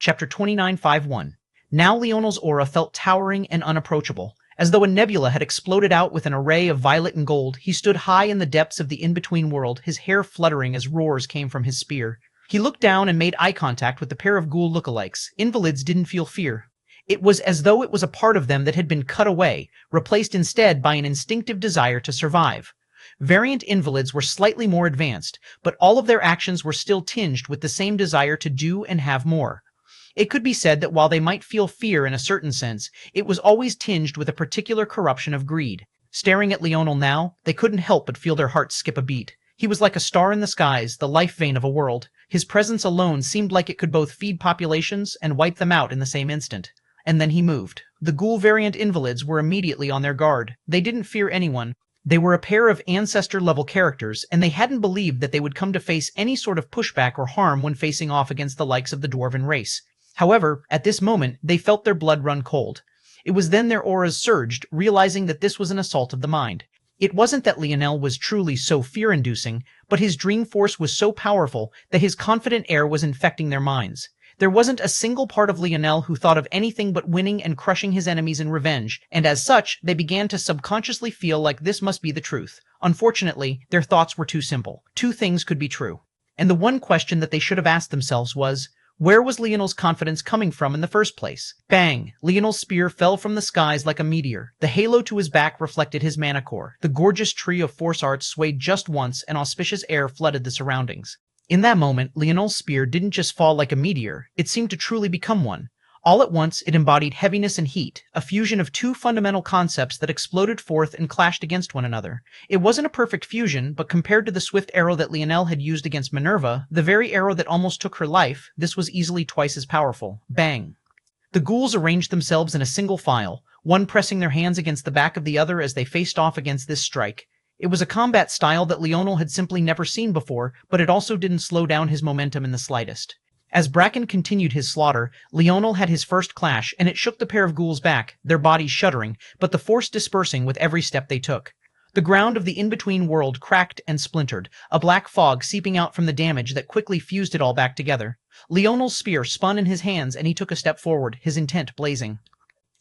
Chapter 2951. Now Leonel's aura felt towering and unapproachable. As though a nebula had exploded out with an array of violet and gold, he stood high in the depths of the in-between world, his hair fluttering as roars came from his spear. He looked down and made eye contact with the pair of ghoul lookalikes. Invalids didn't feel fear. It was as though it was a part of them that had been cut away, replaced instead by an instinctive desire to survive. Variant invalids were slightly more advanced, but all of their actions were still tinged with the same desire to do and have more. It could be said that while they might feel fear in a certain sense, it was always tinged with a particular corruption of greed. Staring at Leonel now, they couldn't help but feel their hearts skip a beat. He was like a star in the skies, the life vein of a world. His presence alone seemed like it could both feed populations and wipe them out in the same instant. And then he moved. The ghoul variant invalids were immediately on their guard. They didn't fear anyone. They were a pair of ancestor-level characters, and they hadn't believed that they would come to face any sort of pushback or harm when facing off against the likes of the dwarven race. However, at this moment, they felt their blood run cold. It was then their auras surged, realizing that this was an assault of the mind. It wasn't that Leonel was truly so fear-inducing, but his dream force was so powerful that his confident air was infecting their minds. There wasn't a single part of Leonel who thought of anything but winning and crushing his enemies in revenge, and as such, they began to subconsciously feel like this must be the truth. Unfortunately, their thoughts were too simple. Two things could be true. And the one question that they should have asked themselves was, where was Leonel's confidence coming from in the first place? Bang! Leonel's spear fell from the skies like a meteor. The halo to his back reflected his mana core. The gorgeous tree of force arts swayed just once, and auspicious air flooded the surroundings. In that moment, Leonel's spear didn't just fall like a meteor, it seemed to truly become one. All at once, it embodied heaviness and heat, a fusion of two fundamental concepts that exploded forth and clashed against one another. It wasn't a perfect fusion, but compared to the swift arrow that Leonel had used against Minerva, the very arrow that almost took her life, this was easily twice as powerful. Bang! The ghouls arranged themselves in a single file, one pressing their hands against the back of the other as they faced off against this strike. It was a combat style that Leonel had simply never seen before, but it also didn't slow down his momentum in the slightest. As Bracken continued his slaughter, Leonel had his first clash, and it shook the pair of ghouls back, their bodies shuddering, but the force dispersing with every step they took. The ground of the in-between world cracked and splintered, a black fog seeping out from the damage that quickly fused it all back together. Leonel's spear spun in his hands, and he took a step forward, his intent blazing.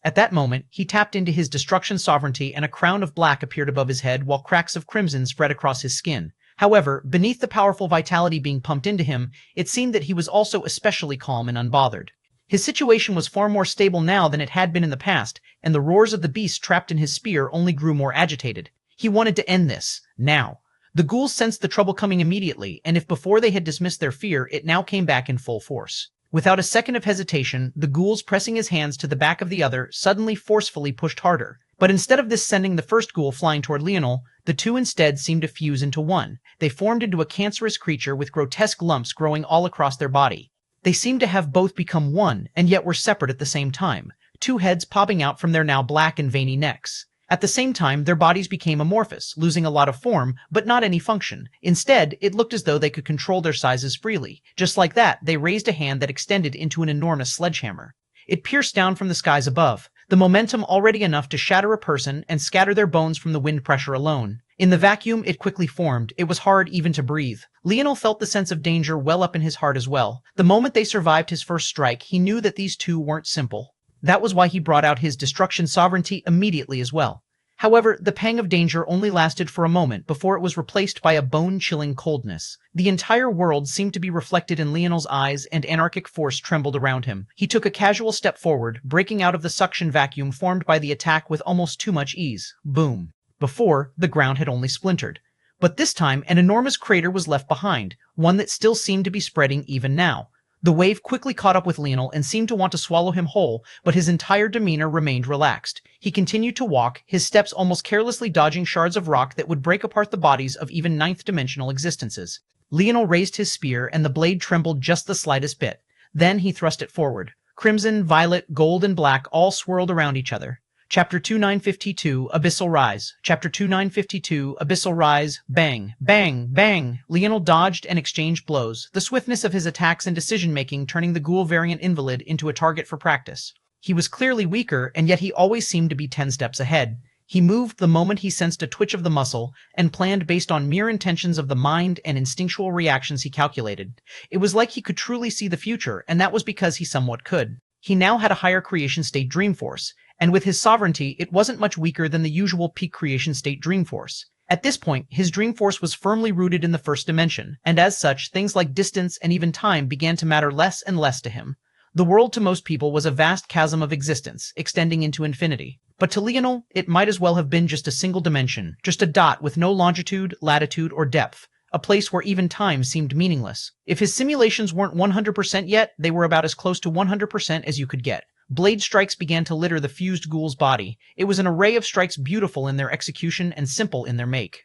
At that moment, he tapped into his destruction sovereignty, and a crown of black appeared above his head while cracks of crimson spread across his skin. However, beneath the powerful vitality being pumped into him, it seemed that he was also especially calm and unbothered. His situation was far more stable now than it had been in the past, and the roars of the beast trapped in his spear only grew more agitated. He wanted to end this, now. The ghouls sensed the trouble coming immediately, and if before they had dismissed their fear, it now came back in full force. Without a second of hesitation, the ghouls pressing his hands to the back of the other suddenly forcefully pushed harder. But instead of this sending the first ghoul flying toward Leonel, the two instead seemed to fuse into one. They formed into a cancerous creature with grotesque lumps growing all across their body. They seemed to have both become one, and yet were separate at the same time, two heads popping out from their now black and veiny necks. At the same time, their bodies became amorphous, losing a lot of form, but not any function. Instead, it looked as though they could control their sizes freely. Just like that, they raised a hand that extended into an enormous sledgehammer. It pierced down from the skies above, the momentum already enough to shatter a person and scatter their bones from the wind pressure alone. In the vacuum it quickly formed, it was hard even to breathe. Leonel felt the sense of danger well up in his heart as well. The moment they survived his first strike, he knew that these two weren't simple. That was why he brought out his destruction sovereignty immediately as well. However, the pang of danger only lasted for a moment before it was replaced by a bone-chilling coldness. The entire world seemed to be reflected in Leonel's eyes, and anarchic force trembled around him. He took a casual step forward, breaking out of the suction vacuum formed by the attack with almost too much ease. Boom. Before, the ground had only splintered. But this time, an enormous crater was left behind, one that still seemed to be spreading even now. The wave quickly caught up with Leonel and seemed to want to swallow him whole, but his entire demeanor remained relaxed. He continued to walk, his steps almost carelessly dodging shards of rock that would break apart the bodies of even ninth-dimensional existences. Leonel raised his spear, and the blade trembled just the slightest bit. Then he thrust it forward. Crimson, violet, gold, and black all swirled around each other. Chapter 2952, Abyssal Rise. Chapter 2952, Abyssal Rise. Bang, bang, bang. Leonel dodged and exchanged blows, the swiftness of his attacks and decision-making turning the ghoul variant invalid into a target for practice. He was clearly weaker, and yet he always seemed to be 10 steps ahead. He moved the moment he sensed a twitch of the muscle, and planned based on mere intentions of the mind and instinctual reactions he calculated. It was like he could truly see the future, and that was because he somewhat could. He now had a higher creation state dream force, and with his sovereignty, it wasn't much weaker than the usual peak creation state dream force. At this point, his dream force was firmly rooted in the first dimension, and as such, things like distance and even time began to matter less and less to him. The world to most people was a vast chasm of existence, extending into infinity. But to Leonel, it might as well have been just a single dimension, just a dot with no longitude, latitude, or depth, a place where even time seemed meaningless. If his simulations weren't 100% yet, they were about as close to 100% as you could get. Blade strikes began to litter the fused ghoul's body. It was an array of strikes beautiful in their execution and simple in their make.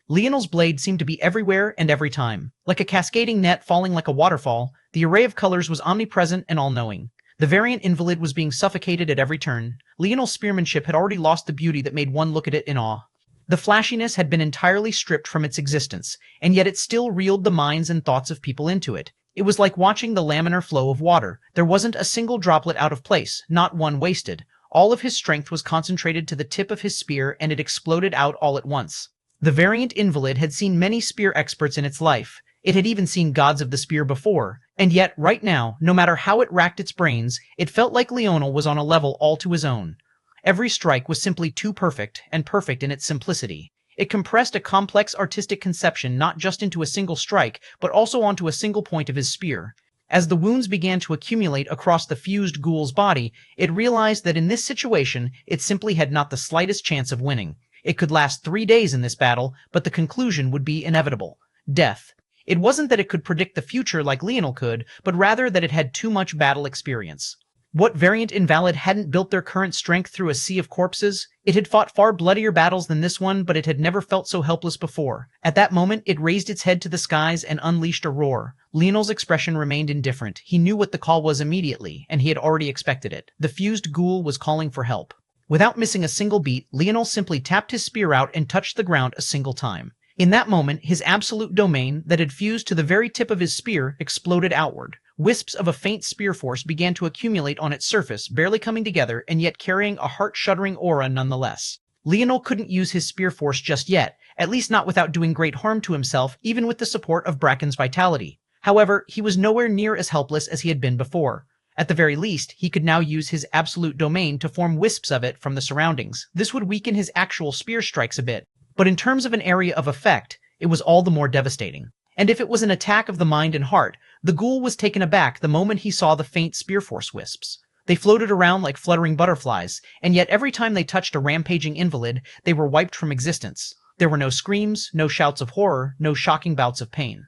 Leonel's blade seemed to be everywhere and every time. Like a cascading net falling like a waterfall, the array of colors was omnipresent and all-knowing. The variant invalid was being suffocated at every turn. Leonel's spearmanship had already lost the beauty that made one look at it in awe. The flashiness had been entirely stripped from its existence, and yet it still reeled the minds and thoughts of people into it. It was like watching the laminar flow of water. There wasn't a single droplet out of place, not one wasted. All of his strength was concentrated to the tip of his spear, and it exploded out all at once. The variant invalid had seen many spear experts in its life. It had even seen gods of the spear before, and yet, right now, no matter how it racked its brains, it felt like Leonel was on a level all to his own. Every strike was simply too perfect, and perfect in its simplicity. It compressed a complex artistic conception not just into a single strike, but also onto a single point of his spear. As the wounds began to accumulate across the fused ghoul's body, it realized that in this situation, it simply had not the slightest chance of winning. It could last 3 days in this battle, but the conclusion would be inevitable. Death. It wasn't that it could predict the future like Leonel could, but rather that it had too much battle experience. What variant invalid hadn't built their current strength through a sea of corpses? It had fought far bloodier battles than this one, but it had never felt so helpless before. At that moment, it raised its head to the skies and unleashed a roar. Leonel's expression remained indifferent. He knew what the call was immediately, and he had already expected it. The fused ghoul was calling for help. Without missing a single beat, Leonel simply tapped his spear out and touched the ground a single time. In that moment, his absolute domain, that had fused to the very tip of his spear, exploded outward. Wisps of a faint spear force began to accumulate on its surface, barely coming together, and yet carrying a heart-shuddering aura nonetheless. Leonel couldn't use his spear force just yet, at least not without doing great harm to himself, even with the support of Bracken's vitality. However, he was nowhere near as helpless as he had been before. At the very least, he could now use his absolute domain to form wisps of it from the surroundings. This would weaken his actual spear strikes a bit, but in terms of an area of effect, it was all the more devastating. And if it was an attack of the mind and heart, the ghoul was taken aback the moment he saw the faint spear force wisps. They floated around like fluttering butterflies, and yet every time they touched a rampaging invalid, they were wiped from existence. There were no screams, no shouts of horror, no shocking bouts of pain.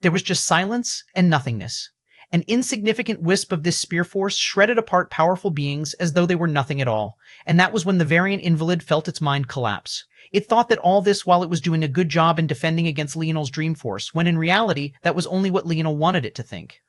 There was just silence and nothingness. An insignificant wisp of this spear force shredded apart powerful beings as though they were nothing at all, and that was when the variant invalid felt its mind collapse. It thought that all this while it was doing a good job in defending against Leonel's dream force, when in reality, that was only what Leonel wanted it to think.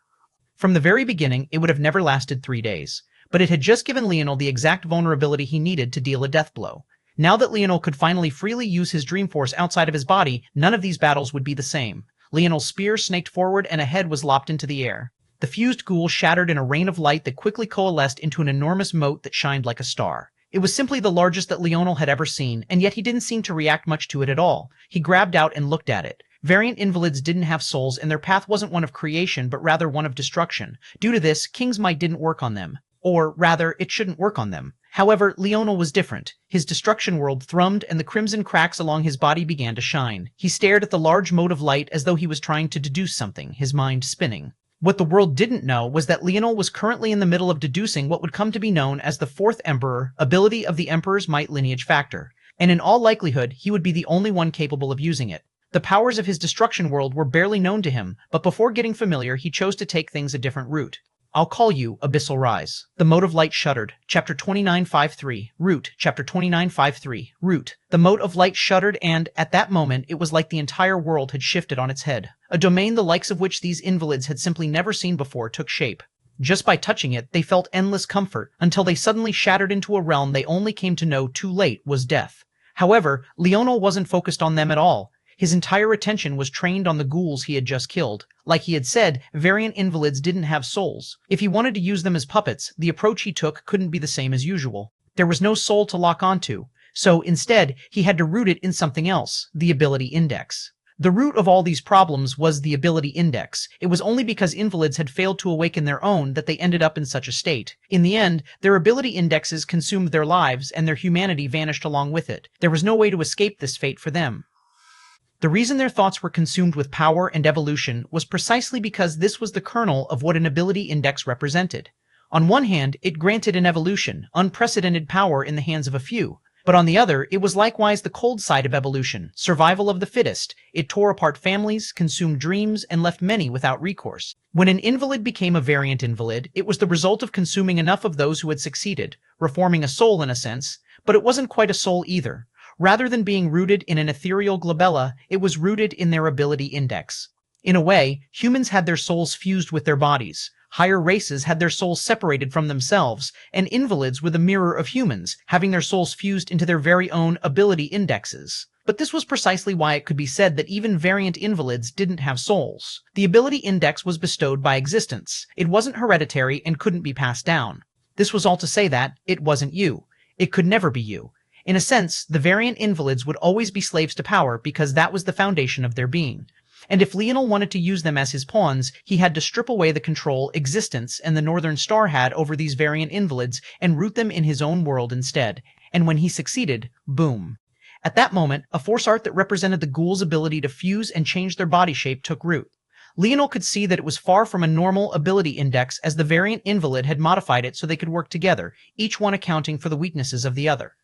From the very beginning, it would have never lasted 3 days, but it had just given Leonel the exact vulnerability he needed to deal a death blow. Now that Leonel could finally freely use his dream force outside of his body, none of these battles would be the same. Leonel's spear snaked forward and a head was lopped into the air. The fused ghoul shattered in a rain of light that quickly coalesced into an enormous mote that shined like a star. It was simply the largest that Leonel had ever seen, and yet he didn't seem to react much to it at all. He grabbed out and looked at it. Variant invalids didn't have souls, and their path wasn't one of creation, but rather one of destruction. Due to this, King's Might didn't work on them. Or, rather, it shouldn't work on them. However, Leonel was different. His destruction world thrummed, and the crimson cracks along his body began to shine. He stared at the large mote of light as though he was trying to deduce something, his mind spinning. What the world didn't know was that Leonel was currently in the middle of deducing what would come to be known as the Fourth Emperor, ability of the Emperor's Might lineage factor, and in all likelihood, he would be the only one capable of using it. The powers of his destruction world were barely known to him, but before getting familiar, he chose to take things a different route. I'll call you Abyssal Rise. The Mote of Light shuddered. Chapter 2953. Root. Chapter 2953. Root. The Mote of Light shuddered and, at that moment, it was like the entire world had shifted on its head. A domain the likes of which these invalids had simply never seen before took shape. Just by touching it, they felt endless comfort, until they suddenly shattered into a realm they only came to know too late was death. However, Leonel wasn't focused on them at all. His entire attention was trained on the ghouls he had just killed. Like he had said, variant invalids didn't have souls. If he wanted to use them as puppets, the approach he took couldn't be the same as usual. There was no soul to lock onto, So instead, he had to root it in something else, the ability index. The root of all these problems was the ability index. It was only because invalids had failed to awaken their own that they ended up in such a state. In the end, their ability indexes consumed their lives and their humanity vanished along with it. There was no way to escape this fate for them. The reason their thoughts were consumed with power and evolution was precisely because this was the kernel of what an ability index represented. On one hand, it granted an evolution, unprecedented power in the hands of a few. But on the other, it was likewise the cold side of evolution, survival of the fittest. It tore apart families, consumed dreams, and left many without recourse. When an invalid became a variant invalid, it was the result of consuming enough of those who had succeeded, reforming a soul in a sense, but it wasn't quite a soul either. Rather than being rooted in an ethereal glabella, it was rooted in their ability index. In a way, humans had their souls fused with their bodies. Higher races had their souls separated from themselves, and invalids were the mirror of humans, having their souls fused into their very own ability indexes. But this was precisely why it could be said that even variant invalids didn't have souls. The ability index was bestowed by existence. It wasn't hereditary and couldn't be passed down. This was all to say that it wasn't you. It could never be you. In a sense, the variant invalids would always be slaves to power because that was the foundation of their being. And if Leonel wanted to use them as his pawns, he had to strip away the control existence and the Northern Star had over these variant invalids and root them in his own world instead. And when he succeeded, boom. At that moment, a force art that represented the ghoul's ability to fuse and change their body shape took root. Leonel could see that it was far from a normal ability index as the variant invalid had modified it so they could work together, each one accounting for the weaknesses of the other.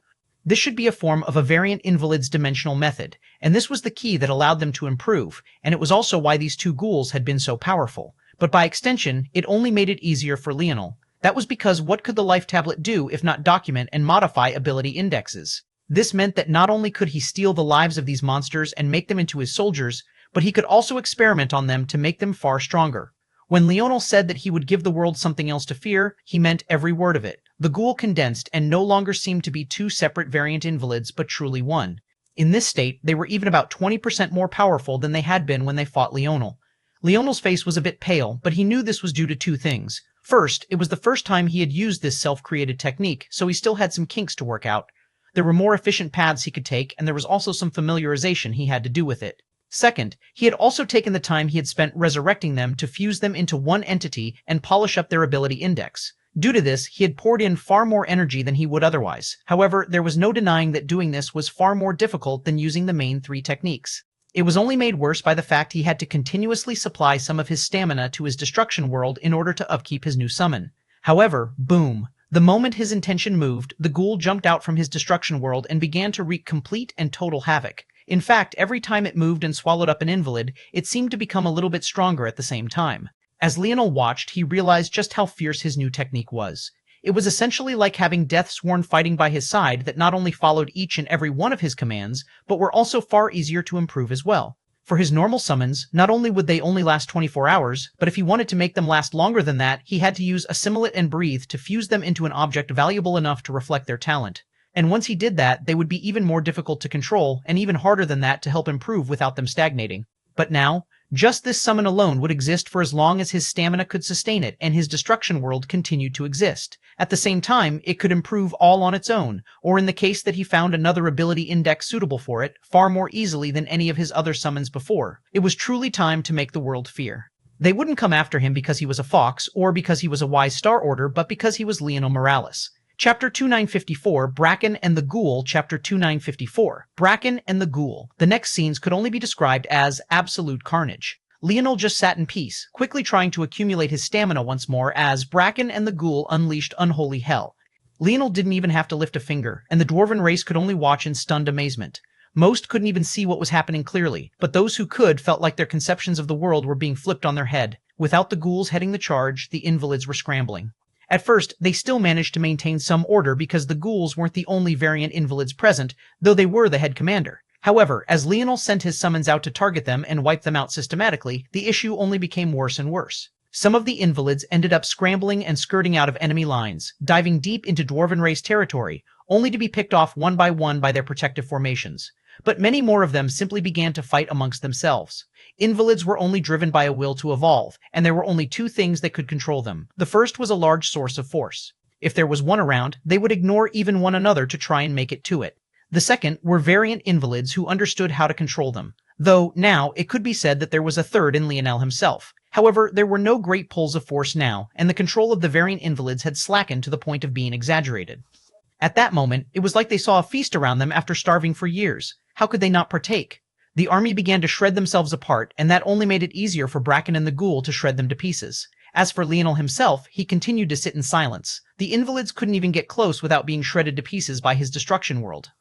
This should be a form of a variant invalid's dimensional method, and this was the key that allowed them to improve, and it was also why these two ghouls had been so powerful. But by extension, it only made it easier for Leonel. That was because what could the life tablet do if not document and modify ability indexes? This meant that not only could he steal the lives of these monsters and make them into his soldiers, but he could also experiment on them to make them far stronger. When Leonel said that he would give the world something else to fear, he meant every word of it. The ghoul condensed and no longer seemed to be two separate variant invalids, but truly one. In this state, they were even about 20% more powerful than they had been when they fought Leonel. Leonel's face was a bit pale, but he knew this was due to two things. First, it was the first time he had used this self-created technique, so he still had some kinks to work out. There were more efficient paths he could take, and there was also some familiarization he had to do with it. Second, he had also taken the time he had spent resurrecting them to fuse them into one entity and polish up their ability index. Due to this, he had poured in far more energy than he would otherwise. However, there was no denying that doing this was far more difficult than using the main three techniques. It was only made worse by the fact he had to continuously supply some of his stamina to his destruction world in order to upkeep his new summon. However, boom. The moment his intention moved, the ghoul jumped out from his destruction world and began to wreak complete and total havoc. In fact, every time it moved and swallowed up an invalid, it seemed to become a little bit stronger at the same time. As Leonel watched, he realized just how fierce his new technique was. It was essentially like having death-sworn fighting by his side that not only followed each and every one of his commands, but were also far easier to improve as well. For his normal summons, not only would they only last 24 hours, but if he wanted to make them last longer than that, he had to use assimilate and breathe to fuse them into an object valuable enough to reflect their talent. And once he did that, they would be even more difficult to control, and even harder than that to help improve without them stagnating. But now, just this summon alone would exist for as long as his stamina could sustain it, and his destruction world continued to exist. At the same time, it could improve all on its own, or in the case that he found another ability index suitable for it, far more easily than any of his other summons before. It was truly time to make the world fear. They wouldn't come after him because he was a fox, or because he was a wise Star Order, but because he was Leonel Morales. Chapter 2954, Bracken and the Ghoul, Chapter 2954, Bracken and the Ghoul. The next scenes could only be described as absolute carnage. Leonel just sat in peace, quickly trying to accumulate his stamina once more as Bracken and the Ghoul unleashed unholy hell. Leonel didn't even have to lift a finger, and the dwarven race could only watch in stunned amazement. Most couldn't even see what was happening clearly, but those who could felt like their conceptions of the world were being flipped on their head. Without the ghouls heading the charge, the invalids were scrambling. At first, they still managed to maintain some order because the ghouls weren't the only variant invalids present, though they were the head commander. However, as Leonel sent his summons out to target them and wipe them out systematically, the issue only became worse and worse. Some of the invalids ended up scrambling and skirting out of enemy lines, diving deep into dwarven race territory, only to be picked off one by their protective formations. But many more of them simply began to fight amongst themselves. Invalids were only driven by a will to evolve, and there were only two things that could control them. The first was a large source of force. If there was one around, they would ignore even one another to try and make it to it. The second were variant invalids who understood how to control them, though now it could be said that there was a third in Leonel himself. However, there were no great pulls of force now, and the control of the variant invalids had slackened to the point of being exaggerated. At that moment, it was like they saw a feast around them after starving for years. How could they not partake? The army began to shred themselves apart, and that only made it easier for Bracken and the ghoul to shred them to pieces. As for Leonel himself, he continued to sit in silence. The invalids couldn't even get close without being shredded to pieces by his destruction world.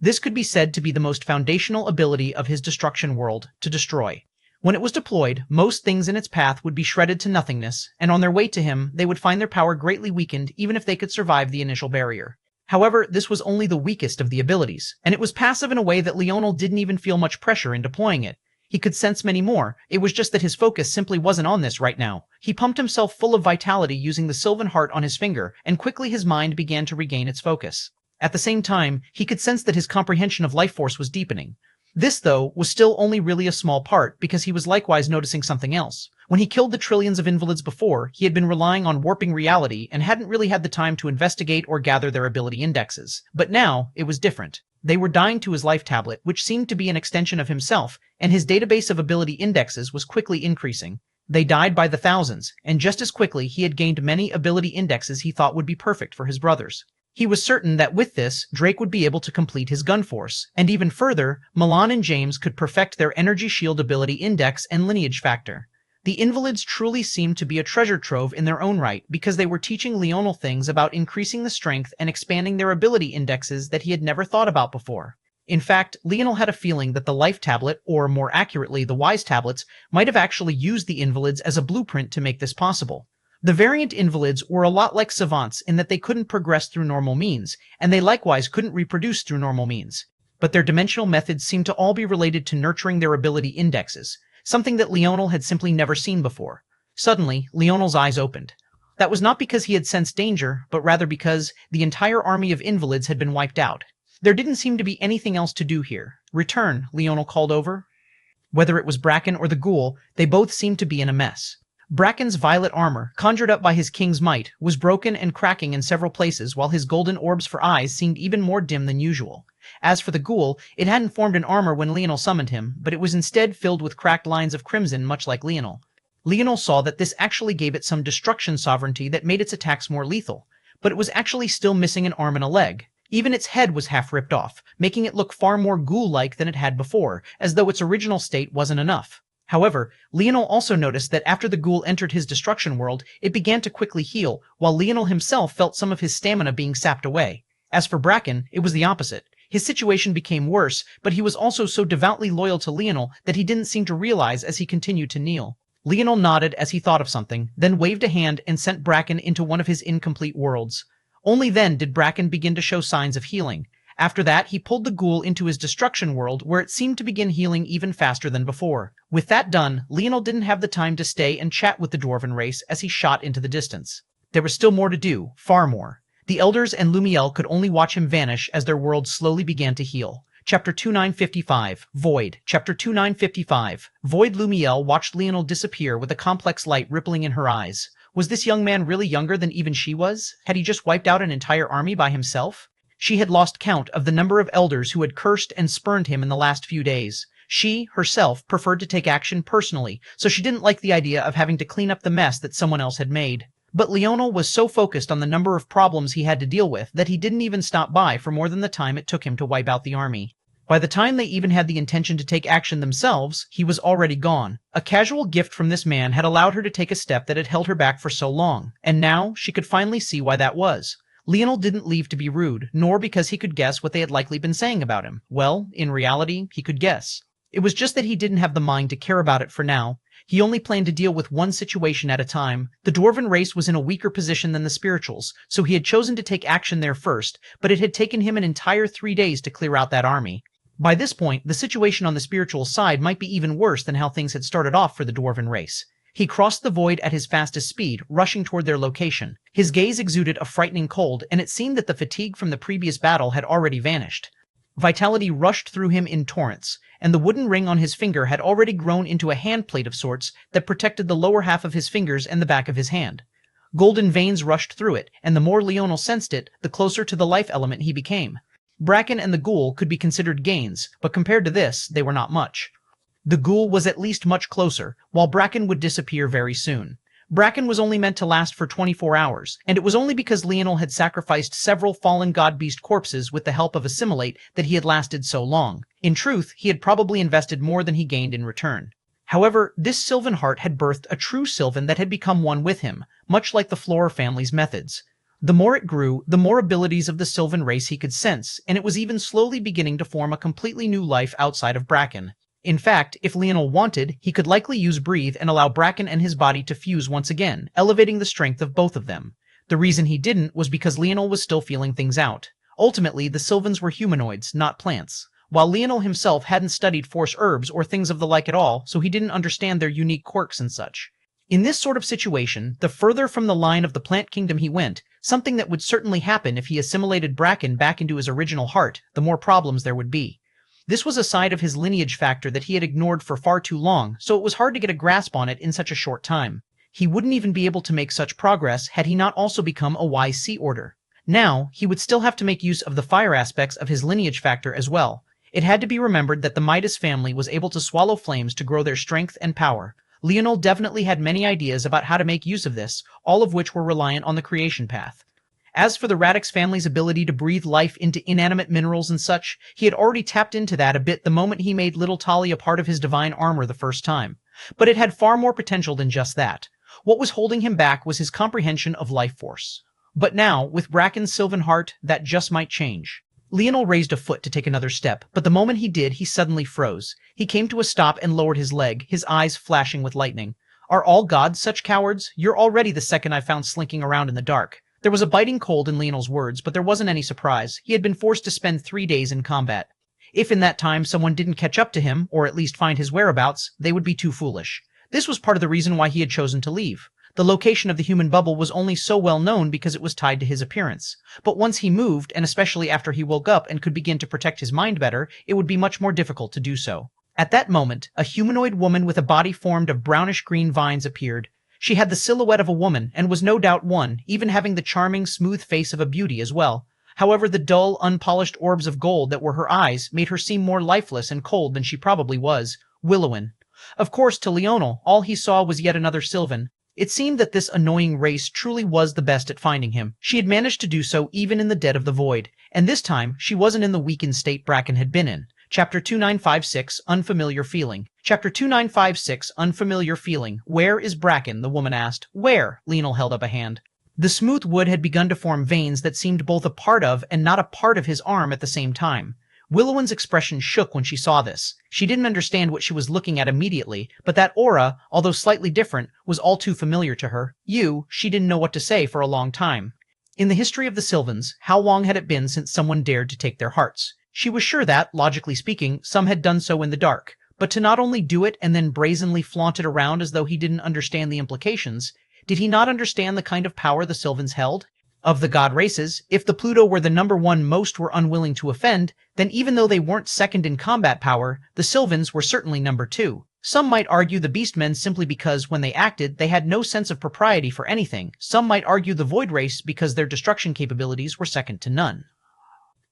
This could be said to be the most foundational ability of his destruction world, to destroy. When it was deployed, most things in its path would be shredded to nothingness, and on their way to him, they would find their power greatly weakened even if they could survive the initial barrier. However, this was only the weakest of the abilities, and it was passive in a way that Leonel didn't even feel much pressure in deploying it. He could sense many more, it was just that his focus simply wasn't on this right now. He pumped himself full of vitality using the sylvan heart on his finger, and quickly his mind began to regain its focus. At the same time, he could sense that his comprehension of life force was deepening. This, though, was still only really a small part, because he was likewise noticing something else. When he killed the trillions of invalids before, he had been relying on warping reality and hadn't really had the time to investigate or gather their ability indexes. But now, it was different. They were dying to his life tablet, which seemed to be an extension of himself, and his database of ability indexes was quickly increasing. They died by the thousands, and just as quickly he had gained many ability indexes he thought would be perfect for his brothers. He was certain that with this, Drake would be able to complete his gun force, and even further, Milan and James could perfect their energy shield ability index and lineage factor. The invalids truly seemed to be a treasure trove in their own right because they were teaching Leonel things about increasing the strength and expanding their ability indexes that he had never thought about before. In fact, Leonel had a feeling that the Life Tablet, or more accurately the Wise Tablets, might have actually used the invalids as a blueprint to make this possible. The variant invalids were a lot like savants in that they couldn't progress through normal means, and they likewise couldn't reproduce through normal means. But their dimensional methods seemed to all be related to nurturing their ability indexes, something that Leonel had simply never seen before. Suddenly, Leonel's eyes opened. That was not because he had sensed danger, but rather because the entire army of invalids had been wiped out. There didn't seem to be anything else to do here. Return, Leonel called over. Whether it was Bracken or the ghoul, they both seemed to be in a mess. Bracken's violet armor, conjured up by his king's might, was broken and cracking in several places, while his golden orbs for eyes seemed even more dim than usual. As for the ghoul, it hadn't formed an armor when Leonel summoned him, but it was instead filled with cracked lines of crimson much like Leonel. Leonel saw that this actually gave it some destruction sovereignty that made its attacks more lethal, but it was actually still missing an arm and a leg. Even its head was half ripped off, making it look far more ghoul-like than it had before, as though its original state wasn't enough. However, Leonel also noticed that after the ghoul entered his destruction world, it began to quickly heal, while Leonel himself felt some of his stamina being sapped away. As for Bracken, it was the opposite. His situation became worse, but he was also so devoutly loyal to Leonel that he didn't seem to realize as he continued to kneel. Leonel nodded as he thought of something, then waved a hand and sent Bracken into one of his incomplete worlds. Only then did Bracken begin to show signs of healing. After that, he pulled the ghoul into his destruction world, where it seemed to begin healing even faster than before. With that done, Leonel didn't have the time to stay and chat with the dwarven race as he shot into the distance. There was still more to do, far more. The elders and Lumiel could only watch him vanish as their world slowly began to heal. Chapter 2955, Void. Chapter 2955, Void. Lumiel watched Leonel disappear with a complex light rippling in her eyes. Was this young man really younger than even she was? Had he just wiped out an entire army by himself? She had lost count of the number of elders who had cursed and spurned him in the last few days. She, herself, preferred to take action personally, so she didn't like the idea of having to clean up the mess that someone else had made. But Leonel was so focused on the number of problems he had to deal with that he didn't even stop by for more than the time it took him to wipe out the army. By the time they even had the intention to take action themselves, he was already gone. A casual gift from this man had allowed her to take a step that had held her back for so long, and now she could finally see why that was. Leonel didn't leave to be rude, nor because he could guess what they had likely been saying about him. Well, in reality, he could guess. It was just that he didn't have the mind to care about it for now. He only planned to deal with one situation at a time. The dwarven race was in a weaker position than the spirituals, so he had chosen to take action there first, but it had taken him an entire 3 days to clear out that army. By this point, the situation on the spiritual side might be even worse than how things had started off for the dwarven race. He crossed the void at his fastest speed, rushing toward their location. His gaze exuded a frightening cold, and it seemed that the fatigue from the previous battle had already vanished. Vitality rushed through him in torrents, and the wooden ring on his finger had already grown into a handplate of sorts that protected the lower half of his fingers and the back of his hand. Golden veins rushed through it, and the more Leonel sensed it, the closer to the life element he became. Bracken and the ghoul could be considered gains, but compared to this, they were not much. The ghoul was at least much closer, while Bracken would disappear very soon. Bracken was only meant to last for 24 hours, and it was only because Leonel had sacrificed several fallen god-beast corpses with the help of Assimilate that he had lasted so long. In truth, he had probably invested more than he gained in return. However, this Sylvan heart had birthed a true Sylvan that had become one with him, much like the Flora family's methods. The more it grew, the more abilities of the Sylvan race he could sense, and it was even slowly beginning to form a completely new life outside of Bracken. In fact, if Leonel wanted, he could likely use Breathe and allow Bracken and his body to fuse once again, elevating the strength of both of them. The reason he didn't was because Leonel was still feeling things out. Ultimately, the Sylvans were humanoids, not plants, while Leonel himself hadn't studied force herbs or things of the like at all, so he didn't understand their unique quirks and such. In this sort of situation, the further from the line of the plant kingdom he went, something that would certainly happen if he assimilated Bracken back into his original heart, the more problems there would be. This was a side of his lineage factor that he had ignored for far too long, so it was hard to get a grasp on it in such a short time. He wouldn't even be able to make such progress had he not also become a wise sea order. Now, he would still have to make use of the fire aspects of his lineage factor as well. It had to be remembered that the Midas family was able to swallow flames to grow their strength and power. Leonel definitely had many ideas about how to make use of this, all of which were reliant on the creation path. As for the Radix family's ability to breathe life into inanimate minerals and such, he had already tapped into that a bit the moment he made little Tali a part of his divine armor the first time. But it had far more potential than just that. What was holding him back was his comprehension of life force. But now, with Bracken's Sylvan heart, that just might change. Leonel raised a foot to take another step, but the moment he did, he suddenly froze. He came to a stop and lowered his leg, his eyes flashing with lightning. Are all gods such cowards? You're already the second I found slinking around in the dark. There was a biting cold in Leonel's words, but there wasn't any surprise. He had been forced to spend 3 days in combat. If in that time someone didn't catch up to him, or at least find his whereabouts, they would be too foolish. This was part of the reason why he had chosen to leave. The location of the human bubble was only so well known because it was tied to his appearance. But once he moved, and especially after he woke up and could begin to protect his mind better, it would be much more difficult to do so. At that moment, a humanoid woman with a body formed of brownish-green vines appeared. She had the silhouette of a woman, and was no doubt one, even having the charming, smooth face of a beauty as well. However, the dull, unpolished orbs of gold that were her eyes made her seem more lifeless and cold than she probably was. Willowin. Of course, to Leonel, all he saw was yet another Sylvan. It seemed that this annoying race truly was the best at finding him. She had managed to do so even in the dead of the void, and this time she wasn't in the weakened state Bracken had been in. Chapter 2956, Unfamiliar Feeling. Chapter 2956, Unfamiliar Feeling. Where is Bracken? The woman asked. Where? Leonel held up a hand. The smooth wood had begun to form veins that seemed both a part of and not a part of his arm at the same time. Willowin's expression shook when she saw this. She didn't understand what she was looking at immediately, but that aura, although slightly different, was all too familiar to her. She didn't know what to say for a long time. In the history of the Sylvans, how long had it been since someone dared to take their hearts? She was sure that, logically speaking, some had done so in the dark, but to not only do it and then brazenly flaunt it around as though he didn't understand the implications, did he not understand the kind of power the Sylvans held? Of the god races, if the Pluto were the number one most were unwilling to offend, then even though they weren't second in combat power, the Sylvans were certainly number 2. Some might argue the Beastmen simply because when they acted, they had no sense of propriety for anything. Some might argue the Void race because their destruction capabilities were second to none.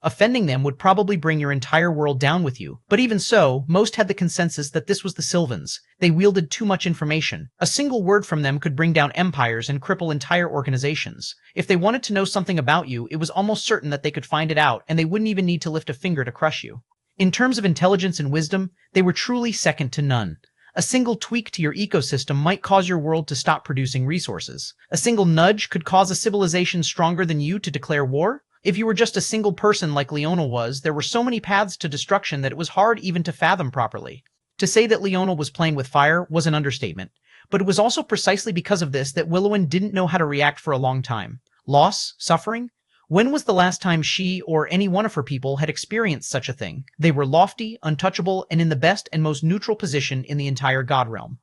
Offending them would probably bring your entire world down with you, but even so, most had the consensus that this was the Sylvans. They wielded too much information. A single word from them could bring down empires and cripple entire organizations. If they wanted to know something about you, it was almost certain that they could find it out, and they wouldn't even need to lift a finger to crush you. In terms of intelligence and wisdom, they were truly second to none. A single tweak to your ecosystem might cause your world to stop producing resources. A single nudge could cause a civilization stronger than you to declare war. If you were just a single person like Leonel was, there were so many paths to destruction that it was hard even to fathom properly. To say that Leonel was playing with fire was an understatement, but it was also precisely because of this that Willowin didn't know how to react for a long time. Loss? Suffering? When was the last time she or any one of her people had experienced such a thing? They were lofty, untouchable, and in the best and most neutral position in the entire god realm.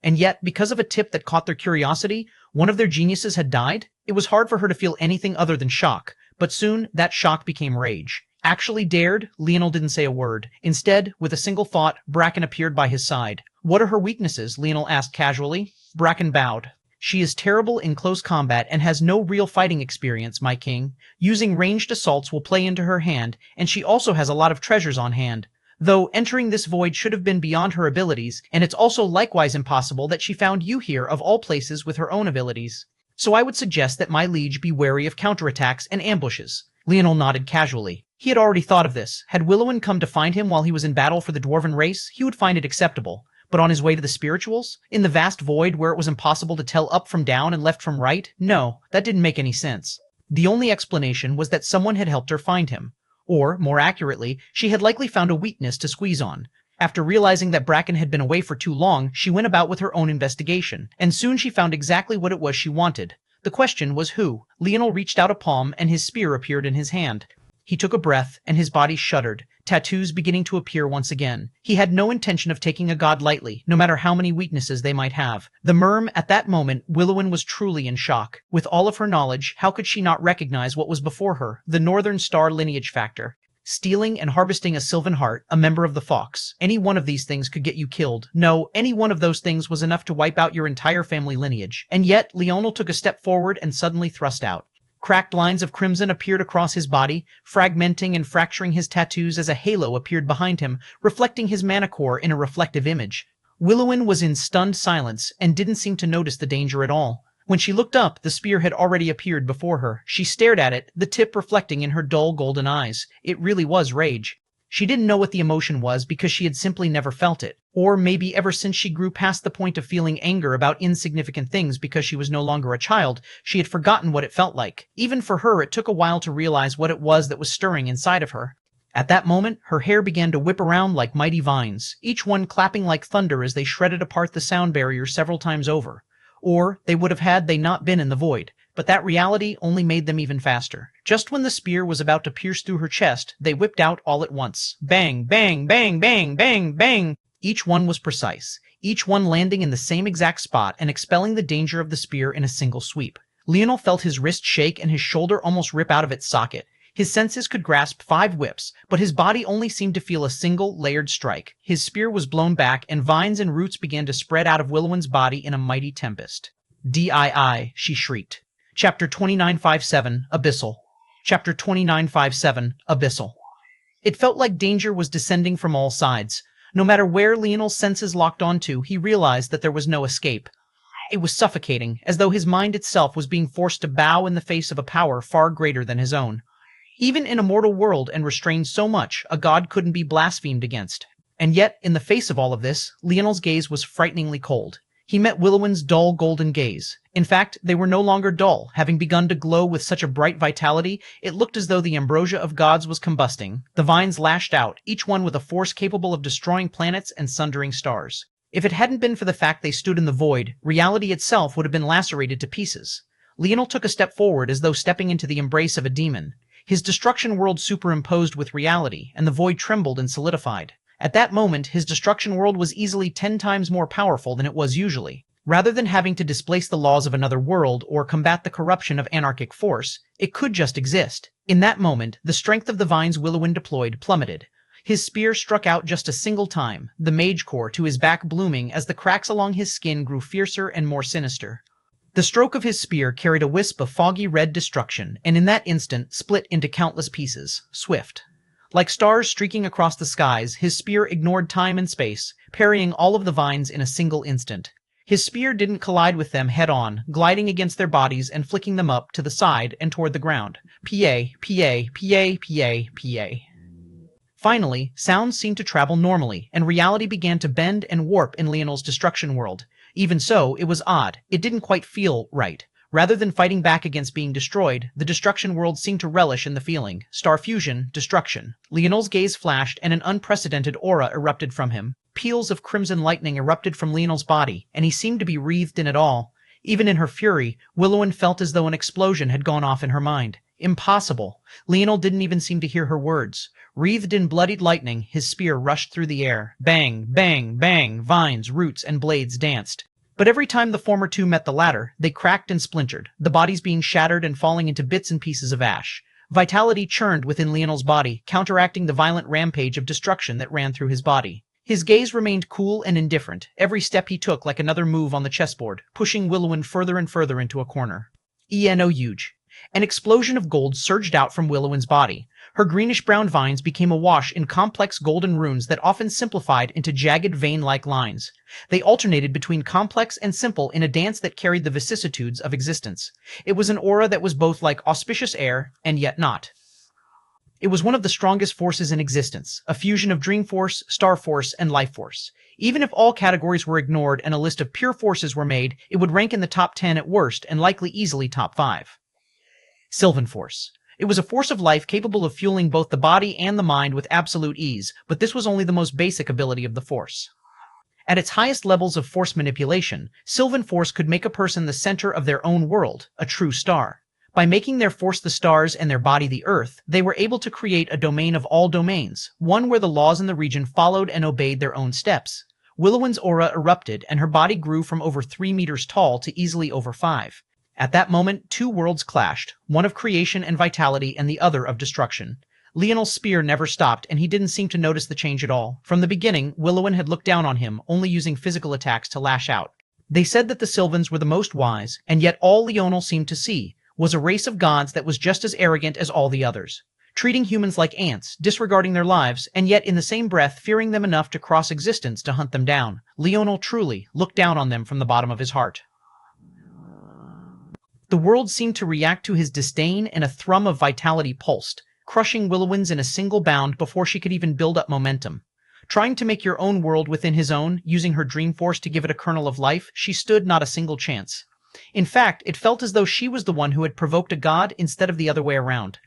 And yet, because of a tip that caught their curiosity, one of their geniuses had died? It was hard for her to feel anything other than shock. But soon, that shock became rage. Actually dared, Leonel didn't say a word. Instead, with a single thought, Bracken appeared by his side. What are her weaknesses? Leonel asked casually. Bracken bowed. She is terrible in close combat and has no real fighting experience, my king. Using ranged assaults will play into her hand, and she also has a lot of treasures on hand. Though entering this void should have been beyond her abilities, and it's also likewise impossible that she found you here of all places with her own abilities. So I would suggest that my liege be wary of counterattacks and ambushes. Leonel nodded casually. He had already thought of this. Had Willowin come to find him while he was in battle for the dwarven race, he would find it acceptable. But on his way to the spirituals? In the vast void where it was impossible to tell up from down and left from right? No, that didn't make any sense. The only explanation was that someone had helped her find him. Or, more accurately, she had likely found a weakness to squeeze on. After realizing that Bracken had been away for too long, she went about with her own investigation, and soon she found exactly what it was she wanted. The question was who. Leonel reached out a palm, and his spear appeared in his hand. He took a breath, and his body shuddered, tattoos beginning to appear once again. He had no intention of taking a god lightly, no matter how many weaknesses they might have. The Merm, at that moment, Willowin was truly in shock. With all of her knowledge, how could she not recognize what was before her? The Northern Star lineage factor. Stealing and harvesting a Sylvan heart, a member of the Fox. Any one of these things could get you killed. No, any one of those things was enough to wipe out your entire family lineage. And yet, Leonel took a step forward and suddenly thrust out. Cracked lines of crimson appeared across his body, fragmenting and fracturing his tattoos as a halo appeared behind him, reflecting his mana core in a reflective image. Willowin was in stunned silence and didn't seem to notice the danger at all. When she looked up, the spear had already appeared before her. She stared at it, the tip reflecting in her dull golden eyes. It really was rage. She didn't know what the emotion was because she had simply never felt it. Or maybe ever since she grew past the point of feeling anger about insignificant things because she was no longer a child, she had forgotten what it felt like. Even for her, it took a while to realize what it was that was stirring inside of her. At that moment, her hair began to whip around like mighty vines, each one clapping like thunder as they shredded apart the sound barrier several times over. Or they would have had they not been in the void. But that reality only made them even faster. Just when the spear was about to pierce through her chest, they whipped out all at once. Bang, bang, bang, bang, bang, bang. Each one was precise, each one landing in the same exact spot and expelling the danger of the spear in a single sweep. Leonel felt his wrist shake and his shoulder almost rip out of its socket. His senses could grasp 5 whips, but his body only seemed to feel a single, layered strike. His spear was blown back, and vines and roots began to spread out of Willowin's body in a mighty tempest. "Dii," she shrieked. Chapter 2957, Abyssal. Chapter 2957, Abyssal. It felt like danger was descending from all sides. No matter where Leonel's senses locked onto, he realized that there was no escape. It was suffocating, as though his mind itself was being forced to bow in the face of a power far greater than his own. Even in a mortal world and restrained so much, a god couldn't be blasphemed against. And yet, in the face of all of this, Leonel's gaze was frighteningly cold. He met Willowin's dull golden gaze. In fact, they were no longer dull, having begun to glow with such a bright vitality, it looked as though the ambrosia of gods was combusting. The vines lashed out, each one with a force capable of destroying planets and sundering stars. If it hadn't been for the fact they stood in the void, reality itself would have been lacerated to pieces. Leonel took a step forward as though stepping into the embrace of a demon. His destruction world superimposed with reality, and the void trembled and solidified. At that moment, his destruction world was easily 10 times more powerful than it was usually. Rather than having to displace the laws of another world or combat the corruption of anarchic force, it could just exist. In that moment, the strength of the vines Willowin deployed plummeted. His spear struck out just a single time, the mage core to his back blooming as the cracks along his skin grew fiercer and more sinister. The stroke of his spear carried a wisp of foggy red destruction, and in that instant split into countless pieces, swift. Like stars streaking across the skies, his spear ignored time and space, parrying all of the vines in a single instant. His spear didn't collide with them head-on, gliding against their bodies and flicking them up, to the side, and toward the ground. Pa, pa, pa, pa, pa. Finally, sounds seemed to travel normally, and reality began to bend and warp in Leonel's destruction world. Even so, it was odd. It didn't quite feel right. Rather than fighting back against being destroyed, the destruction world seemed to relish in the feeling. Star fusion, destruction. Leonel's gaze flashed, and an unprecedented aura erupted from him. Peals of crimson lightning erupted from Leonel's body, and he seemed to be wreathed in it all. Even in her fury, Willowin felt as though an explosion had gone off in her mind. Impossible. Leonel didn't even seem to hear her words. Wreathed in bloodied lightning, his spear rushed through the air. Bang, bang, bang, vines, roots, and blades danced. But every time the former two met the latter, they cracked and splintered, the bodies being shattered and falling into bits and pieces of ash. Vitality churned within Leonel's body, counteracting the violent rampage of destruction that ran through his body. His gaze remained cool and indifferent, every step he took like another move on the chessboard, pushing Willowin further and further into a corner. Eno huge. An explosion of gold surged out from Willowin's body. Her greenish-brown vines became awash in complex golden runes that often simplified into jagged vein-like lines. They alternated between complex and simple in a dance that carried the vicissitudes of existence. It was an aura that was both like auspicious air and yet not. It was one of the strongest forces in existence, a fusion of dream force, star force, and life force. Even if all categories were ignored and a list of pure forces were made, it would rank in the top 10 at worst and likely easily top 5. Sylvan Force. It was a force of life capable of fueling both the body and the mind with absolute ease, but this was only the most basic ability of the force. At its highest levels of force manipulation, Sylvan Force could make a person the center of their own world, a true star. By making their force the stars and their body the earth, they were able to create a domain of all domains, one where the laws in the region followed and obeyed their own steps. Willowin's aura erupted, and her body grew from over 3 meters tall to easily over 5. At that moment, two worlds clashed, one of creation and vitality and the other of destruction. Leonel's spear never stopped, and he didn't seem to notice the change at all. From the beginning, Willowin had looked down on him, only using physical attacks to lash out. They said that the Sylvans were the most wise, and yet all Leonel seemed to see was a race of gods that was just as arrogant as all the others, treating humans like ants, disregarding their lives, and yet in the same breath fearing them enough to cross existence to hunt them down. Leonel truly looked down on them from the bottom of his heart. The world seemed to react to his disdain, and a thrum of vitality pulsed, crushing Willowin's in a single bound before she could even build up momentum. Trying to make your own world within his own, using her dream force to give it a kernel of life, she stood not a single chance. In fact, it felt as though she was the one who had provoked a god instead of the other way around.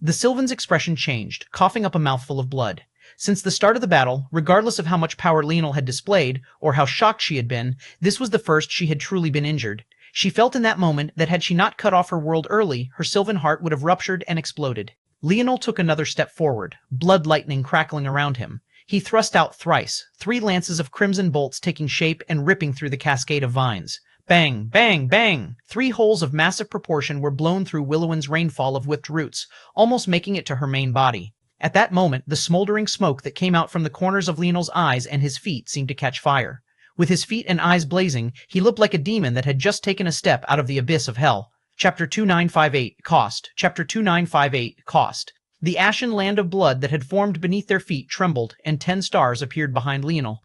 The Sylvan's expression changed, coughing up a mouthful of blood. Since the start of the battle, regardless of how much power Leonel had displayed, or how shocked she had been, this was the first she had truly been injured. She felt in that moment that had she not cut off her world early, her Sylvan heart would have ruptured and exploded. Leonel took another step forward, blood lightning crackling around him. He thrust out thrice, 3 lances of crimson bolts taking shape and ripping through the cascade of vines. Bang, bang, bang! 3 holes of massive proportion were blown through Willowin's rainfall of whipped roots, almost making it to her main body. At that moment, the smoldering smoke that came out from the corners of Leonel's eyes and his feet seemed to catch fire. With his feet and eyes blazing, he looked like a demon that had just taken a step out of the abyss of hell. Chapter 2958, Cost. Chapter 2958, Cost. The ashen land of blood that had formed beneath their feet trembled, and 10 stars appeared behind Leonel.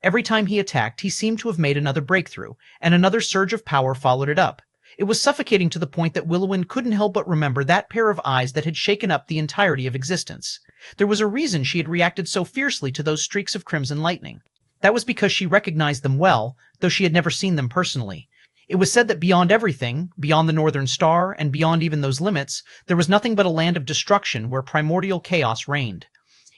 Every time he attacked, he seemed to have made another breakthrough, and another surge of power followed it up. It was suffocating to the point that Willowin couldn't help but remember that pair of eyes that had shaken up the entirety of existence. There was a reason she had reacted so fiercely to those streaks of crimson lightning. That was because she recognized them well, though she had never seen them personally. It was said that beyond everything, beyond the Northern Star, and beyond even those limits, there was nothing but a land of destruction where primordial chaos reigned.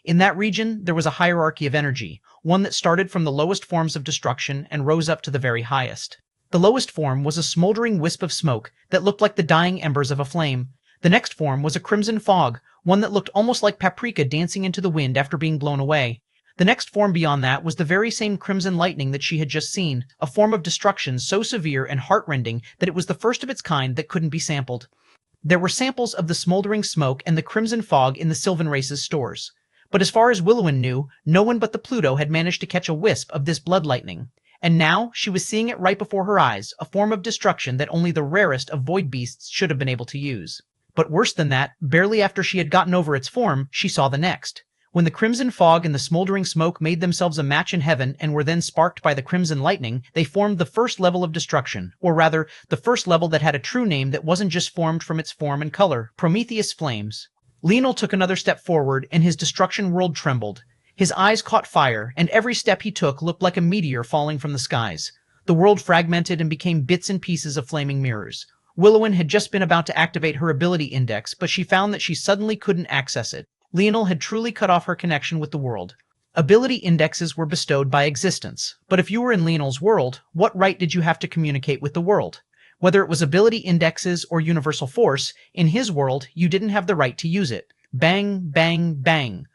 In that region, there was a hierarchy of energy, one that started from the lowest forms of destruction and rose up to the very highest. The lowest form was a smoldering wisp of smoke that looked like the dying embers of a flame. The next form was a crimson fog, one that looked almost like paprika dancing into the wind after being blown away. The next form beyond that was the very same crimson lightning that she had just seen, a form of destruction so severe and heart-rending that it was the first of its kind that couldn't be sampled. There were samples of the smoldering smoke and the crimson fog in the Sylvan race's stores. But as far as Willowin knew, no one but the Pluto had managed to catch a wisp of this blood lightning. And now she was seeing it right before her eyes, a form of destruction that only the rarest of void beasts should have been able to use. But worse than that, barely after she had gotten over its form, she saw the next. When the crimson fog and the smoldering smoke made themselves a match in heaven and were then sparked by the crimson lightning, they formed the first level of destruction, or rather, the first level that had a true name that wasn't just formed from its form and color, Prometheus Flames. Leonel took another step forward, and his destruction world trembled. His eyes caught fire, and every step he took looked like a meteor falling from the skies. The world fragmented and became bits and pieces of flaming mirrors. Willowin had just been about to activate her ability index, but she found that she suddenly couldn't access it. Leonel had truly cut off her connection with the world. Ability indexes were bestowed by existence, but if you were in Leonel's world, what right did you have to communicate with the world? Whether it was ability indexes or universal force, in his world, you didn't have the right to use it. Bang, bang, bang.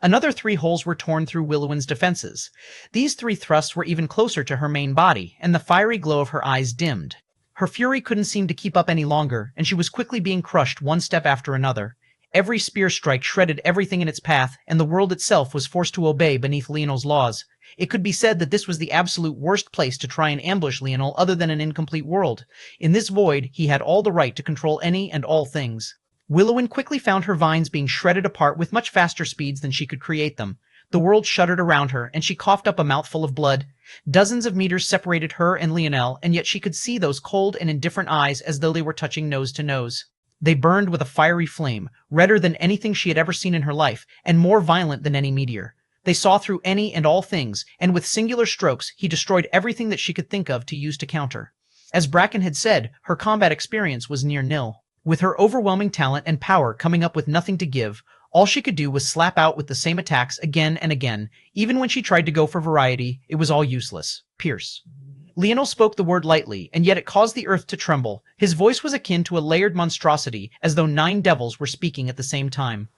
Another 3 holes were torn through Willowin's defenses. These 3 thrusts were even closer to her main body, and the fiery glow of her eyes dimmed. Her fury couldn't seem to keep up any longer, and she was quickly being crushed one step after another. Every spear strike shredded everything in its path, and the world itself was forced to obey beneath Leonel's laws. It could be said that this was the absolute worst place to try and ambush Leonel other than an incomplete world. In this void, he had all the right to control any and all things. Willowin quickly found her vines being shredded apart with much faster speeds than she could create them. The world shuddered around her, and she coughed up a mouthful of blood. Dozens of meters separated her and Leonel, and yet she could see those cold and indifferent eyes as though they were touching nose to nose. They burned with a fiery flame, redder than anything she had ever seen in her life, and more violent than any meteor. They saw through any and all things, and with singular strokes he destroyed everything that she could think of to use to counter. As Bracken had said, her combat experience was near nil. With her overwhelming talent and power coming up with nothing to give, all she could do was slap out with the same attacks again and again. Even when she tried to go for variety, it was all useless. Pierce. Leonel spoke the word lightly, and yet it caused the earth to tremble. His voice was akin to a layered monstrosity, as though 9 devils were speaking at the same time.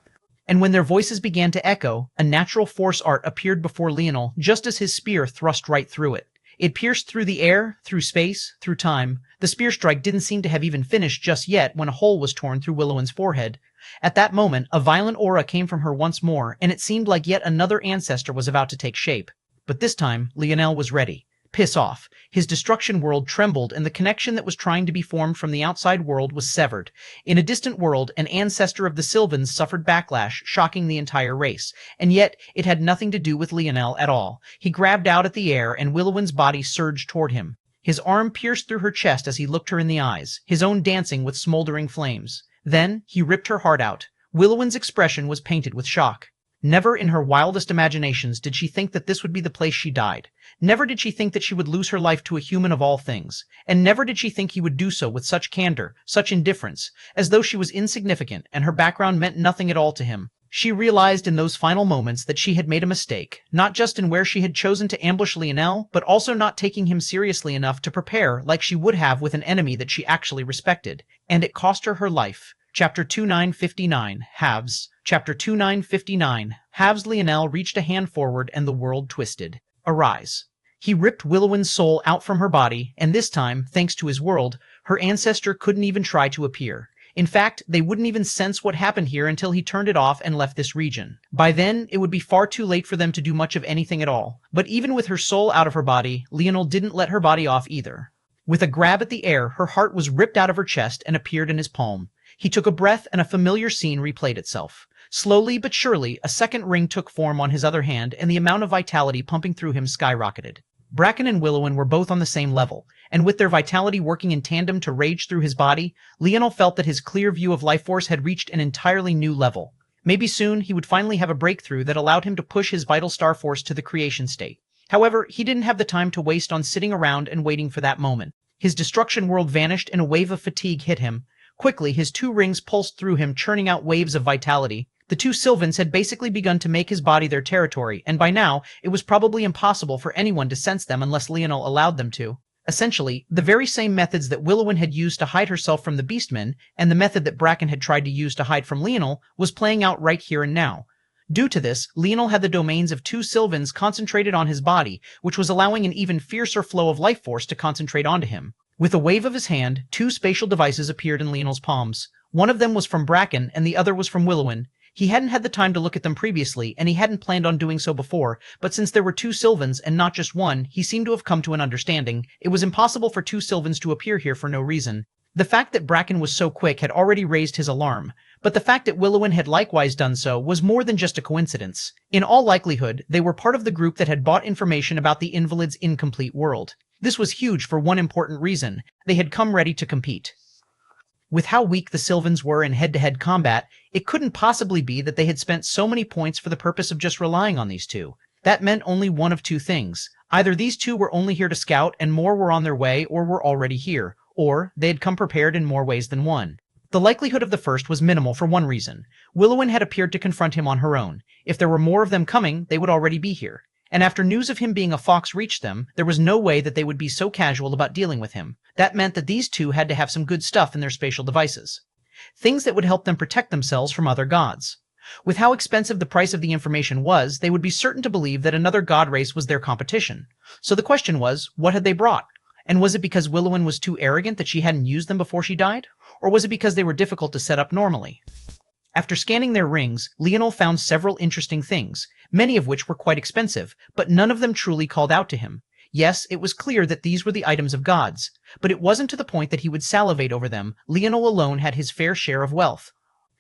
And when their voices began to echo, a natural force art appeared before Leonel, just as his spear thrust right through it. It pierced through the air, through space, through time. The spear strike didn't seem to have even finished just yet when a hole was torn through Willowin's forehead. At that moment, a violent aura came from her once more, and it seemed like yet another ancestor was about to take shape. But this time, Leonel was ready. Piss off. His destruction world trembled, and the connection that was trying to be formed from the outside world was severed. In a distant world, an ancestor of the Sylvans suffered backlash, shocking the entire race. And yet, it had nothing to do with Leonel at all. He grabbed out at the air, and Willowin's body surged toward him. His arm pierced through her chest as he looked her in the eyes, his own dancing with smoldering flames. Then, he ripped her heart out. Willowin's expression was painted with shock. Never in her wildest imaginations did she think that this would be the place she died. Never did she think that she would lose her life to a human of all things. And never did she think he would do so with such candor, such indifference, as though she was insignificant and her background meant nothing at all to him. She realized in those final moments that she had made a mistake, not just in where she had chosen to ambush Leonel, but also not taking him seriously enough to prepare like she would have with an enemy that she actually respected. And it cost her her life. Chapter 2959, Halves. Chapter 2959, Halves. Leonel reached a hand forward and the world twisted. Arise. He ripped Willowin's soul out from her body, and this time, thanks to his world, her ancestor couldn't even try to appear. In fact, they wouldn't even sense what happened here until he turned it off and left this region. By then, it would be far too late for them to do much of anything at all. But even with her soul out of her body, Leonel didn't let her body off either. With a grab at the air, her heart was ripped out of her chest and appeared in his palm. He took a breath and a familiar scene replayed itself. Slowly but surely, a second ring took form on his other hand, and the amount of vitality pumping through him skyrocketed. Bracken and Willowin were both on the same level, and with their vitality working in tandem to rage through his body, Leonel felt that his clear view of life force had reached an entirely new level. Maybe soon he would finally have a breakthrough that allowed him to push his vital star force to the creation state. However, he didn't have the time to waste on sitting around and waiting for that moment. His destruction world vanished and a wave of fatigue hit him. Quickly, his 2 rings pulsed through him, churning out waves of vitality. The 2 Sylvans had basically begun to make his body their territory, and by now, it was probably impossible for anyone to sense them unless Leonel allowed them to. Essentially, the very same methods that Willowin had used to hide herself from the Beastmen, and the method that Bracken had tried to use to hide from Leonel, was playing out right here and now. Due to this, Leonel had the domains of 2 Sylvans concentrated on his body, which was allowing an even fiercer flow of life force to concentrate onto him. With a wave of his hand, 2 spatial devices appeared in Leonel's palms. One of them was from Bracken, and the other was from Willowin. He hadn't had the time to look at them previously, and he hadn't planned on doing so before, but since there were 2 Sylvans and not just one, he seemed to have come to an understanding. It was impossible for 2 Sylvans to appear here for no reason. The fact that Bracken was so quick had already raised his alarm, but the fact that Willowin had likewise done so was more than just a coincidence. In all likelihood, they were part of the group that had bought information about the Invalids' incomplete world. This was huge for one important reason. They had come ready to compete. With how weak the Sylvans were in head-to-head combat, it couldn't possibly be that they had spent so many points for the purpose of just relying on these 2. That meant only one of 2 things. Either these 2 were only here to scout and more were on their way or were already here, or they had come prepared in more ways than one. The likelihood of the first was minimal for one reason. Willowin had appeared to confront him on her own. If there were more of them coming, they would already be here. And after news of him being a fox reached them, there was no way that they would be so casual about dealing with him. That meant that these 2 had to have some good stuff in their spatial devices. Things that would help them protect themselves from other gods. With how expensive the price of the information was, they would be certain to believe that another god race was their competition. So the question was, what had they brought? And was it because Willowin was too arrogant that she hadn't used them before she died? Or was it because they were difficult to set up normally? After scanning their rings, Leonel found several interesting things, many of which were quite expensive, but none of them truly called out to him. Yes, it was clear that these were the items of gods, but it wasn't to the point that he would salivate over them. Leonel alone had his fair share of wealth.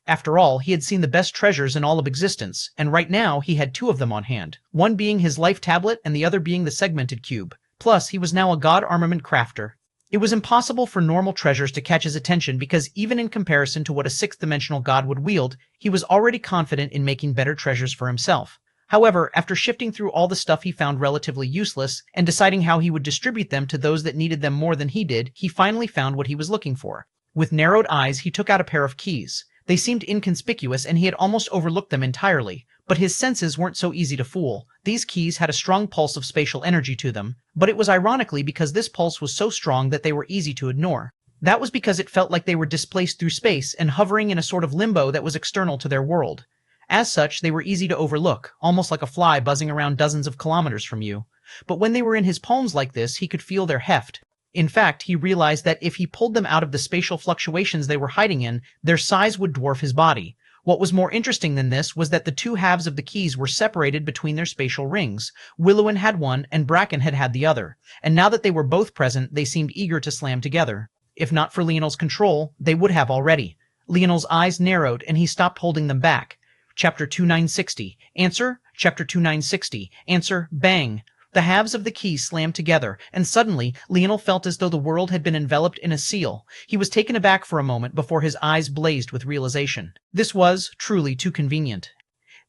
After all, he had seen the best treasures in all of existence, and right now he had two of them on hand, one being his life tablet and the other being the segmented cube. Plus, he was now a god armament crafter. It was impossible for normal treasures to catch his attention because even in comparison to what a sixth-dimensional god would wield, he was already confident in making better treasures for himself. However, after shifting through all the stuff he found relatively useless and deciding how he would distribute them to those that needed them more than he did, he finally found what he was looking for. With narrowed eyes, he took out a pair of keys. They seemed inconspicuous and he had almost overlooked them entirely, but his senses weren't so easy to fool. These keys had a strong pulse of spatial energy to them, but it was ironically because this pulse was so strong that they were easy to ignore. That was because it felt like they were displaced through space and hovering in a sort of limbo that was external to their world. As such, they were easy to overlook, almost like a fly buzzing around dozens of kilometers from you. But when they were in his palms like this, he could feel their heft. In fact, he realized that if he pulled them out of the spatial fluctuations they were hiding in, their size would dwarf his body. What was more interesting than this was that the two halves of the keys were separated between their spatial rings. Willowin had one and Bracken had the other, and now that they were both present, they seemed eager to slam together. If not for Leonel's control, they would have already. Leonel's eyes narrowed and he stopped holding them back. Chapter 2960. Answer. Chapter 2960. Answer. Bang. The halves of the key slammed together, and suddenly Leonel felt as though the world had been enveloped in a seal. He was taken aback for a moment before his eyes blazed with realization. This was truly too convenient.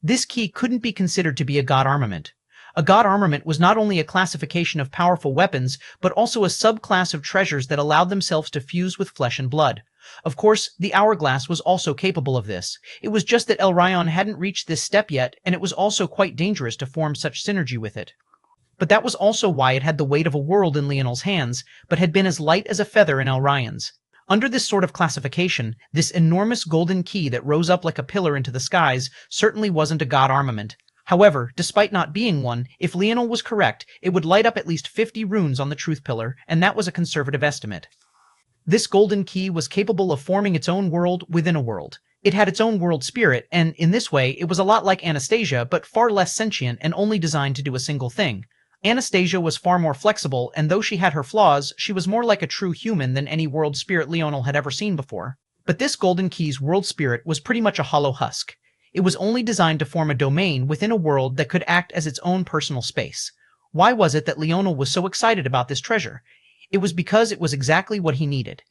This key couldn't be considered to be a god armament. A god armament was not only a classification of powerful weapons, but also a subclass of treasures that allowed themselves to fuse with flesh and blood. Of course, the hourglass was also capable of this. It was just that Elryon hadn't reached this step yet, and it was also quite dangerous to form such synergy with it. But that was also why it had the weight of a world in Leonel's hands, but had been as light as a feather in Elryon's. Under this sort of classification, this enormous golden key that rose up like a pillar into the skies certainly wasn't a god armament. However, despite not being one, if Leonel was correct, it would light up at least 50 runes on the truth pillar, and that was a conservative estimate. This golden key was capable of forming its own world within a world. It had its own world spirit, and in this way, it was a lot like Anastasia, but far less sentient and only designed to do a single thing. Anastasia was far more flexible, and though she had her flaws, she was more like a true human than any world spirit Leonel had ever seen before. But this golden key's world spirit was pretty much a hollow husk. It was only designed to form a domain within a world that could act as its own personal space. Why was it that Leonel was so excited about this treasure? It was because it was exactly what he needed.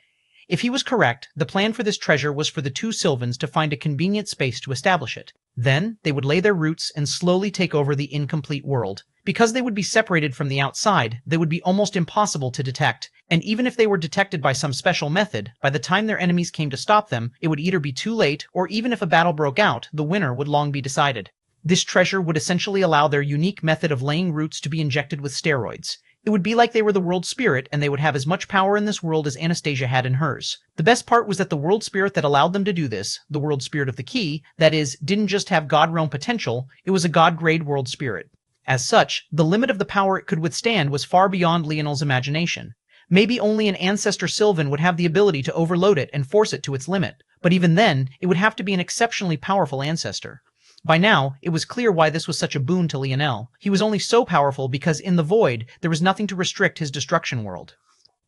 If he was correct, the plan for this treasure was for the two Sylvans to find a convenient space to establish it. Then, they would lay their roots and slowly take over the incomplete world. Because they would be separated from the outside, they would be almost impossible to detect, and even if they were detected by some special method, by the time their enemies came to stop them, it would either be too late, or even if a battle broke out, the winner would long be decided. This treasure would essentially allow their unique method of laying roots to be injected with steroids. It would be like they were the world spirit, and they would have as much power in this world as Anastasia had in hers. The best part was that the world spirit that allowed them to do this, the world spirit of the key, that is, didn't just have god realm potential, it was a god-grade world spirit. As such, the limit of the power it could withstand was far beyond Leonel's imagination. Maybe only an ancestor Sylvan would have the ability to overload it and force it to its limit, but even then, it would have to be an exceptionally powerful ancestor. By now, it was clear why this was such a boon to Leonel. He was only so powerful because in the void, there was nothing to restrict his destruction world.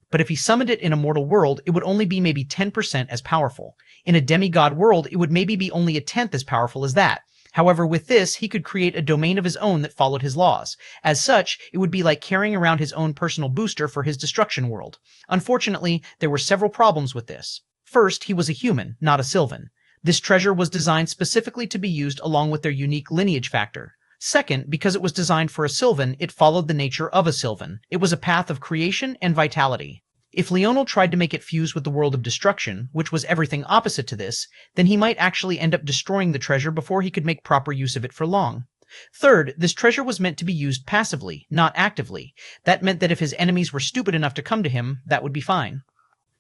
But if he summoned it in a mortal world, it would only be maybe 10% as powerful. In a demigod world, it would maybe be only a tenth as powerful as that. However, with this, he could create a domain of his own that followed his laws. As such, it would be like carrying around his own personal booster for his destruction world. Unfortunately, there were several problems with this. First, he was a human, not a Sylvan. This treasure was designed specifically to be used along with their unique lineage factor. Second, because it was designed for a Sylvan, it followed the nature of a Sylvan. It was a path of creation and vitality. If Leonel tried to make it fuse with the world of destruction, which was everything opposite to this, then he might actually end up destroying the treasure before he could make proper use of it for long. Third, this treasure was meant to be used passively, not actively. That meant that if his enemies were stupid enough to come to him, that would be fine.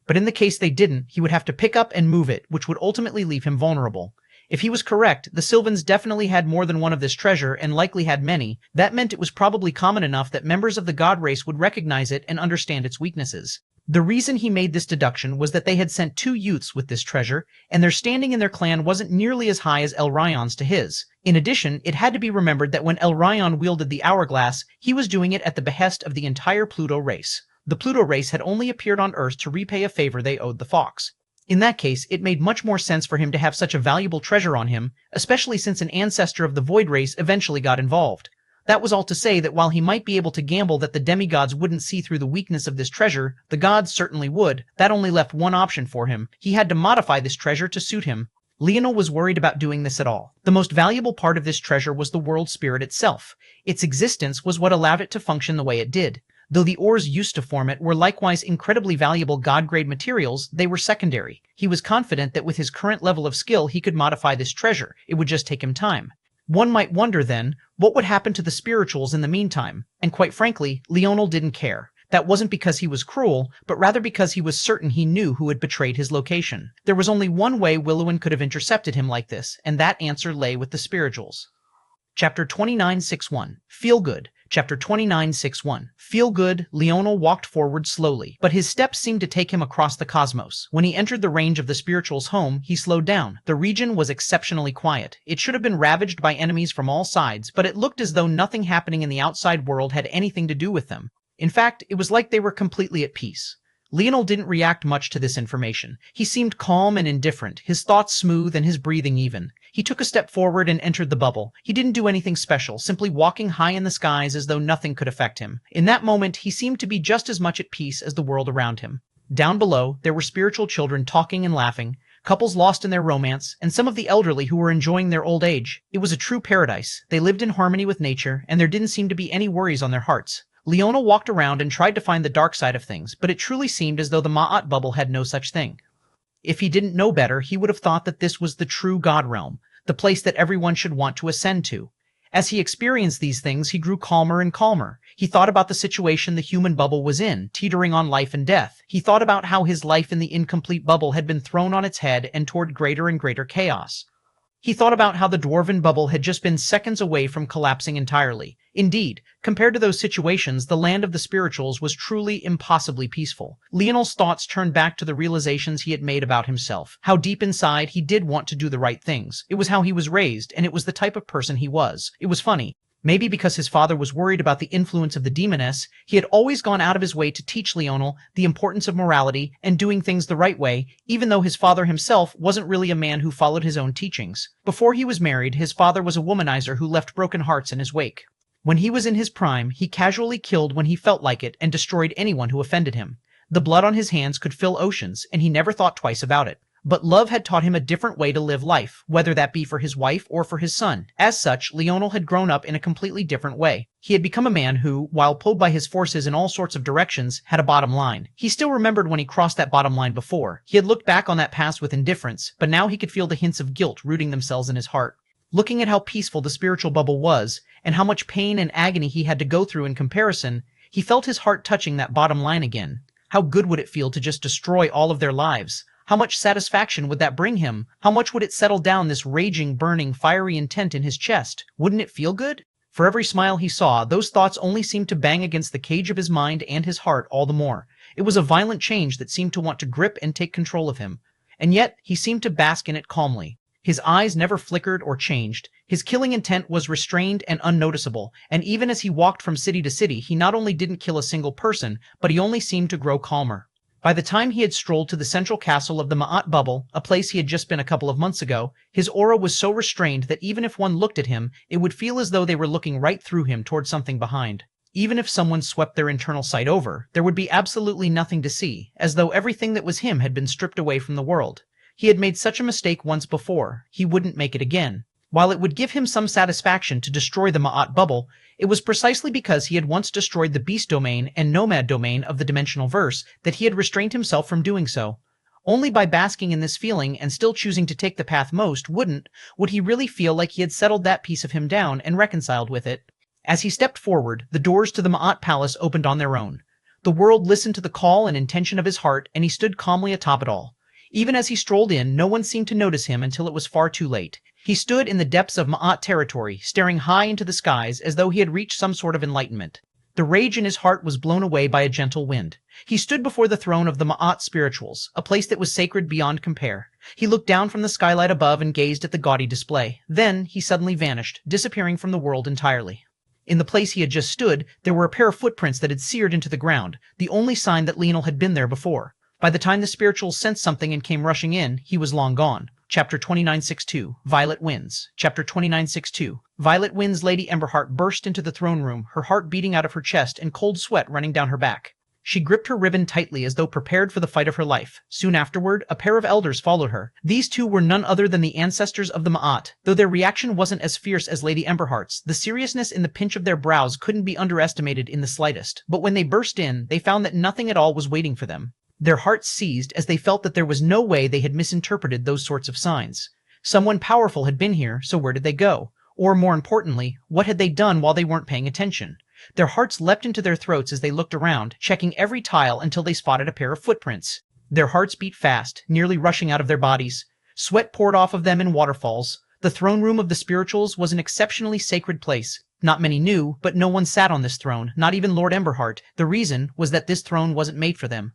But in the case they didn't, he would have to pick up and move it, which would ultimately leave him vulnerable. If he was correct, the Sylvans definitely had more than one of this treasure and likely had many. That meant it was probably common enough that members of the god race would recognize it and understand its weaknesses. The reason he made this deduction was that they had sent 2 youths with this treasure, and their standing in their clan wasn't nearly as high as El Rayon's to his. In addition, it had to be remembered that when El Rayon wielded the hourglass, he was doing it at the behest of the entire Pluto race. The Pluto race had only appeared on Earth to repay a favor they owed the Fox. In that case, it made much more sense for him to have such a valuable treasure on him, especially since an ancestor of the Void race eventually got involved. That was all to say that while he might be able to gamble that the demigods wouldn't see through the weakness of this treasure, the gods certainly would. That only left one option for him. He had to modify this treasure to suit him. Leonel was worried about doing this at all. The most valuable part of this treasure was the world spirit itself. Its existence was what allowed it to function the way it did. Though the ores used to form it were likewise incredibly valuable god-grade materials, they were secondary. He was confident that with his current level of skill he could modify this treasure. It would just take him time. One might wonder then, what would happen to the spirituals in the meantime? And quite frankly, Leonel didn't care. That wasn't because he was cruel, but rather because he was certain he knew who had betrayed his location. There was only one way Willowin could have intercepted him like this, and that answer lay with the spirituals. Chapter 2961. Feel Good. Chapter 2961. Feel Good. Leonel walked forward slowly, but his steps seemed to take him across the cosmos. When he entered the range of the spiritual's home, he slowed down. The region was exceptionally quiet. It should have been ravaged by enemies from all sides, but it looked as though nothing happening in the outside world had anything to do with them. In fact, it was like they were completely at peace. Leonel didn't react much to this information. He seemed calm and indifferent, his thoughts smooth and his breathing even. He took a step forward and entered the bubble. He didn't do anything special, simply walking high in the skies as though nothing could affect him. In that moment, he seemed to be just as much at peace as the world around him. Down below, there were spiritual children talking and laughing, couples lost in their romance, and some of the elderly who were enjoying their old age. It was a true paradise. They lived in harmony with nature, and there didn't seem to be any worries on their hearts. Leonel walked around and tried to find the dark side of things, but it truly seemed as though the Ma'at bubble had no such thing. If he didn't know better, he would have thought that this was the true God realm, the place that everyone should want to ascend to. As he experienced these things, he grew calmer and calmer. He thought about the situation the human bubble was in, teetering on life and death. He thought about how his life in the incomplete bubble had been thrown on its head and toward greater and greater chaos. He thought about how the dwarven bubble had just been seconds away from collapsing entirely. Indeed, compared to those situations, the land of the spirituals was truly impossibly peaceful. Leonel's thoughts turned back to the realizations he had made about himself, how deep inside he did want to do the right things. It was how he was raised, and it was the type of person he was. It was funny. Maybe because his father was worried about the influence of the demoness, he had always gone out of his way to teach Leonel the importance of morality and doing things the right way, even though his father himself wasn't really a man who followed his own teachings. Before he was married, his father was a womanizer who left broken hearts in his wake. When he was in his prime, he casually killed when he felt like it and destroyed anyone who offended him. The blood on his hands could fill oceans, and he never thought twice about it. But love had taught him a different way to live life, whether that be for his wife or for his son. As such, Leonel had grown up in a completely different way. He had become a man who, while pulled by his forces in all sorts of directions, had a bottom line. He still remembered when he crossed that bottom line before. He had looked back on that past with indifference, but now he could feel the hints of guilt rooting themselves in his heart. Looking at how peaceful the spiritual bubble was, and how much pain and agony he had to go through in comparison, he felt his heart touching that bottom line again. How good would it feel to just destroy all of their lives? How much satisfaction would that bring him? How much would it settle down this raging, burning, fiery intent in his chest? Wouldn't it feel good? For every smile he saw, those thoughts only seemed to bang against the cage of his mind and his heart all the more. It was a violent change that seemed to want to grip and take control of him. And yet, he seemed to bask in it calmly. His eyes never flickered or changed. His killing intent was restrained and unnoticeable, and even as he walked from city to city, he not only didn't kill a single person, but he only seemed to grow calmer. By the time he had strolled to the central castle of the Ma'at bubble, a place he had just been a couple of months ago, his aura was so restrained that even if one looked at him, it would feel as though they were looking right through him toward something behind. Even if someone swept their internal sight over, there would be absolutely nothing to see, as though everything that was him had been stripped away from the world. He had made such a mistake once before, he wouldn't make it again. While it would give him some satisfaction to destroy the Ma'at bubble, it was precisely because he had once destroyed the beast domain and nomad domain of the dimensional verse that he had restrained himself from doing so. Only by basking in this feeling and still choosing to take the path most would he really feel like he had settled that piece of him down and reconciled with it. As he stepped forward, the doors to the Ma'at palace opened on their own. The world listened to the call and intention of his heart, and he stood calmly atop it all. Even as he strolled in, no one seemed to notice him until it was far too late. He stood in the depths of Ma'at territory, staring high into the skies as though he had reached some sort of enlightenment. The rage in his heart was blown away by a gentle wind. He stood before the throne of the Ma'at spirituals, a place that was sacred beyond compare. He looked down from the skylight above and gazed at the gaudy display. Then he suddenly vanished, disappearing from the world entirely. In the place he had just stood, there were a pair of footprints that had seared into the ground, the only sign that Leonel had been there before. By the time the spirituals sensed something and came rushing in, he was long gone. Chapter 2962, Violet Wins. Chapter 2962, Violet Wins. Lady Emberheart burst into the throne room, her heart beating out of her chest and cold sweat running down her back. She gripped her ribbon tightly as though prepared for the fight of her life. Soon afterward, a pair of elders followed her. These two were none other than the ancestors of the Ma'at. Though their reaction wasn't as fierce as Lady Emberheart's, the seriousness in the pinch of their brows couldn't be underestimated in the slightest. But when they burst in, they found that nothing at all was waiting for them. Their hearts seized as they felt that there was no way they had misinterpreted those sorts of signs. Someone powerful had been here, so where did they go? Or more importantly, what had they done while they weren't paying attention? Their hearts leapt into their throats as they looked around, checking every tile until they spotted a pair of footprints. Their hearts beat fast, nearly rushing out of their bodies. Sweat poured off of them in waterfalls. The throne room of the spirituals was an exceptionally sacred place. Not many knew, but no one sat on this throne, not even Lord Emberheart. The reason was that this throne wasn't made for them.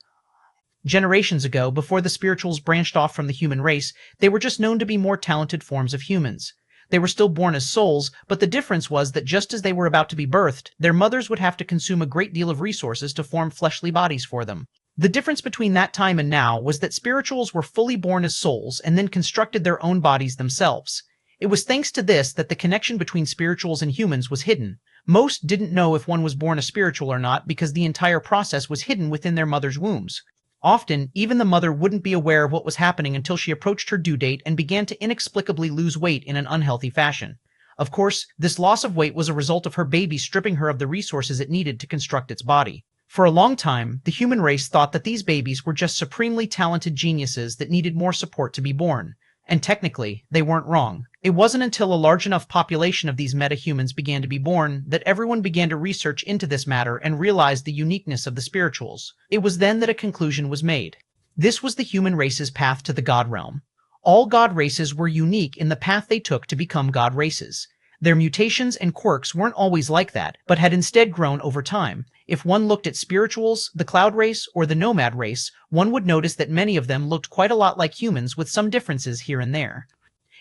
Generations ago, before the spirituals branched off from the human race, they were just known to be more talented forms of humans. They were still born as souls, but the difference was that just as they were about to be birthed, their mothers would have to consume a great deal of resources to form fleshly bodies for them. The difference between that time and now was that spirituals were fully born as souls and then constructed their own bodies themselves. It was thanks to this that the connection between spirituals and humans was hidden. Most didn't know if one was born a spiritual or not because the entire process was hidden within their mother's wombs. Often, even the mother wouldn't be aware of what was happening until she approached her due date and began to inexplicably lose weight in an unhealthy fashion. Of course, this loss of weight was a result of her baby stripping her of the resources it needed to construct its body. For a long time, the human race thought that these babies were just supremely talented geniuses that needed more support to be born. And technically, they weren't wrong. It wasn't until a large enough population of these meta-humans began to be born that everyone began to research into this matter and realized the uniqueness of the spirituals. It was then that a conclusion was made. This was the human race's path to the God realm. All God races were unique in the path they took to become God races. Their mutations and quirks weren't always like that, but had instead grown over time. If one looked at spirituals, the cloud race, or the nomad race, one would notice that many of them looked quite a lot like humans with some differences here and there.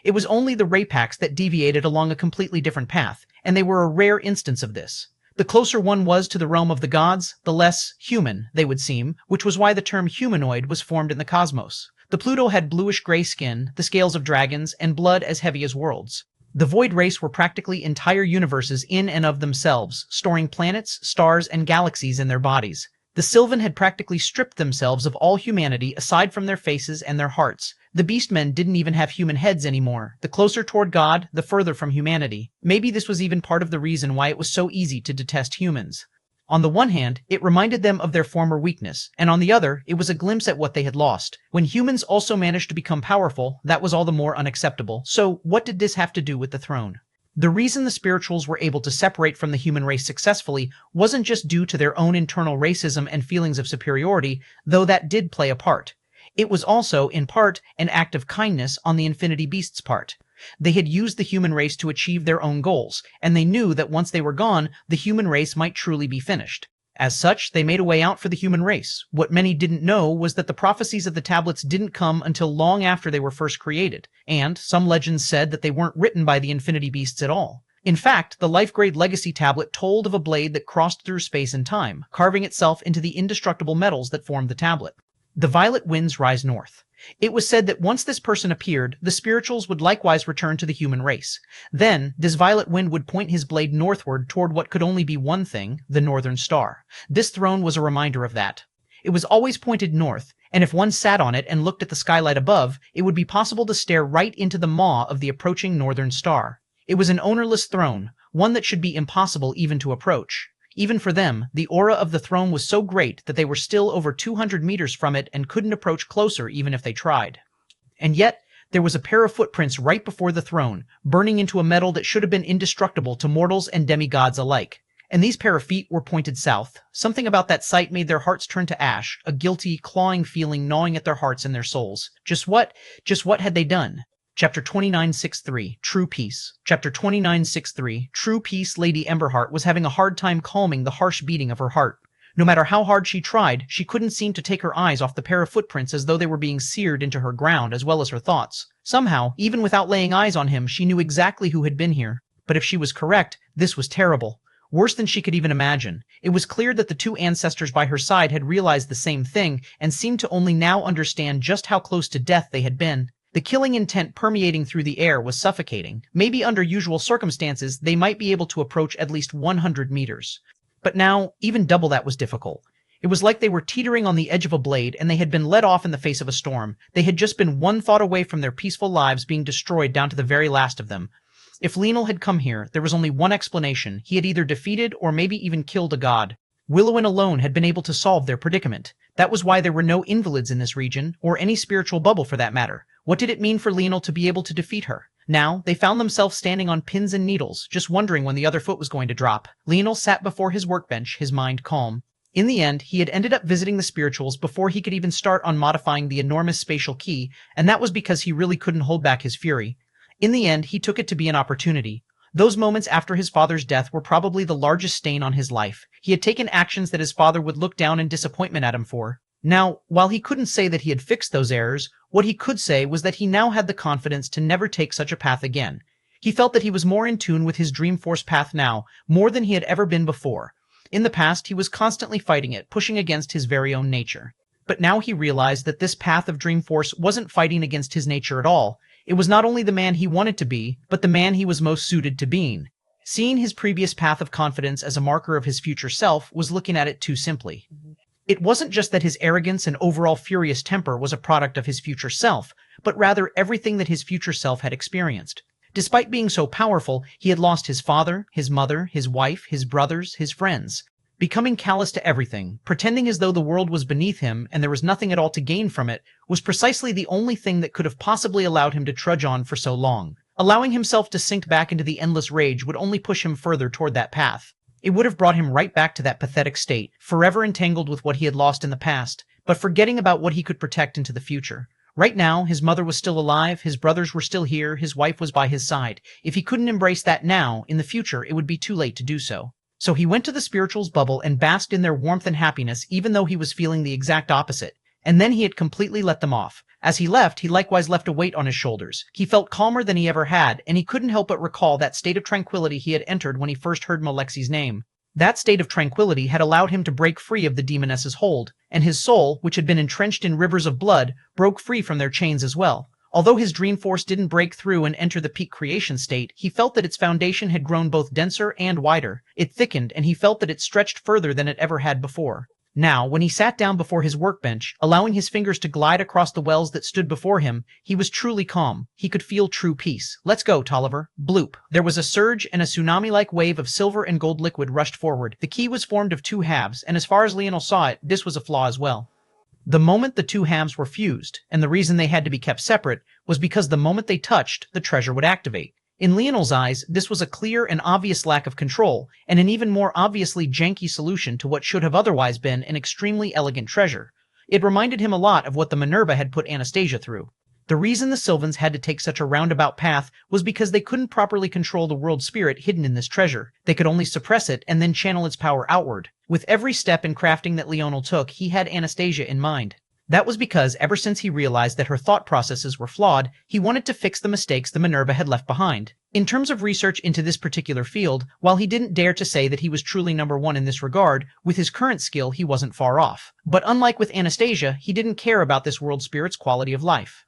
It was only the rapax that deviated along a completely different path, and they were a rare instance of this. The closer one was to the realm of the gods, the less human they would seem, which was why the term humanoid was formed in the cosmos. The Pluto had bluish-gray skin, the scales of dragons, and blood as heavy as worlds. The Void race were practically entire universes in and of themselves, storing planets, stars, and galaxies in their bodies. The Sylvan had practically stripped themselves of all humanity aside from their faces and their hearts. The Beastmen didn't even have human heads anymore. The closer toward God, the further from humanity. Maybe this was even part of the reason why it was so easy to detest humans. On the one hand, it reminded them of their former weakness, and on the other, it was a glimpse at what they had lost. When humans also managed to become powerful, that was all the more unacceptable. So, what did this have to do with the throne? The reason the spirituals were able to separate from the human race successfully wasn't just due to their own internal racism and feelings of superiority, though that did play a part. It was also, in part, an act of kindness on the Infinity Beast's part. They had used the human race to achieve their own goals, and they knew that once they were gone, the human race might truly be finished. As such, they made a way out for the human race. What many didn't know was that the prophecies of the tablets didn't come until long after they were first created, and some legends said that they weren't written by the Infinity Beasts at all. In fact, the life-grade legacy tablet told of a blade that crossed through space and time, carving itself into the indestructible metals that formed the tablet. The violet winds rise north. It was said that once this person appeared, the spirituals would likewise return to the human race. Then, this violet wind would point his blade northward toward what could only be one thing, the northern star. This throne was a reminder of that. It was always pointed north, and if one sat on it and looked at the skylight above, it would be possible to stare right into the maw of the approaching northern star. It was an ownerless throne, one that should be impossible even to approach. Even for them, the aura of the throne was so great that they were still over 200 meters from it and couldn't approach closer even if they tried. And yet, there was a pair of footprints right before the throne, burning into a metal that should have been indestructible to mortals and demigods alike. And these pair of feet were pointed south. Something about that sight made their hearts turn to ash, a guilty, clawing feeling gnawing at their hearts and their souls. Just what had they done? Chapter 2963, True Peace. Chapter 2963, True Peace. Lady Emberheart was having a hard time calming the harsh beating of her heart. No matter how hard she tried, she couldn't seem to take her eyes off the pair of footprints, as though they were being seared into her ground as well as her thoughts. Somehow, even without laying eyes on him, she knew exactly who had been here. But if she was correct, this was terrible. Worse than she could even imagine. It was clear that the two ancestors by her side had realized the same thing and seemed to only now understand just how close to death they had been. The killing intent permeating through the air was suffocating. Maybe under usual circumstances, they might be able to approach at least 100 meters. But now, even double that was difficult. It was like they were teetering on the edge of a blade and they had been let off in the face of a storm. They had just been one thought away from their peaceful lives being destroyed down to the very last of them. If Leonel had come here, there was only one explanation. He had either defeated or maybe even killed a god. Willowin alone had been able to solve their predicament. That was why there were no invalids in this region, or any spiritual bubble for that matter. What did it mean for Leonel to be able to defeat her? Now, they found themselves standing on pins and needles, just wondering when the other foot was going to drop. Leonel sat before his workbench, his mind calm. In the end, he had ended up visiting the spirituals before he could even start on modifying the enormous spatial key, and that was because he really couldn't hold back his fury. In the end, he took it to be an opportunity. Those moments after his father's death were probably the largest stain on his life. He had taken actions that his father would look down in disappointment at him for. Now, while he couldn't say that he had fixed those errors, what he could say was that he now had the confidence to never take such a path again. He felt that he was more in tune with his Dreamforce path now, more than he had ever been before. In the past, he was constantly fighting it, pushing against his very own nature. But now he realized that this path of Dreamforce wasn't fighting against his nature at all. It was not only the man he wanted to be, but the man he was most suited to being. Seeing his previous path of confidence as a marker of his future self was looking at it too simply. It wasn't just that his arrogance and overall furious temper was a product of his future self, but rather everything that his future self had experienced. Despite being so powerful, he had lost his father, his mother, his wife, his brothers, his friends. Becoming callous to everything, pretending as though the world was beneath him and there was nothing at all to gain from it, was precisely the only thing that could have possibly allowed him to trudge on for so long. Allowing himself to sink back into the endless rage would only push him further toward that path. It would have brought him right back to that pathetic state, forever entangled with what he had lost in the past, but forgetting about what he could protect into the future. Right now, his mother was still alive, his brothers were still here, his wife was by his side. If he couldn't embrace that now, in the future, it would be too late to do so. So he went to the spirituals bubble and basked in their warmth and happiness, even though he was feeling the exact opposite. And then he had completely let them off. As he left, he likewise left a weight on his shoulders. He felt calmer than he ever had, and he couldn't help but recall that state of tranquility he had entered when he first heard Molexi's name. That state of tranquility had allowed him to break free of the demoness's hold, and his soul, which had been entrenched in rivers of blood, broke free from their chains as well. Although his Dreamforce didn't break through and enter the peak creation state, he felt that its foundation had grown both denser and wider. It thickened, and he felt that it stretched further than it ever had before. Now, when he sat down before his workbench, allowing his fingers to glide across the wells that stood before him, he was truly calm. He could feel true peace. Let's go, Tolliver. Bloop. There was a surge, and a tsunami-like wave of silver and gold liquid rushed forward. The key was formed of two halves, and as far as Leonel saw it, this was a flaw as well. The moment the two halves were fused, and the reason they had to be kept separate, was because the moment they touched, the treasure would activate. In Leonel's eyes, this was a clear and obvious lack of control, and an even more obviously janky solution to what should have otherwise been an extremely elegant treasure. It reminded him a lot of what the Minerva had put Anastasia through. The reason the Sylvans had to take such a roundabout path was because they couldn't properly control the world spirit hidden in this treasure. They could only suppress it and then channel its power outward. With every step in crafting that Leonel took, he had Anastasia in mind. That was because ever since he realized that her thought processes were flawed, he wanted to fix the mistakes the Minerva had left behind. In terms of research into this particular field, while he didn't dare to say that he was truly number one in this regard, with his current skill he wasn't far off. But unlike with Anastasia, he didn't care about this world spirit's quality of life.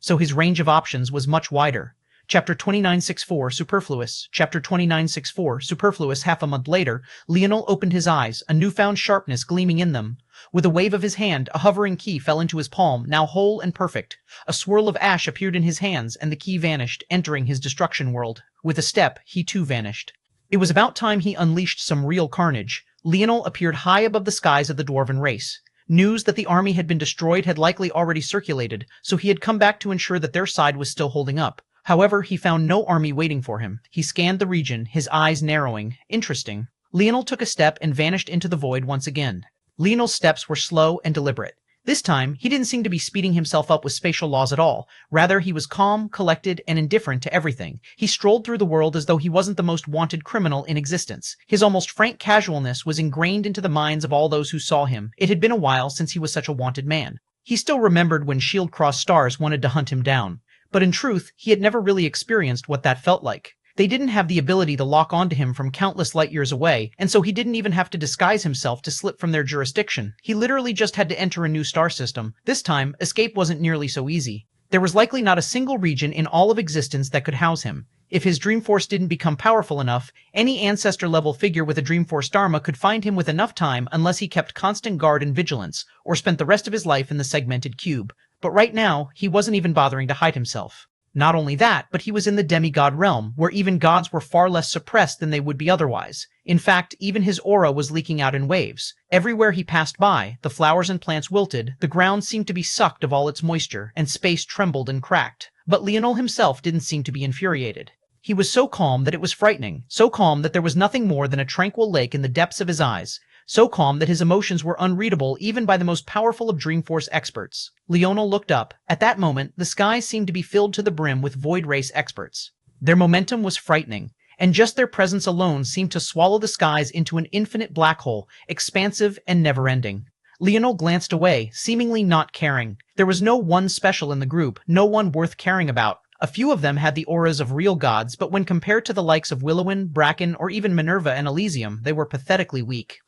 So his range of options was much wider. Chapter 2964, Superfluous. Chapter 2964, Superfluous. Half a month later, Leonel opened his eyes, a newfound sharpness gleaming in them. With a wave of his hand, a hovering key fell into his palm, now whole and perfect. A swirl of ash appeared in his hands, and the key vanished, entering his destruction world. With a step, he too vanished. It was about time he unleashed some real carnage. Leonel appeared high above the skies of the dwarven race. News that the army had been destroyed had likely already circulated, so he had come back to ensure that their side was still holding up. However, he found no army waiting for him. He scanned the region, his eyes narrowing. Interesting. Leonel took a step and vanished into the void once again. Leonel's steps were slow and deliberate. This time, he didn't seem to be speeding himself up with spatial laws at all. Rather, he was calm, collected, and indifferent to everything. He strolled through the world as though he wasn't the most wanted criminal in existence. His almost frank casualness was ingrained into the minds of all those who saw him. It had been a while since he was such a wanted man. He still remembered when Shield Cross stars wanted to hunt him down. But in truth, he had never really experienced what that felt like. They didn't have the ability to lock onto him from countless light years away, and so he didn't even have to disguise himself to slip from their jurisdiction. He literally just had to enter a new star system. This time, escape wasn't nearly so easy. There was likely not a single region in all of existence that could house him. If his Dreamforce didn't become powerful enough, any Ancestor-level figure with a Dreamforce Dharma could find him with enough time unless he kept constant guard and vigilance, or spent the rest of his life in the segmented cube. But right now, he wasn't even bothering to hide himself. Not only that, but he was in the demigod realm, where even gods were far less suppressed than they would be otherwise. In fact, even his aura was leaking out in waves. Everywhere he passed by, the flowers and plants wilted, the ground seemed to be sucked of all its moisture, and space trembled and cracked. But Leonel himself didn't seem to be infuriated. He was so calm that it was frightening, so calm that there was nothing more than a tranquil lake in the depths of his eyes, so calm that his emotions were unreadable even by the most powerful of Dreamforce experts. Leonel looked up. At that moment, the sky seemed to be filled to the brim with Void Race experts. Their momentum was frightening, and just their presence alone seemed to swallow the skies into an infinite black hole, expansive and never-ending. Leonel glanced away, seemingly not caring. There was no one special in the group, no one worth caring about. A few of them had the auras of real gods, but when compared to the likes of Willowin, Bracken, or even Minerva and Elysium, they were pathetically weak.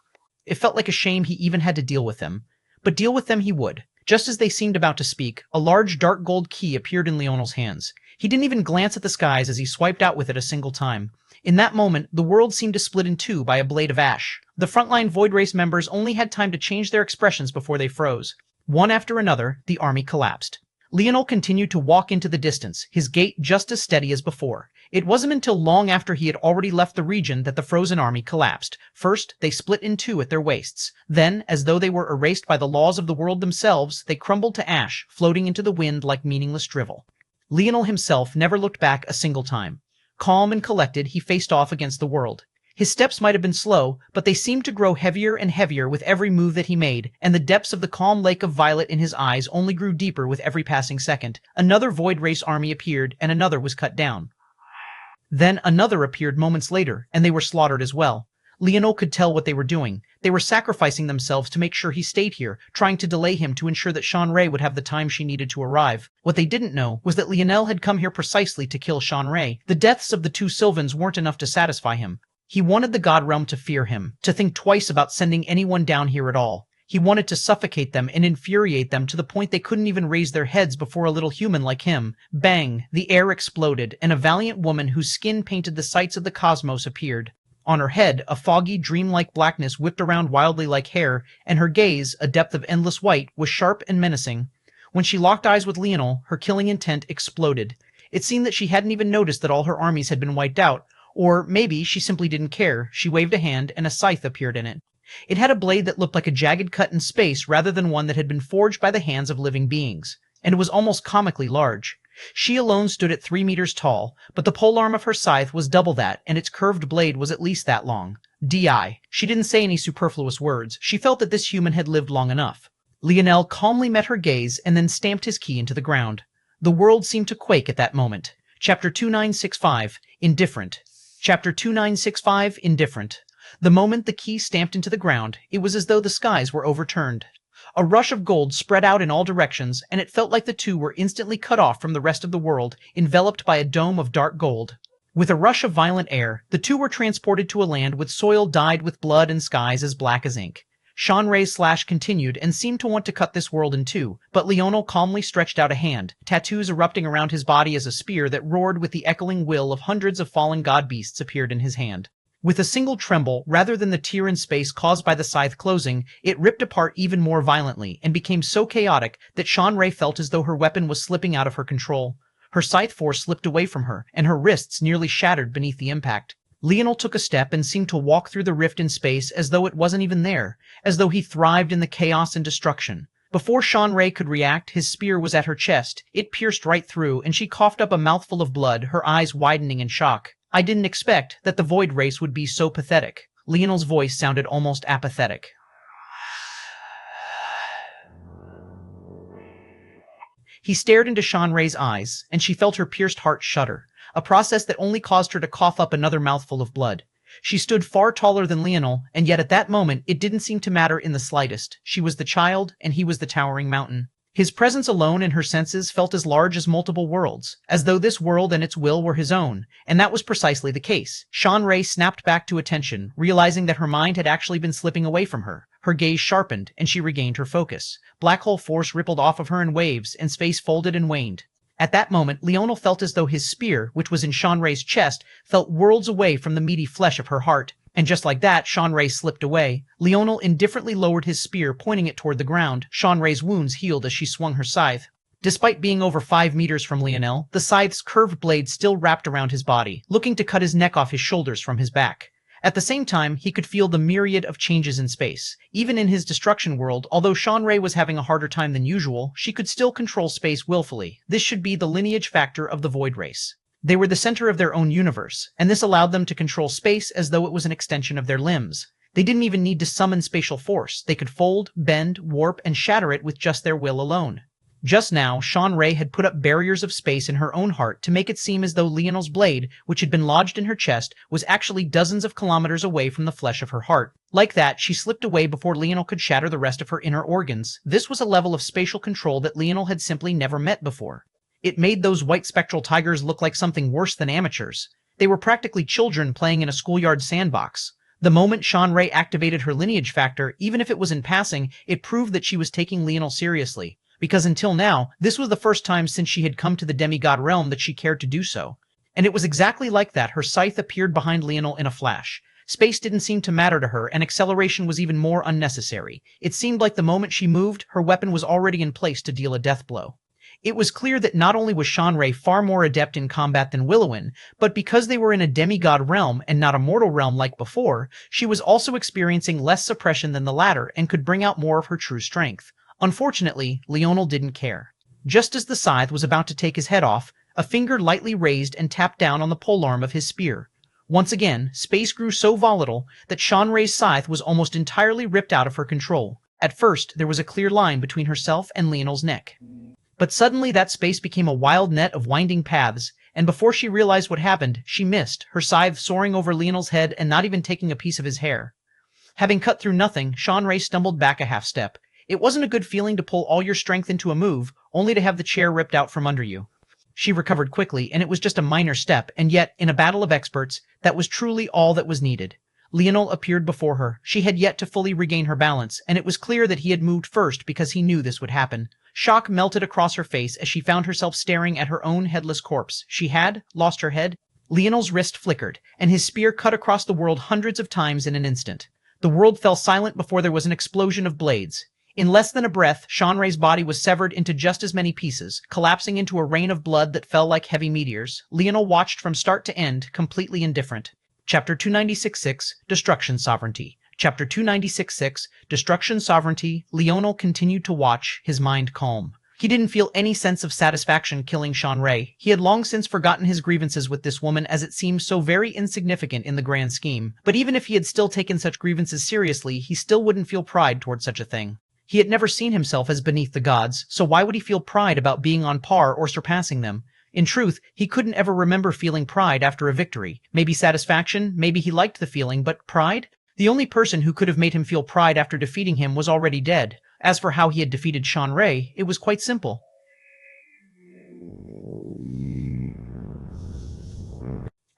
It felt like a shame he even had to deal with them. But deal with them he would. Just as they seemed about to speak, a large dark gold key appeared in Leonel's hands. He didn't even glance at the skies as he swiped out with it a single time. In that moment, the world seemed to split in two by a blade of ash. The frontline Void Race members only had time to change their expressions before they froze. One after another, the army collapsed. Leonel continued to walk into the distance, his gait just as steady as before. It wasn't until long after he had already left the region that the frozen army collapsed. First, they split in two at their waists. Then, as though they were erased by the laws of the world themselves, they crumbled to ash, floating into the wind like meaningless drivel. Leonel himself never looked back a single time. Calm and collected, he faced off against the world. His steps might have been slow, but they seemed to grow heavier and heavier with every move that he made, and the depths of the calm lake of violet in his eyes only grew deeper with every passing second. Another Void Race army appeared, and another was cut down. Then another appeared moments later, and they were slaughtered as well. Leonel could tell what they were doing. They were sacrificing themselves to make sure he stayed here, trying to delay him to ensure that Sean-Ray would have the time she needed to arrive. What they didn't know was that Leonel had come here precisely to kill Sean-Ray. The deaths of the two Sylvans weren't enough to satisfy him. He wanted the God Realm to fear him, to think twice about sending anyone down here at all. He wanted to suffocate them and infuriate them to the point they couldn't even raise their heads before a little human like him. Bang! The air exploded, and a valiant woman whose skin painted the sights of the cosmos appeared. On her head, a foggy, dreamlike blackness whipped around wildly like hair, and her gaze, a depth of endless white, was sharp and menacing. When she locked eyes with Leonel, her killing intent exploded. It seemed that she hadn't even noticed that all her armies had been wiped out, or maybe she simply didn't care. She waved a hand, and a scythe appeared in it. It had a blade that looked like a jagged cut in space rather than one that had been forged by the hands of living beings, and it was almost comically large. She alone stood at 3 meters tall, but the polearm of her scythe was double that, and its curved blade was at least that long. D.I. She didn't say any superfluous words. She felt that this human had lived long enough. Leonel calmly met her gaze and then stamped his key into the ground. The world seemed to quake at that moment. Chapter 2965, Indifferent. Chapter 2965, Indifferent. The moment the key stamped into the ground, it was as though the skies were overturned. A rush of gold spread out in all directions, and it felt like the two were instantly cut off from the rest of the world, enveloped by a dome of dark gold. With a rush of violent air, the two were transported to a land with soil dyed with blood and skies as black as ink. Sean-Ray's slash continued and seemed to want to cut this world in two, but Leonel calmly stretched out a hand, tattoos erupting around his body as a spear that roared with the echoing will of hundreds of fallen god beasts appeared in his hand. With a single tremble, rather than the tear in space caused by the scythe closing, it ripped apart even more violently and became so chaotic that Sean-Ray felt as though her weapon was slipping out of her control. Her scythe force slipped away from her, and her wrists nearly shattered beneath the impact. Leonel took a step and seemed to walk through the rift in space as though it wasn't even there, as though he thrived in the chaos and destruction. Before Sean-Ray could react, his spear was at her chest. It pierced right through, and she coughed up a mouthful of blood, her eyes widening in shock. I didn't expect that the Void Race would be so pathetic. Leonel's voice sounded almost apathetic. He stared into Shanray's eyes, and she felt her pierced heart shudder, a process that only caused her to cough up another mouthful of blood. She stood far taller than Leonel, and yet at that moment it didn't seem to matter in the slightest. She was the child, and he was the towering mountain. His presence alone in her senses felt as large as multiple worlds, as though this world and its will were his own, and that was precisely the case. Shanray snapped back to attention, realizing that her mind had actually been slipping away from her. Her gaze sharpened, and she regained her focus. Black hole force rippled off of her in waves, and space folded and waned. At that moment, Leonel felt as though his spear, which was in Shanray's chest, felt worlds away from the meaty flesh of her heart. And just like that, Shanray slipped away. Leonel indifferently lowered his spear, pointing it toward the ground. Shanray's wounds healed as she swung her scythe. Despite being over 5 meters from Leonel, the scythe's curved blade still wrapped around his body, looking to cut his neck off his shoulders from his back. At the same time, he could feel the myriad of changes in space. Even in his destruction world, although Shanray was having a harder time than usual, she could still control space willfully. This should be the lineage factor of the Void Race. They were the center of their own universe, and this allowed them to control space as though it was an extension of their limbs. They didn't even need to summon spatial force. They could fold, bend, warp, and shatter it with just their will alone. Just now, Shanray had put up barriers of space in her own heart to make it seem as though Leonel's blade, which had been lodged in her chest, was actually dozens of kilometers away from the flesh of her heart. Like that, she slipped away before Leonel could shatter the rest of her inner organs. This was a level of spatial control that Leonel had simply never met before. It made those white spectral tigers look like something worse than amateurs. They were practically children playing in a schoolyard sandbox. The moment Shanray activated her lineage factor, even if it was in passing, it proved that she was taking Leonel seriously. Because until now, this was the first time since she had come to the demigod realm that she cared to do so. And it was exactly like that. Her scythe appeared behind Leonel in a flash. Space didn't seem to matter to her, and acceleration was even more unnecessary. It seemed like the moment she moved, her weapon was already in place to deal a death blow. It was clear that not only was Shanray far more adept in combat than Willowin, but because they were in a demigod realm and not a mortal realm like before, she was also experiencing less suppression than the latter and could bring out more of her true strength. Unfortunately, Leonel didn't care. Just as the scythe was about to take his head off, a finger lightly raised and tapped down on the polearm of his spear. Once again, space grew so volatile that Shanray's scythe was almost entirely ripped out of her control. At first, there was a clear line between herself and Leonel's neck. But suddenly that space became a wild net of winding paths, and before she realized what happened, she missed, her scythe soaring over Leonel's head and not even taking a piece of his hair. Having cut through nothing, Shanray stumbled back a half step. It wasn't a good feeling to pull all your strength into a move, only to have the chair ripped out from under you. She recovered quickly, and it was just a minor step, and yet, in a battle of experts, that was truly all that was needed. Leonel appeared before her. She had yet to fully regain her balance, and it was clear that he had moved first because he knew this would happen. Shock melted across her face as she found herself staring at her own headless corpse. She had lost her head. Leonel's wrist flickered, and his spear cut across the world hundreds of times in an instant. The world fell silent before there was an explosion of blades. In less than a breath, Shanray's body was severed into just as many pieces, collapsing into a rain of blood that fell like heavy meteors. Leonel watched from start to end, completely indifferent. Chapter 296.6, Destruction Sovereignty. Chapter 296.6, Destruction Sovereignty. Leonel continued to watch, his mind calm. He didn't feel any sense of satisfaction killing Shanray. He had long since forgotten his grievances with this woman, as it seemed so very insignificant in the grand scheme. But even if he had still taken such grievances seriously, he still wouldn't feel pride toward such a thing. He had never seen himself as beneath the gods, so why would he feel pride about being on par or surpassing them? In truth, he couldn't ever remember feeling pride after a victory. Maybe satisfaction, maybe he liked the feeling, but pride? The only person who could have made him feel pride after defeating him was already dead. As for how he had defeated Shanray, it was quite simple.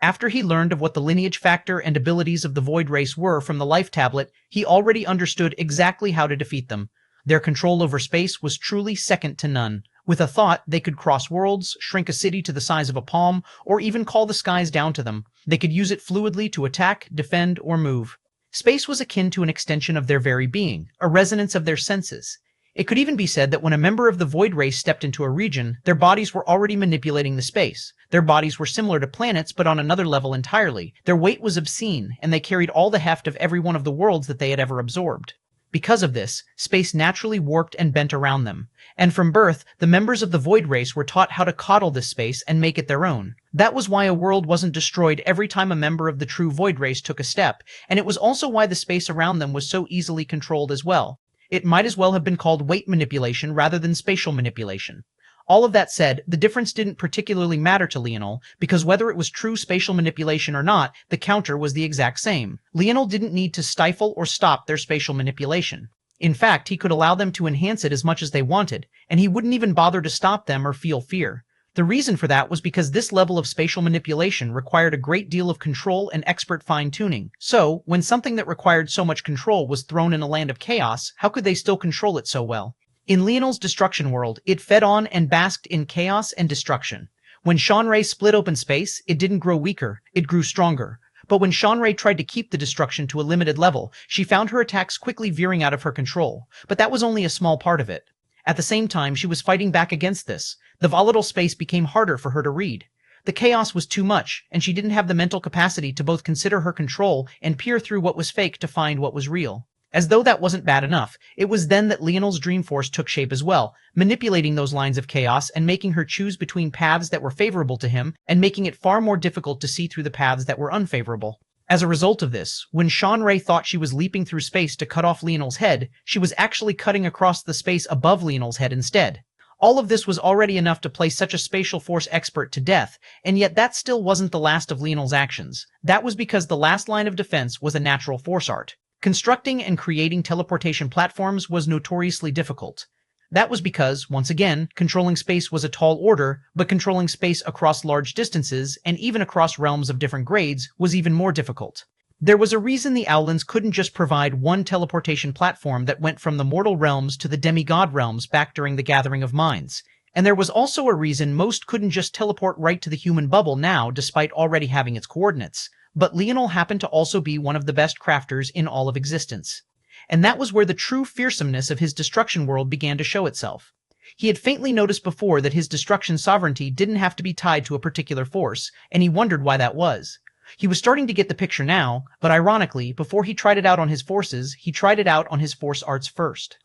After he learned of what the lineage factor and abilities of the Void Race were from the Life Tablet, he already understood exactly how to defeat them. Their control over space was truly second to none. With a thought, they could cross worlds, shrink a city to the size of a palm, or even call the skies down to them. They could use it fluidly to attack, defend, or move. Space was akin to an extension of their very being, a resonance of their senses. It could even be said that when a member of the Void Race stepped into a region, their bodies were already manipulating the space. Their bodies were similar to planets, but on another level entirely. Their weight was obscene, and they carried all the heft of every one of the worlds that they had ever absorbed. Because of this, space naturally warped and bent around them. And from birth, the members of the Void Race were taught how to coddle this space and make it their own. That was why a world wasn't destroyed every time a member of the true Void Race took a step, and it was also why the space around them was so easily controlled as well. It might as well have been called weight manipulation rather than spatial manipulation. All of that said, the difference didn't particularly matter to Leonel, because whether it was true spatial manipulation or not, the counter was the exact same. Leonel didn't need to stifle or stop their spatial manipulation. In fact, he could allow them to enhance it as much as they wanted, and he wouldn't even bother to stop them or feel fear. The reason for that was because this level of spatial manipulation required a great deal of control and expert fine-tuning. So, when something that required so much control was thrown in a land of chaos, how could they still control it so well? In Leonel's destruction world, it fed on and basked in chaos and destruction. When Shanrei split open space, it didn't grow weaker, it grew stronger. But when Shanrei tried to keep the destruction to a limited level, she found her attacks quickly veering out of her control. But that was only a small part of it. At the same time, she was fighting back against this. The volatile space became harder for her to read. The chaos was too much, and she didn't have the mental capacity to both consider her control and peer through what was fake to find what was real. As though that wasn't bad enough, it was then that Leonel's dream force took shape as well, manipulating those lines of chaos and making her choose between paths that were favorable to him and making it far more difficult to see through the paths that were unfavorable. As a result of this, when Shanrei thought she was leaping through space to cut off Leonel's head, she was actually cutting across the space above Leonel's head instead. All of this was already enough to place such a spatial force expert to death, and yet that still wasn't the last of Leonel's actions. That was because the last line of defense was a natural force art. Constructing and creating teleportation platforms was notoriously difficult. That was because, once again, controlling space was a tall order, but controlling space across large distances, and even across realms of different grades, was even more difficult. There was a reason the Owlins couldn't just provide one teleportation platform that went from the mortal realms to the demigod realms back during the Gathering of Minds. And there was also a reason most couldn't just teleport right to the human bubble now despite already having its coordinates. But Leonel happened to also be one of the best crafters in all of existence. And that was where the true fearsomeness of his destruction world began to show itself. He had faintly noticed before that his destruction sovereignty didn't have to be tied to a particular force, and he wondered why that was. He was starting to get the picture now, but ironically, before he tried it out on his forces, he tried it out on his force arts first.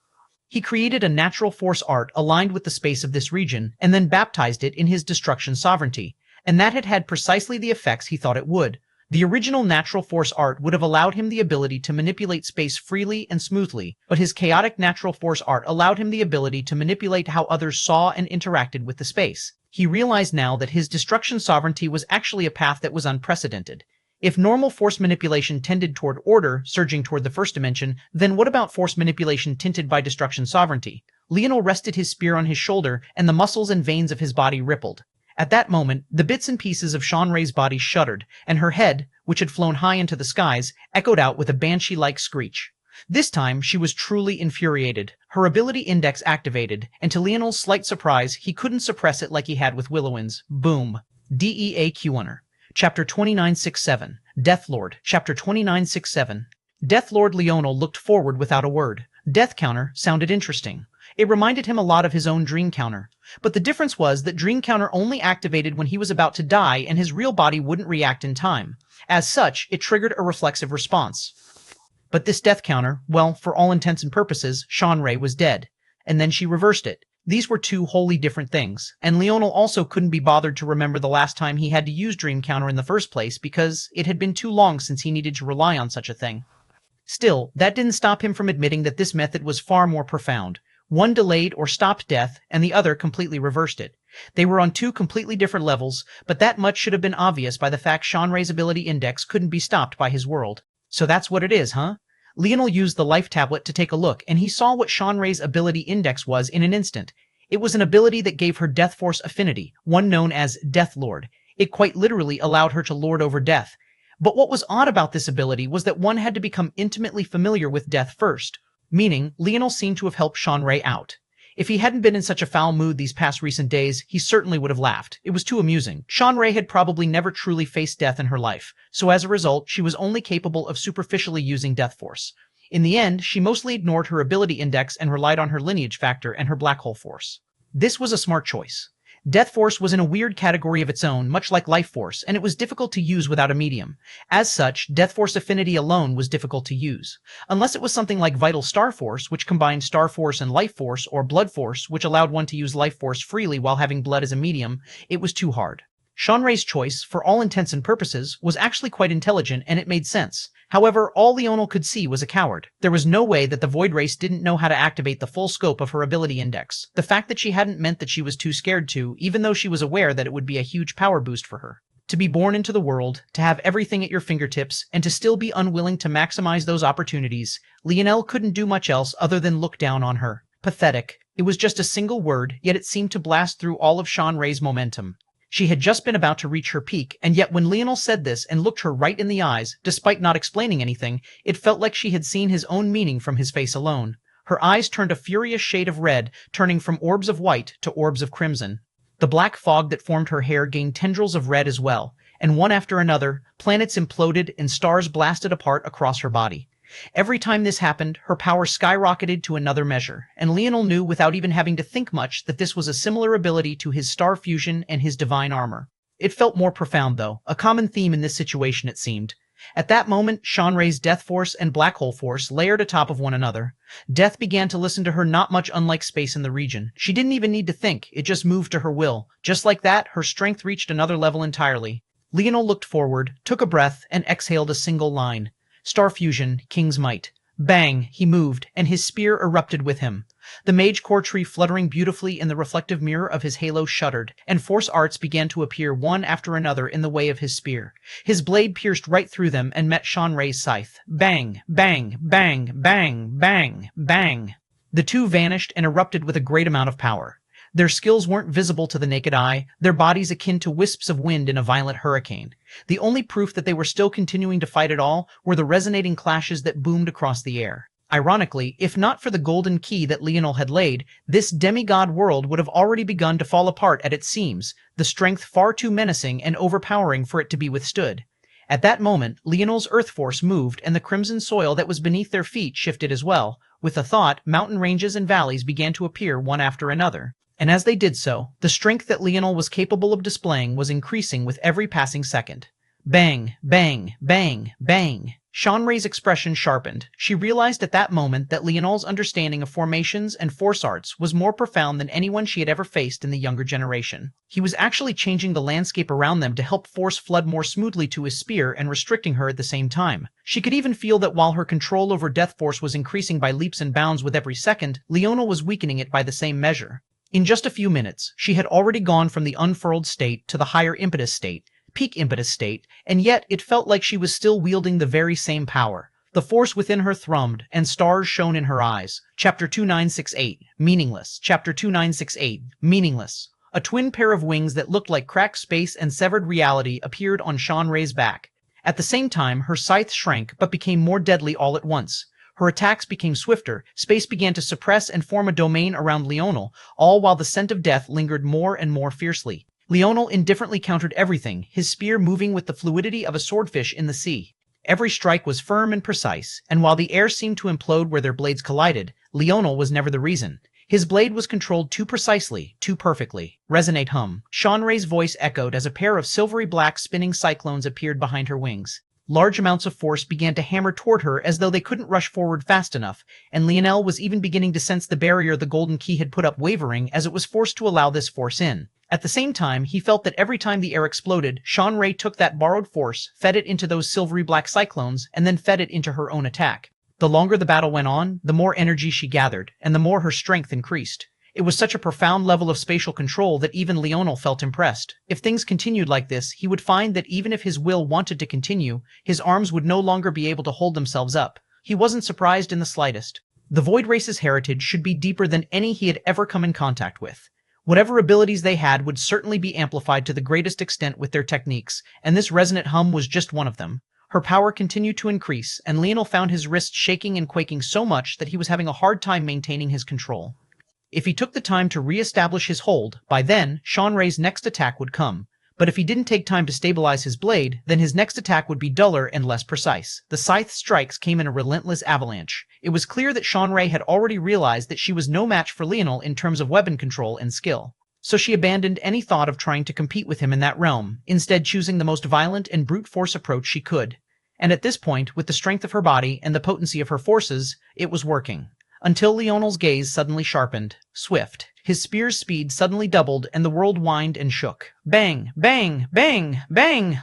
He created a natural force art aligned with the space of this region, and then baptized it in his destruction sovereignty, and that had had precisely the effects he thought it would. The original natural force art would have allowed him the ability to manipulate space freely and smoothly, but his chaotic natural force art allowed him the ability to manipulate how others saw and interacted with the space. He realized now that his destruction sovereignty was actually a path that was unprecedented. If normal force manipulation tended toward order, surging toward the first dimension, then what about force manipulation tinted by destruction sovereignty? Leonel rested his spear on his shoulder, and the muscles and veins of his body rippled. At that moment, the bits and pieces of Shanrei's body shuddered, and her head, which had flown high into the skies, echoed out with a banshee-like screech. This time, she was truly infuriated. Her ability index activated, and to Leonel's slight surprise, he couldn't suppress it like he had with Willowin's. Boom. DEAQ. Chapter 2967. Deathlord. Chapter 2967. Deathlord Leonel looked forward without a word. Death counter sounded interesting. It reminded him a lot of his own dream counter. But the difference was that dream counter only activated when he was about to die and his real body wouldn't react in time. As such, it triggered a reflexive response. But this death counter, well, for all intents and purposes, Shanrei was dead. And then she reversed it. These were two wholly different things, and Leonel also couldn't be bothered to remember the last time he had to use dream counter in the first place because it had been too long since he needed to rely on such a thing. Still, that didn't stop him from admitting that this method was far more profound. One delayed or stopped death, and the other completely reversed it. They were on two completely different levels, but that much should have been obvious by the fact Shanrei's ability index couldn't be stopped by his world. So that's what it is, huh? Leonel used the life tablet to take a look, and he saw what Shanrei's ability index was in an instant. It was an ability that gave her Death Force affinity, one known as Deathlord. It quite literally allowed her to lord over death. But what was odd about this ability was that one had to become intimately familiar with death first. Meaning, Leonel seemed to have helped Shanrei out. If he hadn't been in such a foul mood these past recent days, he certainly would have laughed. It was too amusing. Shanrei had probably never truly faced death in her life, so as a result, she was only capable of superficially using Death Force. In the end, she mostly ignored her ability index and relied on her lineage factor and her black hole force. This was a smart choice. Death Force was in a weird category of its own, much like Life Force, and it was difficult to use without a medium. As such, Death Force affinity alone was difficult to use. Unless it was something like Vital Star Force, which combined Star Force and Life Force, or Blood Force, which allowed one to use Life Force freely while having blood as a medium, it was too hard. Shanray's choice, for all intents and purposes, was actually quite intelligent and it made sense. However, all Leonel could see was a coward. There was no way that the Void Race didn't know how to activate the full scope of her ability index. The fact that she hadn't meant that she was too scared to, even though she was aware that it would be a huge power boost for her. To be born into the world, to have everything at your fingertips, and to still be unwilling to maximize those opportunities, Leonel couldn't do much else other than look down on her. Pathetic. It was just a single word, yet it seemed to blast through all of Shanray's momentum. She had just been about to reach her peak, and yet when Leonel said this and looked her right in the eyes, despite not explaining anything, it felt like she had seen his own meaning from his face alone. Her eyes turned a furious shade of red, turning from orbs of white to orbs of crimson. The black fog that formed her hair gained tendrils of red as well, and one after another, planets imploded and stars blasted apart across her body. Every time this happened, her power skyrocketed to another measure, and Leonel knew without even having to think much that this was a similar ability to his star fusion and his divine armor. It felt more profound, though, a common theme in this situation it seemed. At that moment, Shanray's Death Force and Black Hole Force layered atop of one another. Death began to listen to her not much unlike space in the region. She didn't even need to think, it just moved to her will. Just like that, her strength reached another level entirely. Leonel looked forward, took a breath, and exhaled a single line. Star Fusion, King's Might. Bang, he moved, and his spear erupted with him. The mage core tree fluttering beautifully in the reflective mirror of his halo shuddered, and force arts began to appear one after another in the way of his spear. His blade pierced right through them and met Shanray's scythe. Bang, bang, bang, bang, bang, bang. The two vanished and erupted with a great amount of power. Their skills weren't visible to the naked eye, their bodies akin to wisps of wind in a violent hurricane. The only proof that they were still continuing to fight at all were the resonating clashes that boomed across the air. Ironically, if not for the golden key that Leonel had laid, this demigod world would have already begun to fall apart at its seams, the strength far too menacing and overpowering for it to be withstood. At that moment, Leonel's earth force moved and the crimson soil that was beneath their feet shifted as well. With a thought, mountain ranges and valleys began to appear one after another. And as they did so, the strength that Leonel was capable of displaying was increasing with every passing second. Bang, bang, bang, bang. Shanray's expression sharpened. She realized at that moment that Leonel's understanding of formations and force arts was more profound than anyone she had ever faced in the younger generation. He was actually changing the landscape around them to help force flood more smoothly to his spear and restricting her at the same time. She could even feel that while her control over Death Force was increasing by leaps and bounds with every second, Leonel was weakening it by the same measure. In just a few minutes, she had already gone from the unfurled state to the higher impetus state, peak impetus state, and yet it felt like she was still wielding the very same power. The force within her thrummed, and stars shone in her eyes. Chapter 2968, Meaningless. Chapter 2968, Meaningless. A twin pair of wings that looked like cracked space and severed reality appeared on Shanray's back. At the same time, her scythe shrank but became more deadly all at once. Her attacks became swifter, space began to suppress and form a domain around Leonel, all while the scent of death lingered more and more fiercely. Leonel indifferently countered everything, his spear moving with the fluidity of a swordfish in the sea. Every strike was firm and precise, and while the air seemed to implode where their blades collided, Leonel was never the reason. His blade was controlled too precisely, too perfectly. Resonate hum. Shanray's voice echoed as a pair of silvery black spinning cyclones appeared behind her wings. Large amounts of force began to hammer toward her as though they couldn't rush forward fast enough, and Leonel was even beginning to sense the barrier the golden key had put up wavering as it was forced to allow this force in. At the same time, he felt that every time the air exploded, Shanray took that borrowed force, fed it into those silvery black cyclones, and then fed it into her own attack. The longer the battle went on, the more energy she gathered, and the more her strength increased. It was such a profound level of spatial control that even Leonel felt impressed. If things continued like this, he would find that even if his will wanted to continue, his arms would no longer be able to hold themselves up. He wasn't surprised in the slightest. The Void Race's heritage should be deeper than any he had ever come in contact with. Whatever abilities they had would certainly be amplified to the greatest extent with their techniques, and this resonant hum was just one of them. Her power continued to increase, and Leonel found his wrists shaking and quaking so much that he was having a hard time maintaining his control. If he took the time to re-establish his hold, by then, Shanray's next attack would come. But if he didn't take time to stabilize his blade, then his next attack would be duller and less precise. The scythe strikes came in a relentless avalanche. It was clear that Shanray had already realized that she was no match for Leonel in terms of weapon control and skill. So she abandoned any thought of trying to compete with him in that realm, instead choosing the most violent and brute force approach she could. And at this point, with the strength of her body and the potency of her forces, it was working. until Leonel's gaze suddenly sharpened. Swift. His spear's speed suddenly doubled, and the world whined and shook. Bang! Bang! Bang! Bang!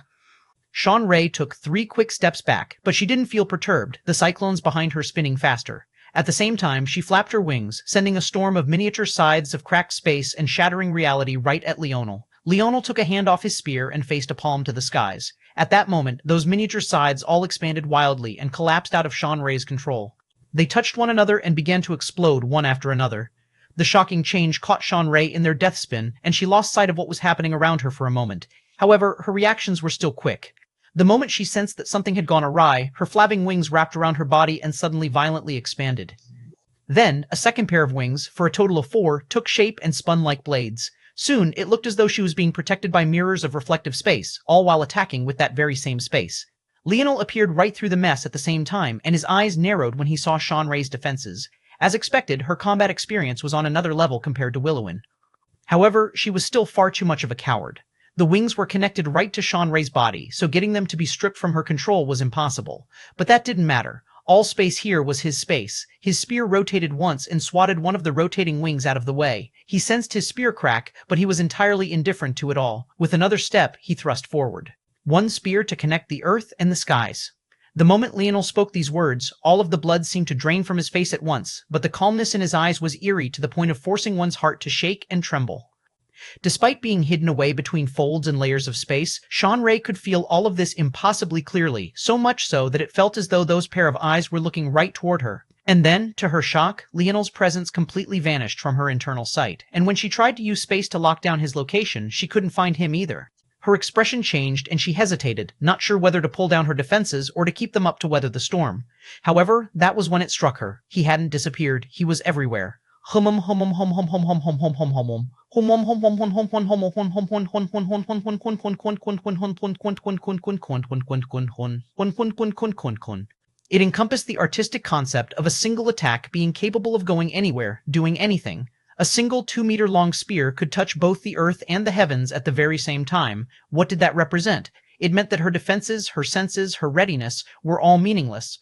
Sean Ray took 3 quick steps back, but she didn't feel perturbed, the cyclones behind her spinning faster. At the same time, she flapped her wings, sending a storm of miniature scythes of cracked space and shattering reality right at Leonel. Leonel took a hand off his spear and faced a palm to the skies. At that moment, those miniature scythes all expanded wildly and collapsed out of Sean Ray's control. They touched one another and began to explode one after another. The shocking change caught Sean Ray in their death spin, and she lost sight of what was happening around her for a moment. However, her reactions were still quick. The moment she sensed that something had gone awry, her flapping wings wrapped around her body and suddenly violently expanded. Then, a second pair of wings, for a total of 4, took shape and spun like blades. Soon, it looked as though she was being protected by mirrors of reflective space, all while attacking with that very same space. Leonel appeared right through the mess at the same time, and his eyes narrowed when he saw Sean Ray's defenses. As expected, her combat experience was on another level compared to Willowin. However, she was still far too much of a coward. The wings were connected right to Sean Ray's body, so getting them to be stripped from her control was impossible. But that didn't matter. All space here was his space. His spear rotated once and swatted one of the rotating wings out of the way. He sensed his spear crack, but he was entirely indifferent to it all. With another step, he thrust forward. One spear to connect the earth and the skies. The moment Leonel spoke these words, all of the blood seemed to drain from his face at once, but the calmness in his eyes was eerie to the point of forcing one's heart to shake and tremble. Despite being hidden away between folds and layers of space, Sean Ray could feel all of this impossibly clearly, so much so that it felt as though those pair of eyes were looking right toward her. And then, to her shock, Leonel's presence completely vanished from her internal sight, and when she tried to use space to lock down his location, she couldn't find him either. Her expression changed and she hesitated, not sure whether to pull down her defenses or to keep them up to weather the storm. However, that was when it struck her. He hadn't disappeared. He was everywhere. It encompassed the artistic concept of a single attack being capable of going anywhere, doing anything. A single 2-meter-long spear could touch both the earth and the heavens at the very same time. What did that represent? It meant that her defenses, her senses, her readiness were all meaningless.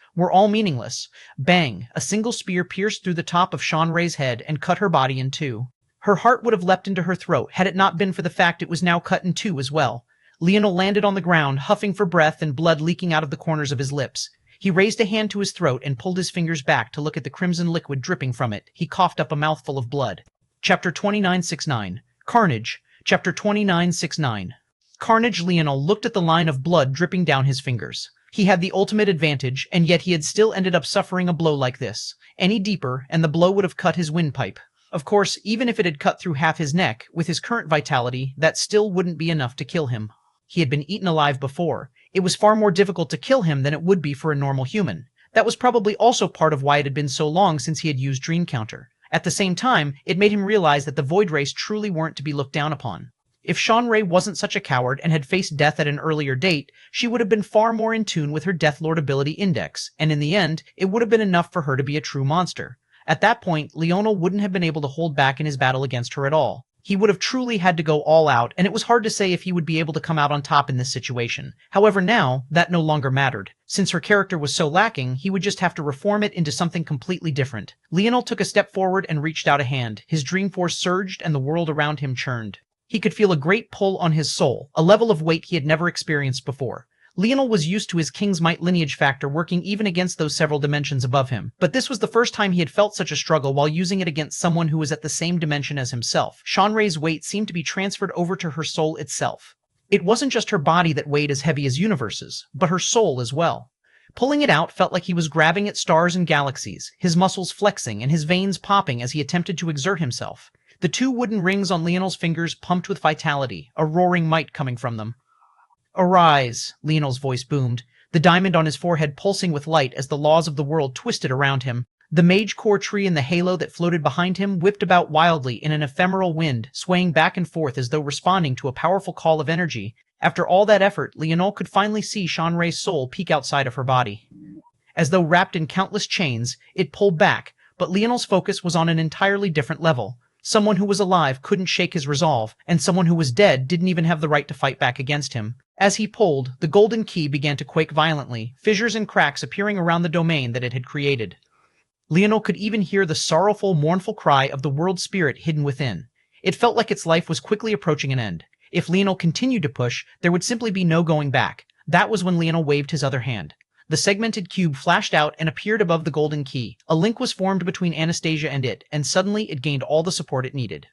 Bang! A single spear pierced through the top of Sean Ray's head and cut her body in 2. Her heart would have leapt into her throat had it not been for the fact it was now cut in 2 as well. Leonel landed on the ground, huffing for breath and blood leaking out of the corners of his lips. He raised a hand to his throat and pulled his fingers back to look at the crimson liquid dripping from it. He coughed up a mouthful of blood. Chapter 2969. Carnage. Chapter 2969. Carnage. Leonel looked at the line of blood dripping down his fingers. He had the ultimate advantage, and yet he had still ended up suffering a blow like this. Any deeper, and the blow would have cut his windpipe. Of course, even if it had cut through half his neck, with his current vitality, that still wouldn't be enough to kill him. He had been eaten alive before. It was far more difficult to kill him than it would be for a normal human. That was probably also part of why it had been so long since he had used Dream Counter. At the same time, it made him realize that the Void Race truly weren't to be looked down upon. If Sean Ray wasn't such a coward and had faced death at an earlier date, she would have been far more in tune with her Death Lord ability index, and in the end, it would have been enough for her to be a true monster. At that point, Leonel wouldn't have been able to hold back in his battle against her at all. He would have truly had to go all out, and it was hard to say if he would be able to come out on top in this situation. However, now, that no longer mattered. Since her character was so lacking, he would just have to reform it into something completely different. Leonel took a step forward and reached out a hand. His dream force surged, and the world around him churned. He could feel a great pull on his soul, a level of weight he had never experienced before. Leonel was used to his King's Might lineage factor working even against those several dimensions above him, but this was the first time he had felt such a struggle while using it against someone who was at the same dimension as himself. Sean Ray's weight seemed to be transferred over to her soul itself. It wasn't just her body that weighed as heavy as universes, but her soul as well. Pulling it out felt like he was grabbing at stars and galaxies, his muscles flexing and his veins popping as he attempted to exert himself. The 2 wooden rings on Leonel's fingers pumped with vitality, a roaring might coming from them. "Arise," Leonel's voice boomed, the diamond on his forehead pulsing with light as the laws of the world twisted around him. The mage core tree in the halo that floated behind him whipped about wildly in an ephemeral wind, swaying back and forth as though responding to a powerful call of energy. After all that effort, Leonel could finally see Sean Ray's soul peek outside of her body. As though wrapped in countless chains, it pulled back, but Leonel's focus was on an entirely different level. Someone who was alive couldn't shake his resolve, and someone who was dead didn't even have the right to fight back against him. As he pulled, the golden key began to quake violently, fissures and cracks appearing around the domain that it had created. Leonel could even hear the sorrowful, mournful cry of the world spirit hidden within. It felt like its life was quickly approaching an end. If Leonel continued to push, there would simply be no going back. That was when Leonel waved his other hand. The segmented cube flashed out and appeared above the golden key. A link was formed between Anastasia and it, and suddenly it gained all the support it needed.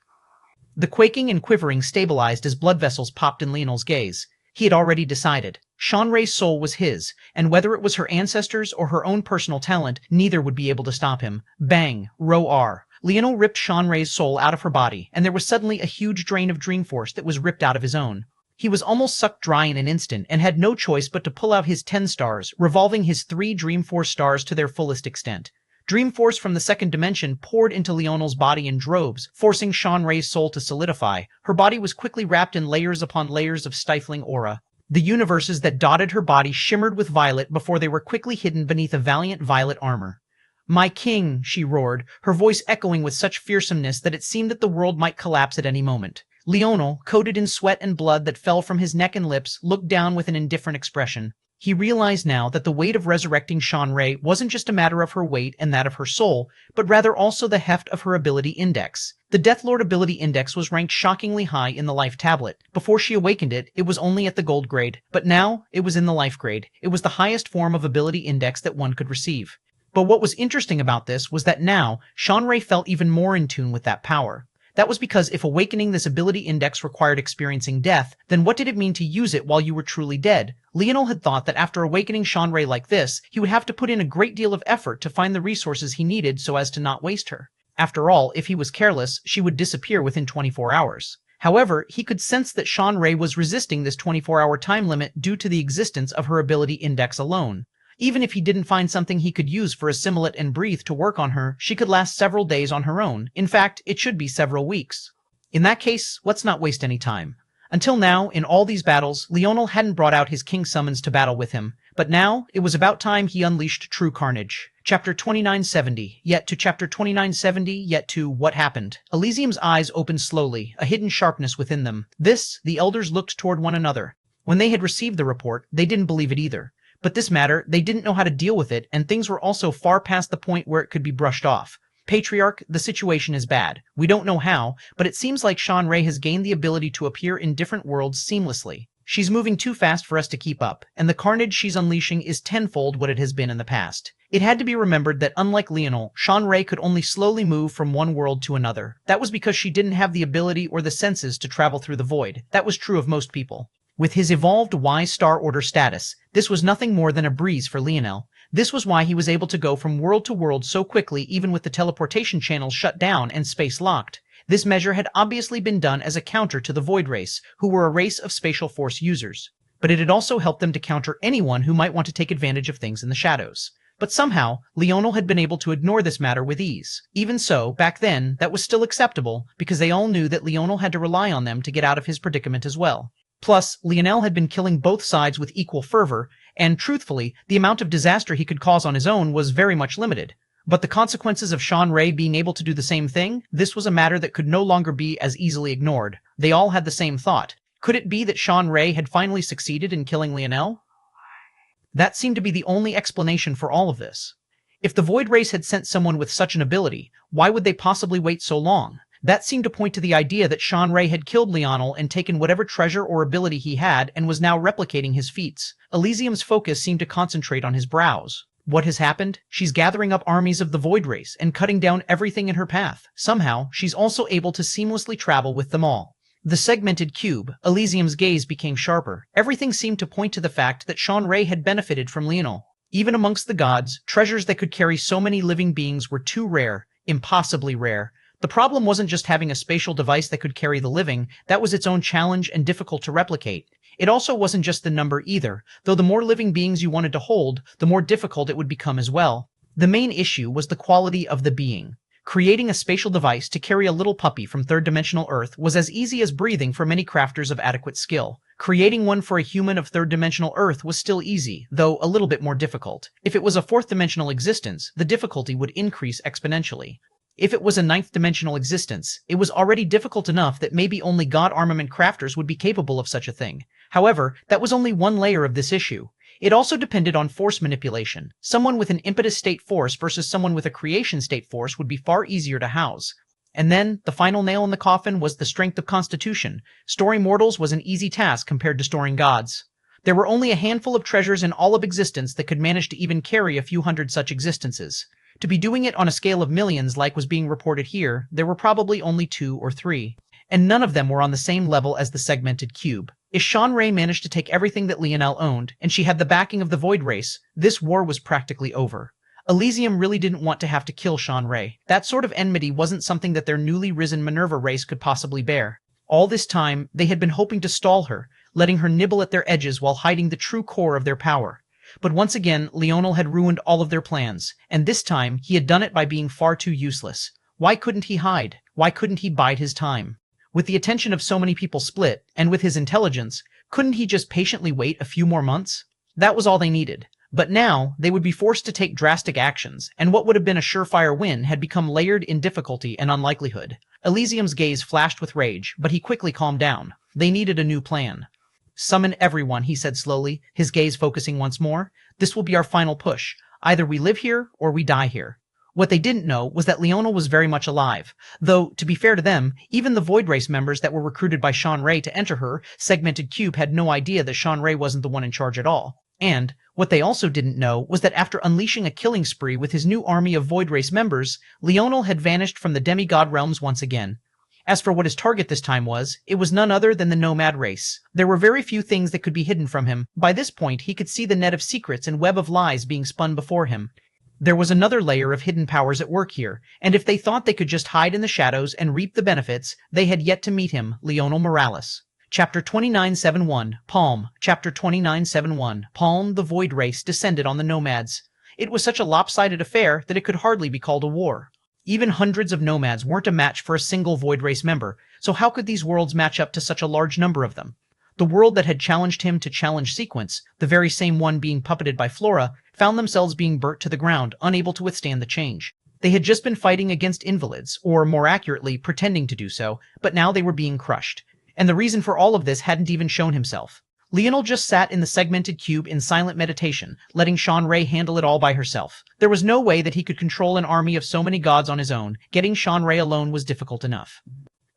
The quaking and quivering stabilized as blood vessels popped in Leonel's gaze. He had already decided. Shanray's soul was his, and whether it was her ancestors or her own personal talent, neither would be able to stop him. Bang! Row R. Leonel ripped Shanray's soul out of her body, and there was suddenly a huge drain of dream force that was ripped out of his own. He was almost sucked dry in an instant and had no choice but to pull out his 10 stars, revolving his 3 Dream Force stars to their fullest extent. Dream Force from the second dimension poured into Leonel's body in droves, forcing Shanray's soul to solidify. Her body was quickly wrapped in layers upon layers of stifling aura. The universes that dotted her body shimmered with violet before they were quickly hidden beneath a valiant violet armor. "My king," she roared, her voice echoing with such fearsomeness that it seemed that the world might collapse at any moment. Leonel, coated in sweat and blood that fell from his neck and lips, looked down with an indifferent expression. He realized now that the weight of resurrecting Shanray wasn't just a matter of her weight and that of her soul, but rather also the heft of her ability index. The Deathlord ability index was ranked shockingly high in the life tablet. Before she awakened it, it was only at the gold grade, but now it was in the life grade. It was the highest form of ability index that one could receive. But what was interesting about this was that now, Shanray felt even more in tune with that power. That was because if awakening this ability index required experiencing death, then what did it mean to use it while you were truly dead? Leonel had thought that after awakening Shanray like this, he would have to put in a great deal of effort to find the resources he needed so as to not waste her. After all, if he was careless, she would disappear within 24 hours. However, he could sense that Shanray was resisting this 24-hour time limit due to the existence of her ability index alone. Even if he didn't find something he could use for assimilate and breathe to work on her, she could last several days on her own. In fact, it should be several weeks. In that case, let's not waste any time. Until now, in all these battles, Leonel hadn't brought out his king summons to battle with him, but now it was about time he unleashed true carnage. Chapter 2970, yet to Chapter 2970, yet to What Happened. Elysium's eyes opened slowly, a hidden sharpness within them. The elders looked toward one another. When they had received the report, they didn't believe it either. But this matter, they didn't know how to deal with it, and things were also far past the point where it could be brushed off. Patriarch, the situation is bad. We don't know how, but it seems like Shanray has gained the ability to appear in different worlds seamlessly. She's moving too fast for us to keep up, and the carnage she's unleashing is tenfold what it has been in the past. It had to be remembered that unlike Leonel, Shanray could only slowly move from one world to another. That was because she didn't have the ability or the senses to travel through the void. That was true of most people. With his evolved Y Star Order status, this was nothing more than a breeze for Leonel. This was why he was able to go from world to world so quickly even with the teleportation channels shut down and space locked. This measure had obviously been done as a counter to the Void Race, who were a race of spatial force users. But it had also helped them to counter anyone who might want to take advantage of things in the shadows. But somehow, Leonel had been able to ignore this matter with ease. Even so, back then, that was still acceptable, because they all knew that Leonel had to rely on them to get out of his predicament as well. Plus, Leonel had been killing both sides with equal fervor, and truthfully, the amount of disaster he could cause on his own was very much limited. But the consequences of Shanray being able to do the same thing, this was a matter that could no longer be as easily ignored. They all had the same thought. Could it be that Shanray had finally succeeded in killing Leonel? That seemed to be the only explanation for all of this. If the Void Race had sent someone with such an ability, why would they possibly wait so long? That seemed to point to the idea that Shanray had killed Leonel and taken whatever treasure or ability he had and was now replicating his feats. Elysium's focus seemed to concentrate on his brows. What has happened? She's gathering up armies of the Void Race and cutting down everything in her path. Somehow, she's also able to seamlessly travel with them all. The segmented cube, Elysium's gaze became sharper. Everything seemed to point to the fact that Shanray had benefited from Leonel. Even amongst the gods, treasures that could carry so many living beings were too rare, impossibly rare. The problem wasn't just having a spatial device that could carry the living, that was its own challenge and difficult to replicate. It also wasn't just the number either, though the more living beings you wanted to hold, the more difficult it would become as well. The main issue was the quality of the being. Creating a spatial device to carry a little puppy from third-dimensional Earth was as easy as breathing for many crafters of adequate skill. Creating one for a human of third-dimensional Earth was still easy, though a little bit more difficult. If it was a fourth-dimensional existence, the difficulty would increase exponentially. If it was a ninth-dimensional existence, it was already difficult enough that maybe only god armament crafters would be capable of such a thing. However, that was only one layer of this issue. It also depended on force manipulation. Someone with an impetus state force versus someone with a creation state force would be far easier to house. And then, the final nail in the coffin was the strength of constitution. Storing mortals was an easy task compared to storing gods. There were only a handful of treasures in all of existence that could manage to even carry a few hundred such existences. To be doing it on a scale of millions like was being reported here, there were probably only 2 or 3. And none of them were on the same level as the segmented cube. If Shanrei managed to take everything that Leonel owned, and she had the backing of the Void Race, this war was practically over. Elysium really didn't want to have to kill Shanrei. That sort of enmity wasn't something that their newly risen Minerva race could possibly bear. All this time, they had been hoping to stall her, letting her nibble at their edges while hiding the true core of their power. But once again, Leonel had ruined all of their plans, and this time he had done it by being far too useless. Why couldn't he hide? Why couldn't he bide his time? With the attention of so many people split, and with his intelligence, couldn't he just patiently wait a few more months? That was all they needed. But now, they would be forced to take drastic actions, and what would have been a surefire win had become layered in difficulty and unlikelihood. Elysium's gaze flashed with rage, but he quickly calmed down. They needed a new plan. "Summon everyone," he said slowly, his gaze focusing once more. "This will be our final push. Either we live here, or we die here." What they didn't know was that Leonel was very much alive. Though, to be fair to them, even the Void Race members that were recruited by Shanrei to enter her segmented cube had no idea that Shanrei wasn't the one in charge at all. And what they also didn't know was that after unleashing a killing spree with his new army of Void Race members, Leonel had vanished from the demigod realms once again. As for what his target this time was, it was none other than the nomad race. There were very few things that could be hidden from him. By this point, he could see the net of secrets and web of lies being spun before him. There was another layer of hidden powers at work here, and if they thought they could just hide in the shadows and reap the benefits, they had yet to meet him, Leonel Morales. Chapter 2971, Palm. Chapter 2971, Palm, the Void Race descended on the nomads. It was such a lopsided affair that it could hardly be called a war. Even hundreds of nomads weren't a match for a single Void Race member, so how could these worlds match up to such a large number of them? The world that had challenged him to challenge Sequence, the very same one being puppeted by Flora, found themselves being burnt to the ground, unable to withstand the change. They had just been fighting against Invalids, or more accurately, pretending to do so, but now they were being crushed. And the reason for all of this hadn't even shown himself. Leonel just sat in the segmented cube in silent meditation, letting Shanrei handle it all by herself. There was no way that he could control an army of so many gods on his own. Getting Shanrei alone was difficult enough.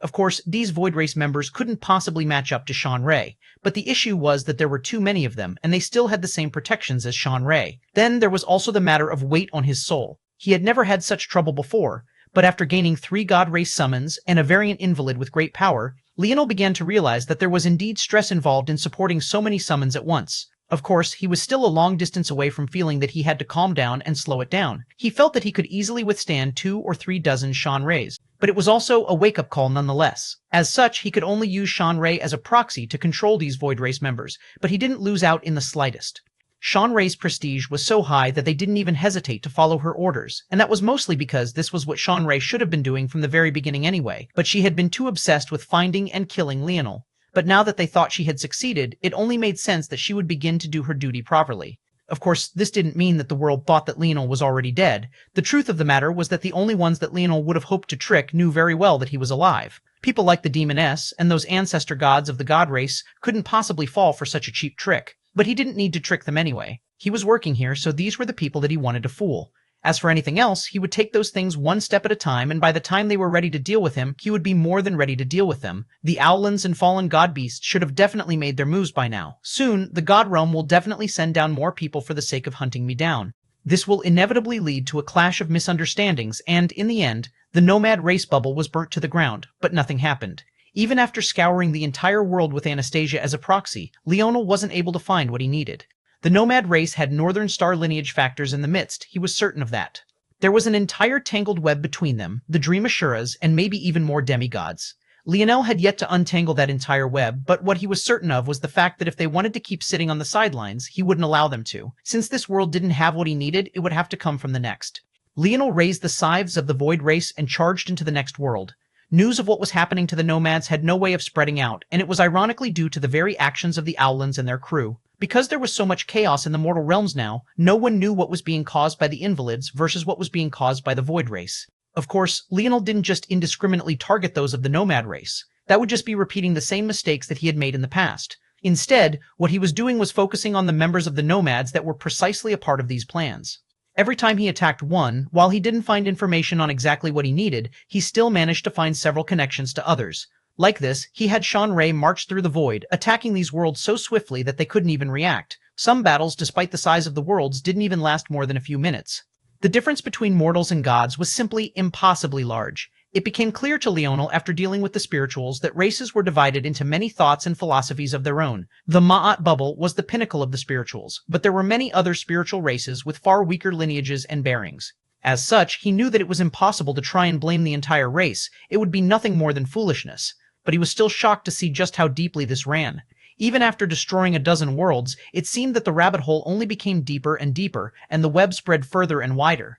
Of course, these Void Race members couldn't possibly match up to Shanrei, but the issue was that there were too many of them, and they still had the same protections as Shanrei. Then there was also the matter of weight on his soul. He had never had such trouble before, but after gaining 3 God Race summons and a variant invalid with great power, Leonel began to realize that there was indeed stress involved in supporting so many summons at once. Of course, he was still a long distance away from feeling that he had to calm down and slow it down. He felt that he could easily withstand 2 or 3 dozen Shanreis, but it was also a wake-up call nonetheless. As such, he could only use Shanrei as a proxy to control these Void Race members, but he didn't lose out in the slightest. Shanrei's prestige was so high that they didn't even hesitate to follow her orders, and that was mostly because this was what Shanrei should have been doing from the very beginning anyway, but she had been too obsessed with finding and killing Leonel. But now that they thought she had succeeded, it only made sense that she would begin to do her duty properly. Of course, this didn't mean that the world thought that Leonel was already dead. The truth of the matter was that the only ones that Leonel would have hoped to trick knew very well that he was alive. People like the Demoness and those ancestor gods of the God Race couldn't possibly fall for such a cheap trick. But he didn't need to trick them anyway. He was working here, so these were the people that he wanted to fool. As for anything else, he would take those things one step at a time, and by the time they were ready to deal with him, he would be more than ready to deal with them. The Owlins and fallen god beasts should have definitely made their moves by now. Soon, the God Realm will definitely send down more people for the sake of hunting me down. This will inevitably lead to a clash of misunderstandings, and, in the end, the nomad race bubble was burnt to the ground, but nothing happened. Even after scouring the entire world with Anastasia as a proxy, Leonel wasn't able to find what he needed. The nomad race had northern star lineage factors in the midst, he was certain of that. There was an entire tangled web between them, the Dream Ashuras, and maybe even more demigods. Leonel had yet to untangle that entire web, but what he was certain of was the fact that if they wanted to keep sitting on the sidelines, he wouldn't allow them to. Since this world didn't have what he needed, it would have to come from the next. Leonel raised the scythes of the Void Race and charged into the next world. News of what was happening to the nomads had no way of spreading out, and it was ironically due to the very actions of the Owlins and their crew. Because there was so much chaos in the mortal realms now, no one knew what was being caused by the Invalids versus what was being caused by the Void Race. Of course, Leonel didn't just indiscriminately target those of the nomad race. That would just be repeating the same mistakes that he had made in the past. Instead, what he was doing was focusing on the members of the nomads that were precisely a part of these plans. Every time he attacked one, while he didn't find information on exactly what he needed, he still managed to find several connections to others. Like this, he had Sean Ray march through the void, attacking these worlds so swiftly that they couldn't even react. Some battles, despite the size of the worlds, didn't even last more than a few minutes. The difference between mortals and gods was simply impossibly large. It became clear to Leonel after dealing with the spirituals that races were divided into many thoughts and philosophies of their own. The Ma'at bubble was the pinnacle of the spirituals, but there were many other spiritual races with far weaker lineages and bearings. As such, he knew that it was impossible to try and blame the entire race. It would be nothing more than foolishness. But he was still shocked to see just how deeply this ran. Even after destroying a dozen worlds, it seemed that the rabbit hole only became deeper and deeper, and the web spread further and wider.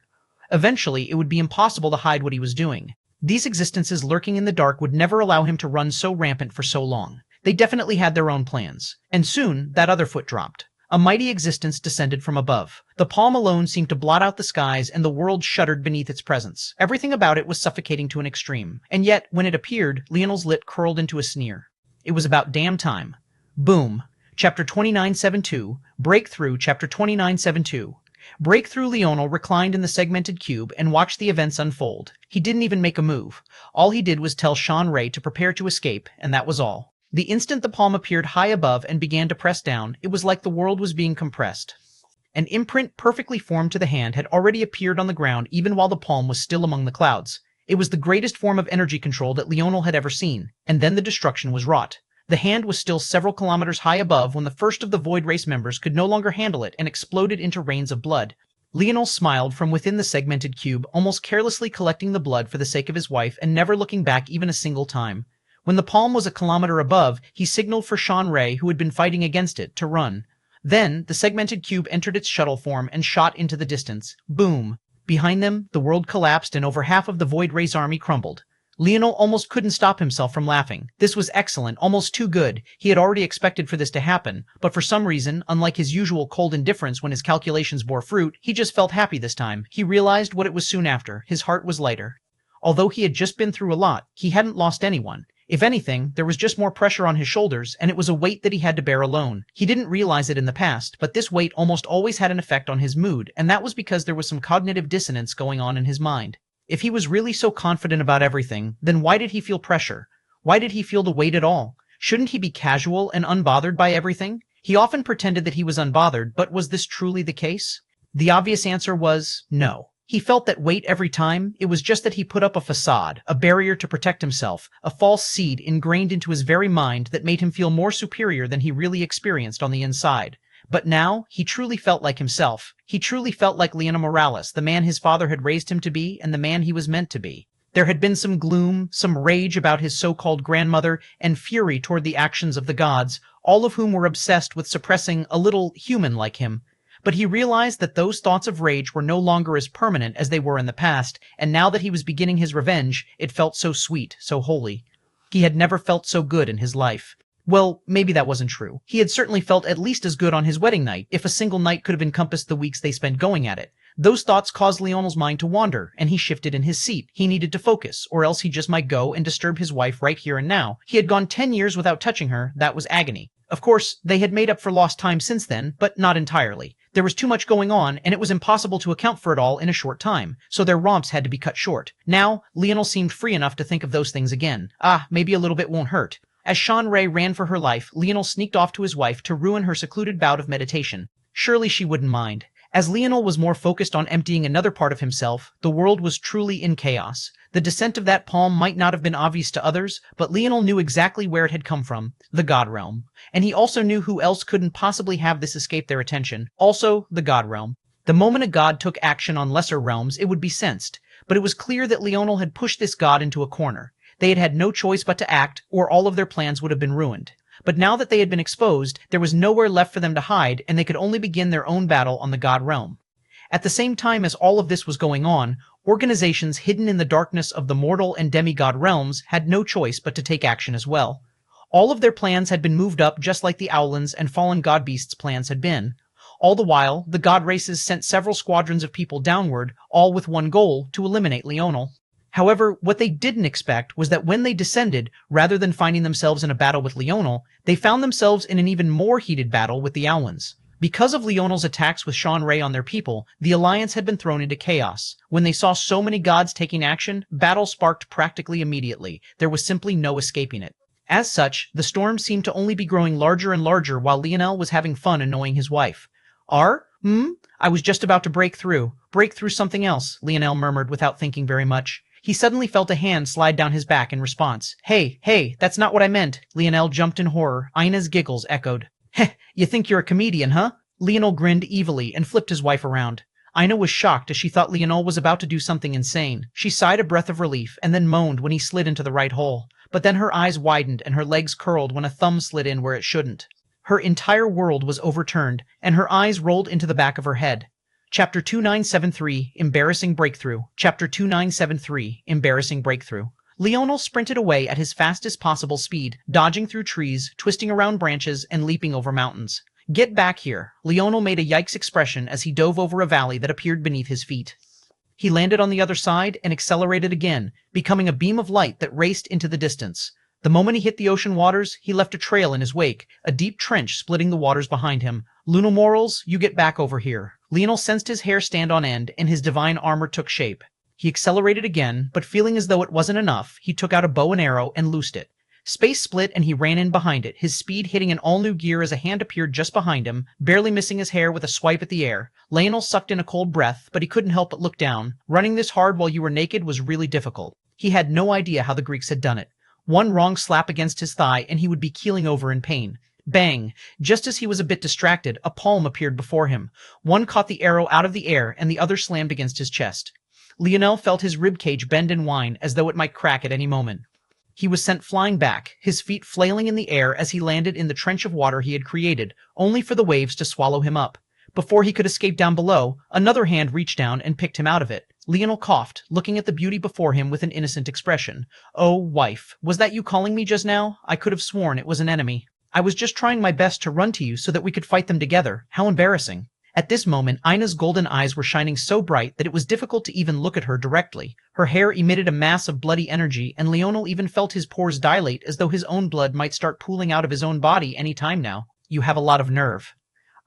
Eventually, it would be impossible to hide what he was doing. These existences lurking in the dark would never allow him to run so rampant for so long. They definitely had their own plans. And soon, that other foot dropped. A mighty existence descended from above. The palm alone seemed to blot out the skies, and the world shuddered beneath its presence. Everything about it was suffocating to an extreme. And yet, when it appeared, Leonel's lip curled into a sneer. It was about damn time. Boom. Chapter 2972. Breakthrough. Chapter 2972. Breakthrough. Leonel reclined in the segmented cube and watched the events unfold. He didn't even make a move. All he did was tell Sean Ray to prepare to escape, and that was all. The instant the palm appeared high above and began to press down, it was like the world was being compressed. An imprint perfectly formed to the hand had already appeared on the ground even while the palm was still among the clouds. It was the greatest form of energy control that Leonel had ever seen, and then the destruction was wrought. The hand was still several kilometers high above when the first of the Void Race members could no longer handle it and exploded into rains of blood. Leonel smiled from within the segmented cube, almost carelessly collecting the blood for the sake of his wife and never looking back even a single time. When the palm was a kilometer above, he signaled for Sean Ray, who had been fighting against it, to run. Then, the segmented cube entered its shuttle form and shot into the distance. Boom. Behind them, the world collapsed and over half of the Void Race army crumbled. Leonel almost couldn't stop himself from laughing. This was excellent, almost too good. He had already expected for this to happen, but for some reason, unlike his usual cold indifference when his calculations bore fruit, he just felt happy this time. He realized what it was soon after. His heart was lighter. Although he had just been through a lot, he hadn't lost anyone. If anything, there was just more pressure on his shoulders, and it was a weight that he had to bear alone. He didn't realize it in the past, but this weight almost always had an effect on his mood, and that was because there was some cognitive dissonance going on in his mind. If he was really so confident about everything, then why did he feel pressure? Why did he feel the weight at all? Shouldn't he be casual and unbothered by everything? He often pretended that he was unbothered, but was this truly the case? The obvious answer was no. He felt that weight every time. It was just that he put up a facade, a barrier to protect himself, a false seed ingrained into his very mind that made him feel more superior than he really experienced on the inside. But now, he truly felt like himself. He truly felt like Leonel Morales, the man his father had raised him to be and the man he was meant to be. There had been some gloom, some rage about his so-called grandmother, and fury toward the actions of the gods, all of whom were obsessed with suppressing a little human like him. But he realized that those thoughts of rage were no longer as permanent as they were in the past, and now that he was beginning his revenge, it felt so sweet, so holy. He had never felt so good in his life. Well, maybe that wasn't true. He had certainly felt at least as good on his wedding night, if a single night could have encompassed the weeks they spent going at it. Those thoughts caused Leonel's mind to wander, and he shifted in his seat. He needed to focus, or else he just might go and disturb his wife right here and now. He had gone 10 years without touching her. That was agony. Of course, they had made up for lost time since then, but not entirely. There was too much going on, and it was impossible to account for it all in a short time, so their romps had to be cut short. Now, Leonel seemed free enough to think of those things again. Maybe a little bit won't hurt. As Sean Ray ran for her life, Leonel sneaked off to his wife to ruin her secluded bout of meditation. Surely she wouldn't mind. As Leonel was more focused on emptying another part of himself, the world was truly in chaos. The descent of that palm might not have been obvious to others, but Leonel knew exactly where it had come from, the God Realm. And he also knew who else couldn't possibly have this escape their attention, also the God Realm. The moment a god took action on lesser realms, it would be sensed, but it was clear that Leonel had pushed this god into a corner. They had had no choice but to act, or all of their plans would have been ruined. But now that they had been exposed, there was nowhere left for them to hide, and they could only begin their own battle on the God Realm. At the same time as all of this was going on, organizations hidden in the darkness of the mortal and demigod realms had no choice but to take action as well. All of their plans had been moved up just like the Owlins and fallen god beasts' plans had been. All the while, the god races sent several squadrons of people downward, all with one goal, to eliminate Leonel. However, what they didn't expect was that when they descended, rather than finding themselves in a battle with Leonel, they found themselves in an even more heated battle with the Owlins. Because of Leonel's attacks with Sean Ray on their people, the Alliance had been thrown into chaos. When they saw so many gods taking action, battle sparked practically immediately. There was simply no escaping it. As such, the storm seemed to only be growing larger and larger while Leonel was having fun annoying his wife. I was just about to break through something else, Leonel murmured without thinking very much. He suddenly felt a hand slide down his back in response. Hey, that's not what I meant. Leonel jumped in horror. Ina's giggles echoed. Heh, you think you're a comedian, huh? Leonel grinned evilly and flipped his wife around. Ina was shocked as she thought Leonel was about to do something insane. She sighed a breath of relief and then moaned when he slid into the right hole. But then her eyes widened and her legs curled when a thumb slid in where it shouldn't. Her entire world was overturned, and her eyes rolled into the back of her head. Chapter 2973, Embarrassing Breakthrough. Chapter 2973, Embarrassing Breakthrough. Leonel sprinted away at his fastest possible speed, dodging through trees, twisting around branches, and leaping over mountains. Get back here. Leonel made a yikes expression as he dove over a valley that appeared beneath his feet. He landed on the other side and accelerated again, becoming a beam of light that raced into the distance. The moment he hit the ocean waters, he left a trail in his wake, a deep trench splitting the waters behind him. Leonel Morales, you get back over here. Leonel sensed his hair stand on end, and his divine armor took shape. He accelerated again, but feeling as though it wasn't enough, he took out a bow and arrow and loosed it. Space split and he ran in behind it, his speed hitting an all-new gear as a hand appeared just behind him, barely missing his hair with a swipe at the air. Leonel sucked in a cold breath, but he couldn't help but look down. Running this hard while you were naked was really difficult. He had no idea how the Greeks had done it. One wrong slap against his thigh and he would be keeling over in pain. Bang! Just as he was a bit distracted, a palm appeared before him. One caught the arrow out of the air and the other slammed against his chest. Leonel felt his ribcage bend and whine as though it might crack at any moment. He was sent flying back, his feet flailing in the air as he landed in the trench of water he had created, only for the waves to swallow him up. Before he could escape down below, another hand reached down and picked him out of it. Leonel coughed, looking at the beauty before him with an innocent expression. Oh, wife, was that you calling me just now? I could have sworn it was an enemy. I was just trying my best to run to you so that we could fight them together. How embarrassing. At this moment, Ina's golden eyes were shining so bright that it was difficult to even look at her directly. Her hair emitted a mass of bloody energy, and Leonel even felt his pores dilate as though his own blood might start pooling out of his own body any time now. You have a lot of nerve.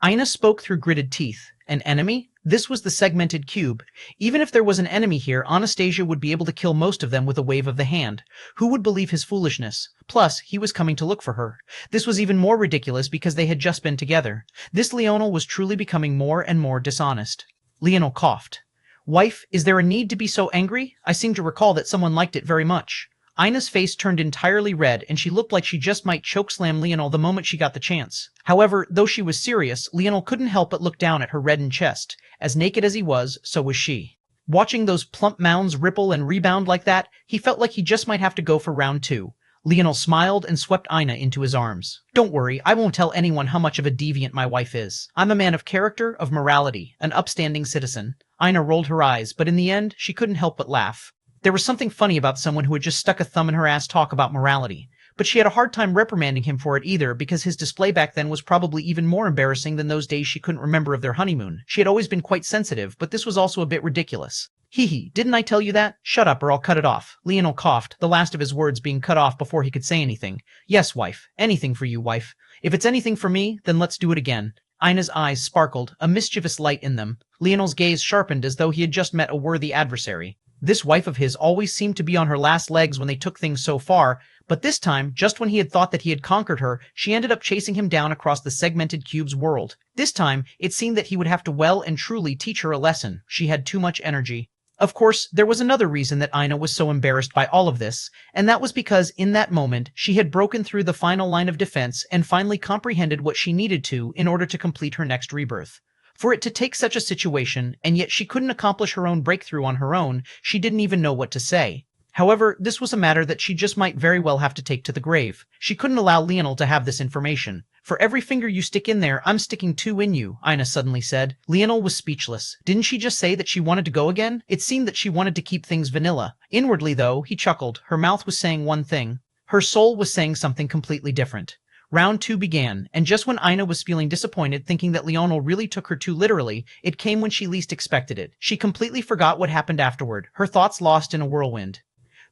Ina spoke through gritted teeth. An enemy? This was the segmented cube. Even if there was an enemy here, Anastasia would be able to kill most of them with a wave of the hand. Who would believe his foolishness? Plus, he was coming to look for her. This was even more ridiculous because they had just been together. This Leonel was truly becoming more and more dishonest. Leonel coughed. Wife, is there a need to be so angry? I seem to recall that someone liked it very much. Ina's face turned entirely red, and she looked like she just might chokeslam Leonel the moment she got the chance. However, though she was serious, Leonel couldn't help but look down at her reddened chest. As naked as he was, so was she. Watching those plump mounds ripple and rebound like that, he felt like he just might have to go for round 2. Leonel smiled and swept Ina into his arms. Don't worry, I won't tell anyone how much of a deviant my wife is. I'm a man of character, of morality, an upstanding citizen. Ina rolled her eyes, but in the end, she couldn't help but laugh. There was something funny about someone who had just stuck a thumb in her ass talk about morality. But she had a hard time reprimanding him for it either, because his display back then was probably even more embarrassing than those days she couldn't remember of their honeymoon. She had always been quite sensitive, but this was also a bit ridiculous. Hee, didn't I tell you that? Shut up or I'll cut it off. Leonel coughed, the last of his words being cut off before he could say anything. Yes, wife. Anything for you, wife. If it's anything for me, then let's do it again. Ina's eyes sparkled, a mischievous light in them. Leonel's gaze sharpened as though he had just met a worthy adversary. This wife of his always seemed to be on her last legs when they took things so far, but this time, just when he had thought that he had conquered her, she ended up chasing him down across the segmented cube's world. This time, it seemed that he would have to well and truly teach her a lesson. She had too much energy. Of course, there was another reason that Ina was so embarrassed by all of this, and that was because in that moment, she had broken through the final line of defense and finally comprehended what she needed to in order to complete her next rebirth. For it to take such a situation, and yet she couldn't accomplish her own breakthrough on her own, she didn't even know what to say. However, this was a matter that she just might very well have to take to the grave. She couldn't allow Leonel to have this information. For every finger you stick in there, I'm sticking 2 in you, Ina suddenly said. Leonel was speechless. Didn't she just say that she wanted to go again? It seemed that she wanted to keep things vanilla. Inwardly, though, he chuckled. Her mouth was saying one thing. Her soul was saying something completely different. Round 2 began, and just when Ina was feeling disappointed thinking that Leonel really took her too literally, it came when she least expected it. She completely forgot what happened afterward, her thoughts lost in a whirlwind.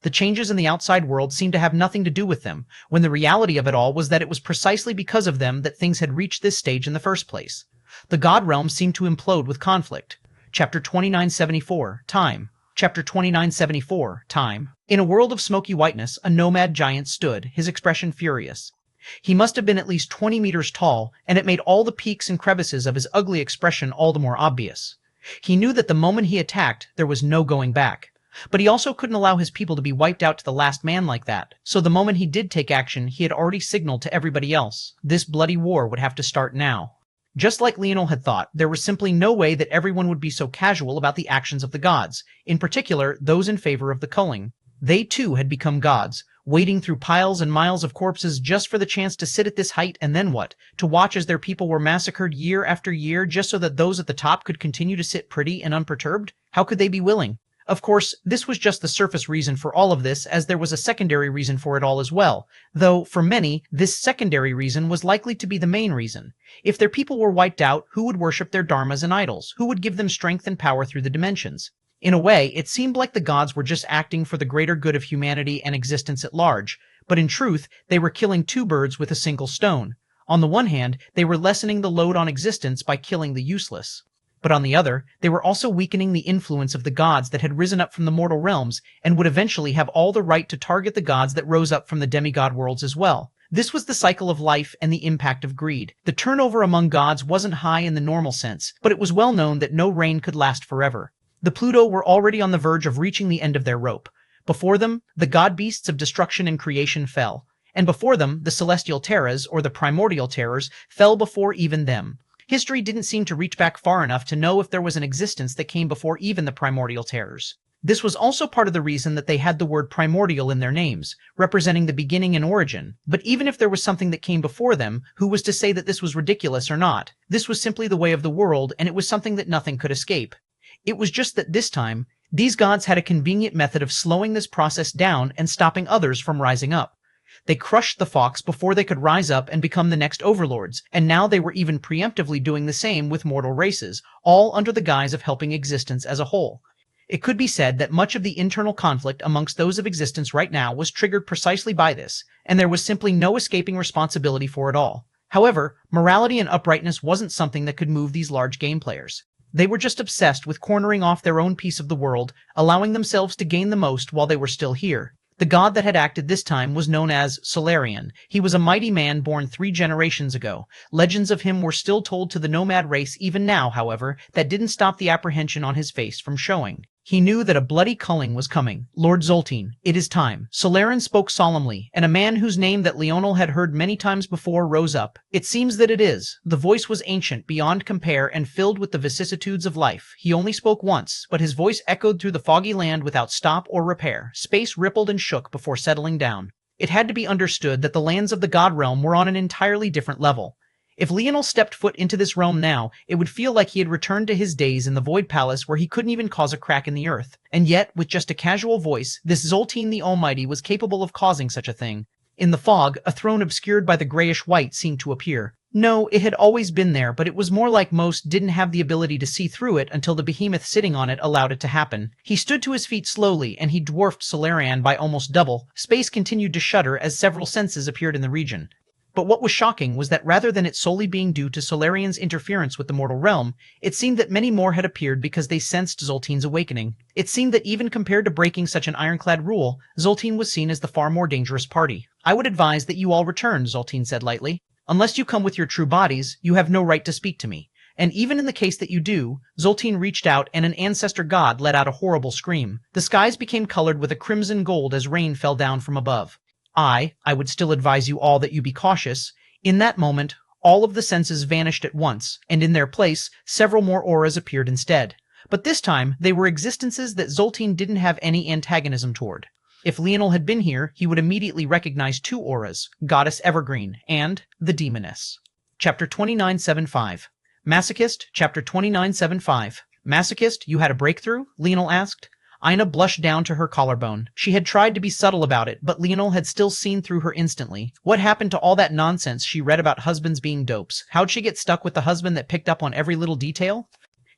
The changes in the outside world seemed to have nothing to do with them, when the reality of it all was that it was precisely because of them that things had reached this stage in the first place. The God realm seemed to implode with conflict. Chapter 2974, Time. Chapter 2974, Time. In a world of smoky whiteness, a nomad giant stood, his expression furious. He must have been at least 20 meters tall, and it made all the peaks and crevices of his ugly expression all the more obvious. He knew that the moment he attacked, there was no going back. But he also couldn't allow his people to be wiped out to the last man like that, so the moment he did take action, he had already signaled to everybody else. This bloody war would have to start now. Just like Leonel had thought, there was simply no way that everyone would be so casual about the actions of the gods, in particular those in favor of the culling. They too had become gods, wading through piles and miles of corpses just for the chance to sit at this height, and then what? To watch as their people were massacred year after year just so that those at the top could continue to sit pretty and unperturbed? How could they be willing? Of course, this was just the surface reason for all of this, as there was a secondary reason for it all as well, though, for many, this secondary reason was likely to be the main reason. If their people were wiped out, who would worship their dharmas and idols? Who would give them strength and power through the dimensions? In a way, it seemed like the gods were just acting for the greater good of humanity and existence at large, but in truth, they were killing two birds with a single stone. On the one hand, they were lessening the load on existence by killing the useless. But on the other, they were also weakening the influence of the gods that had risen up from the mortal realms and would eventually have all the right to target the gods that rose up from the demigod worlds as well. This was the cycle of life and the impact of greed. The turnover among gods wasn't high in the normal sense, but it was well known that no reign could last forever. The Pluto were already on the verge of reaching the end of their rope. Before them, the god beasts of destruction and creation fell. And before them, the celestial terrors, or the primordial terrors, fell before even them. History didn't seem to reach back far enough to know if there was an existence that came before even the primordial terrors. This was also part of the reason that they had the word primordial in their names, representing the beginning and origin. But even if there was something that came before them, who was to say that this was ridiculous or not? This was simply the way of the world, and it was something that nothing could escape. It was just that this time, these gods had a convenient method of slowing this process down and stopping others from rising up. They crushed the fox before they could rise up and become the next overlords, and now they were even preemptively doing the same with mortal races, all under the guise of helping existence as a whole. It could be said that much of the internal conflict amongst those of existence right now was triggered precisely by this, and there was simply no escaping responsibility for it all. However, morality and uprightness wasn't something that could move these large game players. They were just obsessed with cornering off their own piece of the world, allowing themselves to gain the most while they were still here. The god that had acted this time was known as Solarian. He was a mighty man born 3 generations ago. Legends of him were still told to the nomad race even now, however. That didn't stop the apprehension on his face from showing. He knew that a bloody culling was coming. Lord Zoltine, it is time. Solarian spoke solemnly, and a man whose name that Leonel had heard many times before rose up. It seems that it is. The voice was ancient, beyond compare, and filled with the vicissitudes of life. He only spoke once, but his voice echoed through the foggy land without stop or repair. Space rippled and shook before settling down. It had to be understood that the lands of the God realm were on an entirely different level. If Leonel stepped foot into this realm now, it would feel like he had returned to his days in the Void Palace where he couldn't even cause a crack in the earth. And yet, with just a casual voice, this Zoltine the Almighty was capable of causing such a thing. In the fog, a throne obscured by the grayish-white seemed to appear. No, it had always been there, but it was more like most didn't have the ability to see through it until the behemoth sitting on it allowed it to happen. He stood to his feet slowly, and he dwarfed Solarian by almost double. Space continued to shudder as several senses appeared in the region. But what was shocking was that rather than it solely being due to Solarian's interference with the mortal realm, it seemed that many more had appeared because they sensed Zoltine's awakening. It seemed that even compared to breaking such an ironclad rule, Zoltine was seen as the far more dangerous party. I would advise that you all return, Zoltine said lightly. Unless you come with your true bodies, you have no right to speak to me. And even in the case that you do, Zoltine reached out and an ancestor god let out a horrible scream. The skies became colored with a crimson gold as rain fell down from above. I would still advise you all that you be cautious. In that moment, all of the senses vanished at once, and in their place, several more auras appeared instead. But this time, they were existences that Zoltine didn't have any antagonism toward. If Leonel had been here, he would immediately recognize 2 auras, Goddess Evergreen and the Demoness. Chapter 2975. Masochist, Chapter 2975. Masochist, you had a breakthrough? Leonel asked. Ina blushed down to her collarbone. She had tried to be subtle about it, but Leonel had still seen through her instantly. What happened to all that nonsense she read about husbands being dopes? How'd she get stuck with the husband that picked up on every little detail?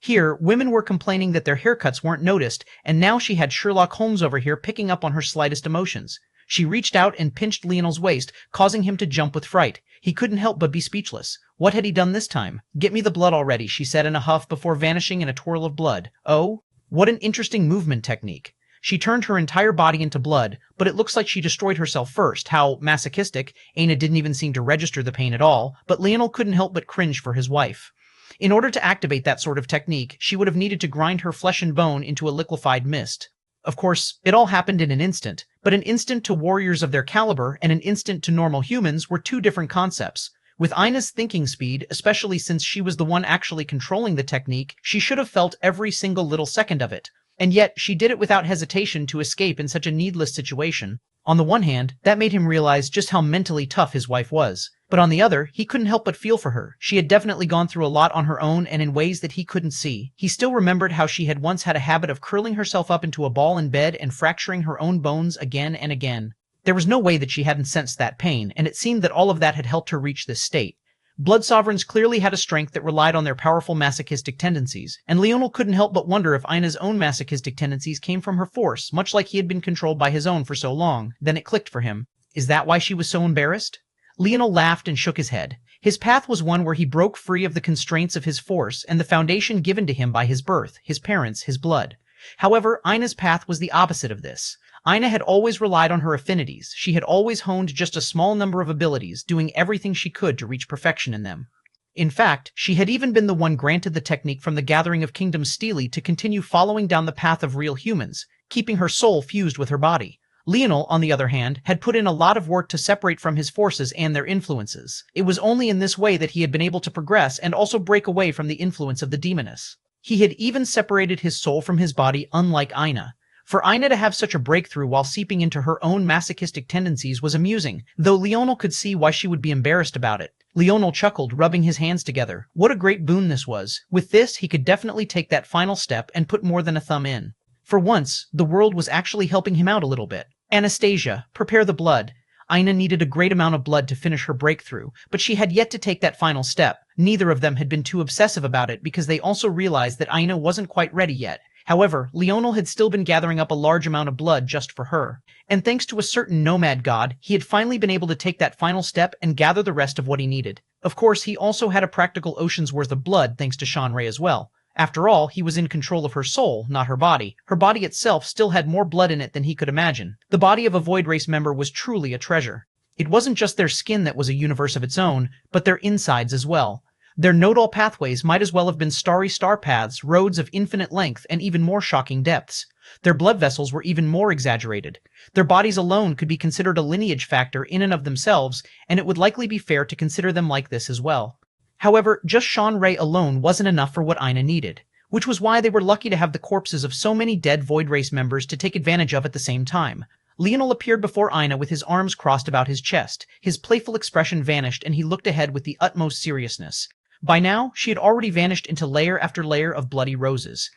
Here, women were complaining that their haircuts weren't noticed, and now she had Sherlock Holmes over here picking up on her slightest emotions. She reached out and pinched Leonel's waist, causing him to jump with fright. He couldn't help but be speechless. What had he done this time? "Get me the blood already," she said in a huff before vanishing in a twirl of blood. Oh, what an interesting movement technique. She turned her entire body into blood, but it looks like she destroyed herself first. How masochistic. Aina didn't even seem to register the pain at all, but Leonel couldn't help but cringe for his wife. In order to activate that sort of technique, she would have needed to grind her flesh and bone into a liquefied mist. Of course, it all happened in an instant, but an instant to warriors of their caliber and an instant to normal humans were two different concepts. With Ina's thinking speed, especially since she was the one actually controlling the technique, she should have felt every single little second of it. And yet, she did it without hesitation to escape in such a needless situation. On the one hand, that made him realize just how mentally tough his wife was. But on the other, he couldn't help but feel for her. She had definitely gone through a lot on her own and in ways that he couldn't see. He still remembered how she had once had a habit of curling herself up into a ball in bed and fracturing her own bones again and again. There was no way that she hadn't sensed that pain, and it seemed that all of that had helped her reach this state. Blood sovereigns clearly had a strength that relied on their powerful masochistic tendencies, and Leonel couldn't help but wonder if Ina's own masochistic tendencies came from her force, much like he had been controlled by his own for so long. Then it clicked for him. Is that why she was so embarrassed? Leonel laughed and shook his head. His path was one where he broke free of the constraints of his force and the foundation given to him by his birth, his parents, his blood. However, Ina's path was the opposite of this. Ina had always relied on her affinities. She had always honed just a small number of abilities, doing everything she could to reach perfection in them. In fact, she had even been the one granted the technique from the Gathering of Kingdoms Steely to continue following down the path of real humans, keeping her soul fused with her body. Leonel, on the other hand, had put in a lot of work to separate from his forces and their influences. It was only in this way that he had been able to progress and also break away from the influence of the demoness. He had even separated his soul from his body, unlike Ina. For Ina to have such a breakthrough while seeping into her own masochistic tendencies was amusing, though Leonel could see why she would be embarrassed about it. Leonel chuckled, rubbing his hands together. What a great boon this was. With this, he could definitely take that final step and put more than a thumb in. For once, the world was actually helping him out a little bit. Anastasia, prepare the blood. Ina needed a great amount of blood to finish her breakthrough, but she had yet to take that final step. Neither of them had been too obsessive about it because they also realized that Ina wasn't quite ready yet. However, Leonel had still been gathering up a large amount of blood just for her. And thanks to a certain nomad god, he had finally been able to take that final step and gather the rest of what he needed. Of course, he also had a practical ocean's worth of blood thanks to Sean Ray as well. After all, he was in control of her soul, not her body. Her body itself still had more blood in it than he could imagine. The body of a Void Race member was truly a treasure. It wasn't just their skin that was a universe of its own, but their insides as well. Their nodal pathways might as well have been starry star paths, roads of infinite length and even more shocking depths. Their blood vessels were even more exaggerated. Their bodies alone could be considered a lineage factor in and of themselves, and it would likely be fair to consider them like this as well. However, just Sean Ray alone wasn't enough for what Ina needed, which was why they were lucky to have the corpses of so many dead Void Race members to take advantage of at the same time. Leonel appeared before Ina with his arms crossed about his chest. His playful expression vanished and he looked ahead with the utmost seriousness. By now, she had already vanished into layer after layer of bloody roses.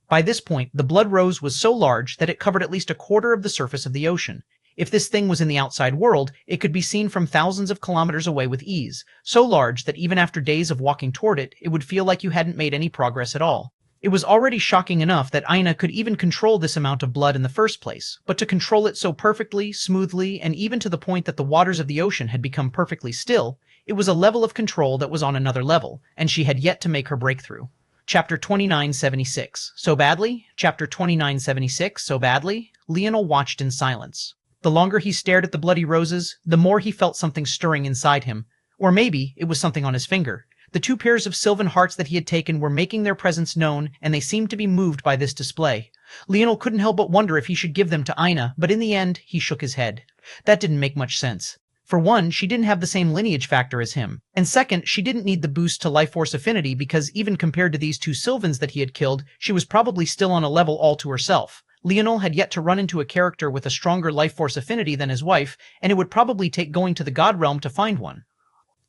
By this point, the blood rose was so large that it covered at least a quarter of the surface of the ocean. If this thing was in the outside world, it could be seen from thousands of kilometers away with ease, so large that even after days of walking toward it, it would feel like you hadn't made any progress at all. It was already shocking enough that Ina could even control this amount of blood in the first place, but to control it so perfectly, smoothly, and even to the point that the waters of the ocean had become perfectly still, it was a level of control that was on another level, and she had yet to make her breakthrough. Chapter 2976. So badly? Chapter 2976. So badly? Leonel watched in silence. The longer he stared at the bloody roses, the more he felt something stirring inside him. Or maybe it was something on his finger. The two pairs of sylvan hearts that he had taken were making their presence known, and they seemed to be moved by this display. Leonel couldn't help but wonder if he should give them to Ina, but in the end, he shook his head. That didn't make much sense. For one, she didn't have the same lineage factor as him. And second, she didn't need the boost to life force affinity because even compared to these two Sylvans that he had killed, she was probably still on a level all to herself. Leonel had yet to run into a character with a stronger life force affinity than his wife, and it would probably take going to the God Realm to find one.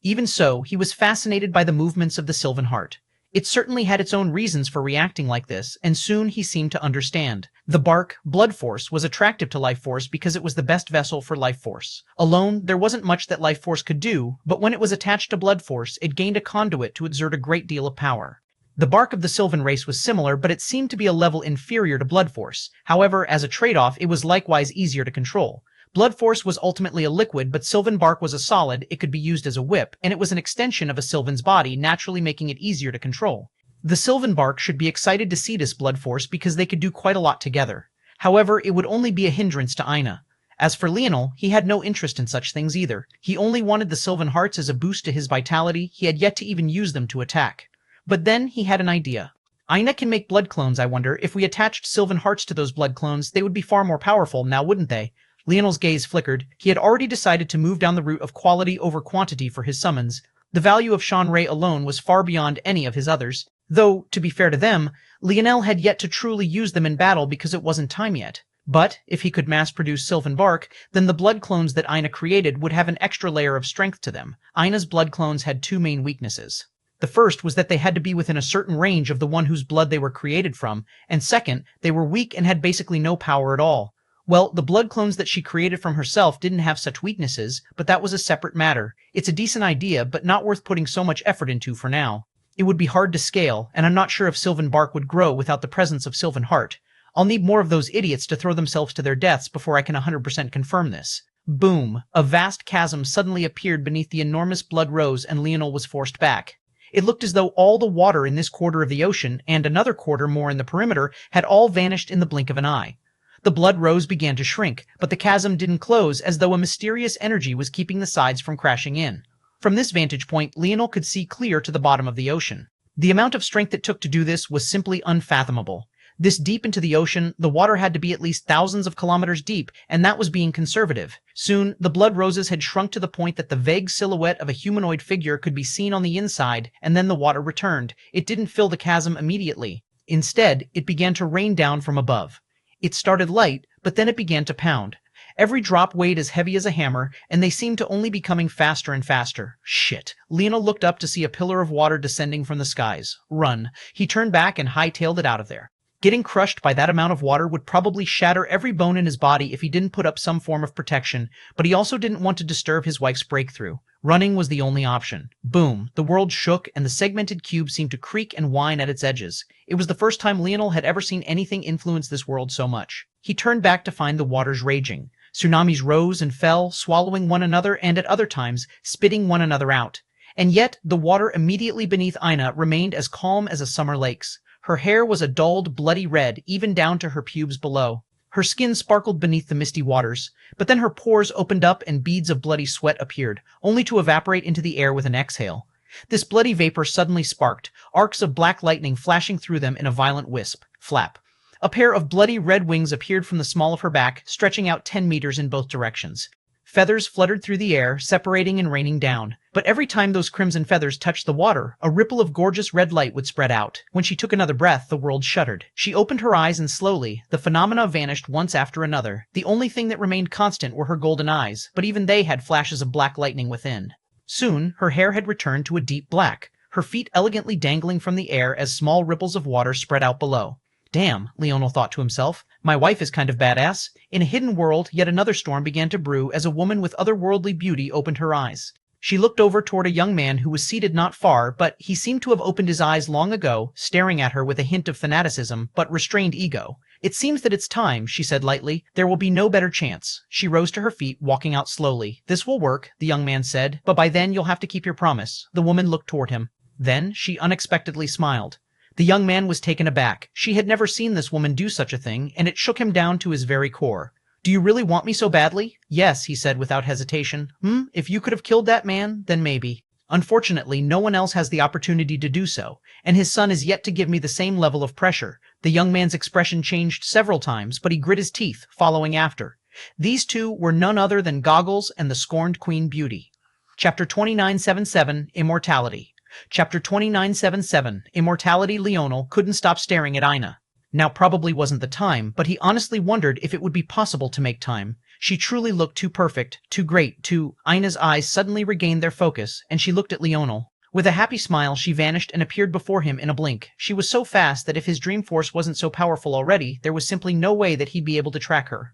Even so, he was fascinated by the movements of the Sylvan heart. It certainly had its own reasons for reacting like this, and soon he seemed to understand. The bark, blood force, was attractive to life force because it was the best vessel for life force. Alone, there wasn't much that life force could do, but when it was attached to blood force, it gained a conduit to exert a great deal of power. The bark of the Sylvan race was similar, but it seemed to be a level inferior to blood force. However, as a trade-off, it was likewise easier to control. Blood force was ultimately a liquid, but Sylvan bark was a solid. It could be used as a whip, and it was an extension of a Sylvan's body, naturally making it easier to control. The Sylvan bark should be excited to see this blood force because they could do quite a lot together. However, it would only be a hindrance to Aina. As for Leonel, he had no interest in such things either. He only wanted the Sylvan hearts as a boost to his vitality. He had yet to even use them to attack. But then he had an idea. Aina can make blood clones, I wonder. If we attached Sylvan hearts to those blood clones, they would be far more powerful now, wouldn't they? Leonel's gaze flickered. He had already decided to move down the route of quality over quantity for his summons. The value of Sean Ray alone was far beyond any of his others, though, to be fair to them, Leonel had yet to truly use them in battle because it wasn't time yet. But, if he could mass-produce Sylvan bark, then the blood clones that Aina created would have an extra layer of strength to them. Aina's blood clones had two main weaknesses. The first was that they had to be within a certain range of the one whose blood they were created from, and second, they were weak and had basically no power at all. Well, the blood clones that she created from herself didn't have such weaknesses, but that was a separate matter. It's a decent idea, but not worth putting so much effort into for now. It would be hard to scale, and I'm not sure if Sylvan bark would grow without the presence of Sylvan heart. I'll need more of those idiots to throw themselves to their deaths before I can 100% confirm this. Boom! A vast chasm suddenly appeared beneath the enormous blood rose, and Leonel was forced back. It looked as though all the water in this quarter of the ocean, and another quarter more in the perimeter, had all vanished in the blink of an eye. The blood rose began to shrink, but the chasm didn't close, as though a mysterious energy was keeping the sides from crashing in. From this vantage point, Leonel could see clear to the bottom of the ocean. The amount of strength it took to do this was simply unfathomable. This deep into the ocean, the water had to be at least thousands of kilometers deep, and that was being conservative. Soon, the blood roses had shrunk to the point that the vague silhouette of a humanoid figure could be seen on the inside, and then the water returned. It didn't fill the chasm immediately. Instead, it began to rain down from above. It started light, but then it began to pound. Every drop weighed as heavy as a hammer, and they seemed to only be coming faster and faster. Shit. Leonel looked up to see a pillar of water descending from the skies. Run. He turned back and hightailed it out of there. Getting crushed by that amount of water would probably shatter every bone in his body if he didn't put up some form of protection, but he also didn't want to disturb his wife's breakthrough. Running was the only option. Boom. The world shook, and the segmented cube seemed to creak and whine at its edges. It was the first time Leonel had ever seen anything influence this world so much. He turned back to find the waters raging. Tsunamis rose and fell, swallowing one another and at other times spitting one another out. And yet, the water immediately beneath Aina remained as calm as a summer lake's. Her hair was a dulled, bloody red, even down to her pubes below. Her skin sparkled beneath the misty waters, but then her pores opened up and beads of bloody sweat appeared, only to evaporate into the air with an exhale. This bloody vapor suddenly sparked, arcs of black lightning flashing through them in a violent wisp. Flap. A pair of bloody red wings appeared from the small of her back, stretching out 10 meters in both directions. Feathers fluttered through the air, separating and raining down. But every time those crimson feathers touched the water, a ripple of gorgeous red light would spread out. When she took another breath, the world shuddered. She opened her eyes and slowly, the phenomena vanished once after another. The only thing that remained constant were her golden eyes, but even they had flashes of black lightning within. Soon, her hair had returned to a deep black, her feet elegantly dangling from the air as small ripples of water spread out below. Damn, Leonel thought to himself. My wife is kind of badass. In a hidden world, yet another storm began to brew as a woman with otherworldly beauty opened her eyes. She looked over toward a young man who was seated not far, but he seemed to have opened his eyes long ago, staring at her with a hint of fanaticism, but restrained ego. It seems that it's time, she said lightly. There will be no better chance. She rose to her feet, walking out slowly. This will work, the young man said, but by then you'll have to keep your promise. The woman looked toward him. Then she unexpectedly smiled. The young man was taken aback. She had never seen this woman do such a thing, and it shook him down to his very core. Do you really want me so badly? Yes, he said without hesitation. If you could have killed that man, then maybe. Unfortunately, no one else has the opportunity to do so, and his son is yet to give me the same level of pressure. The young man's expression changed several times, but he grit his teeth, following after. These two were none other than Goggles and the scorned Queen Beauty. Chapter 2977, Immortality. Chapter 2977, Immortality. Leonel couldn't stop staring at Aina. Now probably wasn't the time, but he honestly wondered if it would be possible to make time. She truly looked too perfect, too great, too... Aina's eyes suddenly regained their focus, and she looked at Leonel. With a happy smile, she vanished and appeared before him in a blink. She was so fast that if his dream force wasn't so powerful already, there was simply no way that he'd be able to track her.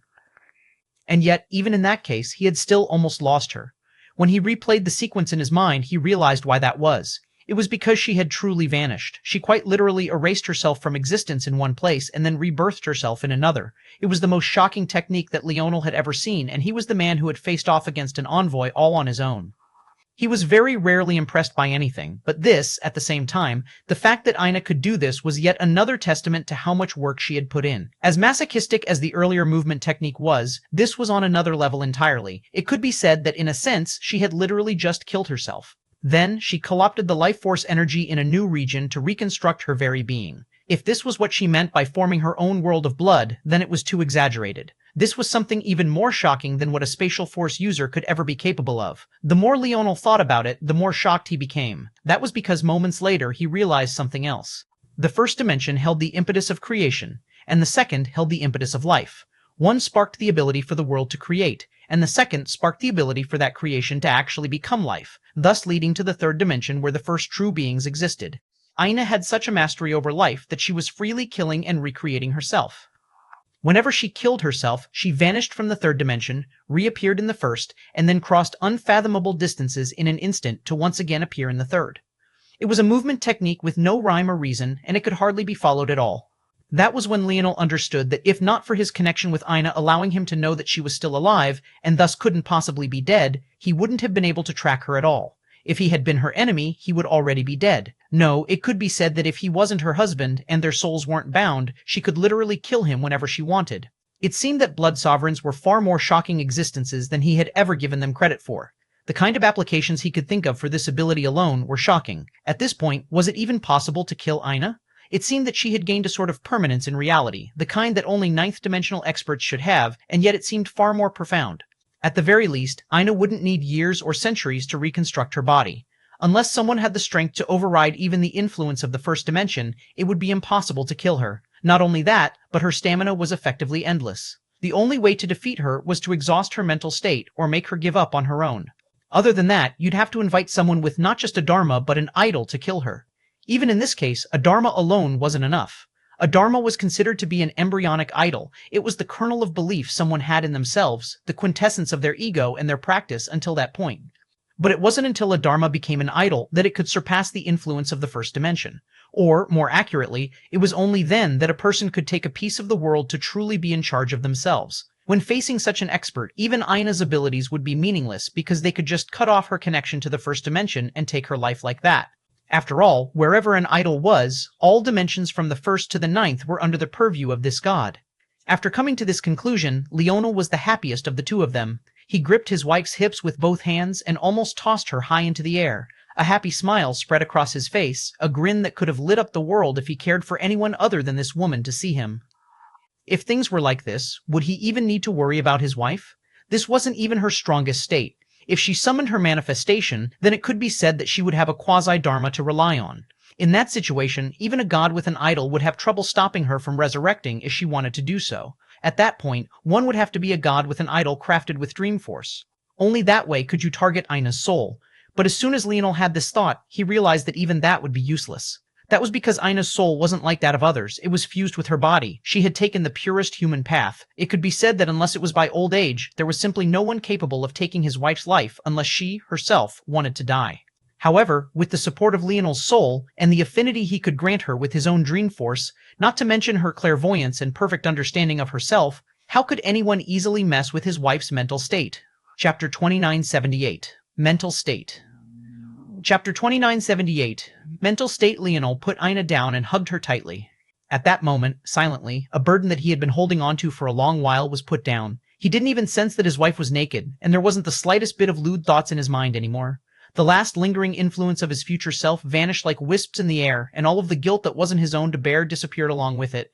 And yet, even in that case, he had still almost lost her. When he replayed the sequence in his mind, he realized why that was. It was because she had truly vanished. She quite literally erased herself from existence in one place and then rebirthed herself in another. It was the most shocking technique that Leonel had ever seen, and he was the man who had faced off against an envoy all on his own. He was very rarely impressed by anything, but this, at the same time, the fact that Ina could do this was yet another testament to how much work she had put in. As masochistic as the earlier movement technique was, this was on another level entirely. It could be said that in a sense, she had literally just killed herself. Then, she co-opted the life force energy in a new region to reconstruct her very being. If this was what she meant by forming her own world of blood, then it was too exaggerated. This was something even more shocking than what a spatial force user could ever be capable of. The more Leonel thought about it, the more shocked he became. That was because moments later he realized something else. The first dimension held the impetus of creation, and the second held the impetus of life. One sparked the ability for the world to create, and the second sparked the ability for that creation to actually become life, thus leading to the third dimension where the first true beings existed. Ina had such a mastery over life that she was freely killing and recreating herself. Whenever she killed herself, she vanished from the third dimension, reappeared in the first, and then crossed unfathomable distances in an instant to once again appear in the third. It was a movement technique with no rhyme or reason, and it could hardly be followed at all. That was when Leonel understood that if not for his connection with Ina allowing him to know that she was still alive, and thus couldn't possibly be dead, he wouldn't have been able to track her at all. If he had been her enemy, he would already be dead. No, it could be said that if he wasn't her husband, and their souls weren't bound, she could literally kill him whenever she wanted. It seemed that blood sovereigns were far more shocking existences than he had ever given them credit for. The kind of applications he could think of for this ability alone were shocking. At this point, was it even possible to kill Ina? It seemed that she had gained a sort of permanence in reality, the kind that only ninth-dimensional experts should have, and yet it seemed far more profound. At the very least, Ina wouldn't need years or centuries to reconstruct her body. Unless someone had the strength to override even the influence of the first dimension, it would be impossible to kill her. Not only that, but her stamina was effectively endless. The only way to defeat her was to exhaust her mental state or make her give up on her own. Other than that, you'd have to invite someone with not just a dharma but an idol to kill her. Even in this case, a dharma alone wasn't enough. A dharma was considered to be an embryonic idol. It was the kernel of belief someone had in themselves, the quintessence of their ego and their practice until that point. But it wasn't until a dharma became an idol that it could surpass the influence of the first dimension. Or, more accurately, it was only then that a person could take a piece of the world to truly be in charge of themselves. When facing such an expert, even Ina's abilities would be meaningless because they could just cut off her connection to the first dimension and take her life like that. After all, wherever an idol was, all dimensions from the first to the ninth were under the purview of this god. After coming to this conclusion, Leonel was the happiest of the two of them. He gripped his wife's hips with both hands and almost tossed her high into the air. A happy smile spread across his face, a grin that could have lit up the world if he cared for anyone other than this woman to see him. If things were like this, would he even need to worry about his wife? This wasn't even her strongest state. If she summoned her manifestation, then it could be said that she would have a quasi-dharma to rely on. In that situation, even a god with an idol would have trouble stopping her from resurrecting if she wanted to do so. At that point, one would have to be a god with an idol crafted with dream force. Only that way could you target Ina's soul. But as soon as Leonel had this thought, he realized that even that would be useless. That was because Ina's soul wasn't like that of others. It was fused with her body. She had taken the purest human path. It could be said that unless it was by old age, there was simply no one capable of taking his wife's life unless she, herself, wanted to die. However, with the support of Leonel's soul, and the affinity he could grant her with his own dream force, not to mention her clairvoyance and perfect understanding of herself, how could anyone easily mess with his wife's mental state? Chapter 2978. Mental State. Chapter 2978. Mental State. Leonel put Ina down and hugged her tightly. At that moment, silently, a burden that he had been holding onto for a long while was put down. He didn't even sense that his wife was naked, and there wasn't the slightest bit of lewd thoughts in his mind anymore. The last lingering influence of his future self vanished like wisps in the air, and all of the guilt that wasn't his own to bear disappeared along with it.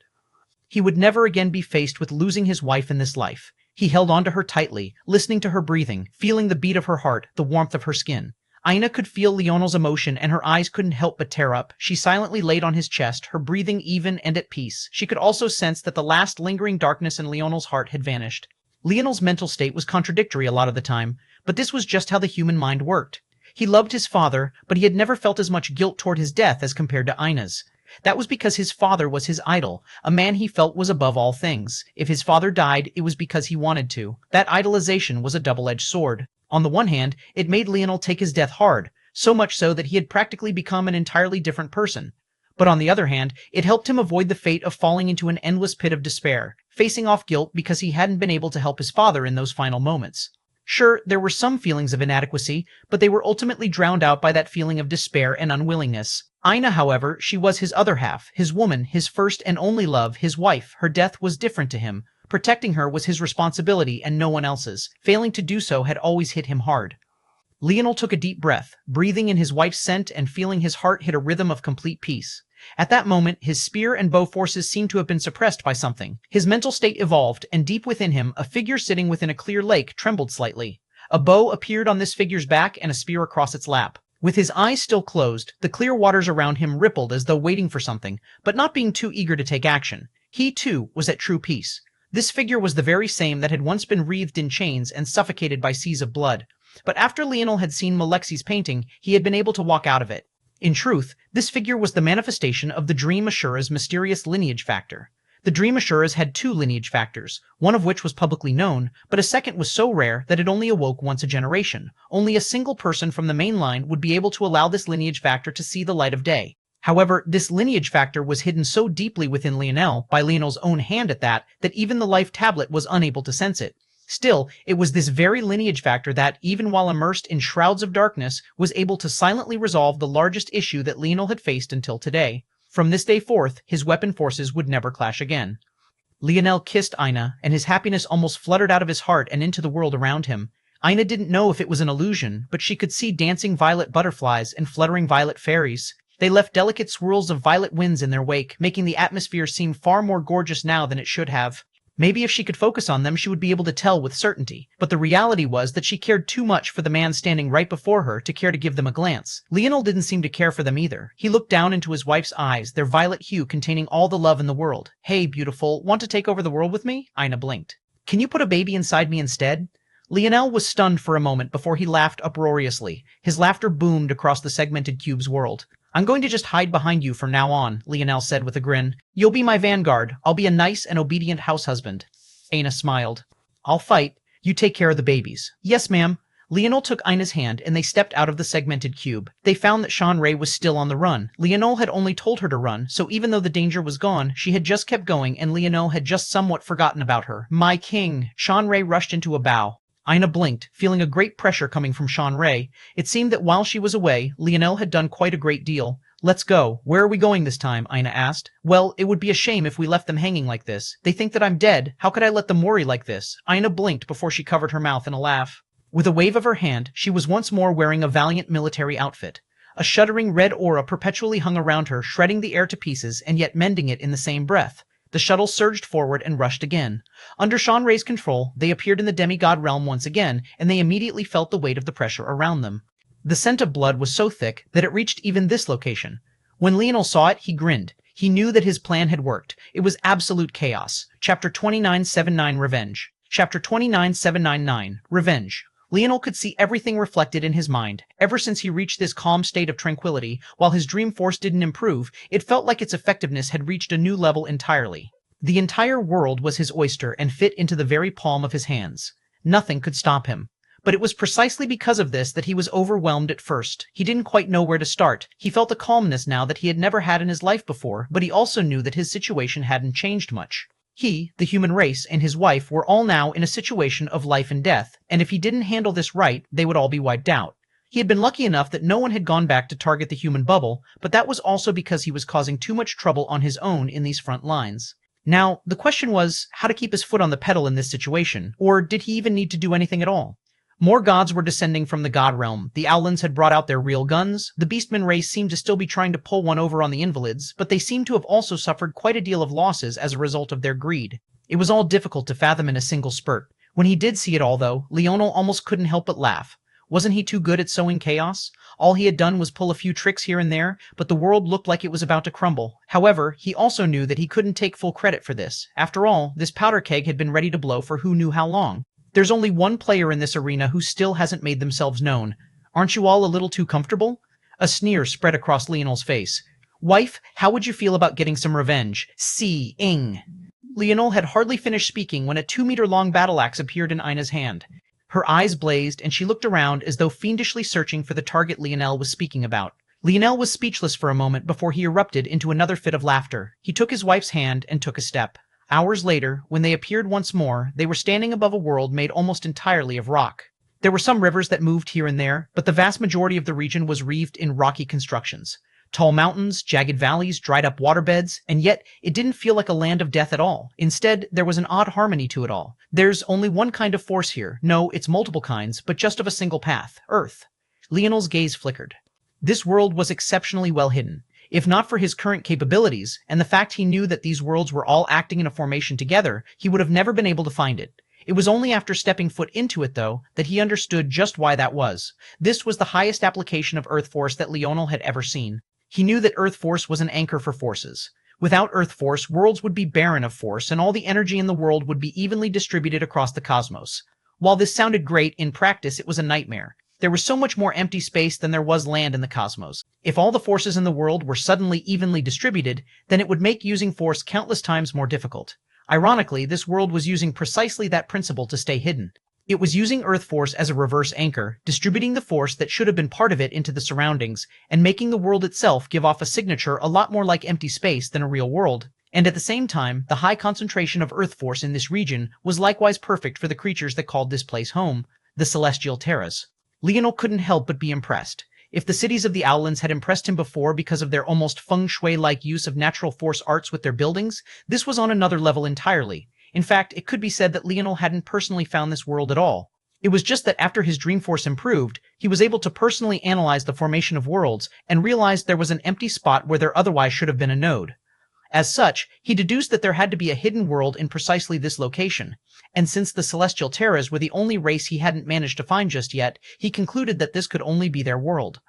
He would never again be faced with losing his wife in this life. He held onto her tightly, listening to her breathing, feeling the beat of her heart, the warmth of her skin. Ina could feel Leonel's emotion, and her eyes couldn't help but tear up. She silently laid on his chest, her breathing even and at peace. She could also sense that the last lingering darkness in Leonel's heart had vanished. Leonel's mental state was contradictory a lot of the time, but this was just how the human mind worked. He loved his father, but he had never felt as much guilt toward his death as compared to Ina's. That was because his father was his idol, a man he felt was above all things. If his father died, it was because he wanted to. That idolization was a double-edged sword. On the one hand, it made Leonel take his death hard, so much so that he had practically become an entirely different person. But on the other hand, it helped him avoid the fate of falling into an endless pit of despair, facing off guilt because he hadn't been able to help his father in those final moments. Sure, there were some feelings of inadequacy, but they were ultimately drowned out by that feeling of despair and unwillingness. Ina, however, she was his other half, his woman, his first and only love, his wife. Her death was different to him. Protecting her was his responsibility and no one else's. Failing to do so had always hit him hard. Leonel took a deep breath, breathing in his wife's scent and feeling his heart hit a rhythm of complete peace. At that moment, his spear and bow forces seemed to have been suppressed by something. His mental state evolved, and deep within him, a figure sitting within a clear lake trembled slightly. A bow appeared on this figure's back and a spear across its lap. With his eyes still closed, the clear waters around him rippled as though waiting for something, but not being too eager to take action. He, too, was at true peace. This figure was the very same that had once been wreathed in chains and suffocated by seas of blood. But after Leonel had seen Malexi's painting, he had been able to walk out of it. In truth, this figure was the manifestation of the Dream Ashura's mysterious lineage factor. The Dream Ashuras had two lineage factors, one of which was publicly known, but a second was so rare that it only awoke once a generation. Only a single person from the main line would be able to allow this lineage factor to see the light of day. However, this lineage factor was hidden so deeply within Leonel, by Leonel's own hand at that even the life tablet was unable to sense it. Still, it was this very lineage factor that, even while immersed in shrouds of darkness, was able to silently resolve the largest issue that Leonel had faced until today. From this day forth, his weapon forces would never clash again. Leonel kissed Ina, and his happiness almost fluttered out of his heart and into the world around him. Ina didn't know if it was an illusion, but she could see dancing violet butterflies and fluttering violet fairies. They left delicate swirls of violet winds in their wake, making the atmosphere seem far more gorgeous now than it should have. Maybe if she could focus on them, she would be able to tell with certainty. But the reality was that she cared too much for the man standing right before her to care to give them a glance. Leonel didn't seem to care for them either. He looked down into his wife's eyes, their violet hue containing all the love in the world. "Hey, beautiful, want to take over the world with me?" Ina blinked. "Can you put a baby inside me instead?" Leonel was stunned for a moment before he laughed uproariously. His laughter boomed across the segmented cube's world. "I'm going to just hide behind you from now on," Leonel said with a grin. "You'll be my vanguard. I'll be a nice and obedient house husband." Ina smiled. "I'll fight. You take care of the babies." "Yes, ma'am." Leonel took Ina's hand and they stepped out of the segmented cube. They found that Sean-Ray was still on the run. Leonel had only told her to run, so even though the danger was gone, she had just kept going and Leonel had just somewhat forgotten about her. "My king!" Sean-Ray rushed into a bow. Ina blinked, feeling a great pressure coming from Sean-Ray. It seemed that while she was away, Leonel had done quite a great deal. "Let's go. Where are we going this time?" Ina asked. "Well, it would be a shame if we left them hanging like this. They think that I'm dead. How could I let them worry like this?" Ina blinked before she covered her mouth in a laugh. With a wave of her hand, she was once more wearing a valiant military outfit. A shuddering red aura perpetually hung around her, shredding the air to pieces and yet mending it in the same breath. The shuttle surged forward and rushed again. Under Sean-Ray's control, they appeared in the demigod realm once again, and they immediately felt the weight of the pressure around them. The scent of blood was so thick that it reached even this location. When Leonel saw it, he grinned. He knew that his plan had worked. It was absolute chaos. Chapter 2979 Revenge. Chapter 29799 Revenge. Leonel could see everything reflected in his mind. Ever since he reached this calm state of tranquility, while his dream force didn't improve, it felt like its effectiveness had reached a new level entirely. The entire world was his oyster and fit into the very palm of his hands. Nothing could stop him. But it was precisely because of this that he was overwhelmed at first. He didn't quite know where to start. He felt a calmness now that he had never had in his life before, but he also knew that his situation hadn't changed much. He, the human race, and his wife were all now in a situation of life and death, and if he didn't handle this right, they would all be wiped out. He had been lucky enough that no one had gone back to target the human bubble, but that was also because he was causing too much trouble on his own in these front lines. Now, the question was how to keep his foot on the pedal in this situation, or did he even need to do anything at all? More gods were descending from the god realm. The Owlins had brought out their real guns. The Beastman race seemed to still be trying to pull one over on the Invalids, but they seemed to have also suffered quite a deal of losses as a result of their greed. It was all difficult to fathom in a single spurt. When he did see it all, though, Leonel almost couldn't help but laugh. Wasn't he too good at sowing chaos? All he had done was pull a few tricks here and there, but the world looked like it was about to crumble. However, he also knew that he couldn't take full credit for this. After all, this powder keg had been ready to blow for who knew how long. There's only one player in this arena who still hasn't made themselves known. Aren't you all a little too comfortable? A sneer spread across Leonel's face. Wife, how would you feel about getting some revenge? See-ing. Leonel had hardly finished speaking when a 2-meter-long battle axe appeared in Ina's hand. Her eyes blazed, and she looked around as though fiendishly searching for the target Leonel was speaking about. Leonel was speechless for a moment before he erupted into another fit of laughter. He took his wife's hand and took a step. Hours later, when they appeared once more, they were standing above a world made almost entirely of rock. There were some rivers that moved here and there, but the vast majority of the region was wreathed in rocky constructions. Tall mountains, jagged valleys, dried-up waterbeds, and yet it didn't feel like a land of death at all. Instead, there was an odd harmony to it all. There's only one kind of force here. No, it's multiple kinds, but just of a single path. Earth. Leonel's gaze flickered. This world was exceptionally well hidden. If not for his current capabilities, and the fact he knew that these worlds were all acting in a formation together, he would have never been able to find it. It was only after stepping foot into it, though, that he understood just why that was. This was the highest application of Earth Force that Leonel had ever seen. He knew that Earth Force was an anchor for forces. Without Earth Force, worlds would be barren of force, and all the energy in the world would be evenly distributed across the cosmos. While this sounded great, in practice it was a nightmare. There was so much more empty space than there was land in the cosmos. If all the forces in the world were suddenly evenly distributed, then it would make using force countless times more difficult. Ironically, this world was using precisely that principle to stay hidden. It was using Earth Force as a reverse anchor, distributing the force that should have been part of it into the surroundings, and making the world itself give off a signature a lot more like empty space than a real world. And at the same time, the high concentration of Earth Force in this region was likewise perfect for the creatures that called this place home, the Celestial Terras. Leonel couldn't help but be impressed. If the cities of the Owllands had impressed him before because of their almost feng shui-like use of natural force arts with their buildings, this was on another level entirely. In fact, it could be said that Leonel hadn't personally found this world at all. It was just that after his dream force improved, he was able to personally analyze the formation of worlds and realized there was an empty spot where there otherwise should have been a node. As such, he deduced that there had to be a hidden world in precisely this location. And since the Celestial Terras were the only race he hadn't managed to find just yet, he concluded that this could only be their world.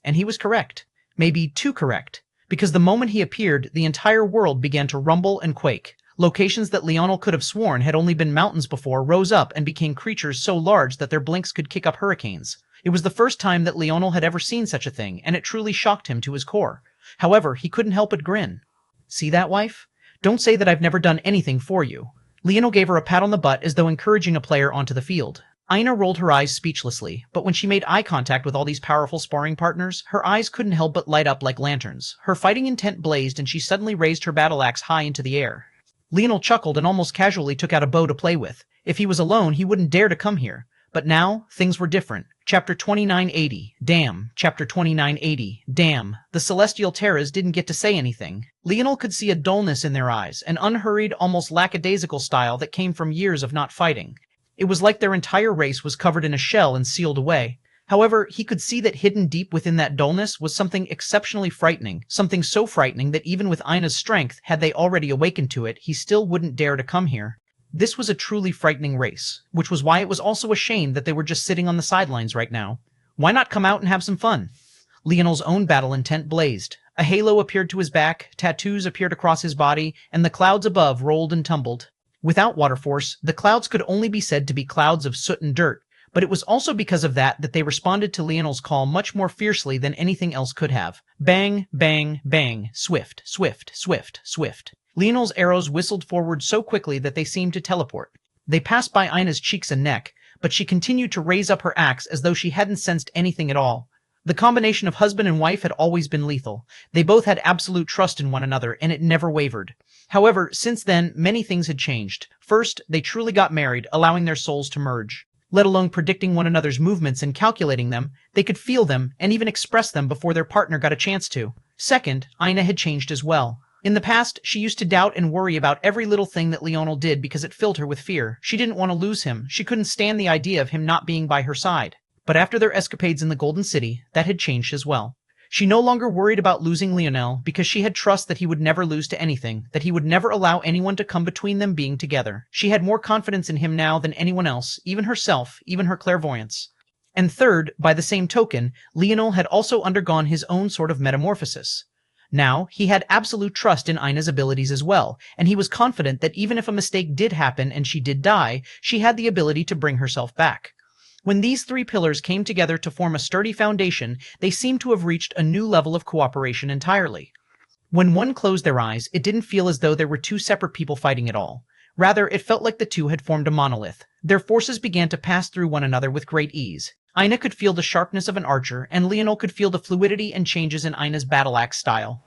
And he was correct. Maybe too correct. Because the moment he appeared, the entire world began to rumble and quake. Locations that Leonel could have sworn had only been mountains before rose up and became creatures so large that their blinks could kick up hurricanes. It was the first time that Leonel had ever seen such a thing, and it truly shocked him to his core. However, he couldn't help but grin. See that, wife? Don't say that I've never done anything for you. Leonel gave her a pat on the butt as though encouraging a player onto the field. Ina rolled her eyes speechlessly, but when she made eye contact with all these powerful sparring partners, her eyes couldn't help but light up like lanterns. Her fighting intent blazed, and she suddenly raised her battle axe high into the air. Leonel chuckled and almost casually took out a bow to play with. If he was alone, he wouldn't dare to come here. But now, things were different. Chapter 2980. Damn. Chapter 2980. Damn. The Celestial Terras didn't get to say anything. Leonel could see a dullness in their eyes, an unhurried, almost lackadaisical style that came from years of not fighting. It was like their entire race was covered in a shell and sealed away. However, he could see that hidden deep within that dullness was something exceptionally frightening, something so frightening that even with Ina's strength, had they already awakened to it, he still wouldn't dare to come here. This was a truly frightening race, which was why it was also a shame that they were just sitting on the sidelines right now. Why not come out and have some fun? Leonel's own battle intent blazed. A halo appeared to his back, tattoos appeared across his body, and the clouds above rolled and tumbled. Without water force, the clouds could only be said to be clouds of soot and dirt, but it was also because of that they responded to Leonel's call much more fiercely than anything else could have. Bang, bang, bang, swift, swift, swift, swift. Leonel's arrows whistled forward so quickly that they seemed to teleport. They passed by Ina's cheeks and neck, but she continued to raise up her axe as though she hadn't sensed anything at all. The combination of husband and wife had always been lethal. They both had absolute trust in one another, and it never wavered. However, since then, many things had changed. First, they truly got married, allowing their souls to merge. Let alone predicting one another's movements and calculating them, they could feel them and even express them before their partner got a chance to. Second, Ina had changed as well. In the past, she used to doubt and worry about every little thing that Leonel did because it filled her with fear. She didn't want to lose him. She couldn't stand the idea of him not being by her side. But after their escapades in the Golden City, that had changed as well. She no longer worried about losing Leonel because she had trust that he would never lose to anything, that he would never allow anyone to come between them being together. She had more confidence in him now than anyone else, even herself, even her clairvoyance. And third, by the same token, Leonel had also undergone his own sort of metamorphosis. Now, he had absolute trust in Ina's abilities as well, and he was confident that even if a mistake did happen and she did die, she had the ability to bring herself back. When these three pillars came together to form a sturdy foundation, they seemed to have reached a new level of cooperation entirely. When one closed their eyes, it didn't feel as though there were two separate people fighting at all. Rather, it felt like the two had formed a monolith. Their forces began to pass through one another with great ease. Aina could feel the sharpness of an archer, and Leonel could feel the fluidity and changes in Aina's battle axe style.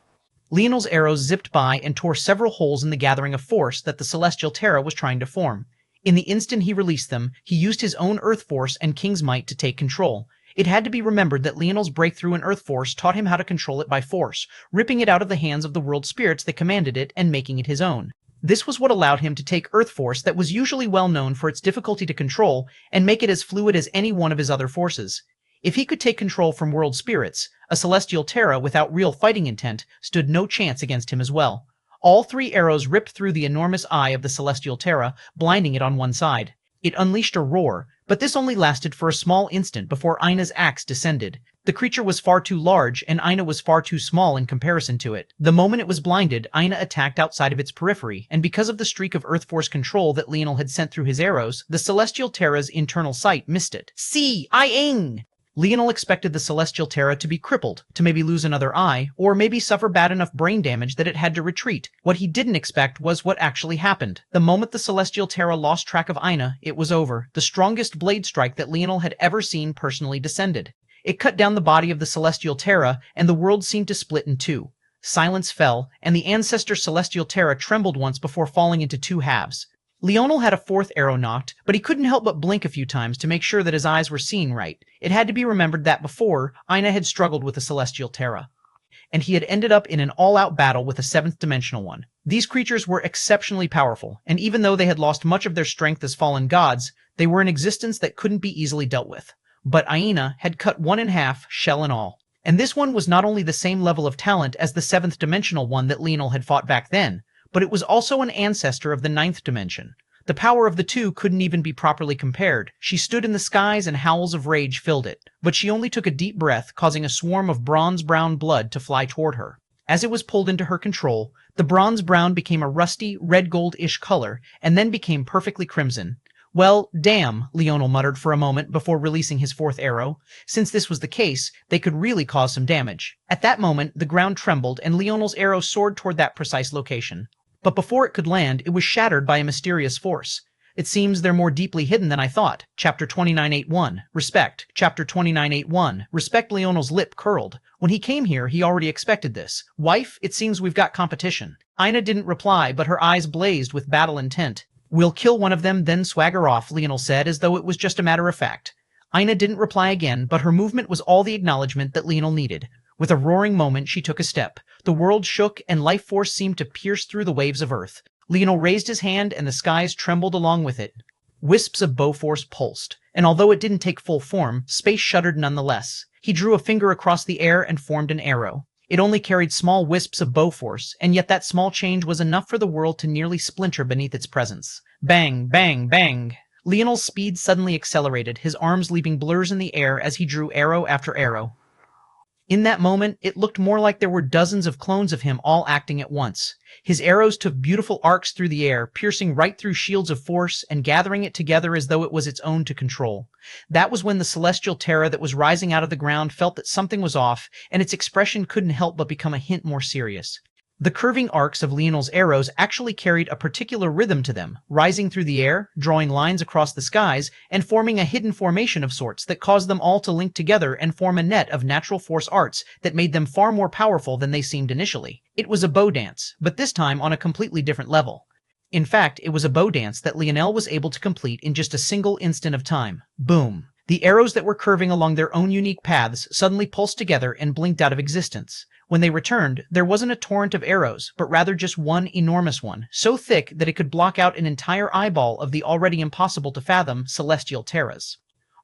Leonel's arrows zipped by and tore several holes in the gathering of force that the Celestial Terra was trying to form. In the instant he released them, he used his own Earth Force and King's Might to take control. It had to be remembered that Leonel's breakthrough in Earth Force taught him how to control it by force, ripping it out of the hands of the world spirits that commanded it and making it his own. This was what allowed him to take Earth Force, that was usually well known for its difficulty to control, and make it as fluid as any one of his other forces. If he could take control from world spirits, a Celestial Terra without real fighting intent stood no chance against him as well. All three arrows ripped through the enormous eye of the Celestial Terra, blinding it on one side. It unleashed a roar, but this only lasted for a small instant before Aina's axe descended. The creature was far too large, and Aina was far too small in comparison to it. The moment it was blinded, Aina attacked outside of its periphery, and because of the streak of Earth Force control that Leonel had sent through his arrows, the Celestial Terra's internal sight missed it. See, I-ing! Leonel expected the Celestial Terra to be crippled, to maybe lose another eye, or maybe suffer bad enough brain damage that it had to retreat. What he didn't expect was what actually happened. The moment the Celestial Terra lost track of Aina, it was over. The strongest blade strike that Leonel had ever seen personally descended. It cut down the body of the Celestial Terra, and the world seemed to split in two. Silence fell, and the ancestor Celestial Terra trembled once before falling into two halves. Leonel had a fourth arrow knocked, but he couldn't help but blink a few times to make sure that his eyes were seeing right. It had to be remembered that before, Aina had struggled with a Celestial Terra, and he had ended up in an all-out battle with a seventh-dimensional one. These creatures were exceptionally powerful, and even though they had lost much of their strength as fallen gods, they were an existence that couldn't be easily dealt with. But Aina had cut one in half, shell and all. And this one was not only the same level of talent as the seventh-dimensional one that Leonel had fought back then, but it was also an ancestor of the ninth dimension. The power of the two couldn't even be properly compared. She stood in the skies and howls of rage filled it, but she only took a deep breath, causing a swarm of bronze-brown blood to fly toward her. As it was pulled into her control, the bronze-brown became a rusty, red-gold-ish color, and then became perfectly crimson. Well, damn, Leonel muttered for a moment before releasing his fourth arrow. Since this was the case, they could really cause some damage. At that moment, the ground trembled, and Leonel's arrow soared toward that precise location. But before it could land, it was shattered by a mysterious force. It seems they're more deeply hidden than I thought. Chapter 2981. Respect. Chapter 2981. Respect. Leonel's lip curled. When he came here, he already expected this. Wife, it seems we've got competition. Aina didn't reply, but her eyes blazed with battle intent. We'll kill one of them, then swagger off, Leonel said, as though it was just a matter of fact. Aina didn't reply again, but her movement was all the acknowledgement that Leonel needed. With a roaring moment, she took a step. The world shook, and life force seemed to pierce through the waves of Earth. Leonel raised his hand, and the skies trembled along with it. Wisps of Bowforce pulsed, and although it didn't take full form, space shuddered nonetheless. He drew a finger across the air and formed an arrow. It only carried small wisps of Bowforce, and yet that small change was enough for the world to nearly splinter beneath its presence. Bang, bang, bang! Leonel's speed suddenly accelerated, his arms leaving blurs in the air as he drew arrow after arrow. In that moment, it looked more like there were dozens of clones of him all acting at once. His arrows took beautiful arcs through the air, piercing right through shields of force and gathering it together as though it was its own to control. That was when the Celestial Terra that was rising out of the ground felt that something was off, and its expression couldn't help but become a hint more serious. The curving arcs of Leonel's arrows actually carried a particular rhythm to them, rising through the air, drawing lines across the skies, and forming a hidden formation of sorts that caused them all to link together and form a net of natural force arts that made them far more powerful than they seemed initially. It was a bow dance, but this time on a completely different level. In fact, it was a bow dance that Leonel was able to complete in just a single instant of time. Boom! The arrows that were curving along their own unique paths suddenly pulsed together and blinked out of existence. When they returned, there wasn't a torrent of arrows, but rather just one enormous one, so thick that it could block out an entire eyeball of the already impossible to fathom Celestial Terras.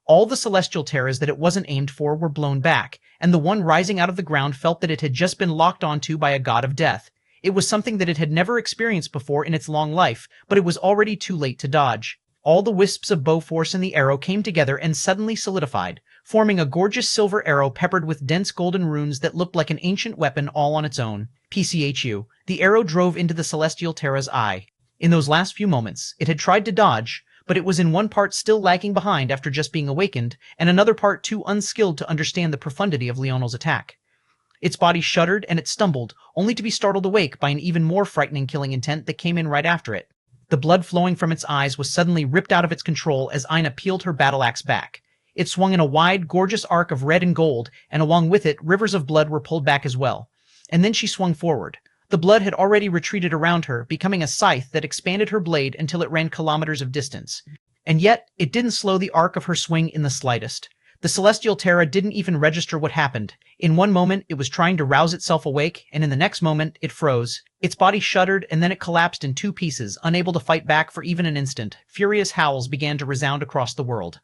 All the Celestial Terras that it wasn't aimed for were blown back, and the one rising out of the ground felt that it had just been locked onto by a god of death. It was something that it had never experienced before in its long life, but it was already too late to dodge. All the wisps of Bowforce in the arrow came together and suddenly solidified, forming a gorgeous silver arrow peppered with dense golden runes that looked like an ancient weapon all on its own. PCHU. The arrow drove into the Celestial Terra's eye. In those last few moments, it had tried to dodge, but it was in one part still lagging behind after just being awakened, and another part too unskilled to understand the profundity of Leonel's attack. Its body shuddered and it stumbled, only to be startled awake by an even more frightening killing intent that came in right after it. The blood flowing from its eyes was suddenly ripped out of its control as Ina peeled her battle axe back. It swung in a wide, gorgeous arc of red and gold, and along with it, rivers of blood were pulled back as well. And then she swung forward. The blood had already retreated around her, becoming a scythe that expanded her blade until it ran kilometers of distance. And yet, it didn't slow the arc of her swing in the slightest. The Celestial Terra didn't even register what happened. In one moment, it was trying to rouse itself awake, and in the next moment, it froze. Its body shuddered, and then it collapsed in two pieces, unable to fight back for even an instant. Furious howls began to resound across the world.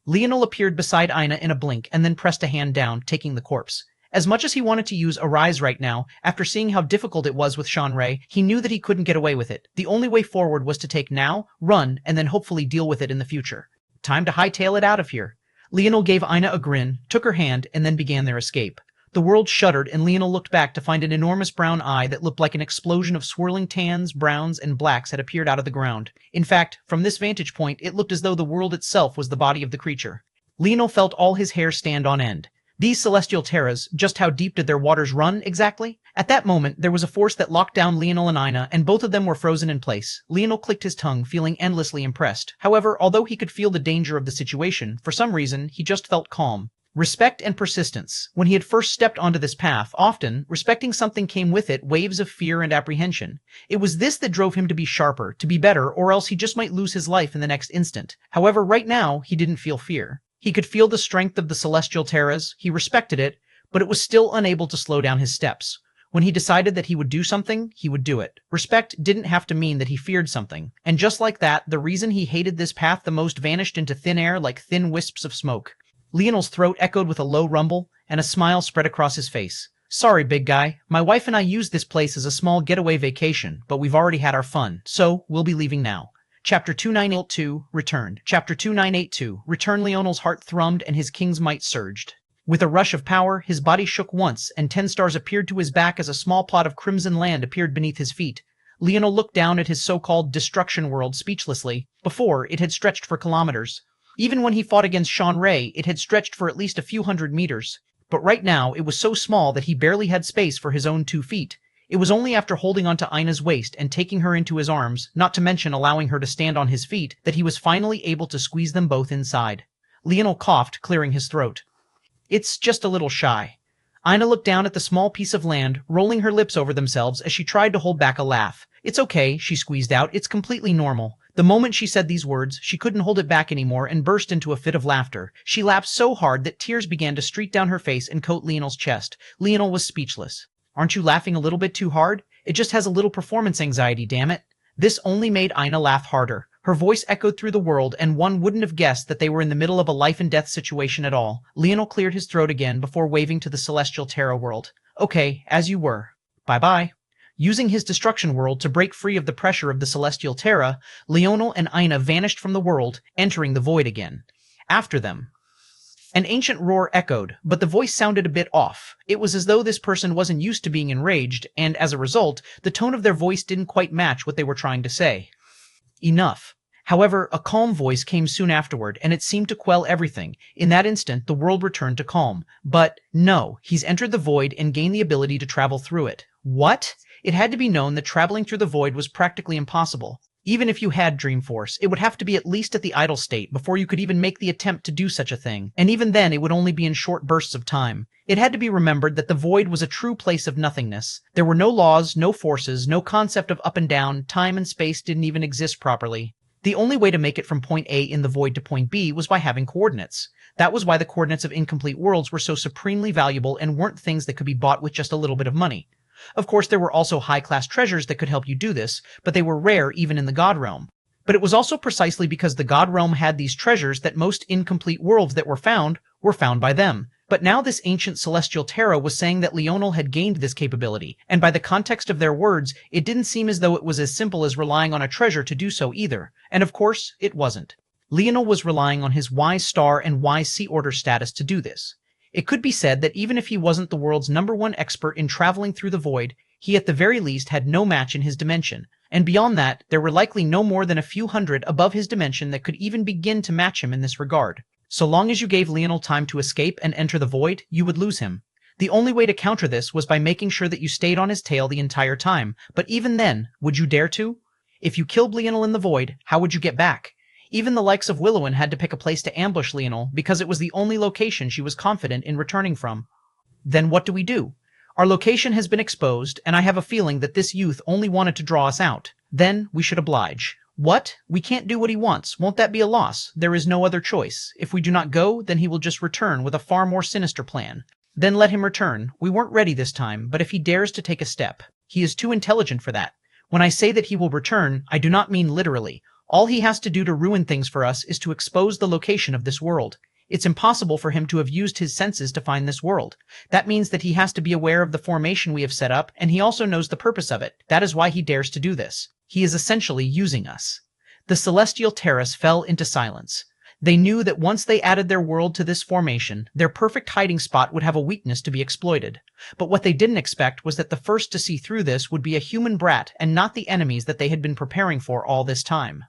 Leonel appeared beside Ina in a blink, and then pressed a hand down, taking the corpse. As much as he wanted to use Arise right now, after seeing how difficult it was with Ch2951, he knew that he couldn't get away with it. The only way forward was to take now, run, and then hopefully deal with it in the future. Time to hightail it out of here. Leonel gave Ina a grin, took her hand, and then began their escape. The world shuddered, and Leonel looked back to find an enormous brown eye that looked like an explosion of swirling tans, browns, and blacks had appeared out of the ground. In fact, from this vantage point, it looked as though the world itself was the body of the creature. Leonel felt all his hair stand on end. These celestial terras, just how deep did their waters run, exactly? At that moment, there was a force that locked down Leonel and Ina, and both of them were frozen in place. Leonel clicked his tongue, feeling endlessly impressed. However, although he could feel the danger of the situation, for some reason, he just felt calm. Respect and persistence. When he had first stepped onto this path, often, respecting something came with it waves of fear and apprehension. It was this that drove him to be sharper, to be better, or else he just might lose his life in the next instant. However, right now, he didn't feel fear. He could feel the strength of the celestial terras, he respected it, but it was still unable to slow down his steps. When he decided that he would do something, he would do it. Respect didn't have to mean that he feared something. And just like that, the reason he hated this path the most vanished into thin air like thin wisps of smoke. Leonel's throat echoed with a low rumble, and a smile spread across his face. Sorry, big guy. My wife and I used this place as a small getaway vacation, but we've already had our fun, so we'll be leaving now. Chapter 2982, Returned. Chapter 2982, Return. Leonel's heart thrummed and his king's might surged. With a rush of power, his body shook once, and 10 stars appeared to his back as a small plot of crimson land appeared beneath his feet. Leonel looked down at his so-called destruction world speechlessly. Before, it had stretched for kilometers. Even when he fought against Ch2951, it had stretched for at least a few hundred meters. But right now, it was so small that he barely had space for his own 2 feet. It was only after holding onto Ina's waist and taking her into his arms, not to mention allowing her to stand on his feet, that he was finally able to squeeze them both inside. Leonel coughed, clearing his throat. It's just a little shy. Ina looked down at the small piece of land, rolling her lips over themselves as she tried to hold back a laugh. It's okay, she squeezed out. It's completely normal. The moment she said these words, she couldn't hold it back anymore and burst into a fit of laughter. She laughed so hard that tears began to streak down her face and coat Leonel's chest. Leonel was speechless. Aren't you laughing a little bit too hard? It just has a little performance anxiety, damn it. This only made Ina laugh harder. Her voice echoed through the world, and one wouldn't have guessed that they were in the middle of a life-and-death situation at all. Leonel cleared his throat again before waving to the celestial Terra world. Okay, as you were. Bye-bye. Using his destruction world to break free of the pressure of the celestial Terra, Leonel and Ina vanished from the world, entering the void again. After them. An ancient roar echoed, but the voice sounded a bit off. It was as though this person wasn't used to being enraged, and as a result, the tone of their voice didn't quite match what they were trying to say. Enough. However, a calm voice came soon afterward, and it seemed to quell everything. In that instant, the world returned to calm. But no, he's entered the void and gained the ability to travel through it. What? It had to be known that traveling through the void was practically impossible. Even if you had Dream Force, it would have to be at least at the idle state before you could even make the attempt to do such a thing, and even then it would only be in short bursts of time. It had to be remembered that the void was a true place of nothingness. There were no laws, no forces, no concept of up and down, time and space didn't even exist properly. The only way to make it from point A in the void to point B was by having coordinates. That was why the coordinates of incomplete worlds were so supremely valuable and weren't things that could be bought with just a little bit of money. Of course, there were also high-class treasures that could help you do this, but they were rare even in the God Realm. But it was also precisely because the God Realm had these treasures that most incomplete worlds that were found by them. But now this ancient celestial Terra was saying that Leonel had gained this capability, and by the context of their words, it didn't seem as though it was as simple as relying on a treasure to do so either. And of course, it wasn't. Leonel was relying on his Wise Star and Wise Sea Order status to do this. It could be said that even if he wasn't the world's #1 expert in traveling through the void, he at the very least had no match in his dimension. And beyond that, there were likely no more than a few hundred above his dimension that could even begin to match him in this regard. So long as you gave Leonel time to escape and enter the void, you would lose him. The only way to counter this was by making sure that you stayed on his tail the entire time, but even then, would you dare to? If you killed Leonel in the void, how would you get back? Even the likes of Willowin had to pick a place to ambush Leonel because it was the only location she was confident in returning from. Then what do we do? Our location has been exposed, and I have a feeling that this youth only wanted to draw us out. Then we should oblige. What? We can't do what he wants. Won't that be a loss? There is no other choice. If we do not go, then he will just return with a far more sinister plan. Then let him return. We weren't ready this time, but if he dares to take a step, he is too intelligent for that. When I say that he will return, I do not mean literally. All he has to do to ruin things for us is to expose the location of this world. It's impossible for him to have used his senses to find this world. That means that he has to be aware of the formation we have set up, and he also knows the purpose of it. That is why he dares to do this. He is essentially using us. The celestial terrace fell into silence. They knew that once they added their world to this formation, their perfect hiding spot would have a weakness to be exploited. But what they didn't expect was that the first to see through this would be a human brat and not the enemies that they had been preparing for all this time.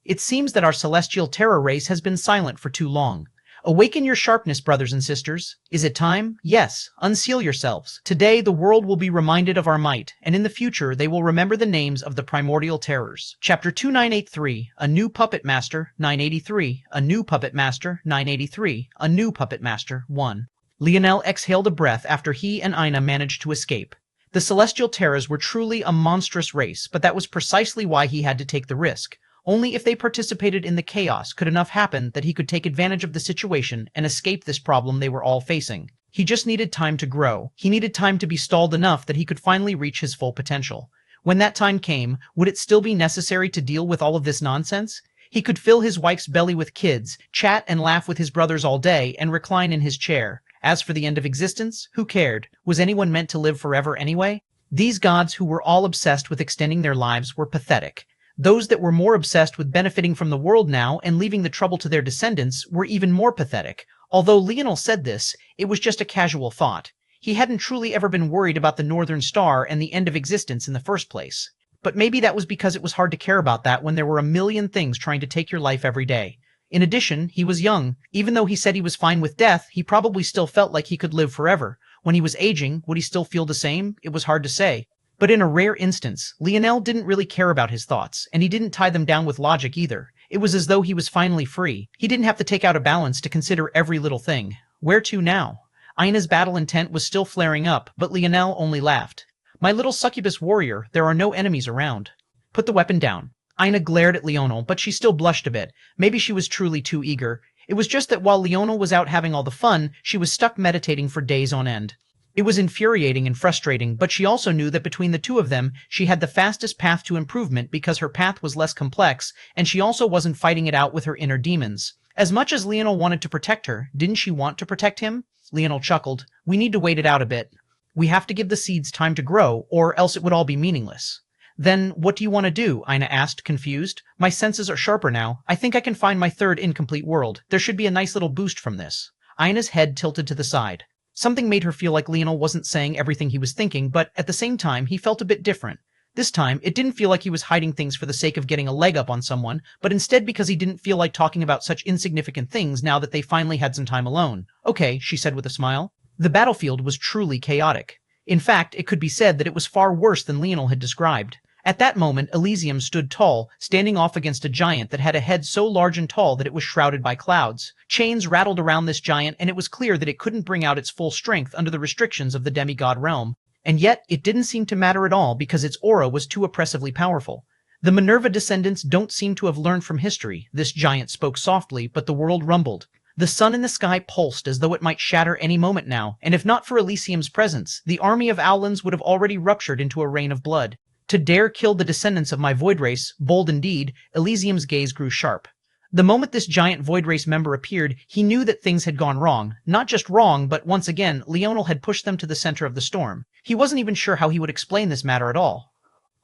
It seems that our celestial terror race has been silent for too long. Awaken your sharpness, brothers and sisters. Is it time? Yes. Unseal yourselves. Today the world will be reminded of our might, and in the future they will remember the names of the primordial terrors. Chapter 2983, A New Puppet Master, 983, A New Puppet Master, 983, A New Puppet Master, 1. Leonel exhaled a breath after he and Ina managed to escape. The celestial terrors were truly a monstrous race, but that was precisely why he had to take the risk. Only if they participated in the chaos could enough happen that he could take advantage of the situation and escape this problem they were all facing. He just needed time to grow. He needed time to be stalled enough that he could finally reach his full potential. When that time came, would it still be necessary to deal with all of this nonsense? He could fill his wife's belly with kids, chat and laugh with his brothers all day, and recline in his chair. As for the end of existence, who cared? Was anyone meant to live forever anyway? These gods who were all obsessed with extending their lives were pathetic. Those that were more obsessed with benefiting from the world now and leaving the trouble to their descendants were even more pathetic. Although Leonel said this, it was just a casual thought. He hadn't truly ever been worried about the Northern Star and the end of existence in the first place. But maybe that was because it was hard to care about that when there were a million things trying to take your life every day. In addition, he was young. Even though he said he was fine with death, he probably still felt like he could live forever. When he was aging, would he still feel the same? It was hard to say. But in a rare instance, Leonel didn't really care about his thoughts, and he didn't tie them down with logic either. It was as though he was finally free. He didn't have to take out a balance to consider every little thing. Where to now? Ina's battle intent was still flaring up, but Leonel only laughed. My little succubus warrior, there are no enemies around. Put the weapon down. Ina glared at Leonel, but she still blushed a bit. Maybe she was truly too eager. It was just that while Leonel was out having all the fun, she was stuck meditating for days on end. It was infuriating and frustrating, but she also knew that between the two of them, she had the fastest path to improvement because her path was less complex, and she also wasn't fighting it out with her inner demons. As much as Leonel wanted to protect her, didn't she want to protect him? Leonel chuckled. We need to wait it out a bit. We have to give the seeds time to grow, or else it would all be meaningless. Then, what do you want to do? Ina asked, confused. My senses are sharper now. I think I can find my third incomplete world. There should be a nice little boost from this. Ina's head tilted to the side. Something made her feel like Leonel wasn't saying everything he was thinking, but at the same time, he felt a bit different. This time, it didn't feel like he was hiding things for the sake of getting a leg up on someone, but instead because he didn't feel like talking about such insignificant things now that they finally had some time alone. Okay, she said with a smile. The battlefield was truly chaotic. In fact, it could be said that it was far worse than Leonel had described. At that moment, Elysium stood tall, standing off against a giant that had a head so large and tall that it was shrouded by clouds. Chains rattled around this giant, and it was clear that it couldn't bring out its full strength under the restrictions of the demigod realm. And yet, it didn't seem to matter at all because its aura was too oppressively powerful. The Minerva descendants don't seem to have learned from history. This giant spoke softly, but the world rumbled. The sun in the sky pulsed as though it might shatter any moment now, and if not for Elysium's presence, the army of Owlins would have already ruptured into a rain of blood. To dare kill the descendants of my void race, bold indeed, Elysium's gaze grew sharp. The moment this giant void race member appeared, he knew that things had gone wrong. Not just wrong, but once again, Leonel had pushed them to the center of the storm. He wasn't even sure how he would explain this matter at all.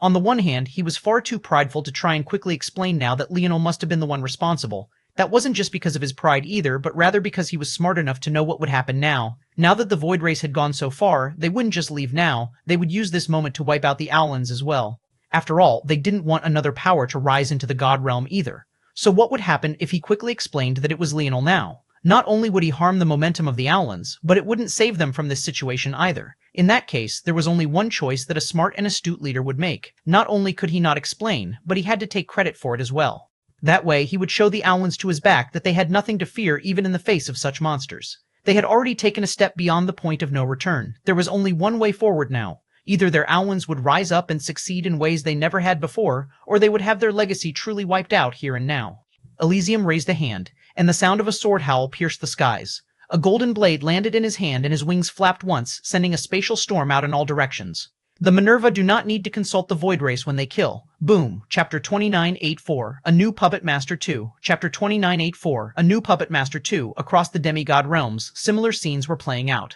On the one hand, he was far too prideful to try and quickly explain now that Leonel must have been the one responsible. That wasn't just because of his pride either, but rather because he was smart enough to know what would happen now. Now that the void race had gone so far, they wouldn't just leave now, they would use this moment to wipe out the Owlins as well. After all, they didn't want another power to rise into the god realm either. So what would happen if he quickly explained that it was Leonel now? Not only would he harm the momentum of the Owlins, but it wouldn't save them from this situation either. In that case, there was only one choice that a smart and astute leader would make. Not only could he not explain, but he had to take credit for it as well. That way, he would show the Owlins to his back that they had nothing to fear even in the face of such monsters. They had already taken a step beyond the point of no return. There was only one way forward now. Either their Owlins would rise up and succeed in ways they never had before, or they would have their legacy truly wiped out here and now. Elysium raised a hand, and the sound of a sword howl pierced the skies. A golden blade landed in his hand and his wings flapped once, sending a spatial storm out in all directions. The Minerva do not need to consult the Void Race when they kill. Boom. Chapter 2984, A New Puppet Master 2. Chapter 2984, A New Puppet Master 2. Across the demigod realms, similar scenes were playing out.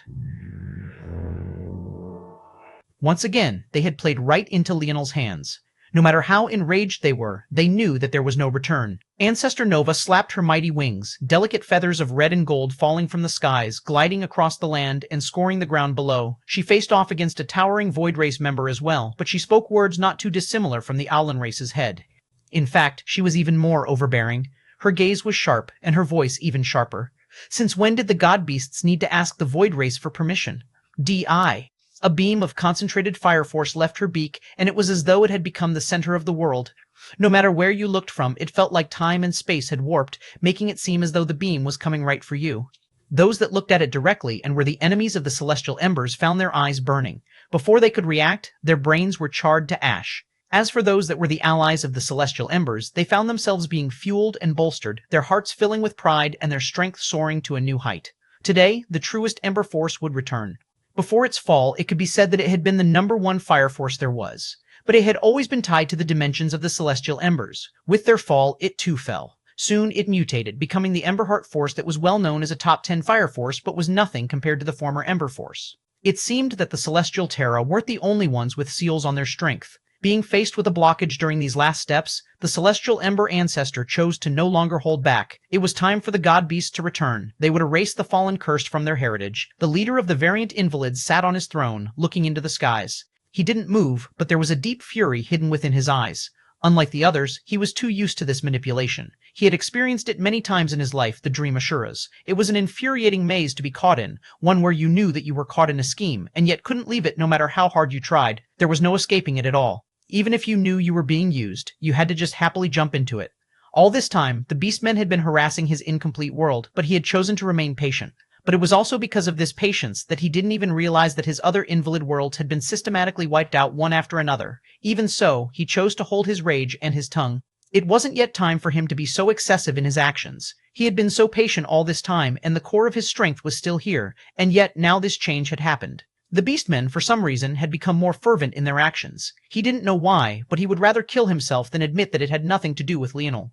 Once again, they had played right into Leonel's hands. No matter how enraged they were, they knew that there was no return. Ancestor Nova slapped her mighty wings, delicate feathers of red and gold falling from the skies, gliding across the land and scoring the ground below. She faced off against a towering Void Race member as well, but she spoke words not too dissimilar from the Owlin race's head. In fact, she was even more overbearing. Her gaze was sharp, and her voice even sharper. Since when did the god beasts need to ask the Void Race for permission? D.I. A beam of concentrated fire force left her beak, and it was as though it had become the center of the world. No matter where you looked from, it felt like time and space had warped, making it seem as though the beam was coming right for you. Those that looked at it directly and were the enemies of the celestial embers found their eyes burning. Before they could react, their brains were charred to ash. As for those that were the allies of the celestial embers, they found themselves being fueled and bolstered, their hearts filling with pride and their strength soaring to a new height. Today, the truest ember force would return. Before its fall, it could be said that it had been the #1 fire force there was. But it had always been tied to the dimensions of the celestial embers. With their fall, it too fell. Soon it mutated, becoming the Emberheart force that was well known as a top 10 fire force but was nothing compared to the former Ember force. It seemed that the Celestial Terra weren't the only ones with seals on their strength. Being faced with a blockage during these last steps, the Celestial Ember Ancestor chose to no longer hold back. It was time for the God Beasts to return. They would erase the fallen curse from their heritage. The leader of the variant Invalids sat on his throne, looking into the skies. He didn't move, but there was a deep fury hidden within his eyes. Unlike the others, he was too used to this manipulation. He had experienced it many times in his life, the Dream Assuras. It was an infuriating maze to be caught in, one where you knew that you were caught in a scheme, and yet couldn't leave it no matter how hard you tried. There was no escaping it at all. Even if you knew you were being used, you had to just happily jump into it. All this time, the Beastmen had been harassing his incomplete world, but he had chosen to remain patient. But it was also because of this patience that he didn't even realize that his other invalid worlds had been systematically wiped out one after another. Even so, he chose to hold his rage and his tongue. It wasn't yet time for him to be so excessive in his actions. He had been so patient all this time, and the core of his strength was still here, and yet now this change had happened. The Beastmen, for some reason, had become more fervent in their actions. He didn't know why, but he would rather kill himself than admit that it had nothing to do with Leonel.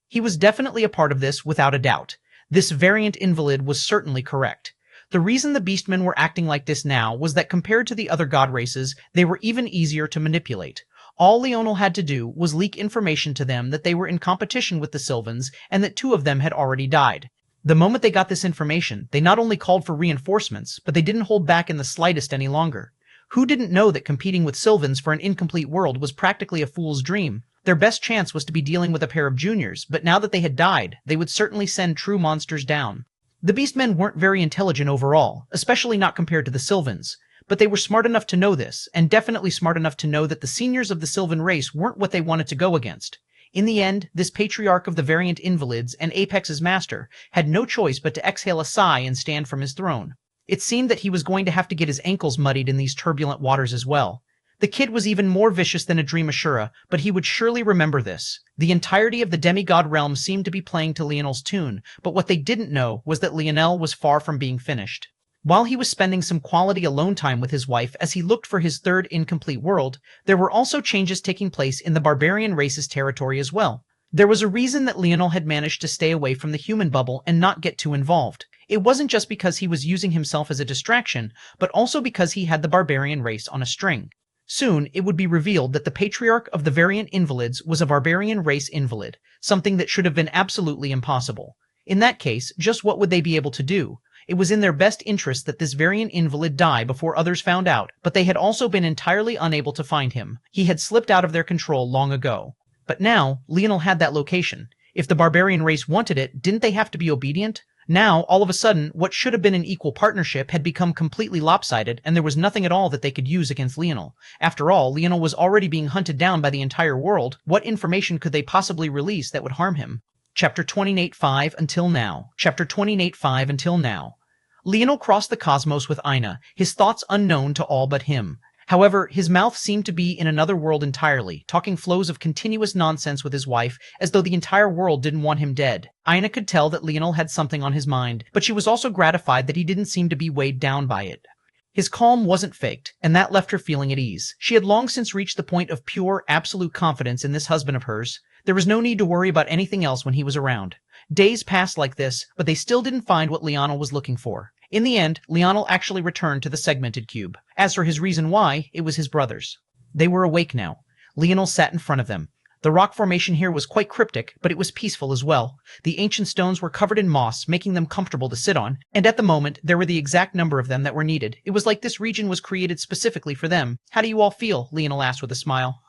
He was definitely a part of this, without a doubt. This variant invalid was certainly correct. The reason the Beastmen were acting like this now was that compared to the other god races, they were even easier to manipulate. All Leonel had to do was leak information to them that they were in competition with the Sylvans and that 2 of them had already died. The moment they got this information, they not only called for reinforcements, but they didn't hold back in the slightest any longer. Who didn't know that competing with Sylvans for an incomplete world was practically a fool's dream? Their best chance was to be dealing with a pair of juniors, but now that they had died, they would certainly send true monsters down. The Beastmen weren't very intelligent overall, especially not compared to the Sylvans, but they were smart enough to know this, and definitely smart enough to know that the seniors of the Sylvan race weren't what they wanted to go against. In the end, this patriarch of the variant invalids and Apex's master had no choice but to exhale a sigh and stand from his throne. It seemed that he was going to have to get his ankles muddied in these turbulent waters as well. The kid was even more vicious than a Dream Ashura, but he would surely remember this. The entirety of the demigod realm seemed to be playing to Leonel's tune, but what they didn't know was that Leonel was far from being finished. While he was spending some quality alone time with his wife as he looked for his third incomplete world, there were also changes taking place in the barbarian race's territory as well. There was a reason that Leonel had managed to stay away from the human bubble and not get too involved. It wasn't just because he was using himself as a distraction, but also because he had the barbarian race on a string. Soon, it would be revealed that the patriarch of the variant invalids was a barbarian race invalid, something that should have been absolutely impossible. In that case, just what would they be able to do? It was in their best interest that this variant invalid die before others found out, but they had also been entirely unable to find him. He had slipped out of their control long ago. But now, Leonel had that location. If the barbarian race wanted it, didn't they have to be obedient? Now, all of a sudden, what should have been an equal partnership had become completely lopsided, and there was nothing at all that they could use against Leonel. After all, Leonel was already being hunted down by the entire world. What information could they possibly release that would harm him? Chapter 285 Until Now. Chapter 285 Until Now. Leonel crossed the cosmos with Ina, his thoughts unknown to all but him. However, his mouth seemed to be in another world entirely, talking flows of continuous nonsense with his wife, as though the entire world didn't want him dead. Ina could tell that Leonel had something on his mind, but she was also gratified that he didn't seem to be weighed down by it. His calm wasn't faked, and that left her feeling at ease. She had long since reached the point of pure, absolute confidence in this husband of hers. There was no need to worry about anything else when he was around. Days passed like this, but they still didn't find what Leonel was looking for. In the end, Leonel actually returned to the segmented cube. As for his reason why, it was his brothers. They were awake now. Leonel sat in front of them. The rock formation here was quite cryptic, but it was peaceful as well. The ancient stones were covered in moss, making them comfortable to sit on, and at the moment, there were the exact number of them that were needed. It was like this region was created specifically for them. How do you all feel? Leonel asked with a smile.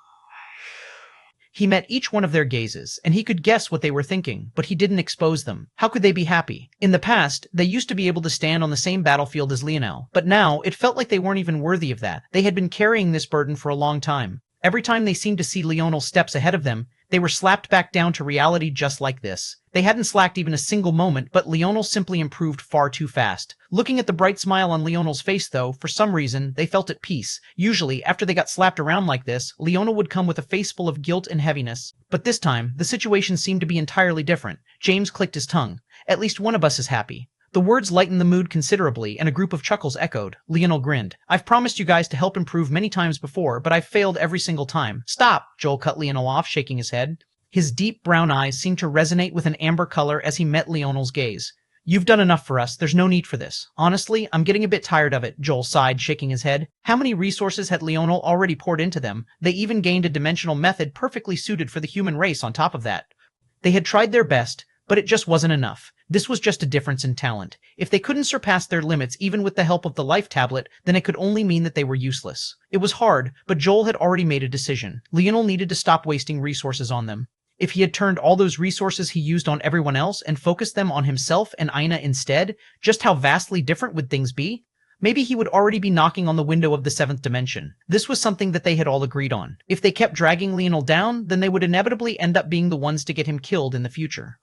He met each one of their gazes, and he could guess what they were thinking, but he didn't expose them. How could they be happy? In the past, they used to be able to stand on the same battlefield as Leonel, but now it felt like they weren't even worthy of that. They had been carrying this burden for a long time. Every time they seemed to see Leonel steps ahead of them, they were slapped back down to reality just like this. They hadn't slacked even a single moment, but Leonel simply improved far too fast. Looking at the bright smile on Leonel's face, though, for some reason, they felt at peace. Usually, after they got slapped around like this, Leonel would come with a face full of guilt and heaviness. But this time, the situation seemed to be entirely different. James clicked his tongue. At least one of us is happy. The words lightened the mood considerably, and a group of chuckles echoed. Leonel grinned. I've promised you guys to help improve many times before, but I've failed every single time. Stop! Joel cut Leonel off, shaking his head. His deep brown eyes seemed to resonate with an amber color as he met Leonel's gaze. You've done enough for us. There's no need for this. Honestly, I'm getting a bit tired of it, Joel sighed, shaking his head. How many resources had Leonel already poured into them? They even gained a dimensional method perfectly suited for the human race on top of that. They had tried their best, but it just wasn't enough. This was just a difference in talent. If they couldn't surpass their limits even with the help of the life tablet, then it could only mean that they were useless. It was hard, but Joel had already made a decision. Leonel needed to stop wasting resources on them. If he had turned all those resources he used on everyone else and focused them on himself and Ina instead, just how vastly different would things be? Maybe he would already be knocking on the window of the seventh dimension. This was something that they had all agreed on. If they kept dragging Leonel down, then they would inevitably end up being the ones to get him killed in the future.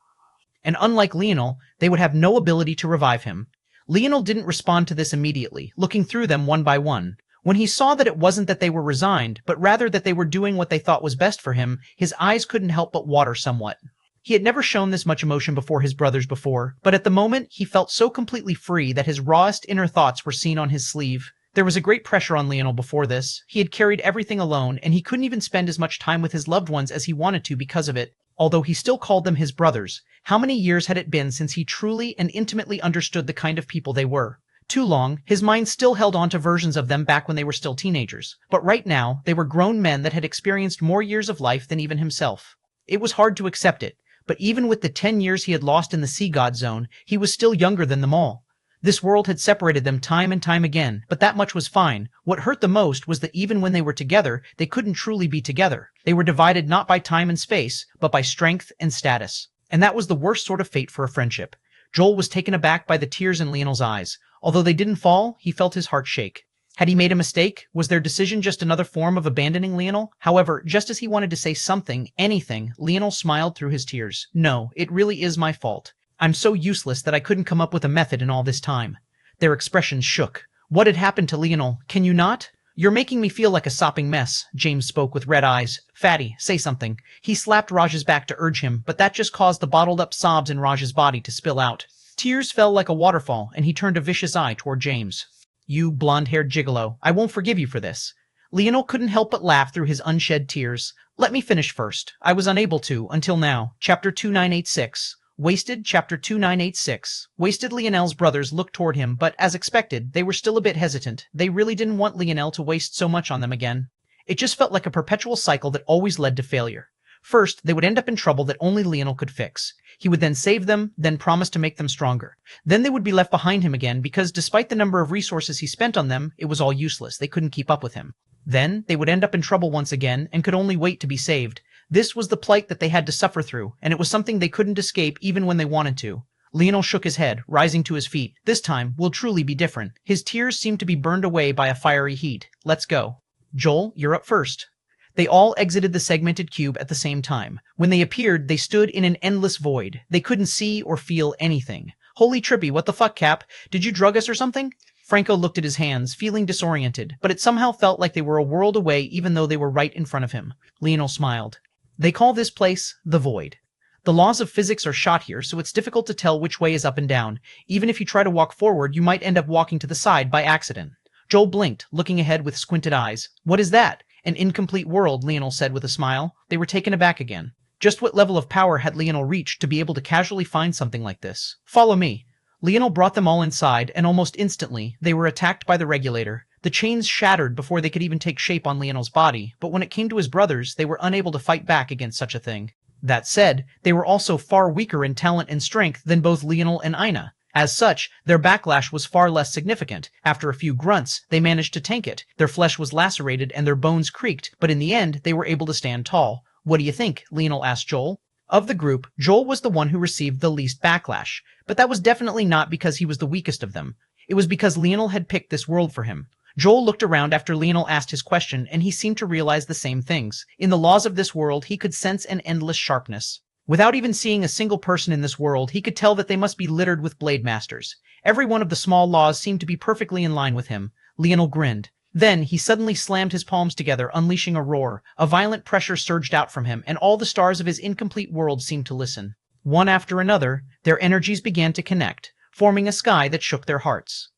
And unlike Leonel, they would have no ability to revive him. Leonel didn't respond to this immediately, looking through them one by one. When he saw that it wasn't that they were resigned, but rather that they were doing what they thought was best for him, his eyes couldn't help but water somewhat. He had never shown this much emotion before his brothers before, but at the moment he felt so completely free that his rawest inner thoughts were seen on his sleeve. There was a great pressure on Leonel before this. He had carried everything alone, and he couldn't even spend as much time with his loved ones as he wanted to because of it. Although he still called them his brothers, how many years had it been since he truly and intimately understood the kind of people they were? Too long. His mind still held on to versions of them back when they were still teenagers. But right now, they were grown men that had experienced more years of life than even himself. It was hard to accept it, but even with the 10 years he had lost in the Sea God Zone, he was still younger than them all. This world had separated them time and time again, but that much was fine. What hurt the most was that even when they were together, they couldn't truly be together. They were divided not by time and space, but by strength and status. And that was the worst sort of fate for a friendship. Joel was taken aback by the tears in Leonel's eyes. Although they didn't fall, he felt his heart shake. Had he made a mistake? Was their decision just another form of abandoning Leonel? However, just as he wanted to say something, anything, Leonel smiled through his tears. No, it really is my fault. I'm so useless that I couldn't come up with a method in all this time. Their expressions shook. What had happened to Leonel? Can you not? You're making me feel like a sopping mess, James spoke with red eyes. Fatty, say something. He slapped Raj's back to urge him, but that just caused the bottled-up sobs in Raj's body to spill out. Tears fell like a waterfall, and he turned a vicious eye toward James. You blonde-haired gigolo, I won't forgive you for this. Leonel couldn't help but laugh through his unshed tears. Let me finish first. I was unable to, until now. Chapter 2986. Wasted, Chapter 2986. Wasted. Leonel's brothers looked toward him, but as expected, they were still a bit hesitant. They really didn't want Leonel to waste so much on them again. It just felt like a perpetual cycle that always led to failure. First, they would end up in trouble that only Leonel could fix. He would then save them, then promise to make them stronger. Then they would be left behind him again because despite the number of resources he spent on them, it was all useless. They couldn't keep up with him. Then they would end up in trouble once again and could only wait to be saved. This was the plight that they had to suffer through, and it was something they couldn't escape even when they wanted to. Leonel shook his head, rising to his feet. This time will truly be different. His tears seemed to be burned away by a fiery heat. Let's go. Joel, you're up first. They all exited the segmented cube at the same time. When they appeared, they stood in an endless void. They couldn't see or feel anything. Holy trippy, what the fuck, Cap? Did you drug us or something? Franco looked at his hands, feeling disoriented, but it somehow felt like they were a world away even though they were right in front of him. Leonel smiled. They call this place the Void. The laws of physics are shot here, so it's difficult to tell which way is up and down. Even if you try to walk forward, you might end up walking to the side by accident. Joel blinked, looking ahead with squinted eyes. What is that? An incomplete world, Leonel said with a smile. They were taken aback again. Just what level of power had Leonel reached to be able to casually find something like this? Follow me. Leonel brought them all inside, and almost instantly, they were attacked by the regulator. The chains shattered before they could even take shape on Leonel's body, but when it came to his brothers, they were unable to fight back against such a thing. That said, they were also far weaker in talent and strength than both Leonel and Ina. As such, their backlash was far less significant. After a few grunts, they managed to tank it. Their flesh was lacerated and their bones creaked, but in the end, they were able to stand tall. What do you think? Leonel asked Joel. Of the group, Joel was the one who received the least backlash, but that was definitely not because he was the weakest of them. It was because Leonel had picked this world for him. Joel looked around after Leonel asked his question, and he seemed to realize the same things. In the laws of this world, he could sense an endless sharpness. Without even seeing a single person in this world, he could tell that they must be littered with blade masters. Every one of the small laws seemed to be perfectly in line with him. Leonel grinned. Then he suddenly slammed his palms together, unleashing a roar. A violent pressure surged out from him, and all the stars of his incomplete world seemed to listen. One after another, their energies began to connect, forming a sky that shook their hearts.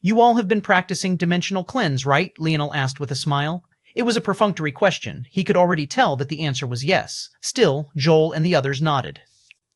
You all have been practicing dimensional cleanse, right? Leonel asked with a smile. It was a perfunctory question. He could already tell that the answer was yes. Still, Joel and the others nodded.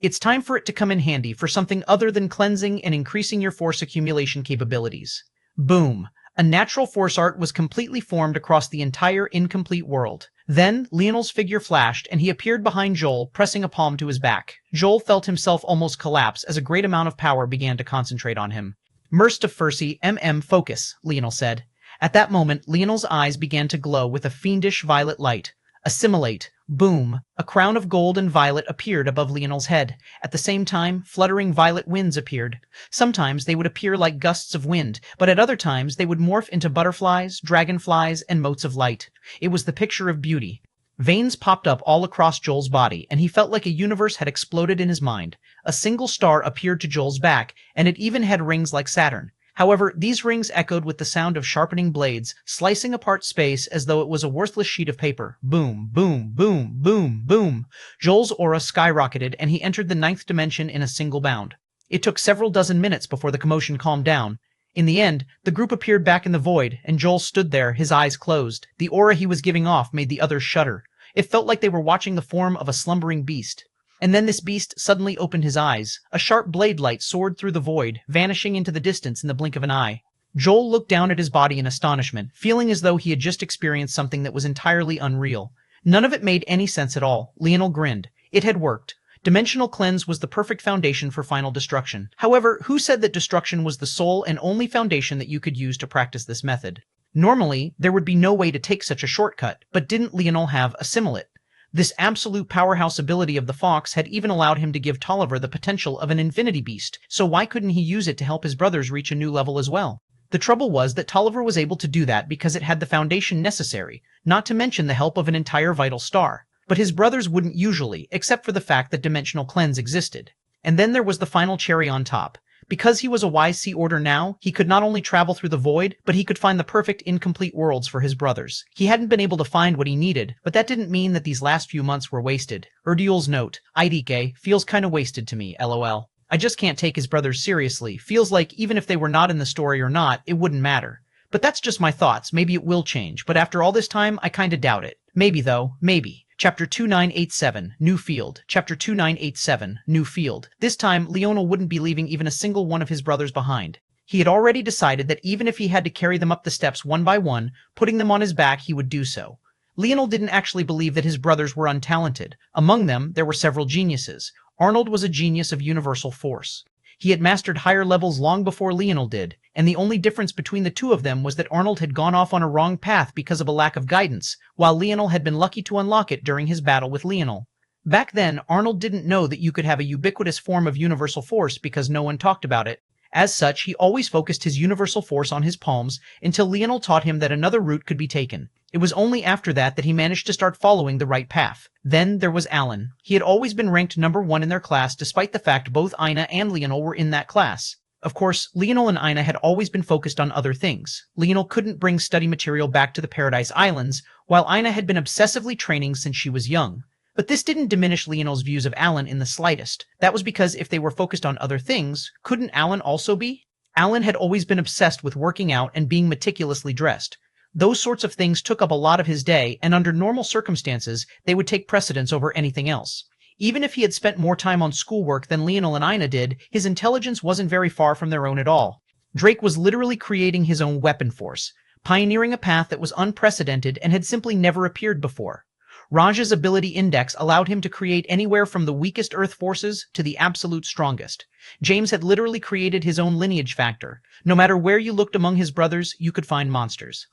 It's time for it to come in handy for something other than cleansing and increasing your force accumulation capabilities. Boom. A natural force art was completely formed across the entire incomplete world. Then, Leonel's figure flashed, and he appeared behind Joel, pressing a palm to his back. Joel felt himself almost collapse as a great amount of power began to concentrate on him. Merst of Furcy, focus, Leonel said. At that moment, Leonel's eyes began to glow with a fiendish violet light. Assimilate. Boom. A crown of gold and violet appeared above Leonel's head. At the same time, fluttering violet winds appeared. Sometimes they would appear like gusts of wind, but at other times they would morph into butterflies, dragonflies, and motes of light. It was the picture of beauty. Veins popped up all across Joel's body, and he felt like a universe had exploded in his mind. A single star appeared to Joel's back, and it even had rings like Saturn. However, these rings echoed with the sound of sharpening blades, slicing apart space as though it was a worthless sheet of paper. Boom, boom, boom, boom, boom. Joel's aura skyrocketed, and he entered the 9th dimension in a single bound. It took several dozen minutes before the commotion calmed down. In the end, the group appeared back in the void, and Joel stood there, his eyes closed. The aura he was giving off made the others shudder. It felt like they were watching the form of a slumbering beast. And then this beast suddenly opened his eyes. A sharp blade light soared through the void, vanishing into the distance in the blink of an eye. Joel looked down at his body in astonishment, feeling as though he had just experienced something that was entirely unreal. None of it made any sense at all. Leonel grinned. It had worked. Dimensional cleanse was the perfect foundation for final destruction. However, who said that destruction was the sole and only foundation that you could use to practice this method? Normally, there would be no way to take such a shortcut, but didn't Leonel have Assimilate? This absolute powerhouse ability of the Fox had even allowed him to give Tolliver the potential of an infinity beast, so why couldn't he use it to help his brothers reach a new level as well? The trouble was that Tolliver was able to do that because it had the foundation necessary, not to mention the help of an entire vital star. But his brothers wouldn't usually, except for the fact that dimensional cleanse existed. And then there was the final cherry on top. Because he was a wise sea order now, he could not only travel through the void, but he could find the perfect incomplete worlds for his brothers. He hadn't been able to find what he needed, but that didn't mean that these last few months were wasted. Erdul's note, IDK, feels kinda wasted to me, lol. I just can't take his brothers seriously. Feels like even if they were not in the story or not, it wouldn't matter. But that's just my thoughts. Maybe it will change, but after all this time, I kinda doubt it. Maybe though, maybe. Chapter 2987, New Field. Chapter 2987, New Field. This time, Leonel wouldn't be leaving even a single one of his brothers behind. He had already decided that even if he had to carry them up the steps one by one, putting them on his back, he would do so. Leonel didn't actually believe that his brothers were untalented. Among them, there were several geniuses. Arnold was a genius of universal force. He had mastered higher levels long before Leonel did, and the only difference between the two of them was that Arnold had gone off on a wrong path because of a lack of guidance, while Leonel had been lucky to unlock it during his battle with Leonel. Back then, Arnold didn't know that you could have a ubiquitous form of universal force because no one talked about it. As such, he always focused his universal force on his palms until Leonel taught him that another route could be taken. It was only after that that he managed to start following the right path. Then there was Alan. He had always been ranked number 1 in their class despite the fact both Ina and Leonel were in that class. Of course, Leonel and Ina had always been focused on other things. Leonel couldn't bring study material back to the Paradise Islands, while Ina had been obsessively training since she was young. But this didn't diminish Leonel's views of Alan in the slightest. That was because if they were focused on other things, couldn't Alan also be? Alan had always been obsessed with working out and being meticulously dressed. Those sorts of things took up a lot of his day, and under normal circumstances, they would take precedence over anything else. Even if he had spent more time on schoolwork than Leonel and Ina did, his intelligence wasn't very far from their own at all. Drake was literally creating his own weapon force, pioneering a path that was unprecedented and had simply never appeared before. Raj's ability index allowed him to create anywhere from the weakest earth forces to the absolute strongest. James had literally created his own lineage factor. No matter where you looked among his brothers, you could find monsters.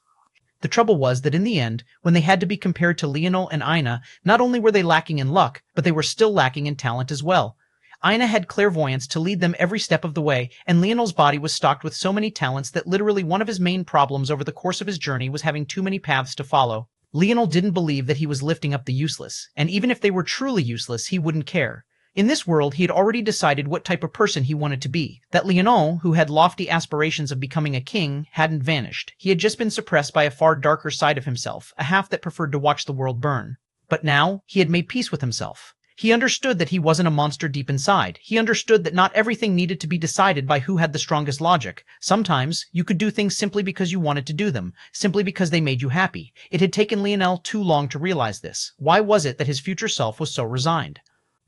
The trouble was that in the end, when they had to be compared to Leonel and Ina, not only were they lacking in luck, but they were still lacking in talent as well. Ina had clairvoyance to lead them every step of the way, and Leonel's body was stocked with so many talents that literally one of his main problems over the course of his journey was having too many paths to follow. Leonel didn't believe that he was lifting up the useless, and even if they were truly useless, he wouldn't care. In this world, he had already decided what type of person he wanted to be. That Leonel, who had lofty aspirations of becoming a king, hadn't vanished. He had just been suppressed by a far darker side of himself, a half that preferred to watch the world burn. But now, he had made peace with himself. He understood that he wasn't a monster deep inside. He understood that not everything needed to be decided by who had the strongest logic. Sometimes, you could do things simply because you wanted to do them, simply because they made you happy. It had taken Leonel too long to realize this. Why was it that his future self was so resigned?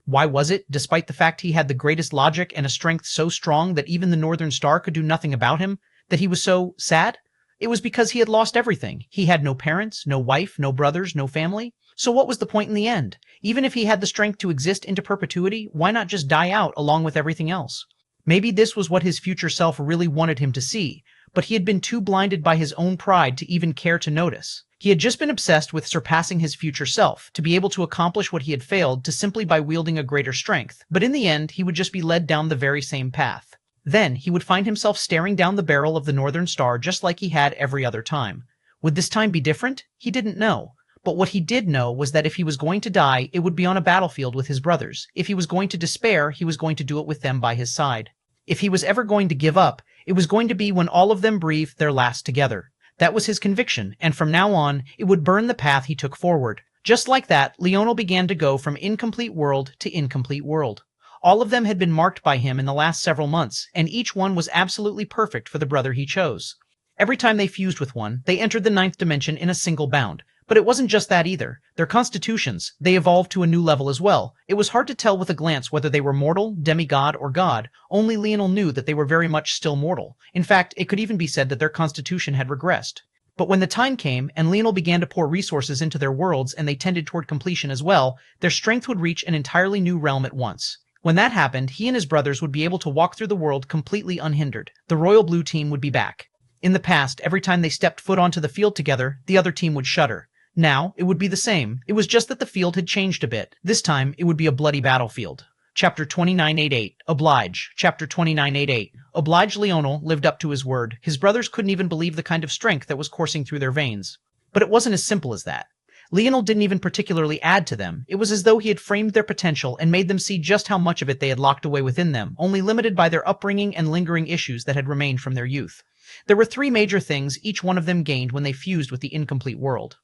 Why was it, despite the fact he had the greatest logic and a strength so strong that even the Northern Star could do nothing about him, that he was so sad? It was because he had lost everything. He had no parents, no wife, no brothers, no family. So what was the point in the end? Even if he had the strength to exist into perpetuity, why not just die out along with everything else? Maybe this was what his future self really wanted him to see, but he had been too blinded by his own pride to even care to notice. He had just been obsessed with surpassing his future self, to be able to accomplish what he had failed to simply by wielding a greater strength, but in the end he would just be led down the very same path. Then he would find himself staring down the barrel of the Northern Star just like he had every other time. Would this time be different? He didn't know. But what he did know was that if he was going to die, it would be on a battlefield with his brothers. If he was going to despair, he was going to do it with them by his side. If he was ever going to give up, it was going to be when all of them breathed their last together. That was his conviction, and from now on, it would burn the path he took forward. Just like that, Leonel began to go from incomplete world to incomplete world. All of them had been marked by him in the last several months, and each one was absolutely perfect for the brother he chose. Every time they fused with one, they entered the 9th dimension in a single bound. But it wasn't just that either. Their constitutions, they evolved to a new level as well. It was hard to tell with a glance whether they were mortal, demigod, or god. Only Leonel knew that they were very much still mortal. In fact, it could even be said that their constitution had regressed. But when the time came, and Leonel began to pour resources into their worlds and they tended toward completion as well, their strength would reach an entirely new realm at once. When that happened, he and his brothers would be able to walk through the world completely unhindered. The Royal Blue Team would be back. In the past, every time they stepped foot onto the field together, the other team would shudder. Now, it would be the same. It was just that the field had changed a bit. This time, it would be a bloody battlefield. Chapter 2988, Oblige. Chapter 2988. Oblige Leonel lived up to his word. His brothers couldn't even believe the kind of strength that was coursing through their veins. But it wasn't as simple as that. Leonel didn't even particularly add to them. It was as though he had framed their potential and made them see just how much of it they had locked away within them, only limited by their upbringing and lingering issues that had remained from their youth. There were 3 major things each one of them gained when they fused with the incomplete world.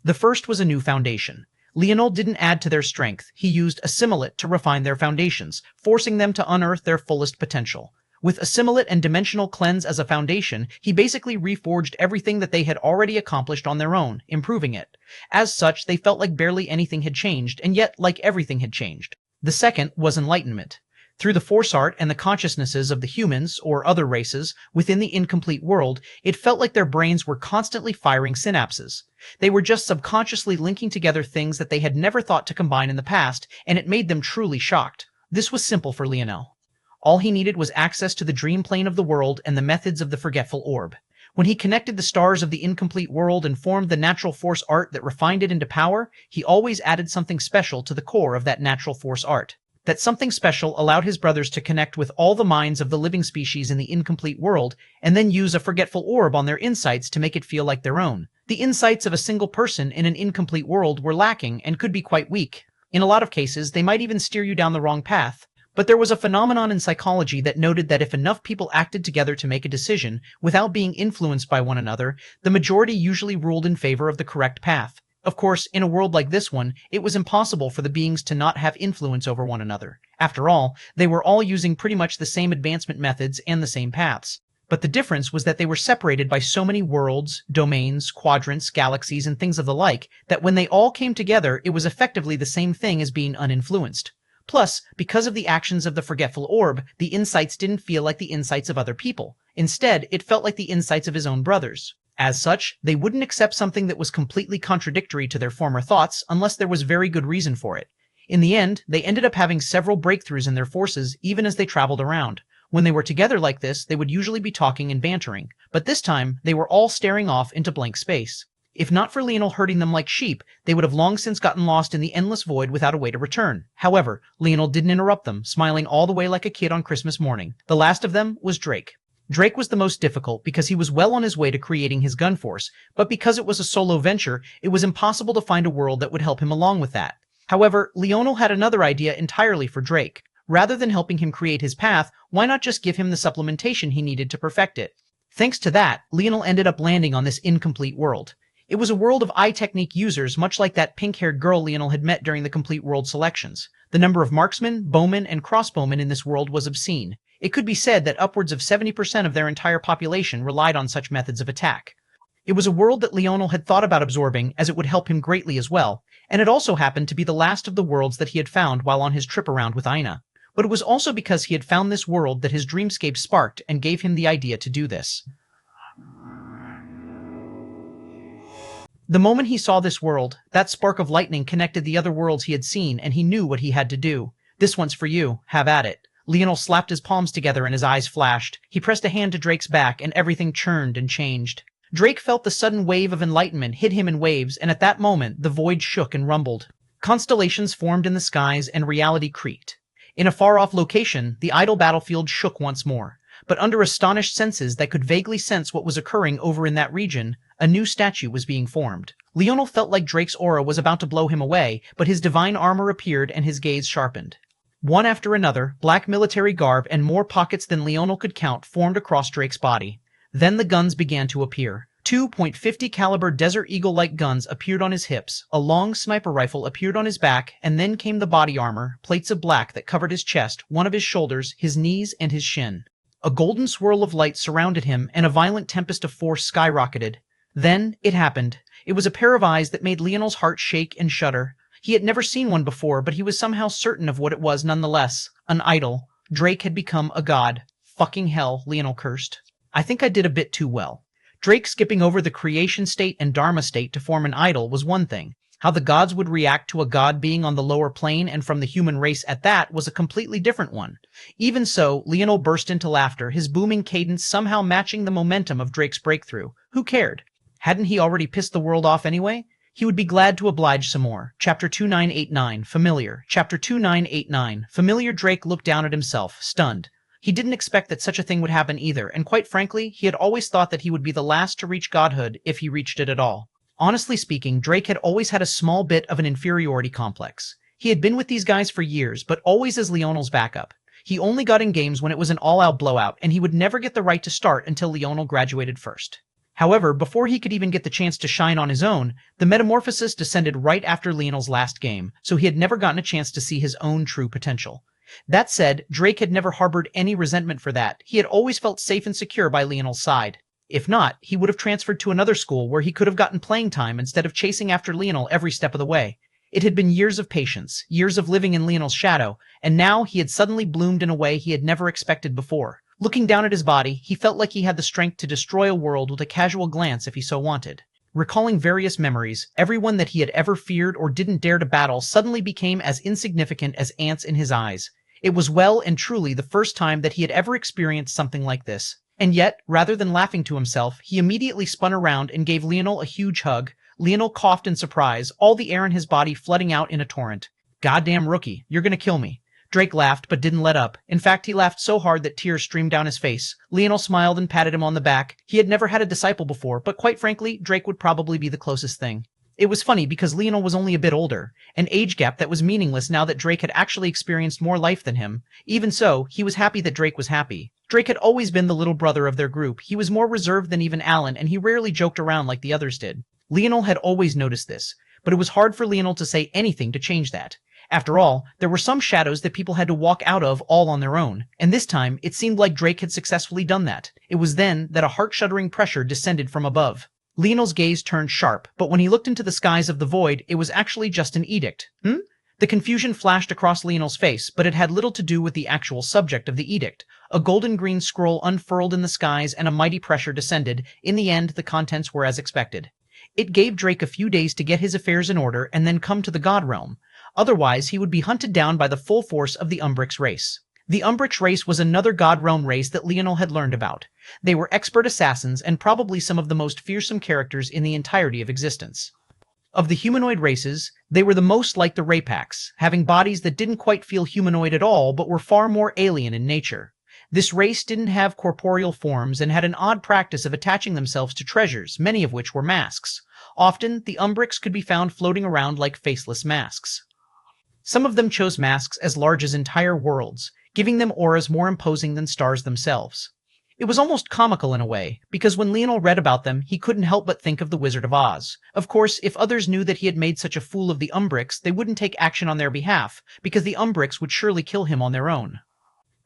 The first was a new foundation. Leonel didn't add to their strength. He used assimilate to refine their foundations, forcing them to unearth their fullest potential. With assimilate and dimensional cleanse as a foundation, he basically reforged everything that they had already accomplished on their own, improving it. As such, they felt like barely anything had changed, and yet like everything had changed. The second was enlightenment. Through the force art and the consciousnesses of the humans, or other races, within the incomplete world, it felt like their brains were constantly firing synapses. They were just subconsciously linking together things that they had never thought to combine in the past, and it made them truly shocked. This was simple for Leonel. All he needed was access to the dream plane of the world and the methods of the forgetful orb. When he connected the stars of the incomplete world and formed the natural force art that refined it into power, he always added something special to the core of that natural force art. That something special allowed his brothers to connect with all the minds of the living species in the incomplete world, and then use a forgetful orb on their insights to make it feel like their own. The insights of a single person in an incomplete world were lacking and could be quite weak. In a lot of cases, they might even steer you down the wrong path. But there was a phenomenon in psychology that noted that if enough people acted together to make a decision, without being influenced by one another, the majority usually ruled in favor of the correct path. Of course, in a world like this one, it was impossible for the beings to not have influence over one another. After all, they were all using pretty much the same advancement methods and the same paths. But the difference was that they were separated by so many worlds, domains, quadrants, galaxies, and things of the like, that when they all came together, it was effectively the same thing as being uninfluenced. Plus, because of the actions of the forgetful orb, the insights didn't feel like the insights of other people. Instead, it felt like the insights of his own brothers. As such, they wouldn't accept something that was completely contradictory to their former thoughts unless there was very good reason for it. In the end, they ended up having several breakthroughs in their forces even as they traveled around. When they were together like this, they would usually be talking and bantering, but this time, they were all staring off into blank space. If not for Leonel herding them like sheep, they would have long since gotten lost in the endless void without a way to return. However, Leonel didn't interrupt them, smiling all the way like a kid on Christmas morning. The last of them was Drake. Drake was the most difficult because he was well on his way to creating his gun force, but because it was a solo venture, it was impossible to find a world that would help him along with that. However, Leonel had another idea entirely for Drake. Rather than helping him create his path, why not just give him the supplementation he needed to perfect it? Thanks to that, Leonel ended up landing on this incomplete world. It was a world of eye technique users, much like that pink-haired girl Leonel had met during the complete world selections. The number of marksmen, bowmen, and crossbowmen in this world was obscene. It could be said that upwards of 70% of their entire population relied on such methods of attack. It was a world that Leonel had thought about absorbing, as it would help him greatly as well, and it also happened to be the last of the worlds that he had found while on his trip around with Aina. But it was also because he had found this world that his dreamscape sparked and gave him the idea to do this. The moment he saw this world, that spark of lightning connected the other worlds he had seen, and he knew what he had to do. This one's for you. Have at it. Leonel slapped his palms together and his eyes flashed. He pressed a hand to Drake's back, and everything churned and changed. Drake felt the sudden wave of enlightenment hit him in waves, and at that moment, the void shook and rumbled. Constellations formed in the skies, and reality creaked. In a far-off location, the idle battlefield shook once more. But under astonished senses that could vaguely sense what was occurring over in that region, a new statue was being formed. Leonel felt like Drake's aura was about to blow him away, but his divine armor appeared and his gaze sharpened. One after another, black military garb and more pockets than Leonel could count formed across Drake's body. Then the guns began to appear. 2.50 caliber Desert Eagle-like guns appeared on his hips, a long sniper rifle appeared on his back, and then came the body armor, plates of black that covered his chest, one of his shoulders, his knees, and his shin. A golden swirl of light surrounded him, and a violent tempest of force skyrocketed. Then, it happened. It was a pair of eyes that made Leonel's heart shake and shudder. He had never seen one before, but he was somehow certain of what it was nonetheless. An idol. Drake had become a god. Fucking hell, Leonel cursed. I think I did a bit too well. Drake skipping over the creation state and dharma state to form an idol was one thing. How the gods would react to a god being on the lower plane and from the human race at that was a completely different one. Even so, Leonel burst into laughter, his booming cadence somehow matching the momentum of Drake's breakthrough. Who cared? Hadn't he already pissed the world off anyway? He would be glad to oblige some more. Chapter 2989, Familiar. Chapter 2989, Familiar. Drake looked down at himself, stunned. He didn't expect that such a thing would happen either, and quite frankly, he had always thought that he would be the last to reach godhood if he reached it at all. Honestly speaking, Drake had always had a small bit of an inferiority complex. He had been with these guys for years, but always as Leonel's backup. He only got in games when it was an all-out blowout, and he would never get the right to start until Leonel graduated first. However, before he could even get the chance to shine on his own, the metamorphosis descended right after Leonel's last game, so he had never gotten a chance to see his own true potential. That said, Drake had never harbored any resentment for that. He had always felt safe and secure by Leonel's side. If not, he would have transferred to another school where he could have gotten playing time instead of chasing after Leonel every step of the way. It had been years of patience, years of living in Leonel's shadow, and now he had suddenly bloomed in a way he had never expected before. Looking down at his body, he felt like he had the strength to destroy a world with a casual glance if he so wanted. Recalling various memories, everyone that he had ever feared or didn't dare to battle suddenly became as insignificant as ants in his eyes. It was well and truly the first time that he had ever experienced something like this. And yet, rather than laughing to himself, he immediately spun around and gave Leonel a huge hug. Leonel coughed in surprise, all the air in his body flooding out in a torrent. "Goddamn rookie, you're gonna kill me." Drake laughed, but didn't let up. In fact, he laughed so hard that tears streamed down his face. Leonel smiled and patted him on the back. He had never had a disciple before, but quite frankly, Drake would probably be the closest thing. It was funny because Leonel was only a bit older, an age gap that was meaningless now that Drake had actually experienced more life than him. Even so, he was happy that Drake was happy. Drake had always been the little brother of their group. He was more reserved than even Alan, and he rarely joked around like the others did. Leonel had always noticed this, but it was hard for Leonel to say anything to change that. After all, there were some shadows that people had to walk out of all on their own, and this time it seemed like Drake had successfully done that. It was then that a heart-shuddering pressure descended from above. Leonel's gaze turned sharp, but when he looked into the skies of the void, it was actually just an edict. The confusion flashed across Leonel's face, but it had little to do with the actual subject of the edict. A golden-green scroll unfurled in the skies and a mighty pressure descended. In the end, the contents were as expected. It gave Drake a few days to get his affairs in order and then come to the God Realm. Otherwise, he would be hunted down by the full force of the Umbrix race. The Umbrix race was another God Realm race that Leonel had learned about. They were expert assassins and probably some of the most fearsome characters in the entirety of existence. Of the humanoid races, they were the most like the rapax, having bodies that didn't quite feel humanoid at all but were far more alien in nature. This race didn't have corporeal forms and had an odd practice of attaching themselves to treasures, many of which were masks. Often, the Umbrix could be found floating around like faceless masks. Some of them chose masks as large as entire worlds, giving them auras more imposing than stars themselves. It was almost comical in a way, because when Leonel read about them, he couldn't help but think of the Wizard of Oz. Of course, if others knew that he had made such a fool of the Umbrix, they wouldn't take action on their behalf, because the Umbrix would surely kill him on their own.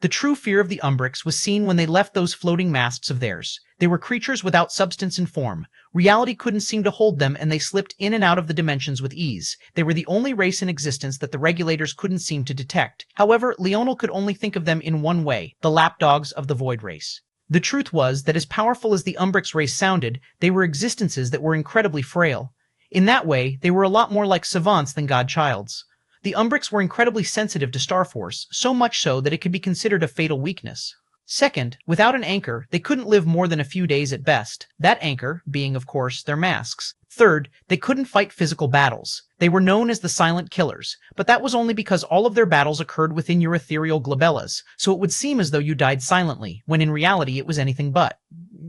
The true fear of the Umbrix was seen when they left those floating masks of theirs. They were creatures without substance and form. Reality couldn't seem to hold them, and they slipped in and out of the dimensions with ease. They were the only race in existence that the regulators couldn't seem to detect. However, Leonel could only think of them in one way, the lapdogs of the Void race. The truth was that as powerful as the Umbrix race sounded, they were existences that were incredibly frail. In that way, they were a lot more like savants than godchilds. The Umbrix were incredibly sensitive to Starforce, so much so that it could be considered a fatal weakness. Second, without an anchor, they couldn't live more than a few days at best, that anchor being, of course, their masks. Third, they couldn't fight physical battles. They were known as the Silent Killers, but that was only because all of their battles occurred within your ethereal glabellas, so it would seem as though you died silently, when in reality it was anything but.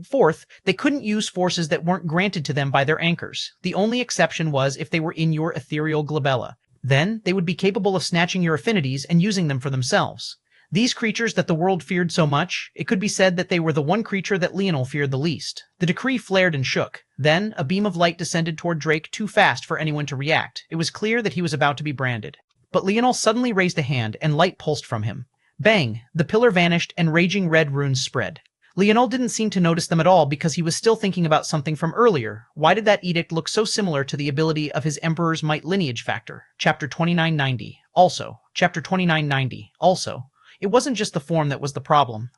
Fourth, they couldn't use forces that weren't granted to them by their anchors. The only exception was if they were in your ethereal glabella. Then, they would be capable of snatching your affinities and using them for themselves. These creatures that the world feared so much, it could be said that they were the one creature that Leonel feared the least. The decree flared and shook. Then, a beam of light descended toward Drake too fast for anyone to react. It was clear that he was about to be branded. But Leonel suddenly raised a hand, and light pulsed from him. Bang! The pillar vanished, and raging red runes spread. Leonel didn't seem to notice them at all because he was still thinking about something from earlier. Why did that edict look so similar to the ability of his Emperor's Might lineage factor? Chapter 2990. Also. Chapter 2990. Also. It wasn't just the form that was the problem.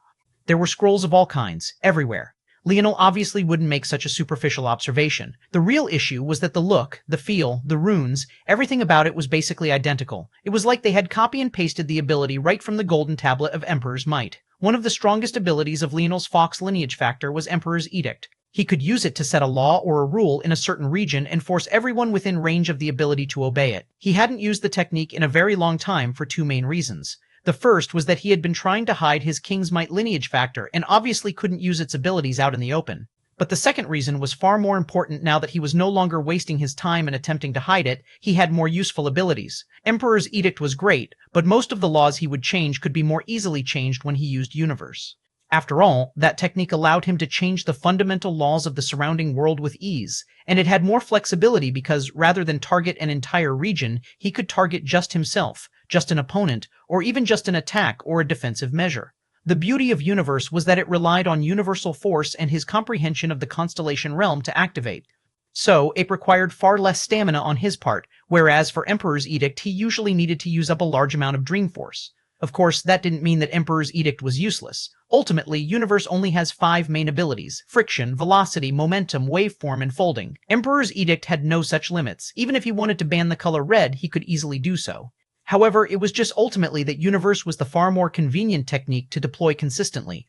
There were scrolls of all kinds, everywhere. Leonel obviously wouldn't make such a superficial observation. The real issue was that the look, the feel, the runes, everything about it was basically identical. It was like they had copy and pasted the ability right from the golden tablet of Emperor's Might. One of the strongest abilities of Leonel's Fox lineage factor was Emperor's Edict. He could use it to set a law or a rule in a certain region and force everyone within range of the ability to obey it. He hadn't used the technique in a very long time for two main reasons. The first was that he had been trying to hide his King's Might lineage factor and obviously couldn't use its abilities out in the open. But the second reason was far more important now that he was no longer wasting his time in attempting to hide it. He had more useful abilities. Emperor's Edict was great, but most of the laws he would change could be more easily changed when he used Universe. After all, that technique allowed him to change the fundamental laws of the surrounding world with ease, and it had more flexibility because rather than target an entire region, he could target just himself, just an opponent, or even just an attack or a defensive measure. The beauty of Universe was that it relied on universal force and his comprehension of the constellation realm to activate. So, it required far less stamina on his part, whereas for Emperor's Edict he usually needed to use up a large amount of dream force. Of course, that didn't mean that Emperor's Edict was useless. Ultimately, Universe only has 5 main abilities: friction, velocity, momentum, waveform, and folding. Emperor's Edict had no such limits. Even if he wanted to ban the color red, he could easily do so. However, it was just ultimately that Universe was the far more convenient technique to deploy consistently.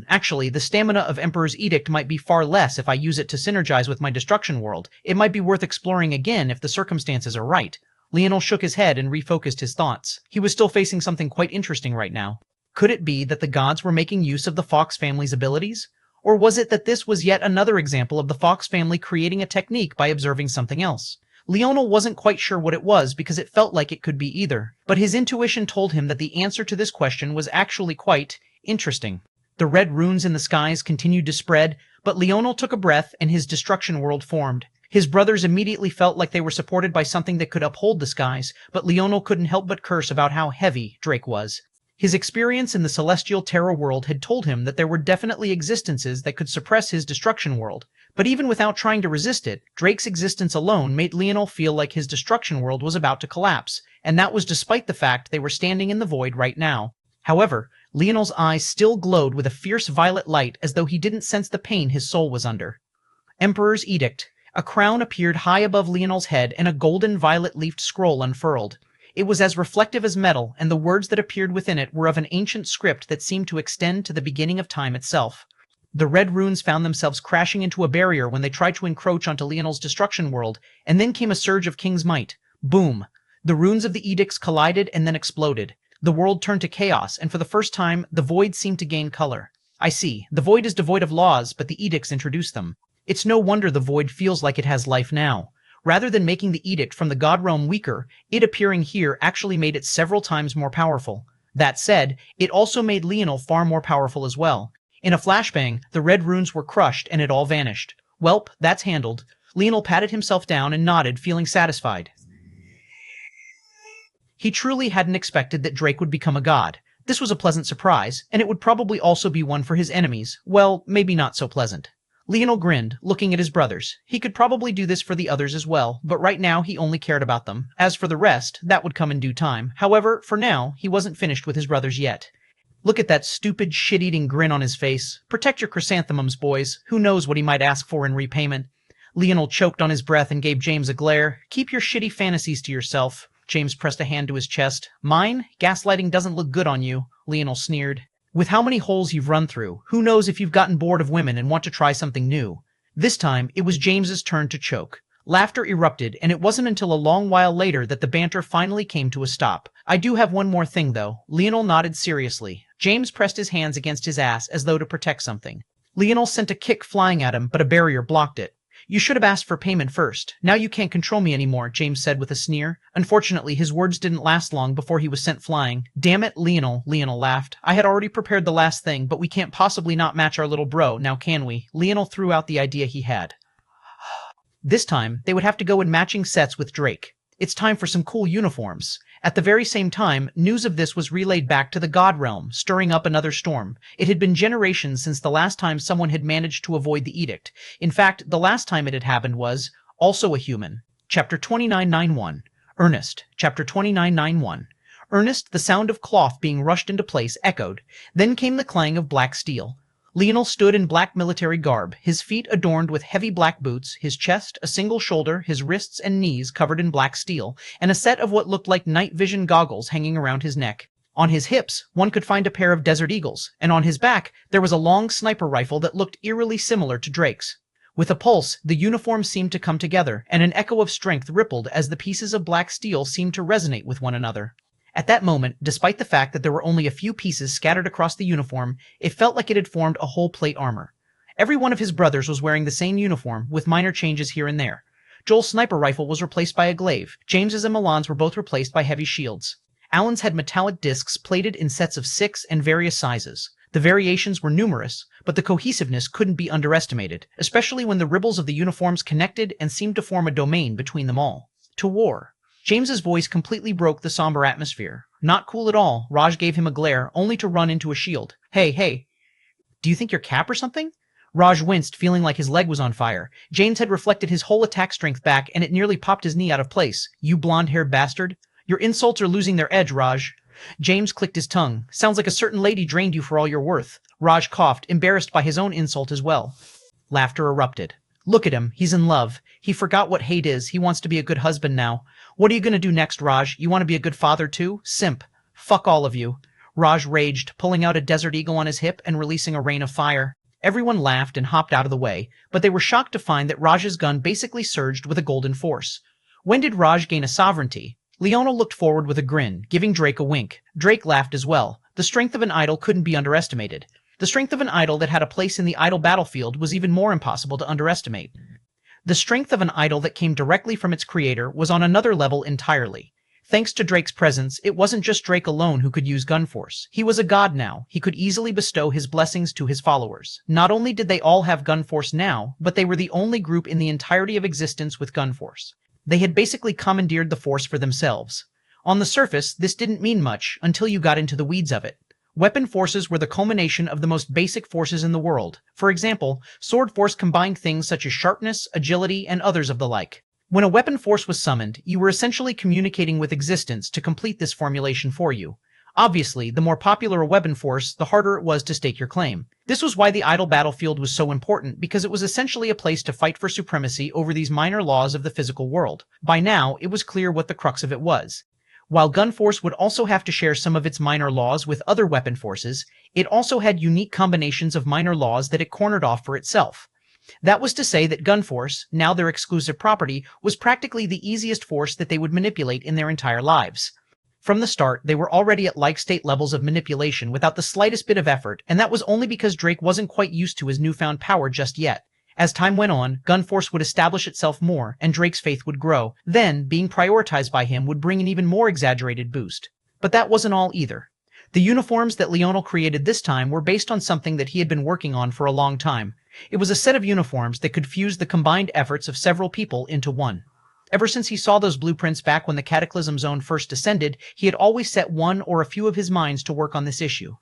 Actually, the stamina of Emperor's Edict might be far less if I use it to synergize with my Destruction World. It might be worth exploring again if the circumstances are right. Leonel shook his head and refocused his thoughts. He was still facing something quite interesting right now. Could it be that the gods were making use of the Fox family's abilities? Or was it that this was yet another example of the Fox family creating a technique by observing something else? Leonel wasn't quite sure what it was because it felt like it could be either, but his intuition told him that the answer to this question was actually quite interesting. The red runes in the skies continued to spread, but Leonel took a breath and his Destruction World formed. His brothers immediately felt like they were supported by something that could uphold the skies, but Leonel couldn't help but curse about how heavy Drake was. His experience in the Celestial Terra world had told him that there were definitely existences that could suppress his Destruction World, but even without trying to resist it, Drake's existence alone made Leonel feel like his Destruction World was about to collapse, and that was despite the fact they were standing in the void right now. However, Leonel's eyes still glowed with a fierce violet light as though he didn't sense the pain his soul was under. Emperor's Edict. A crown appeared high above Leonel's head and a golden violet-leafed scroll unfurled. It was as reflective as metal, and the words that appeared within it were of an ancient script that seemed to extend to the beginning of time itself. The red runes found themselves crashing into a barrier when they tried to encroach onto Leonel's Destruction World, and then came a surge of King's might. Boom! The runes of the edicts collided and then exploded. The world turned to chaos, and for the first time, the void seemed to gain color. I see. The void is devoid of laws, but the edicts introduce them. It's no wonder the void feels like it has life now. Rather than making the edict from the god realm weaker, it appearing here actually made it several times more powerful. That said, it also made Leonel far more powerful as well. In a flashbang, the red runes were crushed and it all vanished. Welp, that's handled. Leonel patted himself down and nodded, feeling satisfied. He truly hadn't expected that Drake would become a god. This was a pleasant surprise, and it would probably also be one for his enemies. Well, maybe not so pleasant. Leonel grinned, looking at his brothers. He could probably do this for the others as well, but right now he only cared about them. As for the rest, that would come in due time. However, for now, he wasn't finished with his brothers yet. Look at that stupid, shit-eating grin on his face. Protect your chrysanthemums, boys. Who knows what he might ask for in repayment? Leonel choked on his breath and gave James a glare. Keep your shitty fantasies to yourself. James pressed a hand to his chest. Mine? Gaslighting doesn't look good on you, Leonel sneered. With how many holes you've run through, who knows if you've gotten bored of women and want to try something new. This time, it was James's turn to choke. Laughter erupted, and it wasn't until a long while later that the banter finally came to a stop. I do have one more thing, though. Leonel nodded seriously. James pressed his hands against his ass as though to protect something. Leonel sent a kick flying at him, but a barrier blocked it. You should have asked for payment first. Now you can't control me anymore, James said with a sneer. Unfortunately, his words didn't last long before he was sent flying. Damn it, Leonel laughed. I had already prepared the last thing, but we can't possibly not match our little bro, now can we? Leonel threw out the idea he had. This time, they would have to go in matching sets with Drake. It's time for some cool uniforms. At the very same time, news of this was relayed back to the God Realm, stirring up another storm. It had been generations since the last time someone had managed to avoid the edict. In fact, the last time it had happened was also a human. Chapter 2991. Ernest. Chapter 2991. Ernest, the sound of cloth being rushed into place, echoed. Then came the clang of black steel. Leonel stood in black military garb, his feet adorned with heavy black boots, his chest, a single shoulder, his wrists and knees covered in black steel, and a set of what looked like night vision goggles hanging around his neck. On his hips, one could find a pair of Desert Eagles, and on his back, there was a long sniper rifle that looked eerily similar to Drake's. With a pulse, the uniform seemed to come together, and an echo of strength rippled as the pieces of black steel seemed to resonate with one another. At that moment, despite the fact that there were only a few pieces scattered across the uniform, it felt like it had formed a whole plate armor. Every one of his brothers was wearing the same uniform, with minor changes here and there. Joel's sniper rifle was replaced by a glaive. James's and Milan's were both replaced by heavy shields. Alan's had metallic discs plated in sets of 6 and various sizes. The variations were numerous, but the cohesiveness couldn't be underestimated, especially when the ribbons of the uniforms connected and seemed to form a domain between them all. To war. James's voice completely broke the somber atmosphere. Not cool at all. Raj gave him a glare, only to run into a shield. Hey. Do you think you're Cap or something? Raj winced, feeling like his leg was on fire. James had reflected his whole attack strength back, and it nearly popped his knee out of place. You blonde-haired bastard. Your insults are losing their edge, Raj. James clicked his tongue. Sounds like a certain lady drained you for all you're worth. Raj coughed, embarrassed by his own insult as well. Laughter erupted. Look at him. He's in love. He forgot what hate is. He wants to be a good husband now. What are you gonna do next, Raj? You want to be a good father too? Simp. Fuck all of you. Raj raged, pulling out a Desert Eagle on his hip and releasing a rain of fire. Everyone laughed and hopped out of the way, but they were shocked to find that Raj's gun basically surged with a golden force. When did Raj gain a sovereignty? Leonel looked forward with a grin, giving Drake a wink. Drake laughed as well. The strength of an idol couldn't be underestimated. The strength of an idol that had a place in the idol battlefield was even more impossible to underestimate. The strength of an idol that came directly from its creator was on another level entirely. Thanks to Drake's presence, it wasn't just Drake alone who could use gun force. He was a god now. He could easily bestow his blessings to his followers. Not only did they all have gun force now, but they were the only group in the entirety of existence with gun force. They had basically commandeered the force for themselves. On the surface, this didn't mean much until you got into the weeds of it. Weapon forces were the culmination of the most basic forces in the world. For example, sword force combined things such as sharpness, agility, and others of the like. When a weapon force was summoned, you were essentially communicating with existence to complete this formulation for you. Obviously, the more popular a weapon force, the harder it was to stake your claim. This was why the idol battlefield was so important, because it was essentially a place to fight for supremacy over these minor laws of the physical world. By now, it was clear what the crux of it was. While gun force would also have to share some of its minor laws with other weapon forces, it also had unique combinations of minor laws that it cornered off for itself. That was to say that gun force, now their exclusive property, was practically the easiest force that they would manipulate in their entire lives. From the start, they were already at like-state levels of manipulation without the slightest bit of effort, and that was only because Drake wasn't quite used to his newfound power just yet. As time went on, gun force would establish itself more, and Drake's faith would grow. Then, being prioritized by him would bring an even more exaggerated boost. But that wasn't all either. The uniforms that Leonel created this time were based on something that he had been working on for a long time. It was a set of uniforms that could fuse the combined efforts of several people into one. Ever since he saw those blueprints back when the Cataclysm Zone first descended, he had always set one or a few of his minds to work on this issue.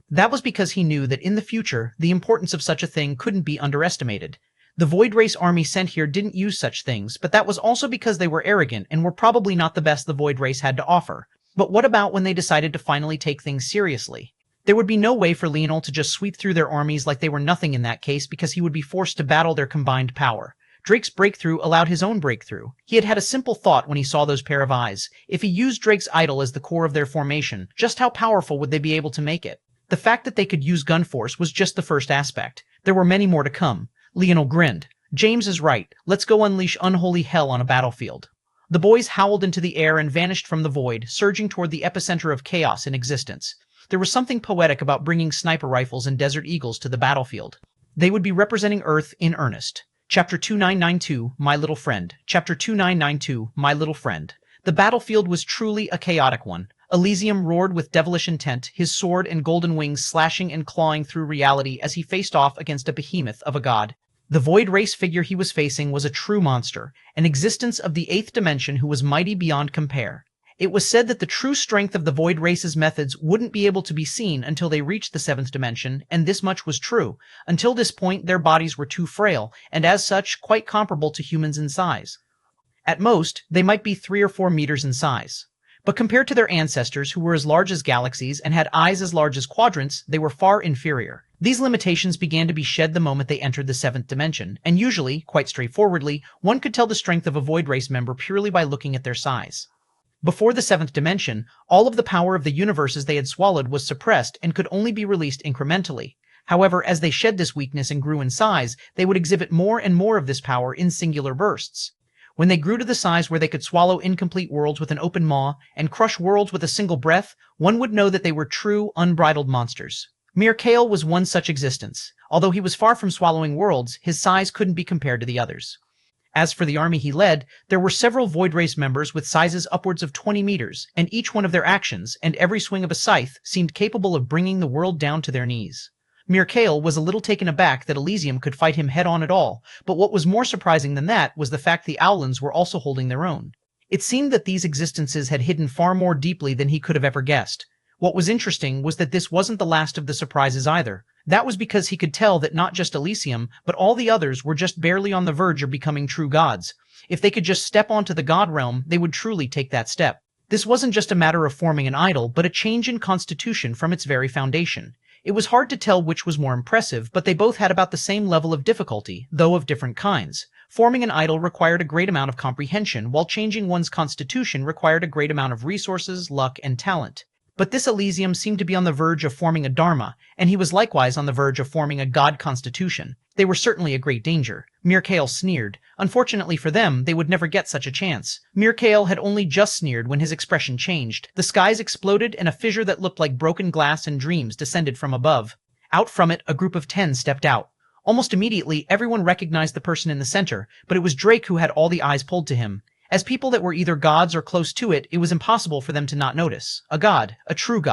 That was because he knew that in the future, the importance of such a thing couldn't be underestimated. The Void Race army sent here didn't use such things, but that was also because they were arrogant and were probably not the best the Void Race had to offer. But what about when they decided to finally take things seriously? There would be no way for Leonel to just sweep through their armies like they were nothing in that case, because he would be forced to battle their combined power. Drake's breakthrough allowed his own breakthrough. He had had a simple thought when he saw those pair of eyes. If he used Drake's idol as the core of their formation, just how powerful would they be able to make it? The fact that they could use gun force was just the first aspect. There were many more to come. Leonel grinned. James is right. Let's go unleash unholy hell on a battlefield. The boys howled into the air and vanished from the void, surging toward the epicenter of chaos in existence. There was something poetic about bringing sniper rifles and Desert Eagles to the battlefield. They would be representing Earth in earnest. Chapter 2992, My Little Friend. Chapter 2992, My Little Friend. The battlefield was truly a chaotic one. Elysium roared with devilish intent, his sword and golden wings slashing and clawing through reality as he faced off against a behemoth of a god. The Void Race figure he was facing was a true monster, an existence of the 8th dimension who was mighty beyond compare. It was said that the true strength of the Void Race's methods wouldn't be able to be seen until they reached the 7th dimension, and this much was true. Until this point, their bodies were too frail, and as such, quite comparable to humans in size. At most, they might be 3 or 4 meters in size. But compared to their ancestors, who were as large as galaxies and had eyes as large as quadrants, they were far inferior. These limitations began to be shed the moment they entered the 7th dimension, and usually, quite straightforwardly, one could tell the strength of a Void Race member purely by looking at their size. Before the 7th dimension, all of the power of the universes they had swallowed was suppressed and could only be released incrementally. However, as they shed this weakness and grew in size, they would exhibit more and more of this power in singular bursts. When they grew to the size where they could swallow incomplete worlds with an open maw and crush worlds with a single breath, one would know that they were true, unbridled monsters. Mirkael was one such existence. Although he was far from swallowing worlds, his size couldn't be compared to the others. As for the army he led, there were several Void Race members with sizes upwards of 20 meters, and each one of their actions, and every swing of a scythe, seemed capable of bringing the world down to their knees. Mirkael was a little taken aback that Elysium could fight him head-on at all, but what was more surprising than that was the fact the Owlins were also holding their own. It seemed that these existences had hidden far more deeply than he could have ever guessed. What was interesting was that this wasn't the last of the surprises either. That was because he could tell that not just Elysium, but all the others were just barely on the verge of becoming true gods. If they could just step onto the god realm, they would truly take that step. This wasn't just a matter of forming an idol, but a change in constitution from its very foundation. It was hard to tell which was more impressive, but they both had about the same level of difficulty, though of different kinds. Forming an idol required a great amount of comprehension, while changing one's constitution required a great amount of resources, luck, and talent. But this Elysium seemed to be on the verge of forming a dharma, and he was likewise on the verge of forming a god constitution. They were certainly a great danger. Mirkael sneered. Unfortunately for them, they would never get such a chance. Mirkael had only just sneered when his expression changed. The skies exploded, and a fissure that looked like broken glass and dreams descended from above. Out from it, a group of 10 stepped out. Almost immediately, everyone recognized the person in the center, but it was Drake who had all the eyes pulled to him. As people that were either gods or close to it, it was impossible for them to not notice. A god, a true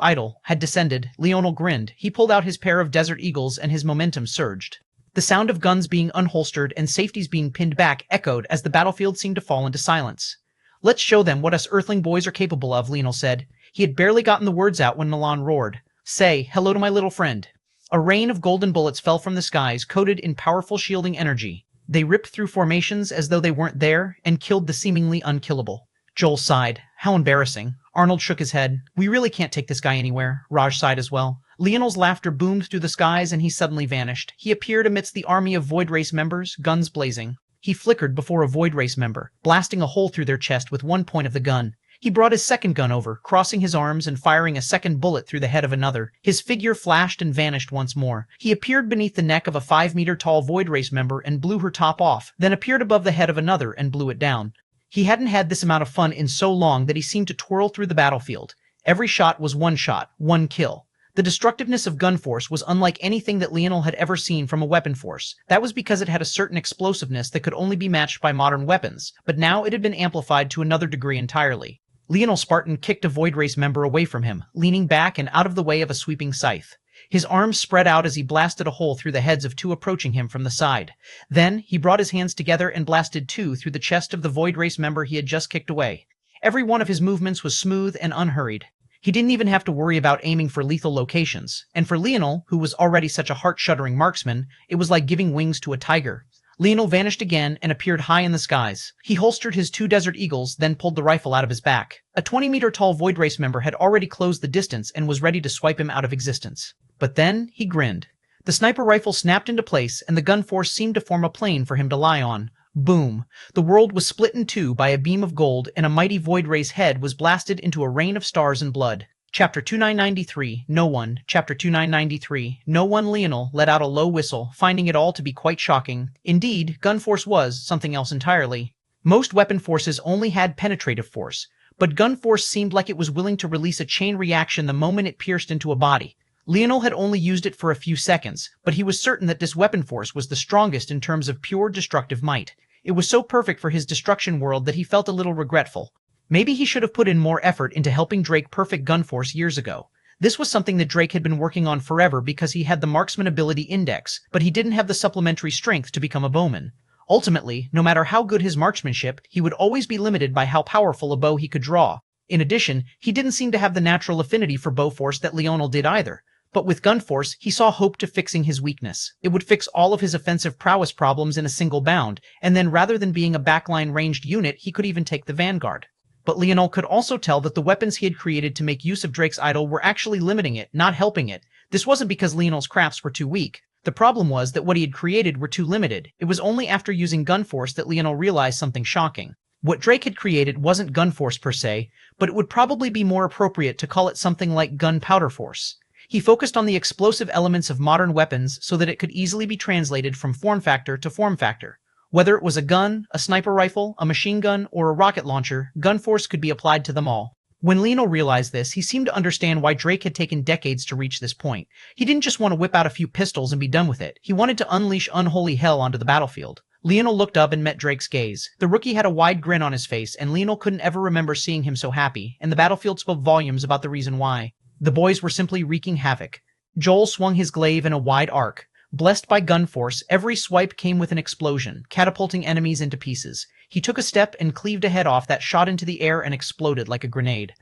idol, had descended. Leonel grinned. He pulled out his pair of desert eagles and his momentum surged. The sound of guns being unholstered and safeties being pinned back echoed as the battlefield seemed to fall into silence. "Let's show them what us Earthling boys are capable of," Leonel said. He had barely gotten the words out when Milan roared. "Say hello to my little friend." A rain of golden bullets fell from the skies, coated in powerful shielding energy. They ripped through formations as though they weren't there, and killed the seemingly unkillable. Joel sighed. How embarrassing. Arnold shook his head. "We really can't take this guy anywhere." Raj sighed as well. Leonel's laughter boomed through the skies, and he suddenly vanished. He appeared amidst the army of Void Race members, guns blazing. He flickered before a Void Race member, blasting a hole through their chest with one point of the gun. He brought his second gun over, crossing his arms and firing a second bullet through the head of another. His figure flashed and vanished once more. He appeared beneath the neck of a 5-meter-tall Void Race member and blew her top off, then appeared above the head of another and blew it down. He hadn't had this amount of fun in so long that he seemed to twirl through the battlefield. Every shot, one kill. The destructiveness of gun force was unlike anything that Leonel had ever seen from a weapon force. That was because it had a certain explosiveness that could only be matched by modern weapons, but now it had been amplified to another degree entirely. Leonel Spartan kicked a Void Race member away from him, leaning back and out of the way of a sweeping scythe. His arms spread out as he blasted a hole through the heads of 2 approaching him from the side. Then, he brought his hands together and blasted 2 through the chest of the Void Race member he had just kicked away. Every one of his movements was smooth and unhurried. He didn't even have to worry about aiming for lethal locations, and for Leonel, who was already such a heart-shuddering marksman, it was like giving wings to a tiger. Leonel vanished again and appeared high in the skies. He holstered his 2 Desert Eagles, then pulled the rifle out of his back. A 20-meter-tall Void Race member had already closed the distance and was ready to swipe him out of existence. But then, he grinned. The sniper rifle snapped into place, and the gun force seemed to form a plane for him to lie on. Boom! The world was split in 2 by a beam of gold, and a mighty Void Race head was blasted into a rain of stars and blood. Chapter 2993, No One. Chapter 2993, No One. Leonel let out a low whistle, finding it all to be quite shocking. Indeed, gun force was something else entirely. Most weapon forces only had penetrative force, but gun force seemed like it was willing to release a chain reaction the moment it pierced into a body. Leonel had only used it for a few seconds, but he was certain that this weapon force was the strongest in terms of pure destructive might. It was so perfect for his destruction world that he felt a little regretful. Maybe he should have put in more effort into helping Drake perfect gun force years ago. This was something that Drake had been working on forever because he had the marksman ability index, but he didn't have the supplementary strength to become a bowman. Ultimately, no matter how good his marksmanship, he would always be limited by how powerful a bow he could draw. In addition, he didn't seem to have the natural affinity for bow force that Leonel did either. But with gun force, he saw hope to fixing his weakness. It would fix all of his offensive prowess problems in a single bound, and then rather than being a backline ranged unit, he could even take the vanguard. But Leonel could also tell that the weapons he had created to make use of Drake's idol were actually limiting it, not helping it. This wasn't because Leonel's crafts were too weak. The problem was that what he had created were too limited. It was only after using gun force that Leonel realized something shocking. What Drake had created wasn't gun force per se, but it would probably be more appropriate to call it something like gunpowder force. He focused on the explosive elements of modern weapons so that it could easily be translated from form factor to form factor. Whether it was a gun, a sniper rifle, a machine gun, or a rocket launcher, gun force could be applied to them all. When Leonel realized this, he seemed to understand why Drake had taken decades to reach this point. He didn't just want to whip out a few pistols and be done with it. He wanted to unleash unholy hell onto the battlefield. Leonel looked up and met Drake's gaze. The rookie had a wide grin on his face, and Leonel couldn't ever remember seeing him so happy, and the battlefield spoke volumes about the reason why. The boys were simply wreaking havoc. Joel swung his glaive in a wide arc. Blessed by gun force, every swipe came with an explosion, catapulting enemies into pieces. He took a step and cleaved a head off that shot into the air and exploded like a grenade.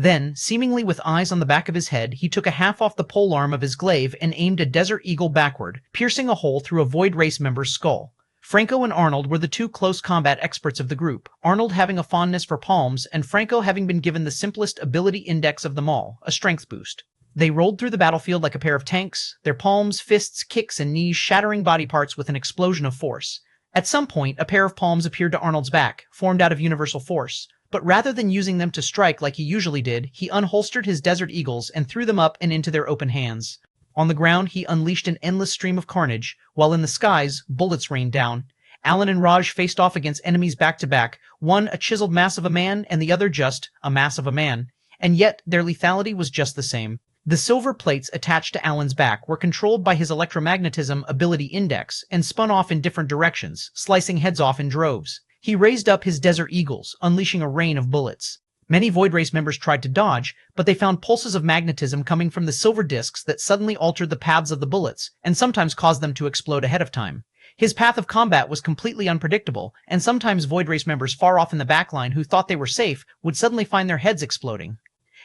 Then, seemingly with eyes on the back of his head, he took a half off the pole arm of his glaive and aimed a Desert Eagle backward, piercing a hole through a Void Race member's skull. Franco and Arnold were the two close combat experts of the group, Arnold having a fondness for palms, and Franco having been given the simplest ability index of them all, a strength boost. They rolled through the battlefield like a pair of tanks, their palms, fists, kicks, and knees shattering body parts with an explosion of force. At some point, a pair of palms appeared to Arnold's back, formed out of universal force. But rather than using them to strike like he usually did, he unholstered his Desert Eagles and threw them up and into their open hands. On the ground, he unleashed an endless stream of carnage, while in the skies, bullets rained down. Alan and Raj faced off against enemies back-to-back, one a chiseled mass of a man and the other just a mass of a man. And yet, their lethality was just the same. The silver plates attached to Alan's back were controlled by his electromagnetism ability index and spun off in different directions, slicing heads off in droves. He raised up his Desert Eagles, unleashing a rain of bullets. Many Void Race members tried to dodge, but they found pulses of magnetism coming from the silver discs that suddenly altered the paths of the bullets, and sometimes caused them to explode ahead of time. His path of combat was completely unpredictable, and sometimes Void Race members far off in the backline who thought they were safe would suddenly find their heads exploding.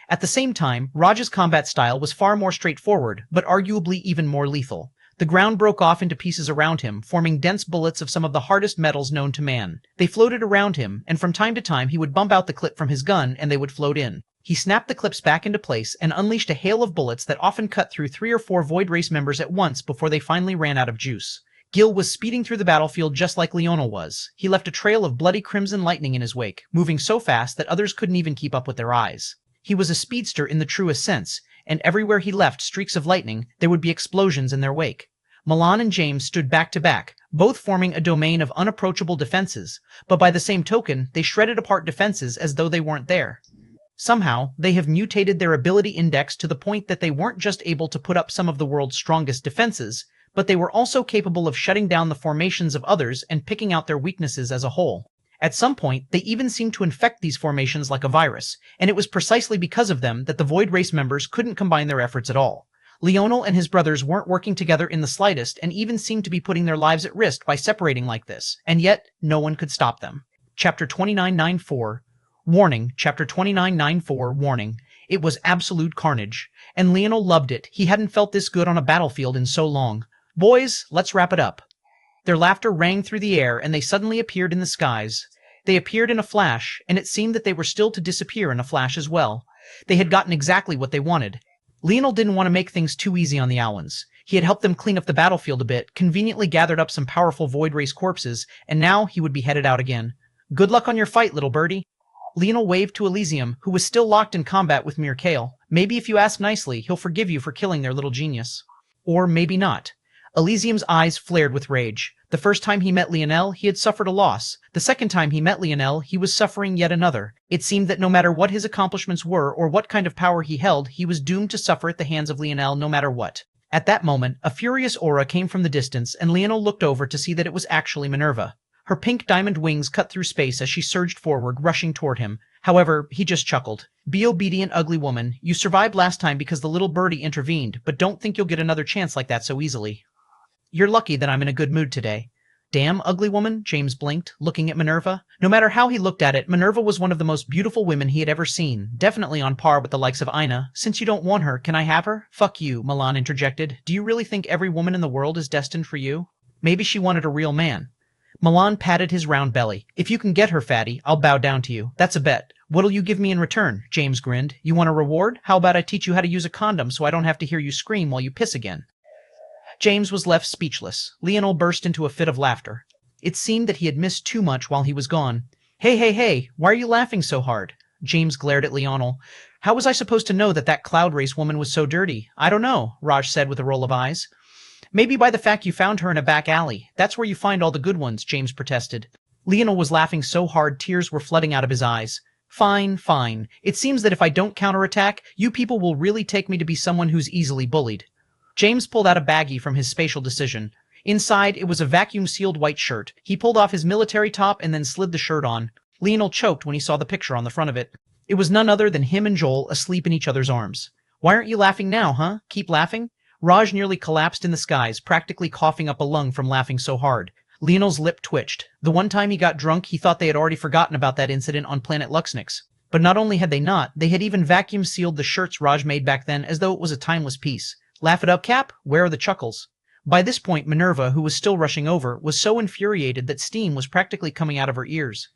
At the same time, Raj's combat style was far more straightforward, but arguably even more lethal. The ground broke off into pieces around him, forming dense bullets of some of the hardest metals known to man. They floated around him, and from time to time he would bump out the clip from his gun and they would float in. He snapped the clips back into place and unleashed a hail of bullets that often cut through 3 or 4 Void Race members at once before they finally ran out of juice. Gil was speeding through the battlefield just like Leonel was. He left a trail of bloody crimson lightning in his wake, moving so fast that others couldn't even keep up with their eyes. He was a speedster in the truest sense, and everywhere he left streaks of lightning, there would be explosions in their wake. Milan and James stood back to back, both forming a domain of unapproachable defenses, but by the same token, they shredded apart defenses as though they weren't there. Somehow, they have mutated their ability index to the point that they weren't just able to put up some of the world's strongest defenses, but they were also capable of shutting down the formations of others and picking out their weaknesses as a whole. At some point, they even seemed to infect these formations like a virus, and it was precisely because of them that the Void Race members couldn't combine their efforts at all. Leonel and his brothers weren't working together in the slightest and even seemed to be putting their lives at risk by separating like this, and yet no one could stop them. Chapter 2994 Warning, Chapter 2994 Warning. It was absolute carnage, and Leonel loved it. He hadn't felt this good on a battlefield in so long. Boys, let's wrap it up. Their laughter rang through the air, and they suddenly appeared in the skies. They appeared in a flash, and it seemed that they were still to disappear in a flash as well. They had gotten exactly what they wanted. Leonel didn't want to make things too easy on the Allans. He had helped them clean up the battlefield a bit, conveniently gathered up some powerful Void Race corpses, and now he would be headed out again. Good luck on your fight, little birdie. Leonel waved to Elysium, who was still locked in combat with Mir Kale. Maybe if you ask nicely, he'll forgive you for killing their little genius. Or maybe not. Elysium's eyes flared with rage. The first time he met Leonel, he had suffered a loss. The second time he met Leonel, he was suffering yet another. It seemed that no matter what his accomplishments were or what kind of power he held, he was doomed to suffer at the hands of Leonel no matter what. At that moment, a furious aura came from the distance, and Leonel looked over to see that it was actually Minerva. Her pink diamond wings cut through space as she surged forward, rushing toward him. However, he just chuckled. Be obedient, ugly woman. You survived last time because the little birdie intervened, but don't think you'll get another chance like that so easily. You're lucky that I'm in a good mood today. Damn, ugly woman, James blinked, looking at Minerva. No matter how he looked at it, Minerva was one of the most beautiful women he had ever seen, definitely on par with the likes of Ina. Since you don't want her, can I have her? Fuck you, Milan interjected. Do you really think every woman in the world is destined for you? Maybe she wanted a real man. Milan patted his round belly. If you can get her, fatty, I'll bow down to you. That's a bet. What'll you give me in return? James grinned. You want a reward? How about I teach you how to use a condom so I don't have to hear you scream while you piss again? James was left speechless. Leonel burst into a fit of laughter. It seemed that he had missed too much while he was gone. Hey, why are you laughing so hard? James glared at Leonel. How was I supposed to know that that cloud race woman was so dirty? I don't know, Raj said with a roll of eyes. Maybe by the fact you found her in a back alley. That's where you find all the good ones, James protested. Leonel was laughing so hard tears were flooding out of his eyes. Fine. It seems that if I don't counterattack, you people will really take me to be someone who's easily bullied. James pulled out a baggie from his spatial decision. Inside, it was a vacuum-sealed white shirt. He pulled off his military top and then slid the shirt on. Leonel choked when he saw the picture on the front of it. It was none other than him and Joel asleep in each other's arms. Why aren't you laughing now, huh? Keep laughing? Raj nearly collapsed in the skies, practically coughing up a lung from laughing so hard. Leonel's lip twitched. The one time he got drunk, he thought they had already forgotten about that incident on planet Luxnix. But not only had they not, they had even vacuum-sealed the shirts Raj made back then as though it was a timeless piece. Laugh it up, Cap? Where are the chuckles? By this point, Minerva, who was still rushing over, was so infuriated that steam was practically coming out of her ears.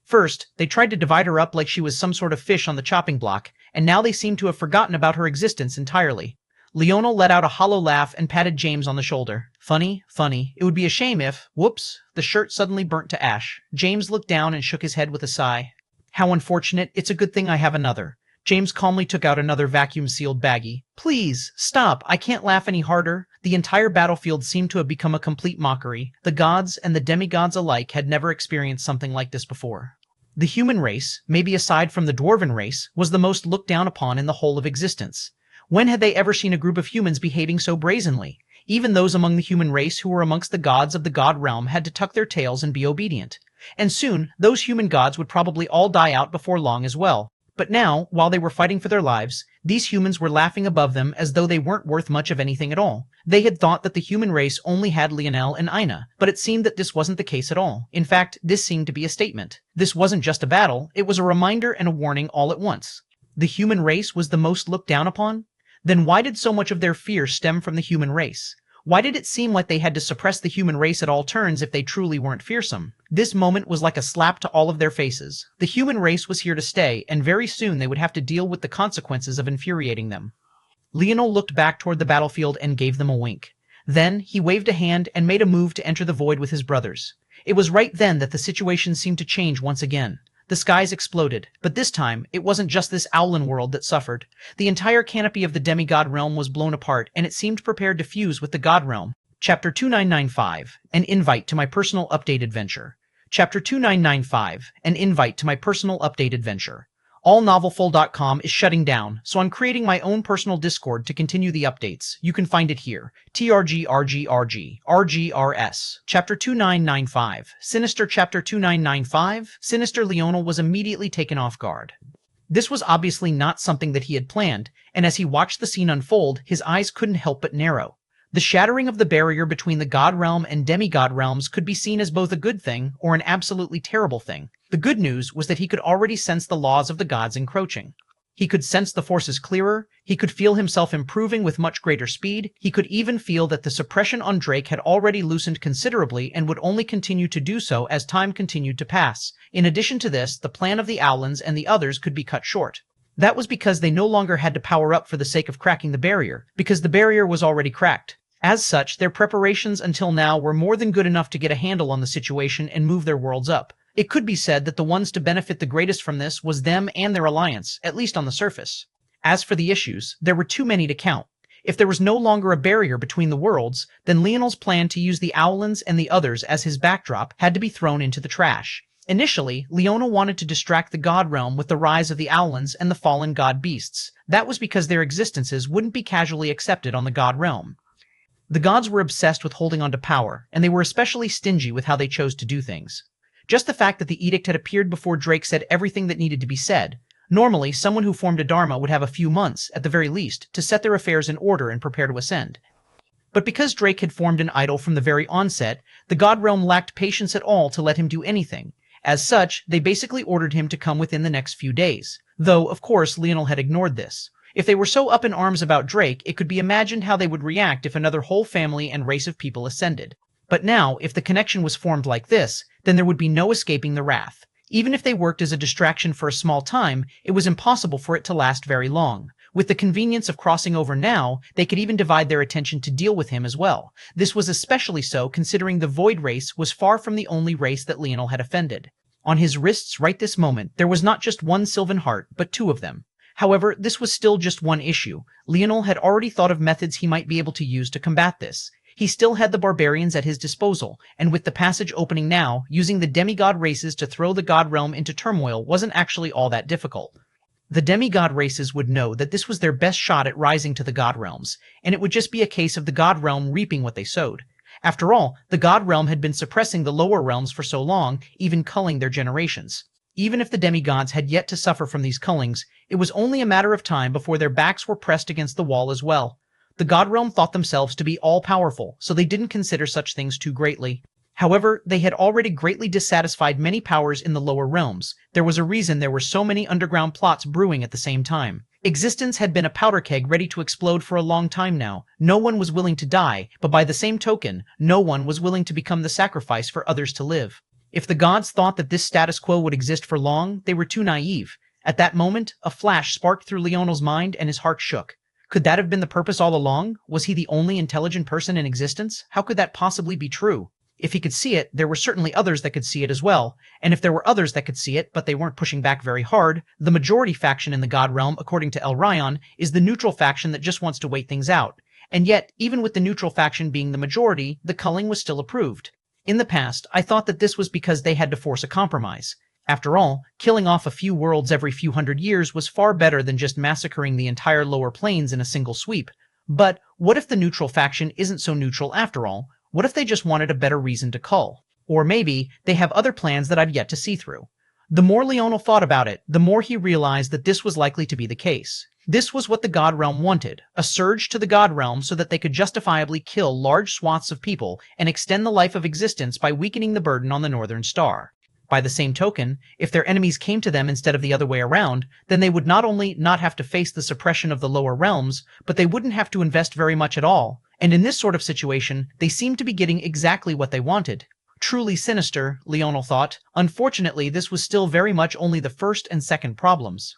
First, they tried to divide her up like she was some sort of fish on the chopping block, and now they seemed to have forgotten about her existence entirely. Leonel let out a hollow laugh and patted James on the shoulder. Funny, funny. It would be a shame if, whoops, the shirt suddenly burnt to ash. James looked down and shook his head with a sigh. How unfortunate. It's a good thing I have another. James calmly took out another vacuum-sealed baggie. Please, stop. I can't laugh any harder. The entire battlefield seemed to have become a complete mockery. The gods and the demigods alike had never experienced something like this before. The human race, maybe aside from the dwarven race, was the most looked down upon in the whole of existence. When had they ever seen a group of humans behaving so brazenly? Even those among the human race who were amongst the gods of the god realm had to tuck their tails and be obedient. And soon, those human gods would probably all die out before long as well. But now, while they were fighting for their lives, these humans were laughing above them as though they weren't worth much of anything at all. They had thought that the human race only had Leonel and Ina, but it seemed that this wasn't the case at all. In fact, this seemed to be a statement. This wasn't just a battle, it was a reminder and a warning all at once. The human race was the most looked down upon? Then why did so much of their fear stem from the human race? Why did it seem like they had to suppress the human race at all turns if they truly weren't fearsome? This moment was like a slap to all of their faces. The human race was here to stay, and very soon they would have to deal with the consequences of infuriating them. Leonel looked back toward the battlefield and gave them a wink. Then, he waved a hand and made a move to enter the void with his brothers. It was right then that the situation seemed to change once again. The skies exploded, but this time, it wasn't just this Owlin world that suffered. The entire canopy of the demigod realm was blown apart, and it seemed prepared to fuse with the god realm. Chapter 2995, An Invite to My Personal Update Adventure. Chapter 2995, An Invite to My Personal Update Adventure. AllNovelFull.com is shutting down, so I'm creating my own personal Discord to continue the updates. You can find it here. TRGRGRG, Chapter 2995, Sinister Chapter 2995, Sinister Leonel was immediately taken off guard. This was obviously not something that he had planned, and as he watched the scene unfold, his eyes couldn't help but narrow. The shattering of the barrier between the god realm and demigod realms could be seen as both a good thing or an absolutely terrible thing. The good news was that he could already sense the laws of the gods encroaching. He could sense the forces clearer, he could feel himself improving with much greater speed, he could even feel that the suppression on Drake had already loosened considerably and would only continue to do so as time continued to pass. In addition to this, the plan of the Owlins and the others could be cut short. That was because they no longer had to power up for the sake of cracking the barrier, because the barrier was already cracked. As such, their preparations until now were more than good enough to get a handle on the situation and move their worlds up. It could be said that the ones to benefit the greatest from this was them and their alliance, at least on the surface. As for the issues, there were too many to count. If there was no longer a barrier between the worlds, then Leonel's plan to use the Owlins and the others as his backdrop had to be thrown into the trash. Initially, Leonel wanted to distract the god realm with the rise of the Owlins and the fallen god beasts. That was because their existences wouldn't be casually accepted on the god realm. The gods were obsessed with holding on to power, and they were especially stingy with how they chose to do things. Just the fact that the edict had appeared before Drake said everything that needed to be said. Normally, someone who formed a dharma would have a few months, at the very least, to set their affairs in order and prepare to ascend. But because Drake had formed an idol from the very onset, the god realm lacked patience at all to let him do anything. As such, they basically ordered him to come within the next few days. Though, of course, Leonel had ignored this. If they were so up in arms about Drake, it could be imagined how they would react if another whole family and race of people ascended. But now, if the connection was formed like this, then there would be no escaping the wrath. Even if they worked as a distraction for a small time, it was impossible for it to last very long. With the convenience of crossing over now, they could even divide their attention to deal with him as well. This was especially so considering the Void race was far from the only race that Leonel had offended. On his wrists right this moment, there was not just one Sylvan heart, but two of them. However, this was still just one issue. Leonel had already thought of methods he might be able to use to combat this. He still had the barbarians at his disposal, and with the passage opening now, using the demigod races to throw the god realm into turmoil wasn't actually all that difficult. The demigod races would know that this was their best shot at rising to the god realms, and it would just be a case of the god realm reaping what they sowed. After all, the god realm had been suppressing the lower realms for so long, even culling their generations. Even if the demigods had yet to suffer from these cullings, it was only a matter of time before their backs were pressed against the wall as well. The god realm thought themselves to be all-powerful, so they didn't consider such things too greatly. However, they had already greatly dissatisfied many powers in the lower realms. There was a reason there were so many underground plots brewing at the same time. Existence had been a powder keg ready to explode for a long time now. No one was willing to die, but by the same token, no one was willing to become the sacrifice for others to live. If the gods thought that this status quo would exist for long, they were too naive. At that moment, a flash sparked through Leonel's mind and his heart shook. Could that have been the purpose all along? Was he the only intelligent person in existence? How could that possibly be true? If he could see it, there were certainly others that could see it as well, and if there were others that could see it, but they weren't pushing back very hard, the majority faction in the God Realm, according to El Ryan, is the neutral faction that just wants to wait things out. And yet, even with the neutral faction being the majority, the culling was still approved. In the past, I thought that this was because they had to force a compromise. After all, killing off a few worlds every few hundred years was far better than just massacring the entire lower planes in a single sweep. But what if the neutral faction isn't so neutral after all? What if they just wanted a better reason to cull? Or maybe they have other plans that I've yet to see through. The more Leonel thought about it, the more he realized that this was likely to be the case. This was what the God Realm wanted, a surge to the God Realm so that they could justifiably kill large swaths of people and extend the life of existence by weakening the burden on the Northern Star. By the same token, if their enemies came to them instead of the other way around, then they would not only not have to face the suppression of the lower realms, but they wouldn't have to invest very much at all. And in this sort of situation, they seemed to be getting exactly what they wanted. Truly sinister, Leonel thought. Unfortunately, this was still very much only the first and second problems.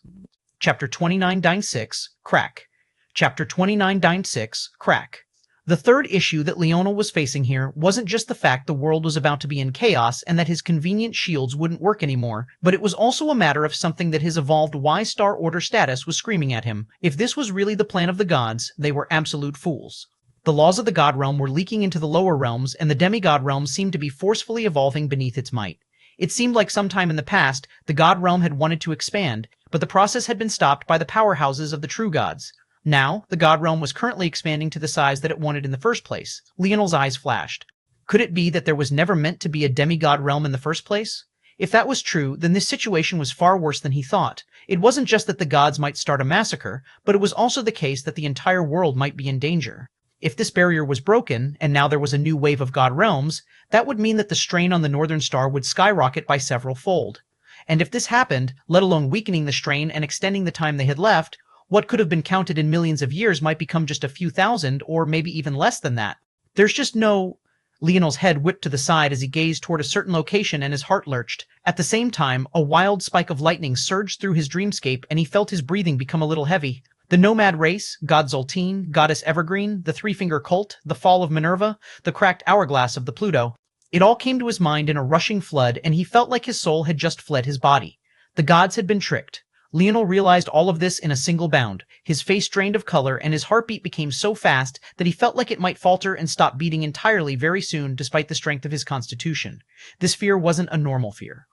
Chapter 2996, Crack. Chapter 2996, Crack. The third issue that Leonel was facing here wasn't just the fact the world was about to be in chaos and that his convenient shields wouldn't work anymore, but it was also a matter of something that his evolved Y-Star Order status was screaming at him. If this was really the plan of the gods, they were absolute fools. The laws of the God Realm were leaking into the lower realms, and the demigod realm seemed to be forcefully evolving beneath its might. It seemed like sometime in the past, the God Realm had wanted to expand, but the process had been stopped by the powerhouses of the true gods. Now, the God Realm was currently expanding to the size that it wanted in the first place. Leonel's eyes flashed. Could it be that there was never meant to be a demigod realm in the first place? If that was true, then this situation was far worse than he thought. It wasn't just that the gods might start a massacre, but it was also the case that the entire world might be in danger. If this barrier was broken, and now there was a new wave of God realms, that would mean that the strain on the Northern Star would skyrocket by several fold. And if this happened, let alone weakening the strain and extending the time they had left, what could have been counted in millions of years might become just a few thousand, or maybe even less than that. There's just no... Leonel's head whipped to the side as he gazed toward a certain location and his heart lurched. At the same time, a wild spike of lightning surged through his dreamscape and he felt his breathing become a little heavy. The nomad race, God Zoltine, Goddess Evergreen, the Three-Finger Cult, the fall of Minerva, the cracked hourglass of the Pluto. It all came to his mind in a rushing flood and he felt like his soul had just fled his body. The gods had been tricked. Leonel realized all of this in a single bound. His face drained of color and his heartbeat became so fast that he felt like it might falter and stop beating entirely very soon despite the strength of his constitution. This fear wasn't a normal fear.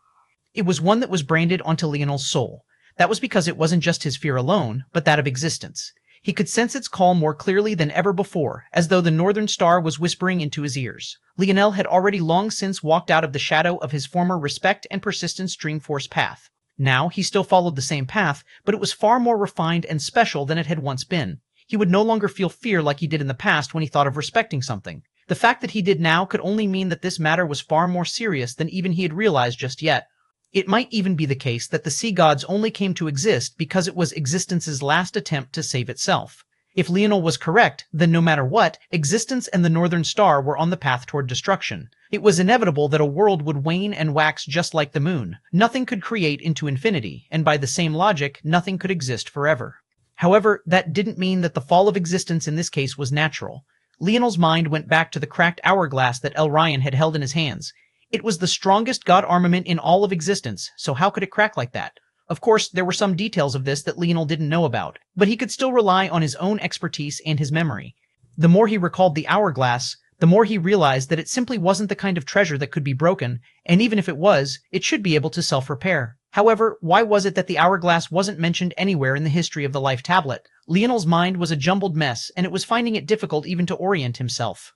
It was one that was branded onto Leonel's soul. That was because it wasn't just his fear alone, but that of existence. He could sense its call more clearly than ever before, as though the Northern Star was whispering into his ears. Leonel had already long since walked out of the shadow of his former respect and persistence Dreamforce path. Now, he still followed the same path, but it was far more refined and special than it had once been. He would no longer feel fear like he did in the past when he thought of respecting something. The fact that he did now could only mean that this matter was far more serious than even he had realized just yet. It might even be the case that the sea gods only came to exist because it was existence's last attempt to save itself. If Leonel was correct, then no matter what, existence and the Northern Star were on the path toward destruction. It was inevitable that a world would wane and wax just like the moon. Nothing could create into infinity, and by the same logic, nothing could exist forever. However, that didn't mean that the fall of existence in this case was natural. Leonel's mind went back to the cracked hourglass that El Ryan had held in his hands. It was the strongest god armament in all of existence, so how could it crack like that? Of course, there were some details of this that Leonel didn't know about, but he could still rely on his own expertise and his memory. The more he recalled the hourglass, the more he realized that it simply wasn't the kind of treasure that could be broken, and even if it was, it should be able to self-repair. However, why was it that the hourglass wasn't mentioned anywhere in the history of the Life Tablet? Leonel's mind was a jumbled mess, and it was finding it difficult even to orient himself.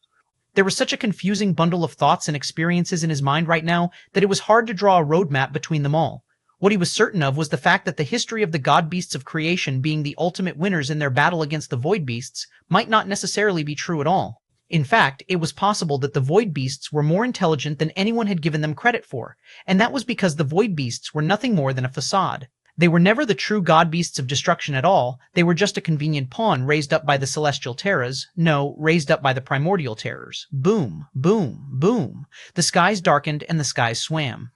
There was such a confusing bundle of thoughts and experiences in his mind right now that it was hard to draw a roadmap between them all. What he was certain of was the fact that the history of the god beasts of creation being the ultimate winners in their battle against the void beasts might not necessarily be true at all. In fact, it was possible that the void beasts were more intelligent than anyone had given them credit for, and that was because the void beasts were nothing more than a facade. They were never the true god beasts of destruction at all. They were just a convenient pawn raised up by the celestial terrors. No, raised up by the primordial terrors. Boom, boom, boom. The skies darkened and the skies swam.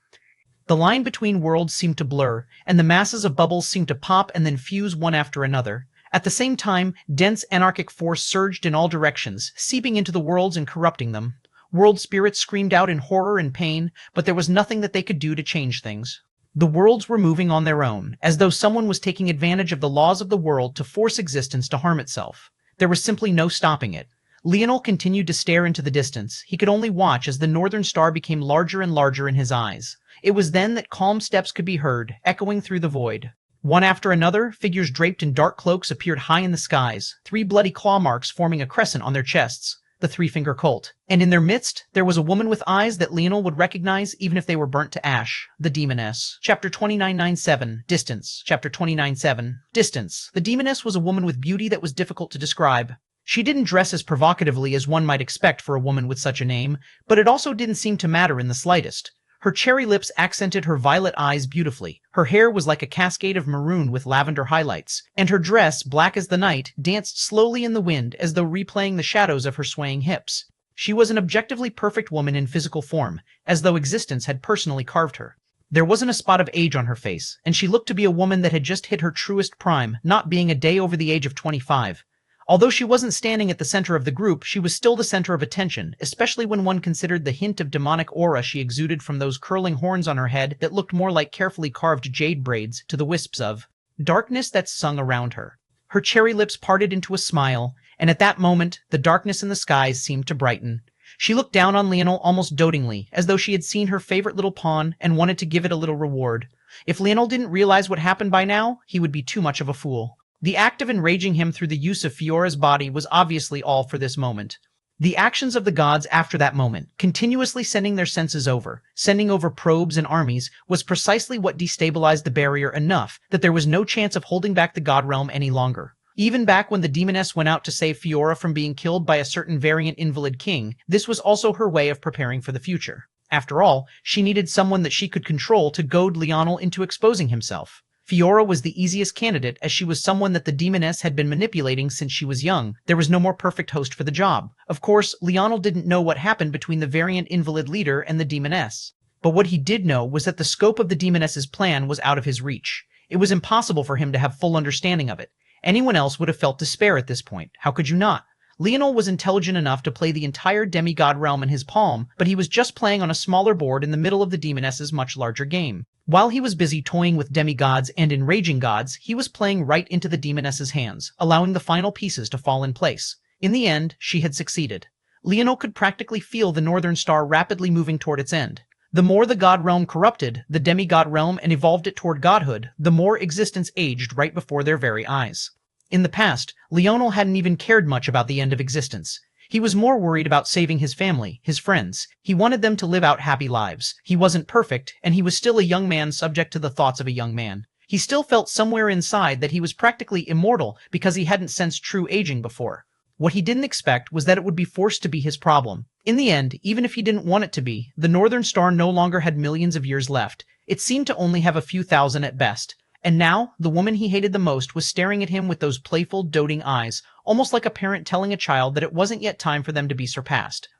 The line between worlds seemed to blur, and the masses of bubbles seemed to pop and then fuse one after another. At the same time, dense anarchic force surged in all directions, seeping into the worlds and corrupting them. World spirits screamed out in horror and pain, but there was nothing that they could do to change things. The worlds were moving on their own, as though someone was taking advantage of the laws of the world to force existence to harm itself. There was simply no stopping it. Leonel continued to stare into the distance. He could only watch as the northern star became larger and larger in his eyes. It was then that calm steps could be heard, echoing through the void. One after another, figures draped in dark cloaks appeared high in the skies, 3 bloody claw marks forming a crescent on their chests, the Three-Finger Cult. And in their midst, there was a woman with eyes that Leonel would recognize even if they were burnt to ash, the Demoness. Chapter 2997, Distance. Chapter 29.7, Distance. The Demoness was a woman with beauty that was difficult to describe. She didn't dress as provocatively as one might expect for a woman with such a name, but it also didn't seem to matter in the slightest. Her cherry lips accented her violet eyes beautifully. Her hair was like a cascade of maroon with lavender highlights, and her dress, black as the night, danced slowly in the wind as though replaying the shadows of her swaying hips. She was an objectively perfect woman in physical form, as though existence had personally carved her. There wasn't a spot of age on her face, and she looked to be a woman that had just hit her truest prime, not being a day over the age of 25. Although she wasn't standing at the center of the group, she was still the center of attention, especially when one considered the hint of demonic aura she exuded from those curling horns on her head that looked more like carefully carved jade braids to the wisps of darkness that sung around her. Her cherry lips parted into a smile, and at that moment, the darkness in the skies seemed to brighten. She looked down on Leonel almost dotingly, as though she had seen her favorite little pawn and wanted to give it a little reward. If Leonel didn't realize what happened by now, he would be too much of a fool. The act of enraging him through the use of Fiora's body was obviously all for this moment. The actions of the gods after that moment, continuously sending their senses over, sending over probes and armies, was precisely what destabilized the barrier enough that there was no chance of holding back the god realm any longer. Even back when the Demoness went out to save Fiora from being killed by a certain variant invalid king, this was also her way of preparing for the future. After all, she needed someone that she could control to goad Leonel into exposing himself. Fiora was the easiest candidate, as she was someone that the Demoness had been manipulating since she was young. There was no more perfect host for the job. Of course, Leonel didn't know what happened between the variant invalid leader and the Demoness. But what he did know was that the scope of the Demoness's plan was out of his reach. It was impossible for him to have full understanding of it. Anyone else would have felt despair at this point. How could you not? Leonel was intelligent enough to play the entire demigod realm in his palm, but he was just playing on a smaller board in the middle of the Demoness's much larger game. While he was busy toying with demigods and enraging gods, he was playing right into the Demoness's hands, allowing the final pieces to fall in place. In the end, she had succeeded. Leonel could practically feel the Northern Star rapidly moving toward its end. The more the god realm corrupted the demigod realm and evolved it toward godhood, the more existence aged right before their very eyes. In the past, Leonel hadn't even cared much about the end of existence. He was more worried about saving his family, his friends. He wanted them to live out happy lives. He wasn't perfect, and he was still a young man subject to the thoughts of a young man. He still felt somewhere inside that he was practically immortal because he hadn't sensed true aging before. What he didn't expect was that it would be forced to be his problem. In the end, even if he didn't want it to be, the Northern Star no longer had millions of years left. It seemed to only have a few thousand at best. And now, the woman he hated the most was staring at him with those playful, doting eyes, almost like a parent telling a child that it wasn't yet time for them to be surpassed.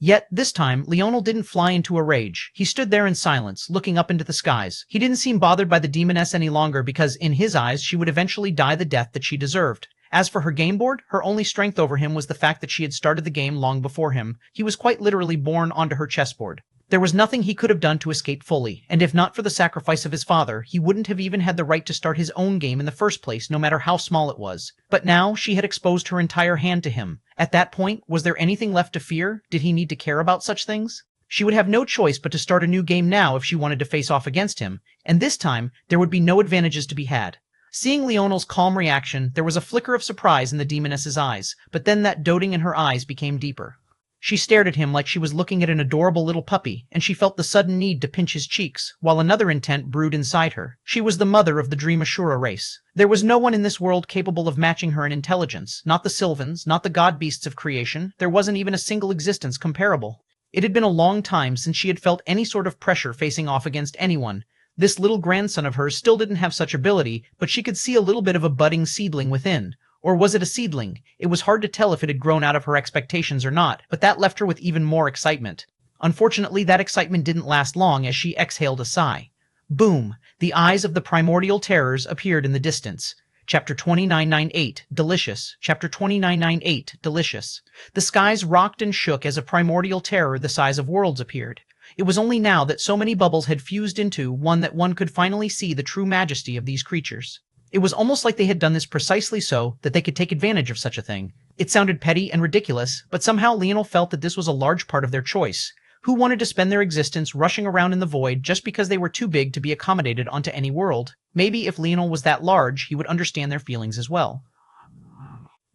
Yet, this time, Leonel didn't fly into a rage. He stood there in silence, looking up into the skies. He didn't seem bothered by the Demoness any longer because, in his eyes, she would eventually die the death that she deserved. As for her game board, her only strength over him was the fact that she had started the game long before him. He was quite literally born onto her chessboard. There was nothing he could have done to escape fully, and if not for the sacrifice of his father, he wouldn't have even had the right to start his own game in the first place, no matter how small it was. But now, she had exposed her entire hand to him. At that point, was there anything left to fear? Did he need to care about such things? She would have no choice but to start a new game now if she wanted to face off against him, and this time, there would be no advantages to be had. Seeing Leonel's calm reaction, there was a flicker of surprise in the Demoness's eyes, but then that doting in her eyes became deeper. She stared at him like she was looking at an adorable little puppy, and she felt the sudden need to pinch his cheeks, while another intent brewed inside her. She was the mother of the Dream Ashura race. There was no one in this world capable of matching her in intelligence, not the Sylvans, not the god beasts of creation. There wasn't even a single existence comparable. It had been a long time since she had felt any sort of pressure facing off against anyone. This little grandson of hers still didn't have such ability, but she could see a little bit of a budding seedling within. Or was it a seedling? It was hard to tell if it had grown out of her expectations or not, but that left her with even more excitement. Unfortunately, that excitement didn't last long as she exhaled a sigh. Boom! The eyes of the primordial terrors appeared in the distance. Chapter 2998, Delicious. Chapter 2998, Delicious. The skies rocked and shook as a primordial terror the size of worlds appeared. It was only now that so many bubbles had fused into one that one could finally see the true majesty of these creatures. It was almost like they had done this precisely so that they could take advantage of such a thing. It sounded petty and ridiculous, but somehow Leonel felt that this was a large part of their choice. Who wanted to spend their existence rushing around in the void just because they were too big to be accommodated onto any world? Maybe if Leonel was that large, he would understand their feelings as well.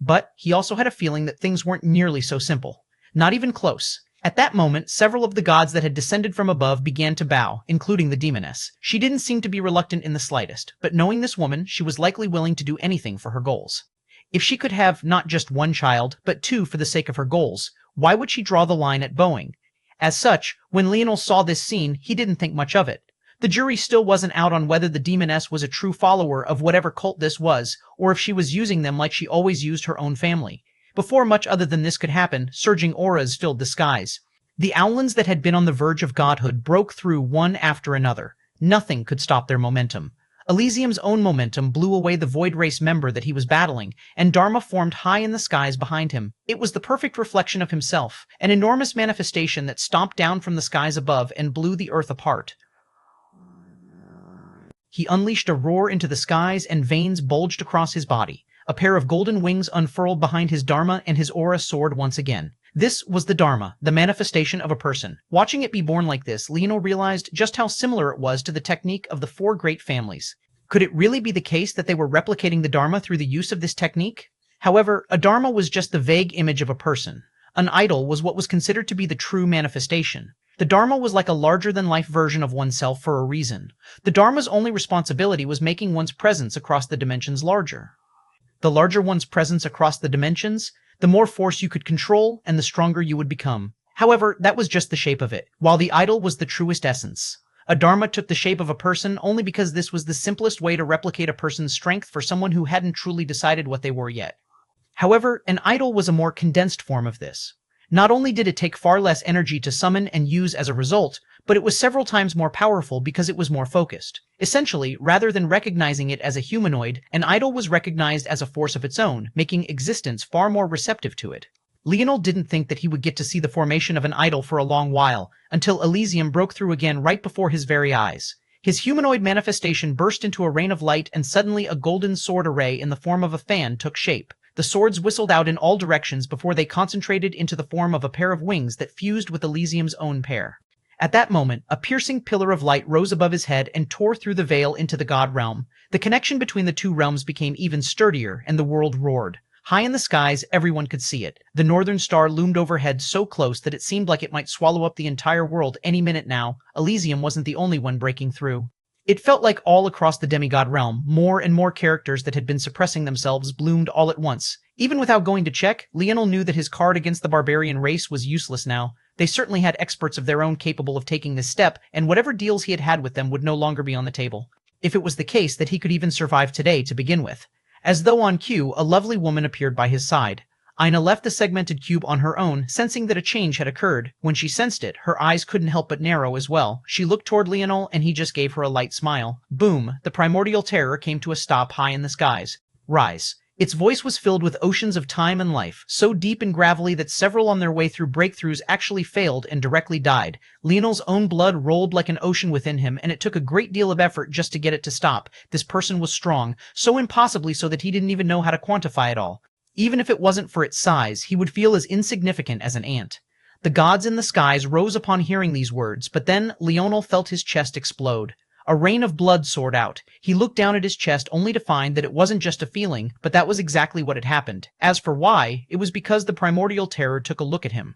But he also had a feeling that things weren't nearly so simple. Not even close. At that moment, several of the gods that had descended from above began to bow, including the demoness. She didn't seem to be reluctant in the slightest, but knowing this woman, she was likely willing to do anything for her goals. If she could have not just one child, but two for the sake of her goals, why would she draw the line at bowing? As such, when Leonel saw this scene, he didn't think much of it. The jury still wasn't out on whether the demoness was a true follower of whatever cult this was, or if she was using them like she always used her own family. Before much other than this could happen, surging auras filled the skies. The Owlins that had been on the verge of godhood broke through one after another. Nothing could stop their momentum. Elysium's own momentum blew away the Void Race member that he was battling, and Dharma formed high in the skies behind him. It was the perfect reflection of himself, an enormous manifestation that stomped down from the skies above and blew the earth apart. He unleashed a roar into the skies, and veins bulged across his body. A pair of golden wings unfurled behind his Dharma, and his aura soared once again. This was the Dharma, the manifestation of a person. Watching it be born like this, Leonel realized just how similar it was to the technique of the four great families. Could it really be the case that they were replicating the Dharma through the use of this technique? However, a Dharma was just the vague image of a person. An idol was what was considered to be the true manifestation. The Dharma was like a larger-than-life version of oneself for a reason. The Dharma's only responsibility was making one's presence across the dimensions larger. The larger one's presence across the dimensions, the more force you could control and the stronger you would become. However, that was just the shape of it, while the idol was the truest essence. A Dharma took the shape of a person only because this was the simplest way to replicate a person's strength for someone who hadn't truly decided what they were yet. However, an idol was a more condensed form of this. Not only did it take far less energy to summon and use as a result, but it was several times more powerful because it was more focused. Essentially, rather than recognizing it as a humanoid, an idol was recognized as a force of its own, making existence far more receptive to it. Leonel didn't think that he would get to see the formation of an idol for a long while, until Elysium broke through again right before his very eyes. His humanoid manifestation burst into a rain of light, and suddenly a golden sword array in the form of a fan took shape. The swords whistled out in all directions before they concentrated into the form of a pair of wings that fused with Elysium's own pair. At that moment, a piercing pillar of light rose above his head and tore through the veil into the god realm. The connection between the two realms became even sturdier, and the world roared. High in the skies, everyone could see it. The northern star loomed overhead so close that it seemed like it might swallow up the entire world any minute now. Elysium wasn't the only one breaking through. It felt like all across the demigod realm, more and more characters that had been suppressing themselves bloomed all at once. Even without going to check, Leonel knew that his card against the barbarian race was useless now. They certainly had experts of their own capable of taking this step, and whatever deals he had had with them would no longer be on the table. If it was the case that he could even survive today to begin with. As though on cue, a lovely woman appeared by his side. Aina left the segmented cube on her own, sensing that a change had occurred. When she sensed it, her eyes couldn't help but narrow as well. She looked toward Leonel, and he just gave her a light smile. Boom! The primordial terror came to a stop high in the skies. Rise. Its voice was filled with oceans of time and life, so deep and gravelly that several on their way through breakthroughs actually failed and directly died. Leonel's own blood rolled like an ocean within him, and it took a great deal of effort just to get it to stop. This person was strong, so impossibly so that he didn't even know how to quantify it all. Even if it wasn't for its size, he would feel as insignificant as an ant. The gods in the skies rose upon hearing these words, but then Leonel felt his chest explode. A rain of blood soared out. He looked down at his chest only to find that it wasn't just a feeling, but that was exactly what had happened. As for why, it was because the primordial terror took a look at him.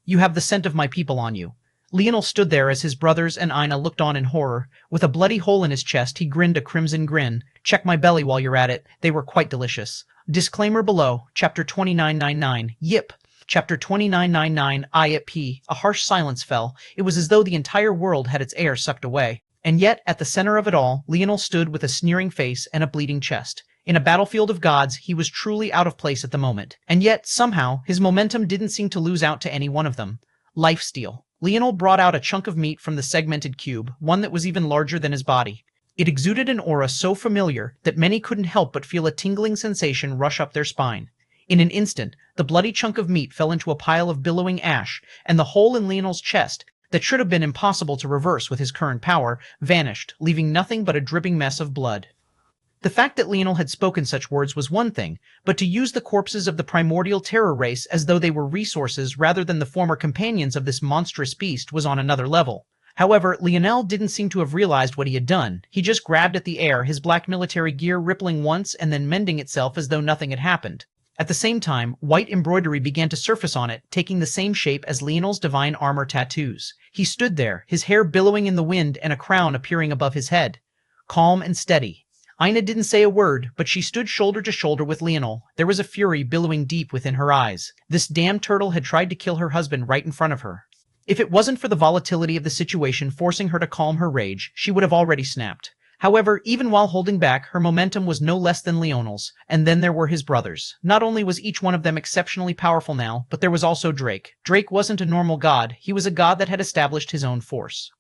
You have the scent of my people on you. Leonel stood there as his brothers and Ina looked on in horror. With a bloody hole in his chest, he grinned a crimson grin. Check my belly while you're at it. They were quite delicious. Disclaimer below. Chapter 2999. Yip. Chapter 2999. IIP. A harsh silence fell. It was as though the entire world had its air sucked away. And yet, at the center of it all, Leonel stood with a sneering face and a bleeding chest. In a battlefield of gods, he was truly out of place at the moment. And yet, somehow, his momentum didn't seem to lose out to any one of them. Lifesteal. Leonel brought out a chunk of meat from the segmented cube, one that was even larger than his body. It exuded an aura so familiar that many couldn't help but feel a tingling sensation rush up their spine. In an instant, the bloody chunk of meat fell into a pile of billowing ash, and the hole in Leonel's chest, that should have been impossible to reverse with his current power, vanished, leaving nothing but a dripping mess of blood. The fact that Leonel had spoken such words was one thing, but to use the corpses of the primordial terror race as though they were resources rather than the former companions of this monstrous beast was on another level. However, Leonel didn't seem to have realized what he had done. He just grabbed at the air, his black military gear rippling once and then mending itself as though nothing had happened. At the same time, white embroidery began to surface on it, taking the same shape as Leonel's divine armor tattoos. He stood there, his hair billowing in the wind and a crown appearing above his head. Calm and steady. Ina didn't say a word, but she stood shoulder to shoulder with Leonel. There was a fury billowing deep within her eyes. This damned turtle had tried to kill her husband right in front of her. If it wasn't for the volatility of the situation forcing her to calm her rage, she would have already snapped. However, even while holding back, her momentum was no less than Leonel's, and then there were his brothers. Not only was each one of them exceptionally powerful now, but there was also Drake. Drake wasn't a normal god, he was a god that had established his own force.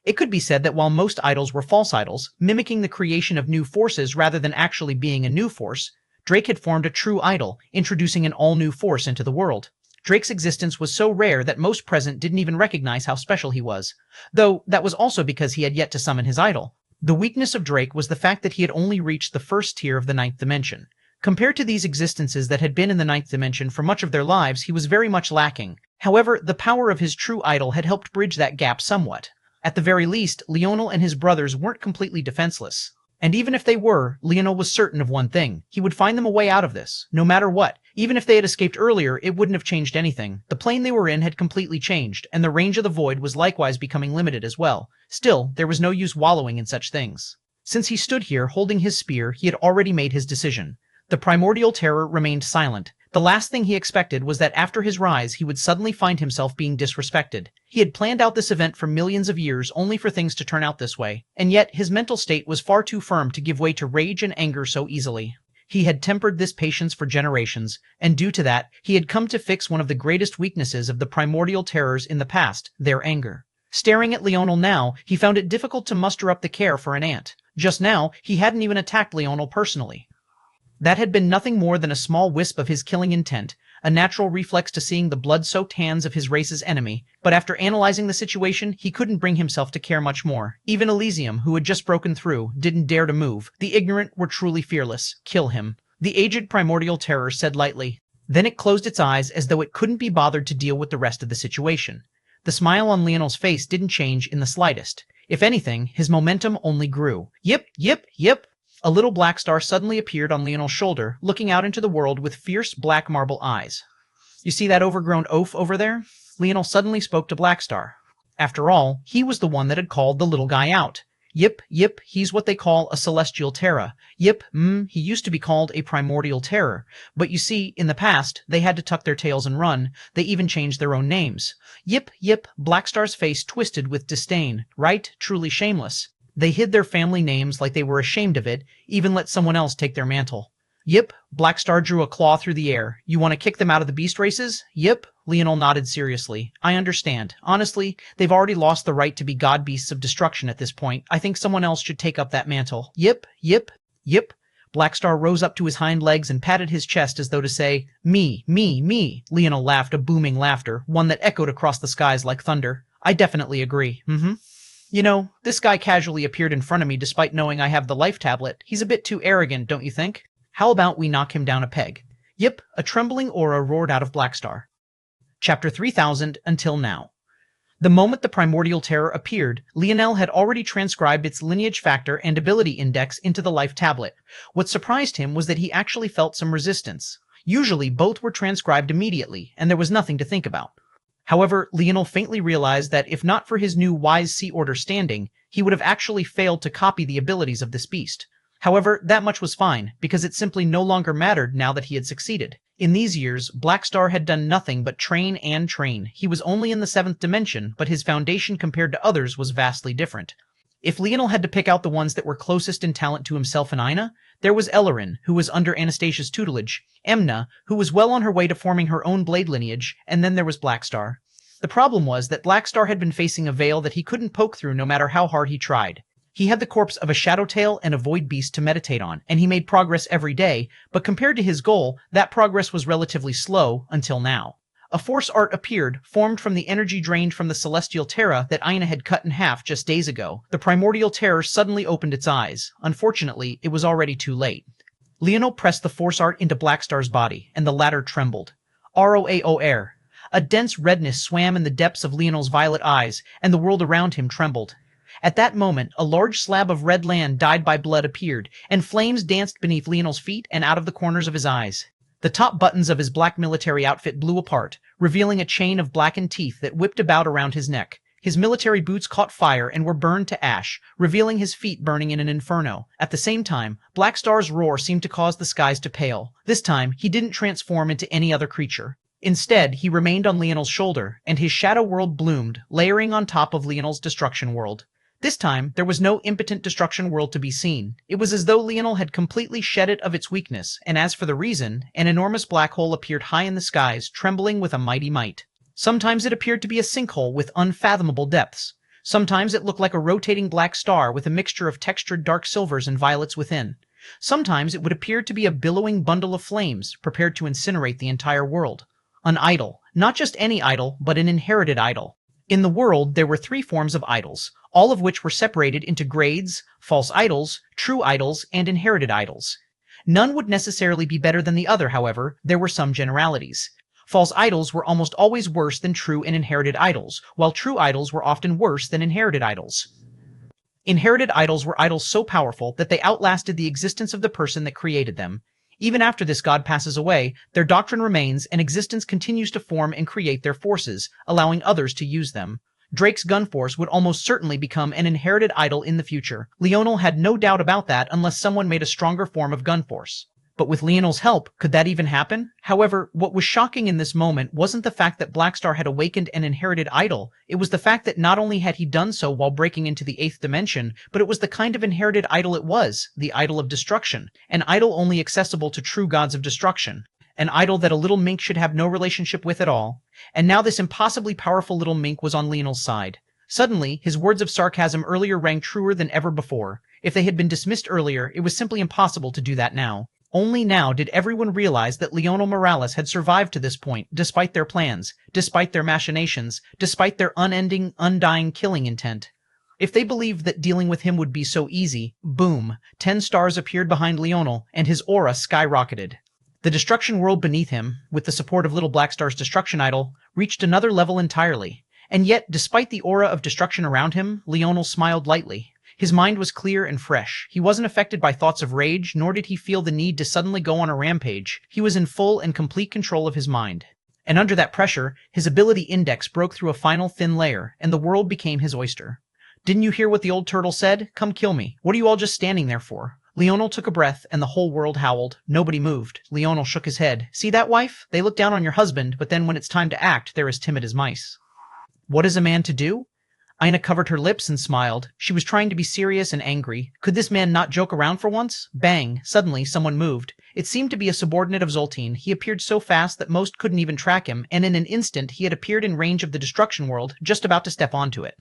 It could be said that while most idols were false idols, mimicking the creation of new forces rather than actually being a new force, Drake had formed a true idol, introducing an all-new force into the world. Drake's existence was so rare that most present didn't even recognize how special he was, though that was also because he had yet to summon his idol. The weakness of Drake was the fact that he had only reached the first tier of the ninth dimension. Compared to these existences that had been in the ninth dimension for much of their lives, he was very much lacking. However, the power of his true idol had helped bridge that gap somewhat. At the very least, Leonel and his brothers weren't completely defenseless. And even if they were, Leonel was certain of one thing. He would find them a way out of this, no matter what. Even if they had escaped earlier, it wouldn't have changed anything. The plane they were in had completely changed, and the range of the void was likewise becoming limited as well. Still, there was no use wallowing in such things. Since he stood here holding his spear, he had already made his decision. The primordial terror remained silent. The last thing he expected was that after his rise, he would suddenly find himself being disrespected. He had planned out this event for millions of years only for things to turn out this way, and yet his mental state was far too firm to give way to rage and anger so easily. He had tempered this patience for generations, and due to that, he had come to fix one of the greatest weaknesses of the primordial terrors in the past, their anger. Staring at Leonel now, he found it difficult to muster up the care for an ant. Just now, he hadn't even attacked Leonel personally. That had been nothing more than a small wisp of his killing intent, a natural reflex to seeing the blood-soaked hands of his race's enemy, but after analyzing the situation, he couldn't bring himself to care much more. Even Elysium, who had just broken through, didn't dare to move. The ignorant were truly fearless. Kill him. The aged primordial terror said lightly. Then it closed its eyes as though it couldn't be bothered to deal with the rest of the situation. The smile on Leonel's face didn't change in the slightest. If anything, his momentum only grew. Yip, yip, yip. A little black star suddenly appeared on Leonel's shoulder, looking out into the world with fierce black marble eyes. You see that overgrown oaf over there? Leonel suddenly spoke to Blackstar. After all, he was the one that had called the little guy out. Yip, yip, he's what they call a celestial terror. Yip, he used to be called a primordial terror. But you see, in the past, they had to tuck their tails and run. They even changed their own names. Yip, yip, Blackstar's face twisted with disdain. Right? Truly shameless. They hid their family names like they were ashamed of it, even let someone else take their mantle. Yip, Blackstar drew a claw through the air. You want to kick them out of the beast races? Yip, Leonel nodded seriously. I understand. Honestly, they've already lost the right to be god beasts of destruction at this point. I think someone else should take up that mantle. Yip, yip, yip. Blackstar rose up to his hind legs and patted his chest as though to say, Me, me, me. Leonel laughed a booming laughter, one that echoed across the skies like thunder. I definitely agree. You know, this guy casually appeared in front of me despite knowing I have the life tablet. He's a bit too arrogant, don't you think? How about we knock him down a peg? Yip, a trembling aura roared out of Blackstar. Chapter 3000, Until Now. The moment the primordial terror appeared, Leonel had already transcribed its lineage factor and ability index into the life tablet. What surprised him was that he actually felt some resistance. Usually, both were transcribed immediately, and there was nothing to think about. However, Leonel faintly realized that if not for his new wise sea order standing, he would have actually failed to copy the abilities of this beast. However, that much was fine, because it simply no longer mattered now that he had succeeded. In these years, Blackstar had done nothing but train and train. He was only in the 7th dimension, but his foundation compared to others was vastly different. If Leonel had to pick out the ones that were closest in talent to himself and Ina, there was Ellerin, who was under Anastasia's tutelage, Emna, who was well on her way to forming her own blade lineage, and then there was Blackstar. The problem was that Blackstar had been facing a veil that he couldn't poke through no matter how hard he tried. He had the corpse of a Shadowtail and a Void Beast to meditate on, and he made progress every day, but compared to his goal, that progress was relatively slow until now. A force art appeared, formed from the energy drained from the celestial Terra that Ina had cut in half just days ago. The primordial terror suddenly opened its eyes. Unfortunately, it was already too late. Leonel pressed the force art into Blackstar's body, and the latter trembled. ROAOR. A dense redness swam in the depths of Leonel's violet eyes, and the world around him trembled. At that moment, a large slab of red land dyed by blood appeared, and flames danced beneath Leonel's feet and out of the corners of his eyes. The top buttons of his black military outfit blew apart, revealing a chain of blackened teeth that whipped about around his neck. His military boots caught fire and were burned to ash, revealing his feet burning in an inferno. At the same time, Blackstar's roar seemed to cause the skies to pale. This time, he didn't transform into any other creature. Instead, he remained on Leonel's shoulder, and his shadow world bloomed, layering on top of Leonel's destruction world. This time, there was no impotent destruction world to be seen. It was as though Leonel had completely shed it of its weakness, and as for the reason, an enormous black hole appeared high in the skies, trembling with a mighty might. Sometimes it appeared to be a sinkhole with unfathomable depths. Sometimes it looked like a rotating black star with a mixture of textured dark silvers and violets within. Sometimes it would appear to be a billowing bundle of flames, prepared to incinerate the entire world. An idol. Not just any idol, but an inherited idol. In the world, there were 3 forms of idols, all of which were separated into grades: false idols, true idols, and inherited idols. None would necessarily be better than the other, however. There were some generalities. False idols were almost always worse than true and inherited idols, while true idols were often worse than inherited idols. Inherited idols were idols so powerful that they outlasted the existence of the person that created them. Even after this god passes away, their doctrine remains, and existence continues to form and create their forces, allowing others to use them. Drake's gun force would almost certainly become an inherited idol in the future. Leonel had no doubt about that unless someone made a stronger form of gun force. But with Leonel's help, could that even happen? However, what was shocking in this moment wasn't the fact that Blackstar had awakened an inherited idol. It was the fact that not only had he done so while breaking into the 8th dimension, but it was the kind of inherited idol it was, the idol of destruction. An idol only accessible to true gods of destruction. An idol that a little mink should have no relationship with at all. And now this impossibly powerful little mink was on Leonel's side. Suddenly, his words of sarcasm earlier rang truer than ever before. If they had been dismissed earlier, it was simply impossible to do that now. Only now did everyone realize that Leonel Morales had survived to this point, despite their plans, despite their machinations, despite their unending, undying killing intent. If they believed that dealing with him would be so easy, boom, 10 stars appeared behind Leonel, and his aura skyrocketed. The destruction world beneath him, with the support of Little Blackstar's destruction idol, reached another level entirely. And yet, despite the aura of destruction around him, Leonel smiled lightly. His mind was clear and fresh. He wasn't affected by thoughts of rage, nor did he feel the need to suddenly go on a rampage. He was in full and complete control of his mind. And under that pressure, his ability index broke through a final thin layer, and the world became his oyster. Didn't you hear what the old turtle said? Come kill me. What are you all just standing there for? Leonel took a breath, and the whole world howled. Nobody moved. Leonel shook his head. See that, wife? They look down on your husband, but then when it's time to act, they're as timid as mice. What is a man to do? Ina covered her lips and smiled. She was trying to be serious and angry. Could this man not joke around for once? Bang! Suddenly, someone moved. It seemed to be a subordinate of Zoltine. He appeared so fast that most couldn't even track him, and in an instant he had appeared in range of the destruction world, just about to step onto it.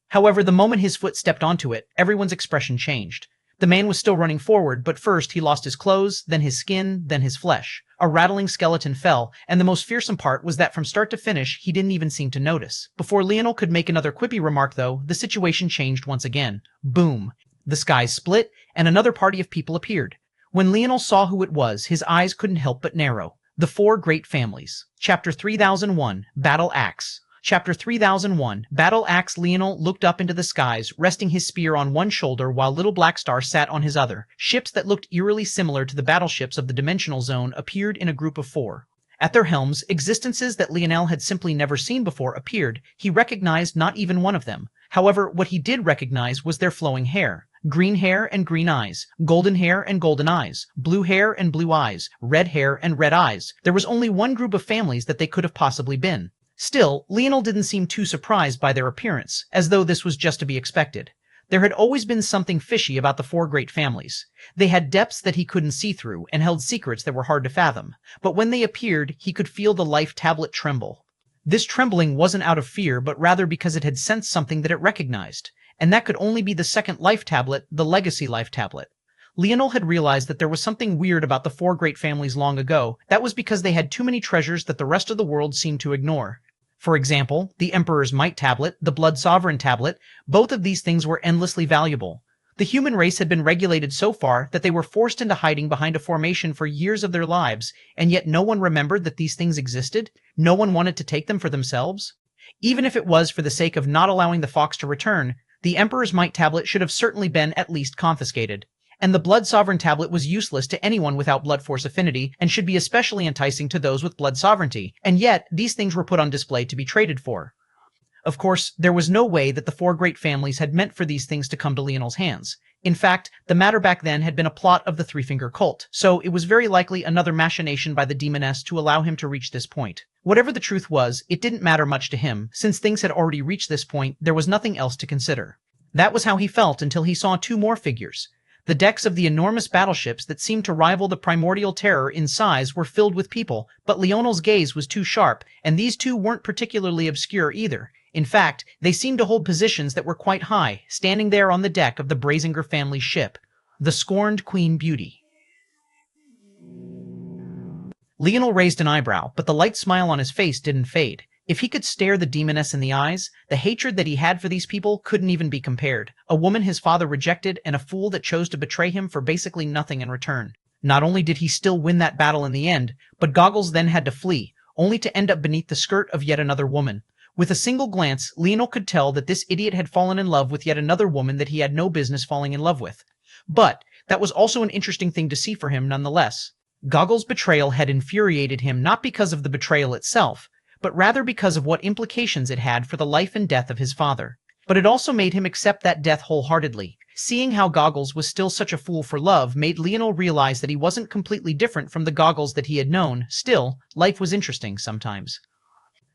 However, the moment his foot stepped onto it, everyone's expression changed. The man was still running forward, but first he lost his clothes, then his skin, then his flesh. A rattling skeleton fell, and the most fearsome part was that from start to finish, he didn't even seem to notice. Before Leonel could make another quippy remark, though, the situation changed once again. Boom. The skies split, and another party of people appeared. When Leonel saw who it was, his eyes couldn't help but narrow. The Four Great Families. Chapter 3001, Battle Axe. Chapter 3001, Battle Axe. Leonel looked up into the skies, resting his spear on one shoulder while Little Blackstar sat on his other. Ships that looked eerily similar to the battleships of the Dimensional Zone appeared in a group of 4. At their helms, existences that Leonel had simply never seen before appeared. He recognized not even one of them. However, what he did recognize was their flowing hair. Green hair and green eyes, golden hair and golden eyes, blue hair and blue eyes, red hair and red eyes. There was only one group of families that they could have possibly been. Still, Leonel didn't seem too surprised by their appearance, as though this was just to be expected. There had always been something fishy about the four great families. They had depths that he couldn't see through and held secrets that were hard to fathom. But when they appeared, he could feel the life tablet tremble. This trembling wasn't out of fear, but rather because it had sensed something that it recognized. And that could only be the second life tablet, the legacy life tablet. Leonel had realized that there was something weird about the four great families long ago. That was because they had too many treasures that the rest of the world seemed to ignore. For example, the Emperor's Might tablet, the Blood Sovereign tablet, both of these things were endlessly valuable. The human race had been regulated so far that they were forced into hiding behind a formation for years of their lives, and yet no one remembered that these things existed? No one wanted to take them for themselves? Even if it was for the sake of not allowing the fox to return, the Emperor's Might tablet should have certainly been at least confiscated. And the Blood Sovereign tablet was useless to anyone without blood force affinity and should be especially enticing to those with blood sovereignty, and yet these things were put on display to be traded for. Of course, there was no way that the four great families had meant for these things to come to Leonel's hands. In fact, the matter back then had been a plot of the Three-Finger Cult, so it was very likely another machination by the demoness to allow him to reach this point. Whatever the truth was, it didn't matter much to him. Since things had already reached this point, there was nothing else to consider. That was how he felt until he saw two more figures. The decks of the enormous battleships that seemed to rival the primordial terror in size were filled with people, but Leonel's gaze was too sharp, and these two weren't particularly obscure either. In fact, they seemed to hold positions that were quite high, standing there on the deck of the Brazinger family's ship, the Scorned Queen Beauty. Leonel raised an eyebrow, but the light smile on his face didn't fade. If he could stare the demoness in the eyes, the hatred that he had for these people couldn't even be compared. A woman his father rejected and a fool that chose to betray him for basically nothing in return. Not only did he still win that battle in the end, but Goggles then had to flee, only to end up beneath the skirt of yet another woman. With a single glance, Leonel could tell that this idiot had fallen in love with yet another woman that he had no business falling in love with. But that was also an interesting thing to see for him nonetheless. Goggles' betrayal had infuriated him not because of the betrayal itself, but rather because of what implications it had for the life and death of his father. But it also made him accept that death wholeheartedly. Seeing how Goggles was still such a fool for love made Leonel realize that he wasn't completely different from the Goggles that he had known. Still, life was interesting sometimes.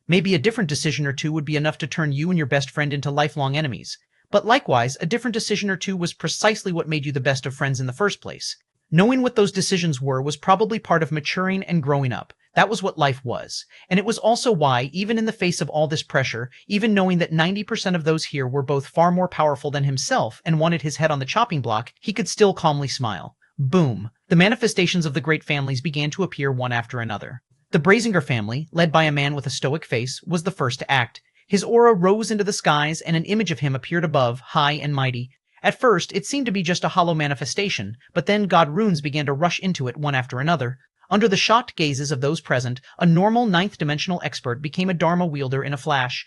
Maybe a different decision or two would be enough to turn you and your best friend into lifelong enemies. But likewise, a different decision or two was precisely what made you the best of friends in the first place. Knowing what those decisions were was probably part of maturing and growing up. That was what life was. And it was also why, even in the face of all this pressure, even knowing that 90% of those here were both far more powerful than himself and wanted his head on the chopping block, he could still calmly smile. Boom. The manifestations of the great families began to appear one after another. The Brazinger family, led by a man with a stoic face, was the first to act. His aura rose into the skies and an image of him appeared above, high and mighty. At first, it seemed to be just a hollow manifestation, but then god runes began to rush into it one after another. Under the shocked gazes of those present, a normal ninth-dimensional expert became a Dharma wielder in a flash.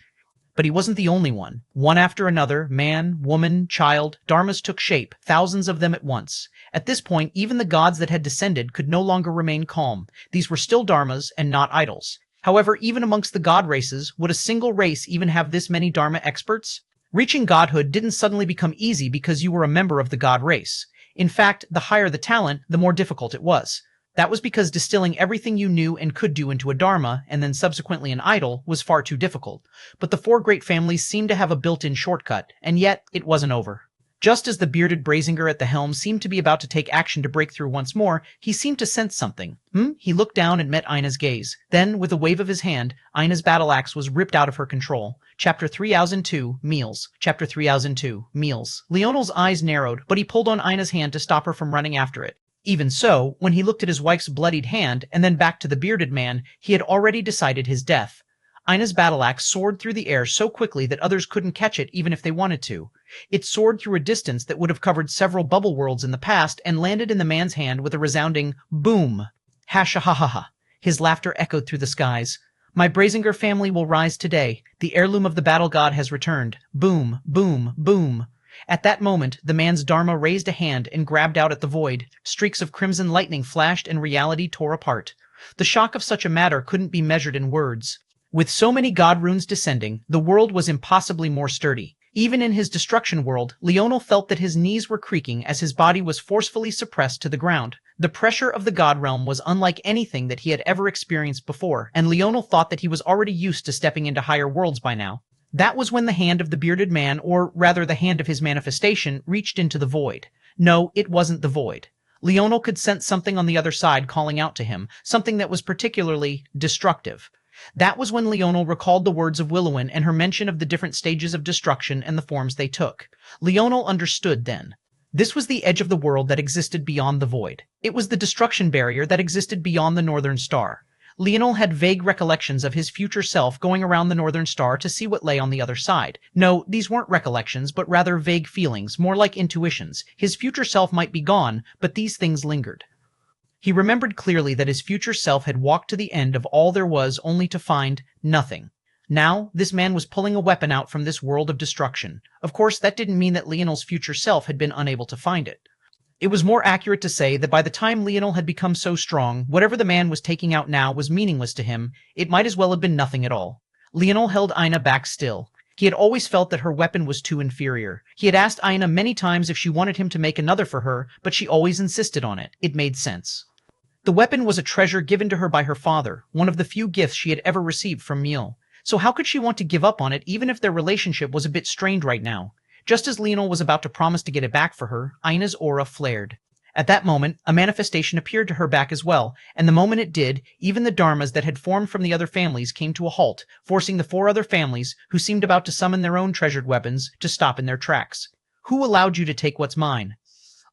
But he wasn't the only one. One after another, man, woman, child, Dharmas took shape, thousands of them at once. At this point, even the gods that had descended could no longer remain calm. These were still Dharmas and not idols. However, even amongst the god races, would a single race even have this many Dharma experts? Reaching godhood didn't suddenly become easy because you were a member of the god race. In fact, the higher the talent, the more difficult it was. That was because distilling everything you knew and could do into a dharma, and then subsequently an idol, was far too difficult. But the four great families seemed to have a built-in shortcut, and yet it wasn't over. Just as the bearded Brazinger at the helm seemed to be about to take action to break through once more, he seemed to sense something. He looked down and met Ina's gaze. Then, with a wave of his hand, Ina's battle axe was ripped out of her control. Chapter 3002, Meals. Chapter 3002, Meals. Leonel's eyes narrowed, but he pulled on Ina's hand to stop her from running after it. Even so, when he looked at his wife's bloodied hand, and then back to the bearded man, he had already decided his death. Ina's battle axe soared through the air so quickly that others couldn't catch it even if they wanted to. It soared through a distance that would have covered several bubble worlds in the past and landed in the man's hand with a resounding boom. Ha-sha-ha-ha-ha. His laughter echoed through the skies. My Brazinger family will rise today. The heirloom of the battle god has returned. Boom, boom, boom. At that moment, the man's Dharma raised a hand and grabbed out at the void. Streaks of crimson lightning flashed and reality tore apart. The shock of such a matter couldn't be measured in words. With so many god runes descending, the world was impossibly more sturdy. Even in his destruction world, Leonel felt that his knees were creaking as his body was forcefully suppressed to the ground. The pressure of the god realm was unlike anything that he had ever experienced before, and Leonel thought that he was already used to stepping into higher worlds by now. That was when the hand of the bearded man, or rather the hand of his manifestation, reached into the void. No, it wasn't the void. Leonel could sense something on the other side calling out to him, something that was particularly destructive. That was when Leonel recalled the words of Willowin and her mention of the different stages of destruction and the forms they took. Leonel understood then. This was the edge of the world that existed beyond the void. It was the destruction barrier that existed beyond the Northern Star. Leonel had vague recollections of his future self going around the Northern Star to see what lay on the other side. No, these weren't recollections, but rather vague feelings, more like intuitions. His future self might be gone, but these things lingered. He remembered clearly that his future self had walked to the end of all there was only to find nothing. Now, this man was pulling a weapon out from this world of destruction. Of course, that didn't mean that Leonel's future self had been unable to find it. It was more accurate to say that by the time Leonel had become so strong, whatever the man was taking out now was meaningless to him. It might as well have been nothing at all. Leonel held Aina back still. He had always felt that her weapon was too inferior. He had asked Aina many times if she wanted him to make another for her, but she always insisted on it. It made sense. The weapon was a treasure given to her by her father, one of the few gifts she had ever received from Miel. So how could she want to give up on it even if their relationship was a bit strained right now? Just as Leonel was about to promise to get it back for her, Aina's aura flared. At that moment, a manifestation appeared to her back as well, and the moment it did, even the dharmas that had formed from the other families came to a halt, forcing the 4 other families, who seemed about to summon their own treasured weapons, to stop in their tracks. Who allowed you to take what's mine?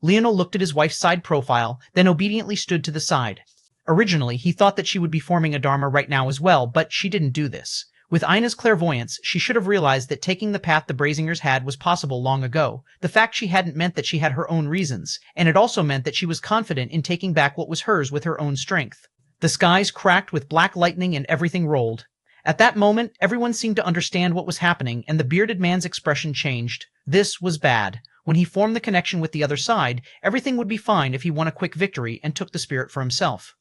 Leonel looked at his wife's side profile, then obediently stood to the side. Originally, he thought that she would be forming a dharma right now as well, but she didn't do this. With Aina's clairvoyance, she should have realized that taking the path the Brazingers had was possible long ago. The fact she hadn't meant that she had her own reasons, and it also meant that she was confident in taking back what was hers with her own strength. The skies cracked with black lightning and everything rolled. At that moment, everyone seemed to understand what was happening, and the bearded man's expression changed. This was bad. When he formed the connection with the other side, everything would be fine if he won a quick victory and took the spirit for himself.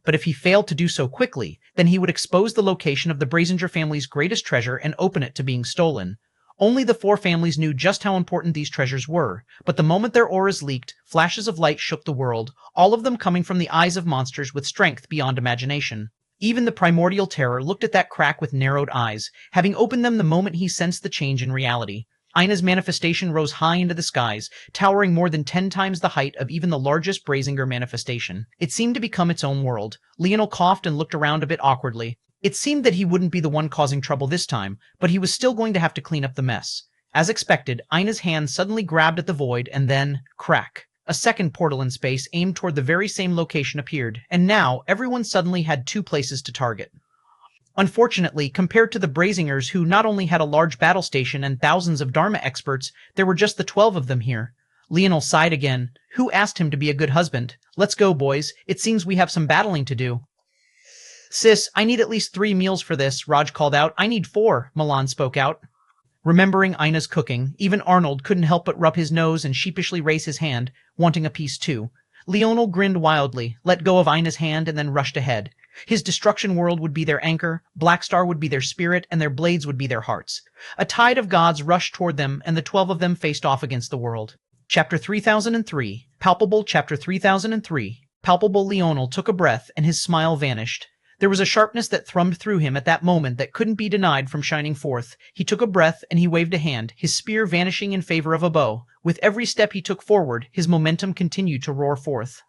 But if he failed to do so quickly, then he would expose the location of the Brazinger family's greatest treasure and open it to being stolen. Only the 4 families knew just how important these treasures were, but the moment their auras leaked, flashes of light shook the world, all of them coming from the eyes of monsters with strength beyond imagination. Even the primordial terror looked at that crack with narrowed eyes, having opened them the moment he sensed the change in reality. Aina's manifestation rose high into the skies, towering more than 10 times the height of even the largest Brazinger manifestation. It seemed to become its own world. Leonel coughed and looked around a bit awkwardly. It seemed that he wouldn't be the one causing trouble this time, but he was still going to have to clean up the mess. As expected, Aina's hand suddenly grabbed at the void, and then, crack. A second portal in space aimed toward the very same location appeared, and now everyone suddenly had 2 places to target. Unfortunately, compared to the Brazingers, who not only had a large battle station and thousands of Dharma experts, there were just the 12 of them here. Leonel sighed again. Who asked him to be a good husband? Let's go, boys. It seems we have some battling to do. Sis, I need at least 3 meals for this, Raj called out. I need 4, Milan spoke out. Remembering Aina's cooking, even Arnold couldn't help but rub his nose and sheepishly raise his hand, wanting a piece too. Leonel grinned wildly, let go of Aina's hand, and then rushed ahead. His destruction world would be their anchor, Blackstar would be their spirit, and their blades would be their hearts. A tide of gods rushed toward them, and the 12 of them faced off against the world. Chapter 3003. Palpable. Chapter 3003. Palpable. Leonel took a breath, and his smile vanished. There was a sharpness that thrummed through him at that moment that couldn't be denied from shining forth. He took a breath, and he waved a hand, his spear vanishing in favor of a bow. With every step he took forward, his momentum continued to roar forth.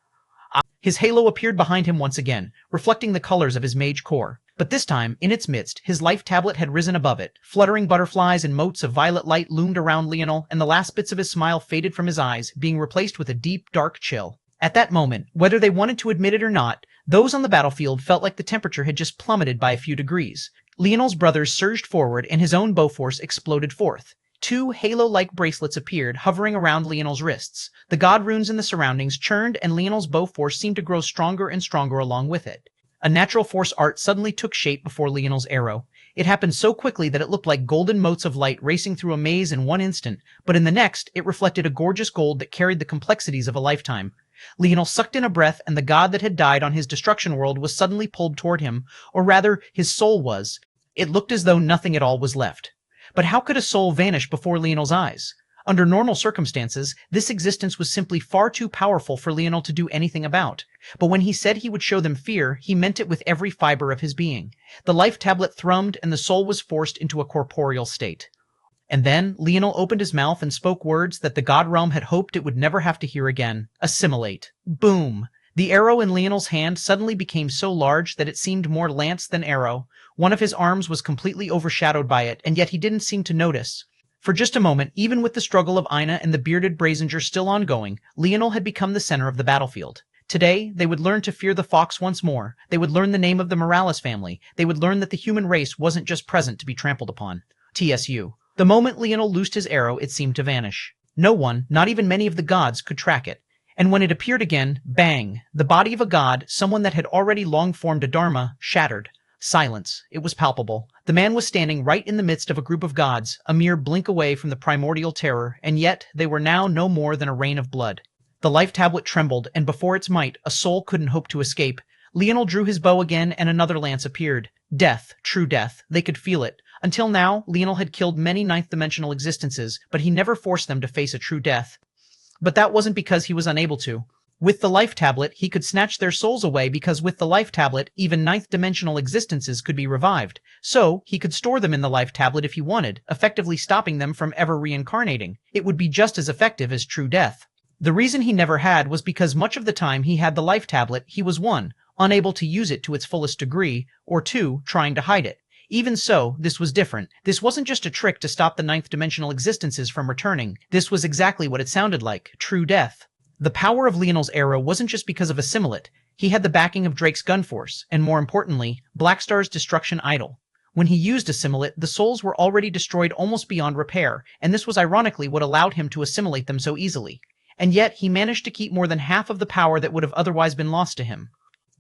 His halo appeared behind him once again, reflecting the colors of his mage core. But this time, in its midst, his life tablet had risen above it. Fluttering butterflies and motes of violet light loomed around Leonel, and the last bits of his smile faded from his eyes, being replaced with a deep, dark chill. At that moment, whether they wanted to admit it or not, those on the battlefield felt like the temperature had just plummeted by a few degrees. Leonel's brothers surged forward, and his own bowforce exploded forth. 2 halo-like bracelets appeared, hovering around Leonel's wrists. The god runes in the surroundings churned, and Leonel's bowforce seemed to grow stronger and stronger along with it. A natural force art suddenly took shape before Leonel's arrow. It happened so quickly that it looked like golden motes of light racing through a maze in one instant, but in the next, it reflected a gorgeous gold that carried the complexities of a lifetime. Leonel sucked in a breath, and the god that had died on his destruction world was suddenly pulled toward him, or rather, his soul was. It looked as though nothing at all was left. But how could a soul vanish before Leonel's eyes? Under normal circumstances, this existence was simply far too powerful for Leonel to do anything about. But when he said he would show them fear, he meant it with every fiber of his being. The life tablet thrummed, and the soul was forced into a corporeal state. And then Leonel opened his mouth and spoke words that the god realm had hoped it would never have to hear again. Assimilate. Boom! The arrow in Leonel's hand suddenly became so large that it seemed more lance than arrow. One of his arms was completely overshadowed by it, and yet he didn't seem to notice. For just a moment, even with the struggle of Ina and the bearded Brazinger still ongoing, Leonel had become the center of the battlefield. Today, they would learn to fear the fox once more. They would learn the name of the Morales family. They would learn that the human race wasn't just present to be trampled upon. TSU. The moment Leonel loosed his arrow, it seemed to vanish. No one, not even many of the gods, could track it. And when it appeared again, bang! The body of a god, someone that had already long formed a dharma, shattered. Silence. It was palpable. The man was standing right in the midst of a group of gods, a mere blink away from the primordial terror, and yet they were now no more than a rain of blood. The life tablet trembled, and before its might, a soul couldn't hope to escape. Leonel drew his bow again, and another lance appeared. Death, true death. They could feel it. Until now, Leonel had killed many ninth-dimensional existences, but he never forced them to face a true death. But that wasn't because he was unable to. With the life tablet, he could snatch their souls away because with the life tablet, even ninth-dimensional existences could be revived. So, he could store them in the life tablet if he wanted, effectively stopping them from ever reincarnating. It would be just as effective as true death. The reason he never had was because much of the time he had the life tablet, he was 1, unable to use it to its fullest degree, or 2, trying to hide it. Even so, this was different. This wasn't just a trick to stop the ninth-dimensional existences from returning. This was exactly what it sounded like, true death. The power of Leonel's arrow wasn't just because of Assimilate. He had the backing of Drake's gun force, and more importantly, Blackstar's destruction idol. When he used Assimilate, the souls were already destroyed almost beyond repair, and this was ironically what allowed him to assimilate them so easily. And yet, he managed to keep more than half of the power that would have otherwise been lost to him.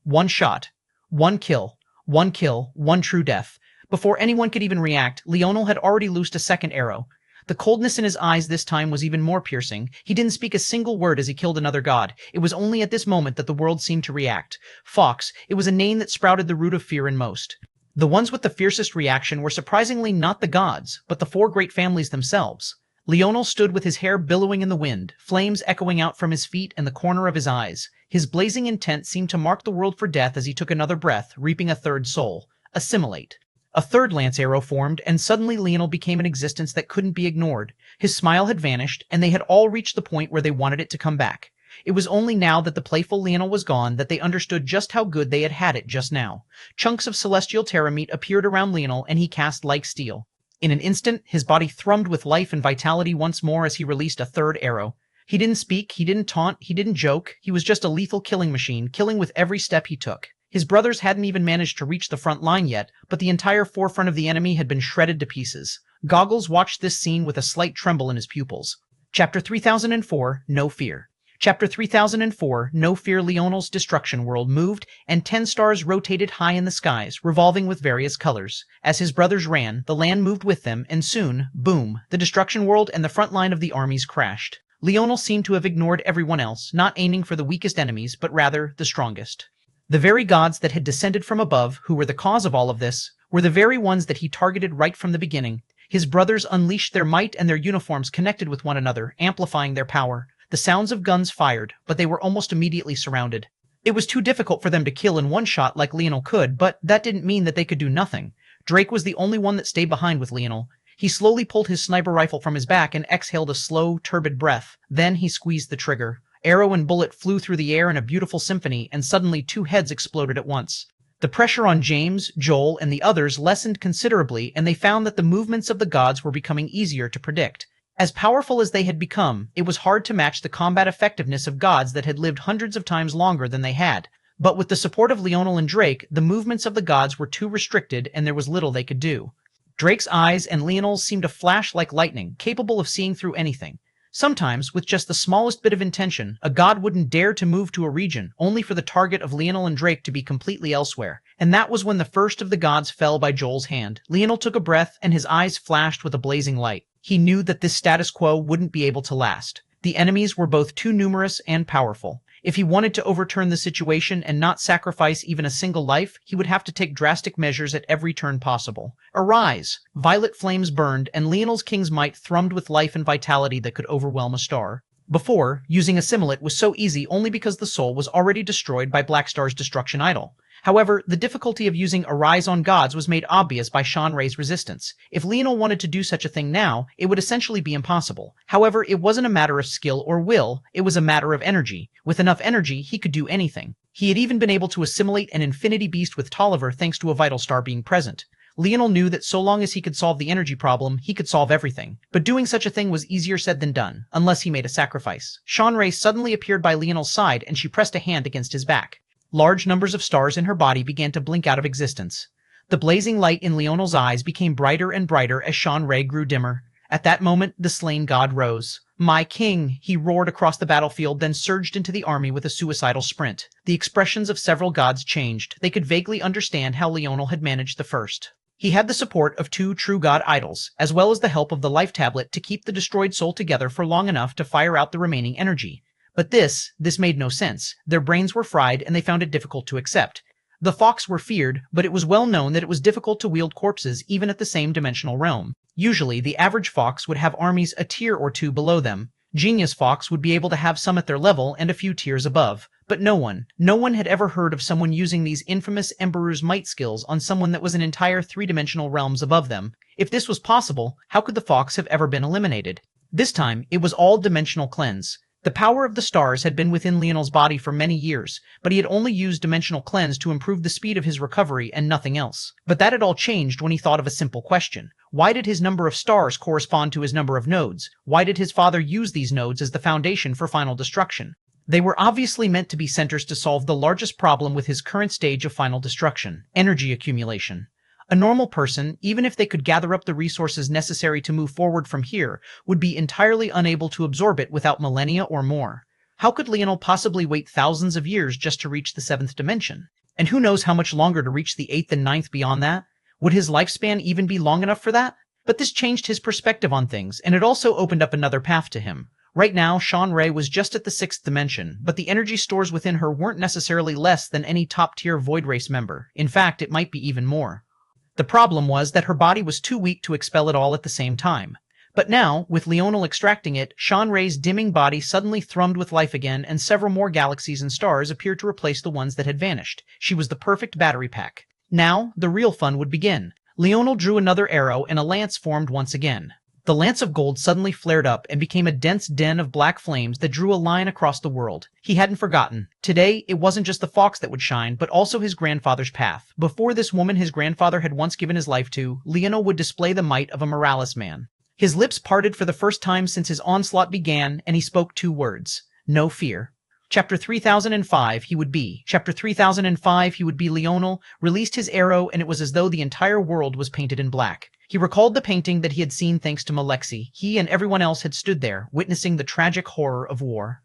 1 shot. 1 kill. 1 kill. 1 true death. Before anyone could even react, Leonel had already loosed a second arrow. The coldness in his eyes this time was even more piercing. He didn't speak a single word as he killed another god. It was only at this moment that the world seemed to react. Fox, it was a name that sprouted the root of fear in most. The ones with the fiercest reaction were surprisingly not the gods, but the 4 great families themselves. Leonel stood with his hair billowing in the wind, flames echoing out from his feet and the corner of his eyes. His blazing intent seemed to mark the world for death as he took another breath, reaping a third soul. Assimilate. A third lance arrow formed, and suddenly Leonel became an existence that couldn't be ignored. His smile had vanished, and they had all reached the point where they wanted it to come back. It was only now that the playful Leonel was gone that they understood just how good they had had it just now. Chunks of celestial terra meat appeared around Leonel, and he cast like steel. In an instant, his body thrummed with life and vitality once more as he released a third arrow. He didn't speak, he didn't taunt, he didn't joke. He was just a lethal killing machine, killing with every step he took. His brothers hadn't even managed to reach the front line yet, but the entire forefront of the enemy had been shredded to pieces. Goggles watched this scene with a slight tremble in his pupils. Chapter 3004, No Fear. Chapter 3004, No Fear. Leonel's destruction world moved, and 10 stars rotated high in the skies, revolving with various colors. As his brothers ran, the land moved with them, and soon, boom, the destruction world and the front line of the armies crashed. Leonel seemed to have ignored everyone else, not aiming for the weakest enemies, but rather the strongest. The very gods that had descended from above, who were the cause of all of this, were the very ones that he targeted right from the beginning. His brothers unleashed their might and their uniforms connected with one another, amplifying their power. The sounds of guns fired, but they were almost immediately surrounded. It was too difficult for them to kill in one shot like Leonel could, but that didn't mean that they could do nothing. Drake was the only one that stayed behind with Leonel. He slowly pulled his sniper rifle from his back and exhaled a slow, turbid breath. Then he squeezed the trigger. Arrow and bullet flew through the air in a beautiful symphony, and suddenly 2 heads exploded at once. The pressure on James, Joel, and the others lessened considerably, and they found that the movements of the gods were becoming easier to predict. As powerful as they had become, it was hard to match the combat effectiveness of gods that had lived hundreds of times longer than they had. But with the support of Leonel and Drake, the movements of the gods were too restricted, and there was little they could do. Drake's eyes and Leonel's seemed to flash like lightning, capable of seeing through anything. Sometimes, with just the smallest bit of intention, a god wouldn't dare to move to a region, only for the target of Leonel and Drake to be completely elsewhere. And that was when the first of the gods fell by Joel's hand. Leonel took a breath, and his eyes flashed with a blazing light. He knew that this status quo wouldn't be able to last. The enemies were both too numerous and powerful. If he wanted to overturn the situation and not sacrifice even a single life, he would have to take drastic measures at every turn possible. Arise! Violet flames burned, and Leonel's king's might thrummed with life and vitality that could overwhelm a star. Before, using Assimilate was so easy only because the soul was already destroyed by Blackstar's destruction idol. However, the difficulty of using Arise on gods was made obvious by Shanray's resistance. If Leonel wanted to do such a thing now, it would essentially be impossible. However, it wasn't a matter of skill or will, it was a matter of energy. With enough energy, he could do anything. He had even been able to assimilate an infinity beast with Tolliver thanks to a vital star being present. Leonel knew that so long as he could solve the energy problem, he could solve everything. But doing such a thing was easier said than done, unless he made a sacrifice. Shanray suddenly appeared by Leonel's side, and she pressed a hand against his back. Large numbers of stars in her body began to blink out of existence. The blazing light in Leonel's eyes became brighter and brighter as Shanray grew dimmer. At that moment, the slain god rose. "My king!" he roared across the battlefield, then surged into the army with a suicidal sprint. The expressions of several gods changed. They could vaguely understand how Leonel had managed the first. He had the support of 2 true god idols, as well as the help of the life tablet to keep the destroyed soul together for long enough to fire out the remaining energy. But this made no sense. Their brains were fried, and they found it difficult to accept. The Fox were feared, but it was well known that it was difficult to wield corpses even at the same dimensional realm. Usually, the average Fox would have armies a tier or 2 below them. Genius Fox would be able to have some at their level and a few tiers above. But no one had ever heard of someone using these infamous Emperor's Might skills on someone that was an entire 3-dimensional realms above them. If this was possible, how could the Fox have ever been eliminated? This time, it was all dimensional cleanse. The power of the stars had been within Leonel's body for many years, but he had only used dimensional cleanse to improve the speed of his recovery and nothing else. But that had all changed when he thought of a simple question. Why did his number of stars correspond to his number of nodes? Why did his father use these nodes as the foundation for final destruction? They were obviously meant to be centers to solve the largest problem with his current stage of final destruction: energy accumulation. A normal person, even if they could gather up the resources necessary to move forward from here, would be entirely unable to absorb it without millennia or more. How could Leonel possibly wait thousands of years just to reach the 7th dimension? And who knows how much longer to reach the 8th and 9th beyond that? Would his lifespan even be long enough for that? But this changed his perspective on things, and it also opened up another path to him. Right now, Shanray was just at the 6th dimension, but the energy stores within her weren't necessarily less than any top-tier Void Race member. In fact, it might be even more. The problem was that her body was too weak to expel it all at the same time. But now, with Leonel extracting it, Shanray's dimming body suddenly thrummed with life again, and several more galaxies and stars appeared to replace the ones that had vanished. She was the perfect battery pack. Now, the real fun would begin. Leonel drew another arrow, and a lance formed once again. The lance of gold suddenly flared up and became a dense den of black flames that drew a line across the world. He hadn't forgotten. Today, it wasn't just the Fox that would shine, but also his grandfather's path. Before this woman his grandfather had once given his life to, Leonel would display the might of a Morales man. His lips parted for the first time since his onslaught began, and he spoke 2 words: no fear. Chapter 3005, he would be. Chapter 3005, he would be. Leonel released his arrow, and it was as though the entire world was painted in black. He recalled the painting that he had seen thanks to Malexi. He and everyone else had stood there, witnessing the tragic horror of war.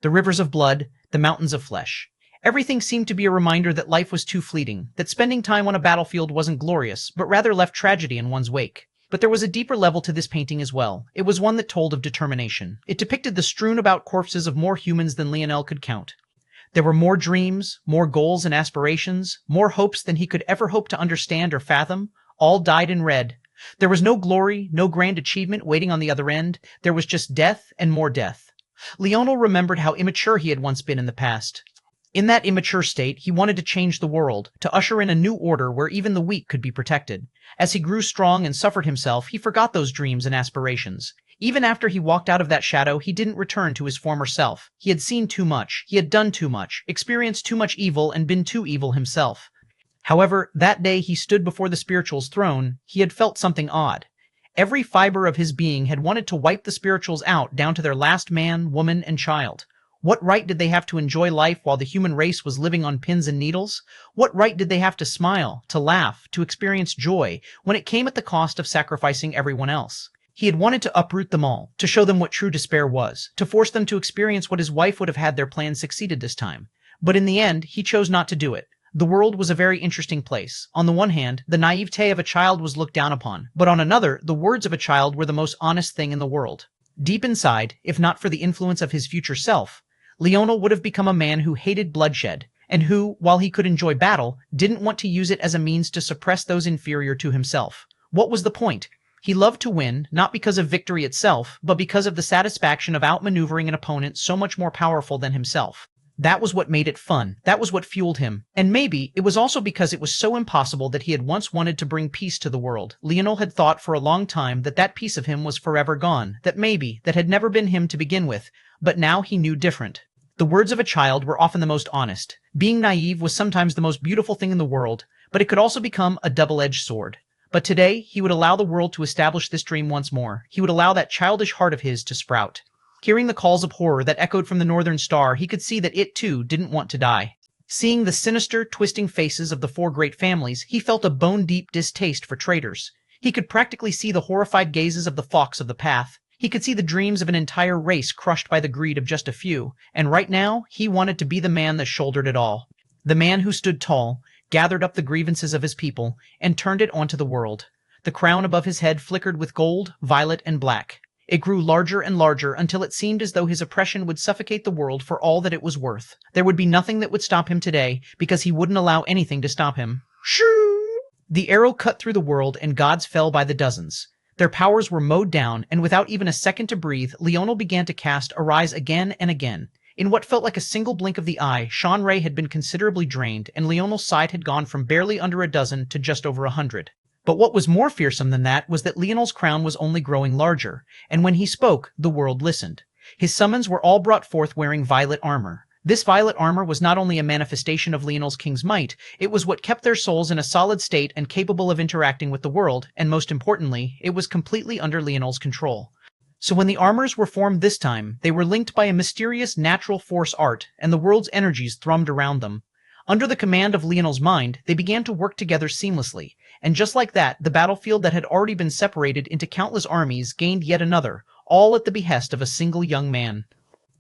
The rivers of blood, the mountains of flesh. Everything seemed to be a reminder that life was too fleeting, that spending time on a battlefield wasn't glorious, but rather left tragedy in one's wake. But there was a deeper level to this painting as well. It was one that told of determination. It depicted the strewn-about corpses of more humans than Leonel could count. There were more dreams, more goals and aspirations, more hopes than he could ever hope to understand or fathom. All died in red. There was no glory, no grand achievement waiting on the other end. There was just death and more death. Leonel remembered how immature he had once been in the past. In that immature state, he wanted to change the world, to usher in a new order where even the weak could be protected. As he grew strong and suffered himself, he forgot those dreams and aspirations. Even after he walked out of that shadow, he didn't return to his former self. He had seen too much, he had done too much, experienced too much evil, and been too evil himself. However, that day he stood before the spiritual's throne, he had felt something odd. Every fiber of his being had wanted to wipe the spirituals out down to their last man, woman, and child. What right did they have to enjoy life while the human race was living on pins and needles? What right did they have to smile, to laugh, to experience joy, when it came at the cost of sacrificing everyone else? He had wanted to uproot them all, to show them what true despair was, to force them to experience what his wife would have had their plans succeeded this time. But in the end, he chose not to do it. The world was a very interesting place. On the one hand, the naivete of a child was looked down upon, but on another, the words of a child were the most honest thing in the world. Deep inside, if not for the influence of his future self, Leonel would have become a man who hated bloodshed, and who, while he could enjoy battle, didn't want to use it as a means to suppress those inferior to himself. What was the point? He loved to win, not because of victory itself, but because of the satisfaction of outmaneuvering an opponent so much more powerful than himself. That was what made it fun. That was what fueled him. And maybe it was also because it was so impossible that he had once wanted to bring peace to the world. Leonel had thought for a long time that that piece of him was forever gone, that had never been him to begin with, but now he knew different. The words of a child were often the most honest. Being naive was sometimes the most beautiful thing in the world, but it could also become a double-edged sword. But today, he would allow the world to establish this dream once more. He would allow that childish heart of his to sprout. Hearing the calls of horror that echoed from the northern star, he could see that it too didn't want to die. Seeing the sinister, twisting faces of the four great families, he felt a bone-deep distaste for traitors. He could practically see the horrified gazes of the fox of the path. He could see the dreams of an entire race crushed by the greed of just a few, and right now, he wanted to be the man that shouldered it all. The man who stood tall, gathered up the grievances of his people, and turned it onto the world. The crown above his head flickered with gold, violet, and black. It grew larger and larger until it seemed as though his oppression would suffocate the world for all that it was worth. There would be nothing that would stop him today, because he wouldn't allow anything to stop him. Shoo! The arrow cut through the world, and gods fell by the dozens. Their powers were mowed down, and without even a second to breathe, Leonel began to cast Arise again and again. In what felt like a single blink of the eye, Sean Ray had been considerably drained, and Leonel's side had gone from barely under a dozen to just over 100. But what was more fearsome than that was that Leonel's crown was only growing larger, and when he spoke, the world listened. His summons were all brought forth wearing violet armor. This violet armor was not only a manifestation of Leonel's king's might, it was what kept their souls in a solid state and capable of interacting with the world, and most importantly, it was completely under Leonel's control. So when the armors were formed this time, they were linked by a mysterious natural force art, and the world's energies thrummed around them. Under the command of Leonel's mind, they began to work together seamlessly, and just like that, the battlefield that had already been separated into countless armies gained yet another, all at the behest of a single young man.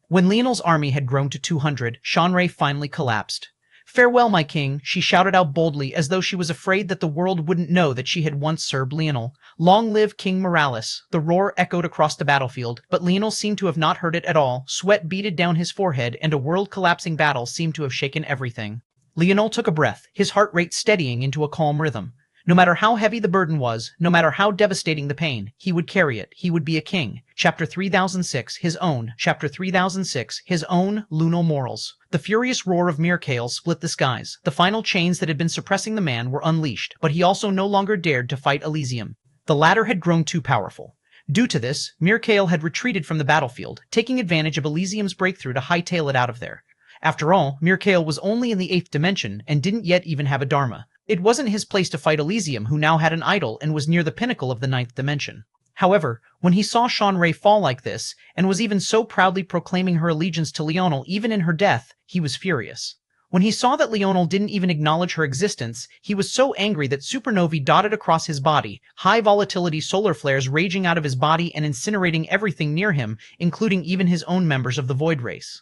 When Leonel's army had grown to 200, Shanray finally collapsed. "Farewell, my king," she shouted out boldly as though she was afraid that the world wouldn't know that she had once served Leonel. "Long live King Morales." The roar echoed across the battlefield, but Leonel seemed to have not heard it at all. Sweat beaded down his forehead, and a world-collapsing battle seemed to have shaken everything. Leonel took a breath, his heart rate steadying into a calm rhythm. No matter how heavy the burden was, no matter how devastating the pain, he would carry it. He would be a king. Chapter 3006, his own. Chapter 3006, his own Leonel Morales. The furious roar of Mirkael split the skies. The final chains that had been suppressing the man were unleashed, but he also no longer dared to fight Elysium. The latter had grown too powerful. Due to this, Mirkael had retreated from the battlefield, taking advantage of Elysium's breakthrough to hightail it out of there. After all, Mirkael was only in the 8th dimension and didn't yet even have a Dharma. It wasn't his place to fight Elysium, who now had an idol and was near the pinnacle of the 9th dimension. However, when he saw Shanray fall like this, and was even so proudly proclaiming her allegiance to Leonel even in her death, he was furious. When he saw that Leonel didn't even acknowledge her existence, he was so angry that supernovae dotted across his body, high-volatility solar flares raging out of his body and incinerating everything near him, including even his own members of the Void Race.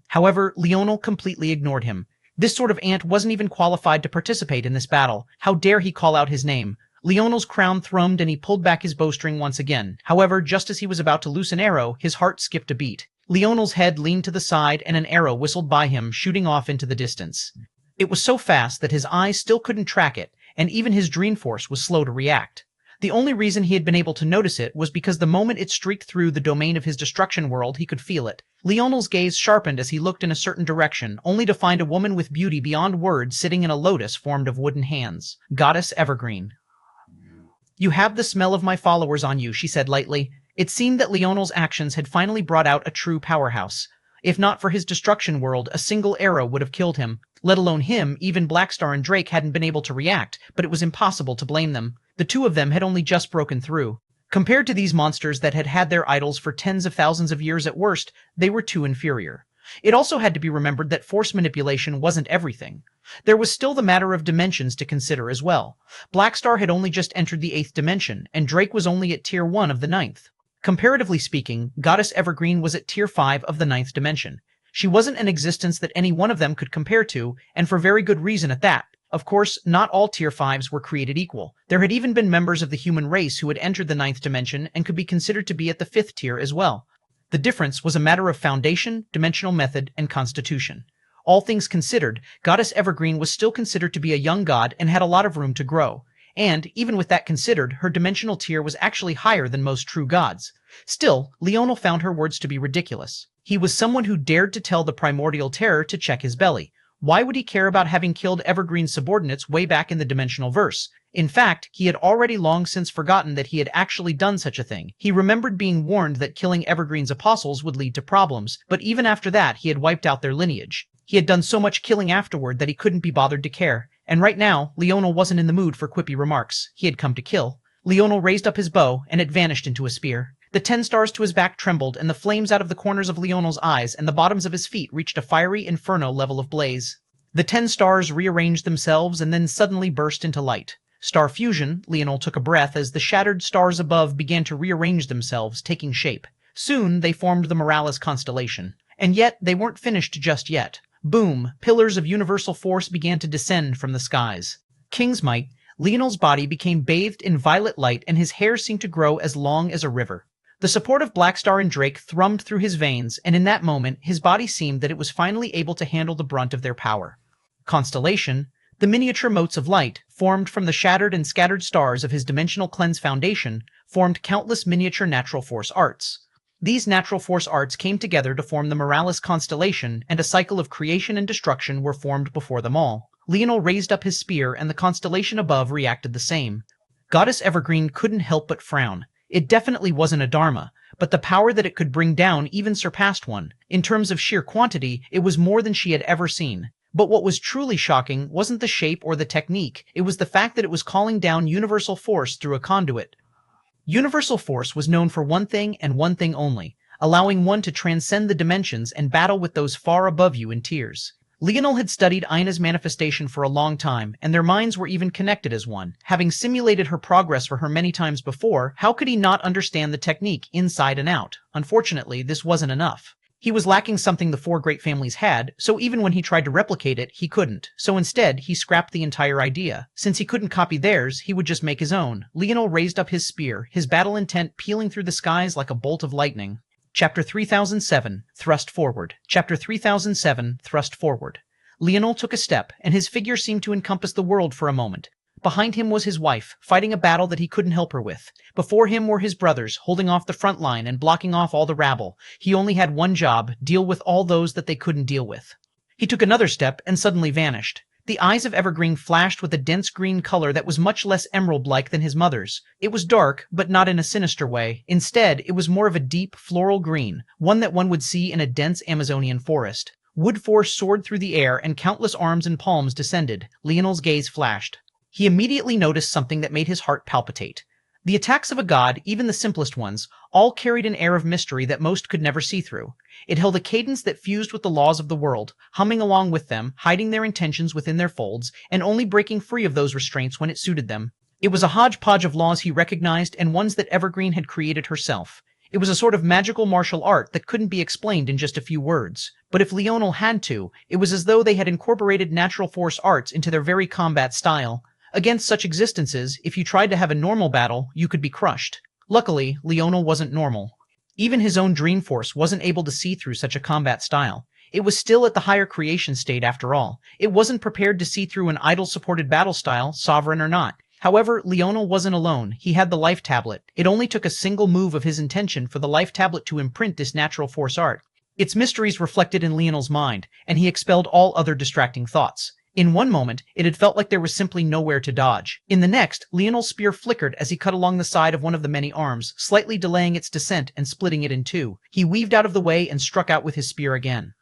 However, Leonel completely ignored him. This sort of ant wasn't even qualified to participate in this battle. How dare he call out his name? Leonel's crown thrummed and he pulled back his bowstring once again. However, just as he was about to loose an arrow, his heart skipped a beat. Leonel's head leaned to the side and an arrow whistled by him, shooting off into the distance. It was so fast that his eyes still couldn't track it, and even his dream force was slow to react. The only reason he had been able to notice it was because the moment it streaked through the domain of his destruction world, he could feel it. Leonel's gaze sharpened as he looked in a certain direction, only to find a woman with beauty beyond words sitting in a lotus formed of wooden hands. Goddess Evergreen. "You have the smell of my followers on you," she said lightly. It seemed that Leonel's actions had finally brought out a true powerhouse. If not for his destruction world, a single arrow would have killed him. Let alone him, even Blackstar and Drake hadn't been able to react, but it was impossible to blame them. The two of them had only just broken through. Compared to these monsters that had had their idols for tens of thousands of years at worst, they were too inferior. It also had to be remembered that force manipulation wasn't everything. There was still the matter of dimensions to consider as well. Blackstar had only just entered the 8th dimension, and Drake was only at Tier 1 of the 9th. Comparatively speaking, Goddess Evergreen was at Tier 5 of the 9th dimension. She wasn't an existence that any one of them could compare to, and for very good reason at that. Of course, not all Tier 5s were created equal. There had even been members of the human race who had entered the 9th dimension and could be considered to be at the 5th tier as well. The difference was a matter of foundation, dimensional method, and constitution. All things considered, Goddess Evergreen was still considered to be a young god and had a lot of room to grow. And, even with that considered, her dimensional tier was actually higher than most true gods. Still, Leonel found her words to be ridiculous. He was someone who dared to tell the primordial terror to check his belly. Why would he care about having killed Evergreen's subordinates way back in the dimensional verse? In fact, he had already long since forgotten that he had actually done such a thing. He remembered being warned that killing Evergreen's apostles would lead to problems, but even after that he had wiped out their lineage. He had done so much killing afterward that he couldn't be bothered to care. And right now, Leonel wasn't in the mood for quippy remarks. He had come to kill. Leonel raised up his bow, and it vanished into a spear. The 10 stars to his back trembled, and the flames out of the corners of Leonel's eyes and the bottoms of his feet reached a fiery inferno level of blaze. The 10 stars rearranged themselves and then suddenly burst into light. Star fusion, Leonel took a breath as the shattered stars above began to rearrange themselves, taking shape. Soon they formed the Morales constellation. And yet they weren't finished just yet. Boom, pillars of universal force began to descend from the skies. King's might, Leonel's body became bathed in violet light and his hair seemed to grow as long as a river. The support of Blackstar and Drake thrummed through his veins, and in that moment his body seemed that it was finally able to handle the brunt of their power. Constellation, the miniature motes of light, formed from the shattered and scattered stars of his dimensional cleanse foundation, formed countless miniature natural force arts. These natural force arts came together to form the Morales constellation, and a cycle of creation and destruction were formed before them all. Leonel raised up his spear, and the constellation above reacted the same. Goddess Evergreen couldn't help but frown. It definitely wasn't a Dharma, but the power that it could bring down even surpassed one. In terms of sheer quantity, it was more than she had ever seen. But what was truly shocking wasn't the shape or the technique, it was the fact that it was calling down universal force through a conduit. Universal force was known for one thing and one thing only, allowing one to transcend the dimensions and battle with those far above you in tiers. Leonel had studied Ina's manifestation for a long time, and their minds were even connected as one. Having simulated her progress for her many times before, how could he not understand the technique inside and out? Unfortunately, this wasn't enough. He was lacking something the 4 great families had, so even when he tried to replicate it, he couldn't. So instead, he scrapped the entire idea. Since he couldn't copy theirs, he would just make his own. Leonel raised up his spear, his battle intent peeling through the skies like a bolt of lightning. Chapter 3007, Thrust Forward. Chapter 3007, Thrust Forward. Leonel took a step, and his figure seemed to encompass the world for a moment. Behind him was his wife, fighting a battle that he couldn't help her with. Before him were his brothers, holding off the front line and blocking off all the rabble. He only had one job, deal with all those that they couldn't deal with. He took another step and suddenly vanished. The eyes of Evergreen flashed with a dense green color that was much less emerald-like than his mother's. It was dark, but not in a sinister way. Instead, it was more of a deep, floral green, one that one would see in a dense Amazonian forest. Wood force soared through the air and countless arms and palms descended. Leonel's gaze flashed. He immediately noticed something that made his heart palpitate. The attacks of a god, even the simplest ones, all carried an air of mystery that most could never see through. It held a cadence that fused with the laws of the world, humming along with them, hiding their intentions within their folds, and only breaking free of those restraints when it suited them. It was a hodgepodge of laws he recognized and ones that Evergreen had created herself. It was a sort of magical martial art that couldn't be explained in just a few words. But if Leonel had to, it was as though they had incorporated natural force arts into their very combat style. Against such existences, if you tried to have a normal battle, you could be crushed. Luckily, Leonel wasn't normal. Even his own dream force wasn't able to see through such a combat style. It was still at the higher creation state after all. It wasn't prepared to see through an idol-supported battle style, sovereign or not. However, Leonel wasn't alone. He had the life tablet. It only took a single move of his intention for the life tablet to imprint this natural force art. Its mysteries reflected in Leonel's mind, and he expelled all other distracting thoughts. In one moment, it had felt like there was simply nowhere to dodge. In the next, Leonel's spear flickered as he cut along the side of one of the many arms, slightly delaying its descent and splitting it in two. He weaved out of the way and struck out with his spear again.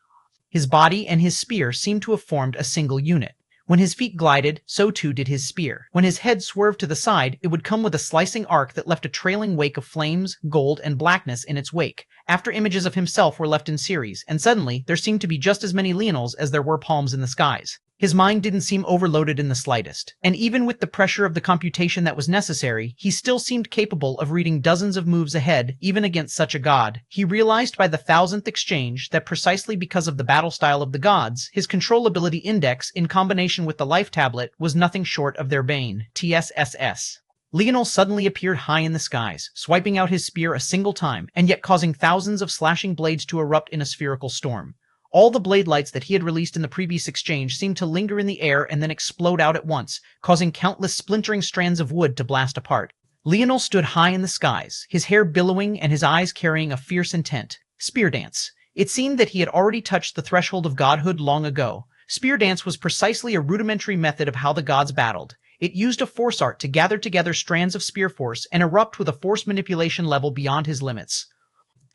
His body and his spear seemed to have formed a single unit. When his feet glided, so too did his spear. When his head swerved to the side, it would come with a slicing arc that left a trailing wake of flames, gold, and blackness in its wake. After images of himself were left in series, and suddenly there seemed to be just as many Leonels as there were palms in the skies. His mind didn't seem overloaded in the slightest, and even with the pressure of the computation that was necessary, he still seemed capable of reading dozens of moves ahead, even against such a god. He realized by the thousandth exchange that precisely because of the battle style of the gods, his controllability index, in combination with the life tablet, was nothing short of their bane. TSSS. Leonel suddenly appeared high in the skies, swiping out his spear a single time, and yet causing thousands of slashing blades to erupt in a spherical storm. All the blade lights that he had released in the previous exchange seemed to linger in the air and then explode out at once, causing countless splintering strands of wood to blast apart. Leonel stood high in the skies, his hair billowing and his eyes carrying a fierce intent. Spear dance. It seemed that he had already touched the threshold of godhood long ago. Spear dance was precisely a rudimentary method of how the gods battled. It used a force art to gather together strands of spear force and erupt with a force manipulation level beyond his limits.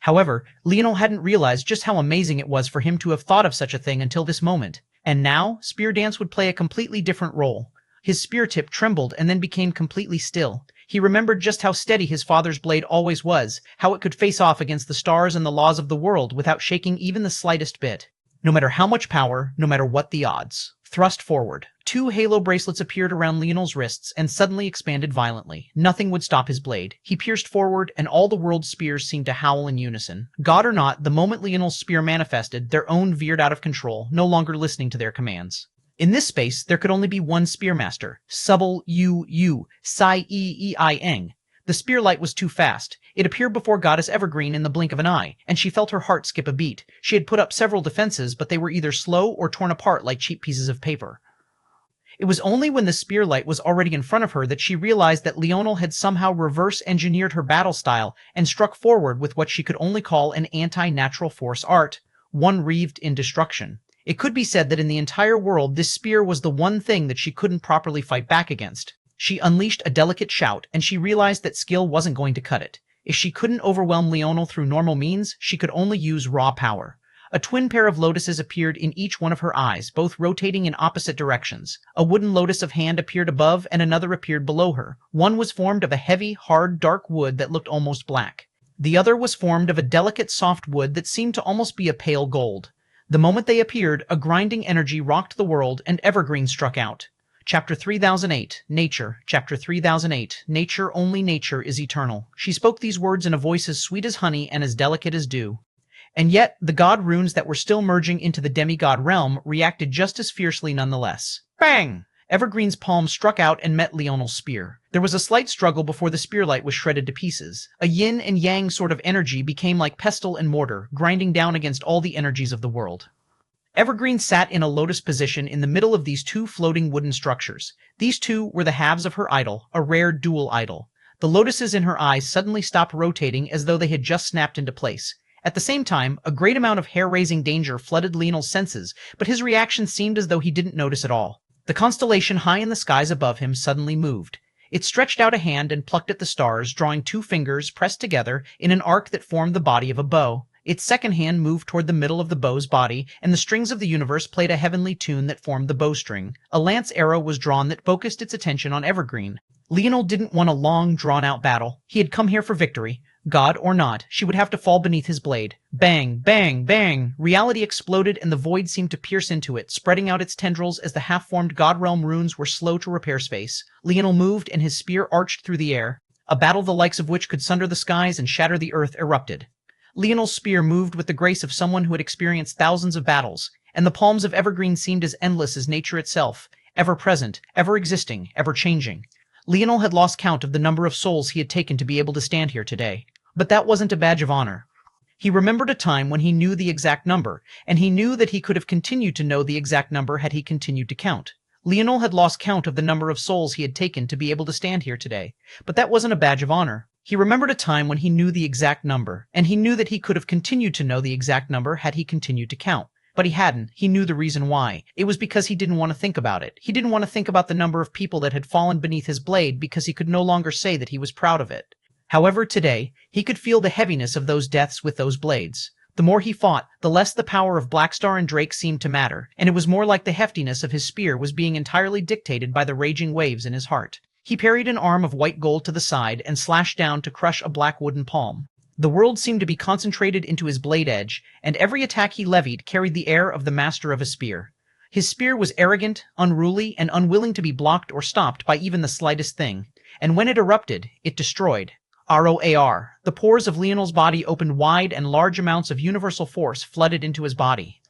However, Leonel hadn't realized just how amazing it was for him to have thought of such a thing until this moment. And now, spear dance would play a completely different role. His spear tip trembled and then became completely still. He remembered just how steady his father's blade always was, how it could face off against the stars and the laws of the world without shaking even the slightest bit. No matter how much power, no matter what the odds. Thrust forward. 2 halo bracelets appeared around Leonel's wrists and suddenly expanded violently. Nothing would stop his blade. He pierced forward, and all the world's spears seemed to howl in unison. God or not, the moment Leonel's spear manifested, their own veered out of control, no longer listening to their commands. In this space, there could only be one spearmaster. Subble Yu, Sai Eng. The spear light was too fast. It appeared before Goddess Evergreen in the blink of an eye, and she felt her heart skip a beat. She had put up several defenses, but they were either slow or torn apart like cheap pieces of paper. It was only when the spear light was already in front of her that she realized that Leonel had somehow reverse-engineered her battle style and struck forward with what she could only call an anti-natural force art, one wreathed in destruction. It could be said that in the entire world, this spear was the one thing that she couldn't properly fight back against. She unleashed a delicate shout, and she realized that skill wasn't going to cut it. If she couldn't overwhelm Leonel through normal means, she could only use raw power. A twin pair of lotuses appeared in each one of her eyes, both rotating in opposite directions. A wooden lotus of hand appeared above, and another appeared below her. One was formed of a heavy, hard, dark wood that looked almost black. The other was formed of a delicate, soft wood that seemed to almost be a pale gold. The moment they appeared, a grinding energy rocked the world, and Evergreen struck out. Chapter 3008, Nature. Chapter 3008, Nature, only nature is eternal. She spoke these words in a voice as sweet as honey and as delicate as dew. And yet, the god runes that were still merging into the demigod realm reacted just as fiercely nonetheless. Bang! Evergreen's palm struck out and met Leonel's spear. There was a slight struggle before the spearlight was shredded to pieces. A yin and yang sort of energy became like pestle and mortar, grinding down against all the energies of the world. Evergreen sat in a lotus position in the middle of these 2 floating wooden structures. These 2 were the halves of her idol, a rare dual idol. The lotuses in her eyes suddenly stopped rotating as though they had just snapped into place. At the same time, a great amount of hair-raising danger flooded Leonel's senses, but his reaction seemed as though he didn't notice at all. The constellation high in the skies above him suddenly moved. It stretched out a hand and plucked at the stars, drawing 2 fingers pressed together in an arc that formed the body of a bow. Its second hand moved toward the middle of the bow's body, and the strings of the universe played a heavenly tune that formed the bowstring. A lance arrow was drawn that focused its attention on Evergreen. Leonel didn't want a long, drawn-out battle. He had come here for victory. God or not, she would have to fall beneath his blade. Bang, bang, bang! Reality exploded, and the void seemed to pierce into it, spreading out its tendrils as the half-formed God Realm runes were slow to repair space. Leonel moved, and his spear arched through the air. A battle the likes of which could sunder the skies and shatter the earth erupted. Leonel's spear moved with the grace of someone who had experienced thousands of battles, and the palms of Evergreen seemed as endless as nature itself, ever-present, ever-existing, ever-changing. Leonel had lost count of the number of souls he had taken to be able to stand here today. But that wasn't a badge of honor. He remembered a time when he knew the exact number, and he knew that he could have continued to know the exact number had he continued to count. Leonel had lost count of the number of souls he had taken to be able to stand here today, but that wasn't a badge of honor. He remembered a time when he knew the exact number, and he knew that he could have continued to know the exact number had he continued to count. But he hadn't. He knew the reason why. It was because he didn't want to think about it. He didn't want to think about the number of people that had fallen beneath his blade because he could no longer say that he was proud of it. However, today, he could feel the heaviness of those deaths with those blades. The more he fought, the less the power of Blackstar and Drake seemed to matter, and it was more like the heftiness of his spear was being entirely dictated by the raging waves in his heart. He parried an arm of white gold to the side and slashed down to crush a black wooden palm. The world seemed to be concentrated into his blade edge, and every attack he levied carried the air of the master of a spear. His spear was arrogant, unruly, and unwilling to be blocked or stopped by even the slightest thing, and when it erupted, it destroyed. ROAR. The pores of Leonel's body opened wide and large amounts of universal force flooded into his body.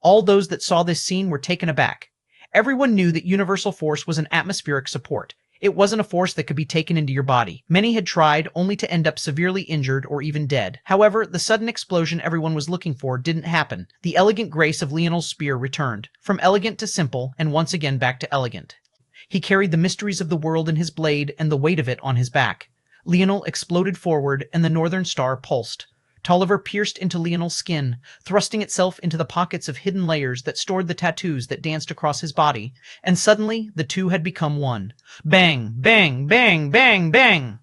All those that saw this scene were taken aback. Everyone knew that universal force was an atmospheric support. It wasn't a force that could be taken into your body. Many had tried, only to end up severely injured or even dead. However, the sudden explosion everyone was looking for didn't happen. The elegant grace of Leonel's spear returned, from elegant to simple, and once again back to elegant. He carried the mysteries of the world in his blade and the weight of it on his back. Leonel exploded forward, and the northern star pulsed. Tolliver pierced into Leonel's skin, thrusting itself into the pockets of hidden layers that stored the tattoos that danced across his body, and suddenly the two had become one. Bang, bang, bang, bang, bang!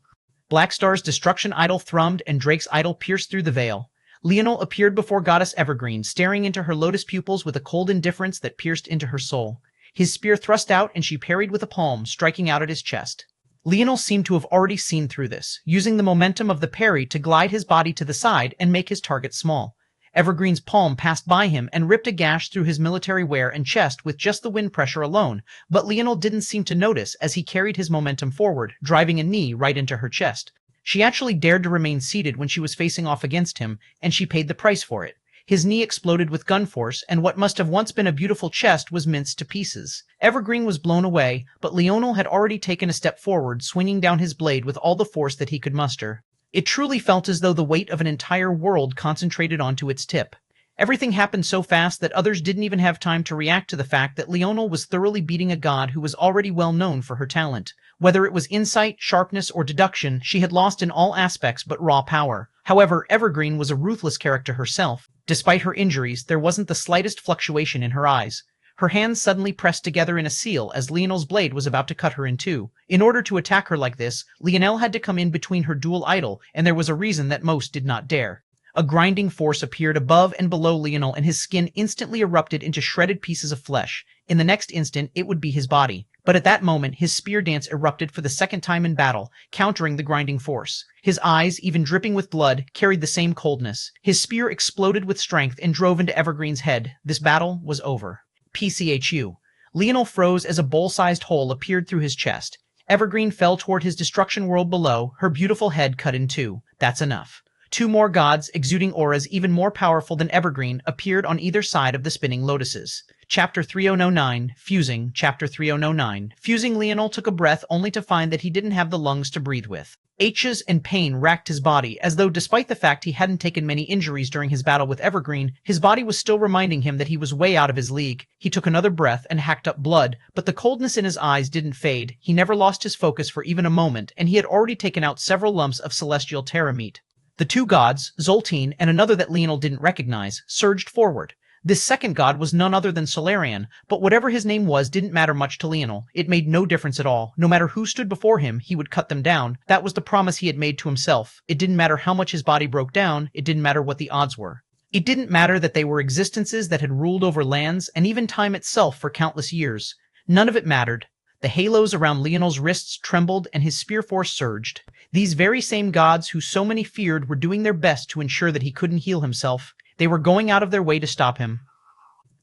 Blackstar's destruction idol thrummed, and Drake's idol pierced through the veil. Leonel appeared before Goddess Evergreen, staring into her lotus pupils with a cold indifference that pierced into her soul. His spear thrust out, and she parried with a palm, striking out at his chest. Leonel seemed to have already seen through this, using the momentum of the parry to glide his body to the side and make his target small. Evergreen's palm passed by him and ripped a gash through his military wear and chest with just the wind pressure alone, but Leonel didn't seem to notice as he carried his momentum forward, driving a knee right into her chest. She actually dared to remain seated when she was facing off against him, and she paid the price for it. His knee exploded with gun force, and what must have once been a beautiful chest was minced to pieces. Evergreen was blown away, but Leonel had already taken a step forward, swinging down his blade with all the force that he could muster. It truly felt as though the weight of an entire world concentrated onto its tip. Everything happened so fast that others didn't even have time to react to the fact that Leonel was thoroughly beating a god who was already well known for her talent. Whether it was insight, sharpness, or deduction, she had lost in all aspects but raw power. However, Evergreen was a ruthless character herself. Despite her injuries, there wasn't the slightest fluctuation in her eyes. Her hands suddenly pressed together in a seal as Leonel's blade was about to cut her in two. In order to attack her like this, Leonel had to come in between her dual idol, and there was a reason that most did not dare. A grinding force appeared above and below Leonel, and his skin instantly erupted into shredded pieces of flesh. In the next instant, it would be his body. But at that moment, his spear dance erupted for the second time in battle, countering the grinding force. His eyes, even dripping with blood, carried the same coldness. His spear exploded with strength and drove into Evergreen's head. This battle was over. PCHU. Leonel froze as a bowl-sized hole appeared through his chest. Evergreen fell toward his destruction world below, her beautiful head cut in two. That's enough. Two more gods, exuding auras even more powerful than Evergreen, appeared on either side of the spinning lotuses. Chapter 3009, Fusing, Chapter 3009. Fusing, Leonel took a breath only to find that he didn't have the lungs to breathe with. Aches and pain racked his body, as though despite the fact he hadn't taken many injuries during his battle with Evergreen, his body was still reminding him that he was way out of his league. He took another breath and hacked up blood, but the coldness in his eyes didn't fade. He never lost his focus for even a moment, and he had already taken out several lumps of celestial terra meat. The two gods, Zoltine and another that Leonel didn't recognize, surged forward. This second god was none other than Solarian, but whatever his name was didn't matter much to Leonel. It made no difference at all. No matter who stood before him, he would cut them down. That was the promise he had made to himself. It didn't matter how much his body broke down. It didn't matter what the odds were. It didn't matter that they were existences that had ruled over lands and even time itself for countless years. None of it mattered. The halos around Leonel's wrists trembled and his spear force surged. These very same gods who so many feared were doing their best to ensure that he couldn't heal himself. They were going out of their way to stop him.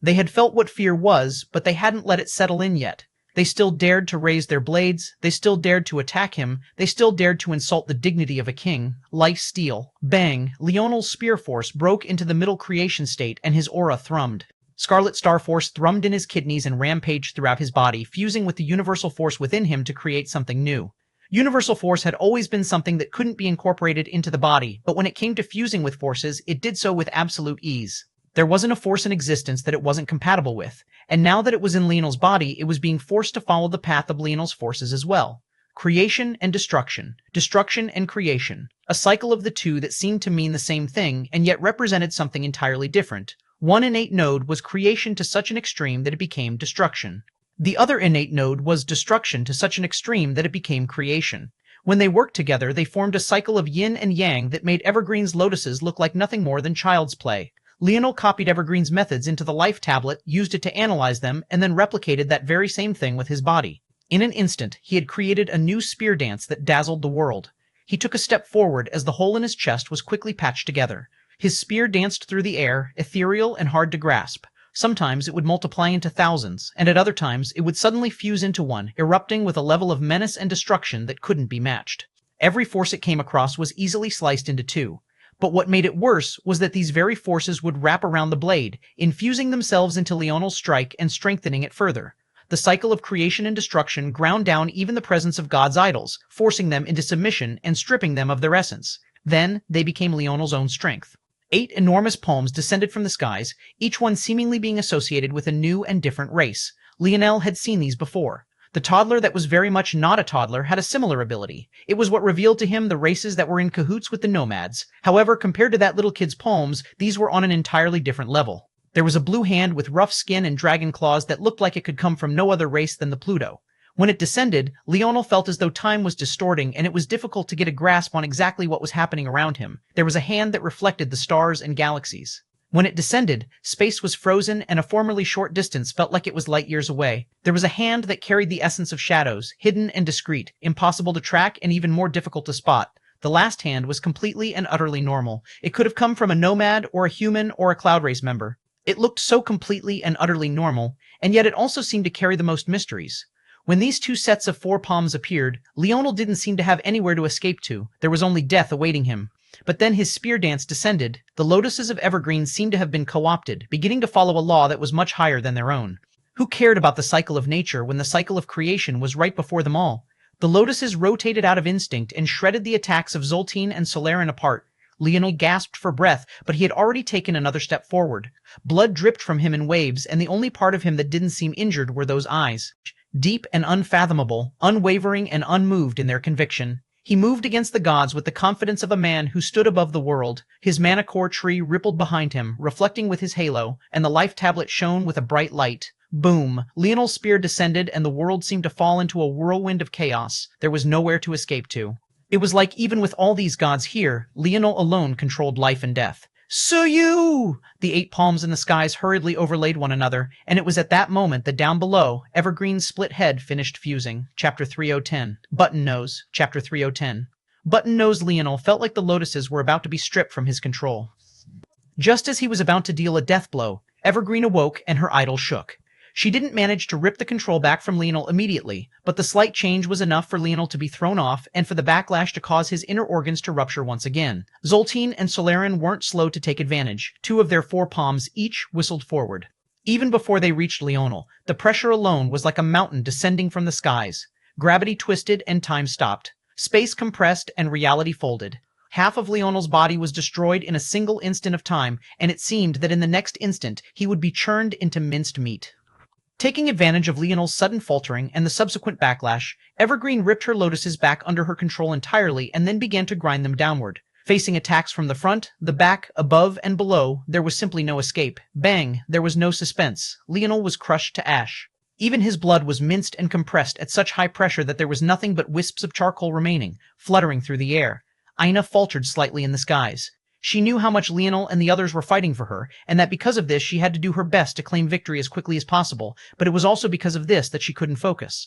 They had felt what fear was, but they hadn't let it settle in yet. They still dared to raise their blades. They still dared to attack him. They still dared to insult the dignity of a king. Life steal. Bang! Leonel's spear force broke into the middle creation state and his aura thrummed. Scarlet Star Force thrummed in his kidneys and rampaged throughout his body, fusing with the universal force within him to create something new. Universal force had always been something that couldn't be incorporated into the body, but when it came to fusing with forces, it did so with absolute ease. There wasn't a force in existence that it wasn't compatible with, and now that it was in Leonel's body, it was being forced to follow the path of Leonel's forces as well. Creation and destruction, destruction and creation, a cycle of the two that seemed to mean the same thing and yet represented something entirely different. One innate node was creation to such an extreme that it became destruction. The other innate node was destruction to such an extreme that it became creation. When they worked together, they formed a cycle of yin and yang that made Evergreen's lotuses look like nothing more than child's play. Leonel copied Evergreen's methods into the life tablet, used it to analyze them, and then replicated that very same thing with his body. In an instant, he had created a new spear dance that dazzled the world. He took a step forward as the hole in his chest was quickly patched together. His spear danced through the air, ethereal and hard to grasp. Sometimes it would multiply into thousands, and at other times it would suddenly fuse into one, erupting with a level of menace and destruction that couldn't be matched. Every force it came across was easily sliced into two. But what made it worse was that these very forces would wrap around the blade, infusing themselves into Leonel's strike and strengthening it further. The cycle of creation and destruction ground down even the presence of God's idols, forcing them into submission and stripping them of their essence. Then they became Leonel's own strength. 8 enormous palms descended from the skies, each one seemingly being associated with a new and different race. Leonel had seen these before. The toddler that was very much not a toddler had a similar ability. It was what revealed to him the races that were in cahoots with the nomads. However, compared to that little kid's palms, these were on an entirely different level. There was a blue hand with rough skin and dragon claws that looked like it could come from no other race than the Pluto. When it descended, Leonel felt as though time was distorting, and it was difficult to get a grasp on exactly what was happening around him. There was a hand that reflected the stars and galaxies. When it descended, space was frozen, and a formerly short distance felt like it was light years away. There was a hand that carried the essence of shadows, hidden and discreet, impossible to track and even more difficult to spot. The last hand was completely and utterly normal. It could have come from a nomad or a human or a cloud race member. It looked so completely and utterly normal, and yet it also seemed to carry the most mysteries. When these two sets of 4 palms appeared, Leonel didn't seem to have anywhere to escape to. There was only death awaiting him. But then his spear dance descended. The lotuses of Evergreen seemed to have been co-opted, beginning to follow a law that was much higher than their own. Who cared about the cycle of nature when the cycle of creation was right before them all? The lotuses rotated out of instinct and shredded the attacks of Zoltine and Solaren apart. Leonel gasped for breath, but he had already taken another step forward. Blood dripped from him in waves, and the only part of him that didn't seem injured were those eyes. Deep and unfathomable, unwavering and unmoved in their conviction. He moved against the gods with the confidence of a man who stood above the world. His mana core tree rippled behind him, reflecting with his halo, and the life tablet shone with a bright light. Boom! Leonel's spear descended, and the world seemed to fall into a whirlwind of chaos. There was nowhere to escape to. It was like even with all these gods here, Leonel alone controlled life and death. Suyu! The 8 palms in the skies hurriedly overlaid one another, and it was at that moment that down below, Evergreen's split head finished fusing. Chapter 3010. Button Nose. Chapter 3010. Button-nosed Leonel felt like the lotuses were about to be stripped from his control. Just as he was about to deal a death blow, Evergreen awoke and her idol shook. She didn't manage to rip the control back from Leonel immediately, but the slight change was enough for Leonel to be thrown off and for the backlash to cause his inner organs to rupture once again. Zoltine and Solaren weren't slow to take advantage. 2 of their 4 palms each whistled forward. Even before they reached Leonel, the pressure alone was like a mountain descending from the skies. Gravity twisted and time stopped. Space compressed and reality folded. Half of Leonel's body was destroyed in a single instant of time, and it seemed that in the next instant he would be churned into minced meat. Taking advantage of Leonel's sudden faltering and the subsequent backlash, Evergreen ripped her lotuses back under her control entirely and then began to grind them downward. Facing attacks from the front, the back, above, and below, there was simply no escape. Bang! There was no suspense. Leonel was crushed to ash. Even his blood was minced and compressed at such high pressure that there was nothing but wisps of charcoal remaining, fluttering through the air. Aina faltered slightly in the skies. She knew how much Leonel and the others were fighting for her, and that because of this she had to do her best to claim victory as quickly as possible, but it was also because of this that she couldn't focus.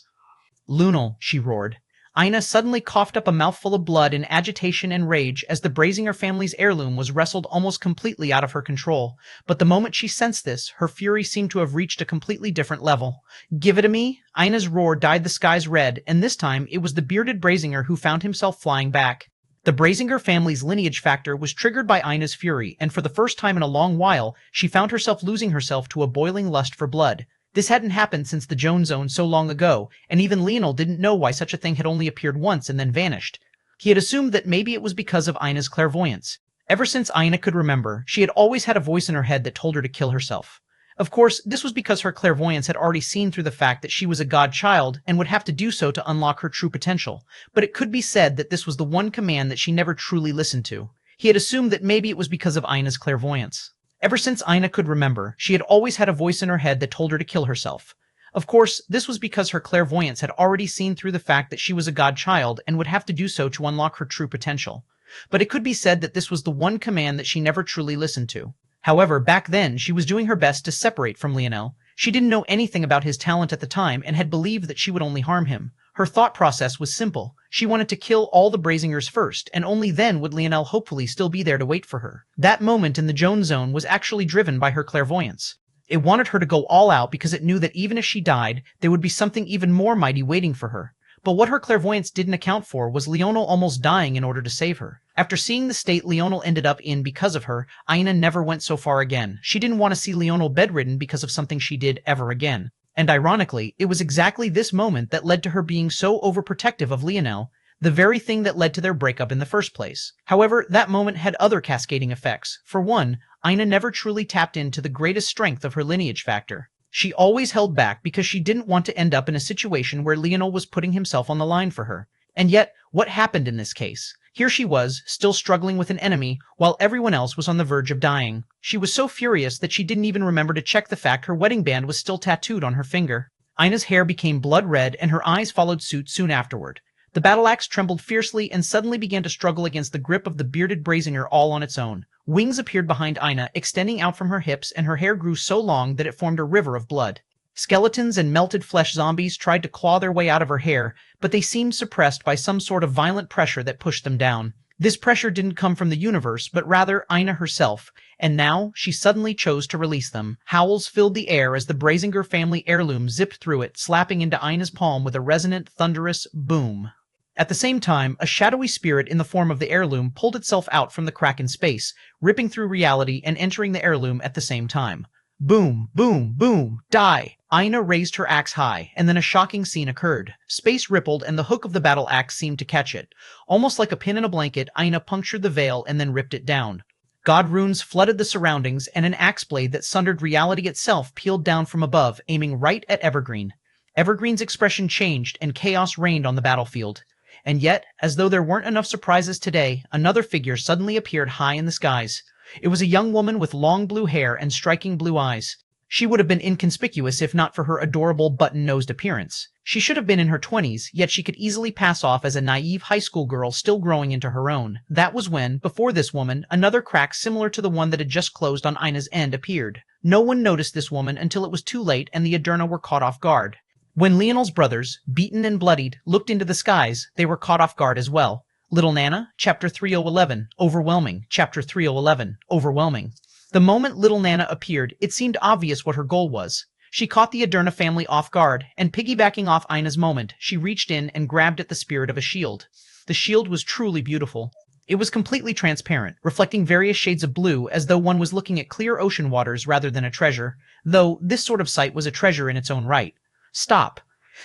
"Leonel," she roared. Aina suddenly coughed up a mouthful of blood in agitation and rage as the Brazinger family's heirloom was wrestled almost completely out of her control. But the moment she sensed this, her fury seemed to have reached a completely different level. "Give it to me!" Aina's roar dyed the skies red, and this time it was the bearded Brazinger who found himself flying back. The Brazinger family's lineage factor was triggered by Aina's fury, and for the first time in a long while, she found herself losing herself to a boiling lust for blood. This hadn't happened since the Joan Zone so long ago, and even Leonel didn't know why such a thing had only appeared once and then vanished. He had assumed that maybe it was because of Aina's clairvoyance. Ever since Aina could remember, she had always had a voice in her head that told her to kill herself. Of course, this was because her clairvoyance had already seen through the fact that she was a god-child and would have to do so to unlock her true potential. But it could be said that this was the one command that she never truly listened to. He had assumed that maybe it was because of Aina's clairvoyance. Ever since Aina could remember, she had always had a voice in her head that told her to kill herself. Of course, this was because her clairvoyance had already seen through the fact that she was a godchild and would have to do so to unlock her true potential. But it could be said that this was the one command that she never truly listened to. However, back then, she was doing her best to separate from Leonel. She didn't know anything about his talent at the time and had believed that she would only harm him. Her thought process was simple. She wanted to kill all the Brazingers first, and only then would Leonel hopefully still be there to wait for her. That moment in the Jones Zone was actually driven by her clairvoyance. It wanted her to go all out because it knew that even if she died, there would be something even more mighty waiting for her. But what her clairvoyance didn't account for was Leonel almost dying in order to save her. After seeing the state Leonel ended up in because of her, Ina never went so far again. She didn't want to see Leonel bedridden because of something she did ever again. And ironically, it was exactly this moment that led to her being so overprotective of Leonel, the very thing that led to their breakup in the first place. However, that moment had other cascading effects. For one, Ina never truly tapped into the greatest strength of her lineage factor. She always held back because she didn't want to end up in a situation where Leonel was putting himself on the line for her. And yet, what happened in this case? Here she was, still struggling with an enemy, while everyone else was on the verge of dying. She was so furious that she didn't even remember to check the fact her wedding band was still tattooed on her finger. Ina's hair became blood red and her eyes followed suit soon afterward. The battle axe trembled fiercely and suddenly began to struggle against the grip of the bearded Brazinger all on its own. Wings appeared behind Ina, extending out from her hips, and her hair grew so long that it formed a river of blood. Skeletons and melted flesh zombies tried to claw their way out of her hair, but they seemed suppressed by some sort of violent pressure that pushed them down. This pressure didn't come from the universe, but rather Ina herself, and now she suddenly chose to release them. Howls filled the air as the Brazinger family heirloom zipped through it, slapping into Ina's palm with a resonant, thunderous boom. At the same time, a shadowy spirit in the form of the heirloom pulled itself out from the crack in space, ripping through reality and entering the heirloom at the same time. Boom, boom, boom, die! Ina raised her axe high, and then a shocking scene occurred. Space rippled, and the hook of the battle axe seemed to catch it. Almost like a pin in a blanket, Ina punctured the veil and then ripped it down. God runes flooded the surroundings, and an axe blade that sundered reality itself peeled down from above, aiming right at Evergreen. Evergreen's expression changed, and chaos reigned on the battlefield. And yet, as though there weren't enough surprises today, another figure suddenly appeared high in the skies. It was a young woman with long blue hair and striking blue eyes. She would have been inconspicuous if not for her adorable button-nosed appearance. She should have been in her 20s, yet she could easily pass off as a naive high school girl still growing into her own. That was when, before this woman, another crack similar to the one that had just closed on Ina's end appeared. No one noticed this woman until it was too late and the Aderna were caught off guard. When Leonel's brothers, beaten and bloodied, looked into the skies, they were caught off guard as well. Little Nana, Chapter 3011, Overwhelming, Chapter 3011, Overwhelming. The moment Little Nana appeared, it seemed obvious what her goal was. She caught the Aderna family off guard, and piggybacking off Ina's moment, she reached in and grabbed at the spirit of a shield. The shield was truly beautiful. It was completely transparent, reflecting various shades of blue as though one was looking at clear ocean waters rather than a treasure, though this sort of sight was a treasure in its own right. Stop.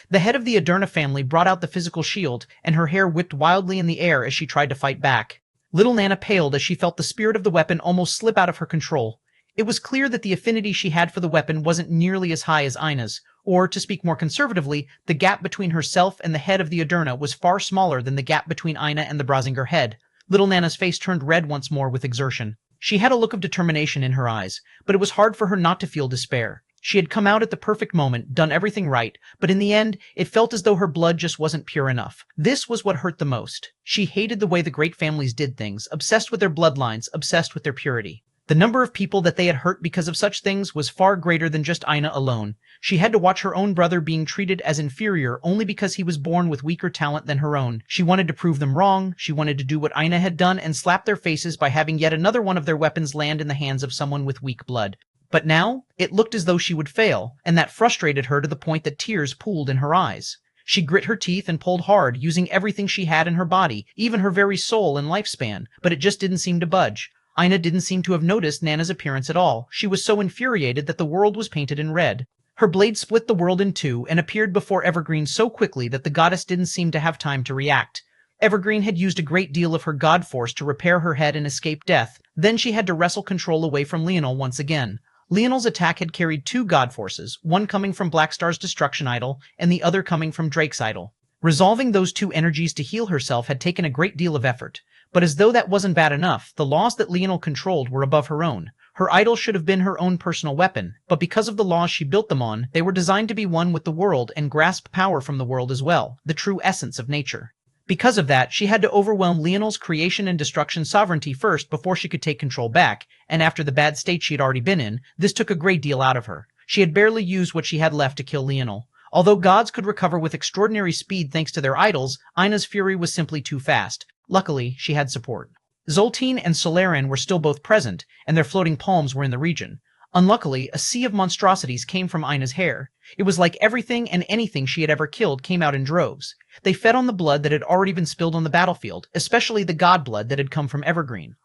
The head of the Aderna family brought out the physical shield, and her hair whipped wildly in the air as she tried to fight back. Little Nana paled as she felt the spirit of the weapon almost slip out of her control. It was clear that the affinity she had for the weapon wasn't nearly as high as Ina's, or, to speak more conservatively, the gap between herself and the head of the Aderna was far smaller than the gap between Ina and the Brazinger head. Little Nana's face turned red once more with exertion. She had a look of determination in her eyes, but it was hard for her not to feel despair. She had come out at the perfect moment, done everything right, but in the end, it felt as though her blood just wasn't pure enough. This was what hurt the most. She hated the way the great families did things, obsessed with their bloodlines, obsessed with their purity. The number of people that they had hurt because of such things was far greater than just Ina alone. She had to watch her own brother being treated as inferior only because he was born with weaker talent than her own. She wanted to prove them wrong, she wanted to do what Ina had done and slap their faces by having yet another one of their weapons land in the hands of someone with weak blood. But now, it looked as though she would fail, and that frustrated her to the point that tears pooled in her eyes. She grit her teeth and pulled hard, using everything she had in her body, even her very soul and lifespan, but it just didn't seem to budge. Ina didn't seem to have noticed Nana's appearance at all. She was so infuriated that the world was painted in red. Her blade split the world in two and appeared before Evergreen so quickly that the goddess didn't seem to have time to react. Evergreen had used a great deal of her god force to repair her head and escape death. Then she had to wrestle control away from Leonel once again. Leonel's attack had carried two god forces, one coming from Blackstar's destruction idol, and the other coming from Drake's idol. Resolving those two energies to heal herself had taken a great deal of effort. But as though that wasn't bad enough, the laws that Leonel controlled were above her own. Her idol should have been her own personal weapon, but because of the laws she built them on, they were designed to be one with the world and grasp power from the world as well, the true essence of nature. Because of that, she had to overwhelm Leonel's creation and destruction sovereignty first before she could take control back, and after the bad state she had already been in, this took a great deal out of her. She had barely used what she had left to kill Leonel. Although gods could recover with extraordinary speed thanks to their idols, Ina's fury was simply too fast. Luckily, she had support. Zoltine and Solaren were still both present, and their floating palms were in the region. Unluckily, a sea of monstrosities came from Ina's hair. It was like everything and anything she had ever killed came out in droves. They fed on the blood that had already been spilled on the battlefield, especially the god blood that had come from Evergreen.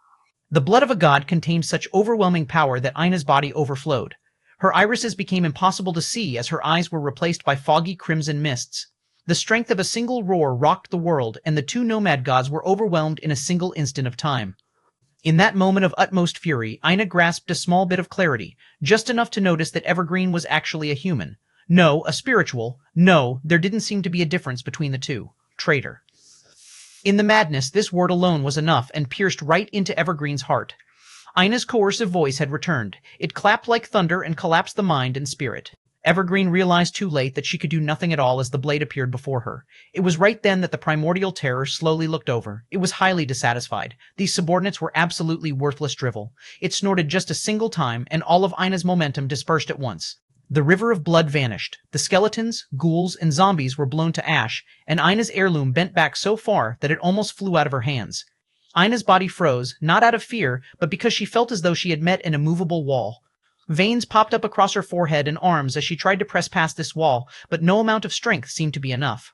The blood of a god contained such overwhelming power that Ina's body overflowed. Her irises became impossible to see as her eyes were replaced by foggy crimson mists. The strength of a single roar rocked the world, and the two nomad gods were overwhelmed in a single instant of time. In that moment of utmost fury, Ina grasped a small bit of clarity, just enough to notice that Evergreen was actually a human. No, a spiritual. No, there didn't seem to be a difference between the two. Traitor. In the madness, this word alone was enough and pierced right into Evergreen's heart. Ina's coercive voice had returned. It clapped like thunder and collapsed the mind and spirit. Evergreen realized too late that she could do nothing at all as the blade appeared before her. It was right then that the primordial terror slowly looked over. It was highly dissatisfied. These subordinates were absolutely worthless drivel. It snorted just a single time, and all of Ina's momentum dispersed at once. The river of blood vanished. The skeletons, ghouls, and zombies were blown to ash, and Ina's heirloom bent back so far that it almost flew out of her hands. Ina's body froze, not out of fear, but because she felt as though she had met an immovable wall. Veins popped up across her forehead and arms as she tried to press past this wall, but no amount of strength seemed to be enough.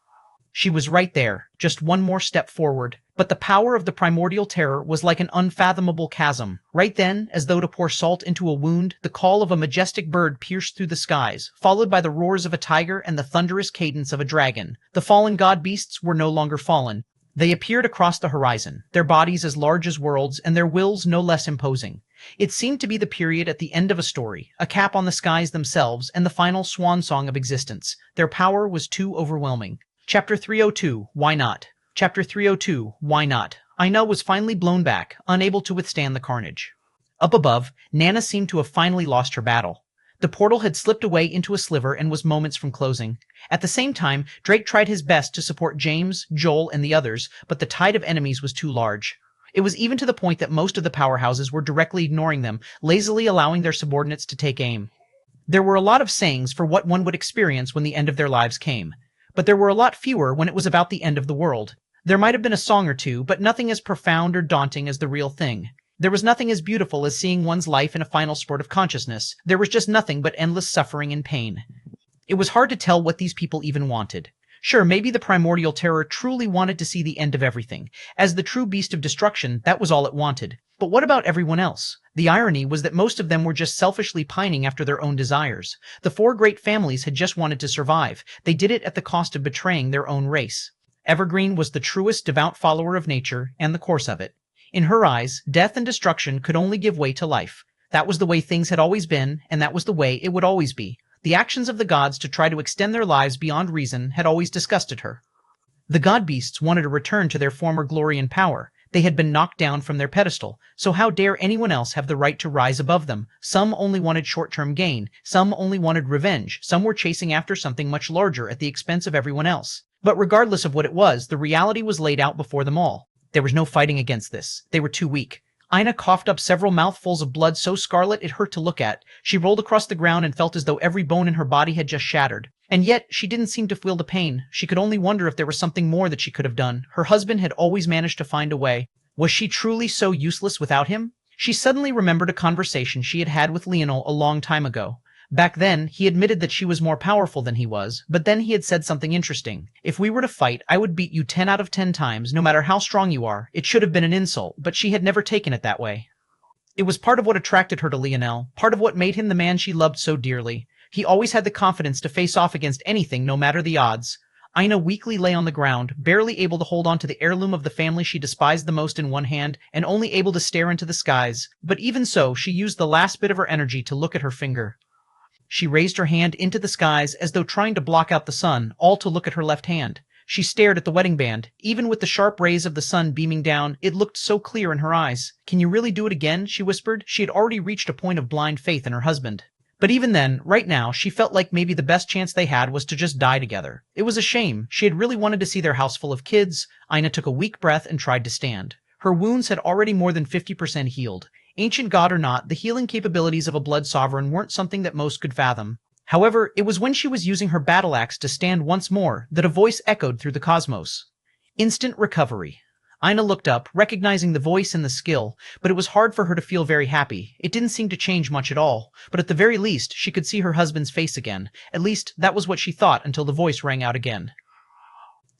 She was right there, just one more step forward, but the power of the primordial terror was like an unfathomable chasm. Right then, as though to pour salt into a wound, the call of a majestic bird pierced through the skies, followed by the roars of a tiger and the thunderous cadence of a dragon. The fallen god beasts were no longer fallen. They appeared across the horizon, their bodies as large as worlds and their wills no less imposing. It seemed to be the period at the end of a story, a cap on the skies themselves, and the final swan song of existence. Their power was too overwhelming. Chapter 302, Why Not? Chapter 302, Why Not? Ina was finally blown back, unable to withstand the carnage. Up above, Nana seemed to have finally lost her battle. The portal had slipped away into a sliver and was moments from closing. At the same time, Drake tried his best to support James, Joel, and the others, but the tide of enemies was too large. It was even to the point that most of the powerhouses were directly ignoring them, lazily allowing their subordinates to take aim. There were a lot of sayings for what one would experience when the end of their lives came, but there were a lot fewer when it was about the end of the world. There might have been a song or two, but nothing as profound or daunting as the real thing. There was nothing as beautiful as seeing one's life in a final spurt of consciousness. There was just nothing but endless suffering and pain. It was hard to tell what these people even wanted. Sure, maybe the primordial terror truly wanted to see the end of everything. As the true beast of destruction, that was all it wanted. But what about everyone else? The irony was that most of them were just selfishly pining after their own desires. The four great families had just wanted to survive. They did it at the cost of betraying their own race. Evergreen was the truest devout follower of nature and the course of it. In her eyes, death and destruction could only give way to life. That was the way things had always been, and that was the way it would always be. The actions of the gods to try to extend their lives beyond reason had always disgusted her. The god beasts wanted to return to their former glory and power. They had been knocked down from their pedestal, so how dare anyone else have the right to rise above them? Some only wanted short-term gain, some only wanted revenge, some were chasing after something much larger at the expense of everyone else. But regardless of what it was, the reality was laid out before them all. There was no fighting against this. They were too weak. Ina coughed up several mouthfuls of blood so scarlet it hurt to look at. She rolled across the ground and felt as though every bone in her body had just shattered. And yet, she didn't seem to feel the pain. She could only wonder if there was something more that she could have done. Her husband had always managed to find a way. Was she truly so useless without him? She suddenly remembered a conversation she had had with Leonel a long time ago. Back then, he admitted that she was more powerful than he was, but then he had said something interesting. If we were to fight, I would beat you 10 out of 10 times, no matter how strong you are. It should have been an insult, but she had never taken it that way. It was part of what attracted her to Leonel, part of what made him the man she loved so dearly. He always had the confidence to face off against anything, no matter the odds. Ina weakly lay on the ground, barely able to hold on to the heirloom of the family she despised the most in one hand, and only able to stare into the skies. But even so, she used the last bit of her energy to look at her finger. She raised her hand into the skies as though trying to block out the sun, all to look at her left hand. She stared at the wedding band. Even with the sharp rays of the sun beaming down, it looked so clear in her eyes. "Can you really do it again?" she whispered. She had already reached a point of blind faith in her husband. But even then, right now, she felt like maybe the best chance they had was to just die together. It was a shame. She had really wanted to see their house full of kids. Ina took a weak breath and tried to stand. Her wounds had already more than 50% healed. Ancient god or not, the healing capabilities of a blood sovereign weren't something that most could fathom. However, it was when she was using her battle axe to stand once more that a voice echoed through the cosmos. Instant recovery. Ina looked up, recognizing the voice and the skill, but it was hard for her to feel very happy. It didn't seem to change much at all, but at the very least, she could see her husband's face again. At least, that was what she thought until the voice rang out again.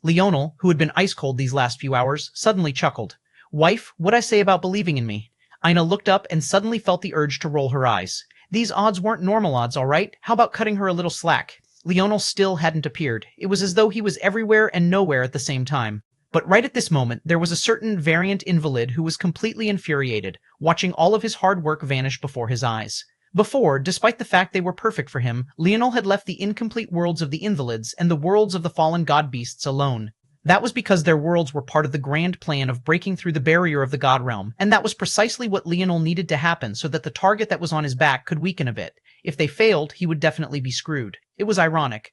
Leonel, who had been ice-cold these last few hours, suddenly chuckled. "Wife, what'd I say about believing in me?" Ina looked up and suddenly felt the urge to roll her eyes. These odds weren't normal odds, all right? How about cutting her a little slack? Leonel still hadn't appeared. It was as though he was everywhere and nowhere at the same time. But right at this moment, there was a certain variant invalid who was completely infuriated, watching all of his hard work vanish before his eyes. Before, despite the fact they were perfect for him, Leonel had left the incomplete worlds of the invalids and the worlds of the fallen god beasts alone. That was because their worlds were part of the grand plan of breaking through the barrier of the god realm, and that was precisely what Leonel needed to happen so that the target that was on his back could weaken a bit. If they failed, he would definitely be screwed. It was ironic.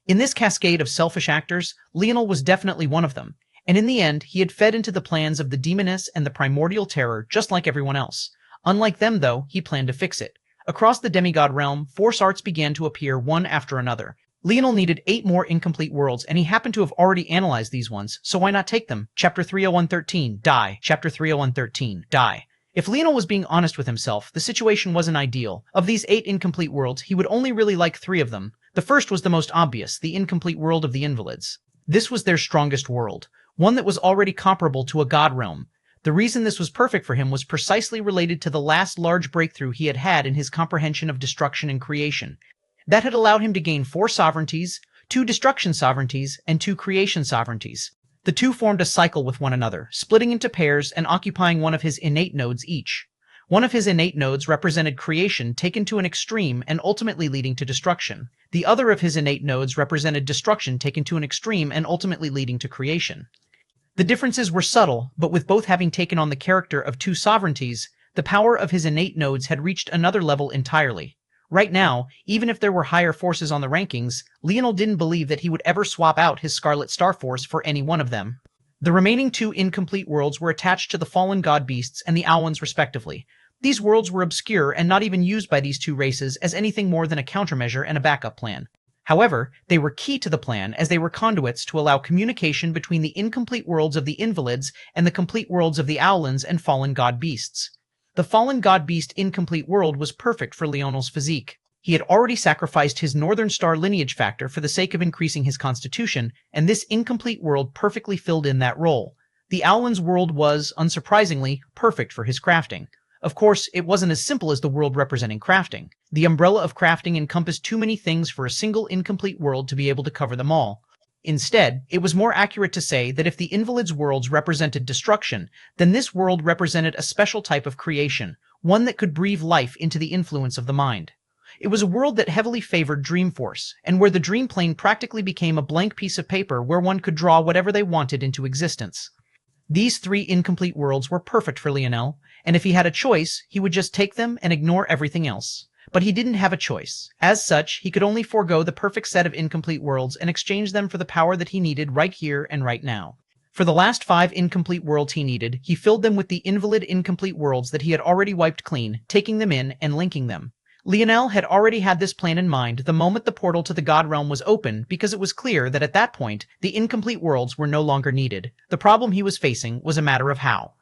In this cascade of selfish actors, Leonel was definitely one of them. And in the end, he had fed into the plans of the demoness and the primordial terror just like everyone else. Unlike them, though, he planned to fix it. Across the demigod realm, force arts began to appear one after another. Leonel needed 8 more incomplete worlds, and he happened to have already analyzed these ones, so why not take them? Chapter 30113, die. Chapter 30113, die. If Leonel was being honest with himself, the situation wasn't ideal. Of these 8 incomplete worlds, he would only really like 3 of them. The first was the most obvious, the incomplete world of the invalids. This was their strongest world, one that was already comparable to a god realm. The reason this was perfect for him was precisely related to the last large breakthrough he had had in his comprehension of destruction and creation. That had allowed him to gain 4 sovereignties, 2 destruction sovereignties, and 2 creation sovereignties. The 2 formed a cycle with one another, splitting into pairs and occupying one of his innate nodes each. One of his innate nodes represented creation taken to an extreme and ultimately leading to destruction. The other of his innate nodes represented destruction taken to an extreme and ultimately leading to creation. The differences were subtle, but with both having taken on the character of 2 sovereignties, the power of his innate nodes had reached another level entirely. Right now, even if there were higher forces on the rankings, Leonel didn't believe that he would ever swap out his Scarlet Star Force for any one of them. The remaining 2 incomplete worlds were attached to the fallen god beasts and the Owens respectively. These worlds were obscure and not even used by these 2 races as anything more than a countermeasure and a backup plan. However, they were key to the plan as they were conduits to allow communication between the incomplete worlds of the invalids and the complete worlds of the Owlans and fallen god beasts. The fallen god beast incomplete world was perfect for Leonel's physique. He had already sacrificed his Northern Star lineage factor for the sake of increasing his constitution, and this incomplete world perfectly filled in that role. The Owlan's world was, unsurprisingly, perfect for his crafting. Of course, it wasn't as simple as the world representing crafting. The umbrella of crafting encompassed too many things for a single incomplete world to be able to cover them all. Instead, it was more accurate to say that if the invalids' worlds represented destruction, then this world represented a special type of creation, one that could breathe life into the influence of the mind. It was a world that heavily favored dream force, and where the dream plane practically became a blank piece of paper where one could draw whatever they wanted into existence. These 3 incomplete worlds were perfect for Leonel, and if he had a choice, he would just take them and ignore everything else. But he didn't have a choice. As such, he could only forego the perfect set of incomplete worlds and exchange them for the power that he needed right here and right now. For the last 5 incomplete worlds he needed, he filled them with the invalid incomplete worlds that he had already wiped clean, taking them in and linking them. Leonel had already had this plan in mind the moment the portal to the god realm was open because it was clear that at that point, the incomplete worlds were no longer needed. The problem he was facing was a matter of how.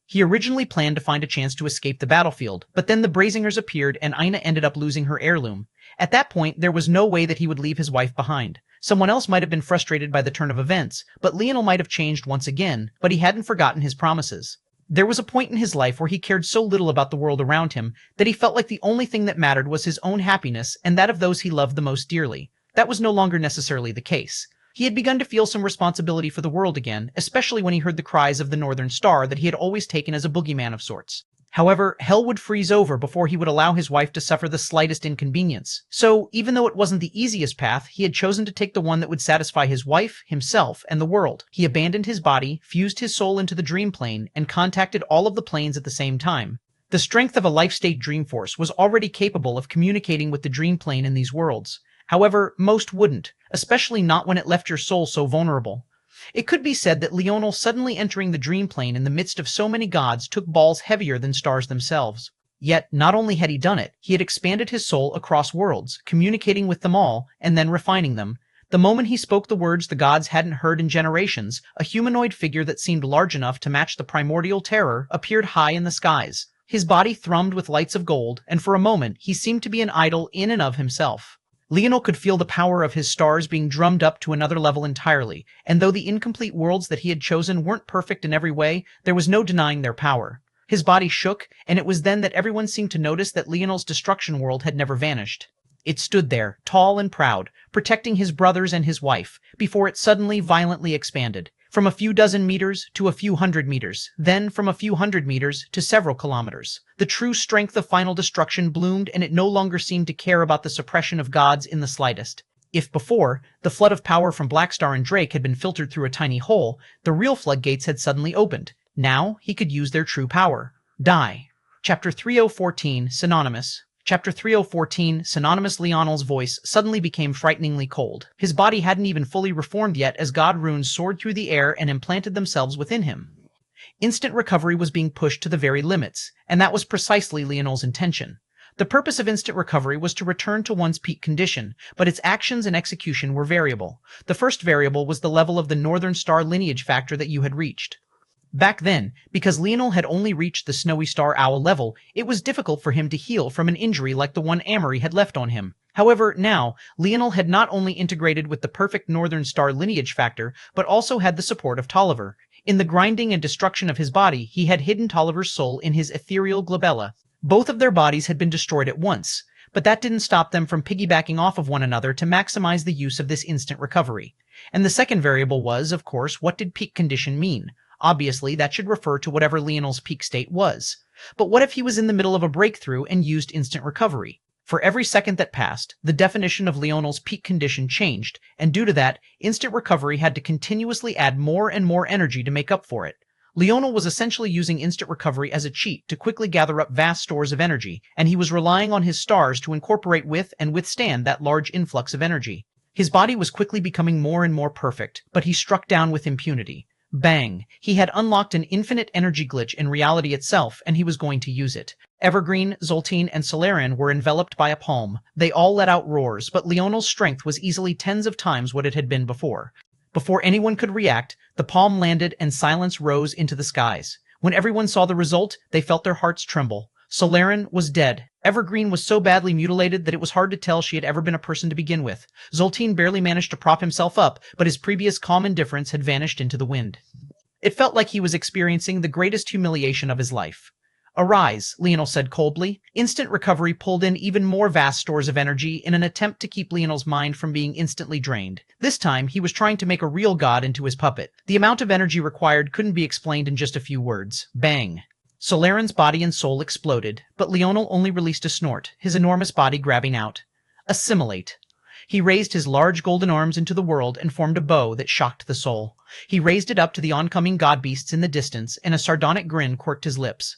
He originally planned to find a chance to escape the battlefield, but then the Brazingers appeared and Ina ended up losing her heirloom. At that point, there was no way that he would leave his wife behind. Someone else might have been frustrated by the turn of events, but Leonel might have changed once again, but he hadn't forgotten his promises. There was a point in his life where he cared so little about the world around him that he felt like the only thing that mattered was his own happiness and that of those he loved the most dearly. That was no longer necessarily the case. He had begun to feel some responsibility for the world again, especially when he heard the cries of the Northern Star that he had always taken as a boogeyman of sorts. However, hell would freeze over before he would allow his wife to suffer the slightest inconvenience. So, even though it wasn't the easiest path, he had chosen to take the one that would satisfy his wife, himself, and the world. He abandoned his body, fused his soul into the dream plane, and contacted all of the planes at the same time. The strength of a life-state Dreamforce was already capable of communicating with the dream plane in these worlds. However, most wouldn't, especially not when it left your soul so vulnerable. It could be said that Leonel suddenly entering the dream plane in the midst of so many gods took balls heavier than stars themselves. Yet, not only had he done it, he had expanded his soul across worlds, communicating with them all, and then refining them. The moment he spoke the words the gods hadn't heard in generations, a humanoid figure that seemed large enough to match the primordial terror appeared high in the skies. His body thrummed with lights of gold, and for a moment he seemed to be an idol in and of himself. Leonel could feel the power of his stars being drummed up to another level entirely, and though the incomplete worlds that he had chosen weren't perfect in every way, there was no denying their power. His body shook, and it was then that everyone seemed to notice that Leonel's destruction world had never vanished. It stood there, tall and proud, protecting his brothers and his wife, before it suddenly violently expanded. From a few dozen meters to a few hundred meters, then from a few hundred meters to several kilometers. The true strength of final destruction bloomed, and it no longer seemed to care about the suppression of gods in the slightest. If before, the flood of power from Blackstar and Drake had been filtered through a tiny hole, the real floodgates had suddenly opened. Now he could use their true power. Die. Chapter 3014, Synonymous. Chapter 3014, Synonymous. Leonel's voice suddenly became frighteningly cold. His body hadn't even fully reformed yet as god runes soared through the air and implanted themselves within him. Instant recovery was being pushed to the very limits, and that was precisely Leonel's intention. The purpose of instant recovery was to return to one's peak condition, but its actions and execution were variable. The first variable was the level of the Northern Star lineage factor that you had reached. Back then, because Leonel had only reached the Snowy Star Owl level, it was difficult for him to heal from an injury like the one Amory had left on him. However, now, Leonel had not only integrated with the perfect Northern Star lineage factor, but also had the support of Tolliver. In the grinding and destruction of his body, he had hidden Tolliver's soul in his ethereal glabella. Both of their bodies had been destroyed at once, but that didn't stop them from piggybacking off of one another to maximize the use of this instant recovery. And the second variable was, of course, what did peak condition mean? Obviously, that should refer to whatever Leonel's peak state was. But what if he was in the middle of a breakthrough and used instant recovery? For every second that passed, the definition of Leonel's peak condition changed, and due to that, instant recovery had to continuously add more and more energy to make up for it. Leonel was essentially using instant recovery as a cheat to quickly gather up vast stores of energy, and he was relying on his stars to incorporate with and withstand that large influx of energy. His body was quickly becoming more and more perfect, but he struck down with impunity. Bang! He had unlocked an infinite energy glitch in reality itself, and he was going to use it. Evergreen, Zoltine, and Solarian were enveloped by a palm. They all let out roars, but Leonel's strength was easily tens of times what it had been before. Before anyone could react, the palm landed and silence rose into the skies. When everyone saw the result, they felt their hearts tremble. Solarian was dead. Evergreen was so badly mutilated that it was hard to tell she had ever been a person to begin with. Zoltine barely managed to prop himself up, but his previous calm indifference had vanished into the wind. It felt like he was experiencing the greatest humiliation of his life. Arise, Leonel said coldly. Instant recovery pulled in even more vast stores of energy in an attempt to keep Leonel's mind from being instantly drained. This time, he was trying to make a real god into his puppet. The amount of energy required couldn't be explained in just a few words. Bang! Solarian's body and soul exploded, but Leonel only released a snort, his enormous body grabbing out. Assimilate. He raised his large golden arms into the world and formed a bow that shocked the soul. He raised it up to the oncoming god beasts in the distance, and a sardonic grin quirked his lips.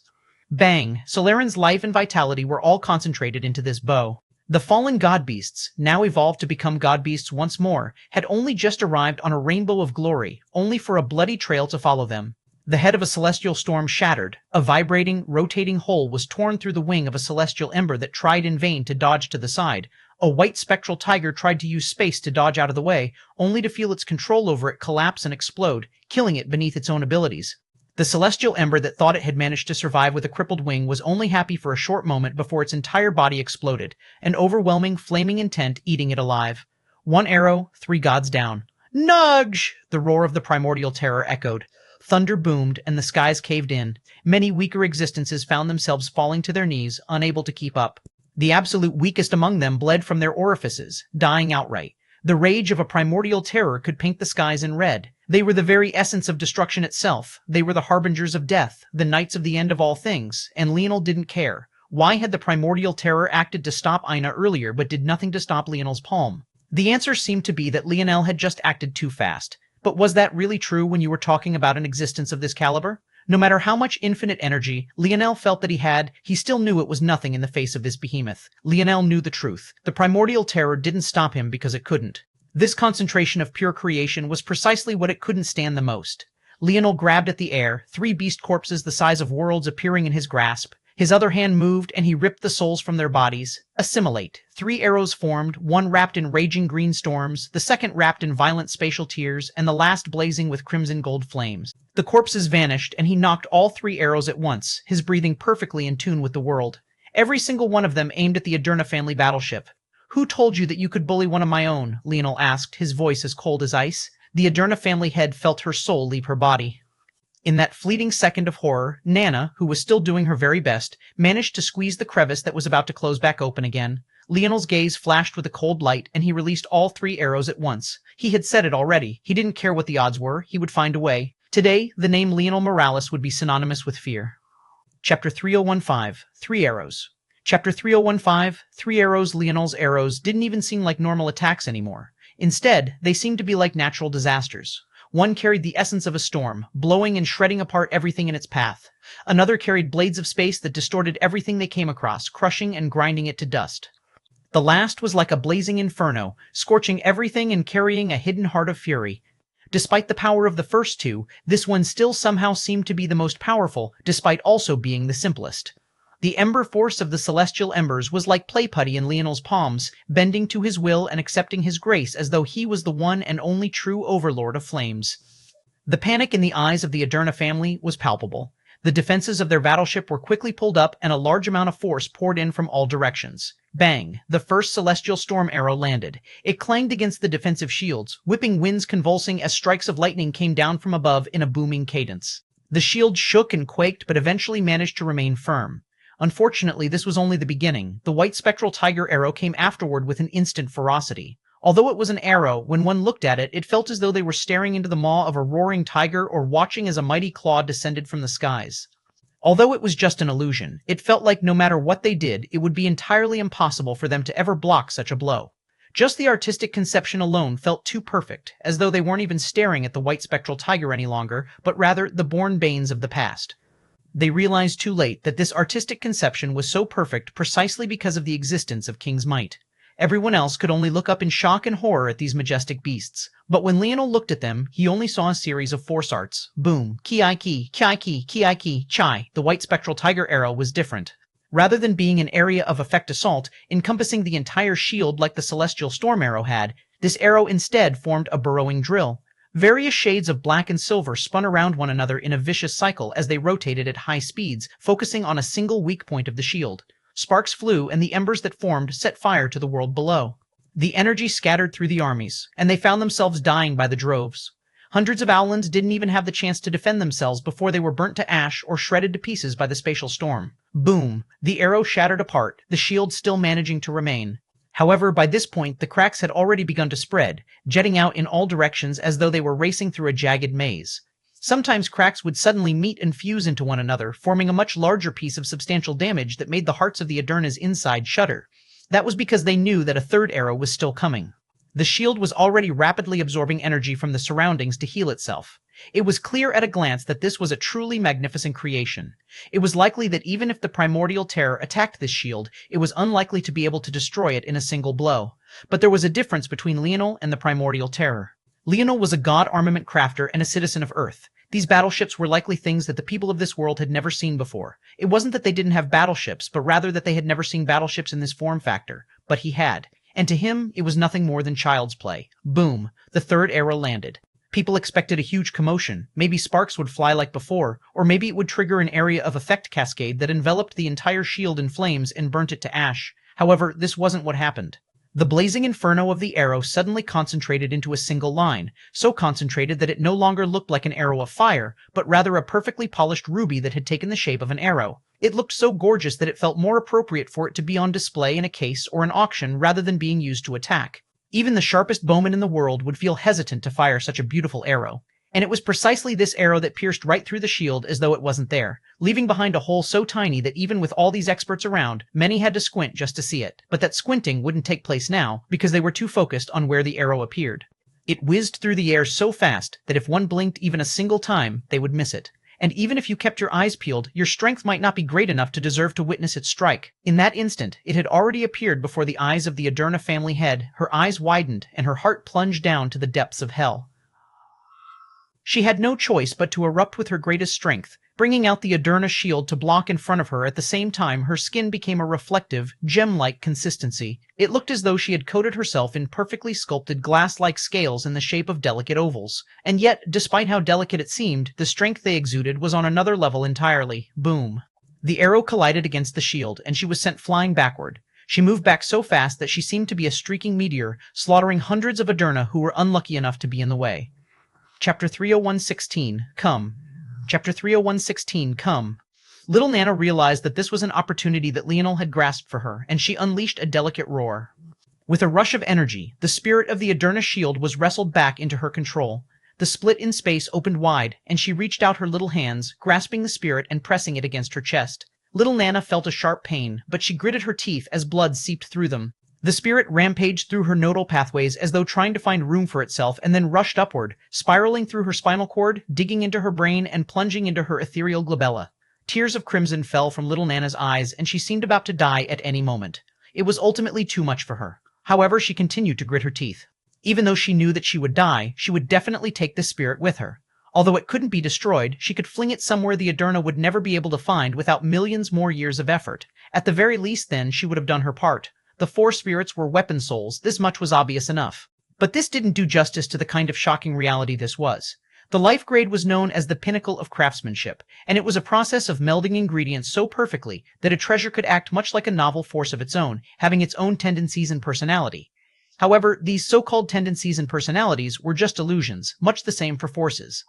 Bang! Solarian's life and vitality were all concentrated into this bow. The fallen god beasts, now evolved to become god beasts once more, had only just arrived on a rainbow of glory, only for a bloody trail to follow them. The head of a celestial storm shattered. A vibrating, rotating hole was torn through the wing of a celestial ember that tried in vain to dodge to the side. A white spectral tiger tried to use space to dodge out of the way, only to feel its control over it collapse and explode, killing it beneath its own abilities. The celestial ember that thought it had managed to survive with a crippled wing was only happy for a short moment before its entire body exploded, an overwhelming, flaming intent eating it alive. One arrow, 3 gods down. Nudge! The roar of the primordial terror echoed. Thunder boomed, and the skies caved in. Many weaker existences found themselves falling to their knees, unable to keep up. The absolute weakest among them bled from their orifices, dying outright. The rage of a primordial terror could paint the skies in red. They were the very essence of destruction itself. They were the harbingers of death, the knights of the end of all things, and Leonel didn't care. Why had the primordial terror acted to stop Ina earlier but did nothing to stop Leonel's palm? The answer seemed to be that Leonel had just acted too fast. But was that really true when you were talking about an existence of this caliber? No matter how much infinite energy Leonel felt that he still knew it was nothing in the face of this behemoth. Leonel knew the truth. The primordial terror didn't stop him because it couldn't. This concentration of pure creation was precisely what it couldn't stand the most. Leonel grabbed at the air, 3 beast corpses the size of worlds appearing in his grasp. His other hand moved, and he ripped the souls from their bodies. Assimilate. 3 arrows formed, one wrapped in raging green storms, the second wrapped in violent spatial tears, and the last blazing with crimson gold flames. The corpses vanished, and he knocked all 3 arrows at once, his breathing perfectly in tune with the world. Every single one of them aimed at the Aderna family battleship. "Who told you that you could bully one of my own?" Leonel asked, his voice as cold as ice. The Aderna family head felt her soul leave her body. In that fleeting second of horror, Nana, who was still doing her very best, managed to squeeze the crevice that was about to close back open again. Leonel's gaze flashed with a cold light, and he released all 3 arrows at once. He had said it already. He didn't care what the odds were. He would find a way. Today, the name Leonel Morales would be synonymous with fear. Chapter 3015, 3 Arrows. Chapter 3015, 3 Arrows. Leonel's arrows didn't even seem like normal attacks anymore. Instead, they seemed to be like natural disasters. One carried the essence of a storm, blowing and shredding apart everything in its path. Another carried blades of space that distorted everything they came across, crushing and grinding it to dust. The last was like a blazing inferno, scorching everything and carrying a hidden heart of fury. Despite the power of the first 2, this one still somehow seemed to be the most powerful, despite also being the simplest. The ember force of the celestial embers was like play putty in Leonel's palms, bending to his will and accepting his grace as though he was the one and only true overlord of flames. The panic in the eyes of the Aderna family was palpable. The defenses of their battleship were quickly pulled up and a large amount of force poured in from all directions. Bang! The first celestial storm arrow landed. It clanged against the defensive shields, whipping winds convulsing as strikes of lightning came down from above in a booming cadence. The shield shook and quaked but eventually managed to remain firm. Unfortunately, this was only the beginning. The white spectral tiger arrow came afterward with an instant ferocity. Although it was an arrow, when one looked at it, it felt as though they were staring into the maw of a roaring tiger or watching as a mighty claw descended from the skies. Although it was just an illusion, it felt like no matter what they did, it would be entirely impossible for them to ever block such a blow. Just the artistic conception alone felt too perfect, as though they weren't even staring at the white spectral tiger any longer, but rather the born banes of the past. They realized too late that this artistic conception was so perfect precisely because of the existence of King's Might. Everyone else could only look up in shock and horror at these majestic beasts. But when Leonel looked at them, he only saw a series of force arts. Boom, ki-ki, ki-ki, ki-ki, chai. The white spectral tiger arrow was different. Rather than being an area of effect assault, encompassing the entire shield like the celestial storm arrow had, this arrow instead formed a burrowing drill. Various shades of black and silver spun around one another in a vicious cycle as they rotated at high speeds, focusing on a single weak point of the shield. Sparks flew, and the embers that formed set fire to the world below. The energy scattered through the armies, and they found themselves dying by the droves. Hundreds of Owlans didn't even have the chance to defend themselves before they were burnt to ash or shredded to pieces by the spatial storm. Boom! The arrow shattered apart, the shield still managing to remain. However, by this point, the cracks had already begun to spread, jetting out in all directions as though they were racing through a jagged maze. Sometimes cracks would suddenly meet and fuse into one another, forming a much larger piece of substantial damage that made the hearts of the Aderna's inside shudder. That was because they knew that a third arrow was still coming. The shield was already rapidly absorbing energy from the surroundings to heal itself. It was clear at a glance that this was a truly magnificent creation. It was likely that even if the primordial terror attacked this shield, it was unlikely to be able to destroy it in a single blow. But there was a difference between Leonel and the primordial terror. Leonel was a god armament crafter and a citizen of Earth. These battleships were likely things that the people of this world had never seen before. It wasn't that they didn't have battleships, but rather that they had never seen battleships in this form factor. But he had. And to him, it was nothing more than child's play. Boom! The third arrow landed. People expected a huge commotion. Maybe sparks would fly like before, or maybe it would trigger an area of effect cascade that enveloped the entire shield in flames and burnt it to ash. However, this wasn't what happened. The blazing inferno of the arrow suddenly concentrated into a single line, so concentrated that it no longer looked like an arrow of fire, but rather a perfectly polished ruby that had taken the shape of an arrow. It looked so gorgeous that it felt more appropriate for it to be on display in a case or an auction rather than being used to attack. Even the sharpest bowman in the world would feel hesitant to fire such a beautiful arrow. And it was precisely this arrow that pierced right through the shield as though it wasn't there, leaving behind a hole so tiny that even with all these experts around, many had to squint just to see it. But that squinting wouldn't take place now, because they were too focused on where the arrow appeared. It whizzed through the air so fast that if one blinked even a single time, they would miss it. And even if you kept your eyes peeled, your strength might not be great enough to deserve to witness its strike. In that instant, it had already appeared before the eyes of the Aderna family head. Her eyes widened, and her heart plunged down to the depths of hell. She had no choice but to erupt with her greatest strength, bringing out the Aderna shield to block in front of her. At the same time, her skin became a reflective, gem-like consistency. It looked as though she had coated herself in perfectly sculpted glass-like scales in the shape of delicate ovals. And yet, despite how delicate it seemed, the strength they exuded was on another level entirely. Boom. The arrow collided against the shield, and she was sent flying backward. She moved back so fast that she seemed to be a streaking meteor, slaughtering hundreds of Aderna who were unlucky enough to be in the way. Chapter 301:16, Come. Chapter 301:16, Come. Little Nana realized that this was an opportunity that Leonel had grasped for her, and she unleashed a delicate roar. With a rush of energy, the spirit of the Aderna shield was wrestled back into her control. The split in space opened wide, and she reached out her little hands, grasping the spirit and pressing it against her chest. Little Nana felt a sharp pain, but she gritted her teeth as blood seeped through them. The spirit rampaged through her nodal pathways as though trying to find room for itself, and then rushed upward, spiraling through her spinal cord, digging into her brain, and plunging into her ethereal glabella. Tears of crimson fell from little Nana's eyes, and she seemed about to die at any moment. It was ultimately too much for her. However, she continued to grit her teeth. Even though she knew that she would die, she would definitely take the spirit with her. Although it couldn't be destroyed, she could fling it somewhere the Aderna would never be able to find without millions more years of effort. At the very least, then, she would have done her part. The four spirits were weapon souls, this much was obvious enough. But this didn't do justice to the kind of shocking reality this was. The life grade was known as the pinnacle of craftsmanship, and it was a process of melding ingredients so perfectly that a treasure could act much like a novel force of its own, having its own tendencies and personality. However, these so-called tendencies and personalities were just illusions, much the same for forces.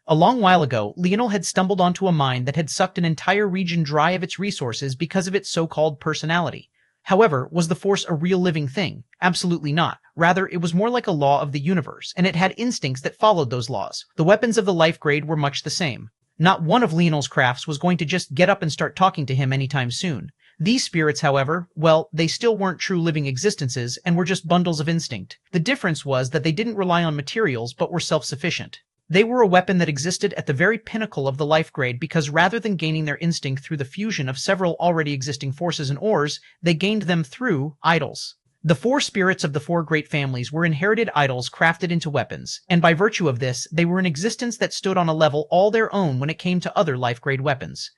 A long while ago, Leonel had stumbled onto a mine that had sucked an entire region dry of its resources because of its so-called personality. However, was the Force a real living thing? Absolutely not. Rather, it was more like a law of the universe, and it had instincts that followed those laws. The weapons of the life grade were much the same. Not one of Leonel's crafts was going to just get up and start talking to him anytime soon. These spirits, however, well, they still weren't true living existences and were just bundles of instinct. The difference was that they didn't rely on materials but were self-sufficient. They were a weapon that existed at the very pinnacle of the life grade because rather than gaining their instinct through the fusion of several already existing forces and ores, they gained them through idols. The four spirits of the four great families were inherited idols crafted into weapons, and by virtue of this, they were an existence that stood on a level all their own when it came to other life grade weapons.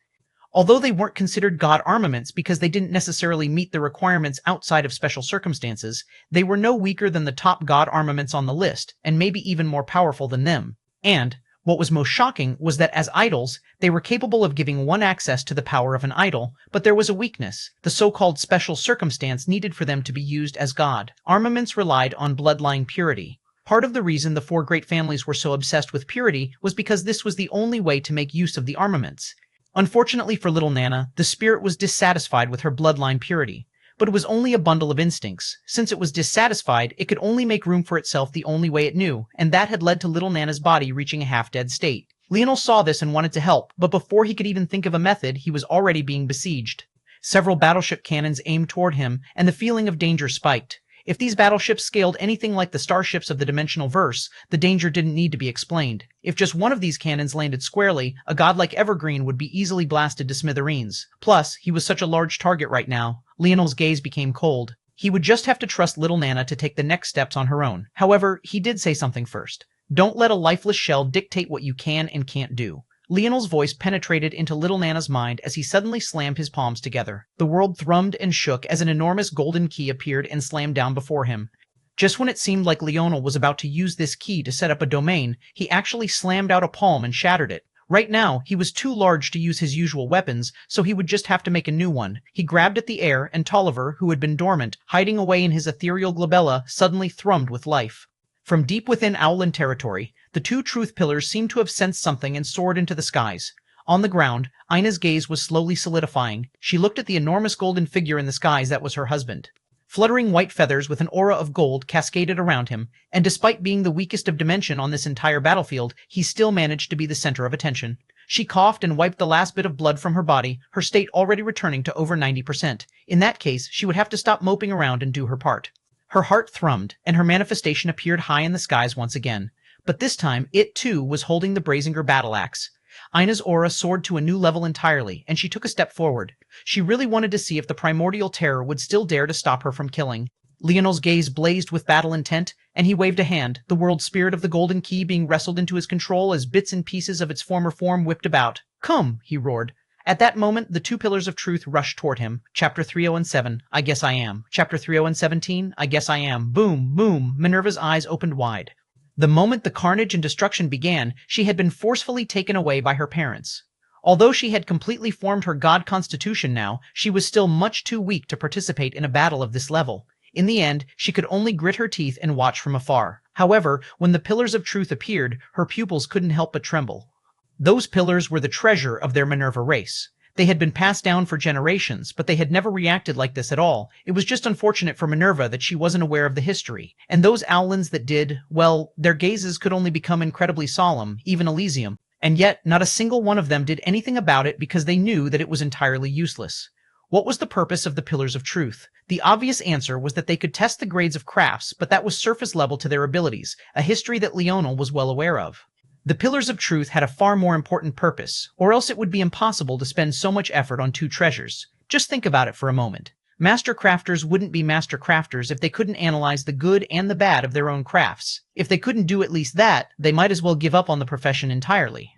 Although they weren't considered god armaments because they didn't necessarily meet the requirements outside of special circumstances, they were no weaker than the top god armaments on the list, and maybe even more powerful than them. And, what was most shocking was that as idols, they were capable of giving one access to the power of an idol, but there was a weakness, the so-called special circumstance needed for them to be used as god. Armaments relied on bloodline purity. Part of the reason the four great families were so obsessed with purity was because this was the only way to make use of the armaments. Unfortunately for little Nana, the spirit was dissatisfied with her bloodline purity. But it was only a bundle of instincts. Since it was dissatisfied, it could only make room for itself the only way it knew, and that had led to little Nana's body reaching a half-dead state. Leonel saw this and wanted to help, but before he could even think of a method, he was already being besieged. Several battleship cannons aimed toward him, and the feeling of danger spiked. If these battleships scaled anything like the starships of the dimensional verse, the danger didn't need to be explained. If just one of these cannons landed squarely, a god like Evergreen would be easily blasted to smithereens. Plus, he was such a large target right now. Leonel's gaze became cold. He would just have to trust little Nana to take the next steps on her own. However, he did say something first. Don't let a lifeless shell dictate what you can and can't do. Leonel's voice penetrated into little Nana's mind as he suddenly slammed his palms together. The world thrummed and shook as an enormous golden key appeared and slammed down before him. Just when it seemed like Leonel was about to use this key to set up a domain, he actually slammed out a palm and shattered it. Right now, he was too large to use his usual weapons, so he would just have to make a new one. He grabbed at the air, and Tolliver, who had been dormant, hiding away in his ethereal glabella, suddenly thrummed with life. From deep within Owlin territory, the two truth pillars seemed to have sensed something and soared into the skies. On the ground, Ina's gaze was slowly solidifying. She looked at the enormous golden figure in the skies that was her husband. Fluttering white feathers with an aura of gold cascaded around him, and despite being the weakest of dimension on this entire battlefield, he still managed to be the center of attention. She coughed and wiped the last bit of blood from her body, her state already returning to over 90%. In that case, she would have to stop moping around and do her part. Her heart thrummed, and her manifestation appeared high in the skies once again. But this time, it too was holding the Brazinger battle axe. Ina's aura soared to a new level entirely, and she took a step forward. She really wanted to see if the primordial terror would still dare to stop her from killing. Leonel's gaze blazed with battle intent, and he waved a hand, the world spirit of the golden key being wrestled into his control as bits and pieces of its former form whipped about. "Come," he roared. At that moment, the two pillars of truth rushed toward him. Chapter 3017, I guess I am. Chapter 3017, I guess I am. Boom, boom, Minerva's eyes opened wide. The moment the carnage and destruction began, she had been forcefully taken away by her parents. Although she had completely formed her god constitution now, she was still much too weak to participate in a battle of this level. In the end, she could only grit her teeth and watch from afar. However, when the pillars of truth appeared, her pupils couldn't help but tremble. Those pillars were the treasure of their Minerva race. They had been passed down for generations, but they had never reacted like this at all. It was just unfortunate for Minerva that she wasn't aware of the history. And those owlins that did, well, their gazes could only become incredibly solemn, even Elysium. And yet, not a single one of them did anything about it because they knew that it was entirely useless. What was the purpose of the Pillars of Truth? The obvious answer was that they could test the grades of crafts, but that was surface level to their abilities, a history that Leonel was well aware of. The Pillars of Truth had a far more important purpose, or else it would be impossible to spend so much effort on two treasures. Just think about it for a moment. Master crafters wouldn't be master crafters if they couldn't analyze the good and the bad of their own crafts. If they couldn't do at least that, they might as well give up on the profession entirely.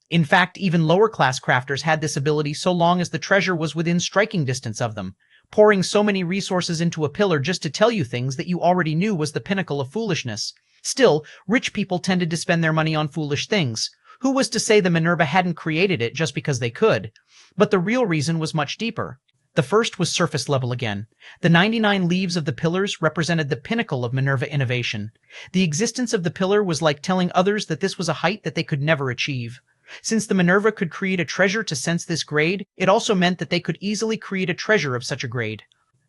In fact, even lower-class crafters had this ability so long as the treasure was within striking distance of them. Pouring so many resources into a pillar just to tell you things that you already knew was the pinnacle of foolishness. Still, rich people tended to spend their money on foolish things. Who was to say the Minerva hadn't created it just because they could? But the real reason was much deeper. The first was surface level again. The 99 leaves of the pillars represented the pinnacle of Minerva innovation. The existence of the pillar was like telling others that this was a height that they could never achieve. Since the Minerva could create a treasure to sense this grade, it also meant that they could easily create a treasure of such a grade.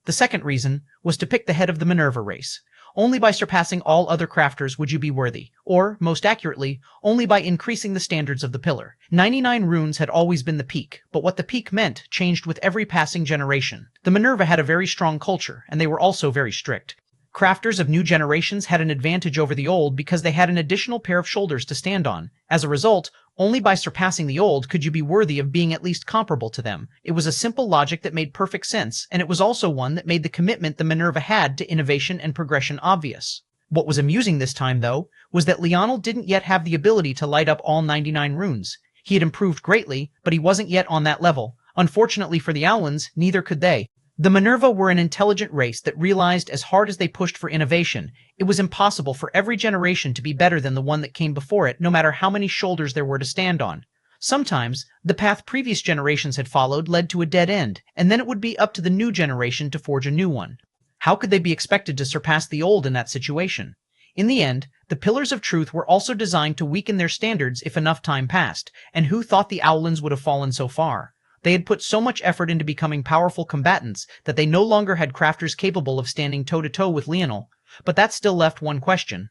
The second reason was to pick the head of the Minerva race. Only by surpassing all other crafters would you be worthy, or, most accurately, only by increasing the standards of the pillar. 99 runes had always been the peak, but what the peak meant changed with every passing generation. The Minerva had a very strong culture, and they were also very strict. Crafters of new generations had an advantage over the old because they had an additional pair of shoulders to stand on. As a result, only by surpassing the old could you be worthy of being at least comparable to them. It was a simple logic that made perfect sense, and it was also one that made the commitment the Minerva had to innovation and progression obvious. What was amusing this time, though, was that Leonel didn't yet have the ability to light up all 99 runes. He had improved greatly, but he wasn't yet on that level. Unfortunately for the Owlins, neither could they. The Minerva were an intelligent race that realized as hard as they pushed for innovation, it was impossible for every generation to be better than the one that came before it, no matter how many shoulders there were to stand on. Sometimes, the path previous generations had followed led to a dead end, and then it would be up to the new generation to forge a new one. How could they be expected to surpass the old in that situation? In the end, the Pillars of Truth were also designed to weaken their standards if enough time passed, and who thought the Owlins would have fallen so far? They had put so much effort into becoming powerful combatants that they no longer had crafters capable of standing toe-to-toe with Leonel. But that still left one question.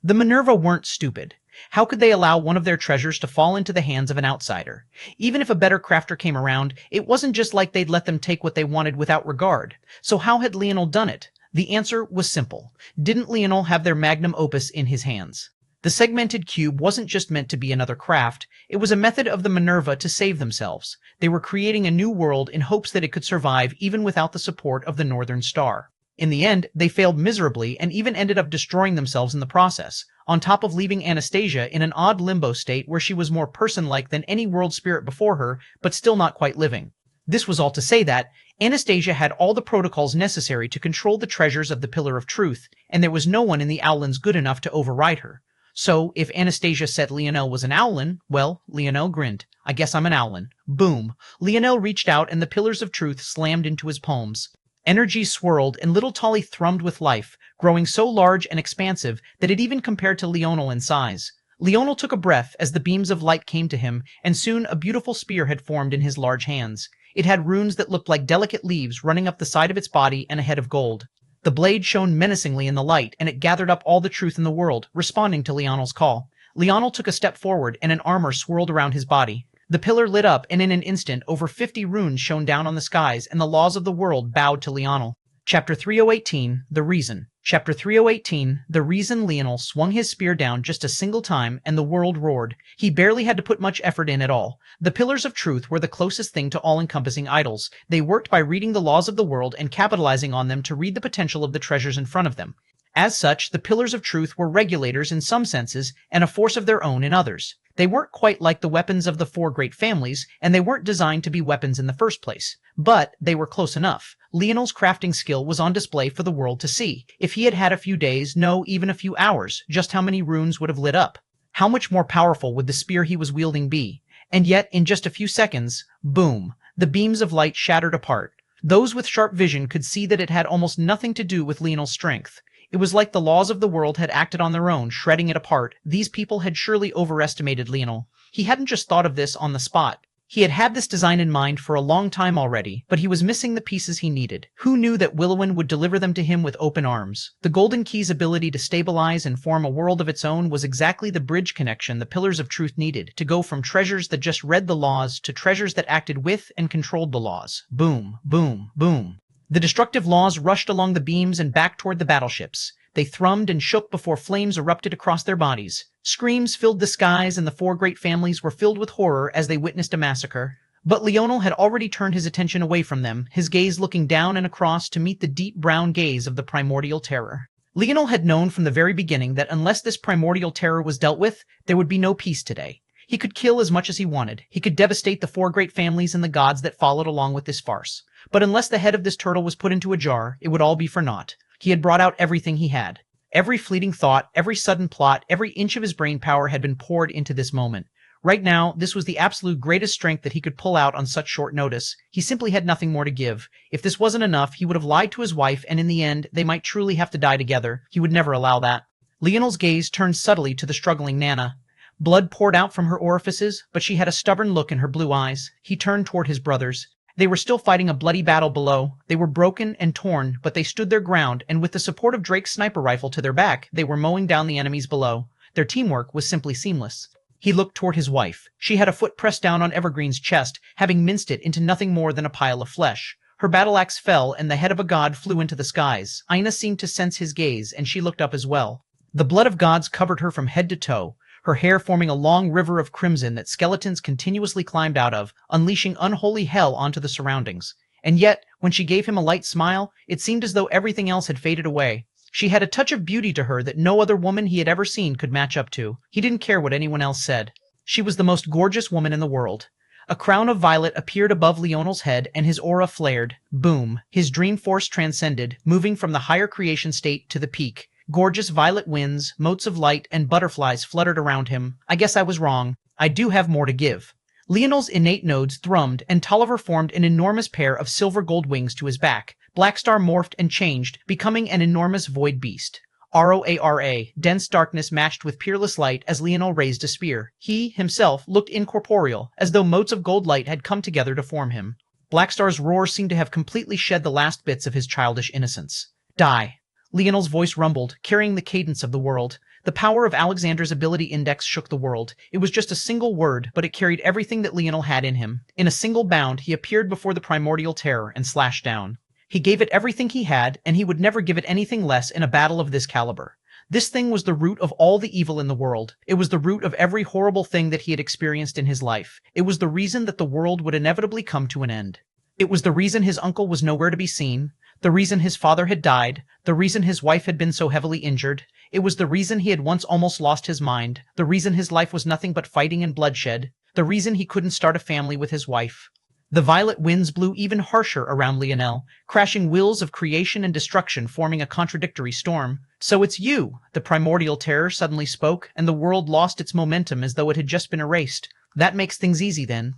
The Minerva weren't stupid. How could they allow one of their treasures to fall into the hands of an outsider? Even if a better crafter came around, it wasn't just like they'd let them take what they wanted without regard. So how had Leonel done it? The answer was simple. Didn't Leonel have their magnum opus in his hands? The segmented cube wasn't just meant to be another craft, it was a method of the Minerva to save themselves. They were creating a new world in hopes that it could survive even without the support of the Northern Star. In the end, they failed miserably and even ended up destroying themselves in the process, on top of leaving Anastasia in an odd limbo state where she was more person-like than any world spirit before her, but still not quite living. This was all to say that Anastasia had all the protocols necessary to control the treasures of the Pillar of Truth, and there was no one in the Owlins good enough to override her. So, if Anastasia said Leonel was an Owlin, well, Leonel grinned. I guess I'm an Owlin. Boom. Leonel reached out and the Pillars of Truth slammed into his palms. Energy swirled and little Tolly thrummed with life, growing so large and expansive that it even compared to Leonel in size. Leonel took a breath as the beams of light came to him, and soon a beautiful spear had formed in his large hands. It had runes that looked like delicate leaves running up the side of its body and a head of gold. The blade shone menacingly in the light, and it gathered up all the truth in the world, responding to Leonel's call. Leonel took a step forward, and an armor swirled around his body. The pillar lit up, and in an instant, over 50 runes shone down on the skies, and the laws of the world bowed to Leonel. Chapter 3018, The Reason. Chapter 3018, The Reason. Leonel swung his spear down just a single time, and the world roared. He barely had to put much effort in at all. The pillars of truth were the closest thing to all-encompassing idols. They worked by reading the laws of the world and capitalizing on them to read the potential of the treasures in front of them. As such, the pillars of truth were regulators in some senses and a force of their own in others. They weren't quite like the weapons of the four great families, and they weren't designed to be weapons in the first place. But they were close enough. Leonel's crafting skill was on display for the world to see. If he had had a few days, no, even a few hours, just how many runes would have lit up? How much more powerful would the spear he was wielding be? And yet, in just a few seconds, boom, the beams of light shattered apart. Those with sharp vision could see that it had almost nothing to do with Leonel's strength. It was like the laws of the world had acted on their own, shredding it apart. These people had surely overestimated Leonel. He hadn't just thought of this on the spot. He had had this design in mind for a long time already, but he was missing the pieces he needed. Who knew that Willowin would deliver them to him with open arms? The Golden Key's ability to stabilize and form a world of its own was exactly the bridge connection the Pillars of Truth needed, to go from treasures that just read the laws to treasures that acted with and controlled the laws. Boom, boom, boom. The destructive laws rushed along the beams and back toward the battleships. They thrummed and shook before flames erupted across their bodies. Screams filled the skies, and the four great families were filled with horror as they witnessed a massacre. But Leonel had already turned his attention away from them, his gaze looking down and across to meet the deep brown gaze of the primordial terror. Leonel had known from the very beginning that unless this primordial terror was dealt with, there would be no peace today. He could kill as much as he wanted. He could devastate the four great families and the gods that followed along with this farce. But unless the head of this turtle was put into a jar, it would all be for naught. He had brought out everything he had. Every fleeting thought, every sudden plot, every inch of his brain power had been poured into this moment. Right now, this was the absolute greatest strength that he could pull out on such short notice. He simply had nothing more to give. If this wasn't enough, he would have lied to his wife, and in the end, they might truly have to die together. He would never allow that. Leonel's gaze turned subtly to the struggling Nana. Blood poured out from her orifices, but she had a stubborn look in her blue eyes. He turned toward his brothers. They were still fighting a bloody battle below. They were broken and torn, but they stood their ground, and with the support of Drake's sniper rifle to their back, they were mowing down the enemies below. Their teamwork was simply seamless. He looked toward his wife. She had a foot pressed down on Evergreen's chest, having minced it into nothing more than a pile of flesh. Her battle axe fell, and the head of a god flew into the skies. Aina seemed to sense his gaze, and she looked up as well. The blood of gods covered her from head to toe, her hair forming a long river of crimson that skeletons continuously climbed out of, unleashing unholy hell onto the surroundings. And yet, when she gave him a light smile, it seemed as though everything else had faded away. She had a touch of beauty to her that no other woman he had ever seen could match up to. He didn't care what anyone else said. She was the most gorgeous woman in the world. A crown of violet appeared above Leonel's head, and his aura flared. Boom. His dream force transcended, moving from the higher creation state to the peak. Gorgeous violet winds, motes of light, and butterflies fluttered around him. I guess I was wrong. I do have more to give. Leonel's innate nodes thrummed, and Tolliver formed an enormous pair of silver gold wings to his back. Blackstar morphed and changed, becoming an enormous void beast. ROARA, dense darkness matched with peerless light as Leonel raised a spear. He, himself, looked incorporeal, as though motes of gold light had come together to form him. Blackstar's roar seemed to have completely shed the last bits of his childish innocence. Die. Leonel's voice rumbled, carrying the cadence of the world. The power of Alexander's ability index shook the world. It was just a single word, but it carried everything that Leonel had in him. In a single bound, he appeared before the primordial terror and slashed down. He gave it everything he had, and he would never give it anything less in a battle of this caliber. This thing was the root of all the evil in the world. It was the root of every horrible thing that he had experienced in his life. It was the reason that the world would inevitably come to an end. It was the reason his uncle was nowhere to be seen, the reason his father had died, the reason his wife had been so heavily injured. It was the reason he had once almost lost his mind, the reason his life was nothing but fighting and bloodshed, the reason he couldn't start a family with his wife. The violet winds blew even harsher around Leonel, crashing wills of creation and destruction forming a contradictory storm. So it's you, the primordial terror suddenly spoke, and the world lost its momentum as though it had just been erased. That makes things easy then.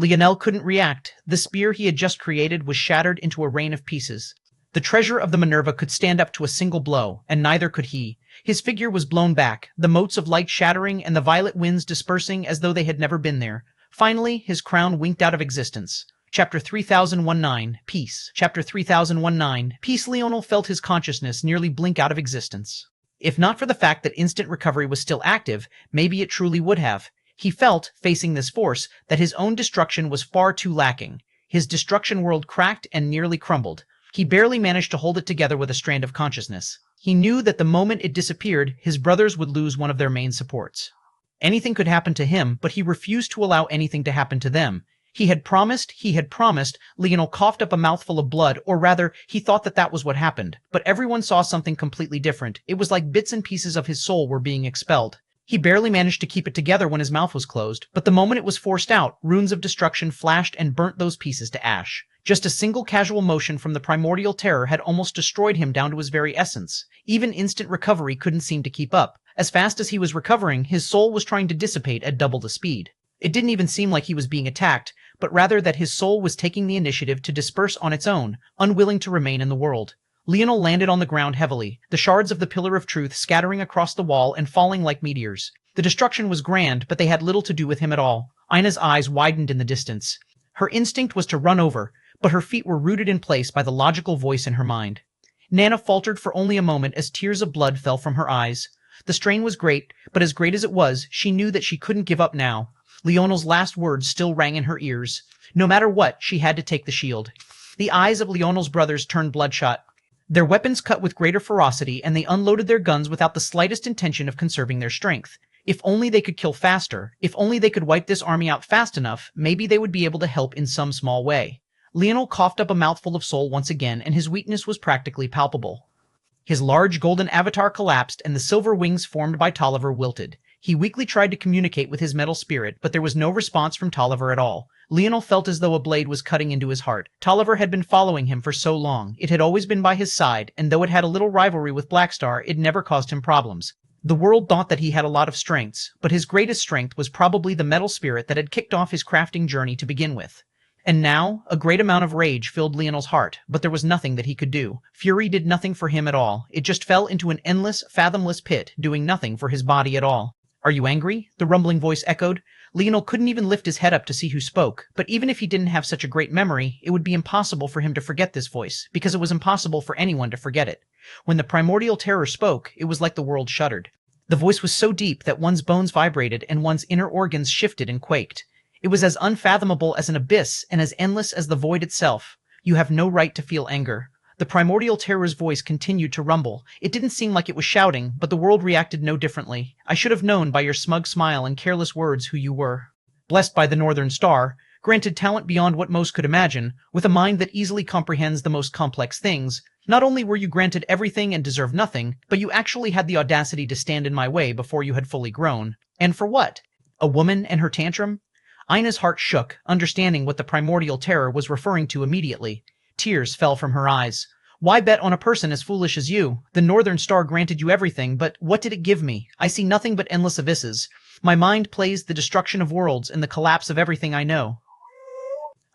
Leonel couldn't react. The spear he had just created was shattered into a rain of pieces. The treasure of the Minerva could stand up to a single blow, and neither could he. His figure was blown back, the motes of light shattering and the violet winds dispersing as though they had never been there. Finally, his crown winked out of existence. Chapter 3019, Peace. Chapter 3019, Peace. Leonel felt his consciousness nearly blink out of existence. If not for the fact that instant recovery was still active, maybe it truly would have. He felt, facing this force, that his own destruction was far too lacking. His destruction world cracked and nearly crumbled. He barely managed to hold it together with a strand of consciousness. He knew that the moment it disappeared, his brothers would lose one of their main supports. Anything could happen to him, but he refused to allow anything to happen to them. He had promised. Leonel coughed up a mouthful of blood, or rather, he thought that that was what happened. But everyone saw something completely different. It was like bits and pieces of his soul were being expelled. He barely managed to keep it together when his mouth was closed, but the moment it was forced out, runes of destruction flashed and burnt those pieces to ash. Just a single casual motion from the primordial terror had almost destroyed him down to his very essence. Even instant recovery couldn't seem to keep up. As fast as he was recovering, his soul was trying to dissipate at double the speed. It didn't even seem like he was being attacked, but rather that his soul was taking the initiative to disperse on its own, unwilling to remain in the world. Leonel landed on the ground heavily, the shards of the Pillar of Truth scattering across the wall and falling like meteors. The destruction was grand, but they had little to do with him at all. Ina's eyes widened in the distance. Her instinct was to run over, but her feet were rooted in place by the logical voice in her mind. Nana faltered for only a moment as tears of blood fell from her eyes. The strain was great, but as great as it was, she knew that she couldn't give up now. Leonel's last words still rang in her ears. No matter what, she had to take the shield. The eyes of Leonel's brothers turned bloodshot. Their weapons cut with greater ferocity, and they unloaded their guns without the slightest intention of conserving their strength. If only they could kill faster, if only they could wipe this army out fast enough, maybe they would be able to help in some small way. Leonel coughed up a mouthful of soul once again, and his weakness was practically palpable. His large golden avatar collapsed, and the silver wings formed by Tolliver wilted. He weakly tried to communicate with his metal spirit, but there was no response from Tolliver at all. Leonel felt as though a blade was cutting into his heart. Tolliver had been following him for so long. It had always been by his side, and though it had a little rivalry with Blackstar, it never caused him problems. The world thought that he had a lot of strengths, but his greatest strength was probably the metal spirit that had kicked off his crafting journey to begin with. And now, a great amount of rage filled Leonel's heart, but there was nothing that he could do. Fury did nothing for him at all. It just fell into an endless, fathomless pit, doing nothing for his body at all. "Are you angry?" the rumbling voice echoed. Leonel couldn't even lift his head up to see who spoke, but even if he didn't have such a great memory, it would be impossible for him to forget this voice, because it was impossible for anyone to forget it. When the primordial terror spoke, it was like the world shuddered. The voice was so deep that one's bones vibrated and one's inner organs shifted and quaked. It was as unfathomable as an abyss and as endless as the void itself. "You have no right to feel anger." The primordial terror's voice continued to rumble. It didn't seem like it was shouting, but the world reacted no differently. "I should have known by your smug smile and careless words who you were. Blessed by the Northern Star, granted talent beyond what most could imagine, with a mind that easily comprehends the most complex things, not only were you granted everything and deserve nothing, but you actually had the audacity to stand in my way before you had fully grown. And for what? A woman and her tantrum?" Ina's heart shook, understanding what the primordial terror was referring to immediately. Tears fell from her eyes. "Why bet on a person as foolish as you? The Northern Star granted you everything, but what did it give me? I see nothing but endless abysses. My mind plays the destruction of worlds and the collapse of everything I know.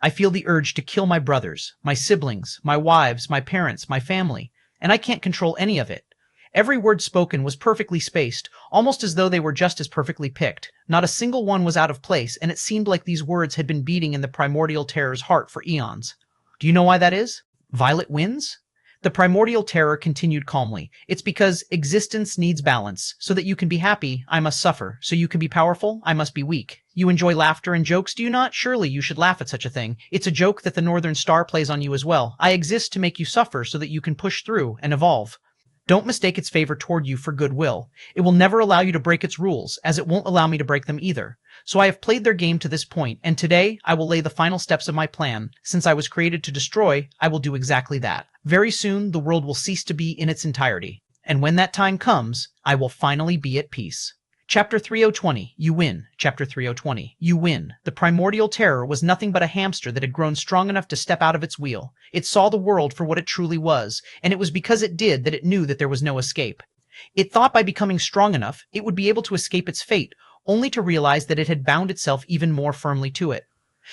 I feel the urge to kill my brothers, my siblings, my wives, my parents, my family, and I can't control any of it." Every word spoken was perfectly spaced, almost as though they were just as perfectly picked. Not a single one was out of place, and it seemed like these words had been beating in the primordial terror's heart for eons. "Do you know why that is? Violet wins?" The primordial terror continued calmly. "It's because existence needs balance. So that you can be happy, I must suffer. So you can be powerful, I must be weak. You enjoy laughter and jokes, do you not? Surely you should laugh at such a thing. It's a joke that the Northern Star plays on you as well. I exist to make you suffer so that you can push through and evolve. Don't mistake its favor toward you for goodwill. It will never allow you to break its rules, as it won't allow me to break them either. So I have played their game to this point, and today I will lay the final steps of my plan. Since I was created to destroy, I will do exactly that. Very soon, the world will cease to be in its entirety. And when that time comes, I will finally be at peace." Chapter 3020, You Win. Chapter 3020, You Win. The primordial terror was nothing but a hamster that had grown strong enough to step out of its wheel. It saw the world for what it truly was, and it was because it did that it knew that there was no escape. It thought by becoming strong enough, it would be able to escape its fate, only to realize that it had bound itself even more firmly to it.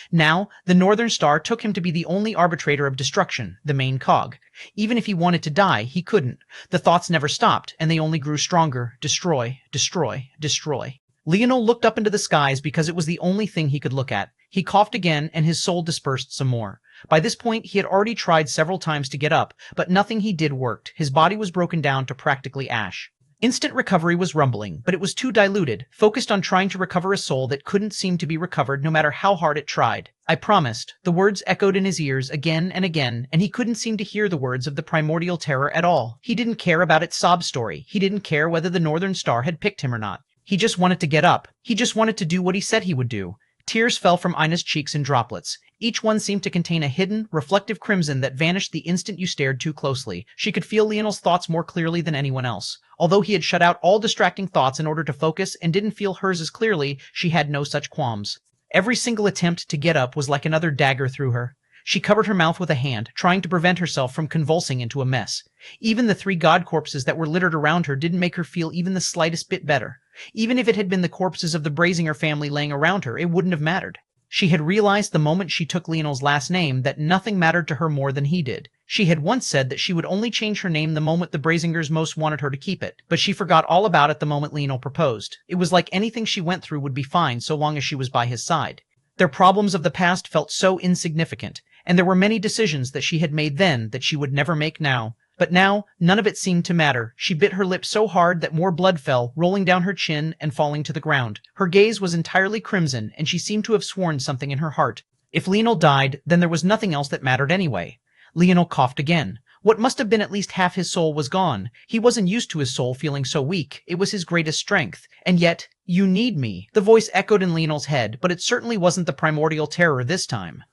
Now, the Northern Star took him to be the only arbitrator of destruction, the main cog. Even if he wanted to die, he couldn't. The thoughts never stopped, and they only grew stronger. Destroy, destroy, destroy. Leonel looked up into the skies because it was the only thing he could look at. He coughed again, and his soul dispersed some more. By this point, he had already tried several times to get up, but nothing he did worked. His body was broken down to practically ash. Instant recovery was rumbling, but it was too diluted, focused on trying to recover a soul that couldn't seem to be recovered no matter how hard it tried. I promised. The words echoed in his ears again and again, and he couldn't seem to hear the words of the primordial terror at all. He didn't care about its sob story. He didn't care whether the Northern Star had picked him or not. He just wanted to get up. He just wanted to do what he said he would do. Tears fell from Ina's cheeks in droplets. Each one seemed to contain a hidden, reflective crimson that vanished the instant you stared too closely. She could feel Leonel's thoughts more clearly than anyone else. Although he had shut out all distracting thoughts in order to focus and didn't feel hers as clearly, she had no such qualms. Every single attempt to get up was like another dagger through her. She covered her mouth with a hand, trying to prevent herself from convulsing into a mess. Even the 3 god corpses that were littered around her didn't make her feel even the slightest bit better. Even if it had been the corpses of the Brazinger family laying around her, it wouldn't have mattered. She had realized the moment she took Leonel's last name that nothing mattered to her more than he did. She had once said that she would only change her name the moment the Brazingers most wanted her to keep it, but she forgot all about it the moment Leonel proposed. It was like anything she went through would be fine so long as she was by his side. Their problems of the past felt so insignificant, and there were many decisions that she had made then that she would never make now. But now, none of it seemed to matter. She bit her lip so hard that more blood fell, rolling down her chin and falling to the ground. Her gaze was entirely crimson, and she seemed to have sworn something in her heart. If Leonel died, then there was nothing else that mattered anyway. Leonel coughed again. What must have been at least half his soul was gone. He wasn't used to his soul feeling so weak. It was his greatest strength. And yet, "You need me." The voice echoed in Leonel's head, but it certainly wasn't the primordial terror this time.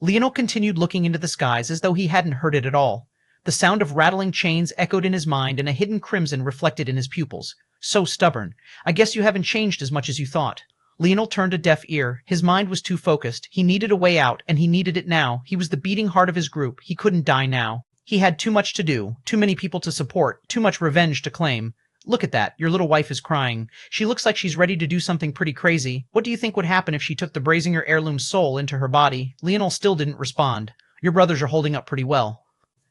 Leonel continued looking into the skies as though he hadn't heard it at all. The sound of rattling chains echoed in his mind, and a hidden crimson reflected in his pupils. So stubborn. I guess you haven't changed as much as you thought. Leonel turned a deaf ear. His mind was too focused. He needed a way out, and he needed it now. He was the beating heart of his group. He couldn't die now. He had too much to do, too many people to support, too much revenge to claim. Look at that. Your little wife is crying. She looks like she's ready to do something pretty crazy. What do you think would happen if she took the Brazinger heirloom soul into her body? Leonel still didn't respond. Your brothers are holding up pretty well.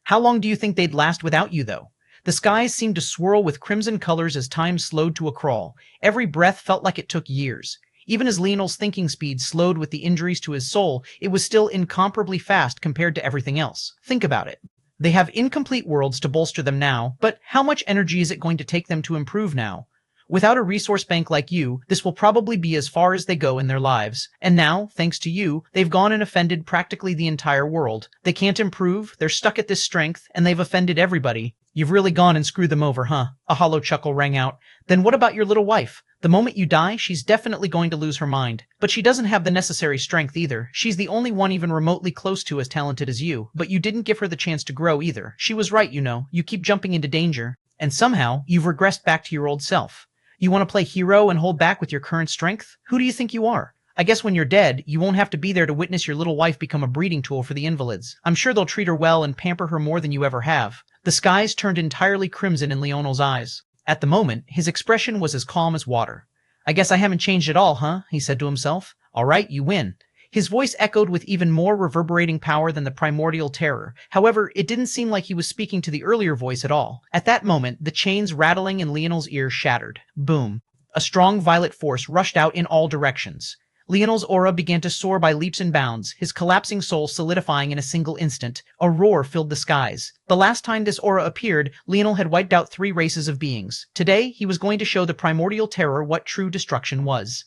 How long do you think they'd last without you, though? The skies seemed to swirl with crimson colors as time slowed to a crawl. Every breath felt like it took years. Even as Leonel's thinking speed slowed with the injuries to his soul, it was still incomparably fast compared to everything else. Think about it. They have incomplete worlds to bolster them now, but how much energy is it going to take them to improve now? Without a resource bank like you, this will probably be as far as they go in their lives. And now, thanks to you, they've gone and offended practically the entire world. They can't improve, they're stuck at this strength, and they've offended everybody. You've really gone and screwed them over, huh? A hollow chuckle rang out. Then what about your little wife? The moment you die, she's definitely going to lose her mind. But she doesn't have the necessary strength either. She's the only one even remotely close to as talented as you. But you didn't give her the chance to grow either. She was right, you know. You keep jumping into danger. And somehow, you've regressed back to your old self. You want to play hero and hold back with your current strength? Who do you think you are? I guess when you're dead, you won't have to be there to witness your little wife become a breeding tool for the Invalids. I'm sure they'll treat her well and pamper her more than you ever have. The skies turned entirely crimson in Leonel's eyes. At the moment, his expression was as calm as water. I guess I haven't changed at all, huh? He said to himself. All right, you win. His voice echoed with even more reverberating power than the primordial terror. However, it didn't seem like he was speaking to the earlier voice at all. At that moment, the chains rattling in Leonel's ears shattered. Boom. A strong violet force rushed out in all directions. Leonel's aura began to soar by leaps and bounds, his collapsing soul solidifying in a single instant. A roar filled the skies. The last time this aura appeared, Leonel had wiped out 3 races of beings. Today, he was going to show the primordial terror what true destruction was.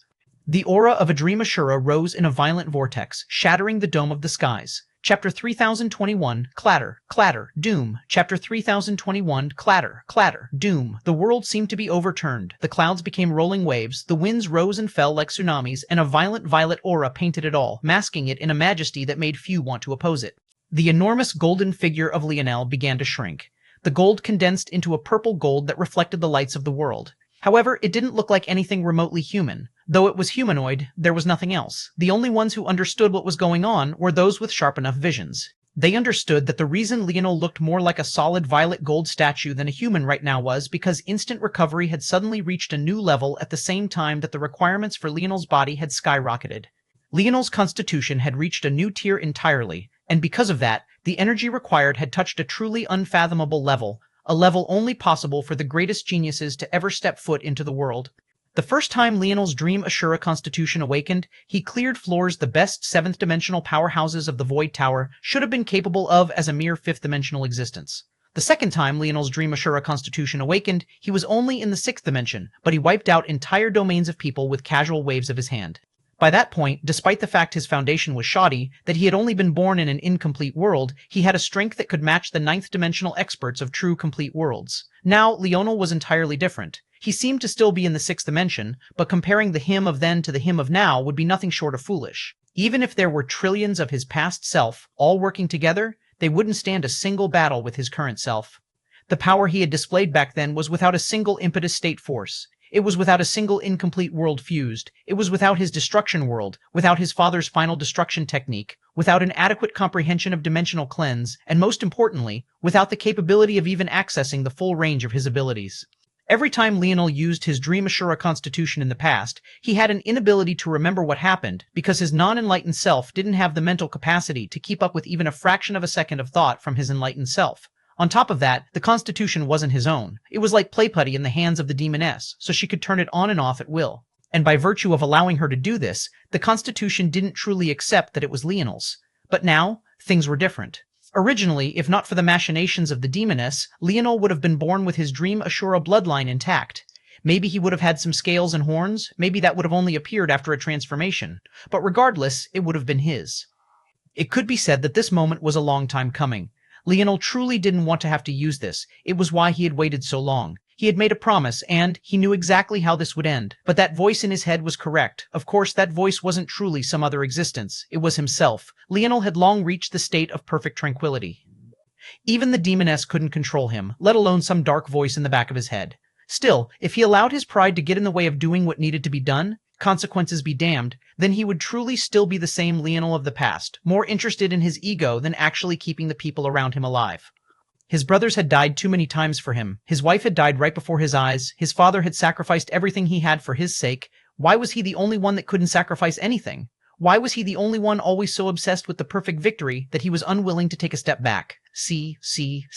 The aura of a Dream Ashura rose in a violent vortex, shattering the dome of the skies. Chapter 3021, Clatter, Clatter, Doom. Chapter 3021, Clatter, Clatter, Doom. The world seemed to be overturned. The clouds became rolling waves, the winds rose and fell like tsunamis, and a violent violet aura painted it all, masking it in a majesty that made few want to oppose it. The enormous golden figure of Leonel began to shrink. The gold condensed into a purple gold that reflected the lights of the world. However, it didn't look like anything remotely human. Though it was humanoid, there was nothing else. The only ones who understood what was going on were those with sharp enough visions. They understood that the reason Leonel looked more like a solid violet gold statue than a human right now was because instant recovery had suddenly reached a new level at the same time that the requirements for Leonel's body had skyrocketed. Leonel's constitution had reached a new tier entirely, and because of that, the energy required had touched a truly unfathomable level, a level only possible for the greatest geniuses to ever step foot into the world. The first time Leonel's Dream Ashura Constitution awakened, he cleared floors the best 7th-dimensional powerhouses of the Void Tower should have been capable of as a mere 5th-dimensional existence. The second time Leonel's Dream Ashura Constitution awakened, he was only in the 6th dimension, but he wiped out entire domains of people with casual waves of his hand. By that point, despite the fact his foundation was shoddy, that he had only been born in an incomplete world, he had a strength that could match the 9th-dimensional experts of true complete worlds. Now, Leonel was entirely different. He seemed to still be in the 6th dimension, but comparing the him of then to the him of now would be nothing short of foolish. Even if there were trillions of his past self, all working together, they wouldn't stand a single battle with his current self. The power he had displayed back then was without a single impetus state force. It was without a single incomplete world fused. It was without his destruction world, without his father's final destruction technique, without an adequate comprehension of dimensional cleanse, and most importantly, without the capability of even accessing the full range of his abilities. Every time Leonel used his Dream Ashura Constitution in the past, he had an inability to remember what happened because his non-enlightened self didn't have the mental capacity to keep up with even a fraction of a second of thought from his enlightened self. On top of that, the Constitution wasn't his own. It was like play putty in the hands of the demoness, so she could turn it on and off at will. And by virtue of allowing her to do this, the Constitution didn't truly accept that it was Leonel's. But now, things were different. Originally, if not for the machinations of the demoness, Leonel would have been born with his Dream Ashura bloodline intact. Maybe he would have had some scales and horns, maybe that would have only appeared after a transformation. But regardless, it would have been his. It could be said that this moment was a long time coming. Leonel truly didn't want to have to use this. It was why he had waited so long. He had made a promise, and he knew exactly how this would end. But that voice in his head was correct. Of course, that voice wasn't truly some other existence. It was himself. Leonel had long reached the state of perfect tranquility. Even the demoness couldn't control him, let alone some dark voice in the back of his head. Still, if he allowed his pride to get in the way of doing what needed to be done, consequences be damned, then he would truly still be the same Leonel of the past, more interested in his ego than actually keeping the people around him alive. His brothers had died too many times for him. His wife had died right before his eyes. His father had sacrificed everything he had for his sake. Why was he the only one that couldn't sacrifice anything? Why was he the only one always so obsessed with the perfect victory that he was unwilling to take a step back? CXC.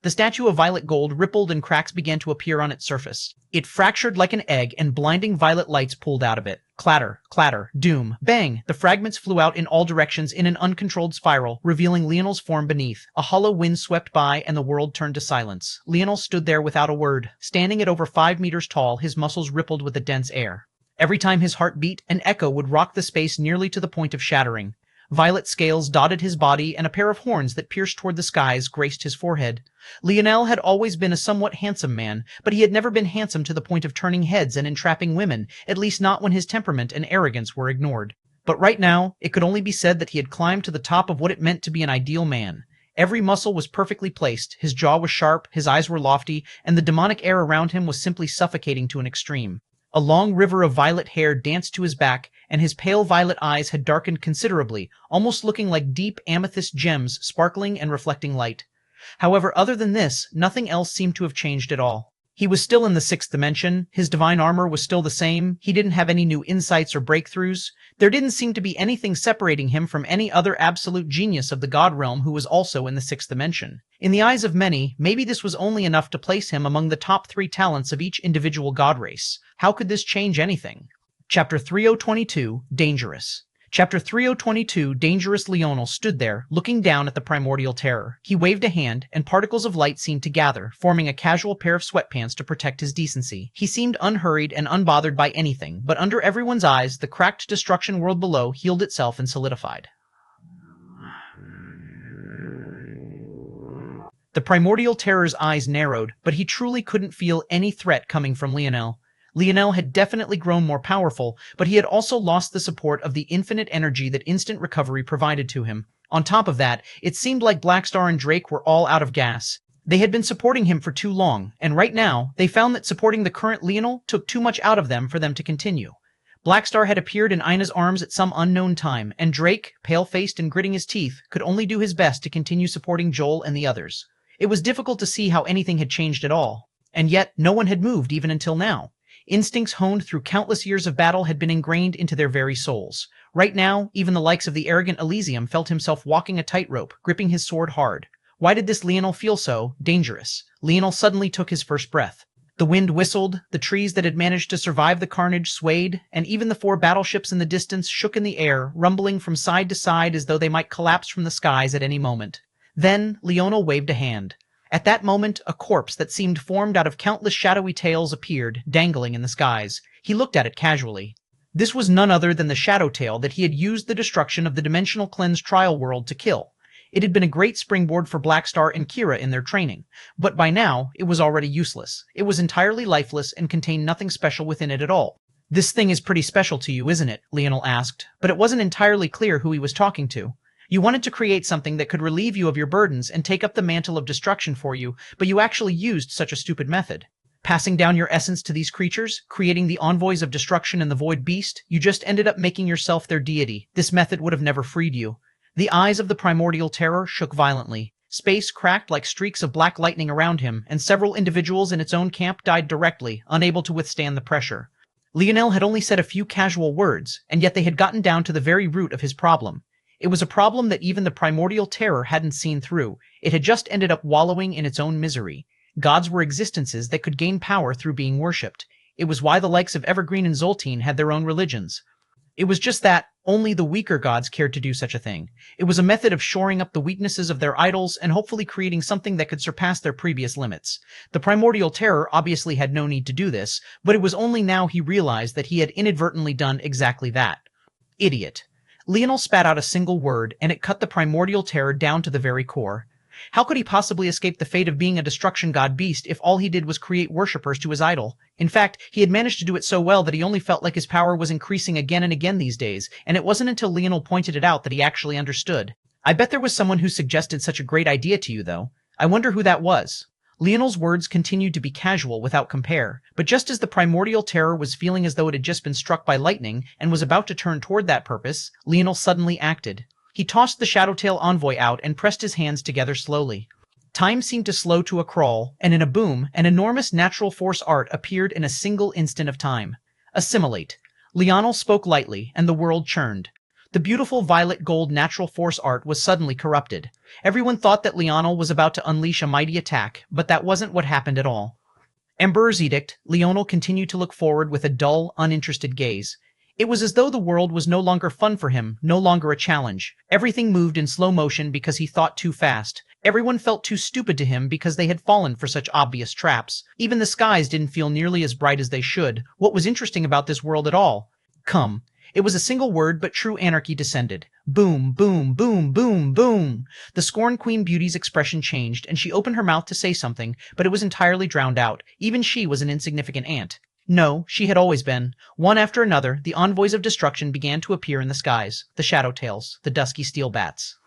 The statue of violet gold rippled and cracks began to appear on its surface. It fractured like an egg and blinding violet lights pulled out of it. Clatter, clatter, doom, bang! The fragments flew out in all directions in an uncontrolled spiral, revealing Leonel's form beneath. A hollow wind swept by and the world turned to silence. Leonel stood there without a word. Standing at over 5 meters tall, his muscles rippled with the dense air. Every time his heart beat, an echo would rock the space nearly to the point of shattering. Violet scales dotted his body, and a pair of horns that pierced toward the skies graced his forehead. Leonel had always been a somewhat handsome man, but he had never been handsome to the point of turning heads and entrapping women, at least not when his temperament and arrogance were ignored. But right now, it could only be said that he had climbed to the top of what it meant to be an ideal man. Every muscle was perfectly placed, his jaw was sharp, his eyes were lofty, and the demonic air around him was simply suffocating to an extreme. A long river of violet hair danced to his back, and his pale violet eyes had darkened considerably, almost looking like deep amethyst gems sparkling and reflecting light. However, other than this, nothing else seemed to have changed at all. He was still in the 6th dimension, his divine armor was still the same, he didn't have any new insights or breakthroughs. There didn't seem to be anything separating him from any other absolute genius of the God realm who was also in the 6th dimension. In the eyes of many, maybe this was only enough to place him among the top 3 talents of each individual god race. How could this change anything? Chapter 3022, Dangerous. Chapter 3022, Dangerous Leonel stood there, looking down at the primordial terror. He waved a hand, and particles of light seemed to gather, forming a casual pair of sweatpants to protect his decency. He seemed unhurried and unbothered by anything, but under everyone's eyes, the cracked destruction world below healed itself and solidified. The primordial terror's eyes narrowed, but he truly couldn't feel any threat coming from Leonel. Leonel had definitely grown more powerful, but he had also lost the support of the infinite energy that instant recovery provided to him. On top of that, it seemed like Blackstar and Drake were all out of gas. They had been supporting him for too long, and right now, they found that supporting the current Leonel took too much out of them for them to continue. Blackstar had appeared in Ina's arms at some unknown time, and Drake, pale-faced and gritting his teeth, could only do his best to continue supporting Joel and the others. It was difficult to see how anything had changed at all, and yet no one had moved even until now. Instincts honed through countless years of battle had been ingrained into their very souls. Right now, even the likes of the arrogant Elysium felt himself walking a tightrope, gripping his sword hard. Why did this Leonel feel so dangerous? Leonel suddenly took his first breath. The wind whistled, the trees that had managed to survive the carnage swayed, and even the 4 battleships in the distance shook in the air, rumbling from side to side as though they might collapse from the skies at any moment. Then Leonel waved a hand. At that moment, a corpse that seemed formed out of countless shadowy tails appeared, dangling in the skies. He looked at it casually. This was none other than the shadow tail that he had used the destruction of the Dimensional Cleanse trial world to kill. It had been a great springboard for Blackstar and Kira in their training, but by now it was already useless. It was entirely lifeless and contained nothing special within it at all. "This thing is pretty special to you, isn't it?" Leonel asked, but it wasn't entirely clear who he was talking to. "You wanted to create something that could relieve you of your burdens and take up the mantle of destruction for you, but you actually used such a stupid method. Passing down your essence to these creatures, creating the envoys of destruction and the void beast, you just ended up making yourself their deity. This method would have never freed you." The eyes of the primordial terror shook violently. Space cracked like streaks of black lightning around him, and several individuals in its own camp died directly, unable to withstand the pressure. Leonel had only said a few casual words, and yet they had gotten down to the very root of his problem. It was a problem that even the primordial terror hadn't seen through. It had just ended up wallowing in its own misery. Gods were existences that could gain power through being worshipped. It was why the likes of Evergreen and Zoltine had their own religions. It was just that only the weaker gods cared to do such a thing. It was a method of shoring up the weaknesses of their idols and hopefully creating something that could surpass their previous limits. The primordial terror obviously had no need to do this, but it was only now he realized that he had inadvertently done exactly that. Idiot. Leonel spat out a single word, and it cut the primordial terror down to the very core. How could he possibly escape the fate of being a destruction god beast if all he did was create worshippers to his idol? In fact, he had managed to do it so well that he only felt like his power was increasing again and again these days, and it wasn't until Leonel pointed it out that he actually understood. "I bet there was someone who suggested such a great idea to you, though. I wonder who that was." Leonel's words continued to be casual without compare, but just as the primordial terror was feeling as though it had just been struck by lightning and was about to turn toward that purpose, Leonel suddenly acted. He tossed the Shadowtail envoy out and pressed his hands together slowly. Time seemed to slow to a crawl, and in a boom, an enormous natural force art appeared in a single instant of time. "Assimilate." Leonel spoke lightly, and the world churned. The beautiful violet gold natural force art was suddenly corrupted. Everyone thought that Leonel was about to unleash a mighty attack, but that wasn't what happened at all. Emperor's Edict, Leonel continued to look forward with a dull, uninterested gaze. It was as though the world was no longer fun for him, no longer a challenge. Everything moved in slow motion because he thought too fast. Everyone felt too stupid to him because they had fallen for such obvious traps. Even the skies didn't feel nearly as bright as they should. What was interesting about this world at all? Come. It was a single word, but true anarchy descended. Boom, boom, boom, boom, boom. The Scorn Queen Beauty's expression changed, and she opened her mouth to say something, but it was entirely drowned out. Even she was an insignificant ant. No, she had always been. One after another, the envoys of destruction began to appear in the skies. The Shadowtails, the Dusky Steel Bats,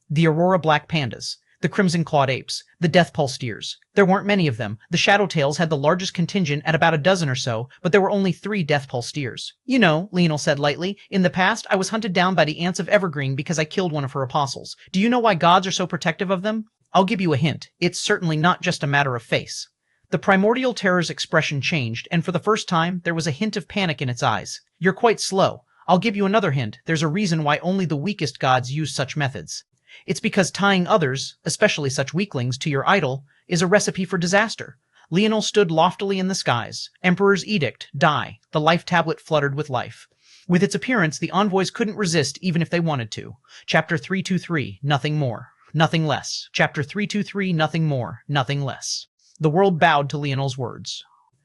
the Aurora Black Pandas, the Crimson Clawed Apes, the Death Pulse Steers. There weren't many of them. The Shadowtails had the largest contingent at about a dozen or so, but there were only 3 Death Pulse Steers. "You know," Leonel said lightly, "in the past I was hunted down by the Ants of Evergreen because I killed one of her apostles. Do you know why gods are so protective of them? I'll give you a hint. It's certainly not just a matter of face." The primordial terror's expression changed, and for the first time, there was a hint of panic in its eyes. "You're quite slow. I'll give you another hint. There's a reason why only the weakest gods use such methods. It's because tying others, especially such weaklings, to your idol is a recipe for disaster." Leonel stood loftily in the skies. Emperor's Edict, die. The life tablet fluttered with life. With its appearance, the envoys couldn't resist even if they wanted to. Chapter 323, nothing more, nothing less. Chapter 323, nothing more, nothing less. The world bowed to Leonel's words.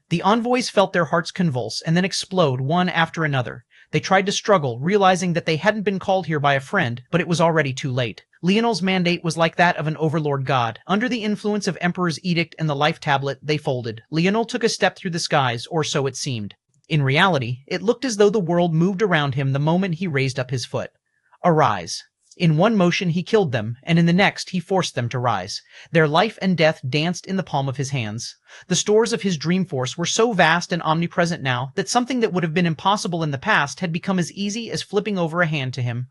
The envoys felt their hearts convulse and then explode one after another. They tried to struggle, realizing that they hadn't been called here by a friend, but it was already too late. Leonel's mandate was like that of an overlord god. Under the influence of Emperor's Edict and the life tablet, they folded. Leonel took a step through the skies, or so it seemed. In reality, it looked as though the world moved around him the moment he raised up his foot. Arise. In one motion he killed them, and in the next he forced them to rise. Their life and death danced in the palm of his hands. The stores of his dream force were so vast and omnipresent now that something that would have been impossible in the past had become as easy as flipping over a hand to him.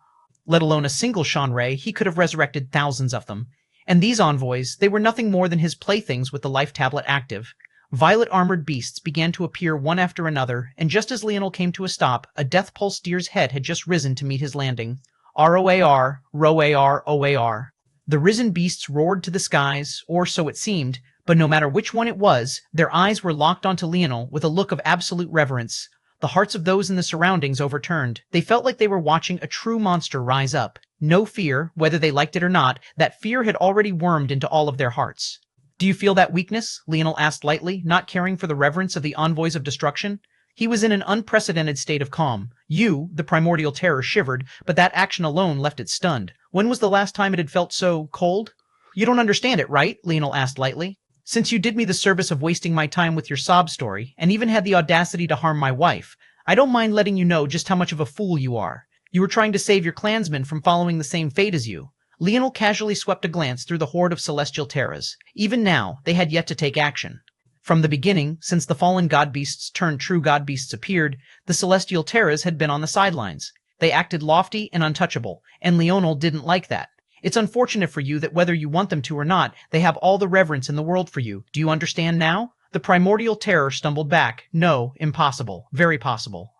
Let alone a single Shanrei, he could have resurrected thousands of them. And these envoys, they were nothing more than his playthings with the life tablet active. Violet-armored beasts began to appear one after another, and just as Leonel came to a stop, a Death Pulse Deer's head had just risen to meet his landing. ROAR, ROAR, OAR. The risen beasts roared to the skies, or so it seemed, but no matter which one it was, their eyes were locked onto Leonel with a look of absolute reverence. The hearts of those in the surroundings overturned. They felt like they were watching a true monster rise up. No fear, whether they liked it or not, that fear had already wormed into all of their hearts. Do you feel that weakness? Leonel asked lightly, not caring for the reverence of the envoys of destruction. He was in an unprecedented state of calm. You, the primordial terror, shivered, but that action alone left it stunned. When was the last time it had felt so cold? You don't understand it, right? Leonel asked lightly. Since you did me the service of wasting my time with your sob story, and even had the audacity to harm my wife, I don't mind letting you know just how much of a fool you are. You were trying to save your clansmen from following the same fate as you. Leonel casually swept a glance through the horde of celestial terras. Even now, they had yet to take action. From the beginning, since the fallen god beasts turned true god beasts appeared, the celestial terras had been on the sidelines. They acted lofty and untouchable, and Leonel didn't like that. It's unfortunate for you that whether you want them to or not, they have all the reverence in the world for you. Do you understand now? The primordial terror stumbled back. No, impossible. Very possible.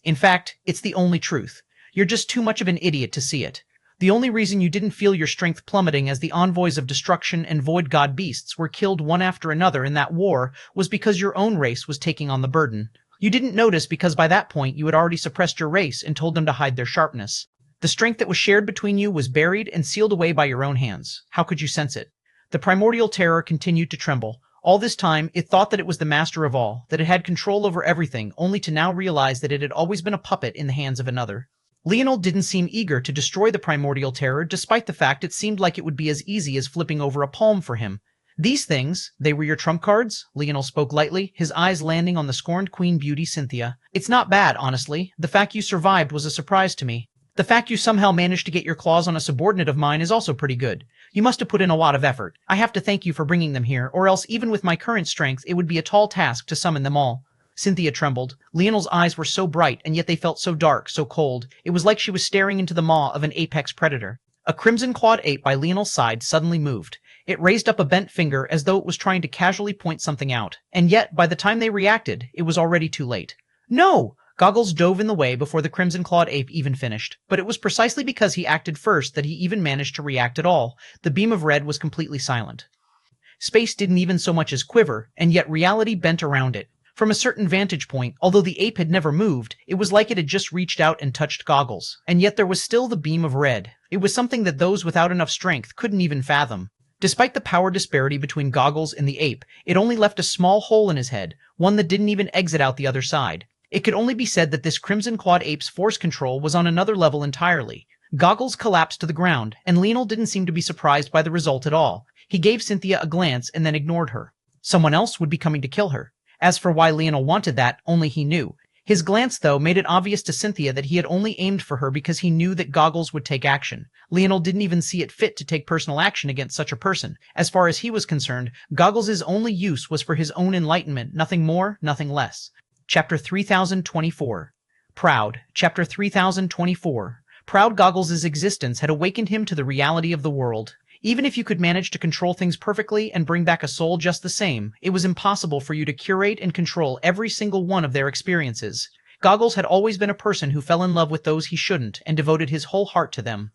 In fact, it's the only truth. You're just too much of an idiot to see it. The only reason you didn't feel your strength plummeting as the envoys of destruction and void god beasts were killed one after another in that war was because your own race was taking on the burden. You didn't notice because by that point you had already suppressed your race and told them to hide their sharpness. The strength that was shared between you was buried and sealed away by your own hands. How could you sense it? The primordial terror continued to tremble. All this time, it thought that it was the master of all, that it had control over everything, only to now realize that it had always been a puppet in the hands of another. Leonel didn't seem eager to destroy the primordial terror, despite the fact it seemed like it would be as easy as flipping over a palm for him. These things, they were your trump cards? Leonel spoke lightly, his eyes landing on the scorned queen beauty Cynthia. It's not bad, honestly. The fact you survived was a surprise to me. The fact you somehow managed to get your claws on a subordinate of mine is also pretty good. You must have put in a lot of effort. I have to thank you for bringing them here, or else even with my current strength, it would be a tall task to summon them all. Cynthia trembled. Leonel's eyes were so bright, and yet they felt so dark, so cold. It was like she was staring into the maw of an apex predator. A crimson-clawed ape by Leonel's side suddenly moved. It raised up a bent finger as though it was trying to casually point something out. And yet, by the time they reacted, it was already too late. No! Goggles dove in the way before the crimson-clawed ape even finished. But it was precisely because he acted first that he even managed to react at all. The beam of red was completely silent. Space didn't even so much as quiver, and yet reality bent around it. From a certain vantage point, although the ape had never moved, it was like it had just reached out and touched Goggles. And yet there was still the beam of red. It was something that those without enough strength couldn't even fathom. Despite the power disparity between Goggles and the ape, it only left a small hole in his head, one that didn't even exit out the other side. It could only be said that this crimson-clawed ape's force control was on another level entirely. Goggles collapsed to the ground, and Leonel didn't seem to be surprised by the result at all. He gave Cynthia a glance and then ignored her. Someone else would be coming to kill her. As for why Leonel wanted that, only he knew. His glance, though, made it obvious to Cynthia that he had only aimed for her because he knew that Goggles would take action. Leonel didn't even see it fit to take personal action against such a person. As far as he was concerned, Goggles' only use was for his own enlightenment, nothing more, nothing less. Chapter 3024. Proud. Chapter 3024. Proud Goggles' existence had awakened him to the reality of the world. Even if you could manage to control things perfectly and bring back a soul just the same, it was impossible for you to curate and control every single one of their experiences. Goggles had always been a person who fell in love with those he shouldn't and devoted his whole heart to them.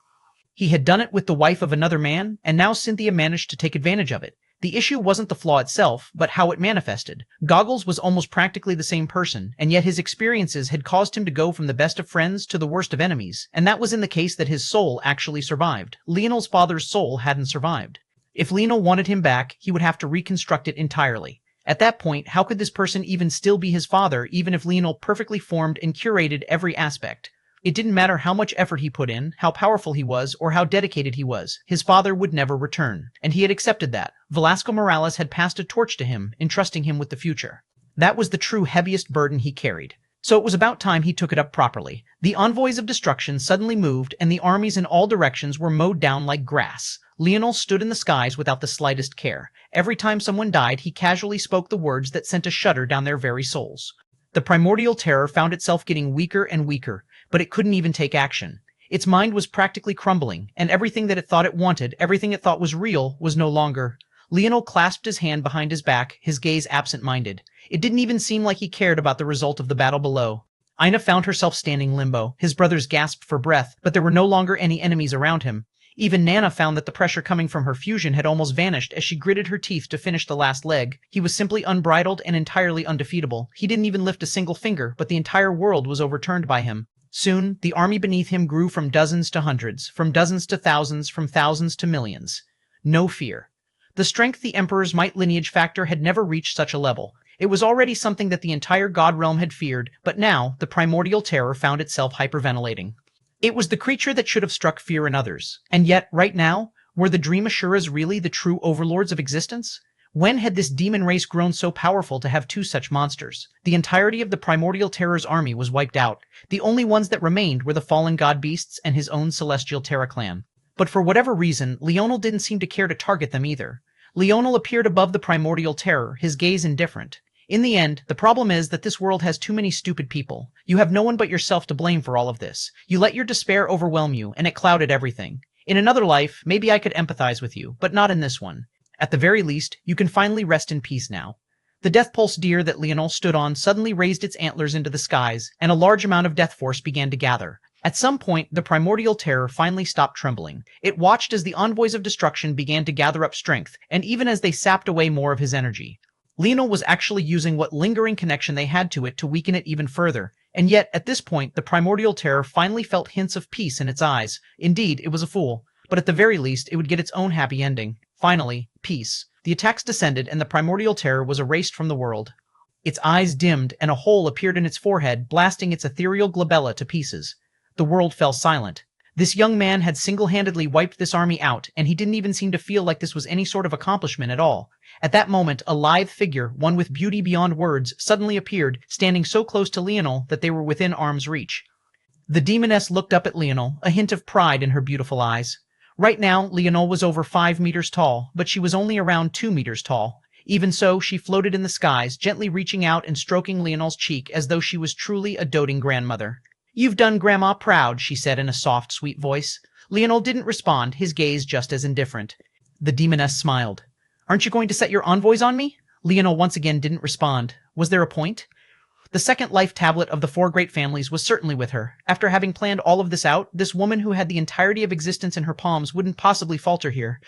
He had done it with the wife of another man, and now Cynthia managed to take advantage of it. The issue wasn't the flaw itself, but how it manifested. Goggles was almost practically the same person, and yet his experiences had caused him to go from the best of friends to the worst of enemies, and that was in the case that his soul actually survived. Leonel's father's soul hadn't survived. If Leonel wanted him back, he would have to reconstruct it entirely. At that point, how could this person even still be his father, even if Leonel perfectly formed and curated every aspect? It didn't matter how much effort he put in, how powerful he was, or how dedicated he was. His father would never return. And he had accepted that. Velasco Morales had passed a torch to him, entrusting him with the future. That was the true heaviest burden he carried. So it was about time he took it up properly. The envoys of destruction suddenly moved, and the armies in all directions were mowed down like grass. Leonel stood in the skies without the slightest care. Every time someone died, he casually spoke the words that sent a shudder down their very souls. The primordial terror found itself getting weaker and weaker, but it couldn't even take action. Its mind was practically crumbling, and everything that it thought it wanted, everything it thought was real, was no longer. Leonel clasped his hand behind his back, his gaze absent-minded. It didn't even seem like he cared about the result of the battle below. Ina found herself standing limbo. His brothers gasped for breath, but there were no longer any enemies around him. Even Nana found that the pressure coming from her fusion had almost vanished as she gritted her teeth to finish the last leg. He was simply unbridled and entirely undefeatable. He didn't even lift a single finger, but the entire world was overturned by him. Soon, the army beneath him grew from dozens to hundreds, from dozens to thousands, from thousands to millions. No fear. The strength the Emperor's might lineage factor had never reached such a level. It was already something that the entire god realm had feared, but now the primordial terror found itself hyperventilating. It was the creature that should have struck fear in others. And yet, right now, were the Dream Asuras really the true overlords of existence? When had this demon race grown so powerful to have two such monsters? The entirety of the primordial terror's army was wiped out. The only ones that remained were the fallen god beasts and his own celestial Terra clan. But for whatever reason, Leonel didn't seem to care to target them either. Leonel appeared above the primordial terror, his gaze indifferent. In the end, the problem is that this world has too many stupid people. You have no one but yourself to blame for all of this. You let your despair overwhelm you, and it clouded everything. In another life, maybe I could empathize with you, but not in this one. At the very least, you can finally rest in peace now. The death pulse deer that Leonel stood on suddenly raised its antlers into the skies, and a large amount of death force began to gather. At some point, the primordial terror finally stopped trembling. It watched as the envoys of destruction began to gather up strength, and even as they sapped away more of his energy. Leonel was actually using what lingering connection they had to it to weaken it even further, and yet, at this point, the primordial terror finally felt hints of peace in its eyes. Indeed, it was a fool, but at the very least, it would get its own happy ending. Finally, peace. The attacks descended, and the primordial terror was erased from the world. Its eyes dimmed, and a hole appeared in its forehead, blasting its ethereal glabella to pieces. The world fell silent. This young man had single-handedly wiped this army out, and he didn't even seem to feel like this was any sort of accomplishment at all. At that moment, a lithe figure, one with beauty beyond words, suddenly appeared, standing so close to Leonel that they were within arm's reach. The demoness looked up at Leonel, a hint of pride in her beautiful eyes. Right now, Leonel was over 5 meters tall, but she was only around 2 meters tall. Even so, she floated in the skies, gently reaching out and stroking Leonel's cheek as though she was truly a doting grandmother. "You've done Grandma proud," she said in a soft, sweet voice. Leonel didn't respond, his gaze just as indifferent. The demoness smiled. "Aren't you going to set your envoys on me?" Leonel once again didn't respond. Was there a point? The second life tablet of the 4 great families was certainly with her. After having planned all of this out, this woman who had the entirety of existence in her palms wouldn't possibly falter here.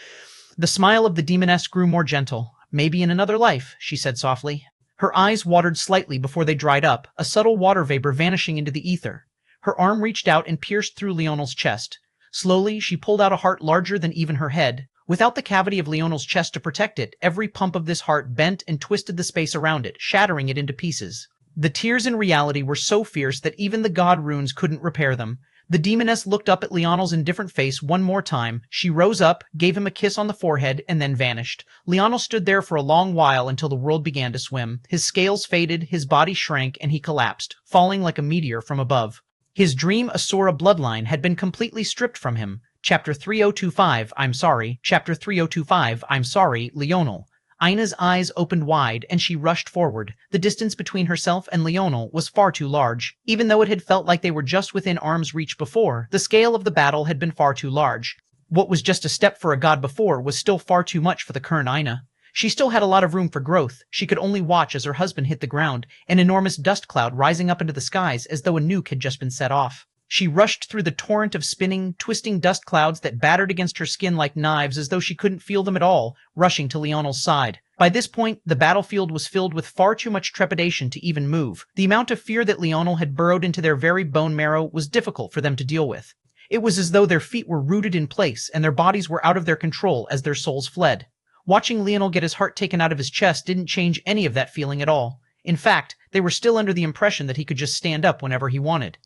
The smile of the demoness grew more gentle. "Maybe in another life," she said softly. Her eyes watered slightly before they dried up, a subtle water vapor vanishing into the ether. Her arm reached out and pierced through Leonel's chest. Slowly, she pulled out a heart larger than even her head. Without the cavity of Leonel's chest to protect it, every pump of this heart bent and twisted the space around it, shattering it into pieces. The tears in reality were so fierce that even the god runes couldn't repair them. The demoness looked up at Leonel's indifferent face one more time. She rose up, gave him a kiss on the forehead, and then vanished. Leonel stood there for a long while until the world began to swim. His scales faded, his body shrank, and he collapsed, falling like a meteor from above. His Dream Asura bloodline had been completely stripped from him. Chapter 3025, I'm sorry. Chapter 3025, I'm sorry, Leonel. Ina's eyes opened wide, and she rushed forward. The distance between herself and Leonel was far too large. Even though it had felt like they were just within arm's reach before, the scale of the battle had been far too large. What was just a step for a god before was still far too much for the current Ina. She still had a lot of room for growth. She could only watch as her husband hit the ground, an enormous dust cloud rising up into the skies as though a nuke had just been set off. She rushed through the torrent of spinning, twisting dust clouds that battered against her skin like knives as though she couldn't feel them at all, rushing to Leonel's side. By this point, the battlefield was filled with far too much trepidation to even move. The amount of fear that Leonel had burrowed into their very bone marrow was difficult for them to deal with. It was as though their feet were rooted in place and their bodies were out of their control as their souls fled. Watching Leonel get his heart taken out of his chest didn't change any of that feeling at all. In fact, they were still under the impression that he could just stand up whenever he wanted.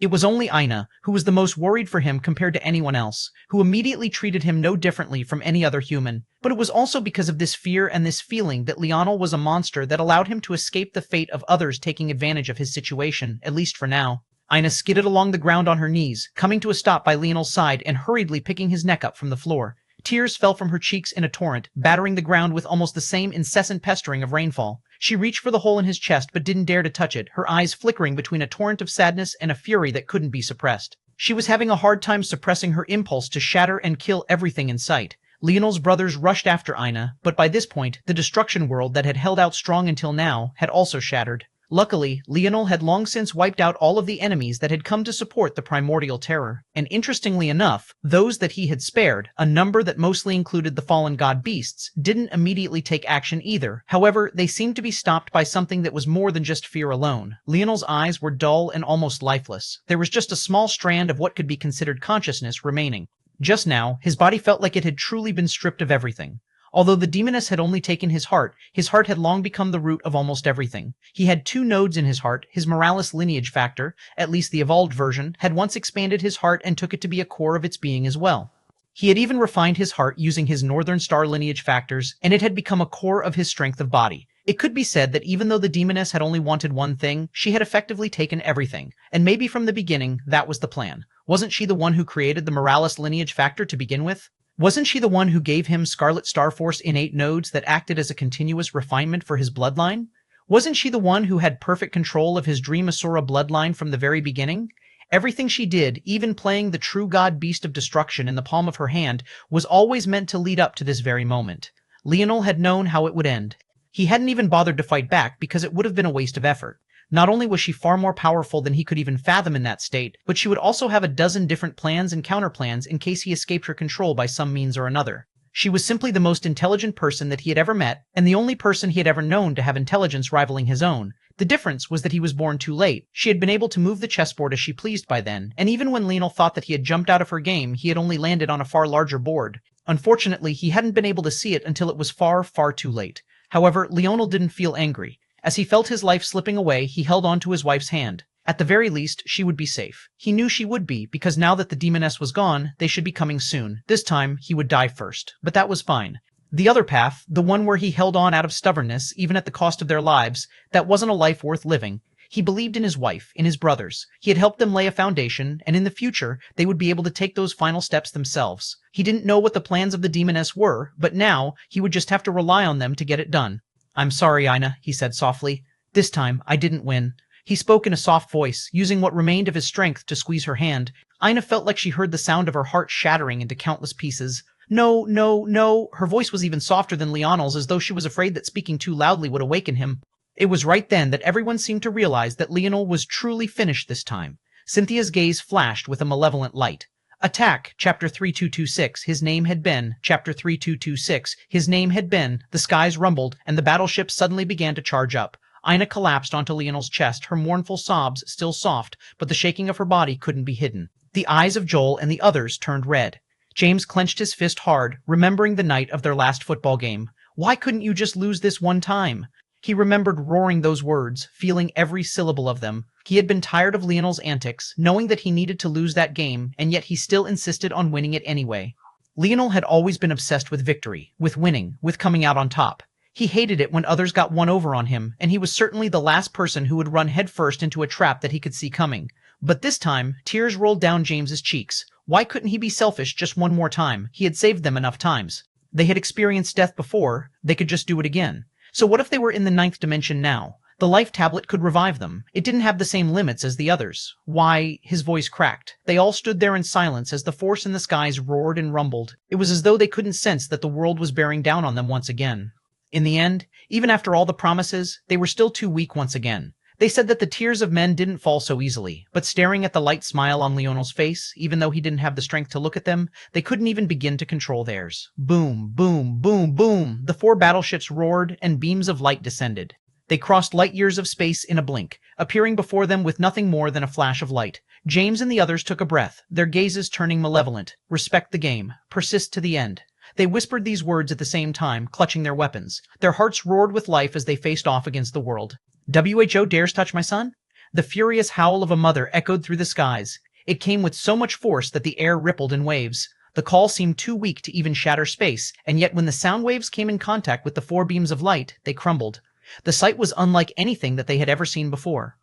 It was only Ina, who was the most worried for him compared to anyone else, who immediately treated him no differently from any other human. But it was also because of this fear and this feeling that Leonel was a monster that allowed him to escape the fate of others taking advantage of his situation, at least for now. Ina skidded along the ground on her knees, coming to a stop by Leonel's side and hurriedly picking his neck up from the floor. Tears fell from her cheeks in a torrent, battering the ground with almost the same incessant pestering of rainfall. She reached for the hole in his chest but didn't dare to touch it, her eyes flickering between a torrent of sadness and a fury that couldn't be suppressed. She was having a hard time suppressing her impulse to shatter and kill everything in sight. Leonel's brothers rushed after Ina, but by this point, the destruction world that had held out strong until now had also shattered. Luckily, Leonel had long since wiped out all of the enemies that had come to support the primordial terror, and interestingly enough, those that he had spared, a number that mostly included the fallen god beasts, didn't immediately take action either. However, they seemed to be stopped by something that was more than just fear alone. Leonel's eyes were dull and almost lifeless. There was just a small strand of what could be considered consciousness remaining. Just now, his body felt like it had truly been stripped of everything. Although the demoness had only taken his heart had long become the root of almost everything. He had two nodes in his heart. His Morales lineage factor, at least the evolved version, had once expanded his heart and took it to be a core of its being as well. He had even refined his heart using his Northern Star lineage factors, and it had become a core of his strength of body. It could be said that even though the demoness had only wanted one thing, she had effectively taken everything. And maybe from the beginning, that was the plan. Wasn't she the one who created the Morales lineage factor to begin with? Wasn't she the one who gave him Scarlet Starforce innate nodes that acted as a continuous refinement for his bloodline? Wasn't she the one who had perfect control of his Dream Asura bloodline from the very beginning? Everything she did, even playing the true god beast of destruction in the palm of her hand, was always meant to lead up to this very moment. Leonel had known how it would end. He hadn't even bothered to fight back because it would have been a waste of effort. Not only was she far more powerful than he could even fathom in that state, but she would also have a dozen different plans and counterplans in case he escaped her control by some means or another. She was simply the most intelligent person that he had ever met, and the only person he had ever known to have intelligence rivaling his own. The difference was that he was born too late. She had been able to move the chessboard as she pleased by then, and even when Leonel thought that he had jumped out of her game, he had only landed on a far larger board. Unfortunately, he hadn't been able to see it until it was far, far too late. However, Leonel didn't feel angry. As he felt his life slipping away, he held on to his wife's hand. At the very least, she would be safe. He knew she would be, because now that the demoness was gone, they should be coming soon. This time, he would die first. But that was fine. The other path, the one where he held on out of stubbornness, even at the cost of their lives, that wasn't a life worth living. He believed in his wife, in his brothers. He had helped them lay a foundation, and in the future, they would be able to take those final steps themselves. He didn't know what the plans of the demoness were, but now, he would just have to rely on them to get it done. "I'm sorry, Ina," he said softly. "This time, I didn't win." He spoke in a soft voice, using what remained of his strength to squeeze her hand. Ina felt like she heard the sound of her heart shattering into countless pieces. "No, no, no." Her voice was even softer than Leonel's, as though she was afraid that speaking too loudly would awaken him. It was right then that everyone seemed to realize that Leonel was truly finished this time. Cynthia's gaze flashed with a malevolent light. Attack, Chapter 3226, his name had been, Chapter 3226, his name had been, the skies rumbled, and the battleship suddenly began to charge up. Ina collapsed onto Leonel's chest, her mournful sobs still soft, but the shaking of her body couldn't be hidden. The eyes of Joel and the others turned red. James clenched his fist hard, remembering the night of their last football game. Why couldn't you just lose this one time? He remembered roaring those words, feeling every syllable of them. He had been tired of Leonel's antics, knowing that he needed to lose that game, and yet he still insisted on winning it anyway. Leonel had always been obsessed with victory, with winning, with coming out on top. He hated it when others got one over on him, and he was certainly the last person who would run headfirst into a trap that he could see coming. But this time, tears rolled down James's cheeks. Why couldn't he be selfish just one more time? He had saved them enough times. They had experienced death before. They could just do it again. So what if they were in the 9th dimension now? The life tablet could revive them. It didn't have the same limits as the others. Why, his voice cracked. They all stood there in silence as the force in the skies roared and rumbled. It was as though they couldn't sense that the world was bearing down on them once again. In the end, even after all the promises, they were still too weak once again. They said that the tears of men didn't fall so easily, but staring at the light smile on Leonel's face, even though he didn't have the strength to look at them, they couldn't even begin to control theirs. Boom, boom, boom, boom! The 4 battleships roared, and beams of light descended. They crossed light years of space in a blink, appearing before them with nothing more than a flash of light. James and the others took a breath, their gazes turning malevolent. Respect the game. Persist to the end. They whispered these words at the same time, clutching their weapons. Their hearts roared with life as they faced off against the world. "WHO dares touch my son?" The furious howl of a mother echoed through the skies. It came with so much force that the air rippled in waves. The call seemed too weak to even shatter space, and yet when the sound waves came in contact with the 4 beams of light, they crumbled. The sight was unlike anything that they had ever seen before.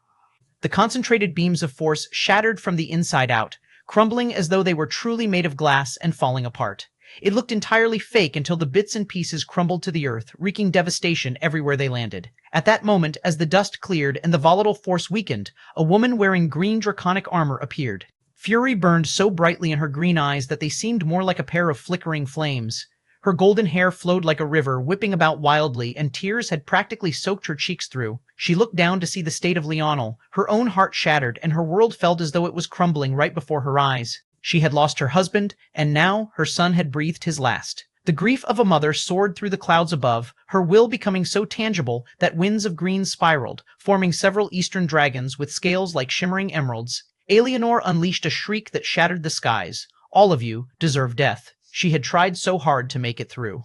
The concentrated beams of force shattered from the inside out, crumbling as though they were truly made of glass and falling apart. It looked entirely fake until the bits and pieces crumbled to the earth, wreaking devastation everywhere they landed. At that moment, as the dust cleared and the volatile force weakened, a woman wearing green draconic armor appeared. Fury burned so brightly in her green eyes that they seemed more like a pair of flickering flames. Her golden hair flowed like a river, whipping about wildly, and tears had practically soaked her cheeks through. She looked down to see the state of Leonel. Her own heart shattered, and her world felt as though it was crumbling right before her eyes. She had lost her husband, and now her son had breathed his last. The grief of a mother soared through the clouds above, her will becoming so tangible that winds of green spiraled, forming several eastern dragons with scales like shimmering emeralds. Eleanor unleashed a shriek that shattered the skies. All of you deserve death. She had tried so hard to make it through.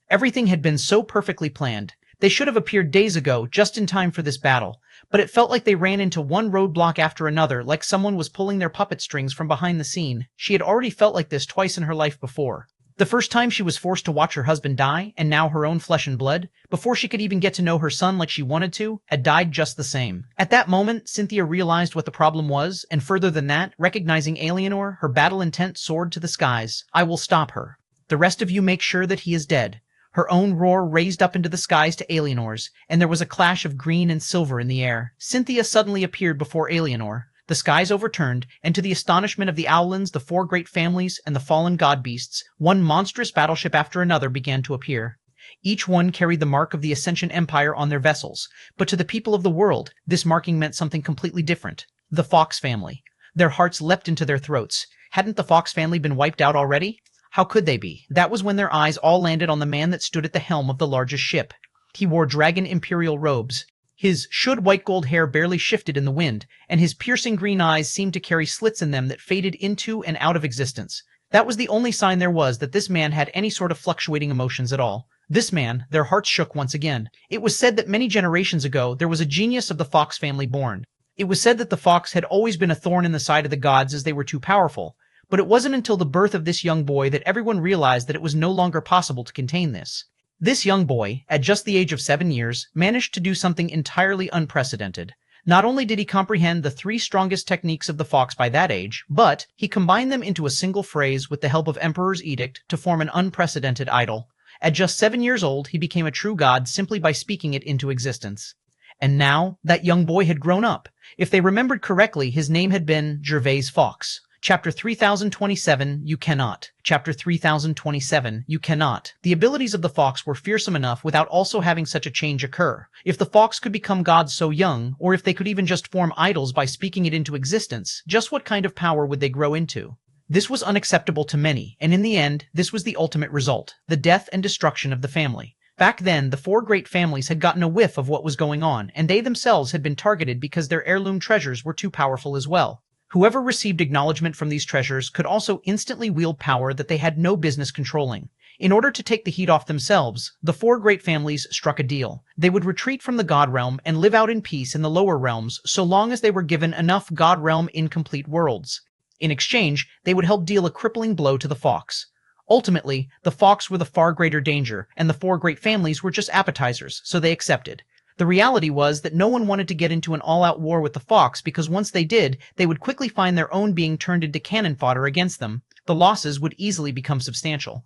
Everything had been so perfectly planned. They should have appeared days ago, just in time for this battle, but it felt like they ran into one roadblock after another, like someone was pulling their puppet strings from behind the scene. She had already felt like this twice in her life before. The first time she was forced to watch her husband die, and now her own flesh and blood, before she could even get to know her son like she wanted to, had died just the same. At that moment, Cynthia realized what the problem was, and further than that, recognizing Eleanor, her battle intent soared to the skies. I will stop her. The rest of you make sure that he is dead. Her own roar raised up into the skies to Eleanor's, and there was a clash of green and silver in the air. Cynthia suddenly appeared before Eleanor. The skies overturned, and to the astonishment of the Owlins, the four great families, and the fallen god beasts, one monstrous battleship after another began to appear. Each one carried the mark of the Ascension Empire on their vessels, but to the people of the world, this marking meant something completely different. The Fox family. Their hearts leapt into their throats. Hadn't the Fox family been wiped out already? How could they be? That was when their eyes all landed on the man that stood at the helm of the largest ship. He wore dragon imperial robes. His white gold hair barely shifted in the wind, and his piercing green eyes seemed to carry slits in them that faded into and out of existence. That was the only sign there was that this man had any sort of fluctuating emotions at all. This man, their hearts shook once again. It was said that many generations ago there was a genius of the Fox family born. It was said that the Fox had always been a thorn in the side of the gods as they were too powerful. But it wasn't until the birth of this young boy that everyone realized that it was no longer possible to contain this. This young boy, at just the age of 7 years, managed to do something entirely unprecedented. Not only did he comprehend the 3 strongest techniques of the Fox by that age, but he combined them into a single phrase with the help of Emperor's Edict to form an unprecedented idol. At just 7 years old, he became a true god simply by speaking it into existence. And now, that young boy had grown up. If they remembered correctly, his name had been Gervais Fox. Chapter 3027, You Cannot. Chapter 3027, You Cannot. The abilities of the Fox were fearsome enough without also having such a change occur. If the Fox could become gods so young, or if they could even just form idols by speaking it into existence, just what kind of power would they grow into? This was unacceptable to many, and in the end, this was the ultimate result, the death and destruction of the family. Back then, the 4 great families had gotten a whiff of what was going on, and they themselves had been targeted because their heirloom treasures were too powerful as well. Whoever received acknowledgement from these treasures could also instantly wield power that they had no business controlling. In order to take the heat off themselves, the 4 great families struck a deal. They would retreat from the God Realm and live out in peace in the lower realms so long as they were given enough God Realm incomplete worlds. In exchange, they would help deal a crippling blow to the Fox. Ultimately, the Fox were the far greater danger, and the 4 great families were just appetizers, so they accepted. The reality was that no one wanted to get into an all-out war with the Fox because once they did, they would quickly find their own being turned into cannon fodder against them. The losses would easily become substantial.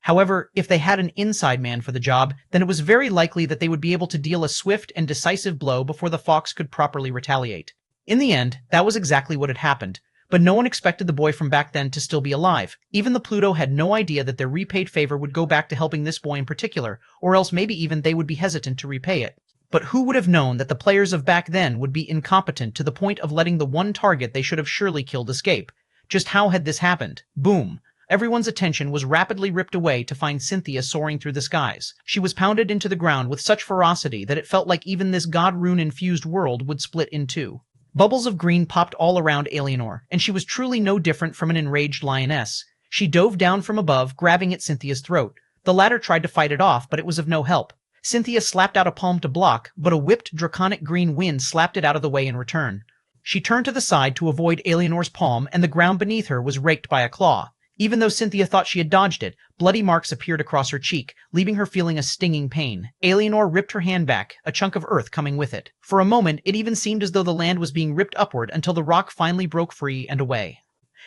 However, if they had an inside man for the job, then it was very likely that they would be able to deal a swift and decisive blow before the Fox could properly retaliate. In the end, that was exactly what had happened. But no one expected the boy from back then to still be alive. Even the Pluto had no idea that their repaid favor would go back to helping this boy in particular, or else maybe even they would be hesitant to repay it. But who would have known that the players of back then would be incompetent to the point of letting the one target they should have surely killed escape? Just how had this happened? Boom. Everyone's attention was rapidly ripped away to find Cynthia soaring through the skies. She was pounded into the ground with such ferocity that it felt like even this god rune-infused world would split in 2. Bubbles of green popped all around Eleanor, and she was truly no different from an enraged lioness. She dove down from above, grabbing at Cynthia's throat. The latter tried to fight it off, but it was of no help. Cynthia slapped out a palm to block, but a whipped draconic green wind slapped it out of the way in return. She turned to the side to avoid Eleanor's palm, and the ground beneath her was raked by a claw. Even though Cynthia thought she had dodged it, bloody marks appeared across her cheek, leaving her feeling a stinging pain. Eleanor ripped her hand back, a chunk of earth coming with it. For a moment, it even seemed as though the land was being ripped upward until the rock finally broke free and away.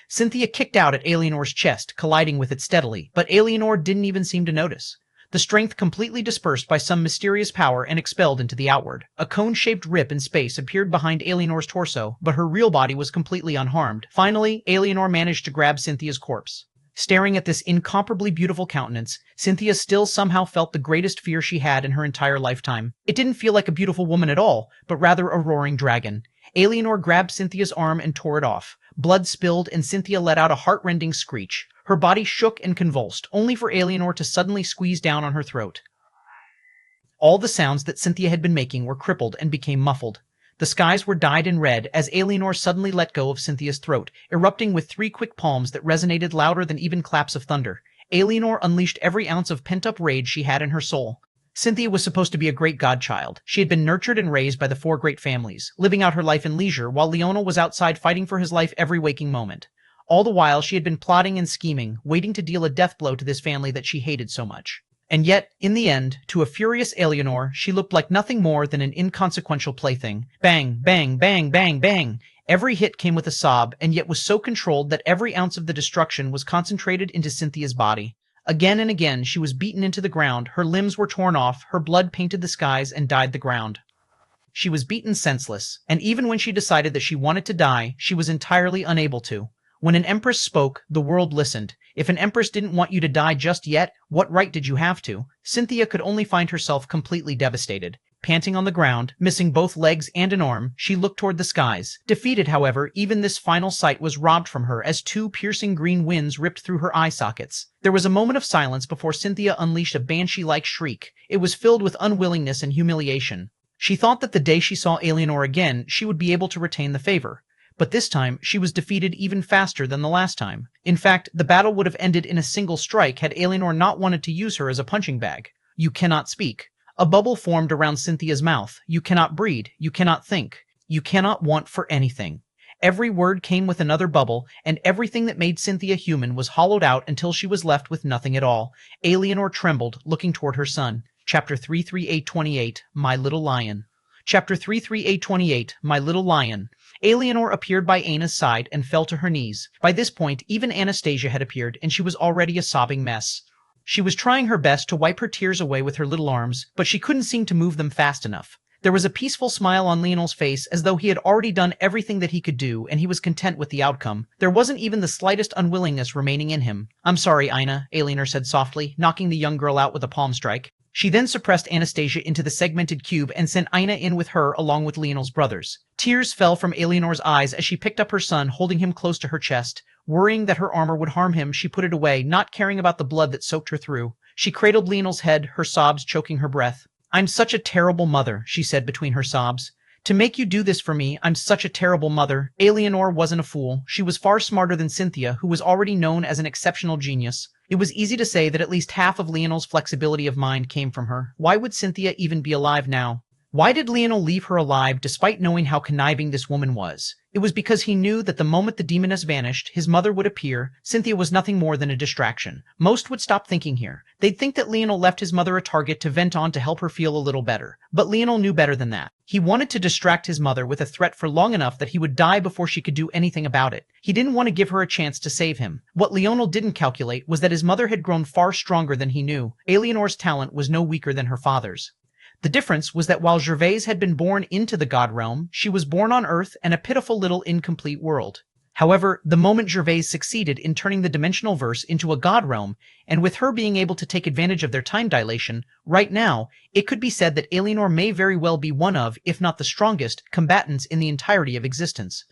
Cynthia kicked out at Eleanor's chest, colliding with it steadily, but Eleanor didn't even seem to notice. The strength completely dispersed by some mysterious power and expelled into the outward. A cone-shaped rip in space appeared behind Eleanor's torso, but her real body was completely unharmed. Finally, Eleanor managed to grab Cynthia's corpse. Staring at this incomparably beautiful countenance, Cynthia still somehow felt the greatest fear she had in her entire lifetime. It didn't feel like a beautiful woman at all, but rather a roaring dragon. Eleanor grabbed Cynthia's arm and tore it off. Blood spilled, and Cynthia let out a heart-rending screech. Her body shook and convulsed, only for Eleanor to suddenly squeeze down on her throat. All the sounds that Cynthia had been making were crippled and became muffled. The skies were dyed in red as Eleanor suddenly let go of Cynthia's throat, erupting with 3 quick palms that resonated louder than even claps of thunder. Eleanor unleashed every ounce of pent-up rage she had in her soul. Cynthia was supposed to be a great godchild. She had been nurtured and raised by the 4 great families, living out her life in leisure, while Leonel was outside fighting for his life every waking moment. All the while, she had been plotting and scheming, waiting to deal a death blow to this family that she hated so much. And yet, in the end, to a furious Eleanor, she looked like nothing more than an inconsequential plaything. Bang, bang, bang, bang, bang. Every hit came with a sob, and yet was so controlled that every ounce of the destruction was concentrated into Cynthia's body. Again and again, she was beaten into the ground, her limbs were torn off, her blood painted the skies and dyed the ground. She was beaten senseless, and even when she decided that she wanted to die, she was entirely unable to. When an empress spoke, the world listened. If an empress didn't want you to die just yet, what right did you have to? Cynthia could only find herself completely devastated. Panting on the ground, missing both legs and an arm, she looked toward the skies. Defeated, however, even this final sight was robbed from her as 2 piercing green winds ripped through her eye sockets. There was a moment of silence before Cynthia unleashed a banshee-like shriek. It was filled with unwillingness and humiliation. She thought that the day she saw Eleanor again, she would be able to retain the favor. But this time, she was defeated even faster than the last time. In fact, the battle would have ended in a single strike had Eleanor not wanted to use her as a punching bag. You cannot speak. A bubble formed around Cynthia's mouth. You cannot breathe. You cannot think. You cannot want for anything. Every word came with another bubble, and everything that made Cynthia human was hollowed out until she was left with nothing at all. Eleanor trembled, looking toward her son. Chapter 33828, My Little Lion. Chapter 33828, My Little Lion. Eleanor appeared by Anna's side and fell to her knees. By this point, even Anastasia had appeared, and she was already a sobbing mess. She was trying her best to wipe her tears away with her little arms, but she couldn't seem to move them fast enough. There was a peaceful smile on Leonel's face, as though he had already done everything that he could do, and he was content with the outcome. There wasn't even the slightest unwillingness remaining in him. "I'm sorry, Ina," Eleanor said softly, knocking the young girl out with a palm strike. She then suppressed Anastasia into the segmented cube and sent Ina in with her along with Leonel's brothers. Tears fell from Eleanor's eyes as she picked up her son, holding him close to her chest. Worrying that her armor would harm him, she put it away, not caring about the blood that soaked her through. She cradled Leonel's head, her sobs choking her breath. "I'm such a terrible mother," she said between her sobs. "To make you do this for me, I'm such a terrible mother." Eleanor wasn't a fool. She was far smarter than Cynthia, who was already known as an exceptional genius. It was easy to say that at least half of Leonel's flexibility of mind came from her. Why would Cynthia even be alive now? Why did Leonel leave her alive despite knowing how conniving this woman was? It was because he knew that the moment the demoness vanished, his mother would appear. Cynthia was nothing more than a distraction. Most would stop thinking here. They'd think that Leonel left his mother a target to vent on to help her feel a little better. But Leonel knew better than that. He wanted to distract his mother with a threat for long enough that he would die before she could do anything about it. He didn't want to give her a chance to save him. What Leonel didn't calculate was that his mother had grown far stronger than he knew. Eleanor's talent was no weaker than her father's. The difference was that while Gervais had been born into the god realm, she was born on Earth and a pitiful little incomplete world. However, the moment Gervais succeeded in turning the dimensional verse into a god realm, and with her being able to take advantage of their time dilation, right now, it could be said that Eleanor may very well be one of, if not the strongest, combatants in the entirety of existence.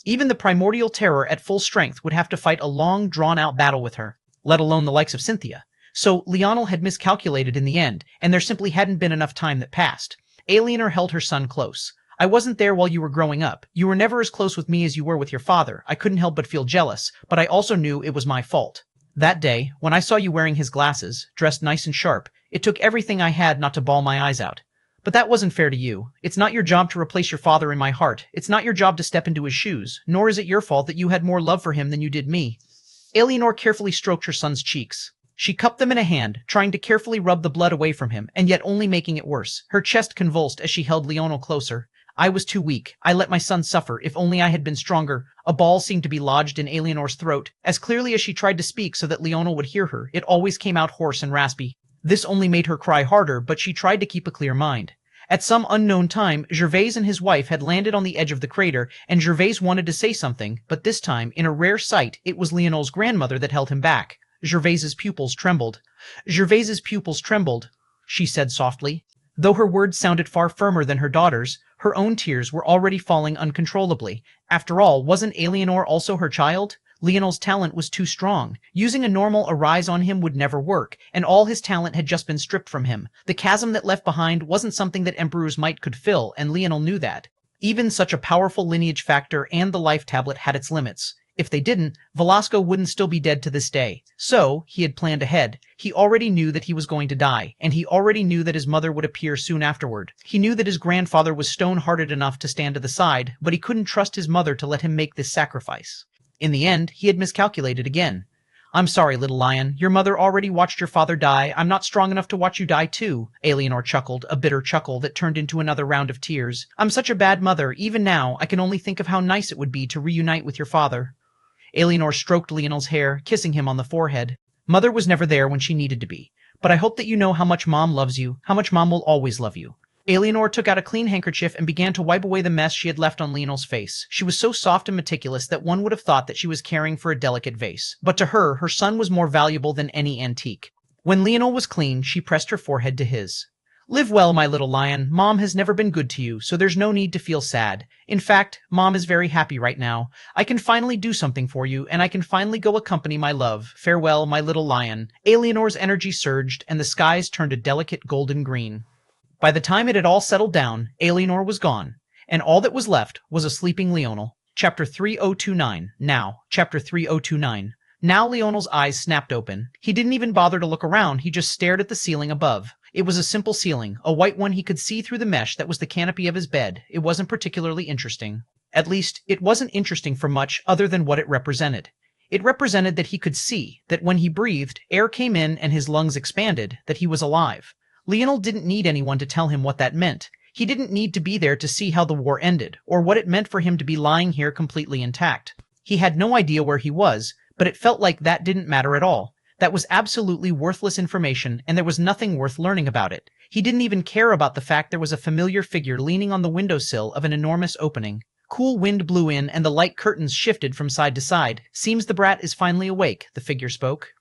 Even the primordial terror at full strength would have to fight a long, drawn-out battle with her, let alone the likes of Cynthia. So Leonel had miscalculated in the end, and there simply hadn't been enough time that passed. Eleanor held her son close. "I wasn't there while you were growing up. You were never as close with me as you were with your father. I couldn't help but feel jealous, but I also knew it was my fault. That day, when I saw you wearing his glasses, dressed nice and sharp, it took everything I had not to bawl my eyes out. But that wasn't fair to you. It's not your job to replace your father in my heart. It's not your job to step into his shoes, nor is it your fault that you had more love for him than you did me." Eleanor carefully stroked her son's cheeks. She cupped them in a hand, trying to carefully rub the blood away from him, and yet only making it worse. Her chest convulsed as she held Leonel closer. "I was too weak. I let my son suffer. If only I had been stronger." A ball seemed to be lodged in Eleanor's throat. As clearly as she tried to speak so that Leonel would hear her, it always came out hoarse and raspy. This only made her cry harder, but she tried to keep a clear mind. At some unknown time, Gervais and his wife had landed on the edge of the crater, and Gervais wanted to say something, but this time, in a rare sight, it was Leonel's grandmother that held him back. Gervais's pupils trembled. Gervais's pupils trembled, she said softly. Though her words sounded far firmer than her daughter's, her own tears were already falling uncontrollably. After all, wasn't Eleanor also her child? Leonel's talent was too strong. Using a normal arise on him would never work, and all his talent had just been stripped from him. The chasm that left behind wasn't something that Emperor's might could fill, and Leonel knew that. Even such a powerful lineage factor and the life tablet had its limits. If they didn't, Velasco wouldn't still be dead to this day. So, he had planned ahead. He already knew that he was going to die, and he already knew that his mother would appear soon afterward. He knew that his grandfather was stone-hearted enough to stand to the side, but he couldn't trust his mother to let him make this sacrifice. In the end, he had miscalculated again. I'm sorry, little lion. Your mother already watched your father die. I'm not strong enough to watch you die too. Eleanor chuckled, a bitter chuckle that turned into another round of tears. I'm such a bad mother. Even now, I can only think of how nice it would be to reunite with your father. Eleanor stroked Leonel's hair, kissing him on the forehead. Mother was never there when she needed to be. But I hope that you know how much Mom loves you, how much Mom will always love you. Eleanor took out a clean handkerchief and began to wipe away the mess she had left on Leonel's face. She was so soft and meticulous that one would have thought that she was caring for a delicate vase. But to her, her son was more valuable than any antique. When Leonel was clean, she pressed her forehead to his. Live well, my little lion. Mom has never been good to you, so there's no need to feel sad. In fact, Mom is very happy right now. I can finally do something for you, and I can finally go accompany my love. Farewell, my little lion. Eleanor's energy surged, and the skies turned a delicate golden green. By the time it had all settled down, Eleanor was gone, and all that was left was a sleeping Leonel. Chapter 3029. Now. Chapter 3029. Now Leonel's eyes snapped open. He didn't even bother to look around, he just stared at the ceiling above. It was a simple ceiling, a white one he could see through the mesh that was the canopy of his bed. It wasn't particularly interesting. At least, it wasn't interesting for much other than what it represented. It represented that he could see, that when he breathed, air came in and his lungs expanded, that he was alive. Leonel didn't need anyone to tell him what that meant. He didn't need to be there to see how the war ended, or what it meant for him to be lying here completely intact. He had no idea where he was, but it felt like that didn't matter at all. That was absolutely worthless information, and there was nothing worth learning about it. He didn't even care about the fact there was a familiar figure leaning on the windowsill of an enormous opening. Cool wind blew in, and the light curtains shifted from side to side. Seems the brat is finally awake, the figure spoke.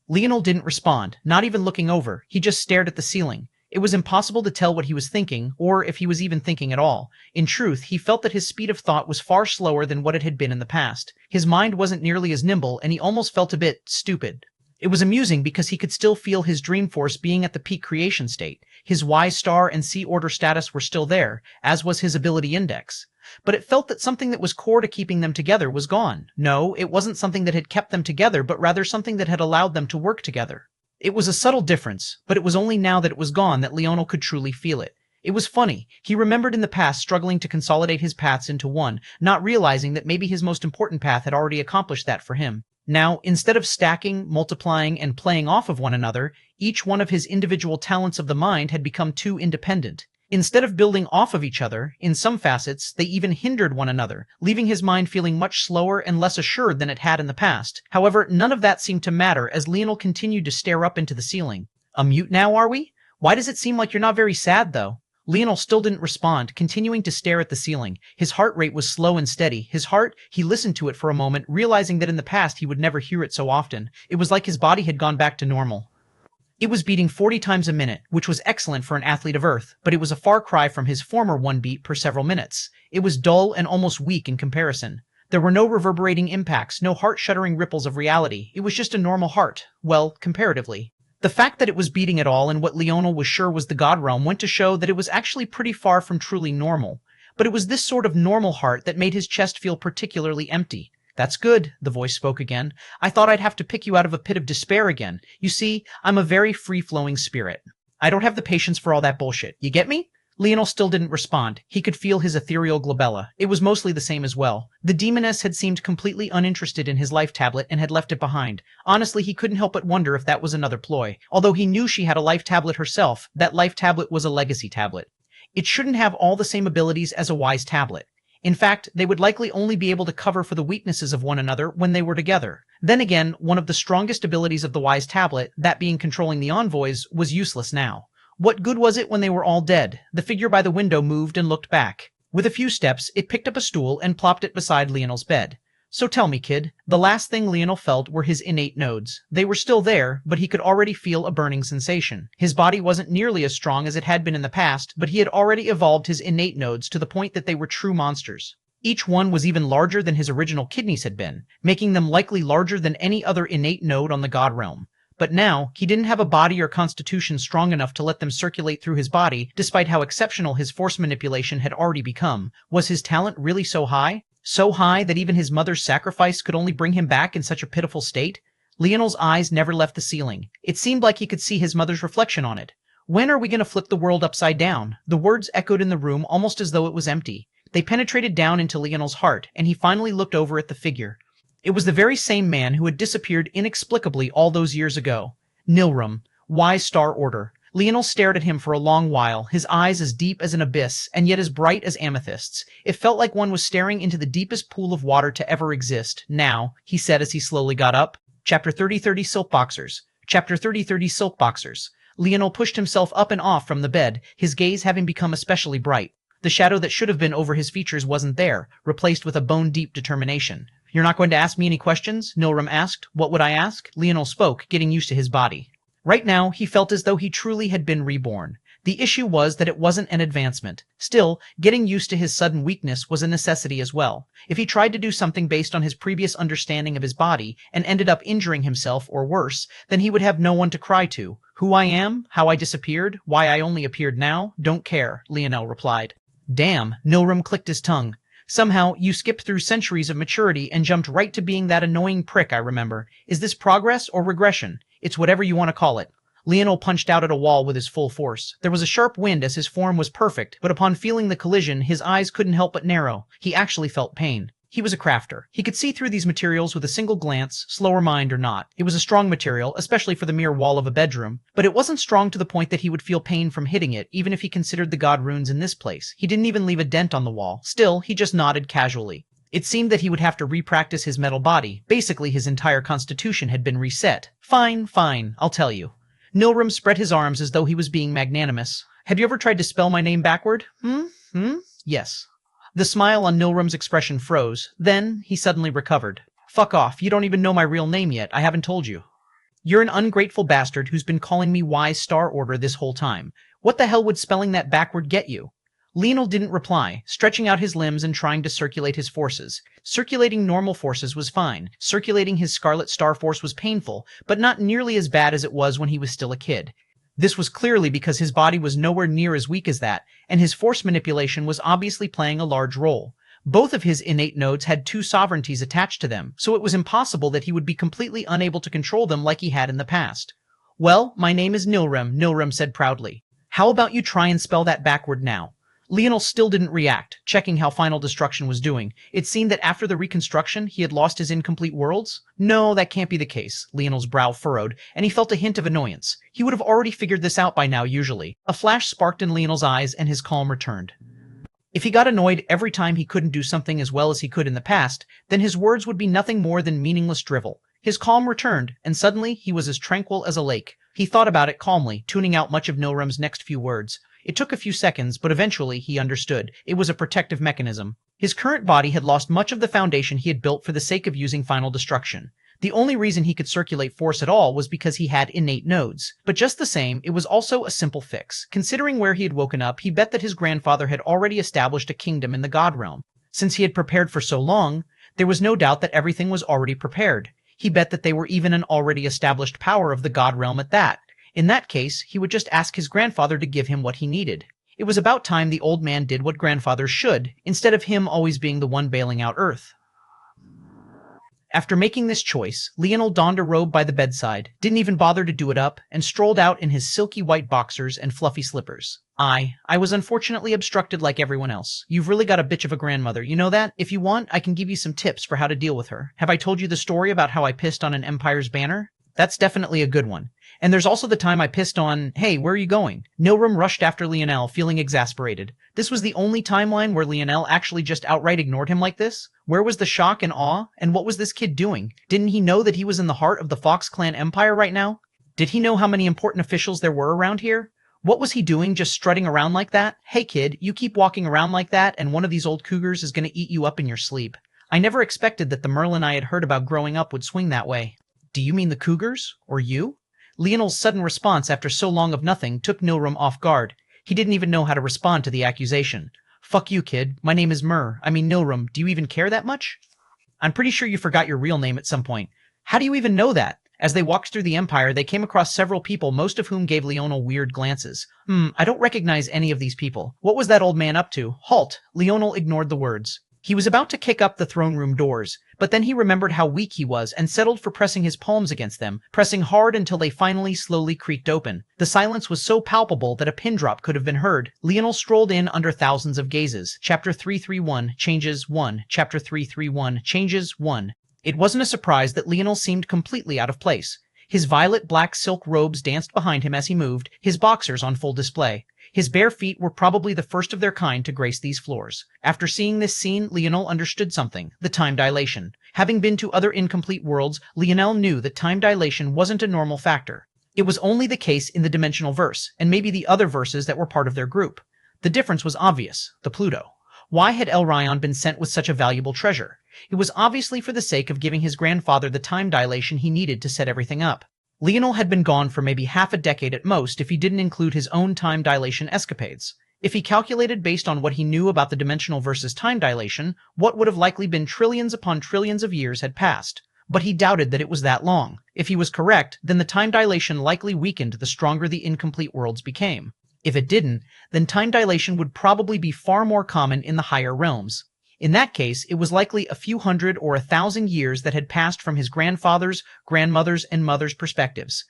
Leonel didn't respond, not even looking over. He just stared at the ceiling. It was impossible to tell what he was thinking, or if he was even thinking at all. In truth, he felt that his speed of thought was far slower than what it had been in the past. His mind wasn't nearly as nimble, and he almost felt a bit stupid. It was amusing because he could still feel his dream force being at the peak creation state. His Y star and C order status were still there, as was his ability index. But it felt that something that was core to keeping them together was gone. No, it wasn't something that had kept them together, but rather something that had allowed them to work together. It was a subtle difference, but it was only now that it was gone that Leonel could truly feel it. It was funny. He remembered in the past struggling to consolidate his paths into one, not realizing that maybe his most important path had already accomplished that for him. Now, instead of stacking, multiplying, and playing off of one another, each one of his individual talents of the mind had become too independent. Instead of building off of each other, in some facets, they even hindered one another, leaving his mind feeling much slower and less assured than it had in the past. However, none of that seemed to matter as Leonel continued to stare up into the ceiling. A mute now, are we? Why does it seem like you're not very sad, though? Leonel still didn't respond, continuing to stare at the ceiling. His heart rate was slow and steady. His heart, he listened to it for a moment, realizing that in the past he would never hear it so often. It was like his body had gone back to normal. It was beating 40 times a minute, which was excellent for an athlete of Earth, but it was a far cry from his former one beat per several minutes. It was dull and almost weak in comparison. There were no reverberating impacts, no heart-shuddering ripples of reality. It was just a normal heart. Well, comparatively. The fact that it was beating at all in what Leonel was sure was the God realm went to show that it was actually pretty far from truly normal. But it was this sort of normal heart that made his chest feel particularly empty. That's good, the voice spoke again. I thought I'd have to pick you out of a pit of despair again. You see, I'm a very free-flowing spirit. I don't have the patience for all that bullshit. You get me? Leonel still didn't respond. He could feel his ethereal glabella. It was mostly the same as well. The demoness had seemed completely uninterested in his life tablet and had left it behind. Honestly, he couldn't help but wonder if that was another ploy. Although he knew she had a life tablet herself, that life tablet was a legacy tablet. It shouldn't have all the same abilities as a wise tablet. In fact, they would likely only be able to cover for the weaknesses of one another when they were together. Then again, one of the strongest abilities of the wise tablet, that being controlling the envoys, was useless now. What good was it when they were all dead? The figure by the window moved and looked back. With a few steps, it picked up a stool and plopped it beside Leonel's bed. So tell me, kid. The last thing Leonel felt were his innate nodes. They were still there, but he could already feel a burning sensation. His body wasn't nearly as strong as it had been in the past, but he had already evolved his innate nodes to the point that they were true monsters. Each one was even larger than his original kidneys had been, making them likely larger than any other innate node on the god realm. But now, he didn't have a body or constitution strong enough to let them circulate through his body, despite how exceptional his force manipulation had already become. Was his talent really so high? So high that even his mother's sacrifice could only bring him back in such a pitiful state? Leonel's eyes never left the ceiling. It seemed like he could see his mother's reflection on it. When are we going to flip the world upside down? The words echoed in the room almost as though it was empty. They penetrated down into Leonel's heart, and he finally looked over at the figure. It was the very same man who had disappeared inexplicably all those years ago. Nilrum, wise Star Order. Leonel stared at him for a long while, his eyes as deep as an abyss, and yet as bright as amethysts. It felt like one was staring into the deepest pool of water to ever exist. Now, he said as he slowly got up. Chapter 3030 Silk Boxers. Chapter 3030 Silk Boxers. Leonel pushed himself up and off from the bed, his gaze having become especially bright. The shadow that should have been over his features wasn't there, replaced with a bone-deep determination. You're not going to ask me any questions? Nilrum asked. What would I ask? Leonel spoke, getting used to his body. Right now, he felt as though he truly had been reborn. The issue was that it wasn't an advancement. Still, getting used to his sudden weakness was a necessity as well. If he tried to do something based on his previous understanding of his body and ended up injuring himself or worse, then he would have no one to cry to. Who I am, how I disappeared, why I only appeared now, don't care, Leonel replied. Damn, Nilrum clicked his tongue. Somehow, you skipped through centuries of maturity and jumped right to being that annoying prick I remember. Is this progress or regression? It's whatever you want to call it. Leonel punched out at a wall with his full force. There was a sharp wind as his form was perfect, but upon feeling the collision, his eyes couldn't help but narrow. He actually felt pain. He was a crafter. He could see through these materials with a single glance, slower mind or not. It was a strong material, especially for the mere wall of a bedroom, but it wasn't strong to the point that he would feel pain from hitting it, even if he considered the god runes in this place. He didn't even leave a dent on the wall. Still, he just nodded casually. It seemed that he would have to re-practice his metal body. Basically, his entire constitution had been reset. Fine, I'll tell you. Nilrum spread his arms as though he was being magnanimous. Have you ever tried to spell my name backward? Yes. The smile on Nilrum's expression froze. Then, he suddenly recovered. Fuck off, you don't even know my real name yet. I haven't told you. You're an ungrateful bastard who's been calling me Wise Star Order this whole time. What the hell would spelling that backward get you? Leonel didn't reply, stretching out his limbs and trying to circulate his forces. Circulating normal forces was fine. Circulating his Scarlet Star Force was painful, but not nearly as bad as it was when he was still a kid. This was clearly because his body was nowhere near as weak as that, and his force manipulation was obviously playing a large role. Both of his innate nodes had two sovereignties attached to them, so it was impossible that he would be completely unable to control them like he had in the past. Well, my name is Nilrum, Nilrum said proudly. How about you try and spell that backward now? Leonel still didn't react, checking how Final Destruction was doing. It seemed that after the reconstruction, he had lost his incomplete worlds? No, that can't be the case. Leonel's brow furrowed, and he felt a hint of annoyance. He would have already figured this out by now, usually. A flash sparked in Leonel's eyes, and his calm returned. If he got annoyed every time he couldn't do something as well as he could in the past, then his words would be nothing more than meaningless drivel. His calm returned, and suddenly he was as tranquil as a lake. He thought about it calmly, tuning out much of Nilrum's next few words. It took a few seconds, but eventually he understood. It was a protective mechanism. His current body had lost much of the foundation he had built for the sake of using Final Destruction. The only reason he could circulate force at all was because he had innate nodes. But just the same, it was also a simple fix. Considering where he had woken up, he bet that his grandfather had already established a kingdom in the God realm. Since he had prepared for so long, there was no doubt that everything was already prepared. He bet that they were even an already established power of the God realm at that. In that case, he would just ask his grandfather to give him what he needed. It was about time the old man did what grandfathers should, instead of him always being the one bailing out Earth. After making this choice, Leonel donned a robe by the bedside, didn't even bother to do it up, and strolled out in his silky white boxers and fluffy slippers. I was unfortunately obstructed like everyone else. You've really got a bitch of a grandmother, you know that? If you want, I can give you some tips for how to deal with her. Have I told you the story about how I pissed on an empire's banner? That's definitely a good one. And there's also the time I pissed on, hey, where are you going? Nilrum rushed after Leonel, feeling exasperated. This was the only timeline where Leonel actually just outright ignored him like this? Where was the shock and awe? And what was this kid doing? Didn't he know that he was in the heart of the Fox Clan Empire right now? Did he know how many important officials there were around here? What was he doing just strutting around like that? Hey kid, you keep walking around like that and one of these old cougars is gonna eat you up in your sleep. I never expected that the Merlin I had heard about growing up would swing that way. Do you mean the cougars? Or you? Leonel's sudden response after so long of nothing took Nilrim off guard. He didn't even know how to respond to the accusation. Fuck you, kid. My name is Nilrim. Do you even care that much? I'm pretty sure you forgot your real name at some point. How do you even know that? As they walked through the Empire, they came across several people, most of whom gave Leonel weird glances. I don't recognize any of these people. What was that old man up to? Halt! Leonel ignored the words. He was about to kick up the throne room doors, but then he remembered how weak he was and settled for pressing his palms against them, pressing hard until they finally slowly creaked open. The silence was so palpable that a pin drop could have been heard. Leonel strolled in under thousands of gazes. Chapter 331, Changes 1. Chapter 331, Changes 1. It wasn't a surprise that Leonel seemed completely out of place. His violet-black silk robes danced behind him as he moved, his boxers on full display. His bare feet were probably the first of their kind to grace these floors. After seeing this scene, Leonel understood something: the time dilation. Having been to other incomplete worlds, Leonel knew that time dilation wasn't a normal factor. It was only the case in the dimensional verse, and maybe the other verses that were part of their group. The difference was obvious: the Pluto. Why had Elryon been sent with such a valuable treasure? It was obviously for the sake of giving his grandfather the time dilation he needed to set everything up. Leonel had been gone for maybe half a decade at most if he didn't include his own time dilation escapades. If he calculated based on what he knew about the dimensional versus time dilation, what would have likely been trillions upon trillions of years had passed. But he doubted that it was that long. If he was correct, then the time dilation likely weakened the stronger the incomplete worlds became. If it didn't, then time dilation would probably be far more common in the higher realms. In that case, it was likely a few hundred or 1,000 years that had passed from his grandfather's, grandmother's, and mother's perspectives.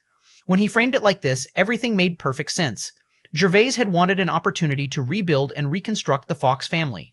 When he framed it like this, everything made perfect sense. Gervais had wanted an opportunity to rebuild and reconstruct the Fox family.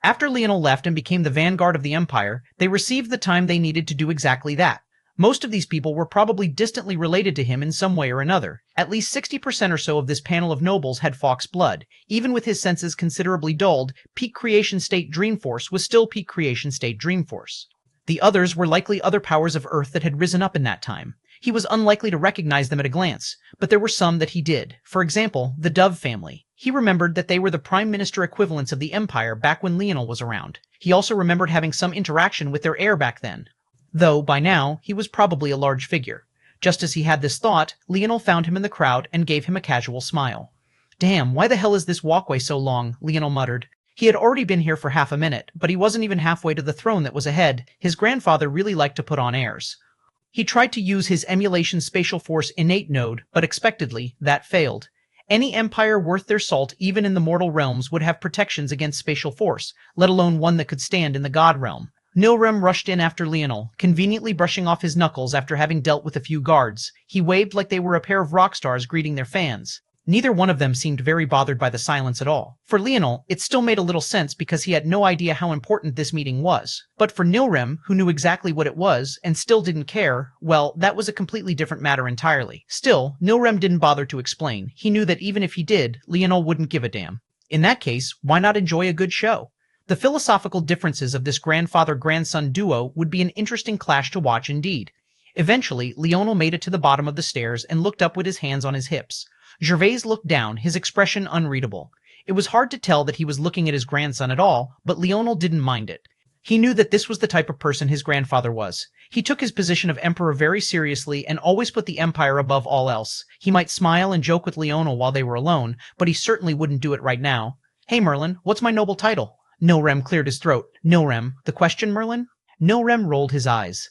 After Leonel left and became the vanguard of the Empire, they received the time they needed to do exactly that. Most of these people were probably distantly related to him in some way or another. At least 60% or so of this panel of nobles had Fox blood. Even with his senses considerably dulled, peak creation state Dreamforce was still peak creation state Dreamforce. The others were likely other powers of Earth that had risen up in that time. He was unlikely to recognize them at a glance, but there were some that he did. For example, the Dove family. He remembered that they were the prime minister equivalents of the Empire back when Leonel was around. He also remembered having some interaction with their heir back then. Though, by now, he was probably a large figure. Just as he had this thought, Leonel found him in the crowd and gave him a casual smile. Damn, why the hell is this walkway so long? Leonel muttered. He had already been here for half a minute, but he wasn't even halfway to the throne that was ahead. His grandfather really liked to put on airs. He tried to use his emulation spatial force innate node, but expectedly, that failed. Any empire worth their salt, even in the mortal realms, would have protections against spatial force, let alone one that could stand in the god realm. Nilrim rushed in after Leonel, conveniently brushing off his knuckles after having dealt with a few guards. He waved like they were a pair of rock stars greeting their fans. Neither one of them seemed very bothered by the silence at all. For Leonel, it still made a little sense because he had no idea how important this meeting was. But for Nilrim, who knew exactly what it was and still didn't care, well, that was a completely different matter entirely. Still, Nilrim didn't bother to explain. He knew that even if he did, Leonel wouldn't give a damn. In that case, why not enjoy a good show? The philosophical differences of this grandfather-grandson duo would be an interesting clash to watch indeed. Eventually, Leonel made it to the bottom of the stairs and looked up with his hands on his hips. Gervais looked down, his expression unreadable. It was hard to tell that he was looking at his grandson at all, but Leonel didn't mind it. He knew that this was the type of person his grandfather was. He took his position of emperor very seriously and always put the empire above all else. He might smile and joke with Leonel while they were alone, but he certainly wouldn't do it right now. Hey Merlin, what's my noble title? Nilrim cleared his throat. Nilrim, the question, Merlin? Nilrim rolled his eyes.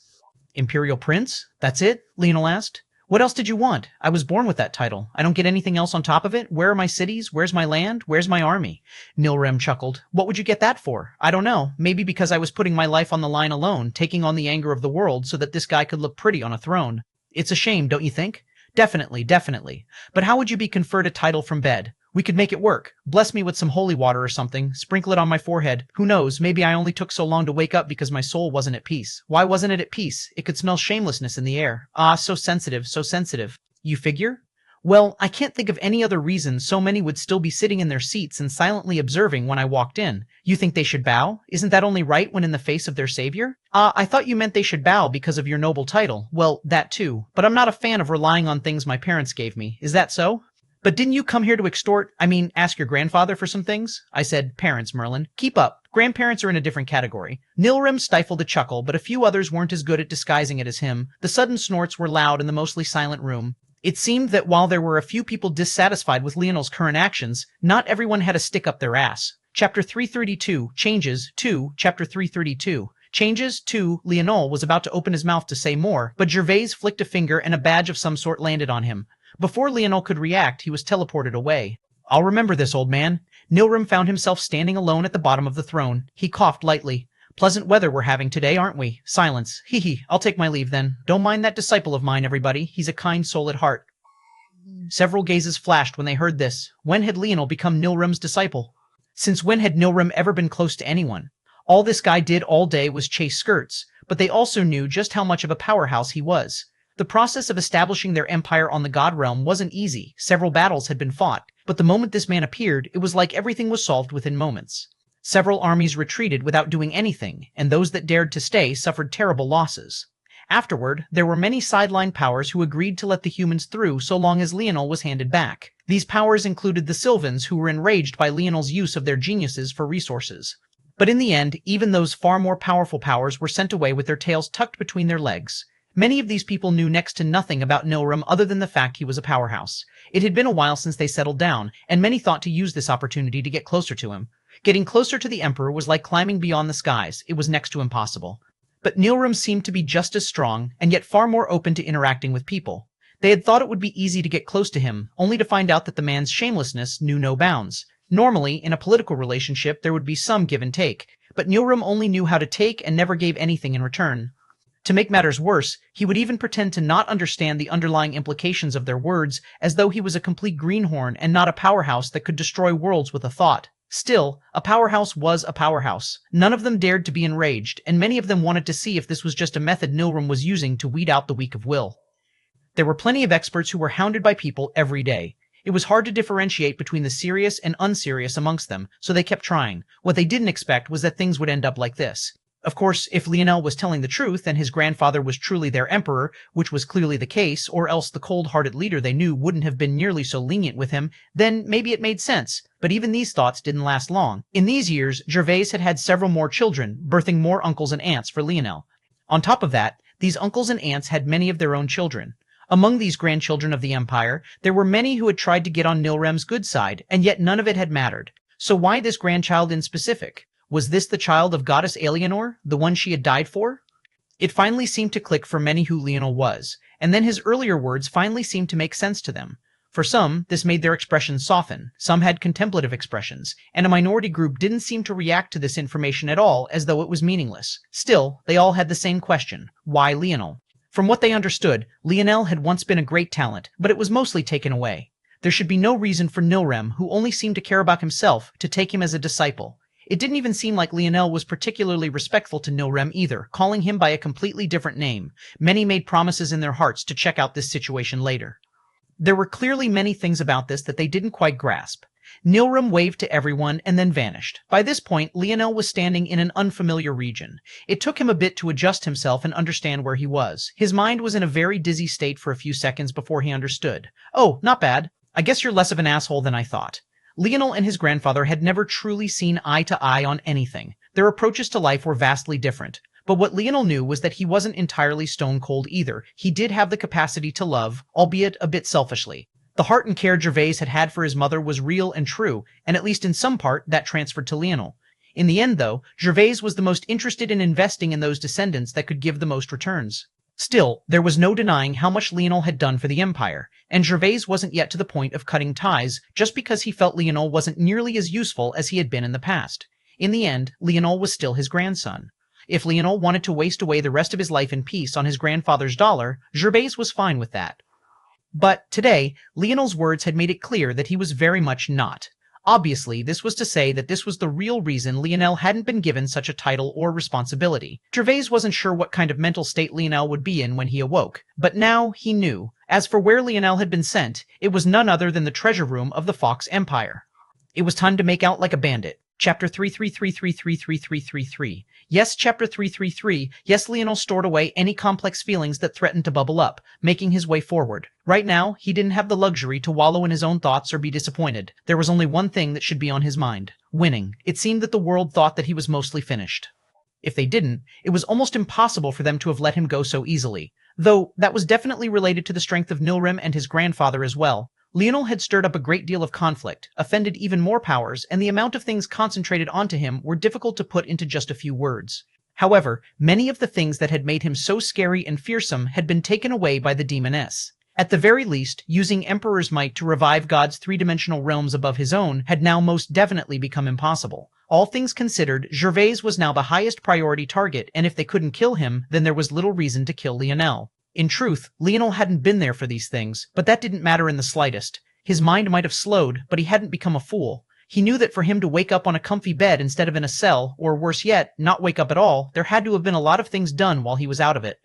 Imperial Prince? That's it? Leonel asked. What else did you want? I was born with that title. I don't get anything else on top of it? Where are my cities? Where's my land? Where's my army? Nilrim chuckled. What would you get that for? I don't know. Maybe because I was putting my life on the line alone, taking on the anger of the world so that this guy could look pretty on a throne. It's a shame, don't you think? Definitely, definitely. But how would you be conferred a title from bed? We could make it work. Bless me with some holy water or something. Sprinkle it on my forehead. Who knows, maybe I only took so long to wake up because my soul wasn't at peace. Why wasn't it at peace? It could smell shamelessness in the air. Ah, so sensitive, so sensitive. You figure? Well, I can't think of any other reason so many would still be sitting in their seats and silently observing when I walked in. You think they should bow? Isn't that only right when in the face of their savior? Ah, I thought you meant they should bow because of your noble title. Well, that too. But I'm not a fan of relying on things my parents gave me. Is that so? But didn't you come here to ask your grandfather for some things? I said, parents, Merlin. Keep up. Grandparents are in a different category. Nilrim stifled a chuckle, but a few others weren't as good at disguising it as him. The sudden snorts were loud in the mostly silent room. It seemed that while there were a few people dissatisfied with Leonel's current actions, not everyone had a stick up their ass. Chapter 332, Changes 2, Chapter 332. Changes 2. Leonel was about to open his mouth to say more, but Gervais flicked a finger and a badge of some sort landed on him. Before Leonel could react, he was teleported away. I'll remember this, old man. Nilrim found himself standing alone at the bottom of the throne. He coughed lightly. Pleasant weather we're having today, aren't we? Silence. Hee hee, I'll take my leave then. Don't mind that disciple of mine, everybody. He's a kind soul at heart. Several gazes flashed when they heard this. When had Leonel become Nilrim's disciple? Since when had Nilrim ever been close to anyone? All this guy did all day was chase skirts, but they also knew just how much of a powerhouse he was. The process of establishing their empire on the God Realm wasn't easy. Several battles had been fought, but the moment this man appeared, it was like everything was solved within moments. Several armies retreated without doing anything, and those that dared to stay suffered terrible losses. Afterward, there were many sideline powers who agreed to let the humans through so long as Leonel was handed back. These powers included the Sylvans, who were enraged by Leonel's use of their geniuses for resources. But in the end, even those far more powerful powers were sent away with their tails tucked between their legs. Many of these people knew next to nothing about Nilrim other than the fact he was a powerhouse. It had been a while since they settled down, and many thought to use this opportunity to get closer to him. Getting closer to the Emperor was like climbing beyond the skies. It was next to impossible. But Nilrim seemed to be just as strong, and yet far more open to interacting with people. They had thought it would be easy to get close to him, only to find out that the man's shamelessness knew no bounds. Normally, in a political relationship, there would be some give and take, but Nilrim only knew how to take and never gave anything in return. To make matters worse, he would even pretend to not understand the underlying implications of their words, as though he was a complete greenhorn and not a powerhouse that could destroy worlds with a thought. Still, a powerhouse was a powerhouse. None of them dared to be enraged, and many of them wanted to see if this was just a method Nilrim was using to weed out the weak of will. There were plenty of experts who were hounded by people every day. It was hard to differentiate between the serious and unserious amongst them, so they kept trying. What they didn't expect was that things would end up like this. Of course, if Leonel was telling the truth and his grandfather was truly their emperor, which was clearly the case, or else the cold-hearted leader they knew wouldn't have been nearly so lenient with him, then maybe it made sense. But even these thoughts didn't last long. In these years, Gervais had had several more children, birthing more uncles and aunts for Leonel. On top of that, these uncles and aunts had many of their own children. Among these grandchildren of the Empire, there were many who had tried to get on Nilrim's good side, and yet none of it had mattered. So why this grandchild in specific? Was this the child of Goddess Eleanor, the one she had died for? It finally seemed to click for many who Leonel was, and then his earlier words finally seemed to make sense to them. For some, this made their expressions soften, some had contemplative expressions, and a minority group didn't seem to react to this information at all as though it was meaningless. Still, they all had the same question: why Leonel? From what they understood, Leonel had once been a great talent, but it was mostly taken away. There should be no reason for Nilrim, who only seemed to care about himself, to take him as a disciple. It didn't even seem like Leonel was particularly respectful to Nilrim either, calling him by a completely different name. Many made promises in their hearts to check out this situation later. There were clearly many things about this that they didn't quite grasp. Nilrim waved to everyone and then vanished. By this point, Leonel was standing in an unfamiliar region. It took him a bit to adjust himself and understand where he was. His mind was in a very dizzy state for a few seconds before he understood. Oh, not bad. I guess you're less of an asshole than I thought. Leonel and his grandfather had never truly seen eye to eye on anything. Their approaches to life were vastly different. But what Leonel knew was that he wasn't entirely stone cold either. He did have the capacity to love, albeit a bit selfishly. The heart and care Gervais had had for his mother was real and true, and at least in some part, that transferred to Leonel. In the end, though, Gervais was the most interested in investing in those descendants that could give the most returns. Still, there was no denying how much Leonel had done for the Empire, and Gervais wasn't yet to the point of cutting ties just because he felt Leonel wasn't nearly as useful as he had been in the past. In the end, Leonel was still his grandson. If Leonel wanted to waste away the rest of his life in peace on his grandfather's dollar, Gervais was fine with that. But today, Leonel's words had made it clear that he was very much not. Obviously, this was to say that this was the real reason Leonel hadn't been given such a title or responsibility. Gervais wasn't sure what kind of mental state Leonel would be in when he awoke, but now he knew. As for where Leonel had been sent, it was none other than the treasure room of the Fox Empire. It was time to make out like a bandit. Chapter 33333333. Yes, Chapter 333. Yes, Leonel stored away any complex feelings that threatened to bubble up, making his way forward. Right now, he didn't have the luxury to wallow in his own thoughts or be disappointed. There was only one thing that should be on his mind: winning. It seemed that the world thought that he was mostly finished. If they didn't, it was almost impossible for them to have let him go so easily. Though that was definitely related to the strength of Nilrim and his grandfather as well. Leonel had stirred up a great deal of conflict, offended even more powers, and the amount of things concentrated onto him were difficult to put into just a few words. However, many of the things that had made him so scary and fearsome had been taken away by the demoness. At the very least, using Emperor's might to revive God's three-dimensional realms above his own had now most definitely become impossible. All things considered, Gervais was now the highest priority target, and if they couldn't kill him, then there was little reason to kill Leonel. In truth, Leonel hadn't been there for these things, but that didn't matter in the slightest. His mind might have slowed, but he hadn't become a fool. He knew that for him to wake up on a comfy bed instead of in a cell, or worse yet, not wake up at all, there had to have been a lot of things done while he was out of it.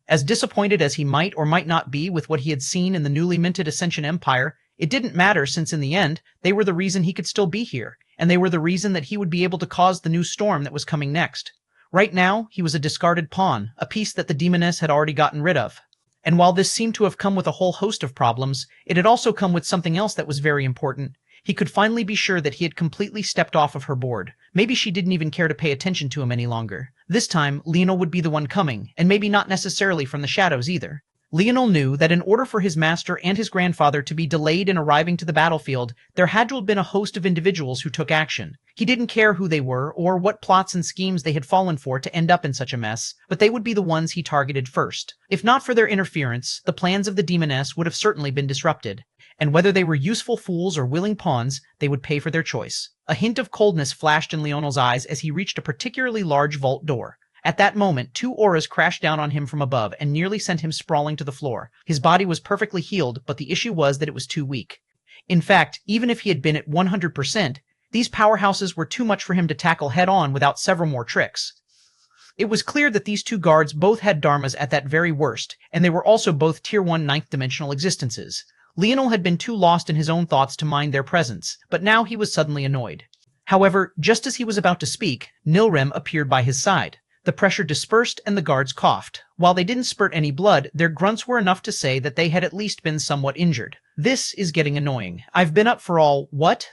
As disappointed as he might or might not be with what he had seen in the newly minted Ascension Empire, it didn't matter since in the end, they were the reason he could still be here, and they were the reason that he would be able to cause the new storm that was coming next. Right now, he was a discarded pawn, a piece that the demoness had already gotten rid of. And while this seemed to have come with a whole host of problems, it had also come with something else that was very important. He could finally be sure that he had completely stepped off of her board. Maybe she didn't even care to pay attention to him any longer. This time, Leonel would be the one coming, and maybe not necessarily from the shadows either. Leonel knew that in order for his master and his grandfather to be delayed in arriving to the battlefield, there had to have been a host of individuals who took action. He didn't care who they were or what plots and schemes they had fallen for to end up in such a mess, but they would be the ones he targeted first. If not for their interference, the plans of the demoness would have certainly been disrupted. And whether they were useful fools or willing pawns, they would pay for their choice. A hint of coldness flashed in Leonel's eyes as he reached a particularly large vault door. At that moment, two auras crashed down on him from above and nearly sent him sprawling to the floor. His body was perfectly healed, but the issue was that it was too weak. In fact, even if he had been at 100%, these powerhouses were too much for him to tackle head-on without several more tricks. It was clear that these two guards both had dharmas at that very worst, and they were also both Tier 1 ninth-dimensional existences. Leonel had been too lost in his own thoughts to mind their presence, but now he was suddenly annoyed. However, just as he was about to speak, Nilrim appeared by his side. The pressure dispersed and the guards coughed. While they didn't spurt any blood, their grunts were enough to say that they had at least been somewhat injured. This is getting annoying. I've been up for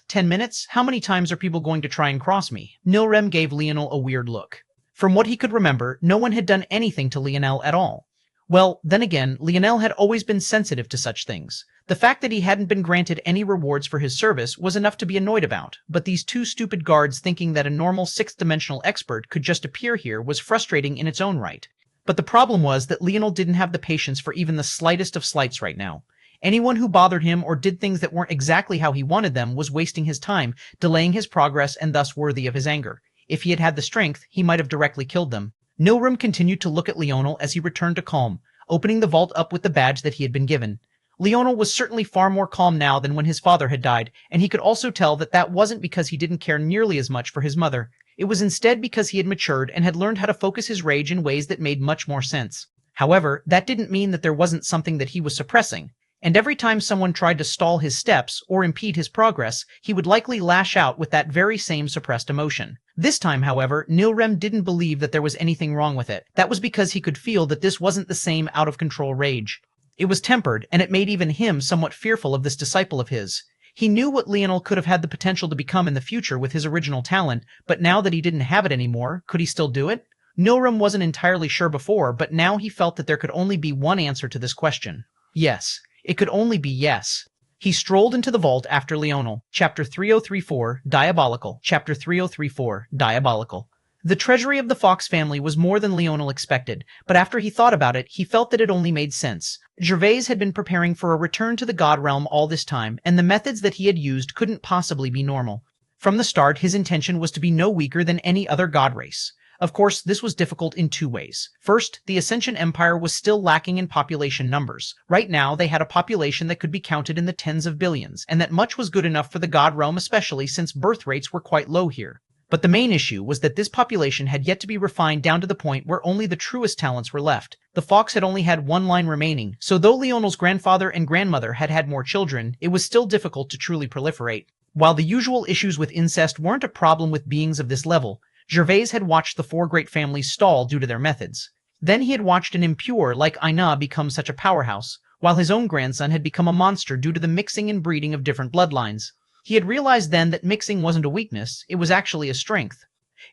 10 minutes? How many times are people going to try and cross me? Nilrim gave Leonel a weird look. From what he could remember, no one had done anything to Leonel at all. Well, then again, Leonel had always been sensitive to such things. The fact that he hadn't been granted any rewards for his service was enough to be annoyed about, but these two stupid guards thinking that a normal sixth-dimensional expert could just appear here was frustrating in its own right. But the problem was that Leonel didn't have the patience for even the slightest of slights right now. Anyone who bothered him or did things that weren't exactly how he wanted them was wasting his time, delaying his progress and thus worthy of his anger. If he had had the strength, he might have directly killed them. Nilrim continued to look at Leonel as he returned to calm, opening the vault up with the badge that he had been given. Leonel was certainly far more calm now than when his father had died, and he could also tell that that wasn't because he didn't care nearly as much for his mother. It was instead because he had matured and had learned how to focus his rage in ways that made much more sense. However, that didn't mean that there wasn't something that he was suppressing, and every time someone tried to stall his steps or impede his progress, he would likely lash out with that very same suppressed emotion. This time, however, Nilrim didn't believe that there was anything wrong with it. That was because he could feel that this wasn't the same out-of-control rage. It was tempered, and it made even him somewhat fearful of this disciple of his. He knew what Leonel could have had the potential to become in the future with his original talent, but now that he didn't have it anymore, could he still do it? Nilrim wasn't entirely sure before, but now he felt that there could only be one answer to this question. Yes. It could only be yes. He strolled into the vault after Leonel. Chapter 3034, Diabolical. Chapter 3034, Diabolical. The treasury of the Fox family was more than Leonel expected, but after he thought about it, he felt that it only made sense. Gervais had been preparing for a return to the God realm all this time, and the methods that he had used couldn't possibly be normal. From the start, his intention was to be no weaker than any other god race. Of course, this was difficult in two ways. First, the Ascension Empire was still lacking in population numbers. Right now, they had a population that could be counted in the tens of billions, and that much was good enough for the God realm, especially since birth rates were quite low here. But the main issue was that this population had yet to be refined down to the point where only the truest talents were left. The Fox had only had one line remaining, so though Leonel's grandfather and grandmother had had more children, it was still difficult to truly proliferate. While the usual issues with incest weren't a problem with beings of this level, Gervais had watched the four great families stall due to their methods. Then he had watched an impure like Aina become such a powerhouse, while his own grandson had become a monster due to the mixing and breeding of different bloodlines. He had realized then that mixing wasn't a weakness, it was actually a strength.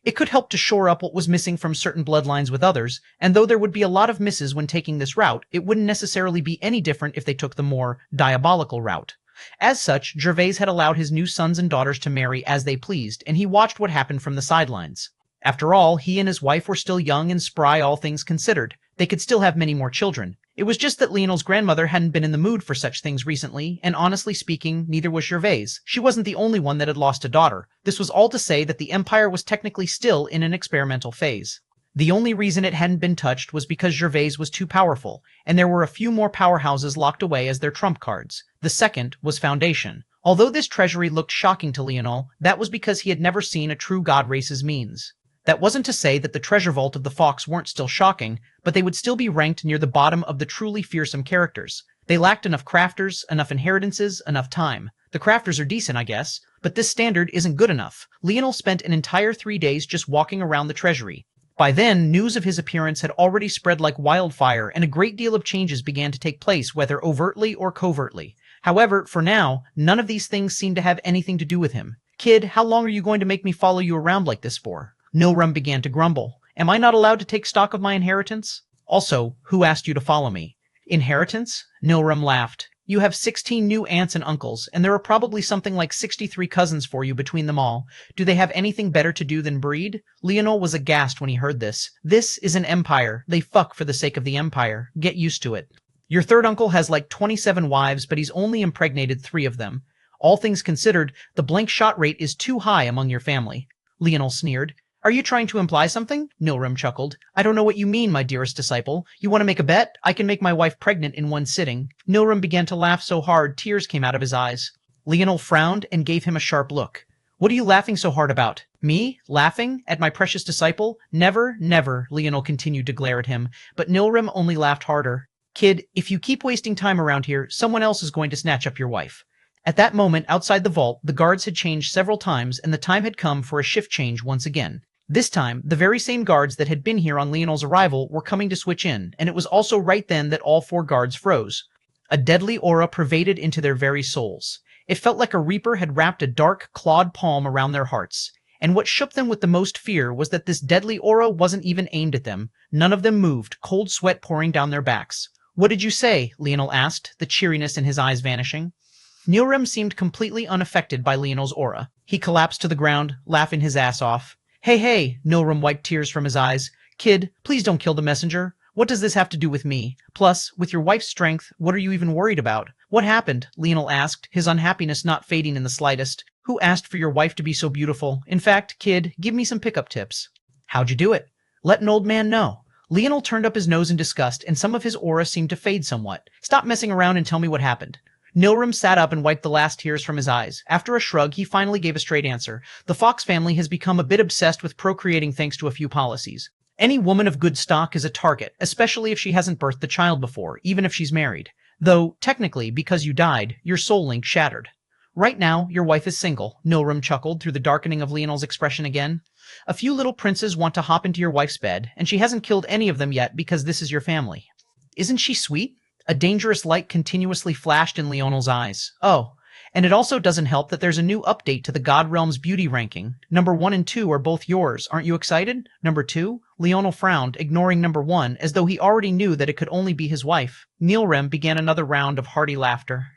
It could help to shore up what was missing from certain bloodlines with others, and though there would be a lot of misses when taking this route, it wouldn't necessarily be any different if they took the more diabolical route. As such, Gervais had allowed his new sons and daughters to marry as they pleased, and he watched what happened from the sidelines. After all, he and his wife were still young and spry, all things considered. They could still have many more children. It was just that Leonel's grandmother hadn't been in the mood for such things recently, and honestly speaking, neither was Gervais. She wasn't the only one that had lost a daughter. This was all to say that the Empire was technically still in an experimental phase. The only reason it hadn't been touched was because Gervais was too powerful, and there were a few more powerhouses locked away as their trump cards. The second was Foundation. Although this treasury looked shocking to Leonel, that was because he had never seen a true god race's means. That wasn't to say that the treasure vault of the Fox weren't still shocking, but they would still be ranked near the bottom of the truly fearsome characters. They lacked enough crafters, enough inheritances, enough time. The crafters are decent, I guess, but this standard isn't good enough. Leonel spent an entire 3 days just walking around the treasury. By then, news of his appearance had already spread like wildfire, and a great deal of changes began to take place, whether overtly or covertly. However, for now, none of these things seemed to have anything to do with him. Kid, how long are you going to make me follow you around like this for? Nilram began to grumble. Am I not allowed to take stock of my inheritance? Also, who asked you to follow me? Inheritance? Nilram laughed. You have 16 new aunts and uncles, and there are probably something like 63 cousins for you between them all. Do they have anything better to do than breed? Leonel was aghast when he heard this. This is an empire. They fuck for the sake of the empire. Get used to it. Your third uncle has like 27 wives, but he's only impregnated 3 of them. All things considered, the blank shot rate is too high among your family. Leonel sneered. Are you trying to imply something? Nilram chuckled. I don't know what you mean, my dearest disciple. You want to make a bet? I can make my wife pregnant in one sitting. Nilram began to laugh so hard tears came out of his eyes. Leonel frowned and gave him a sharp look. What are you laughing so hard about? Me? Laughing? At my precious disciple? Never, never, Leonel continued to glare at him, but Nilram only laughed harder. Kid, if you keep wasting time around here, someone else is going to snatch up your wife. At that moment, outside the vault, the guards had changed several times, and the time had come for a shift change once again. This time, the very same guards that had been here on Leonel's arrival were coming to switch in, and it was also right then that all 4 guards froze. A deadly aura pervaded into their very souls. It felt like a reaper had wrapped a dark, clawed palm around their hearts. And what shook them with the most fear was that this deadly aura wasn't even aimed at them. None of them moved, cold sweat pouring down their backs. What did you say? Leonel asked, the cheeriness in his eyes vanishing. Nilram seemed completely unaffected by Leonel's aura. He collapsed to the ground, laughing his ass off. Hey, Nilram wiped tears from his eyes. Kid, please don't kill the messenger. What does this have to do with me? Plus, with your wife's strength, what are you even worried about? What happened? Leonel asked, his unhappiness not fading in the slightest. Who asked for your wife to be so beautiful? In fact, kid, give me some pickup tips. How'd you do it? Let an old man know. Leonel turned up his nose in disgust, and some of his aura seemed to fade somewhat. Stop messing around and tell me what happened. Nilram sat up and wiped the last tears from his eyes. After a shrug, he finally gave a straight answer. The Fox family has become a bit obsessed with procreating thanks to a few policies. Any woman of good stock is a target, especially if she hasn't birthed a child before, even if she's married. Though, technically, because you died, your soul link shattered. Right now, your wife is single, Nilram chuckled through the darkening of Leonel's expression again. A few little princes want to hop into your wife's bed, and she hasn't killed any of them yet because this is your family. Isn't she sweet? A dangerous light continuously flashed in Leonel's eyes. Oh, and it also doesn't help that there's a new update to the God Realm's beauty ranking. Number 1 and 2 are both yours. Aren't you excited? Number 2? Leonel frowned, ignoring number 1, as though he already knew that it could only be his wife. Nilram began another round of hearty laughter.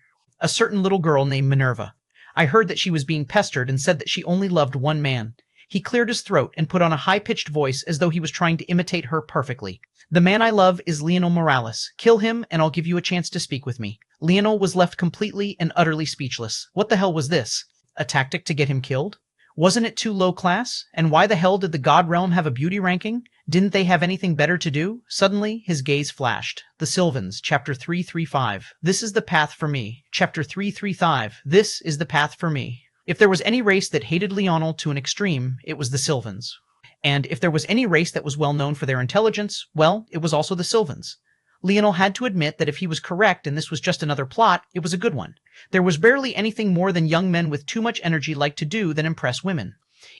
A certain little girl named Minerva. I heard that she was being pestered and said that she only loved one man. He cleared his throat and put on a high-pitched voice as though he was trying to imitate her perfectly. The man I love is Leonel Morales. Kill him, and I'll give you a chance to speak with me. Leonel was left completely and utterly speechless. What the hell was this? A tactic to get him killed? Wasn't it too low class? And why the hell did the God Realm have a beauty ranking? Didn't they have anything better to do? Suddenly, his gaze flashed. The Sylvans, Chapter 335. This is the path for me. Chapter 335. This is the path for me. If there was any race that hated Leonel to an extreme, it was the Sylvans. And if there was any race that was well known for their intelligence, well, it was also the Sylvans. Leonel had to admit that if he was correct and this was just another plot, it was a good one. There was barely anything more than young men with too much energy like to do than impress women.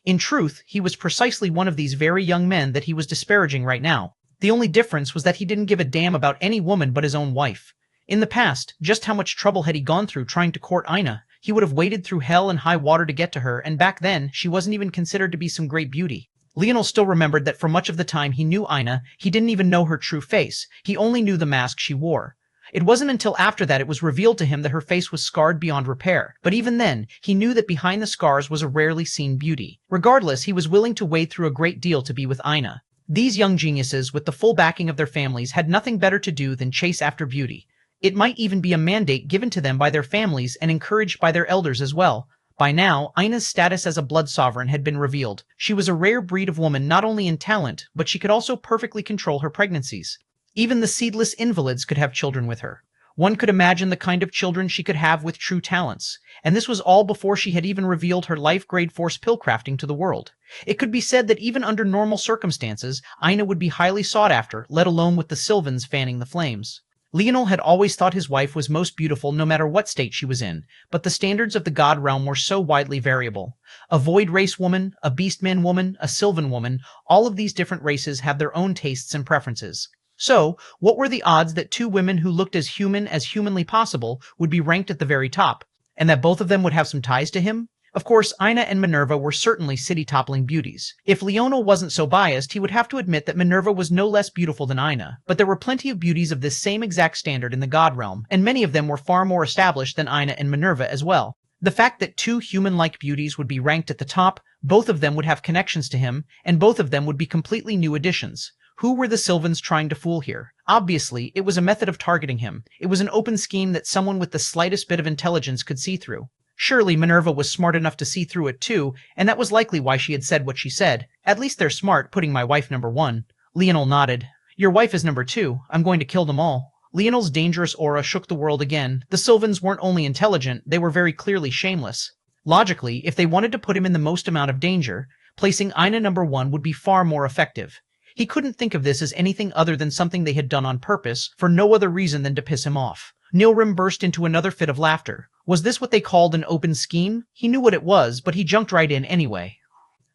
In truth, he was precisely one of these very young men that he was disparaging right now. The only difference was that he didn't give a damn about any woman but his own wife. In the past, just how much trouble had he gone through trying to court Ina? He would have waded through hell and high water to get to her, and back then, she wasn't even considered to be some great beauty. Leonel still remembered that for much of the time he knew Ina, he didn't even know her true face. He only knew the mask she wore. It wasn't until after that it was revealed to him that her face was scarred beyond repair, but even then, he knew that behind the scars was a rarely seen beauty. Regardless, he was willing to wade through a great deal to be with Ina. These young geniuses, with the full backing of their families, had nothing better to do than chase after beauty. It might even be a mandate given to them by their families and encouraged by their elders as well. By now, Ina's status as a blood sovereign had been revealed. She was a rare breed of woman not only in talent, but she could also perfectly control her pregnancies. Even the seedless invalids could have children with her. One could imagine the kind of children she could have with true talents, and this was all before she had even revealed her life-grade force pill crafting to the world. It could be said that even under normal circumstances, Ina would be highly sought after, let alone with the Sylvans fanning the flames. Leonel had always thought his wife was most beautiful no matter what state she was in, but the standards of the god realm were so widely variable. A void race woman, a beastman woman, a sylvan woman, all of these different races have their own tastes and preferences. So, what were the odds that two women who looked as humanly possible would be ranked at the very top, and that both of them would have some ties to him? Of course, Ina and Minerva were certainly city-toppling beauties. If Leonel wasn't so biased, he would have to admit that Minerva was no less beautiful than Ina, but there were plenty of beauties of this same exact standard in the god realm, and many of them were far more established than Ina and Minerva as well. The fact that two human-like beauties would be ranked at the top, both of them would have connections to him, and both of them would be completely new additions. Who were the Sylvans trying to fool here? Obviously, it was a method of targeting him. It was an open scheme that someone with the slightest bit of intelligence could see through. Surely Minerva was smart enough to see through it too, and that was likely why she had said what she said. At least they're smart, putting my wife number one. Leonel nodded. Your wife is number two. I'm going to kill them all. Leonel's dangerous aura shook the world again. The Sylvans weren't only intelligent, they were very clearly shameless. Logically, if they wanted to put him in the most amount of danger, placing Ina number one would be far more effective. He couldn't think of this as anything other than something they had done on purpose, for no other reason than to piss him off. Nilrim burst into another fit of laughter. Was this what they called an open scheme? He knew what it was, but he jumped right in anyway.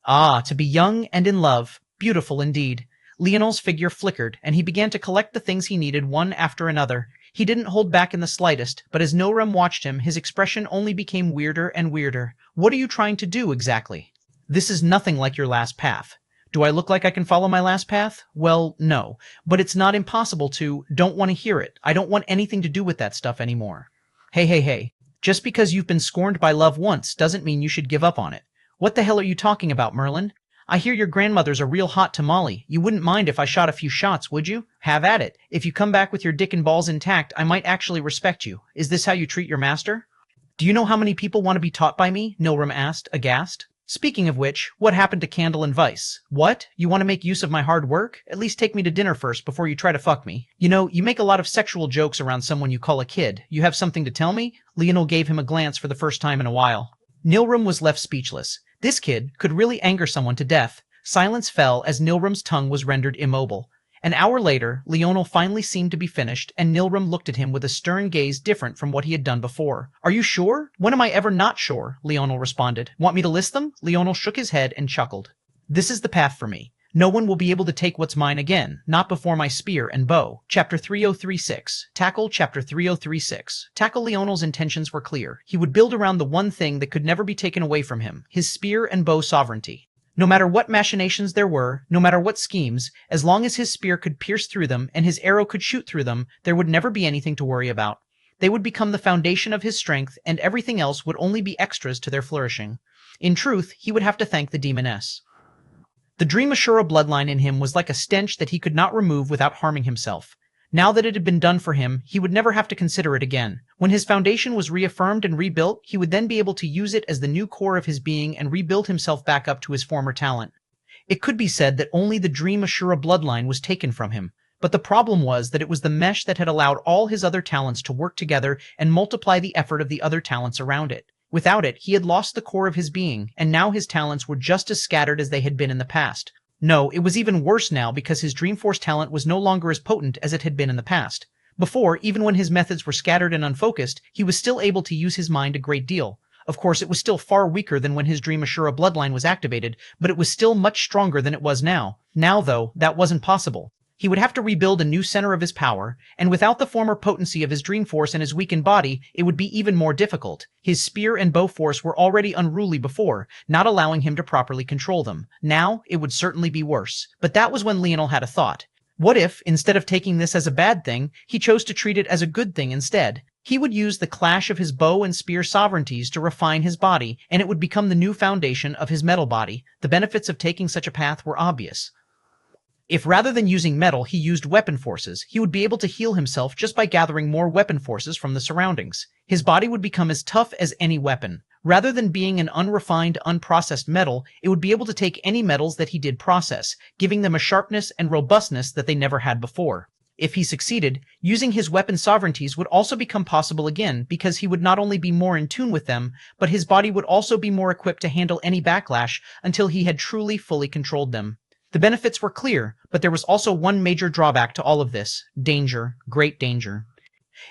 Ah, to be young and in love. Beautiful indeed. Leonel's figure flickered, and he began to collect the things he needed one after another. He didn't hold back in the slightest, but as Nilrim watched him, his expression only became weirder and weirder. What are you trying to do, exactly? This is nothing like your last path. Do I look like I can follow my last path? Well, no. But it's not impossible to. Don't want to hear it. I don't want anything to do with that stuff anymore. Hey. Just because you've been scorned by love once doesn't mean you should give up on it. What the hell are you talking about, Merlin? I hear your grandmother's a real hot tamale. You wouldn't mind if I shot a few shots, would you? Have at it. If you come back with your dick and balls intact, I might actually respect you. Is this how you treat your master? Do you know how many people want to be taught by me? Nilrim asked, aghast. Speaking of which, what happened to Candle and Vice? What? You want to make use of my hard work? At least take me to dinner first before you try to fuck me. You know, you make a lot of sexual jokes around someone you call a kid. You have something to tell me? Leonel gave him a glance for the first time in a while. Nilrim was left speechless. This kid could really anger someone to death. Silence fell as Nilrim's tongue was rendered immobile. An hour later, Leonel finally seemed to be finished, and Nilrim looked at him with a stern gaze different from what he had done before. Are you sure? When am I ever not sure? Leonel responded. Want me to list them? Leonel shook his head and chuckled. This is the path for me. No one will be able to take what's mine again, not before my spear and bow. Chapter 3036. Tackle Chapter 3036. Tackle Leonel's intentions were clear. He would build around the one thing that could never be taken away from him, his spear and bow sovereignty. No matter what machinations there were, no matter what schemes, as long as his spear could pierce through them and his arrow could shoot through them, there would never be anything to worry about. They would become the foundation of his strength, and everything else would only be extras to their flourishing. In truth, he would have to thank the demoness. The Dream Ashura bloodline in him was like a stench that he could not remove without harming himself. Now that it had been done for him, he would never have to consider it again. When his foundation was reaffirmed and rebuilt, he would then be able to use it as the new core of his being and rebuild himself back up to his former talent. It could be said that only the Dream Ashura bloodline was taken from him, but the problem was that it was the mesh that had allowed all his other talents to work together and multiply the effort of the other talents around it. Without it, he had lost the core of his being, and now his talents were just as scattered as they had been in the past. No, it was even worse now because his Dreamforce talent was no longer as potent as it had been in the past. Before, even when his methods were scattered and unfocused, he was still able to use his mind a great deal. Of course, it was still far weaker than when his Dream Ashura bloodline was activated, but it was still much stronger than it was now. Now, though, that wasn't possible. He would have to rebuild a new center of his power, and without the former potency of his Dream Force and his weakened body, it would be even more difficult. His spear and bow force were already unruly before, not allowing him to properly control them. Now, it would certainly be worse. But that was when Leonel had a thought. What if, instead of taking this as a bad thing, he chose to treat it as a good thing instead? He would use the clash of his bow and spear sovereignties to refine his body, and it would become the new foundation of his metal body. The benefits of taking such a path were obvious. If rather than using metal he used weapon forces, he would be able to heal himself just by gathering more weapon forces from the surroundings. His body would become as tough as any weapon. Rather than being an unrefined, unprocessed metal, it would be able to take any metals that he did process, giving them a sharpness and robustness that they never had before. If he succeeded, using his weapon sovereignties would also become possible again because he would not only be more in tune with them, but his body would also be more equipped to handle any backlash until he had truly fully controlled them. The benefits were clear, but there was also one major drawback to all of this: danger, great danger.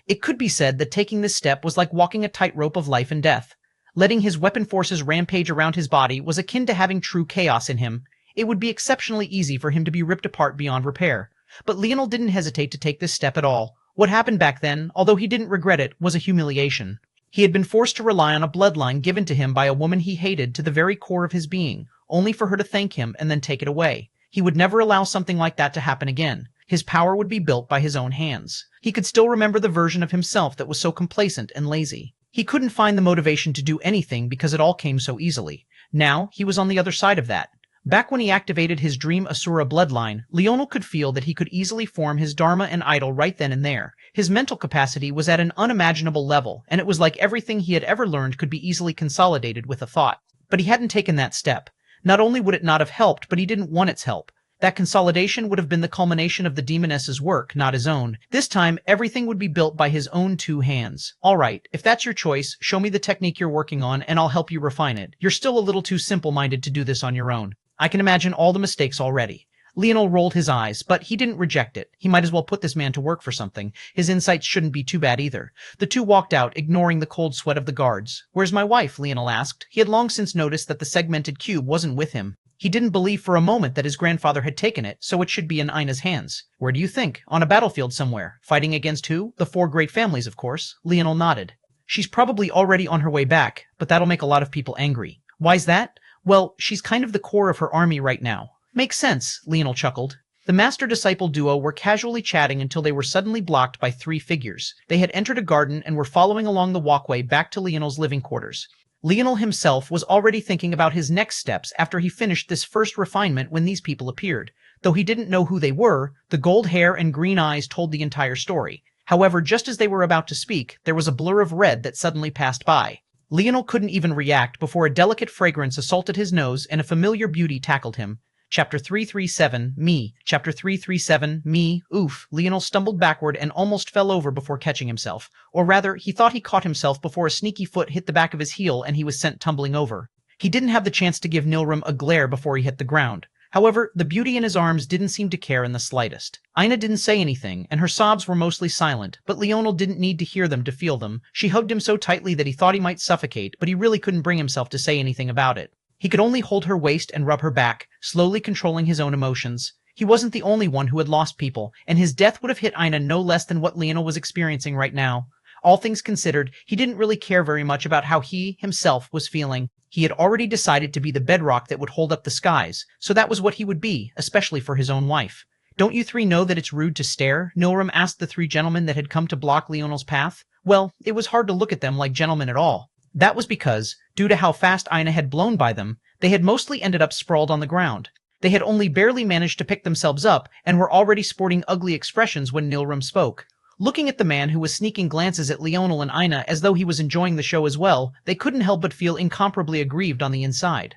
It could be said that taking this step was like walking a tightrope of life and death. Letting his weapon forces rampage around his body was akin to having true chaos in him. It would be exceptionally easy for him to be ripped apart beyond repair. But Leonel didn't hesitate to take this step at all. What happened back then, although he didn't regret it, was a humiliation. He had been forced to rely on a bloodline given to him by a woman he hated to the very core of his being, only for her to thank him and then take it away. He would never allow something like that to happen again. His power would be built by his own hands. He could still remember the version of himself that was so complacent and lazy. He couldn't find the motivation to do anything because it all came so easily. Now, he was on the other side of that. Back when he activated his Dream Asura bloodline, Leonel could feel that he could easily form his Dharma and idol right then and there. His mental capacity was at an unimaginable level, and it was like everything he had ever learned could be easily consolidated with a thought. But he hadn't taken that step. Not only would it not have helped, but he didn't want its help. That consolidation would have been the culmination of the demoness's work, not his own. This time, everything would be built by his own two hands. All right, if that's your choice, show me the technique you're working on, and I'll help you refine it. You're still a little too simple-minded to do this on your own. I can imagine all the mistakes already. Leonel rolled his eyes, but he didn't reject it. He might as well put this man to work for something. His insights shouldn't be too bad either. The two walked out, ignoring the cold sweat of the guards. "Where's my wife?" Leonel asked. He had long since noticed that the segmented cube wasn't with him. He didn't believe for a moment that his grandfather had taken it, so it should be in Ina's hands. "Where do you think? On a battlefield somewhere. Fighting against who? The four great families, of course." Leonel nodded. "She's probably already on her way back, but that'll make a lot of people angry." "Why's that?" "Well, she's kind of the core of her army right now." "Makes sense," Leonel chuckled. The master-disciple duo were casually chatting until they were suddenly blocked by three figures. They had entered a garden and were following along the walkway back to Leonel's living quarters. Leonel himself was already thinking about his next steps after he finished this first refinement when these people appeared. Though he didn't know who they were, the gold hair and green eyes told the entire story. However, just as they were about to speak, there was a blur of red that suddenly passed by. Leonel couldn't even react before a delicate fragrance assaulted his nose and a familiar beauty tackled him. Chapter 337, Me. Chapter 337, Me. Oof. Leonel stumbled backward and almost fell over before catching himself. Or rather, he thought he caught himself before a sneaky foot hit the back of his heel and he was sent tumbling over. He didn't have the chance to give Nilrim a glare before he hit the ground. However, the beauty in his arms didn't seem to care in the slightest. Ina didn't say anything, and her sobs were mostly silent, but Leonel didn't need to hear them to feel them. She hugged him so tightly that he thought he might suffocate, but he really couldn't bring himself to say anything about it. He could only hold her waist and rub her back, slowly controlling his own emotions. He wasn't the only one who had lost people, and his death would have hit Ina no less than what Leonel was experiencing right now. All things considered, he didn't really care very much about how he, himself, was feeling. He had already decided to be the bedrock that would hold up the skies, so that was what he would be, especially for his own wife. "Don't you three know that it's rude to stare?" Nilrim asked the three gentlemen that had come to block Leonel's path. Well, it was hard to look at them like gentlemen at all. That was because, due to how fast Ina had blown by them, they had mostly ended up sprawled on the ground. They had only barely managed to pick themselves up and were already sporting ugly expressions when Nilrim spoke. Looking at the man who was sneaking glances at Leonel and Ina as though he was enjoying the show as well, they couldn't help but feel incomparably aggrieved on the inside.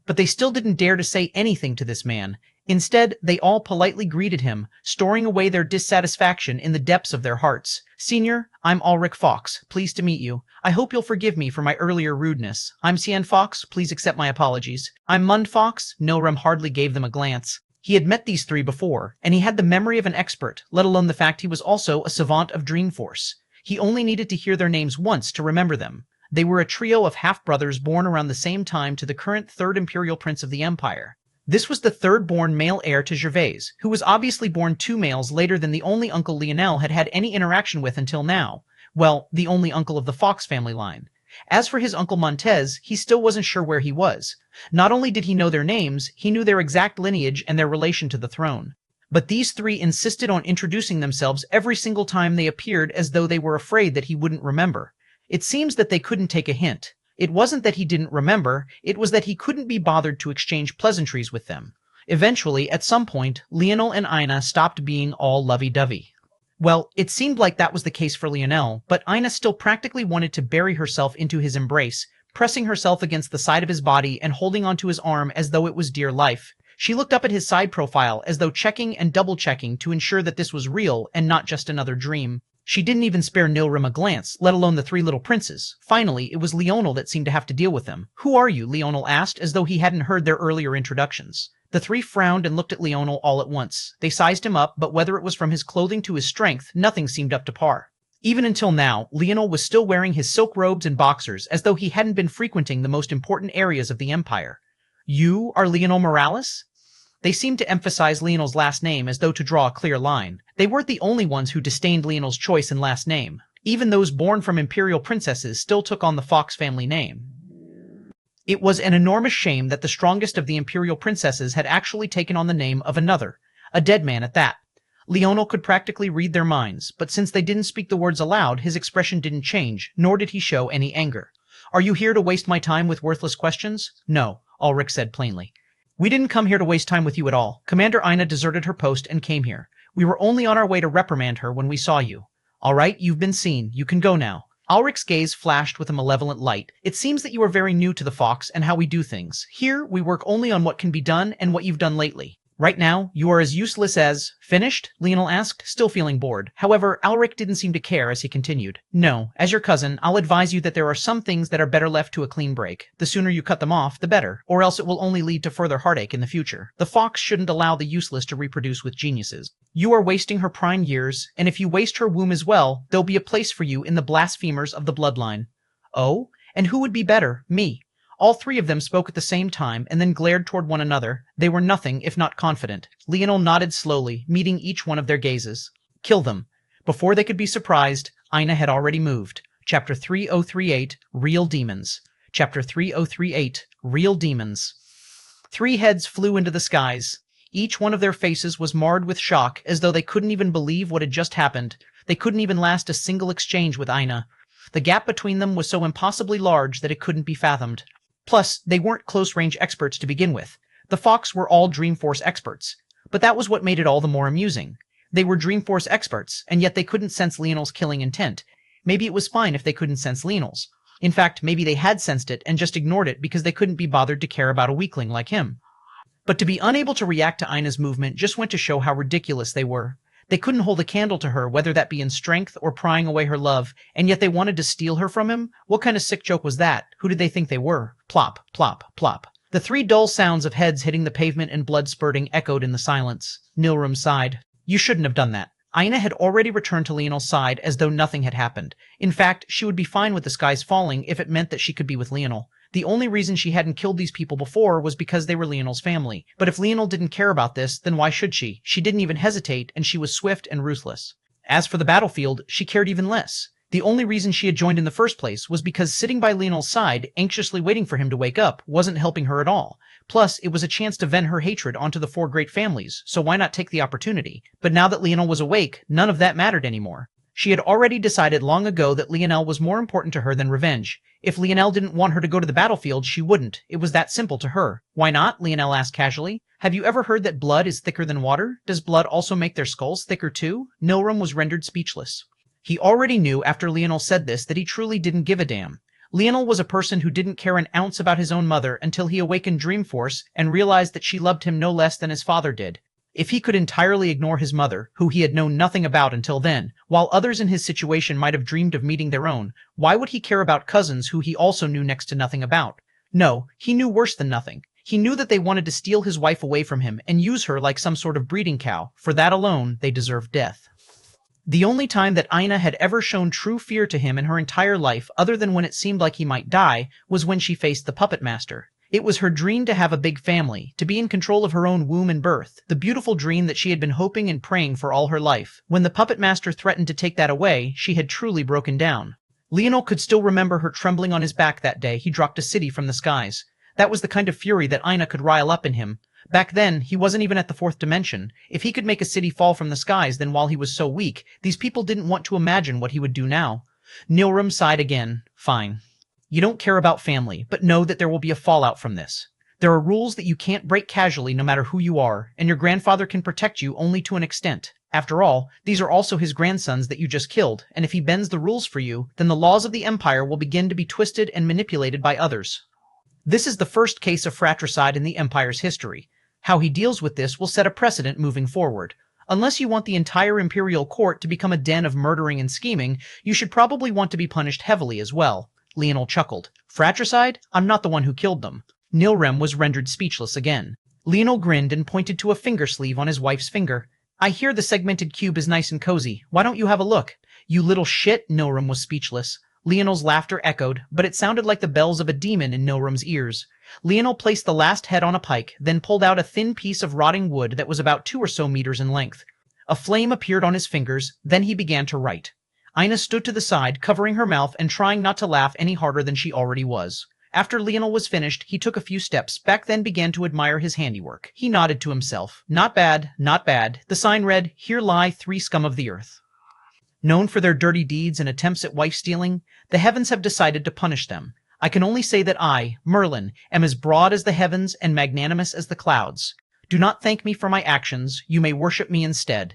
But they still didn't dare to say anything to this man. Instead, they all politely greeted him, storing away their dissatisfaction in the depths of their hearts. Senior, I'm Ulrich Fox. Pleased to meet you. I hope you'll forgive me for my earlier rudeness. I'm Cien Fox. Please accept my apologies. I'm Mund Fox. Nilrim hardly gave them a glance. He had met these three before, and he had the memory of an expert, let alone the fact he was also a savant of Dreamforce. He only needed to hear their names once to remember them. They were a trio of half-brothers born around the same time to the current third imperial prince of the empire. This was the third-born male heir to Gervais, who was obviously born 2 males later than the only uncle Leonel had had any interaction with until now. Well, the only uncle of the Fox family line. As for his uncle Montez, he still wasn't sure where he was. Not only did he know their names, he knew their exact lineage and their relation to the throne. But these three insisted on introducing themselves every single time they appeared, as though they were afraid that he wouldn't remember. It seems that they couldn't take a hint. It wasn't that he didn't remember, it was that he couldn't be bothered to exchange pleasantries with them. Eventually, at some point, Leonel and Ina stopped being all lovey-dovey. Well, it seemed like that was the case for Leonel, but Ina still practically wanted to bury herself into his embrace, pressing herself against the side of his body and holding onto his arm as though it was dear life. She looked up at his side profile as though checking and double-checking to ensure that this was real and not just another dream. She didn't even spare Nilrim a glance, let alone the 3 little princes. Finally, it was Leonel that seemed to have to deal with them. "Who are you?" Leonel asked, as though he hadn't heard their earlier introductions. The 3 frowned and looked at Leonel all at once. They sized him up, but whether it was from his clothing to his strength, nothing seemed up to par. Even until now, Leonel was still wearing his silk robes and boxers, as though he hadn't been frequenting the most important areas of the empire. "You are Leonel Morales?" They seemed to emphasize Leonel's last name as though to draw a clear line. They weren't the only ones who disdained Leonel's choice in last name. Even those born from imperial princesses still took on the Fox family name. It was an enormous shame that the strongest of the imperial princesses had actually taken on the name of another, a dead man at that. Leonel could practically read their minds, but since they didn't speak the words aloud, his expression didn't change, nor did he show any anger. "Are you here to waste my time with worthless questions?" "No," Ulrich said plainly. "We didn't come here to waste time with you at all. Commander Ina deserted her post and came here. We were only on our way to reprimand her when we saw you. All right, you've been seen. You can go now." Ulrich's gaze flashed with a malevolent light. "It seems that you are very new to the Fox and how we do things. Here, we work only on what can be done and what you've done lately. Right now, you are as useless as—" "Finished?" Leonel asked, still feeling bored. However, Ulrich didn't seem to care as he continued. "No, as your cousin, I'll advise you that there are some things that are better left to a clean break. The sooner you cut them off, the better, or else it will only lead to further heartache in the future. The Fox shouldn't allow the useless to reproduce with geniuses. You are wasting her prime years, and if you waste her womb as well, there'll be a place for you in the blasphemers of the bloodline." "Oh? And who would be better? Me?" All 3 of them spoke at the same time and then glared toward one another. They were nothing if not confident. Leonel nodded slowly, meeting each one of their gazes. "Kill them." Before they could be surprised, Ina had already moved. Chapter 3038, Real Demons. Chapter 3038, Real Demons. 3 heads flew into the skies. Each one of their faces was marred with shock, as though they couldn't even believe what had just happened. They couldn't even last a single exchange with Ina. The gap between them was so impossibly large that it couldn't be fathomed. Plus, they weren't close-range experts to begin with. The Fox were all Dreamforce experts. But that was what made it all the more amusing. They were Dreamforce experts, and yet they couldn't sense Leonel's killing intent. Maybe it was fine if they couldn't sense Leonel's. In fact, maybe they had sensed it and just ignored it because they couldn't be bothered to care about a weakling like him. But to be unable to react to Ina's movement just went to show how ridiculous they were. They couldn't hold a candle to her, whether that be in strength or prying away her love, and yet they wanted to steal her from him? What kind of sick joke was that? Who did they think they were? Plop, plop, plop. The 3 dull sounds of heads hitting the pavement and blood spurting echoed in the silence. Nilrim sighed. "You shouldn't have done that." Ina had already returned to Leonel's side as though nothing had happened. In fact, she would be fine with the skies falling if it meant that she could be with Leonel. The only reason she hadn't killed these people before was because they were Leonel's family. But if Leonel didn't care about this, then why should she? She didn't even hesitate, and she was swift and ruthless. As for the battlefield, she cared even less. The only reason she had joined in the first place was because sitting by Leonel's side, anxiously waiting for him to wake up, wasn't helping her at all. Plus, it was a chance to vent her hatred onto the 4 great families, so why not take the opportunity? But now that Leonel was awake, none of that mattered anymore. She had already decided long ago that Leonel was more important to her than revenge. If Leonel didn't want her to go to the battlefield, she wouldn't. It was that simple to her. "Why not?" Leonel asked casually. "Have you ever heard that blood is thicker than water? Does blood also make their skulls thicker too?" Nilrim was rendered speechless. He already knew after Leonel said this that he truly didn't give a damn. Leonel was a person who didn't care an ounce about his own mother until he awakened Dreamforce and realized that she loved him no less than his father did. If he could entirely ignore his mother, who he had known nothing about until then, while others in his situation might have dreamed of meeting their own, why would he care about cousins who he also knew next to nothing about? No, he knew worse than nothing. He knew that they wanted to steal his wife away from him and use her like some sort of breeding cow. For that alone, they deserved death. The only time that Ina had ever shown true fear to him in her entire life, other than when it seemed like he might die, was when she faced the puppet master. It was her dream to have a big family, to be in control of her own womb and birth, the beautiful dream that she had been hoping and praying for all her life. When the puppet master threatened to take that away, she had truly broken down. Leonel could still remember her trembling on his back that day he dropped a city from the skies. That was the kind of fury that Ina could rile up in him. Back then, he wasn't even at the fourth dimension. If he could make a city fall from the skies, then while he was so weak, these people didn't want to imagine what he would do now. Nilram sighed again. Fine. You don't care about family, but know that there will be a fallout from this. There are rules that you can't break casually no matter who you are, and your grandfather can protect you only to an extent. After all, these are also his grandsons that you just killed, and if he bends the rules for you, then the laws of the Empire will begin to be twisted and manipulated by others. This is the first case of fratricide in the Empire's history. How he deals with this will set a precedent moving forward. Unless you want the entire Imperial Court to become a den of murdering and scheming, you should probably want to be punished heavily as well. Leonel chuckled. Fratricide? I'm not the one who killed them. Nilrem was rendered speechless again. Leonel grinned and pointed to a finger sleeve on his wife's finger. I hear the segmented cube is nice and cozy. Why don't you have a look? You little shit, Nilrem was speechless. Leonel's laughter echoed, but it sounded like the bells of a demon in Nilrem's ears. Leonel placed the last head on a pike, then pulled out a thin piece of rotting wood that was about 2 or so meters in length. A flame appeared on his fingers, then he began to write. Ina stood to the side, covering her mouth and trying not to laugh any harder than she already was. After Leonel was finished, he took a few steps back, then began to admire his handiwork. He nodded to himself. Not bad, not bad. The sign read, Here lie 3 scum of the earth. Known for their dirty deeds and attempts at wife-stealing, the heavens have decided to punish them. I can only say that I, Merlin, am as broad as the heavens and magnanimous as the clouds. Do not thank me for my actions, you may worship me instead.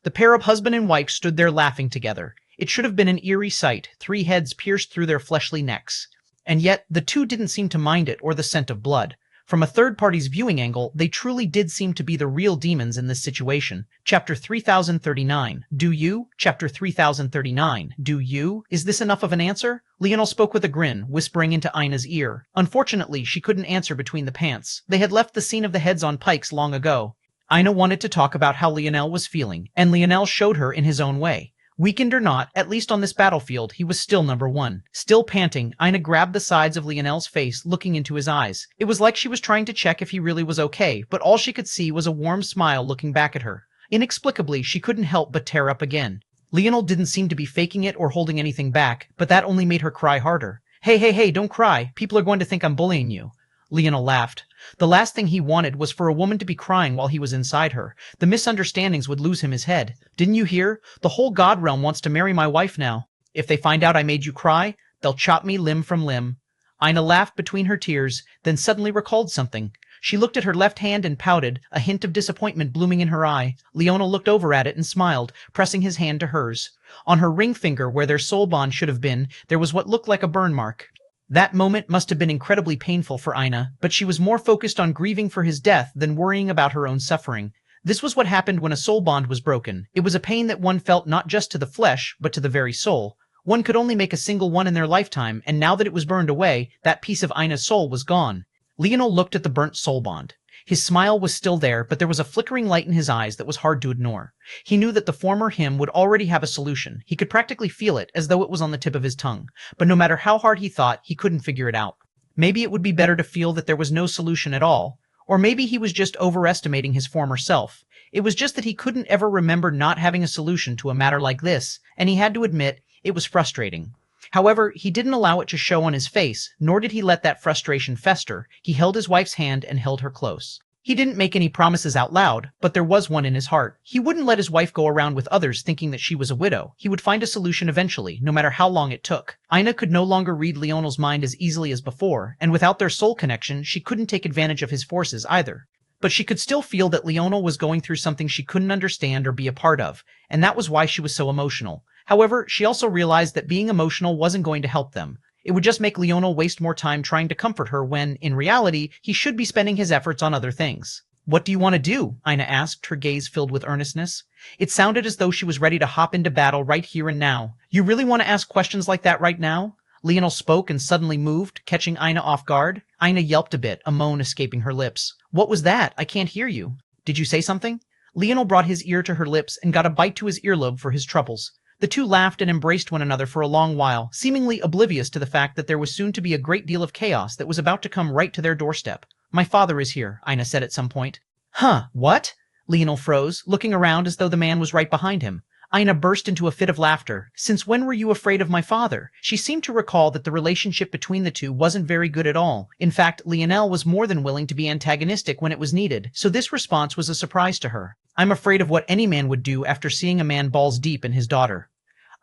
The pair of husband and wife stood there laughing together. It should have been an eerie sight, 3 heads pierced through their fleshly necks. And yet, the two didn't seem to mind it or the scent of blood. From a third party's viewing angle, they truly did seem to be the real demons in this situation. Chapter 3039. Do you? Chapter 3039. Do you? Is this enough of an answer? Leonel spoke with a grin, whispering into Ina's ear. Unfortunately, she couldn't answer between the pants. They had left the scene of the heads on pikes long ago. Ina wanted to talk about how Leonel was feeling, and Leonel showed her in his own way. Weakened or not, at least on this battlefield, he was still number 1. Still panting, Ina grabbed the sides of Leonel's face, looking into his eyes. It was like she was trying to check if he really was okay, but all she could see was a warm smile looking back at her. Inexplicably, she couldn't help but tear up again. Leonel didn't seem to be faking it or holding anything back, but that only made her cry harder. Hey, don't cry. People are going to think I'm bullying you. Leonel laughed. The last thing he wanted was for a woman to be crying while he was inside her. The misunderstandings would lose him his head. Didn't you hear? The whole God realm wants to marry my wife now. If they find out I made you cry, they'll chop me limb from limb. Ina laughed between her tears, then suddenly recalled something. She looked at her left hand and pouted, a hint of disappointment blooming in her eye. Leonel looked over at it and smiled, pressing his hand to hers. On her ring finger, where their soul bond should have been, there was what looked like a burn mark. That moment must have been incredibly painful for Ina, but she was more focused on grieving for his death than worrying about her own suffering. This was what happened when a soul bond was broken. It was a pain that one felt not just to the flesh, but to the very soul. One could only make a single one in their lifetime, and now that it was burned away, that piece of Ina's soul was gone. Leonel looked at the burnt soul bond. His smile was still there, but there was a flickering light in his eyes that was hard to ignore. He knew that the former him would already have a solution. He could practically feel it, as though it was on the tip of his tongue. But no matter how hard he thought, he couldn't figure it out. Maybe it would be better to feel that there was no solution at all. Or maybe he was just overestimating his former self. It was just that he couldn't ever remember not having a solution to a matter like this, and he had to admit it was frustrating. However, he didn't allow it to show on his face, nor did he let that frustration fester. He held his wife's hand and held her close. He didn't make any promises out loud, but there was one in his heart. He wouldn't let his wife go around with others thinking that she was a widow. He would find a solution eventually, no matter how long it took. Ina could no longer read Leonel's mind as easily as before, and without their soul connection, she couldn't take advantage of his forces either. But she could still feel that Leonel was going through something she couldn't understand or be a part of, and that was why she was so emotional. However, she also realized that being emotional wasn't going to help them. It would just make Leonel waste more time trying to comfort her when, in reality, he should be spending his efforts on other things. What do you want to do? Ina asked, her gaze filled with earnestness. It sounded as though she was ready to hop into battle right here and now. You really want to ask questions like that right now? Leonel spoke and suddenly moved, catching Ina off guard. Ina yelped a bit, a moan escaping her lips. What was that? I can't hear you. Did you say something? Leonel brought his ear to her lips and got a bite to his earlobe for his troubles. The two laughed and embraced one another for a long while, seemingly oblivious to the fact that there was soon to be a great deal of chaos that was about to come right to their doorstep. My father is here, Ina said at some point. Huh, what? Leonel froze, looking around as though the man was right behind him. Ina burst into a fit of laughter. Since when were you afraid of my father? She seemed to recall that the relationship between the two wasn't very good at all. In fact, Leonel was more than willing to be antagonistic when it was needed, so this response was a surprise to her. I'm afraid of what any man would do after seeing a man balls deep in his daughter.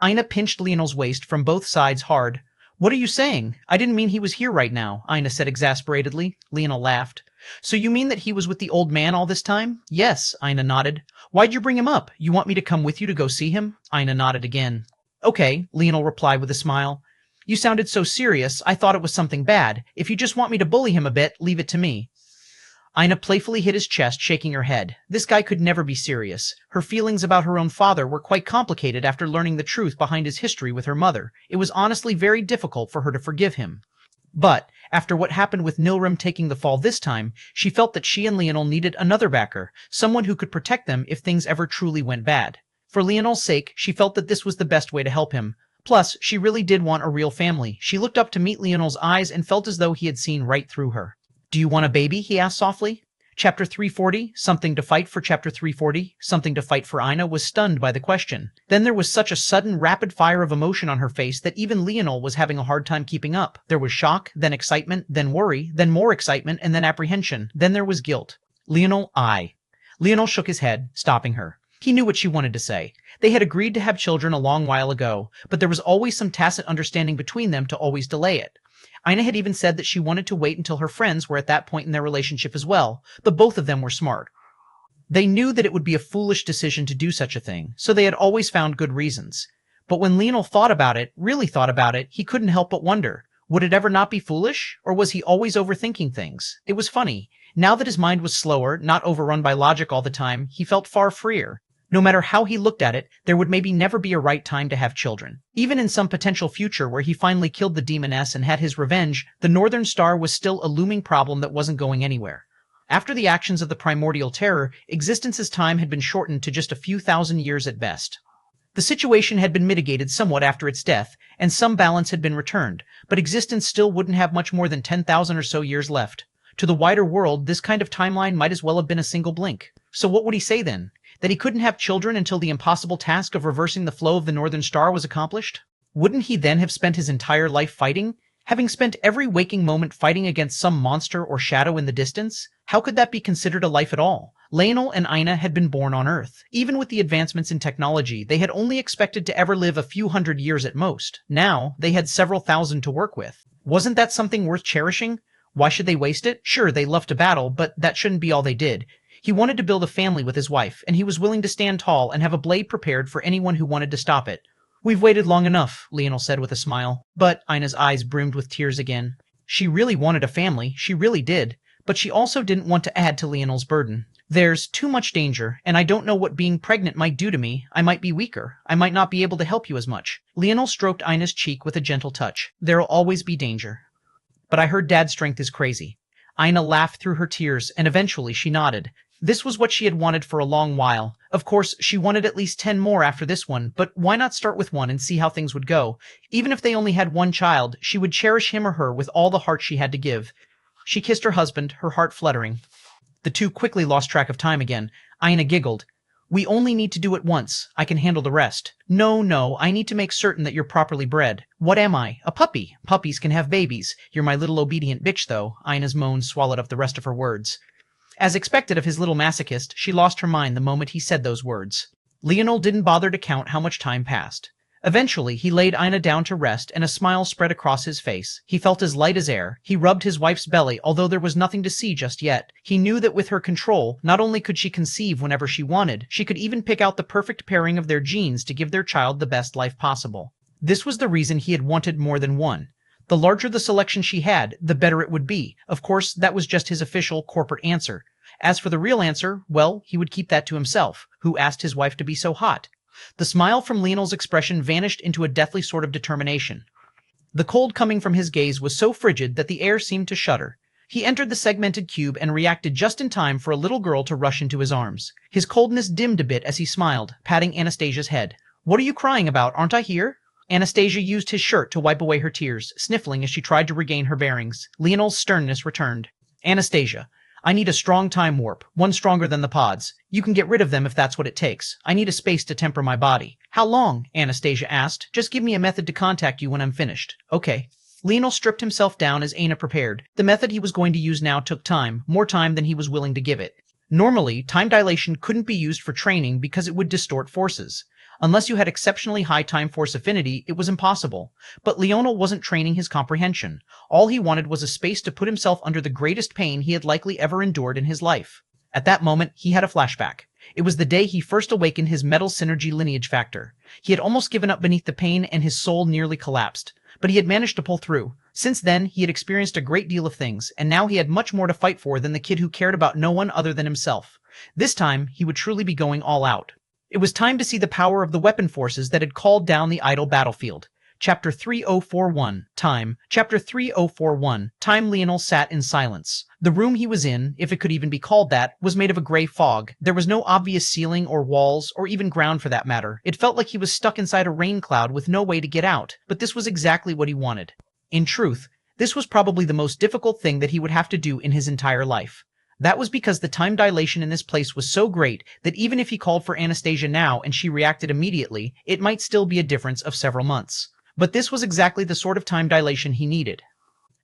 Ina pinched Leonel's waist from both sides hard. What are you saying? I didn't mean he was here right now, Ina said exasperatedly. Leonel laughed. So you mean that he was with the old man all this time? Yes, Ina nodded. Why'd you bring him up? You want me to come with you to go see him? Ina nodded again. Okay, Leonel replied with a smile. You sounded so serious, I thought it was something bad. If you just want me to bully him a bit, leave it to me. Ina playfully hit his chest, shaking her head. This guy could never be serious. Her feelings about her own father were quite complicated after learning the truth behind his history with her mother. It was honestly very difficult for her to forgive him. But, after what happened with Nilrim taking the fall this time, she felt that she and Leonel needed another backer, someone who could protect them if things ever truly went bad. For Leonel's sake, she felt that this was the best way to help him. Plus, she really did want a real family. She looked up to meet Leonel's eyes and felt as though he had seen right through her. Do you want a baby? He asked softly. Chapter 340, Something to Fight for. Chapter 340, Something to Fight for. Ina was stunned by the question. Then there was such a sudden, rapid fire of emotion on her face that even Leonel was having a hard time keeping up. There was shock, then excitement, then worry, then more excitement, and then apprehension. Then there was guilt. Leonel shook his head, stopping her. He knew what she wanted to say. They had agreed to have children a long while ago, but there was always some tacit understanding between them to always delay it. Ina had even said that she wanted to wait until her friends were at that point in their relationship as well, but both of them were smart. They knew that it would be a foolish decision to do such a thing, so they had always found good reasons. But when Leonel really thought about it, he couldn't help but wonder, would it ever not be foolish? Or was he always overthinking things? It was funny. Now that his mind was slower, not overrun by logic all the time, he felt far freer. No matter how he looked at it, there would maybe never be a right time to have children. Even in some potential future where he finally killed the demoness and had his revenge, the Northern Star was still a looming problem that wasn't going anywhere. After the actions of the primordial terror, existence's time had been shortened to just a few thousand years at best. The situation had been mitigated somewhat after its death, and some balance had been returned, but existence still wouldn't have much more than 10,000 or so years left. To the wider world, this kind of timeline might as well have been a single blink. So what would he say then? That he couldn't have children until the impossible task of reversing the flow of the Northern Star was accomplished? Wouldn't he then have spent his entire life fighting? Having spent every waking moment fighting against some monster or shadow in the distance? How could that be considered a life at all? Leonel and Ina had been born on Earth. Even with the advancements in technology, they had only expected to ever live a few hundred years at most. Now, they had several thousand to work with. Wasn't that something worth cherishing? Why should they waste it? Sure, they loved to battle, but that shouldn't be all they did. He wanted to build a family with his wife, and he was willing to stand tall and have a blade prepared for anyone who wanted to stop it. We've waited long enough, Leonel said with a smile. But Ina's eyes brimmed with tears again. She really wanted a family, she really did, but she also didn't want to add to Leonel's burden. There's too much danger, and I don't know what being pregnant might do to me. I might be weaker. I might not be able to help you as much. Leonel stroked Ina's cheek with a gentle touch. There'll always be danger. But I heard Dad's strength is crazy. Ina laughed through her tears, and eventually she nodded. This was what she had wanted for a long while. Of course, she wanted at least 10 more after this one, but why not start with one and see how things would go? Even if they only had one child, she would cherish him or her with all the heart she had to give. She kissed her husband, her heart fluttering. The two quickly lost track of time again. Ina giggled. We only need to do it once. I can handle the rest. No, I need to make certain that you're properly bred. What am I? A puppy. Puppies can have babies. You're my little obedient bitch, though. Ina's moans swallowed up the rest of her words. As expected of his little masochist, she lost her mind the moment he said those words. Leonel didn't bother to count how much time passed. Eventually, he laid Ina down to rest, and a smile spread across his face. He felt as light as air. He rubbed his wife's belly, although there was nothing to see just yet. He knew that with her control, not only could she conceive whenever she wanted, she could even pick out the perfect pairing of their genes to give their child the best life possible. This was the reason he had wanted more than one. The larger the selection she had, the better it would be. Of course, that was just his official corporate answer. As for the real answer, well, he would keep that to himself. Who asked his wife to be so hot? The smile from Leonel's expression vanished into a deathly sort of determination. The cold coming from his gaze was so frigid that the air seemed to shudder. He entered the segmented cube and reacted just in time for a little girl to rush into his arms. His coldness dimmed a bit as he smiled, patting Anastasia's head. "What are you crying about? Aren't I here?" Anastasia used his shirt to wipe away her tears, sniffling as she tried to regain her bearings. Leonel's sternness returned. "Anastasia, I need a strong time warp, one stronger than the pods. You can get rid of them if that's what it takes. I need a space to temper my body." "How long?" Anastasia asked. "Just give me a method to contact you when I'm finished." "Okay." Leonel stripped himself down as Aina prepared. The method he was going to use now took time, more time than he was willing to give it. Normally, time dilation couldn't be used for training because it would distort forces. Unless you had exceptionally high time force affinity, it was impossible. But Leonel wasn't training his comprehension. All he wanted was a space to put himself under the greatest pain he had likely ever endured in his life. At that moment, he had a flashback. It was the day he first awakened his metal synergy lineage factor. He had almost given up beneath the pain and his soul nearly collapsed. But he had managed to pull through. Since then, he had experienced a great deal of things, and now he had much more to fight for than the kid who cared about no one other than himself. This time, he would truly be going all out. It was time to see the power of the weapon forces that had called down the idle battlefield. Chapter 3041, Time. Chapter 3041, Time. Leonel sat in silence. The room he was in, if it could even be called that, was made of a gray fog. There was no obvious ceiling or walls, or even ground for that matter. It felt like he was stuck inside a rain cloud with no way to get out, but this was exactly what he wanted. In truth, this was probably the most difficult thing that he would have to do in his entire life. That was because the time dilation in this place was so great that even if he called for Anastasia now and she reacted immediately, it might still be a difference of several months. But this was exactly the sort of time dilation he needed.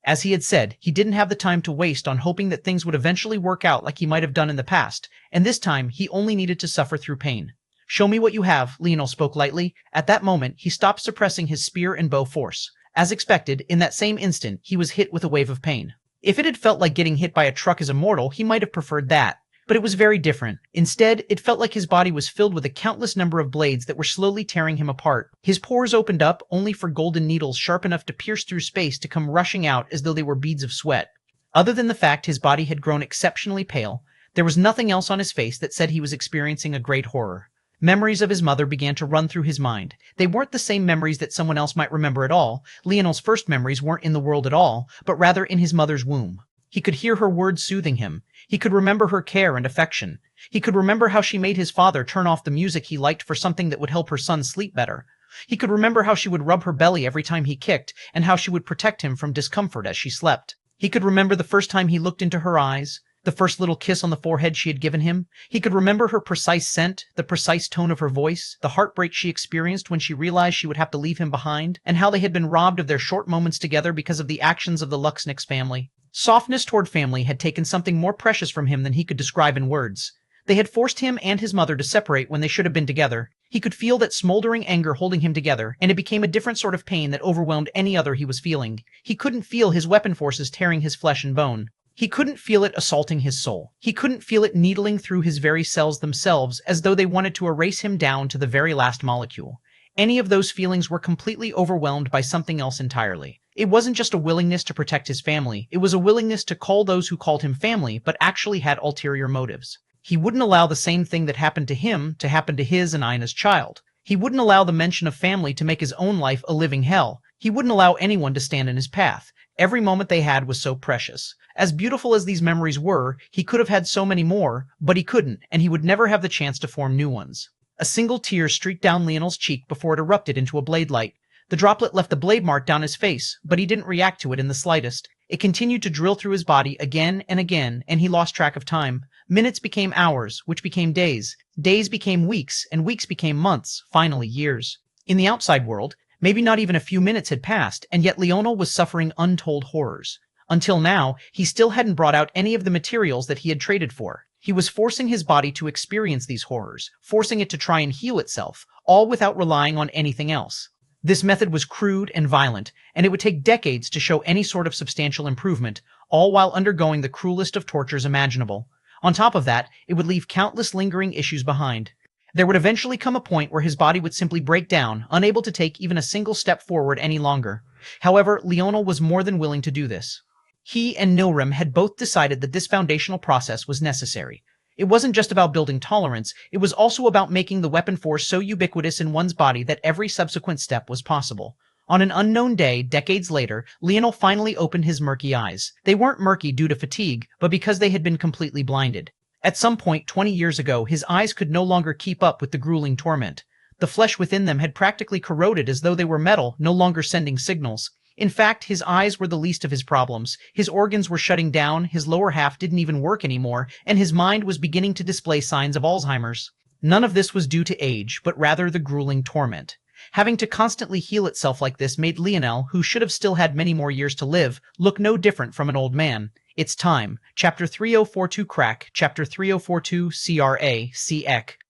As he had said, he didn't have the time to waste on hoping that things would eventually work out like he might have done in the past, and this time he only needed to suffer through pain. "Show me what you have," Leonel spoke lightly. At that moment, he stopped suppressing his spear and bow force. As expected, in that same instant, he was hit with a wave of pain. If it had felt like getting hit by a truck as a mortal, he might have preferred that. But it was very different. Instead, it felt like his body was filled with a countless number of blades that were slowly tearing him apart. His pores opened up, only for golden needles sharp enough to pierce through space to come rushing out as though they were beads of sweat. Other than the fact his body had grown exceptionally pale, there was nothing else on his face that said he was experiencing a great horror. Memories of his mother began to run through his mind. They weren't the same memories that someone else might remember at all. Leonel's first memories weren't in the world at all, but rather in his mother's womb. He could hear her words soothing him. He could remember her care and affection. He could remember how she made his father turn off the music he liked for something that would help her son sleep better. He could remember how she would rub her belly every time he kicked, and how she would protect him from discomfort as she slept. He could remember the first time he looked into her eyes, the first little kiss on the forehead she had given him. He could remember her precise scent, the precise tone of her voice, the heartbreak she experienced when she realized she would have to leave him behind, and how they had been robbed of their short moments together because of the actions of the Luxnix family. Softness toward family had taken something more precious from him than he could describe in words. They had forced him and his mother to separate when they should have been together. He could feel that smoldering anger holding him together, and it became a different sort of pain that overwhelmed any other he was feeling. He couldn't feel his weapon forces tearing his flesh and bone. He couldn't feel it assaulting his soul. He couldn't feel it needling through his very cells themselves as though they wanted to erase him down to the very last molecule. Any of those feelings were completely overwhelmed by something else entirely. It wasn't just a willingness to protect his family, it was a willingness to call those who called him family but actually had ulterior motives. He wouldn't allow the same thing that happened to him to happen to his and Ina's child. He wouldn't allow the mention of family to make his own life a living hell. He wouldn't allow anyone to stand in his path. Every moment they had was so precious. As beautiful as these memories were, he could have had so many more, but he couldn't, and he would never have the chance to form new ones. A single tear streaked down Leonel's cheek before it erupted into a blade light. The droplet left a blade mark down his face, but he didn't react to it in the slightest. It continued to drill through his body again and again, and he lost track of time. Minutes became hours, which became days. Days became weeks, and weeks became months, finally years. In the outside world, maybe not even a few minutes had passed, and yet Leonel was suffering untold horrors. Until now, he still hadn't brought out any of the materials that he had traded for. He was forcing his body to experience these horrors, forcing it to try and heal itself, all without relying on anything else. This method was crude and violent, and it would take decades to show any sort of substantial improvement, all while undergoing the cruelest of tortures imaginable. On top of that, it would leave countless lingering issues behind. There would eventually come a point where his body would simply break down, unable to take even a single step forward any longer. However, Leonel was more than willing to do this. He and Nilrim had both decided that this foundational process was necessary. It wasn't just about building tolerance, it was also about making the weapon force so ubiquitous in one's body that every subsequent step was possible. On an unknown day, decades later, Leonel finally opened his murky eyes. They weren't murky due to fatigue, but because they had been completely blinded. At some point 20 years ago, his eyes could no longer keep up with the grueling torment. The flesh within them had practically corroded as though they were metal, no longer sending signals. In fact, his eyes were the least of his problems. His organs were shutting down, his lower half didn't even work anymore, and his mind was beginning to display signs of Alzheimer's. None of this was due to age, but rather the grueling torment. Having to constantly heal itself like this made Leonel, who should have still had many more years to live, look no different from an old man. It's time. Chapter 3042 Crack, Chapter 3042 CRA.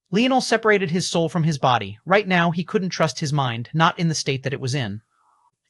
Leonel separated his soul from his body. Right now, he couldn't trust his mind, not in the state that it was in.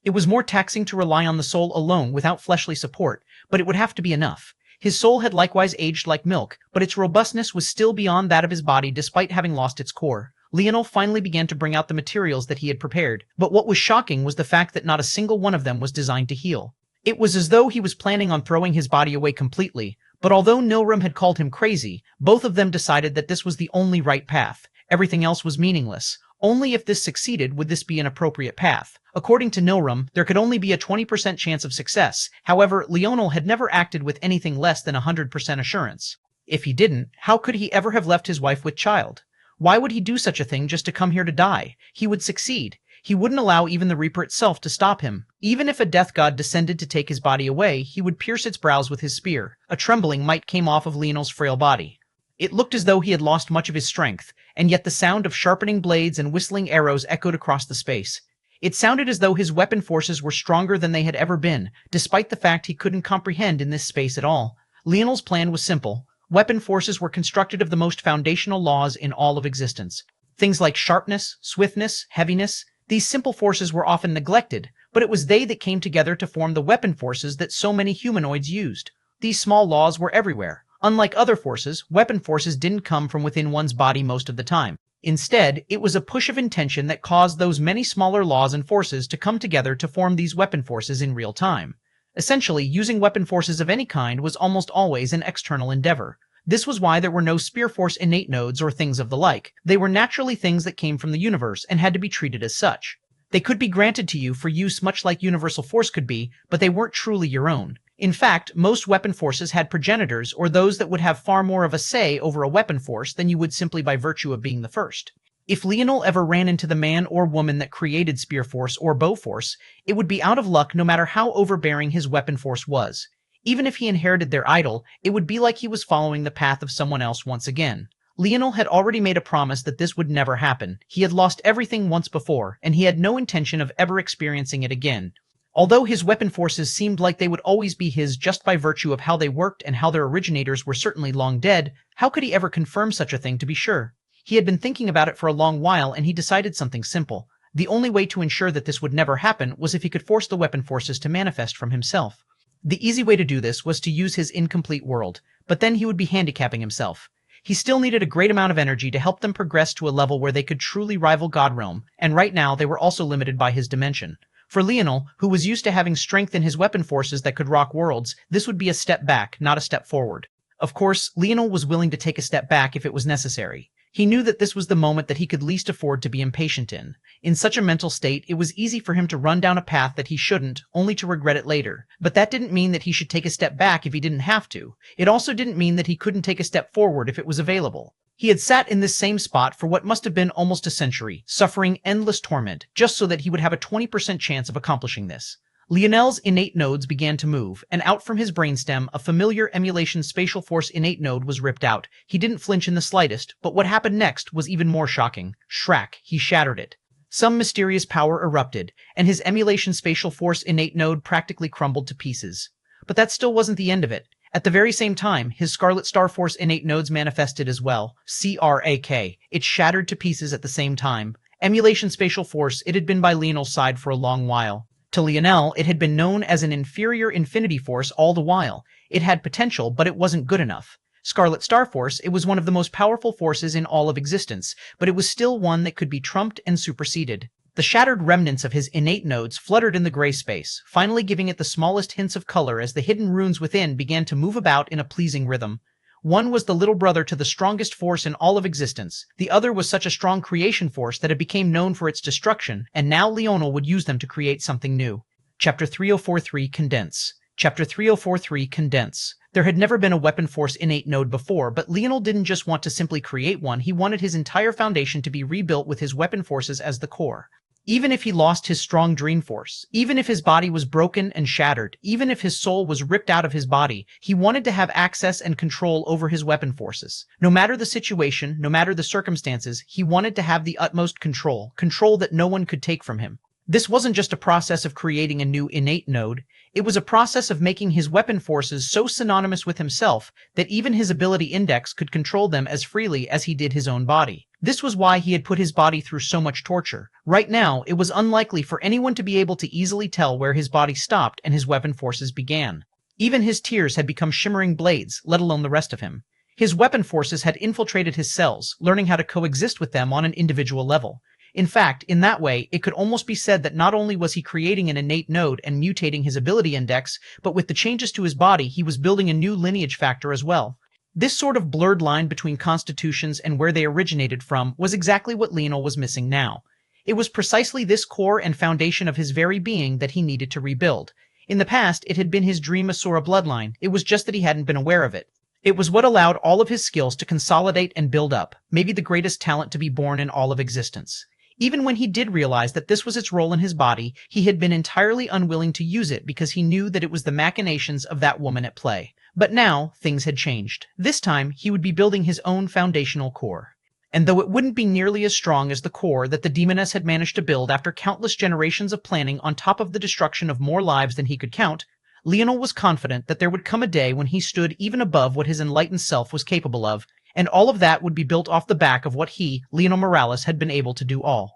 It was more taxing to rely on the soul alone without fleshly support, but it would have to be enough. His soul had likewise aged like milk, but its robustness was still beyond that of his body despite having lost its core. Leonel finally began to bring out the materials that he had prepared, but what was shocking was the fact that not a single one of them was designed to heal. It was as though he was planning on throwing his body away completely, but although Nilrim had called him crazy, both of them decided that this was the only right path. Everything else was meaningless. Only if this succeeded would this be an appropriate path. According to Nilrim, there could only be a 20% chance of success. However, Leonel had never acted with anything less than 100% assurance. If he didn't, how could he ever have left his wife with child? Why would he do such a thing just to come here to die? He would succeed. He wouldn't allow even the Reaper itself to stop him. Even if a death god descended to take his body away, he would pierce its brows with his spear. A trembling might came off of Leonel's frail body. It looked as though he had lost much of his strength, and yet the sound of sharpening blades and whistling arrows echoed across the space. It sounded as though his weapon forces were stronger than they had ever been, despite the fact he couldn't comprehend in this space at all. Leonel's plan was simple. Weapon forces were constructed of the most foundational laws in all of existence. Things like sharpness, swiftness, heaviness. These simple forces were often neglected, but it was they that came together to form the weapon forces that so many humanoids used. These small laws were everywhere. Unlike other forces, weapon forces didn't come from within one's body most of the time. Instead, it was a push of intention that caused those many smaller laws and forces to come together to form these weapon forces in real time. Essentially, using weapon forces of any kind was almost always an external endeavor. This was why there were no Spear Force innate nodes or things of the like. They were naturally things that came from the universe and had to be treated as such. They could be granted to you for use much like Universal Force could be, but they weren't truly your own. In fact, most weapon forces had progenitors or those that would have far more of a say over a weapon force than you would simply by virtue of being the first. If Leonel ever ran into the man or woman that created Spear Force or Bow Force, it would be out of luck no matter how overbearing his weapon force was. Even if he inherited their idol, it would be like he was following the path of someone else once again. Leonel had already made a promise that this would never happen. He had lost everything once before, and he had no intention of ever experiencing it again. Although his weapon forces seemed like they would always be his just by virtue of how they worked and how their originators were certainly long dead, how could he ever confirm such a thing to be sure? He had been thinking about it for a long while, and he decided something simple. The only way to ensure that this would never happen was if he could force the weapon forces to manifest from himself. The easy way to do this was to use his incomplete world, but then he would be handicapping himself. He still needed a great amount of energy to help them progress to a level where they could truly rival Godrealm, and right now they were also limited by his dimension. For Leonel, who was used to having strength in his weapon forces that could rock worlds, this would be a step back, not a step forward. Of course, Leonel was willing to take a step back if it was necessary. He knew that this was the moment that he could least afford to be impatient in. In such a mental state, it was easy for him to run down a path that he shouldn't, only to regret it later. But that didn't mean that he should take a step back if he didn't have to. It also didn't mean that he couldn't take a step forward if it was available. He had sat in this same spot for what must have been almost a century, suffering endless torment, just so that he would have a 20% chance of accomplishing this. Leonel's innate nodes began to move, and out from his brainstem, a familiar emulation spatial force innate node was ripped out. He didn't flinch in the slightest, but what happened next was even more shocking. Shrack, he shattered it. Some mysterious power erupted, and his emulation spatial force innate node practically crumbled to pieces. But that still wasn't the end of it. At the very same time, his Scarlet Star Force innate nodes manifested as well. CRAK. It shattered to pieces at the same time. Emulation spatial force, it had been by Leonel's side for a long while. To Leonel, it had been known as an inferior infinity force all the while. It had potential, but it wasn't good enough. Scarlet Star Force, it was one of the most powerful forces in all of existence, but it was still one that could be trumped and superseded. The shattered remnants of his innate nodes fluttered in the gray space, finally giving it the smallest hints of color as the hidden runes within began to move about in a pleasing rhythm. One was the little brother to the strongest force in all of existence. The other was such a strong creation force that it became known for its destruction, and now Leonel would use them to create something new. Chapter 3043 Condense. Chapter 3043 Condense. There had never been a weapon force innate node before, but Leonel didn't just want to simply create one, he wanted his entire foundation to be rebuilt with his weapon forces as the core. Even if he lost his strong dream force, even if his body was broken and shattered, even if his soul was ripped out of his body, he wanted to have access and control over his weapon forces. No matter the situation, no matter the circumstances, he wanted to have the utmost control that no one could take from him. This wasn't just a process of creating a new innate node, it was a process of making his weapon forces so synonymous with himself that even his ability index could control them as freely as he did his own body. This was why he had put his body through so much torture. Right now, it was unlikely for anyone to be able to easily tell where his body stopped and his weapon forces began. Even his tears had become shimmering blades, let alone the rest of him. His weapon forces had infiltrated his cells, learning how to coexist with them on an individual level. In fact, in that way, it could almost be said that not only was he creating an innate node and mutating his ability index, but with the changes to his body, he was building a new lineage factor as well. This sort of blurred line between constitutions and where they originated from was exactly what Leonel was missing now. It was precisely this core and foundation of his very being that he needed to rebuild. In the past, it had been his Dream Asura bloodline, it was just that he hadn't been aware of it. It was what allowed all of his skills to consolidate and build up, maybe the greatest talent to be born in all of existence. Even when he did realize that this was its role in his body, he had been entirely unwilling to use it because he knew that it was the machinations of that woman at play. But now, things had changed. This time, he would be building his own foundational core. And though it wouldn't be nearly as strong as the core that the demoness had managed to build after countless generations of planning on top of the destruction of more lives than he could count, Leonel was confident that there would come a day when he stood even above what his enlightened self was capable of, and all of that would be built off the back of what he, Leonel Morales, had been able to do all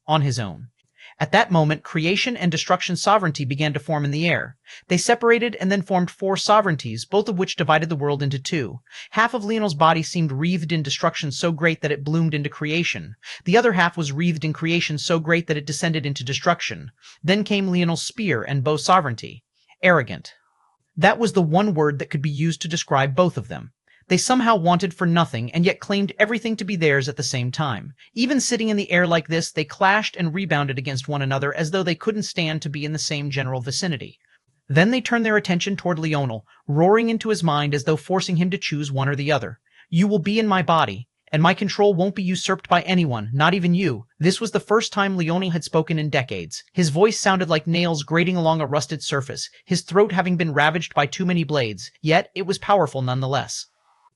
on his own. At that moment, creation and destruction sovereignty began to form in the air. They separated and then formed four sovereignties, both of which divided the world into two. Half of Leonel's body seemed wreathed in destruction so great that it bloomed into creation. The other half was wreathed in creation so great that it descended into destruction. Then came Leonel's spear and bow sovereignty. Arrogant. That was the one word that could be used to describe both of them. They somehow wanted for nothing and yet claimed everything to be theirs at the same time. Even sitting in the air like this, they clashed and rebounded against one another as though they couldn't stand to be in the same general vicinity. Then they turned their attention toward Leonel, roaring into his mind as though forcing him to choose one or the other. You will be in my body, and my control won't be usurped by anyone, not even you. This was the first time Leonel had spoken in decades. His voice sounded like nails grating along a rusted surface, his throat having been ravaged by too many blades, yet it was powerful nonetheless.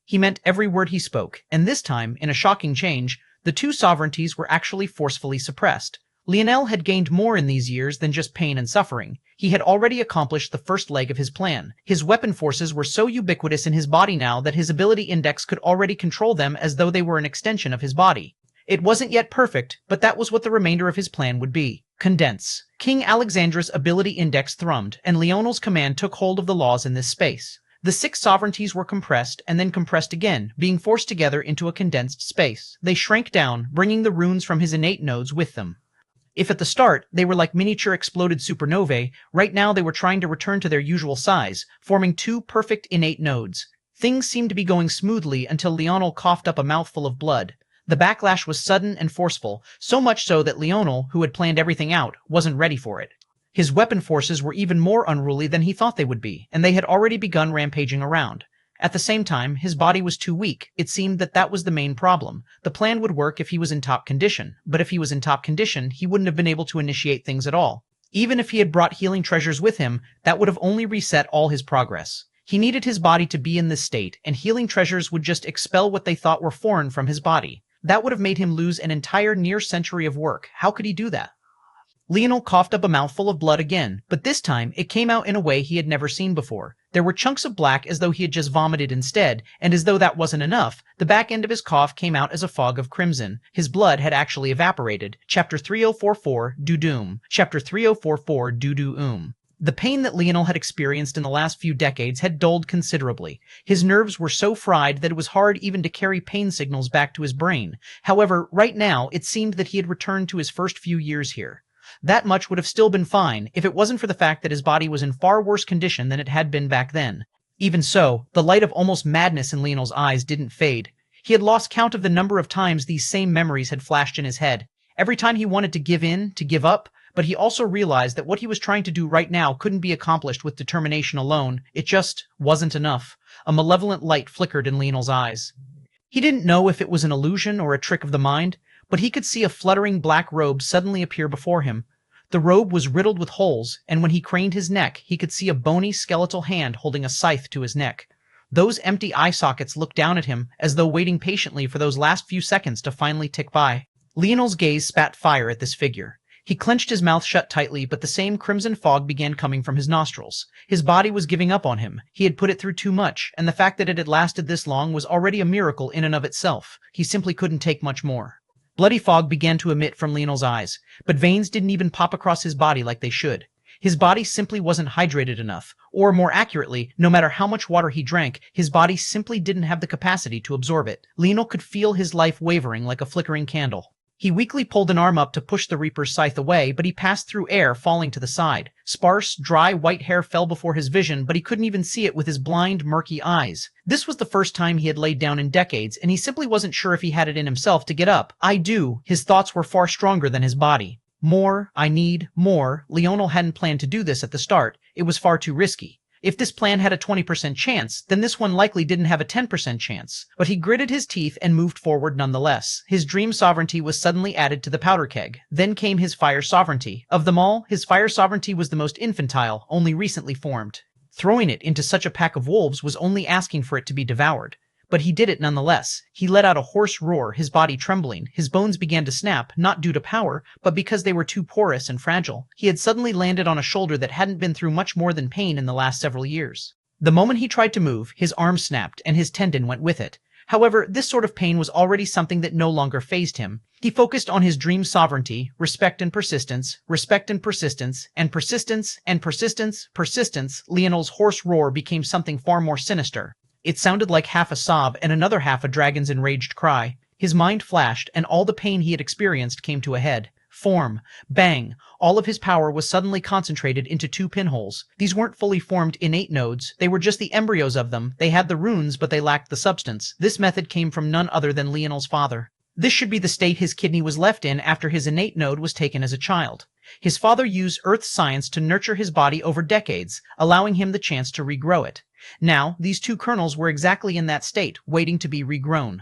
He meant every word he spoke, and this time, in a shocking change, the two sovereignties were actually forcefully suppressed. Leonel had gained more in these years than just pain and suffering. He had already accomplished the first leg of his plan. His weapon forces were so ubiquitous in his body now that his ability index could already control them as though they were an extension of his body. It wasn't yet perfect, but that was what the remainder of his plan would be. Condense. King Alexandra's ability index thrummed, and Leonel's command took hold of the laws in this space. The 6 sovereignties were compressed and then compressed again, being forced together into a condensed space. They shrank down, bringing the runes from his innate nodes with them. If at the start they were like miniature exploded supernovae, right now they were trying to return to their usual size, forming 2 perfect innate nodes. Things seemed to be going smoothly until Leonel coughed up a mouthful of blood. The backlash was sudden and forceful, so much so that Leonel, who had planned everything out, wasn't ready for it. His weapon forces were even more unruly than he thought they would be, and they had already begun rampaging around. At the same time, his body was too weak. It seemed that that was the main problem. The plan would work if he was in top condition, but if he was in top condition, he wouldn't have been able to initiate things at all. Even if he had brought healing treasures with him, that would have only reset all his progress. He needed his body to be in this state, and healing treasures would just expel what they thought were foreign from his body. That would have made him lose an entire near century of work. How could he do that? Leonel coughed up a mouthful of blood again, but this time it came out in a way he had never seen before. There were chunks of black as though he had just vomited instead, and as though that wasn't enough, the back end of his cough came out as a fog of crimson. His blood had actually evaporated. Chapter 3044, Doom. Chapter 3044, Doom. The pain that Leonel had experienced in the last few decades had dulled considerably. His nerves were so fried that it was hard even to carry pain signals back to his brain. However, right now, it seemed that he had returned to his first few years here. That much would have still been fine if it wasn't for the fact that his body was in far worse condition than it had been back then. Even so, the light of almost madness in Leonel's eyes didn't fade. He had lost count of the number of times these same memories had flashed in his head. Every time he wanted to give in, to give up, but he also realized that what he was trying to do right now couldn't be accomplished with determination alone. It just wasn't enough. A malevolent light flickered in Leonel's eyes. He didn't know if it was an illusion or a trick of the mind, but he could see a fluttering black robe suddenly appear before him. The robe was riddled with holes, and when he craned his neck, he could see a bony skeletal hand holding a scythe to his neck. Those empty eye sockets looked down at him, as though waiting patiently for those last few seconds to finally tick by. Leonel's gaze spat fire at this figure. He clenched his mouth shut tightly, but the same crimson fog began coming from his nostrils. His body was giving up on him. He had put it through too much, and the fact that it had lasted this long was already a miracle in and of itself. He simply couldn't take much more. Bloody fog began to emit from Leonel's eyes, but veins didn't even pop across his body like they should. His body simply wasn't hydrated enough, or more accurately, no matter how much water he drank, his body simply didn't have the capacity to absorb it. Leonel could feel his life wavering like a flickering candle. He weakly pulled an arm up to push the Reaper's scythe away, but he passed through air, falling to the side. Sparse, dry, white hair fell before his vision, but he couldn't even see it with his blind, murky eyes. This was the first time he had laid down in decades, and he simply wasn't sure if he had it in himself to get up. I do. His thoughts were far stronger than his body. More, I need, more. Leonel hadn't planned to do this at the start. It was far too risky. If this plan had a 20% chance, then this one likely didn't have a 10% chance. But he gritted his teeth and moved forward nonetheless. His dream sovereignty was suddenly added to the powder keg. Then came his fire sovereignty. Of them all, his fire sovereignty was the most infantile, only recently formed. Throwing it into such a pack of wolves was only asking for it to be devoured. But he did it nonetheless. He let out a hoarse roar, his body trembling. His bones began to snap, not due to power, but because they were too porous and fragile. He had suddenly landed on a shoulder that hadn't been through much more than pain in the last several years. The moment he tried to move, his arm snapped, and his tendon went with it. However, this sort of pain was already something that no longer fazed him. He focused on his dream sovereignty, respect and persistence, respect and persistence, and persistence, and persistence, persistence. Leonel's hoarse roar became something far more sinister. It sounded like half a sob and another half a dragon's enraged cry. His mind flashed, and all the pain he had experienced came to a head. Form. Bang. All of his power was suddenly concentrated into two pinholes. These weren't fully formed innate nodes. They were just the embryos of them. They had the runes, but they lacked the substance. This method came from none other than Leonel's father. This should be the state his kidney was left in after his innate node was taken as a child. His father used earth science to nurture his body over decades, allowing him the chance to regrow it. Now, these two kernels were exactly in that state, waiting to be regrown.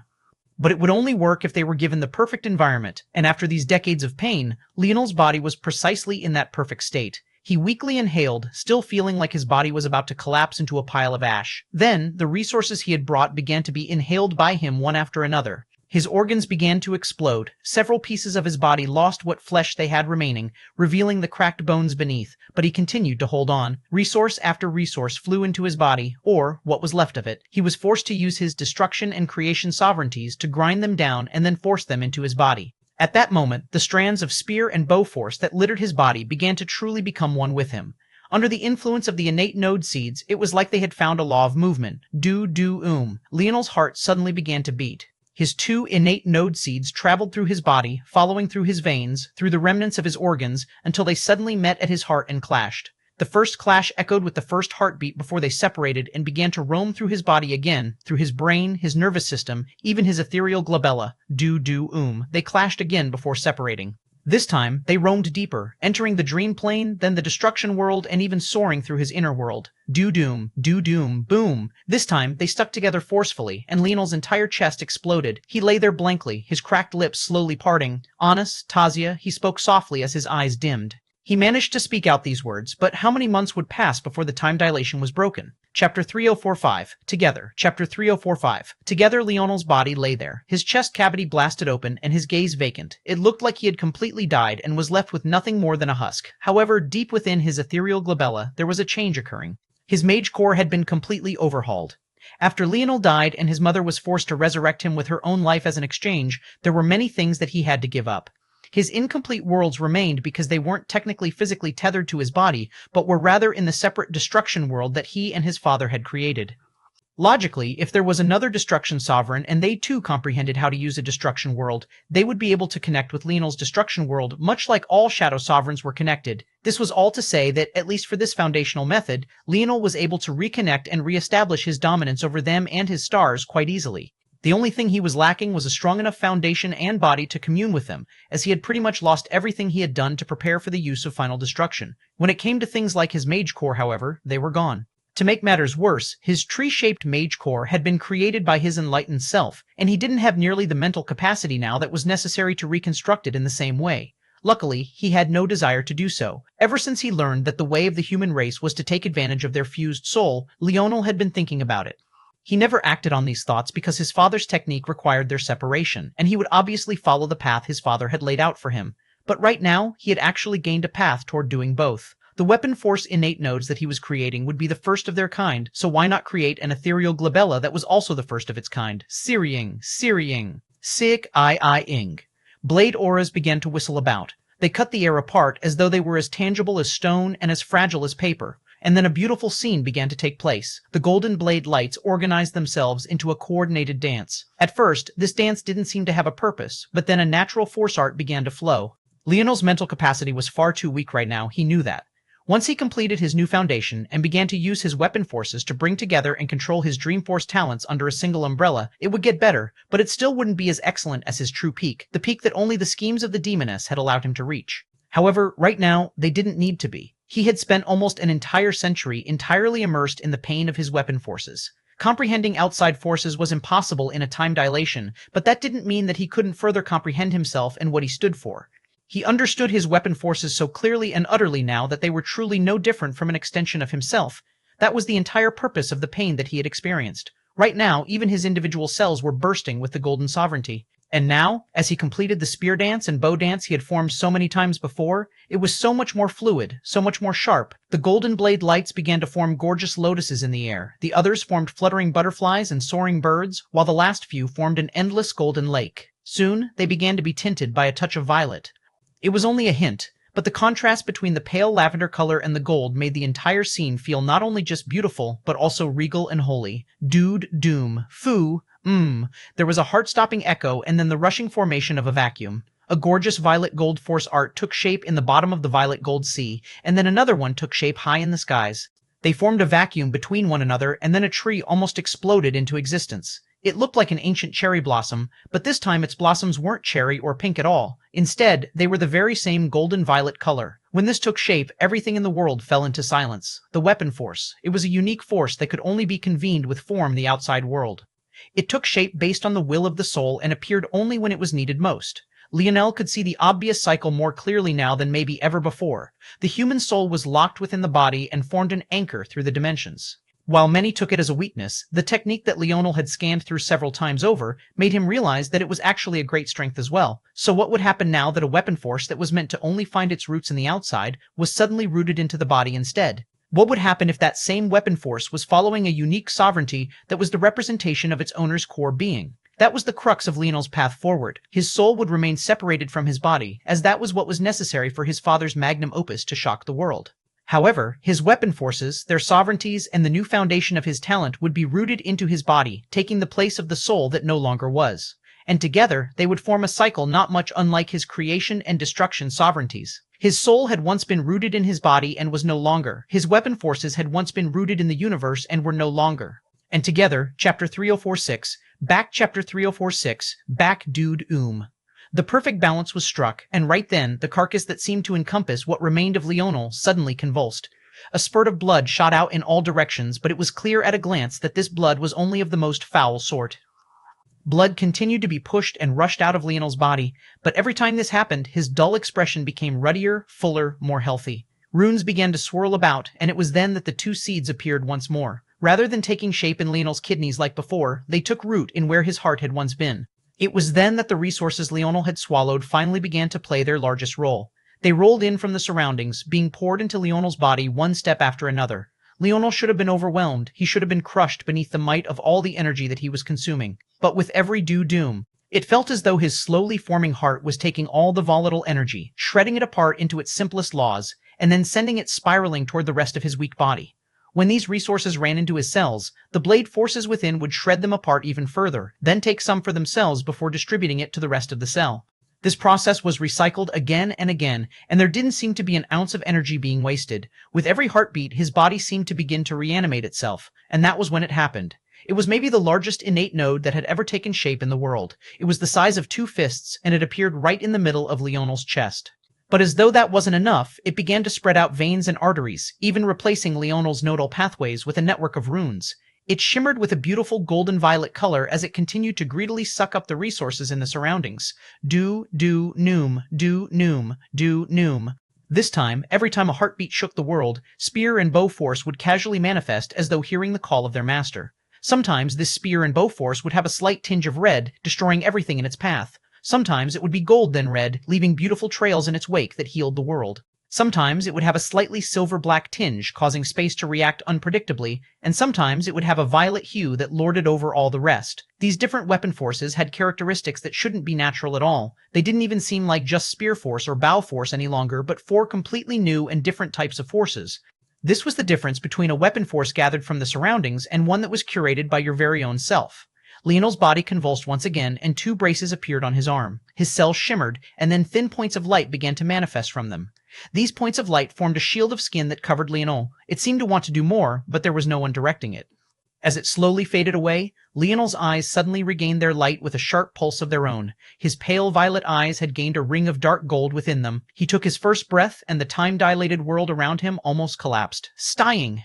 But it would only work if they were given the perfect environment, and after these decades of pain, Leonel's body was precisely in that perfect state. He weakly inhaled, still feeling like his body was about to collapse into a pile of ash. Then, the resources he had brought began to be inhaled by him one after another. His organs began to explode. Several pieces of his body lost what flesh they had remaining, revealing the cracked bones beneath, but he continued to hold on. Resource after resource flew into his body, or what was left of it. He was forced to use his destruction and creation sovereignties to grind them down and then force them into his body. At that moment, the strands of spear and bow force that littered his body began to truly become one with him. Under the influence of the innate node seeds, it was like they had found a law of movement. Do-do-oom. Leonel's heart suddenly began to beat. His two innate node seeds traveled through his body, following through his veins, through the remnants of his organs, until they suddenly met at his heart and clashed. The first clash echoed with the first heartbeat before they separated and began to roam through his body again, through his brain, his nervous system, even his ethereal glabella. Do-do-oom. They clashed again before separating. This time, they roamed deeper, entering the dream plane, then the destruction world, and even soaring through his inner world. Do-doom, do-doom, boom. This time, they stuck together forcefully, and Leonel's entire chest exploded. He lay there blankly, his cracked lips slowly parting. Honest, Tasia, he spoke softly as his eyes dimmed. He managed to speak out these words, but how many months would pass before the time dilation was broken? Chapter 3045. Together. Chapter 3045. Together, Leonel's body lay there, his chest cavity blasted open and his gaze vacant. It looked like he had completely died and was left with nothing more than a husk. However, deep within his ethereal glabella, there was a change occurring. His mage core had been completely overhauled. After Leonel died and his mother was forced to resurrect him with her own life as an exchange, there were many things that he had to give up. His incomplete worlds remained because they weren't technically physically tethered to his body, but were rather in the separate destruction world that he and his father had created. Logically, if there was another destruction sovereign and they too comprehended how to use a destruction world, they would be able to connect with Leonel's destruction world, much like all shadow sovereigns were connected. This was all to say that, at least for this foundational method, Leonel was able to reconnect and reestablish his dominance over them and his stars quite easily. The only thing he was lacking was a strong enough foundation and body to commune with them, as he had pretty much lost everything he had done to prepare for the use of final destruction. When it came to things like his mage core, however, they were gone. To make matters worse, his tree-shaped mage core had been created by his enlightened self, and he didn't have nearly the mental capacity now that was necessary to reconstruct it in the same way. Luckily, he had no desire to do so. Ever since he learned that the way of the human race was to take advantage of their fused soul, Leonel had been thinking about it. He never acted on these thoughts because his father's technique required their separation, and he would obviously follow the path his father had laid out for him. But right now, he had actually gained a path toward doing both. The weapon force innate nodes that he was creating would be the first of their kind, so why not create an ethereal glabella that was also the first of its kind? Siriying, Siriying, Sik-I-I-ing. Blade auras began to whistle about. They cut the air apart as though they were as tangible as stone and as fragile as paper. And then a beautiful scene began to take place. The golden blade lights organized themselves into a coordinated dance. At first, this dance didn't seem to have a purpose, but then a natural force art began to flow. Leonel's mental capacity was far too weak right now, he knew that. Once he completed his new foundation and began to use his weapon forces to bring together and control his Dreamforce talents under a single umbrella, it would get better, but it still wouldn't be as excellent as his true peak, the peak that only the schemes of the demoness had allowed him to reach. However, right now, they didn't need to be. He had spent almost an entire century entirely immersed in the pain of his weapon forces. Comprehending outside forces was impossible in a time dilation, but that didn't mean that he couldn't further comprehend himself and what he stood for. He understood his weapon forces so clearly and utterly now that they were truly no different from an extension of himself. That was the entire purpose of the pain that he had experienced. Right now, even his individual cells were bursting with the golden sovereignty. And now, as he completed the spear dance and bow dance he had formed so many times before, it was so much more fluid, so much more sharp. The golden blade lights began to form gorgeous lotuses in the air. The others formed fluttering butterflies and soaring birds, while the last few formed an endless golden lake. Soon, they began to be tinted by a touch of violet. It was only a hint, but the contrast between the pale lavender color and the gold made the entire scene feel not only just beautiful, but also regal and holy. Dude, doom, foo, There was a heart-stopping echo and then the rushing formation of a vacuum. A gorgeous violet gold force art took shape in the bottom of the violet gold sea, and then another one took shape high in the skies. They formed a vacuum between one another, and then a tree almost exploded into existence. It looked like an ancient cherry blossom, but this time its blossoms weren't cherry or pink at all. Instead, they were the very same golden-violet color. When this took shape, everything in the world fell into silence. The weapon force. It was a unique force that could only be convened with form the outside world. It took shape based on the will of the soul and appeared only when it was needed most. Leonel could see the obvious cycle more clearly now than maybe ever before. The human soul was locked within the body and formed an anchor through the dimensions. While many took it as a weakness, the technique that Leonel had scanned through several times over made him realize that it was actually a great strength as well. So what would happen now that a weapon force that was meant to only find its roots in the outside was suddenly rooted into the body instead? What would happen if that same weapon force was following a unique sovereignty that was the representation of its owner's core being? That was the crux of Leonel's path forward. His soul would remain separated from his body, as that was what was necessary for his father's magnum opus to shock the world. However, his weapon forces, their sovereignties, and the new foundation of his talent would be rooted into his body, taking the place of the soul that no longer was. And together, they would form a cycle not much unlike his creation and destruction sovereignties. His soul had once been rooted in his body and was no longer. His weapon forces had once been rooted in the universe and were no longer. And together, Chapter 3046, back Chapter 3046, back dude The perfect balance was struck, and right then, the carcass that seemed to encompass what remained of Leonel suddenly convulsed. A spurt of blood shot out in all directions, but it was clear at a glance that this blood was only of the most foul sort. Blood continued to be pushed and rushed out of Leonel's body, but every time this happened, his dull expression became ruddier, fuller, more healthy. Runes began to swirl about, and it was then that the two seeds appeared once more. Rather than taking shape in Leonel's kidneys like before, they took root in where his heart had once been. It was then that the resources Leonel had swallowed finally began to play their largest role. They rolled in from the surroundings, being poured into Leonel's body one step after another. Leonel should have been overwhelmed. He should have been crushed beneath the might of all the energy that he was consuming. But with every doom, It felt as though his slowly forming heart was taking all the volatile energy, shredding it apart into its simplest laws, and then sending it spiraling toward the rest of his weak body. When these resources ran into his cells, the blade forces within would shred them apart even further, then take some for themselves before distributing it to the rest of the cell. This process was recycled again and again, and there didn't seem to be an ounce of energy being wasted. With every heartbeat, his body seemed to begin to reanimate itself, and that was when it happened. It was maybe the largest innate node that had ever taken shape in the world. It was the size of 2 fists, and it appeared right in the middle of Leonel's chest. But as though that wasn't enough, it began to spread out veins and arteries, even replacing Leonel's nodal pathways with a network of runes. It shimmered with a beautiful golden-violet color as it continued to greedily suck up the resources in the surroundings. Do-noom. This time, every time a heartbeat shook the world, spear and bow force would casually manifest as though hearing the call of their master. Sometimes this spear and bow force would have a slight tinge of red, destroying everything in its path. Sometimes it would be gold then red, leaving beautiful trails in its wake that healed the world. Sometimes it would have a slightly silver-black tinge, causing space to react unpredictably, and sometimes it would have a violet hue that lorded over all the rest. These different weapon forces had characteristics that shouldn't be natural at all. They didn't even seem like just spear force or bow force any longer, but 4 completely new and different types of forces. This was the difference between a weapon force gathered from the surroundings and one that was curated by your very own self. Leonel's body convulsed once again, and 2 braces appeared on his arm. His cells shimmered, and then thin points of light began to manifest from them. These points of light formed a shield of skin that covered Leonel. It seemed to want to do more, but there was no one directing it. As it slowly faded away, Leonel's eyes suddenly regained their light with a sharp pulse of their own. His pale violet eyes had gained a ring of dark gold within them. He took his first breath, and the time-dilated world around him almost collapsed. Shying!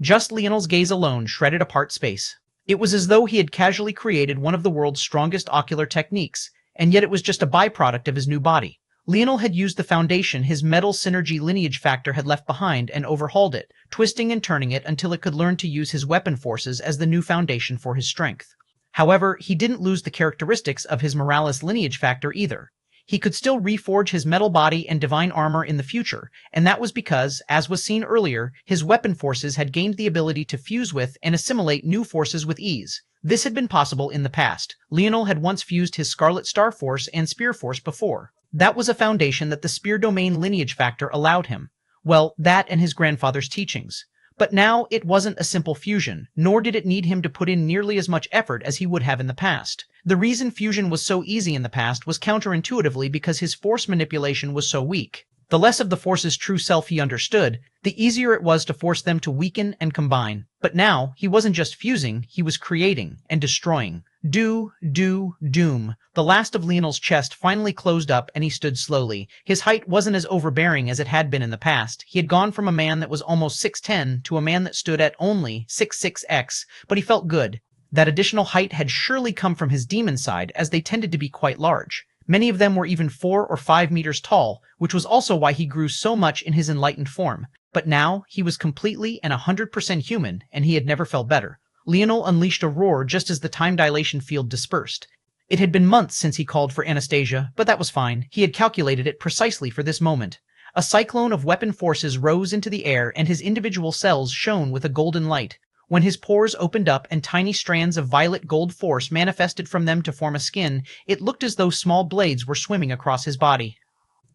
Just Leonel's gaze alone shredded apart space. It was as though he had casually created one of the world's strongest ocular techniques, and yet it was just a byproduct of his new body. Leonel had used the foundation his metal synergy lineage factor had left behind and overhauled it, twisting and turning it until it could learn to use his weapon forces as the new foundation for his strength. However, he didn't lose the characteristics of his Morales lineage factor either. He could still reforge his metal body and divine armor in the future, and that was because, as was seen earlier, his weapon forces had gained the ability to fuse with and assimilate new forces with ease. This had been possible in the past. Leonel had once fused his Scarlet Star Force and Spear Force before. That was a foundation that the Spear Domain lineage factor allowed him. Well, that and his grandfather's teachings. But now it wasn't a simple fusion, nor did it need him to put in nearly as much effort as he would have in the past. The reason fusion was so easy in the past was counterintuitively because his force manipulation was so weak. The less of the Force's true self he understood, the easier it was to force them to weaken and combine. But now, he wasn't just fusing, he was creating and destroying. Doom. The last of Leonel's chest finally closed up and he stood slowly. His height wasn't as overbearing as it had been in the past. He had gone from a man that was almost 6'10" to a man that stood at only 6'6", but he felt good. That additional height had surely come from his demon side, as they tended to be quite large. Many of them were even 4 or 5 meters tall, which was also why he grew so much in his enlightened form. But now, he was completely and 100% human, and he had never felt better. Leonel unleashed a roar just as the time dilation field dispersed. It had been months since he called for Anastasia, but that was fine. He had calculated it precisely for this moment. A cyclone of weapon forces rose into the air, and his individual cells shone with a golden light. When his pores opened up and tiny strands of violet gold force manifested from them to form a skin, it looked as though small blades were swimming across his body.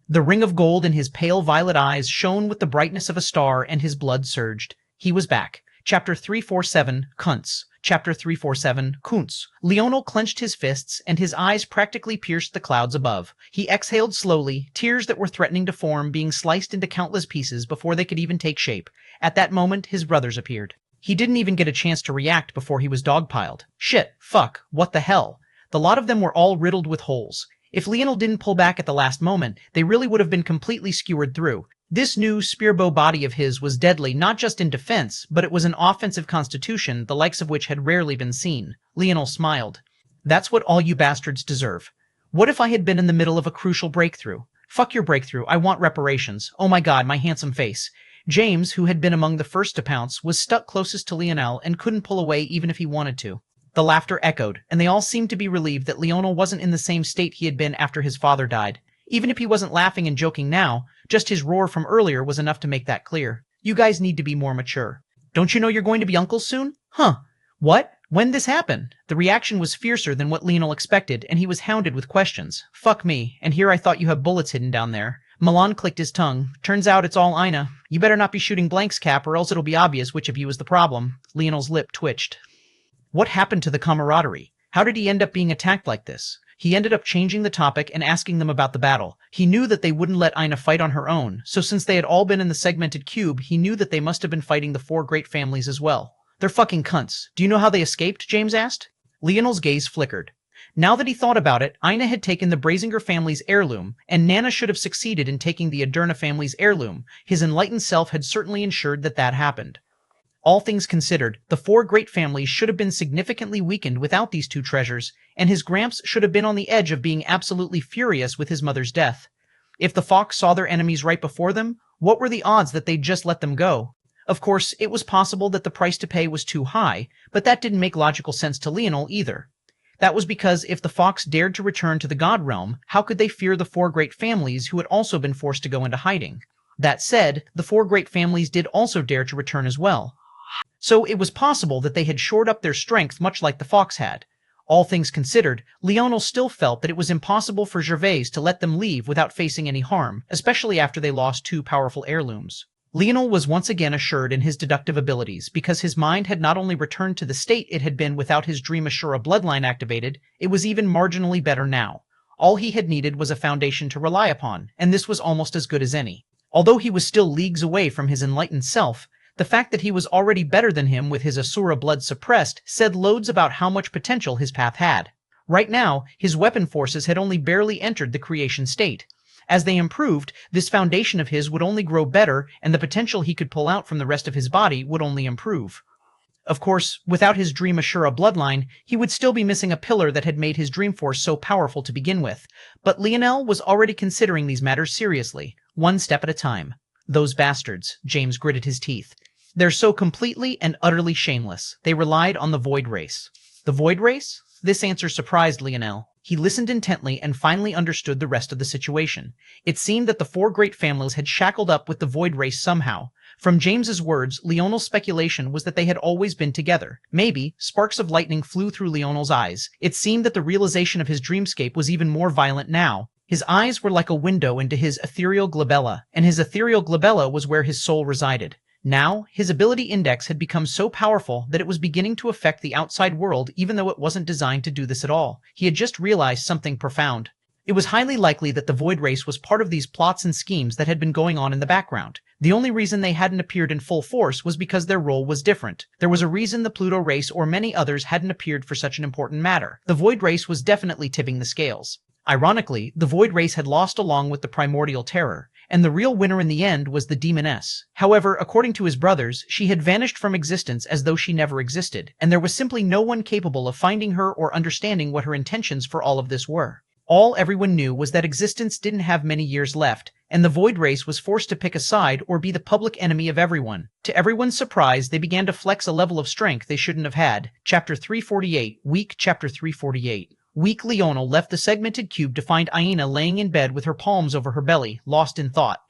The ring of gold in his pale violet eyes shone with the brightness of a star, and his blood surged. He was back. Chapter 347, Kunz. Chapter 347, Kunz. Leonel clenched his fists, and his eyes practically pierced the clouds above. He exhaled slowly, tears that were threatening to form being sliced into countless pieces before they could even take shape. At that moment, his brothers appeared. He didn't even get a chance to react before he was dogpiled. Shit, fuck, what the hell? The lot of them were all riddled with holes. If Leonel didn't pull back at the last moment, they really would have been completely skewered through. This new spearbow body of his was deadly not just in defense, but it was an offensive constitution, the likes of which had rarely been seen. Leonel smiled. That's what all you bastards deserve. What if I had been in the middle of a crucial breakthrough? Fuck your breakthrough, I want reparations. Oh my god, my handsome face. James, who had been among the first to pounce, was stuck closest to Leonel and couldn't pull away even if he wanted to. The laughter echoed, and they all seemed to be relieved that Leonel wasn't in the same state he had been after his father died. Even if he wasn't laughing and joking now, just his roar from earlier was enough to make that clear. You guys need to be more mature. Don't you know you're going to be uncles soon? Huh. What? When this happened, the reaction was fiercer than what Leonel expected, and he was hounded with questions. Fuck me, and here I thought you have bullets hidden down there. Milan clicked his tongue. Turns out it's all Ina. You better not be shooting blanks, Cap, or else it'll be obvious which of you is the problem. Leonel's lip twitched. What happened to the camaraderie? How did he end up being attacked like this? He ended up changing the topic and asking them about the battle. He knew that they wouldn't let Ina fight on her own, so since they had all been in the segmented cube, he knew that they must have been fighting the four great families as well. They're fucking cunts. Do you know how they escaped? James asked. Leonel's gaze flickered. Now that he thought about it, Ina had taken the Brazinger family's heirloom, and Nana should have succeeded in taking the Aderna family's heirloom. His enlightened self had certainly ensured that that happened. All things considered, the four great families should have been significantly weakened without these two treasures, and his Gramps should have been on the edge of being absolutely furious with his mother's death. If the Fox saw their enemies right before them, what were the odds that they'd just let them go? Of course, it was possible that the price to pay was too high, but that didn't make logical sense to Leonel either. That was because if the Fox dared to return to the God Realm, how could they fear the four great families who had also been forced to go into hiding? That said, the four great families did also dare to return as well. So it was possible that they had shored up their strength much like the Fox had. All things considered, Leonel still felt that it was impossible for Gervais to let them leave without facing any harm, especially after they lost two powerful heirlooms. Leonel was once again assured in his deductive abilities because his mind had not only returned to the state it had been without his Dream Assura bloodline activated, it was even marginally better now. All he had needed was a foundation to rely upon, and this was almost as good as any. Although he was still leagues away from his enlightened self, the fact that he was already better than him with his Asura blood suppressed said loads about how much potential his path had. Right now, his weapon forces had only barely entered the creation state. As they improved, this foundation of his would only grow better, and the potential he could pull out from the rest of his body would only improve. Of course, without his Dream Assura bloodline, he would still be missing a pillar that had made his Dream Force so powerful to begin with. But Leonel was already considering these matters seriously, one step at a time. Those bastards, James gritted his teeth. They're so completely and utterly shameless. They relied on the Void Race. The Void Race? This answer surprised Leonel. He listened intently and finally understood the rest of the situation. It seemed that the four great families had shackled up with the Void Race somehow. From James's words, Leonel's speculation was that they had always been together. Maybe, sparks of lightning flew through Leonel's eyes. It seemed that the realization of his dreamscape was even more violent now. His eyes were like a window into his ethereal glabella, and his ethereal glabella was where his soul resided. Now, his ability index had become so powerful that it was beginning to affect the outside world even though it wasn't designed to do this at all. He had just realized something profound. It was highly likely that the Void Race was part of these plots and schemes that had been going on in the background. The only reason they hadn't appeared in full force was because their role was different. There was a reason the Pluto race or many others hadn't appeared for such an important matter. The Void Race was definitely tipping the scales. Ironically, the Void Race had lost along with the Primordial Terror, and the real winner in the end was the Demoness. However, according to his brothers, she had vanished from existence as though she never existed, and there was simply no one capable of finding her or understanding what her intentions for all of this were. All everyone knew was that existence didn't have many years left, and the Void Race was forced to pick a side or be the public enemy of everyone. To everyone's surprise, they began to flex a level of strength they shouldn't have had. Chapter 348, Weak Chapter 348. Weak Leonel left the segmented cube to find Aina laying in bed with her palms over her belly, lost in thought.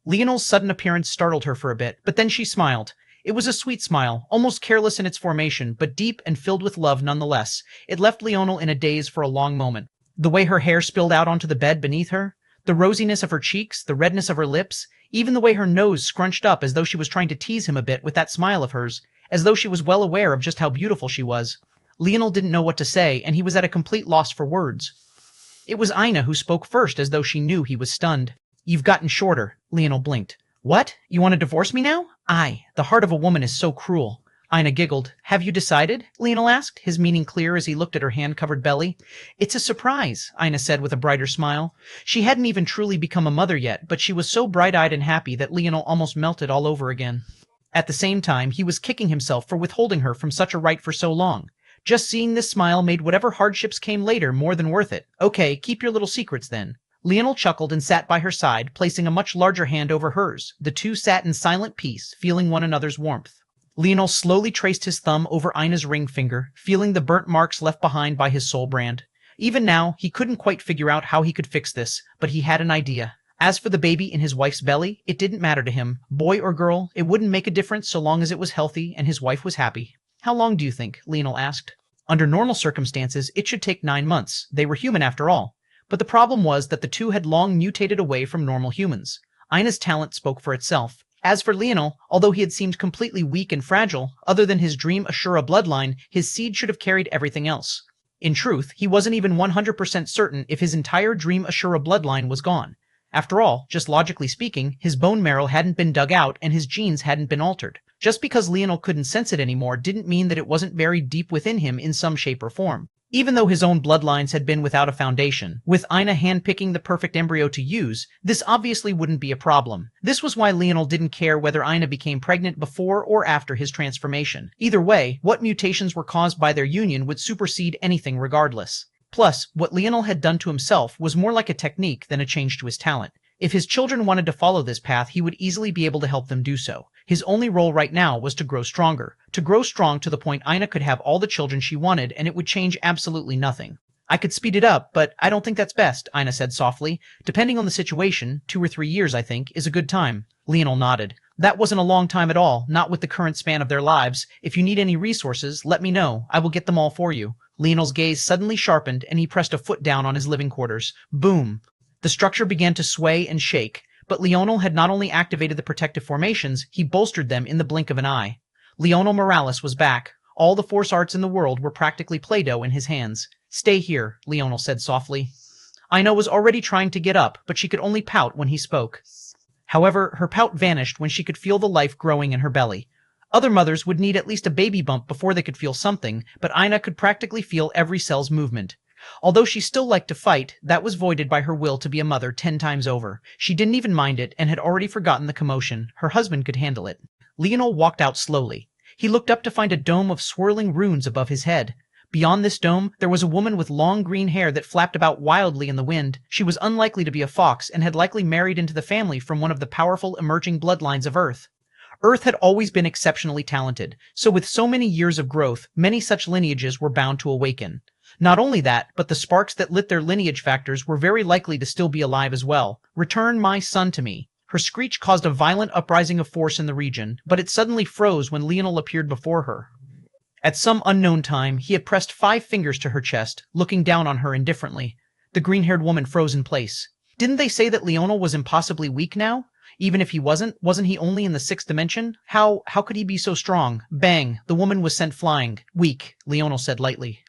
Leonel's sudden appearance startled her for a bit, but then she smiled. It was a sweet smile, almost careless in its formation, but deep and filled with love nonetheless. It left Leonel in a daze for a long moment. The way her hair spilled out onto the bed beneath her, the rosiness of her cheeks, the redness of her lips, even the way her nose scrunched up as though she was trying to tease him a bit with that smile of hers, as though she was well aware of just how beautiful she was. Leonel didn't know what to say, and he was at a complete loss for words. It was Ina who spoke first as though she knew he was stunned. You've gotten shorter, Leonel blinked. What? You want to divorce me now? Aye, the heart of a woman is so cruel. Ina giggled. Have you decided? Leonel asked, his meaning clear as he looked at her hand-covered belly. It's a surprise, Ina said with a brighter smile. She hadn't even truly become a mother yet, but she was so bright-eyed and happy that Leonel almost melted all over again. At the same time, he was kicking himself for withholding her from such a right for so long. Just seeing this smile made whatever hardships came later more than worth it. Okay, keep your little secrets then. Leonel chuckled and sat by her side, placing a much larger hand over hers. The two sat in silent peace, feeling one another's warmth. Leonel slowly traced his thumb over Ina's ring finger, feeling the burnt marks left behind by his soul brand. Even now, he couldn't quite figure out how he could fix this, but he had an idea. As for the baby in his wife's belly, it didn't matter to him. Boy or girl, it wouldn't make a difference so long as it was healthy and his wife was happy. How long do you think? Leonel asked. Under normal circumstances, it should take 9 months. They were human after all. But the problem was that the two had long mutated away from normal humans. Ina's talent spoke for itself. As for Leonel, although he had seemed completely weak and fragile, other than his dream Ashura bloodline, his seed should have carried everything else. In truth, he wasn't even 100% certain if his entire dream Ashura bloodline was gone. After all, just logically speaking, his bone marrow hadn't been dug out and his genes hadn't been altered. Just because Leonel couldn't sense it anymore didn't mean that it wasn't buried deep within him in some shape or form. Even though his own bloodlines had been without a foundation, with Ina handpicking the perfect embryo to use, this obviously wouldn't be a problem. This was why Leonel didn't care whether Ina became pregnant before or after his transformation. Either way, what mutations were caused by their union would supersede anything regardless. Plus, what Leonel had done to himself was more like a technique than a change to his talent. If his children wanted to follow this path, he would easily be able to help them do so. His only role right now was to grow stronger. To grow strong to the point Ina could have all the children she wanted and it would change absolutely nothing. I could speed it up, but I don't think that's best, Ina said softly. Depending on the situation, 2 or 3 years, I think, is a good time. Leonel nodded. That wasn't a long time at all, not with the current span of their lives. If you need any resources, let me know. I will get them all for you. Leonel's gaze suddenly sharpened and he pressed a foot down on his living quarters. Boom. The structure began to sway and shake, but Leonel had not only activated the protective formations, he bolstered them in the blink of an eye. Leonel Morales was back. All the force arts in the world were practically Play-Doh in his hands. Stay here, Leonel said softly. Ina was already trying to get up, but she could only pout when he spoke. However, her pout vanished when she could feel the life growing in her belly. Other mothers would need at least a baby bump before they could feel something, but Ina could practically feel every cell's movement. Although she still liked to fight, that was voided by her will to be a mother 10 times over. She didn't even mind it and had already forgotten the commotion. Her husband could handle it. Leonel walked out slowly. He looked up to find a dome of swirling runes above his head. Beyond this dome, there was a woman with long green hair that flapped about wildly in the wind. She was unlikely to be a fox and had likely married into the family from one of the powerful emerging bloodlines of Earth. Earth had always been exceptionally talented, so with so many years of growth, many such lineages were bound to awaken. Not only that, but the sparks that lit their lineage factors were very likely to still be alive as well. Return my son to me. Her screech caused a violent uprising of force in the region, but it suddenly froze when Leonel appeared before her. At some unknown time, he had pressed 5 fingers to her chest, looking down on her indifferently. The green-haired woman froze in place. Didn't they say that Leonel was impossibly weak now? Even if he wasn't he only in the 6th dimension? How could he be so strong? Bang, the woman was sent flying. Weak, Leonel said lightly.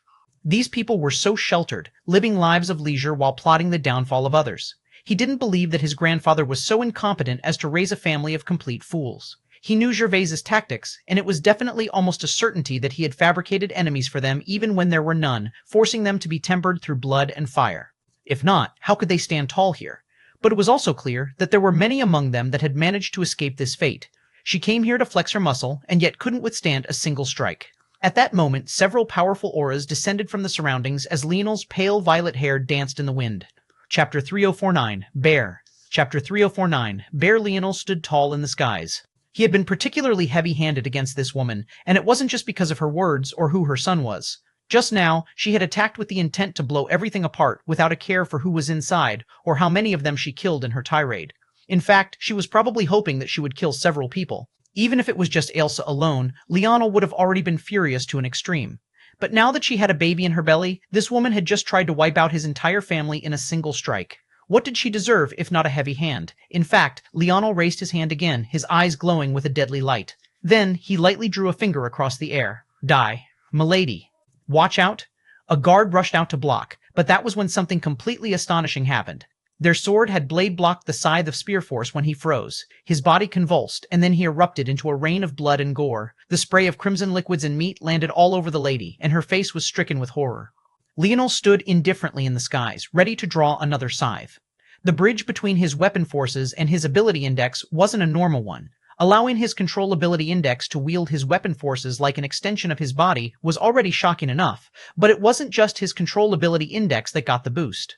These people were so sheltered, living lives of leisure while plotting the downfall of others. He didn't believe that his grandfather was so incompetent as to raise a family of complete fools. He knew Gervais's tactics, and it was definitely almost a certainty that he had fabricated enemies for them even when there were none, forcing them to be tempered through blood and fire. If not, how could they stand tall here? But it was also clear that there were many among them that had managed to escape this fate. She came here to flex her muscle, and yet couldn't withstand a single strike. At that moment, several powerful auras descended from the surroundings as Leonel's pale violet hair danced in the wind. Chapter 3049, Bear. Chapter 3049, Bear. Leonel stood tall in the skies. He had been particularly heavy-handed against this woman, and it wasn't just because of her words or who her son was. Just now, she had attacked with the intent to blow everything apart without a care for who was inside or how many of them she killed in her tirade. In fact, she was probably hoping that she would kill several people. Even if it was just Ailsa alone, Leonel would have already been furious to an extreme. But now that she had a baby in her belly, this woman had just tried to wipe out his entire family in a single strike. What did she deserve if not a heavy hand? In fact, Leonel raised his hand again, his eyes glowing with a deadly light. Then he lightly drew a finger across the air. Die. Milady. Watch out. A guard rushed out to block, but that was when something completely astonishing happened. Their sword had blade blocked the scythe of spear force when he froze. His body convulsed, and then he erupted into a rain of blood and gore. The spray of crimson liquids and meat landed all over the lady, and her face was stricken with horror. Leonel stood indifferently in the skies, ready to draw another scythe. The bridge between his weapon forces and his ability index wasn't a normal one. Allowing his control ability index to wield his weapon forces like an extension of his body was already shocking enough, but it wasn't just his control ability index that got the boost.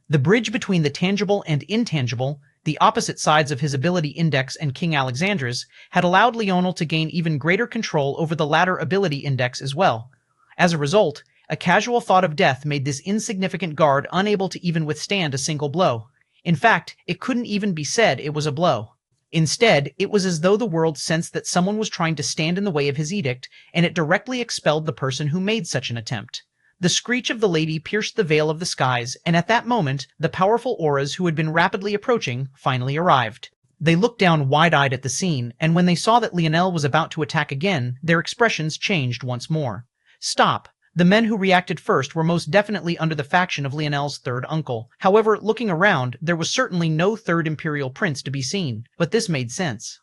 The bridge between the tangible and intangible, the opposite sides of his ability index and King Alexandra's, had allowed Leonel to gain even greater control over the latter ability index as well. As a result, a casual thought of death made this insignificant guard unable to even withstand a single blow. In fact, it couldn't even be said it was a blow. Instead, it was as though the world sensed that someone was trying to stand in the way of his edict, and it directly expelled the person who made such an attempt. The screech of the lady pierced the veil of the skies, and at that moment, the powerful auras who had been rapidly approaching finally arrived. They looked down wide-eyed at the scene, and when they saw that Leonel was about to attack again, their expressions changed once more. Stop! The men who reacted first were most definitely under the faction of Leonel's third uncle. However, looking around, there was certainly no third imperial prince to be seen, but this made sense.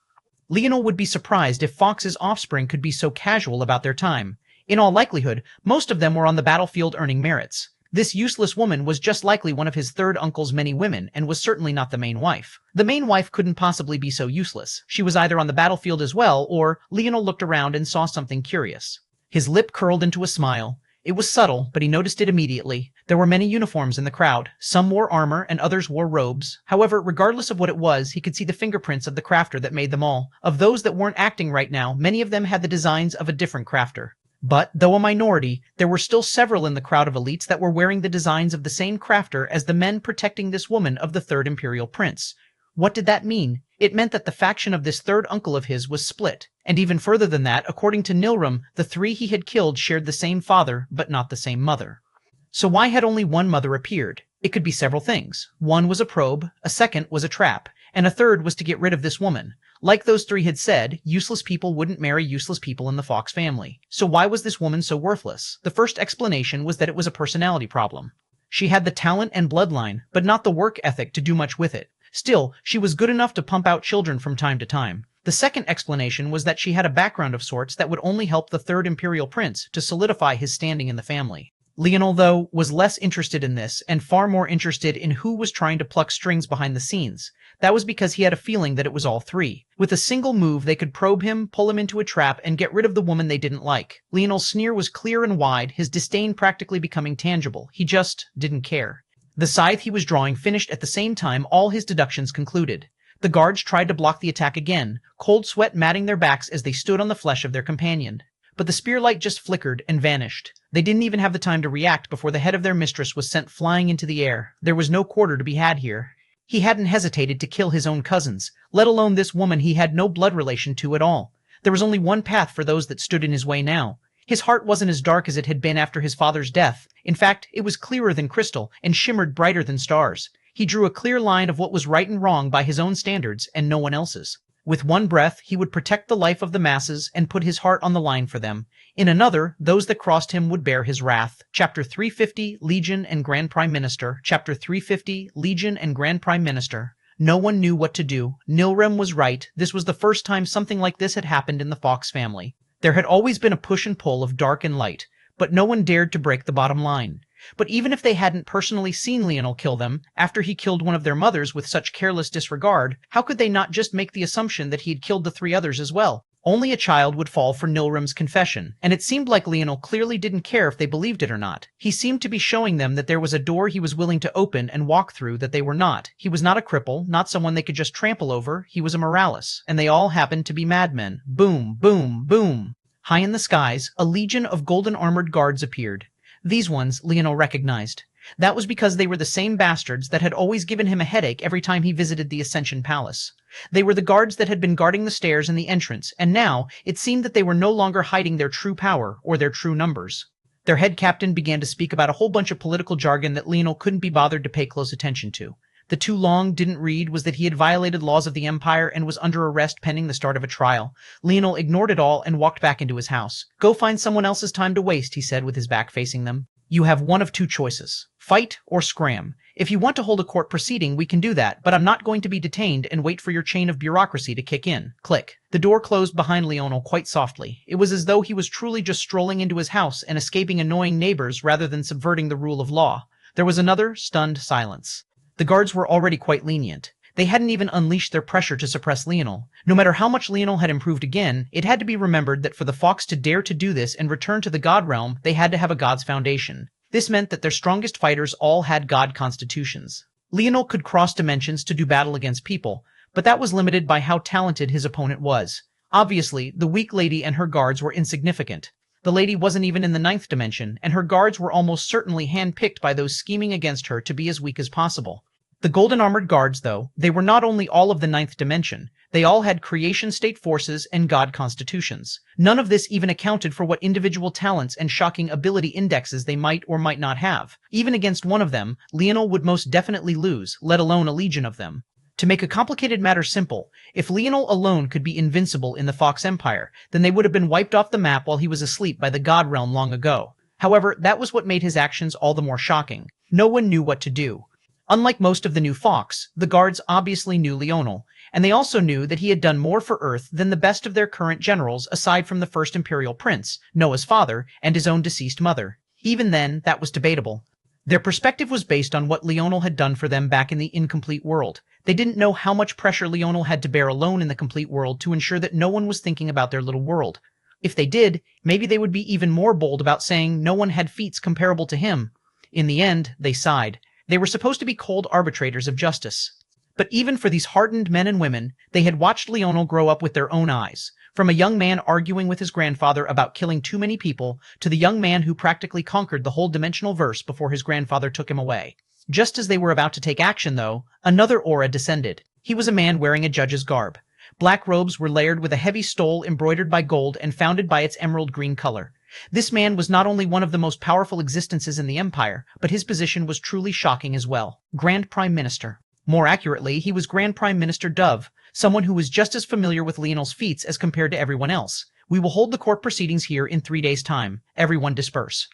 Leonel would be surprised if Fox's offspring could be so casual about their time. In all likelihood, most of them were on the battlefield earning merits. This useless woman was just likely one of his third uncle's many women and was certainly not the main wife. The main wife couldn't possibly be so useless. She was either on the battlefield as well, or Leonel looked around and saw something curious. His lip curled into a smile. It was subtle, but he noticed it immediately. There were many uniforms in the crowd. Some wore armor and others wore robes. However, regardless of what it was, he could see the fingerprints of the crafter that made them all. Of those that weren't acting right now, many of them had the designs of a different crafter. But, though a minority, there were still several in the crowd of elites that were wearing the designs of the same crafter as the men protecting this woman of the third imperial prince. What did that mean? It meant that the faction of this third uncle of his was split. And even further than that, according to Nilram, the three he had killed shared the same father, but not the same mother. So why had only one mother appeared? It could be several things. One was a probe, a second was a trap, and a third was to get rid of this woman. Like those three had said, useless people wouldn't marry useless people in the Fox family. So why was this woman so worthless? The first explanation was that it was a personality problem. She had the talent and bloodline, but not the work ethic to do much with it. Still, she was good enough to pump out children from time to time. The second explanation was that she had a background of sorts that would only help the third imperial prince to solidify his standing in the family. Leonel, though, was less interested in this and far more interested in who was trying to pluck strings behind the scenes. That was because he had a feeling that it was all three. With a single move, they could probe him, pull him into a trap, and get rid of the woman they didn't like. Leonel's sneer was clear and wide, his disdain practically becoming tangible. He just didn't care. The scythe he was drawing finished at the same time all his deductions concluded. The guards tried to block the attack again, cold sweat matting their backs as they stood on the flesh of their companion. But the spear light just flickered and vanished. They didn't even have the time to react before the head of their mistress was sent flying into the air. There was no quarter to be had here. He hadn't hesitated to kill his own cousins, let alone this woman he had no blood relation to at all. There was only one path for those that stood in his way now. His heart wasn't as dark as it had been after his father's death. In fact, it was clearer than crystal and shimmered brighter than stars. He drew a clear line of what was right and wrong by his own standards and no one else's. With one breath, he would protect the life of the masses and put his heart on the line for them. In another, those that crossed him would bear his wrath. Chapter 350, Legion and Grand Prime Minister. Chapter 350, Legion and Grand Prime Minister. No one knew what to do. Nilram was right. This was the first time something like this had happened in the Fox family. There had always been a push and pull of dark and light, but no one dared to break the bottom line. But even if they hadn't personally seen Leonel kill them, after he killed one of their mothers with such careless disregard, how could they not just make the assumption that he had killed the three others as well? Only a child would fall for Nilram's confession, and it seemed like Leonel clearly didn't care if they believed it or not. He seemed to be showing them that there was a door he was willing to open and walk through that they were not. He was not a cripple, not someone they could just trample over. He was a Morales, and they all happened to be madmen. Boom, boom, boom. High in the skies, a legion of golden-armored guards appeared. These ones Leonel recognized. That was because they were the same bastards that had always given him a headache every time he visited the Ascension Palace. They were the guards that had been guarding the stairs and the entrance, and now it seemed that they were no longer hiding their true power or their true numbers. Their head captain began to speak about a whole bunch of political jargon that Leonel couldn't be bothered to pay close attention to. The too long didn't read was that he had violated laws of the Empire and was under arrest pending the start of a trial. Leonel ignored it all and walked back into his house. Go find someone else's time to waste, he said with his back facing them. You have one of two choices. Fight or scram. If you want to hold a court proceeding, we can do that, but I'm not going to be detained and wait for your chain of bureaucracy to kick in. Click. The door closed behind Leonel quite softly. It was as though he was truly just strolling into his house and escaping annoying neighbors rather than subverting the rule of law. There was another stunned silence. The guards were already quite lenient. They hadn't even unleashed their pressure to suppress Leonel. No matter how much Leonel had improved again, it had to be remembered that for the Fox to dare to do this and return to the God realm, they had to have a God's foundation. This meant that their strongest fighters all had God constitutions. Leonel could cross dimensions to do battle against people, but that was limited by how talented his opponent was. Obviously, the weak lady and her guards were insignificant. The lady wasn't even in the 9th dimension, and her guards were almost certainly handpicked by those scheming against her to be as weak as possible. The golden armored guards, though, they were not only all of the ninth dimension, they all had creation state forces and god constitutions. None of this even accounted for what individual talents and shocking ability indexes they might or might not have. Even against one of them, Leonel would most definitely lose, let alone a legion of them. To make a complicated matter simple, if Leonel alone could be invincible in the Fox Empire, then they would have been wiped off the map while he was asleep by the God Realm long ago. However, that was what made his actions all the more shocking. No one knew what to do. Unlike most of the new Fox, the guards obviously knew Leonel, and they also knew that he had done more for Earth than the best of their current generals aside from the first Imperial Prince, Noah's father, and his own deceased mother. Even then, that was debatable. Their perspective was based on what Leonel had done for them back in the incomplete world. They didn't know how much pressure Leonel had to bear alone in the complete world to ensure that no one was thinking about their little world. If they did, maybe they would be even more bold about saying no one had feats comparable to him. In the end, they sighed. They were supposed to be cold arbitrators of justice. But even for these hardened men and women, they had watched Leonel grow up with their own eyes. From a young man arguing with his grandfather about killing too many people, to the young man who practically conquered the whole dimensional verse before his grandfather took him away. Just as they were about to take action, though, another aura descended. He was a man wearing a judge's garb. Black robes were layered with a heavy stole embroidered by gold and founded by its emerald green color. This man was not only one of the most powerful existences in the Empire, but his position was truly shocking as well. Grand Prime Minister. More accurately, he was Grand Prime Minister Dove, someone who was just as familiar with Leonel's feats as compared to everyone else. We will hold the court proceedings here in 3 days' time. Everyone disperse.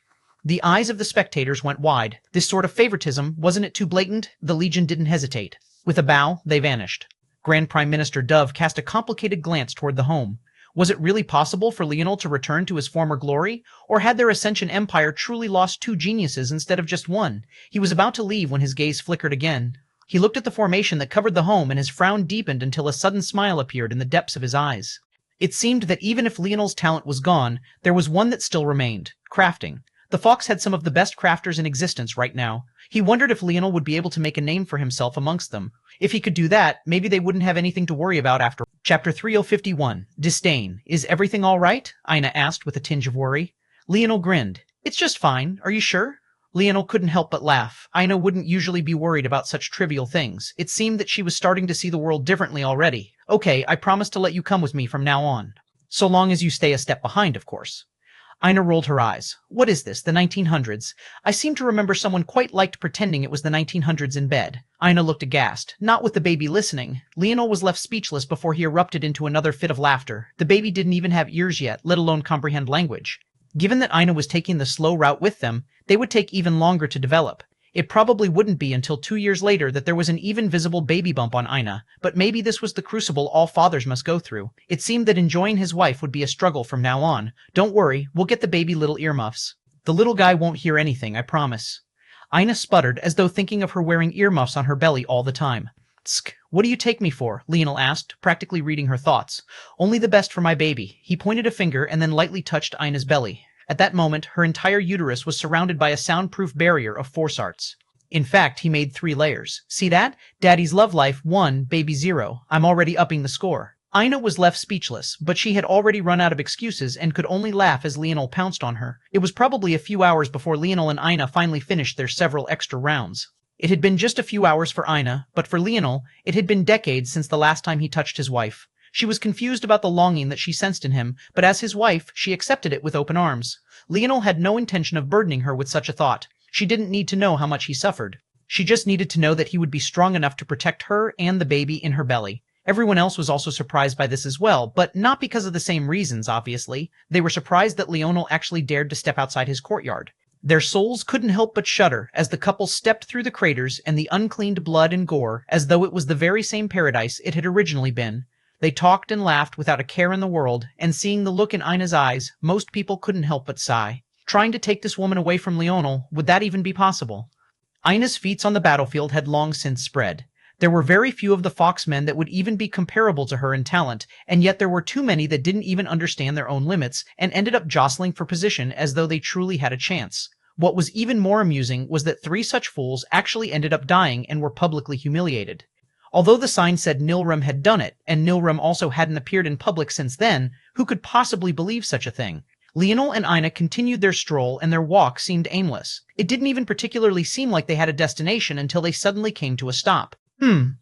The eyes of the spectators went wide. This sort of favoritism, wasn't it too blatant? The Legion didn't hesitate. With a bow, they vanished. Grand Prime Minister Dove cast a complicated glance toward the home. Was it really possible for Leonel to return to his former glory? Or had their Ascension Empire truly lost 2 geniuses instead of just one? He was about to leave when his gaze flickered again. He looked at the formation that covered the home and his frown deepened until a sudden smile appeared in the depths of his eyes. It seemed that even if Leonel's talent was gone, there was one that still remained: crafting. The Fox had some of the best crafters in existence right now. He wondered if Leonel would be able to make a name for himself amongst them. If he could do that, maybe they wouldn't have anything to worry about after. Chapter 3051. Disdain. Is everything all right? Ina asked with a tinge of worry. Leonel grinned. It's just fine. Are you sure? Leonel couldn't help but laugh. Ina wouldn't usually be worried about such trivial things. It seemed that she was starting to see the world differently already. Okay, I promise to let you come with me from now on. So long as you stay a step behind, of course. Ina rolled her eyes. What is this, the 1900s? I seem to remember someone quite liked pretending it was the 1900s in bed. Ina looked aghast, not with the baby listening. Leonel was left speechless before he erupted into another fit of laughter. The baby didn't even have ears yet, let alone comprehend language. Given that Ina was taking the slow route with them, they would take even longer to develop. It probably wouldn't be until 2 years later that there was an even visible baby bump on Ina, but maybe this was the crucible all fathers must go through. It seemed that enjoying his wife would be a struggle from now on. Don't worry, we'll get the baby little earmuffs. The little guy won't hear anything, I promise. Ina sputtered, as though thinking of her wearing earmuffs on her belly all the time. Tsk, what do you take me for? Leonel asked, practically reading her thoughts. Only the best for my baby. He pointed a finger and then lightly touched Ina's belly. At that moment, her entire uterus was surrounded by a soundproof barrier of force arts. In fact, he made 3 layers. See that? Daddy's love life 1, baby 0. I'm already upping the score. Ina was left speechless, but she had already run out of excuses and could only laugh as Leonel pounced on her. It was probably a few hours before Leonel and Ina finally finished their several extra rounds. It had been just a few hours for Ina, but for Leonel, it had been decades since the last time he touched his wife. She was confused about the longing that she sensed in him, but as his wife, she accepted it with open arms. Leonel had no intention of burdening her with such a thought. She didn't need to know how much he suffered. She just needed to know that he would be strong enough to protect her and the baby in her belly. Everyone else was also surprised by this as well, but not because of the same reasons, obviously. They were surprised that Leonel actually dared to step outside his courtyard. Their souls couldn't help but shudder as the couple stepped through the craters and the uncleaned blood and gore as though it was the very same paradise it had originally been. They talked and laughed without a care in the world, and seeing the look in Ina's eyes, most people couldn't help but sigh. Trying to take this woman away from Leonel, would that even be possible? Ina's feats on the battlefield had long since spread. There were very few of the Fox men that would even be comparable to her in talent, and yet there were too many that didn't even understand their own limits and ended up jostling for position as though they truly had a chance. What was even more amusing was that 3 such fools actually ended up dying and were publicly humiliated. Although the sign said Nilrim had done it, and Nilrim also hadn't appeared in public since then, who could possibly believe such a thing? Leonel and Ina continued their stroll, and their walk seemed aimless. It didn't even particularly seem like they had a destination until they suddenly came to a stop.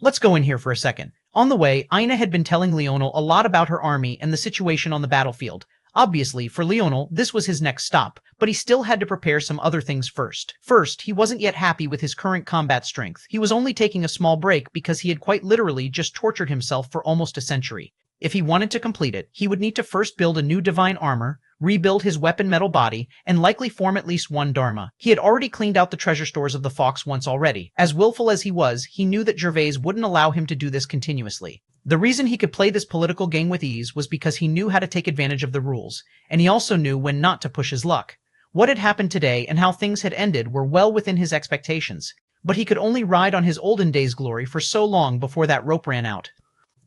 Let's go in here for a second. On the way, Ina had been telling Leonel a lot about her army and the situation on the battlefield. Obviously, for Leonel, this was his next stop, but he still had to prepare some other things first. First, he wasn't yet happy with his current combat strength. He was only taking a small break because he had quite literally just tortured himself for almost a century. If he wanted to complete it, he would need to first build a new divine armor, rebuild his weapon metal body, and likely form at least one dharma. He had already cleaned out the treasure stores of the Fox once already. As willful as he was, he knew that Gervais wouldn't allow him to do this continuously. The reason he could play this political game with ease was because he knew how to take advantage of the rules, and he also knew when not to push his luck. What had happened today and how things had ended were well within his expectations, but he could only ride on his olden days glory for so long before that rope ran out.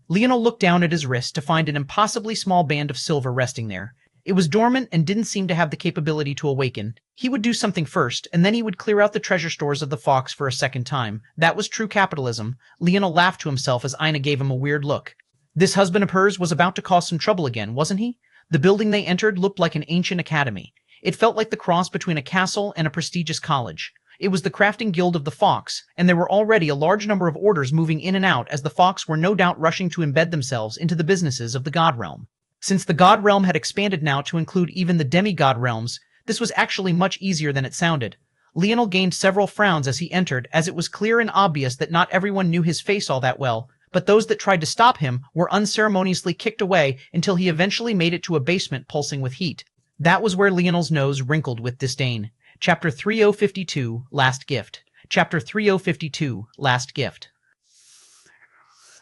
Leonel looked down at his wrist to find an impossibly small band of silver resting there. It was dormant and didn't seem to have the capability to awaken. He would do something first, and then he would clear out the treasure stores of the Fox for a second time. That was true capitalism. Leonel laughed to himself as Ina gave him a weird look. This husband of hers was about to cause some trouble again, wasn't he? The building they entered looked like an ancient academy. It felt like the cross between a castle and a prestigious college. It was the crafting guild of the Fox, and there were already a large number of orders moving in and out as the Fox were no doubt rushing to embed themselves into the businesses of the God Realm. Since the God Realm had expanded now to include even the demigod realms, this was actually much easier than it sounded. Leonel gained several frowns as he entered, as it was clear and obvious that not everyone knew his face all that well, but those that tried to stop him were unceremoniously kicked away until he eventually made it to a basement pulsing with heat. That was where Leonel's nose wrinkled with disdain. Chapter 3052, Last Gift. Chapter 3052, Last Gift.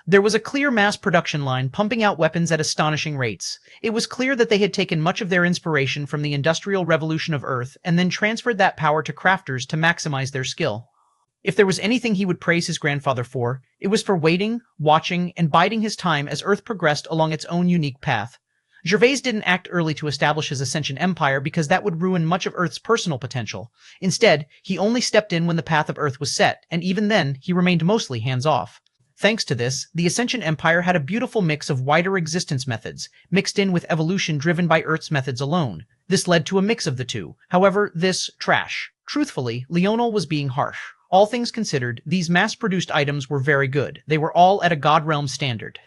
There was a clear mass production line pumping out weapons at astonishing rates. It was clear that they had taken much of their inspiration from the Industrial Revolution of Earth and then transferred that power to crafters to maximize their skill. If there was anything he would praise his grandfather for, it was for waiting, watching, and biding his time as Earth progressed along its own unique path. Gervais didn't act early to establish his Ascension Empire because that would ruin much of Earth's personal potential. Instead, he only stepped in when the path of Earth was set, and even then, he remained mostly hands-off. Thanks to this, the Ascension Empire had a beautiful mix of wider existence methods, mixed in with evolution driven by Earth's methods alone. This led to a mix of the two. However, this trash. Truthfully, Leonel was being harsh. All things considered, these mass-produced items were very good. They were all at a God Realm standard.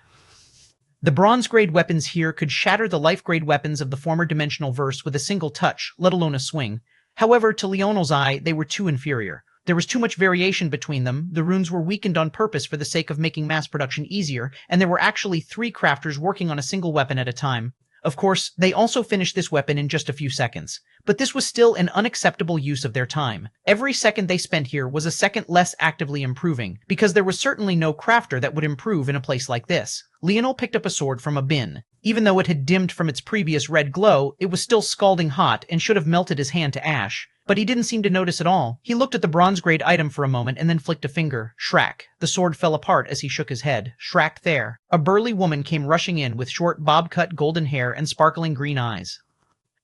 The bronze-grade weapons here could shatter the life-grade weapons of the former dimensional verse with a single touch, let alone a swing. However, to Leonel's eye, they were too inferior. There was too much variation between them, the runes were weakened on purpose for the sake of making mass production easier, and there were actually 3 crafters working on a single weapon at a time. Of course, they also finished this weapon in just a few seconds. But this was still an unacceptable use of their time. Every second they spent here was a second less actively improving, because there was certainly no crafter that would improve in a place like this. Leonel picked up a sword from a bin. Even though it had dimmed from its previous red glow, it was still scalding hot and should have melted his hand to ash. But he didn't seem to notice at all. He looked at the bronze-grade item for a moment and then flicked a finger. Shrack. The sword fell apart as he shook his head. Shrack there. A burly woman came rushing in with short bob-cut golden hair and sparkling green eyes.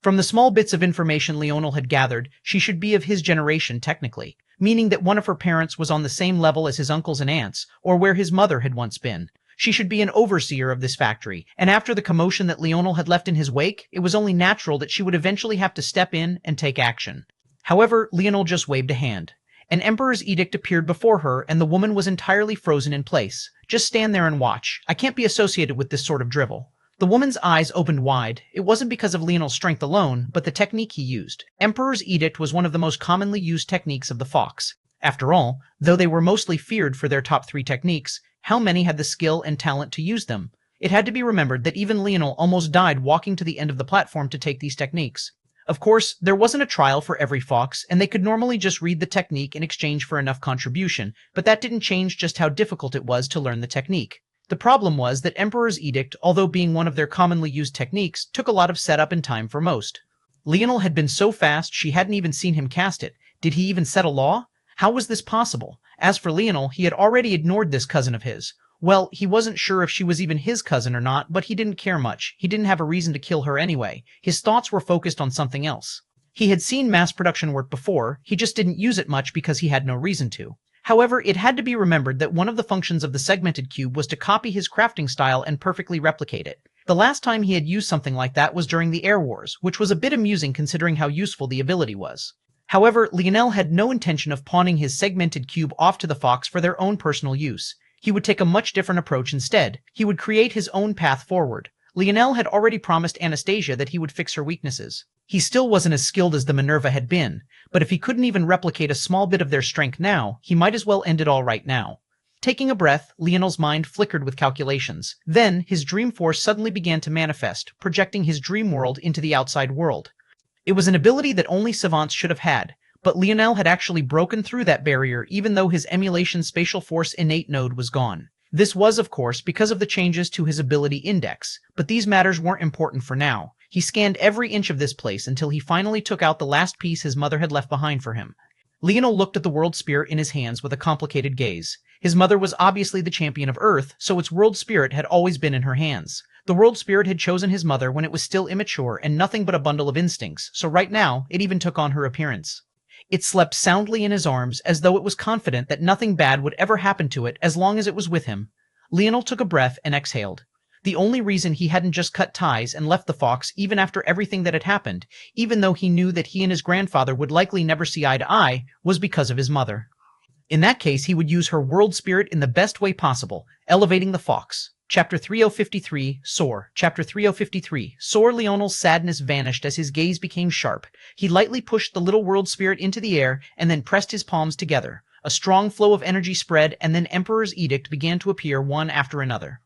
From the small bits of information Leonel had gathered, she should be of his generation technically, meaning that one of her parents was on the same level as his uncles and aunts, or where his mother had once been. She should be an overseer of this factory, and after the commotion that Leonel had left in his wake, it was only natural that she would eventually have to step in and take action. However, Leonel just waved a hand. An emperor's edict appeared before her, and the woman was entirely frozen in place. Just stand there and watch. I can't be associated with this sort of drivel. The woman's eyes opened wide. It wasn't because of Leonel's strength alone, but the technique he used. Emperor's edict was one of the most commonly used techniques of the Fox. After all, though they were mostly feared for their top 3 techniques, how many had the skill and talent to use them? It had to be remembered that even Leonel almost died walking to the end of the platform to take these techniques. Of course, there wasn't a trial for every Fox, and they could normally just read the technique in exchange for enough contribution, but that didn't change just how difficult it was to learn the technique. The problem was that Emperor's Edict, although being one of their commonly used techniques, took a lot of setup and time for most. Leonel had been so fast she hadn't even seen him cast it. Did he even set a law? How was this possible? As for Leonel, he had already ignored this cousin of his. Well, he wasn't sure if she was even his cousin or not, but he didn't care much. He didn't have a reason to kill her anyway. His thoughts were focused on something else. He had seen mass production work before, he just didn't use it much because he had no reason to. However, it had to be remembered that one of the functions of the segmented cube was to copy his crafting style and perfectly replicate it. The last time he had used something like that was during the Air Wars, which was a bit amusing considering how useful the ability was. However, Leonel had no intention of pawning his segmented cube off to the Fox for their own personal use. He would take a much different approach instead. He would create his own path forward. Leonel had already promised Anastasia that he would fix her weaknesses. He still wasn't as skilled as the Minerva had been, but if he couldn't even replicate a small bit of their strength now, he might as well end it all right now. Taking a breath, Leonel's mind flickered with calculations. Then, his dream force suddenly began to manifest, projecting his dream world into the outside world. It was an ability that only savants should have had, but Leonel had actually broken through that barrier even though his emulation spatial force innate node was gone. This was, of course, because of the changes to his ability index, but these matters weren't important for now. He scanned every inch of this place until he finally took out the last piece his mother had left behind for him. Leonel looked at the world spirit in his hands with a complicated gaze. His mother was obviously the champion of Earth, so its world spirit had always been in her hands. The world spirit had chosen his mother when it was still immature and nothing but a bundle of instincts, so right now, it even took on her appearance. It slept soundly in his arms as though it was confident that nothing bad would ever happen to it as long as it was with him. Leonel took a breath and exhaled. The only reason he hadn't just cut ties and left the Fox even after everything that had happened, even though he knew that he and his grandfather would likely never see eye to eye, was because of his mother. In that case, he would use her world spirit in the best way possible, elevating the Fox. Chapter 3053, Soar. Chapter 3053, Soar. Leonel's sadness vanished as his gaze became sharp. He lightly pushed the little world spirit into the air and then pressed his palms together. A strong flow of energy spread, and then Emperor's Edict began to appear one after another.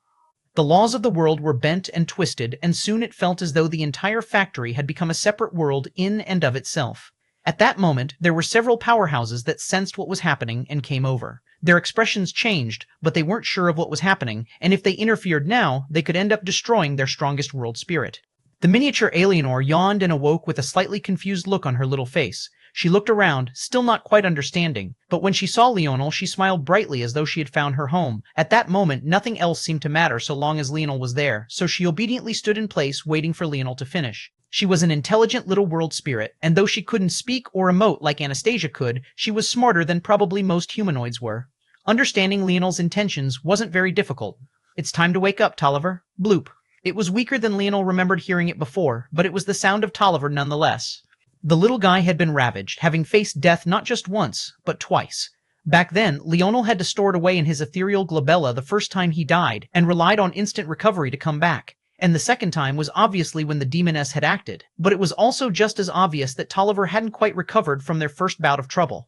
The laws of the world were bent and twisted, and soon it felt as though the entire factory had become a separate world in and of itself. At that moment, there were several powerhouses that sensed what was happening and came over. Their expressions changed, but they weren't sure of what was happening, and if they interfered now, they could end up destroying their strongest world spirit. The miniature Alienor yawned and awoke with a slightly confused look on her little face. She looked around, still not quite understanding, but when she saw Leonel, she smiled brightly as though she had found her home. At that moment, nothing else seemed to matter so long as Leonel was there, so she obediently stood in place, waiting for Leonel to finish. She was an intelligent little world spirit, and though she couldn't speak or emote like Anastasia could, she was smarter than probably most humanoids were. Understanding Leonel's intentions wasn't very difficult. "It's time to wake up, Tolliver." Bloop. It was weaker than Leonel remembered hearing it before, but it was the sound of Tolliver nonetheless. The little guy had been ravaged, having faced death not just once, but twice. Back then, Leonel had to store it away in his ethereal glabella the first time he died, and relied on instant recovery to come back. And the second time was obviously when the demoness had acted. But it was also just as obvious that Tolliver hadn't quite recovered from their first bout of trouble.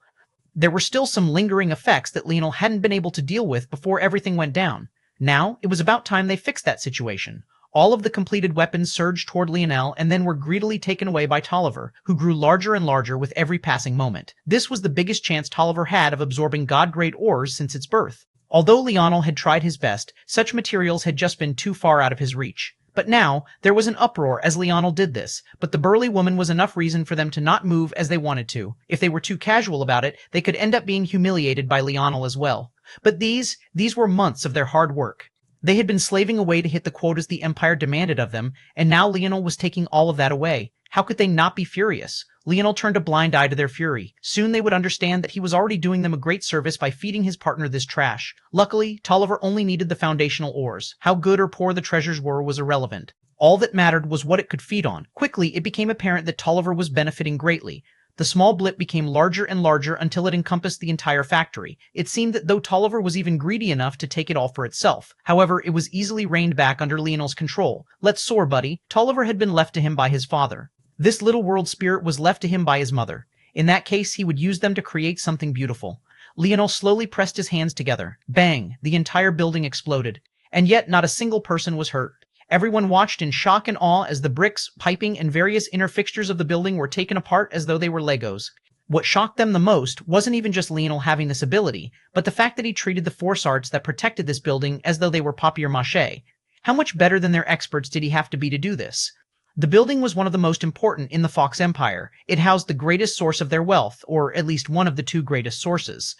There were still some lingering effects that Leonel hadn't been able to deal with before everything went down. Now, it was about time they fixed that situation. All of the completed weapons surged toward Leonel and then were greedily taken away by Tolliver, who grew larger and larger with every passing moment. This was the biggest chance Tolliver had of absorbing god-grade ores since its birth. Although Leonel had tried his best, such materials had just been too far out of his reach. But now, there was an uproar as Leonel did this, but the burly woman was enough reason for them to not move as they wanted to. If they were too casual about it, they could end up being humiliated by Leonel as well. But these were months of their hard work. They had been slaving away to hit the quotas the Empire demanded of them, and now Leonel was taking all of that away. How could they not be furious? Leonel turned a blind eye to their fury. Soon they would understand that he was already doing them a great service by feeding his partner this trash. Luckily, Tolliver only needed the foundational ores. How good or poor the treasures were was irrelevant. All that mattered was what it could feed on. Quickly, it became apparent that Tolliver was benefiting greatly. The small blip became larger and larger until it encompassed the entire factory. It seemed that though Tolliver was even greedy enough to take it all for itself. However, it was easily reined back under Leonel's control. "Let's soar, buddy." Tolliver had been left to him by his father. This little world spirit was left to him by his mother. In that case, he would use them to create something beautiful. Leonel slowly pressed his hands together. Bang! The entire building exploded. And yet not a single person was hurt. Everyone watched in shock and awe as the bricks, piping, and various inner fixtures of the building were taken apart as though they were Legos. What shocked them the most wasn't even just Leonel having this ability, but the fact that he treated the force arts that protected this building as though they were papier-mâché. How much better than their experts did he have to be to do this? The building was one of the most important in the Fox Empire. It housed the greatest source of their wealth, or at least one of the two greatest sources.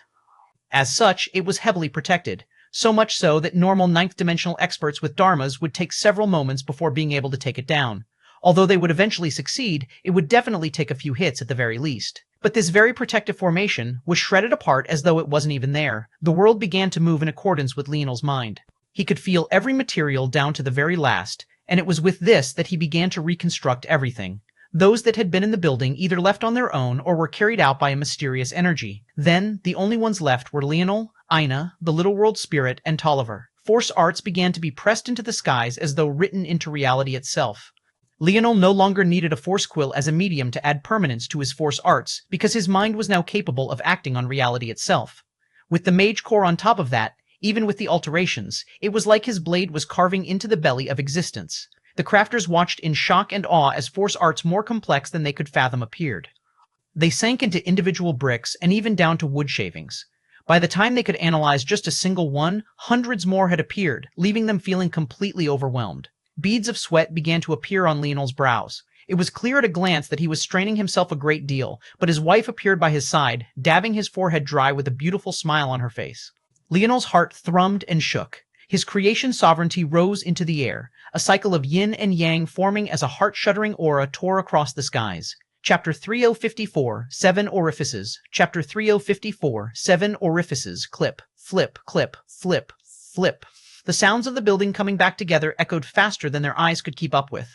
As such, it was heavily protected. So much so that normal ninth-dimensional experts with dharmas would take several moments before being able to take it down. Although they would eventually succeed, it would definitely take a few hits at the very least. But this very protective formation was shredded apart as though it wasn't even there. The world began to move in accordance with Leonel's mind. He could feel every material down to the very last, and it was with this that he began to reconstruct everything. Those that had been in the building either left on their own or were carried out by a mysterious energy. Then, the only ones left were Leonel, Ina, the Little World Spirit, and Tolliver. Force arts began to be pressed into the skies as though written into reality itself. Leonel no longer needed a force quill as a medium to add permanence to his force arts, because his mind was now capable of acting on reality itself. With the mage core on top of that, even with the alterations, it was like his blade was carving into the belly of existence. The crafters watched in shock and awe as force arts more complex than they could fathom appeared. They sank into individual bricks and even down to wood shavings. By the time they could analyze just a single one, hundreds more had appeared, leaving them feeling completely overwhelmed. Beads of sweat began to appear on Leonel's brows. It was clear at a glance that he was straining himself a great deal, but his wife appeared by his side, dabbing his forehead dry with a beautiful smile on her face. Leonel's heart thrummed and shook. His creation sovereignty rose into the air, a cycle of yin and yang forming as a heart-shuddering aura tore across the skies. Chapter 3054, 7 Orifices. Chapter 3054, 7 Orifices. Clip, flip, clip, flip, flip. The sounds of the building coming back together echoed faster than their eyes could keep up with.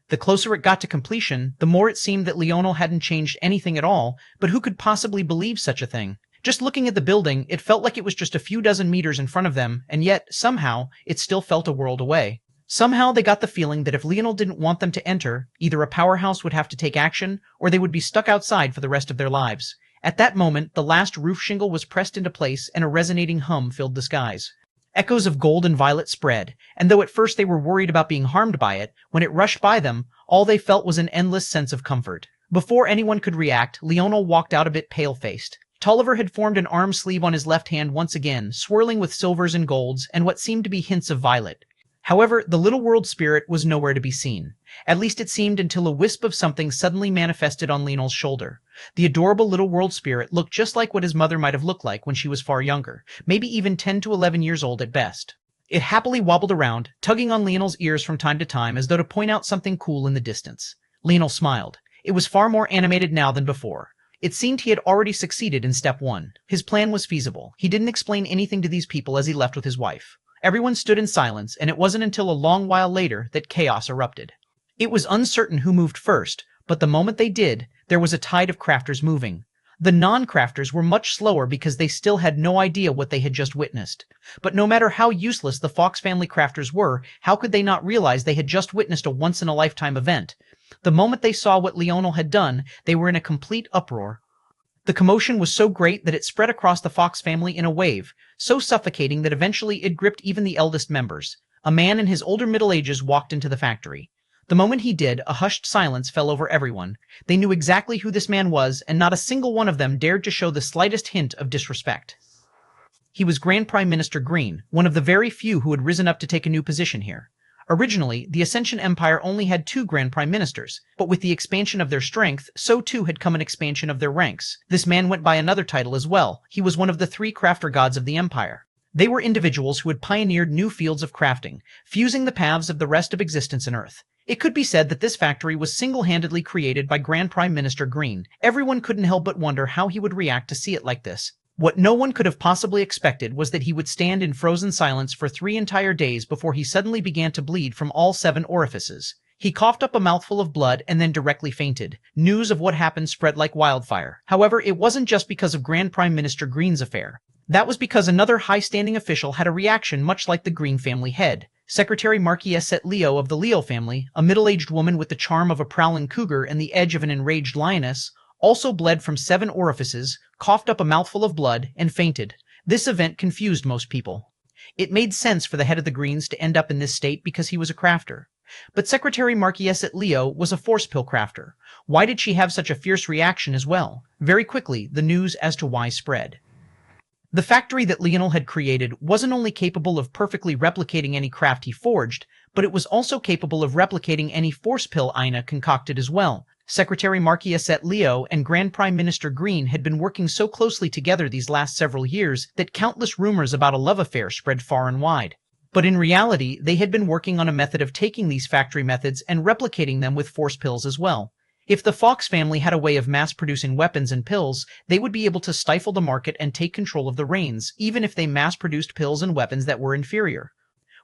The closer it got to completion, the more it seemed that Leonel hadn't changed anything at all, but who could possibly believe such a thing? Just looking at the building, it felt like it was just a few dozen meters in front of them, and yet, somehow, it still felt a world away. Somehow they got the feeling that if Leonel didn't want them to enter, either a powerhouse would have to take action, or they would be stuck outside for the rest of their lives. At that moment, the last roof shingle was pressed into place and a resonating hum filled the skies. Echoes of gold and violet spread, and though at first they were worried about being harmed by it, when it rushed by them, all they felt was an endless sense of comfort. Before anyone could react, Leonel walked out a bit pale-faced. Tolliver had formed an arm sleeve on his left hand once again, swirling with silvers and golds and what seemed to be hints of violet. However, the Little World Spirit was nowhere to be seen. At least it seemed until a wisp of something suddenly manifested on Leonel's shoulder. The adorable Little World Spirit looked just like what his mother might have looked like when she was far younger, maybe even 10 to 11 years old at best. It happily wobbled around, tugging on Leonel's ears from time to time as though to point out something cool in the distance. Leonel smiled. It was far more animated now than before. It seemed he had already succeeded in step 1. His plan was feasible. He didn't explain anything to these people as he left with his wife. Everyone stood in silence, and it wasn't until a long while later that chaos erupted. It was uncertain who moved first, but the moment they did, there was a tide of crafters moving. The non-crafters were much slower because they still had no idea what they had just witnessed. But no matter how useless the Fox family crafters were, how could they not realize they had just witnessed a once-in-a-lifetime event? The moment they saw what Leonel had done, they were in a complete uproar. The commotion was so great that it spread across the Fox family in a wave, so suffocating that eventually it gripped even the eldest members. A man in his older middle ages walked into the factory. The moment he did, a hushed silence fell over everyone. They knew exactly who this man was, and not a single one of them dared to show the slightest hint of disrespect. He was Grand Prime Minister Green, one of the very few who had risen up to take a new position here. Originally, the Ascension Empire only had 2 Grand Prime Ministers, but with the expansion of their strength, so too had come an expansion of their ranks. This man went by another title as well. He was one of the 3 crafter gods of the Empire. They were individuals who had pioneered new fields of crafting, fusing the paths of the rest of existence on Earth. It could be said that this factory was single-handedly created by Grand Prime Minister Green. Everyone couldn't help but wonder how he would react to see it like this. What no one could have possibly expected was that he would stand in frozen silence for 3 entire days before he suddenly began to bleed from all 7 orifices. He coughed up a mouthful of blood and then directly fainted. News of what happened spread like wildfire. However, it wasn't just because of Grand Prime Minister Green's affair. That was because another high-standing official had a reaction much like the Green family head. Secretary Marquisette Leo of the Leo family, a middle-aged woman with the charm of a prowling cougar and the edge of an enraged lioness, also bled from 7 orifices, coughed up a mouthful of blood, and fainted. This event confused most people. It made sense for the head of the Greens to end up in this state because he was a crafter. But Secretary Marquisette Leo was a force pill crafter. Why did she have such a fierce reaction as well? Very quickly, the news as to why spread. The factory that Leonel had created wasn't only capable of perfectly replicating any craft he forged, but it was also capable of replicating any force pill Ina concocted as well. Secretary Marquisette Leo and Grand Prime Minister Green had been working so closely together these last several years that countless rumors about a love affair spread far and wide. But in reality, they had been working on a method of taking these factory methods and replicating them with force pills as well. If the Fox family had a way of mass-producing weapons and pills, they would be able to stifle the market and take control of the reins, even if they mass-produced pills and weapons that were inferior.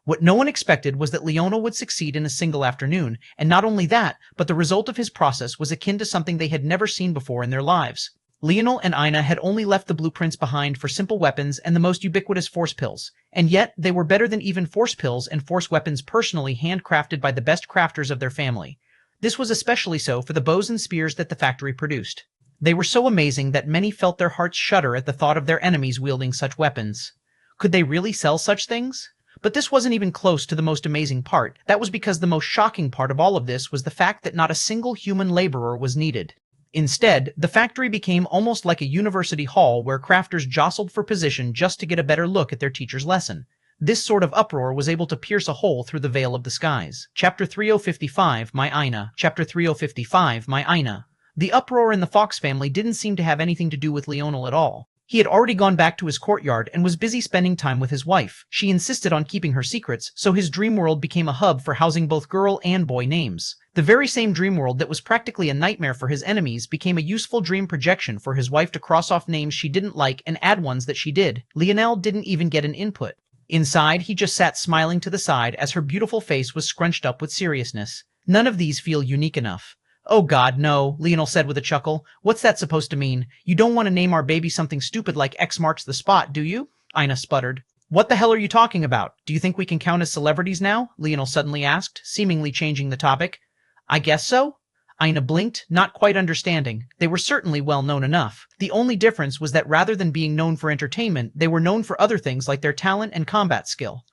What no one expected was that Leonel would succeed in a single afternoon, and not only that, but the result of his process was akin to something they had never seen before in their lives. Leonel and Ina had only left the blueprints behind for simple weapons and the most ubiquitous force pills, and yet they were better than even force pills and force weapons personally handcrafted by the best crafters of their family. This was especially so for the bows and spears that the factory produced. They were so amazing that many felt their hearts shudder at the thought of their enemies wielding such weapons. Could they really sell such things? But this wasn't even close to the most amazing part. That was because the most shocking part of all of this was the fact that not a single human laborer was needed. Instead, the factory became almost like a university hall where crafters jostled for position just to get a better look at their teacher's lesson. This sort of uproar was able to pierce a hole through the veil of the skies. Chapter 3055, My Ina. Chapter 3055, My Ina. The uproar in the Fox family didn't seem to have anything to do with Leonel at all. He had already gone back to his courtyard and was busy spending time with his wife. She insisted on keeping her secrets, so his dream world became a hub for housing both girl and boy names. The very same dream world that was practically a nightmare for his enemies became a useful dream projection for his wife to cross off names she didn't like and add ones that she did. Leonel didn't even get an input. Inside, he just sat smiling to the side as her beautiful face was scrunched up with seriousness. None of these feel unique enough. Oh God, no, Leonel said with a chuckle. What's that supposed to mean? You don't want to name our baby something stupid like X marks the spot, do you? Ina sputtered. What the hell are you talking about? Do you think we can count as celebrities now? Leonel suddenly asked, seemingly changing the topic. I guess so? Ina blinked, not quite understanding. They were certainly well known enough. The only difference was that rather than being known for entertainment, they were known for other things like their talent and combat skill.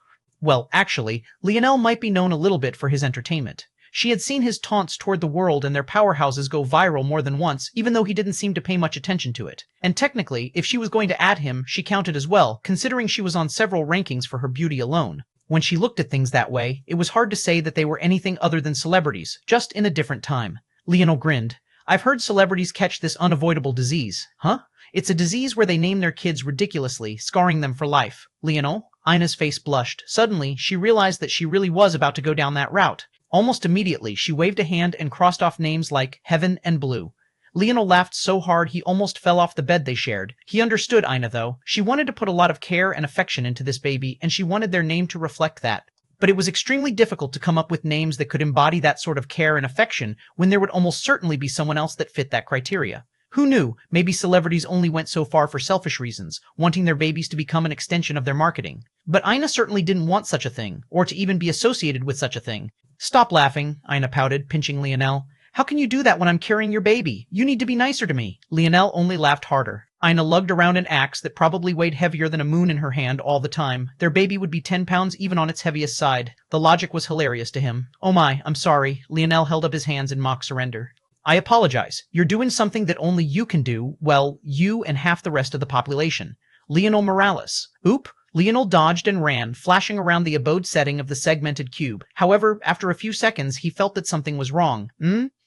Well, actually, Leonel might be known a little bit for his entertainment. She had seen his taunts toward the world and their powerhouses go viral more than once, even though he didn't seem to pay much attention to it. And technically, if she was going to add him, she counted as well, considering she was on several rankings for her beauty alone. When she looked at things that way, it was hard to say that they were anything other than celebrities, just in a different time. Leonel grinned. I've heard celebrities catch this unavoidable disease. Huh? It's a disease where they name their kids ridiculously, scarring them for life. Leonel? Ina's face blushed. Suddenly, she realized that she really was about to go down that route. Almost immediately, she waved a hand and crossed off names like Heaven and Blue. Leonel laughed so hard he almost fell off the bed they shared. He understood Ina, though. She wanted to put a lot of care and affection into this baby, and she wanted their name to reflect that. But it was extremely difficult to come up with names that could embody that sort of care and affection when there would almost certainly be someone else that fit that criteria. Who knew? Maybe celebrities only went so far for selfish reasons, wanting their babies to become an extension of their marketing. But Ina certainly didn't want such a thing, or to even be associated with such a thing. Stop laughing, Ina pouted, pinching Leonel. How can you do that when I'm carrying your baby? You need to be nicer to me. Leonel only laughed harder. Ina lugged around an axe that probably weighed heavier than a moon in her hand all the time. Their baby would be 10 pounds even on its heaviest side. The logic was hilarious to him. Oh my, I'm sorry. Leonel held up his hands in mock surrender. I apologize. You're doing something that only you can do, well, you and half the rest of the population. Leonel Morales. Oop. Leonel dodged and ran, flashing around the abode setting of the segmented cube. However, after a few seconds, he felt that something was wrong.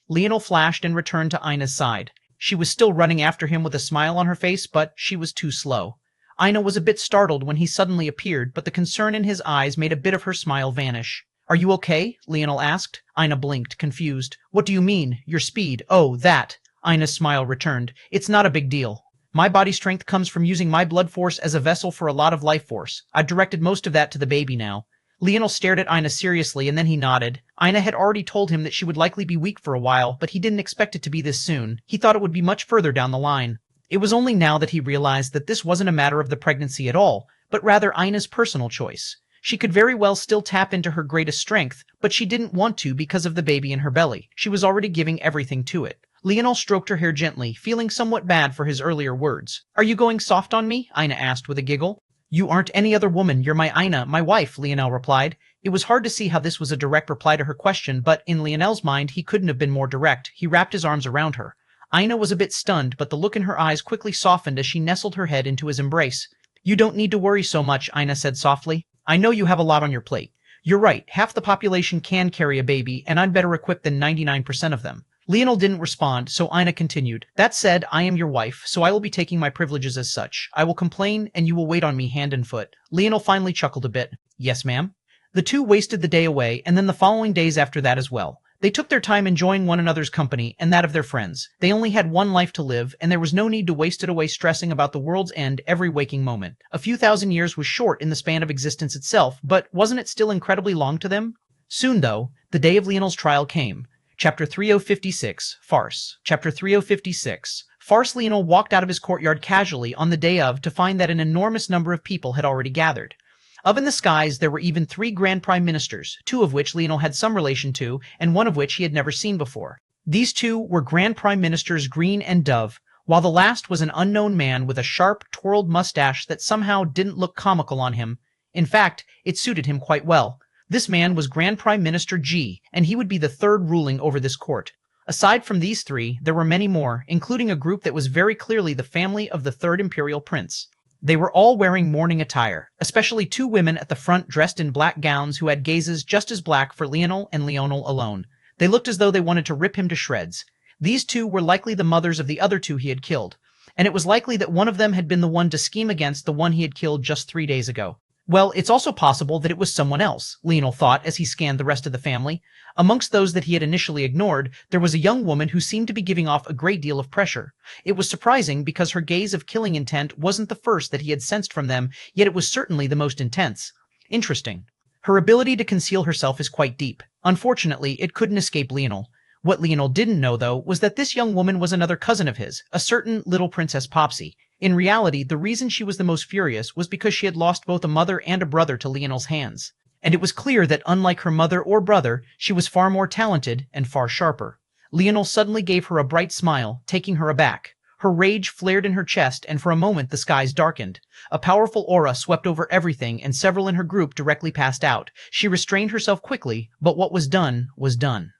Leonel flashed and returned to Ina's side. She was still running after him with a smile on her face, but she was too slow. Ina was a bit startled when he suddenly appeared, but the concern in his eyes made a bit of her smile vanish. Are you okay? Leonel asked. Ina blinked, confused. What do you mean? Your speed? Oh, that. Ina's smile returned. It's not a big deal. My body strength comes from using my blood force as a vessel for a lot of life force. I've directed most of that to the baby now. Leonel stared at Ina seriously, and then he nodded. Ina had already told him that she would likely be weak for a while, but he didn't expect it to be this soon. He thought it would be much further down the line. It was only now that he realized that this wasn't a matter of the pregnancy at all, but rather Ina's personal choice. She could very well still tap into her greatest strength, but she didn't want to because of the baby in her belly. She was already giving everything to it. Leonel stroked her hair gently, feeling somewhat bad for his earlier words. Are you going soft on me? Ina asked with a giggle. You aren't any other woman. You're my Ina, my wife, Leonel replied. It was hard to see how this was a direct reply to her question, but in Leonel's mind, he couldn't have been more direct. He wrapped his arms around her. Ina was a bit stunned, but the look in her eyes quickly softened as she nestled her head into his embrace. You don't need to worry so much, Ina said softly. I know you have a lot on your plate. You're right, half the population can carry a baby, and I'm better equipped than 99% of them. Leonel didn't respond, so Ina continued. That said, I am your wife, so I will be taking my privileges as such. I will complain, and you will wait on me hand and foot. Leonel finally chuckled a bit. Yes, ma'am. The two wasted the day away, and then the following days after that as well. They took their time enjoying one another's company and that of their friends. They only had one life to live, and there was no need to waste it away stressing about the world's end every waking moment. A few thousand years was short in the span of existence itself, but wasn't it still incredibly long to them? Soon, though, the day of Leonel's trial came. Chapter 3056, Farce. Chapter 3056. Farce. Leonel walked out of his courtyard casually on the day of to find that an enormous number of people had already gathered. Up in the skies there were even 3 grand prime ministers, 2 of which Leonel had some relation to, and 1 of which he had never seen before. These 2 were Grand Prime Ministers Green and Dove, while the last was an unknown man with a sharp, twirled mustache that somehow didn't look comical on him. In fact, it suited him quite well. This man was Grand Prime Minister G, and he would be the 3rd ruling over this court. Aside from these 3, there were many more, including a group that was very clearly the family of the 3rd Imperial Prince. They were all wearing mourning attire, especially 2 women at the front dressed in black gowns who had gazes just as black for Leonel and Leonel alone. They looked as though they wanted to rip him to shreds. These 2 were likely the mothers of the other 2 he had killed, and it was likely that one of them had been the one to scheme against the one he had killed just 3 days ago. Well, it's also possible that it was someone else, Leonel thought as he scanned the rest of the family. Amongst those that he had initially ignored, there was a young woman who seemed to be giving off a great deal of pressure. It was surprising because her gaze of killing intent wasn't the first that he had sensed from them, yet it was certainly the most intense. Interesting. Her ability to conceal herself is quite deep. Unfortunately, it couldn't escape Leonel. What Leonel didn't know, though, was that this young woman was another cousin of his, a certain little Princess Popsy. In reality, the reason she was the most furious was because she had lost both a mother and a brother to Leonel's hands. And it was clear that unlike her mother or brother, she was far more talented and far sharper. Leonel suddenly gave her a bright smile, taking her aback. Her rage flared in her chest, and for a moment the skies darkened. A powerful aura swept over everything, and several in her group directly passed out. She restrained herself quickly, but what was done was done.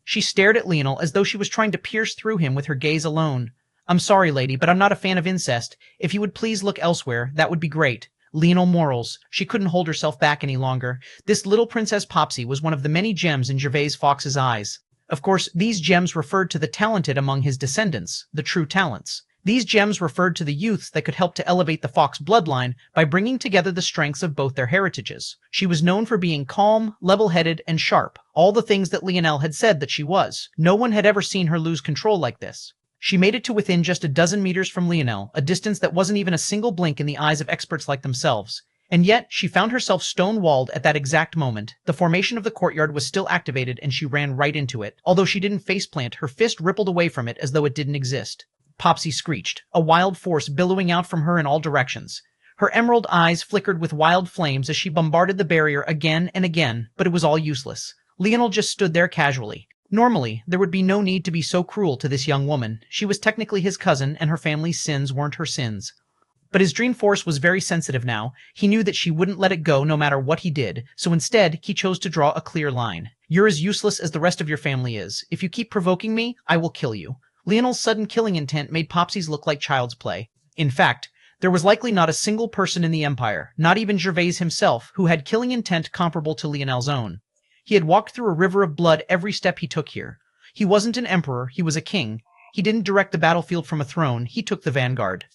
She stared at Leonel as though she was trying to pierce through him with her gaze alone. "I'm sorry, lady, but I'm not a fan of incest. If you would please look elsewhere, that would be great." Leonel Morales. She couldn't hold herself back any longer. This little Princess Popsy was one of the many gems in Gervais Fox's eyes. Of course, these gems referred to the talented among his descendants, the true talents. These gems referred to the youths that could help to elevate the Fox bloodline by bringing together the strengths of both their heritages. She was known for being calm, level-headed, and sharp, all the things that Leonel had said that she was. No one had ever seen her lose control like this. She made it to within just a dozen meters from Leonel, a distance that wasn't even a single blink in the eyes of experts like themselves. And yet, she found herself stone-walled at that exact moment. The formation of the courtyard was still activated, and she ran right into it. Although she didn't faceplant, her fist rippled away from it as though it didn't exist. Popsy screeched, a wild force billowing out from her in all directions. Her emerald eyes flickered with wild flames as she bombarded the barrier again and again, but it was all useless. Leonel just stood there casually. Normally, there would be no need to be so cruel to this young woman. She was technically his cousin, and her family's sins weren't her sins. But his dream force was very sensitive now. He knew that she wouldn't let it go no matter what he did, so instead, he chose to draw a clear line. "You're as useless as the rest of your family is. If you keep provoking me, I will kill you." Leonel's sudden killing intent made Popsy's look like child's play. In fact, there was likely not a single person in the Empire, not even Gervais himself, who had killing intent comparable to Leonel's own. He had walked through a river of blood every step he took here. He wasn't an emperor, he was a king. He didn't direct the battlefield from a throne, he took the vanguard.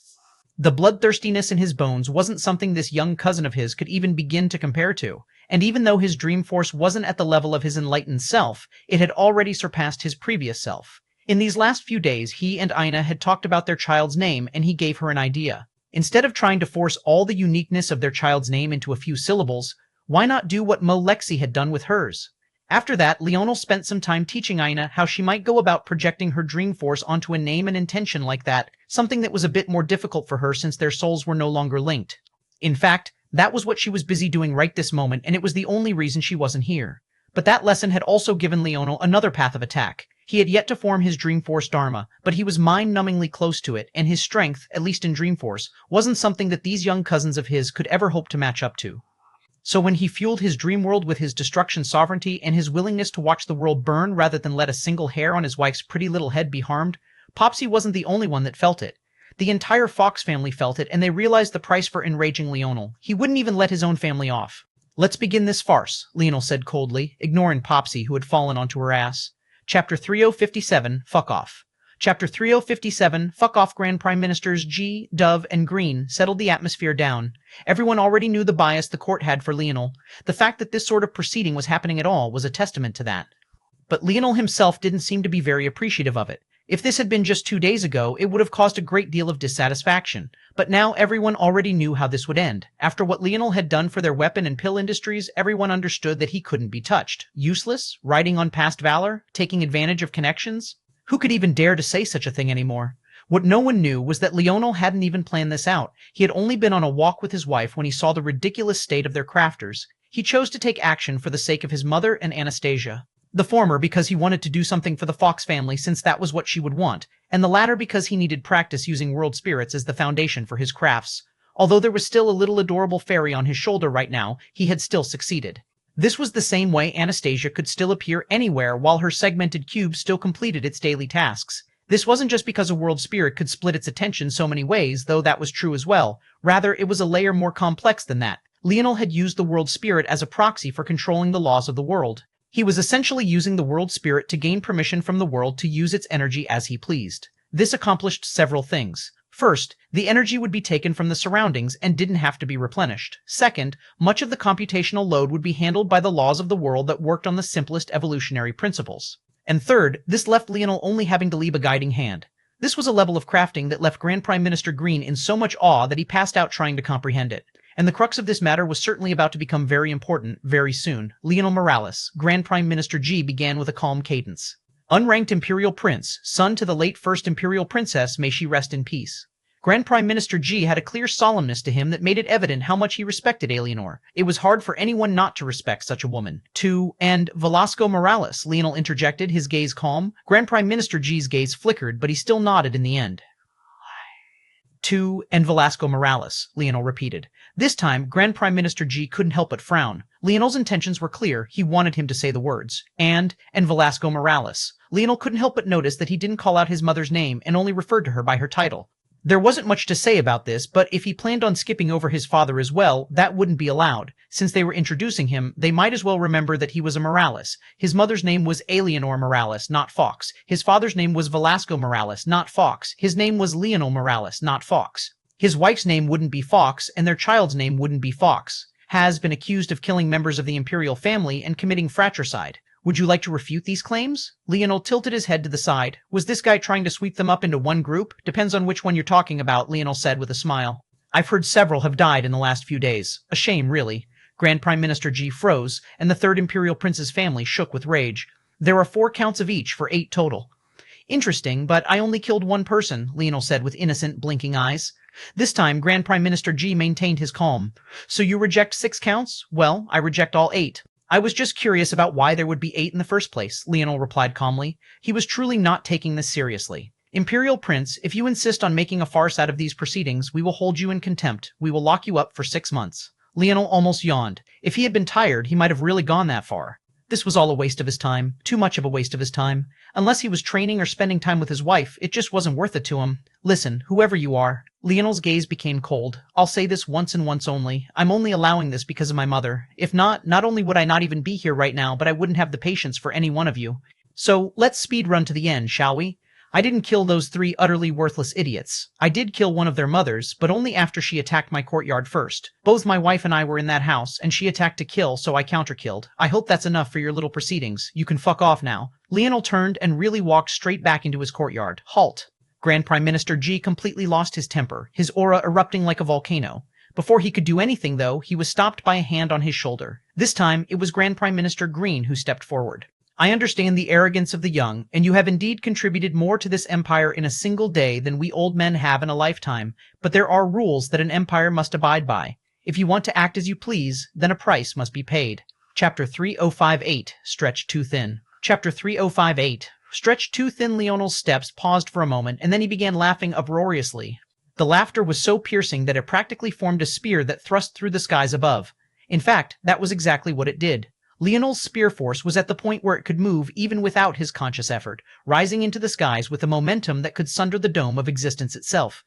The bloodthirstiness in his bones wasn't something this young cousin of his could even begin to compare to. And even though his dream force wasn't at the level of his enlightened self, it had already surpassed his previous self. In these last few days, he and Ina had talked about their child's name, and he gave her an idea. Instead of trying to force all the uniqueness of their child's name into a few syllables, why not do what Lexi had done with hers? After that, Leonel spent some time teaching Ina how she might go about projecting her dream force onto a name and intention like that, something that was a bit more difficult for her since their souls were no longer linked. In fact, that was what she was busy doing right this moment, and it was the only reason she wasn't here. But that lesson had also given Leonel another path of attack. He had yet to form his Dreamforce Dharma, but he was mind-numbingly close to it, and his strength, at least in Dreamforce, wasn't something that these young cousins of his could ever hope to match up to. So when he fueled his dream world with his destruction sovereignty and his willingness to watch the world burn rather than let a single hair on his wife's pretty little head be harmed, Popsy wasn't the only one that felt it. The entire Fox family felt it, and they realized the price for enraging Leonel. He wouldn't even let his own family off. "Let's begin this farce," Leonel said coldly, ignoring Popsy, who had fallen onto her ass. Chapter 3057, Fuck Off. Chapter 3057, Fuck Off. Grand Prime Ministers G, Dove, and Green settled the atmosphere down. Everyone already knew the bias the court had for Leonel. The fact that this sort of proceeding was happening at all was a testament to that. But Leonel himself didn't seem to be very appreciative of it. If this had been just 2 days ago, it would have caused a great deal of dissatisfaction. But now everyone already knew how this would end. After what Leonel had done for their weapon and pill industries, everyone understood that he couldn't be touched. Useless? Riding on past valor? Taking advantage of connections? Who could even dare to say such a thing anymore? What no one knew was that Leonel hadn't even planned this out. He had only been on a walk with his wife when he saw the ridiculous state of their crafters. He chose to take action for the sake of his mother and Anastasia. The former because he wanted to do something for the Fox family since that was what she would want, and the latter because he needed practice using world spirits as the foundation for his crafts. Although there was still a little adorable fairy on his shoulder right now, he had still succeeded. This was the same way Anastasia could still appear anywhere while her segmented cube still completed its daily tasks. This wasn't just because a world spirit could split its attention so many ways, though that was true as well. Rather, it was a layer more complex than that. Leonel had used the world spirit as a proxy for controlling the laws of the world. He was essentially using the world spirit to gain permission from the world to use its energy as he pleased. This accomplished several things. First, the energy would be taken from the surroundings and didn't have to be replenished. Second, much of the computational load would be handled by the laws of the world that worked on the simplest evolutionary principles. And third, this left Leonel only having to leave a guiding hand. This was a level of crafting that left Grand Prime Minister Green in so much awe that he passed out trying to comprehend it. And the crux of this matter was certainly about to become very important very soon. Leonel Morales, Grand Prime Minister G, began with a calm cadence. Unranked Imperial Prince, son to the late First Imperial Princess, may she rest in peace. Grand Prime Minister G had a clear solemnness to him that made it evident how much he respected Eleanor. It was hard for anyone not to respect such a woman. And Velasco Morales, Leonel interjected, his gaze calm. Grand Prime Minister G's gaze flickered, but he still nodded in the end. And Velasco Morales, Leonel repeated. This time, Grand Prime Minister G couldn't help but frown. Leonel's intentions were clear. He wanted him to say the words. And Velasco Morales. Leonel couldn't help but notice that he didn't call out his mother's name and only referred to her by her title. There wasn't much to say about this, but if he planned on skipping over his father as well, that wouldn't be allowed. Since they were introducing him, they might as well remember that he was a Morales. His mother's name was Eleanor Morales, not Fox. His father's name was Velasco Morales, not Fox. His name was Leonel Morales, not Fox. His wife's name wouldn't be Fox, and their child's name wouldn't be Fox. Has been accused of killing members of the imperial family and committing fratricide. Would you like to refute these claims? Leonel tilted his head to the side. Was this guy trying to sweep them up into one group? Depends on which one you're talking about, Leonel said with a smile. I've heard several have died in the last few days. A shame, really. Grand Prime Minister G froze, and the third Imperial Prince's family shook with rage. There are 4 counts of each for 8 total. Interesting, but I only killed 1 person, Leonel said with innocent, blinking eyes. This time, Grand Prime Minister G maintained his calm. So you reject 6 counts? Well, I reject all 8. I was just curious about why there would be 8 in the first place, Leonel replied calmly. He was truly not taking this seriously. Imperial Prince, if you insist on making a farce out of these proceedings, we will hold you in contempt. We will lock you up for 6 months. Leonel almost yawned. If he had been tired, he might have really gone that far. This was all a waste of his time. Too much of a waste of his time. Unless he was training or spending time with his wife, it just wasn't worth it to him. Listen, whoever you are. Leonel's gaze became cold. I'll say this once and once only. I'm only allowing this because of my mother. If not only would I not even be here right now, but I wouldn't have the patience for any one of you. So let's speed run to the end, shall we? I didn't kill those 3 utterly worthless idiots. I did kill one of their mothers, but only after she attacked my courtyard first. Both my wife and I were in that house, and she attacked to kill, so I counter-killed. I hope that's enough for your little proceedings. You can fuck off now. Leonel turned and really walked straight back into his courtyard. Halt. Grand Prime Minister G completely lost his temper, his aura erupting like a volcano. Before he could do anything, though, he was stopped by a hand on his shoulder. This time, it was Grand Prime Minister Green who stepped forward. I understand the arrogance of the young, and you have indeed contributed more to this empire in a single day than we old men have in a lifetime, but there are rules that an empire must abide by. If you want to act as you please, then a price must be paid. Chapter 3058, Stretched Too Thin. Chapter 3058. Stretched too thin. Leonel's steps paused for a moment, and then he began laughing uproariously. The laughter was so piercing that it practically formed a spear that thrust through the skies above. In fact, that was exactly what it did. Leonel's spear force was at the point where it could move even without his conscious effort, rising into the skies with a momentum that could sunder the dome of existence itself.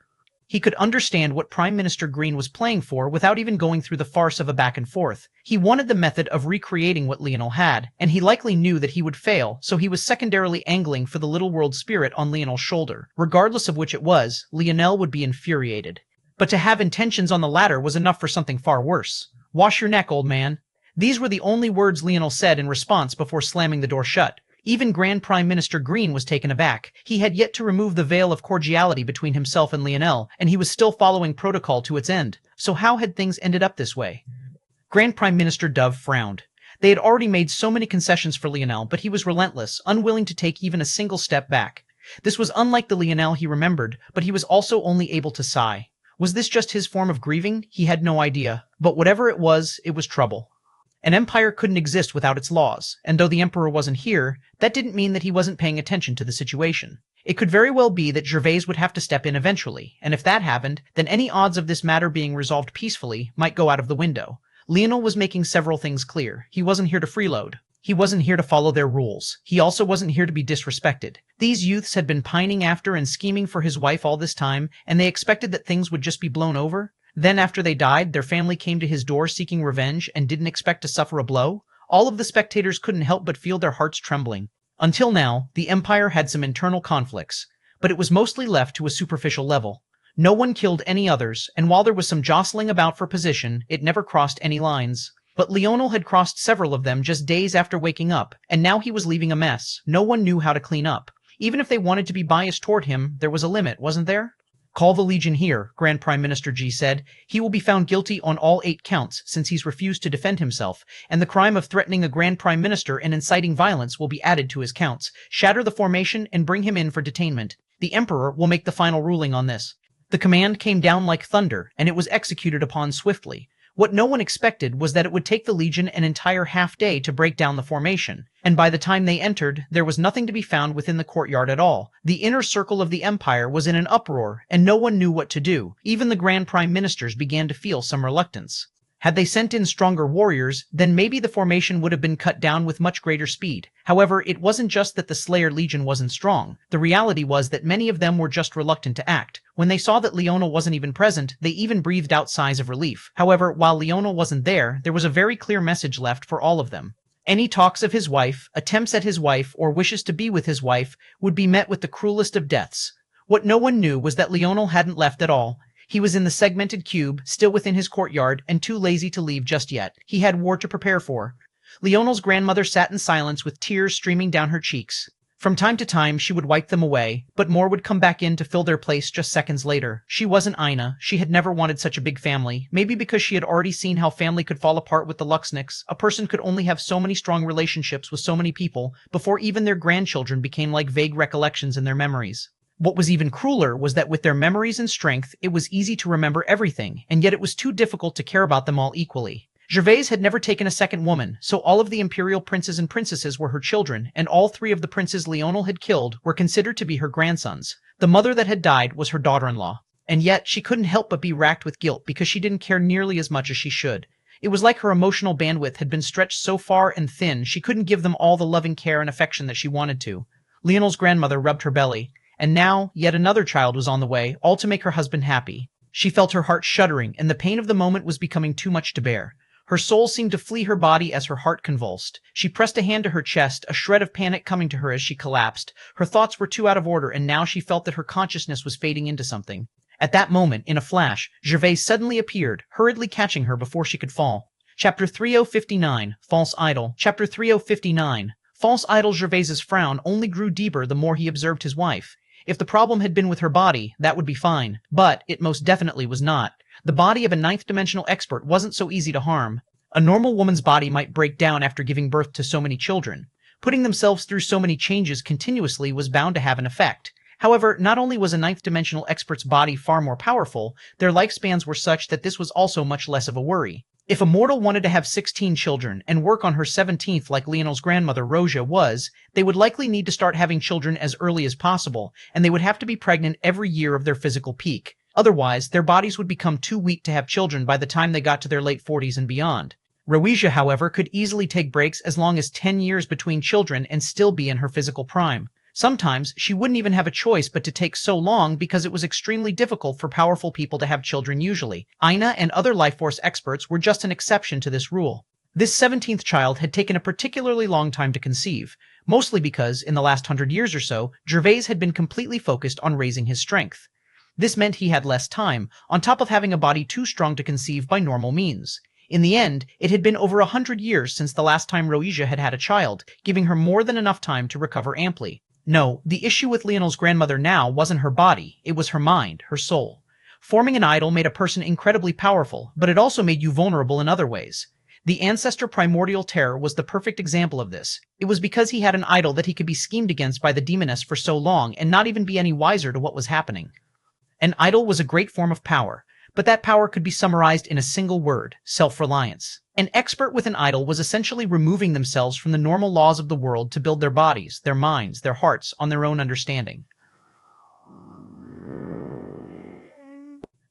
He could understand what Prime Minister Green was playing for without even going through the farce of a back and forth. He wanted the method of recreating what Leonel had, and he likely knew that he would fail, so he was secondarily angling for the little world spirit on Leonel's shoulder. Regardless of which it was, Leonel would be infuriated. But to have intentions on the latter was enough for something far worse. Wash your neck, old man. These were the only words Leonel said in response before slamming the door shut. Even Grand Prime Minister Green was taken aback. He had yet to remove the veil of cordiality between himself and Leonel, and he was still following protocol to its end. So how had things ended up this way? Grand Prime Minister Dove frowned. They had already made so many concessions for Leonel, but he was relentless, unwilling to take even a single step back. This was unlike the Leonel he remembered, but he was also only able to sigh. Was this just his form of grieving? He had no idea. But whatever it was trouble. An empire couldn't exist without its laws, and though the emperor wasn't here, that didn't mean that he wasn't paying attention to the situation. It could very well be that Gervais would have to step in eventually, and if that happened, then any odds of this matter being resolved peacefully might go out of the window. Leonel was making several things clear. He wasn't here to freeload. He wasn't here to follow their rules. He also wasn't here to be disrespected. These youths had been pining after and scheming for his wife all this time, and they expected that things would just be blown over. Then after they died, their family came to his door seeking revenge and didn't expect to suffer a blow. All of the spectators couldn't help but feel their hearts trembling. Until now, the Empire had some internal conflicts, but it was mostly left to a superficial level. No one killed any others, and while there was some jostling about for position, it never crossed any lines. But Leonel had crossed several of them just days after waking up, and now he was leaving a mess. No one knew how to clean up. Even if they wanted to be biased toward him, there was a limit, wasn't there? Call the Legion here, Grand Prime Minister G said. He will be found guilty on all 8 counts, since he's refused to defend himself, and the crime of threatening a Grand Prime Minister and inciting violence will be added to his counts. Shatter the formation and bring him in for detainment. The Emperor will make the final ruling on this. The command came down like thunder, and it was executed upon swiftly. What no one expected was that it would take the Legion an entire half-day to break down the formation, and by the time they entered, there was nothing to be found within the courtyard at all. The inner circle of the Empire was in an uproar, and no one knew what to do. Even the Grand Prime Ministers began to feel some reluctance. Had they sent in stronger warriors, then maybe the formation would have been cut down with much greater speed. However, it wasn't just that the Slayer Legion wasn't strong. The reality was that many of them were just reluctant to act. When they saw that Leonel wasn't even present, they even breathed out sighs of relief. However, while Leonel wasn't there was a very clear message left for all of them. Any talks of his wife, attempts at his wife, or wishes to be with his wife would be met with the cruelest of deaths. What no one knew was that Leonel hadn't left at all. He was in the segmented cube, still within his courtyard, and too lazy to leave just yet. He had war to prepare for. Leonel's grandmother sat in silence with tears streaming down her cheeks. From time to time, she would wipe them away, but more would come back in to fill their place just seconds later. She wasn't Ina. She had never wanted such a big family, maybe because she had already seen how family could fall apart with the Luxniks. A person could only have so many strong relationships with so many people before even their grandchildren became like vague recollections in their memories. What was even crueler was that with their memories and strength, it was easy to remember everything, and yet it was too difficult to care about them all equally. Gervais had never taken a second woman, so all of the imperial princes and princesses were her children, and all 3 of the princes Leonel had killed were considered to be her grandsons. The mother that had died was her daughter-in-law, and yet she couldn't help but be racked with guilt because she didn't care nearly as much as she should. It was like her emotional bandwidth had been stretched so far and thin she couldn't give them all the loving care and affection that she wanted to. Leonel's grandmother rubbed her belly. And now, yet another child was on the way, all to make her husband happy. She felt her heart shuddering, and the pain of the moment was becoming too much to bear. Her soul seemed to flee her body as her heart convulsed. She pressed a hand to her chest, a shred of panic coming to her as she collapsed. Her thoughts were too out of order, and now she felt that her consciousness was fading into something. At that moment, in a flash, Gervais suddenly appeared, hurriedly catching her before she could fall. Chapter 3059, False Idol. Chapter 3059. False Idol. Gervais's frown only grew deeper the more he observed his wife. If the problem had been with her body, that would be fine. But it most definitely was not. The body of a 9th-dimensional expert wasn't so easy to harm. A normal woman's body might break down after giving birth to so many children. Putting themselves through so many changes continuously was bound to have an effect. However, not only was a 9th-dimensional expert's body far more powerful, their lifespans were such that this was also much less of a worry. If a mortal wanted to have 16 children and work on her 17th like Leonel's grandmother Roja was, they would likely need to start having children as early as possible, and they would have to be pregnant every year of their physical peak. Otherwise, their bodies would become too weak to have children by the time they got to their late 40s and beyond. Roja, however, could easily take breaks as long as 10 years between children and still be in her physical prime. Sometimes, she wouldn't even have a choice but to take so long because it was extremely difficult for powerful people to have children usually. Ina and other life force experts were just an exception to this rule. This 17th child had taken a particularly long time to conceive, mostly because, in the last 100 years or so, Gervais had been completely focused on raising his strength. This meant he had less time, on top of having a body too strong to conceive by normal means. In the end, it had been over 100 years since the last time Roisia had had a child, giving her more than enough time to recover amply. No, the issue with Leonel's grandmother now wasn't her body, it was her mind, her soul. Forming an idol made a person incredibly powerful, but it also made you vulnerable in other ways. The ancestor primordial terror was the perfect example of this. It was because he had an idol that he could be schemed against by the demoness for so long and not even be any wiser to what was happening. An idol was a great form of power, but that power could be summarized in a single word: self-reliance. An expert with an idol was essentially removing themselves from the normal laws of the world to build their bodies, their minds, their hearts on their own understanding.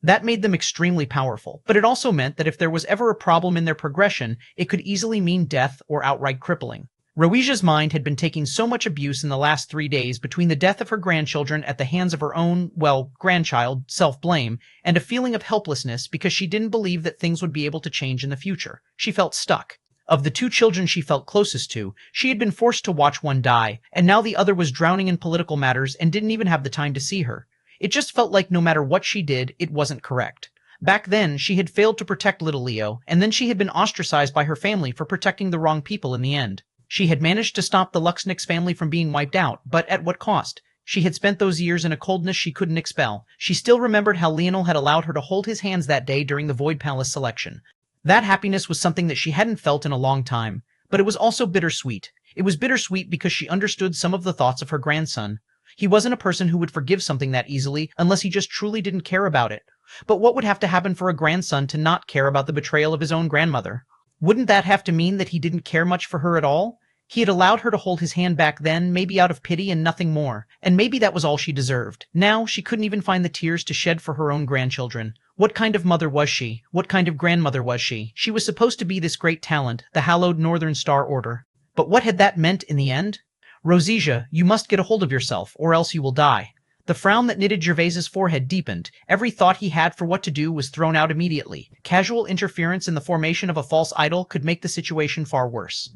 That made them extremely powerful, but it also meant that if there was ever a problem in their progression, it could easily mean death or outright crippling. Roisia's mind had been taking so much abuse in the last 3 days between the death of her grandchildren at the hands of her own, grandchild, self-blame, and a feeling of helplessness because she didn't believe that things would be able to change in the future. She felt stuck. Of the 2 children she felt closest to, she had been forced to watch one die, and now the other was drowning in political matters and didn't even have the time to see her. It just felt like no matter what she did, it wasn't correct. Back then, she had failed to protect little Leo, and then she had been ostracized by her family for protecting the wrong people in the end. She had managed to stop the Luxnix family from being wiped out, but at what cost? She had spent those years in a coldness she couldn't expel. She still remembered how Leonel had allowed her to hold his hands that day during the Void Palace selection. That happiness was something that she hadn't felt in a long time, but it was also bittersweet. It was bittersweet because she understood some of the thoughts of her grandson. He wasn't a person who would forgive something that easily unless he just truly didn't care about it. But what would have to happen for a grandson to not care about the betrayal of his own grandmother? Wouldn't that have to mean that he didn't care much for her at all? He had allowed her to hold his hand back then, maybe out of pity and nothing more, and maybe that was all she deserved. Now she couldn't even find the tears to shed for her own grandchildren. What kind of mother was she? What kind of grandmother was she? She was supposed to be this great talent, the hallowed Northern Star Order. But what had that meant in the end? Roisia, you must get a hold of yourself, or else you will die. The frown that knitted Gervais's forehead deepened. Every thought he had for what to do was thrown out immediately. Casual interference in the formation of a false idol could make the situation far worse.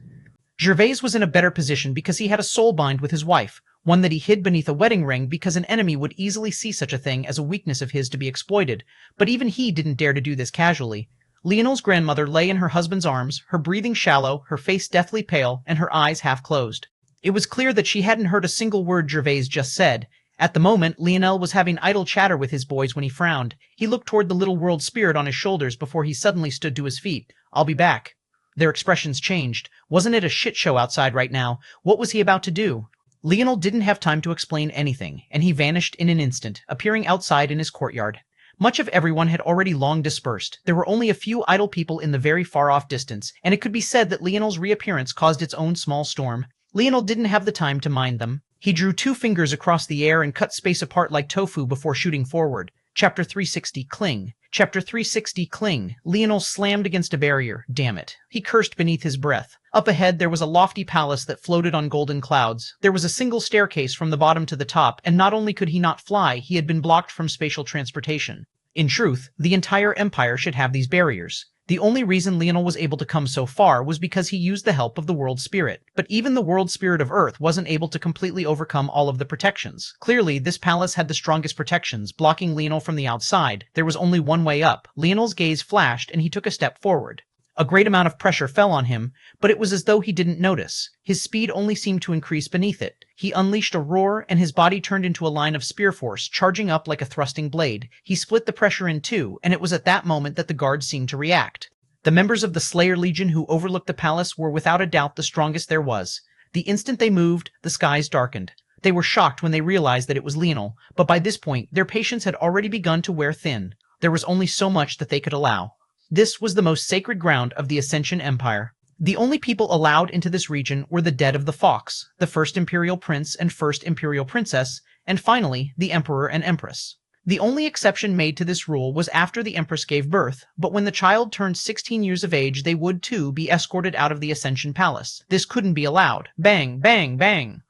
Gervais was in a better position because he had a soul bind with his wife, one that he hid beneath a wedding ring because an enemy would easily see such a thing as a weakness of his to be exploited, but even he didn't dare to do this casually. Leonel's grandmother lay in her husband's arms, her breathing shallow, her face deathly pale, and her eyes half closed. It was clear that she hadn't heard a single word Gervais just said. At the moment, Leonel was having idle chatter with his boys when he frowned. He looked toward the little world spirit on his shoulders before he suddenly stood to his feet. "I'll be back." Their expressions changed. Wasn't it a shit show outside right now? What was he about to do? Leonel didn't have time to explain anything, and he vanished in an instant, appearing outside in his courtyard. Much of everyone had already long dispersed. There were only a few idle people in the very far-off distance, and it could be said that Leonel's reappearance caused its own small storm. Leonel didn't have the time to mind them. He drew 2 fingers across the air and cut space apart like tofu before shooting forward. Chapter 360, Cling. Chapter 360, Cling. Leonel slammed against a barrier. Damn it. He cursed beneath his breath. Up ahead, there was a lofty palace that floated on golden clouds. There was a single staircase from the bottom to the top, and not only could he not fly, he had been blocked from spatial transportation. In truth, the entire empire should have these barriers. The only reason Leonel was able to come so far was because he used the help of the world spirit. But even the world spirit of Earth wasn't able to completely overcome all of the protections. Clearly, this palace had the strongest protections, blocking Leonel from the outside. There was only one way up. Leonel's gaze flashed, and he took a step forward. A great amount of pressure fell on him, but it was as though he didn't notice. His speed only seemed to increase beneath it. He unleashed a roar, and his body turned into a line of spear force, charging up like a thrusting blade. He split the pressure in 2, and it was at that moment that the guards seemed to react. The members of the Slayer Legion who overlooked the palace were without a doubt the strongest there was. The instant they moved, the skies darkened. They were shocked when they realized that it was Leonel, but by this point, their patience had already begun to wear thin. There was only so much that they could allow. This was the most sacred ground of the Ascension Empire. The only people allowed into this region were the dead of the Fox, the first Imperial Prince and first Imperial Princess, and finally, the Emperor and Empress. The only exception made to this rule was after the Empress gave birth, but when the child turned 16 years of age, they would, too, be escorted out of the Ascension Palace. This couldn't be allowed. Bang, bang, bang!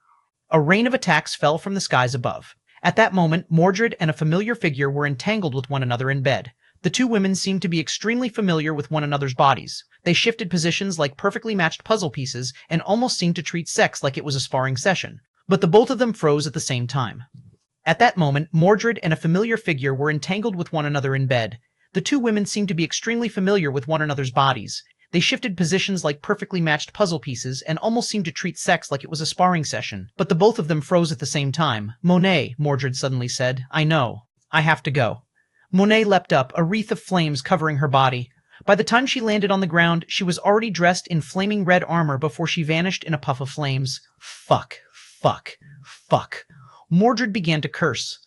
A rain of attacks fell from the skies above. At that moment, Mordred and a familiar figure were entangled with one another in bed. The 2 women seemed to be extremely familiar with one another's bodies. They shifted positions like perfectly matched puzzle pieces and almost seemed to treat sex like it was a sparring session. But the both of them froze at the same time. At that moment, Mordred and a familiar figure were entangled with one another in bed. The two women seemed to be extremely familiar with one another's bodies. They shifted positions like perfectly matched puzzle pieces and almost seemed to treat sex like it was a sparring session. But the both of them froze at the same time. "Monet," Mordred suddenly said. "I know. I have to go." Monet leapt up, a wreath of flames covering her body. By the time she landed on the ground, she was already dressed in flaming red armor before she vanished in a puff of flames. Fuck. Fuck. Fuck. Mordred began to curse.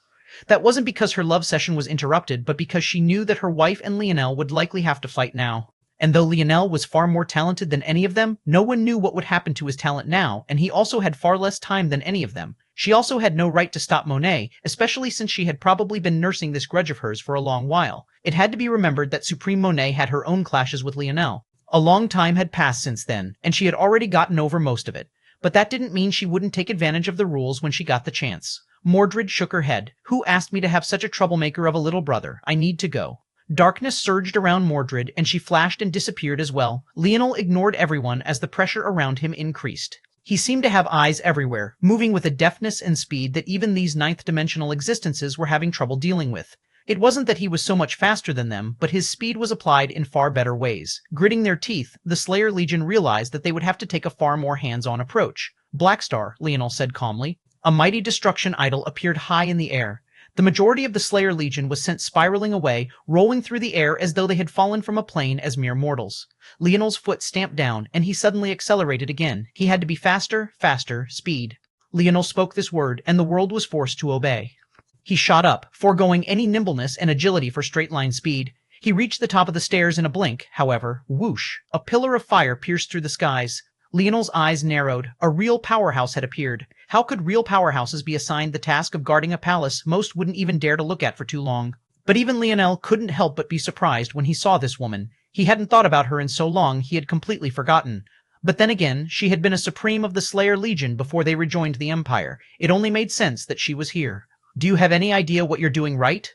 That wasn't because her love session was interrupted, but because she knew that her wife and Leonel would likely have to fight now. And though Leonel was far more talented than any of them, no one knew what would happen to his talent now, and he also had far less time than any of them. She also had no right to stop Monet, especially since she had probably been nursing this grudge of hers for a long while. It had to be remembered that Supreme Monet had her own clashes with Leonel. A long time had passed since then, and she had already gotten over most of it. But that didn't mean she wouldn't take advantage of the rules when she got the chance. Mordred shook her head. "Who asked me to have such a troublemaker of a little brother? I need to go." Darkness surged around Mordred, and she flashed and disappeared as well. Leonel ignored everyone as the pressure around him increased. He seemed to have eyes everywhere, moving with a deftness and speed that even these ninth-dimensional existences were having trouble dealing with. It wasn't that he was so much faster than them, but his speed was applied in far better ways. Gritting their teeth, the Slayer Legion realized that they would have to take a far more hands-on approach. "Blackstar," Leonel said calmly. A mighty destruction idol appeared high in the air. The majority of the Slayer Legion was sent spiraling away, rolling through the air as though they had fallen from a plane as mere mortals. Leonel's foot stamped down, and he suddenly accelerated again. He had to be faster, faster, speed. Leonel spoke this word, and the world was forced to obey. He shot up, foregoing any nimbleness and agility for straight-line speed. He reached the top of the stairs in a blink, however. Whoosh! A pillar of fire pierced through the skies. Leonel's eyes narrowed. A real powerhouse had appeared. How could real powerhouses be assigned the task of guarding a palace most wouldn't even dare to look at for too long? But even Leonel couldn't help but be surprised when he saw this woman. He hadn't thought about her in so long he had completely forgotten. But then again, she had been a supreme of the Slayer Legion before they rejoined the Empire. It only made sense that she was here. "Do you have any idea what you're doing right?"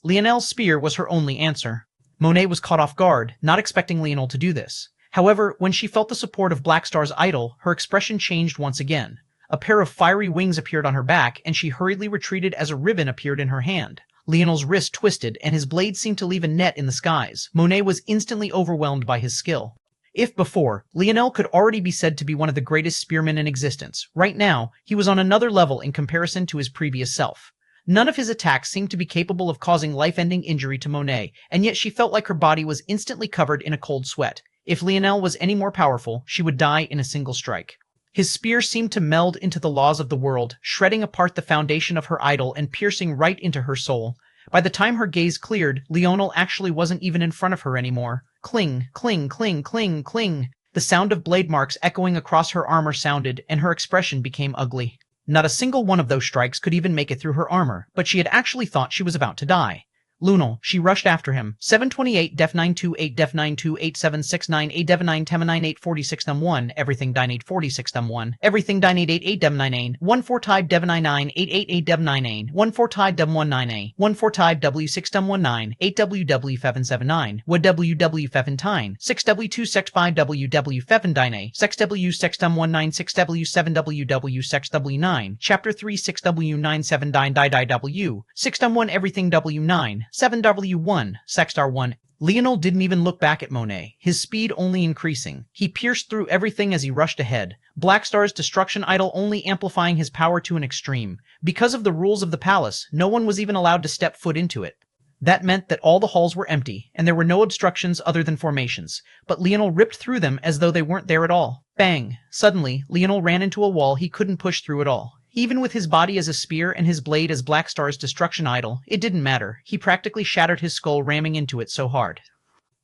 Leonel's spear was her only answer. Monet was caught off guard, not expecting Leonel to do this. However, when she felt the support of Blackstar's idol, her expression changed once again. A pair of fiery wings appeared on her back, and she hurriedly retreated as a ribbon appeared in her hand. Leonel's wrist twisted, and his blade seemed to leave a net in the skies. Monet was instantly overwhelmed by his skill. If before, Leonel could already be said to be one of the greatest spearmen in existence, right now, he was on another level in comparison to his previous self. None of his attacks seemed to be capable of causing life-ending injury to Monet, and yet she felt like her body was instantly covered in a cold sweat. If Leonel was any more powerful, she would die in a single strike. His spear seemed to meld into the laws of the world, shredding apart the foundation of her idol and piercing right into her soul. By the time her gaze cleared, Leonel actually wasn't even in front of her anymore. Cling, cling, cling, cling, cling. The sound of blade marks echoing across her armor sounded, and her expression became ugly. Not a single one of those strikes could even make it through her armor, but she had actually thought she was about to die. Lunal, she rushed after him. 728 def 928 def 928769 a dev 9 temanine 846 num 1 everything dine 846 num 1 everything dine 888 dev 9 14 type dev 99 888 dev 9 14 type dev 19 a 14 type w6 dum 19 8ww 779 would ww 7 6w2 sex 5ww 7 dine 6w 6 dum 19 6w 7ww 6w9 chapter 3 6w 9 7 dine die w 6 dum 1 everything w9 7W1, Sextar 1. Leonel didn't even look back at Monet, his speed only increasing. He pierced through everything as he rushed ahead, Blackstar's destruction idol only amplifying his power to an extreme. Because of the rules of the palace, no one was even allowed to step foot into it. That meant that all the halls were empty, and there were no obstructions other than formations, but Leonel ripped through them as though they weren't there at all. Bang! Suddenly, Leonel ran into a wall he couldn't push through at all. Even with his body as a spear and his blade as Blackstar's destruction idol, it didn't matter. He practically shattered his skull ramming into it so hard.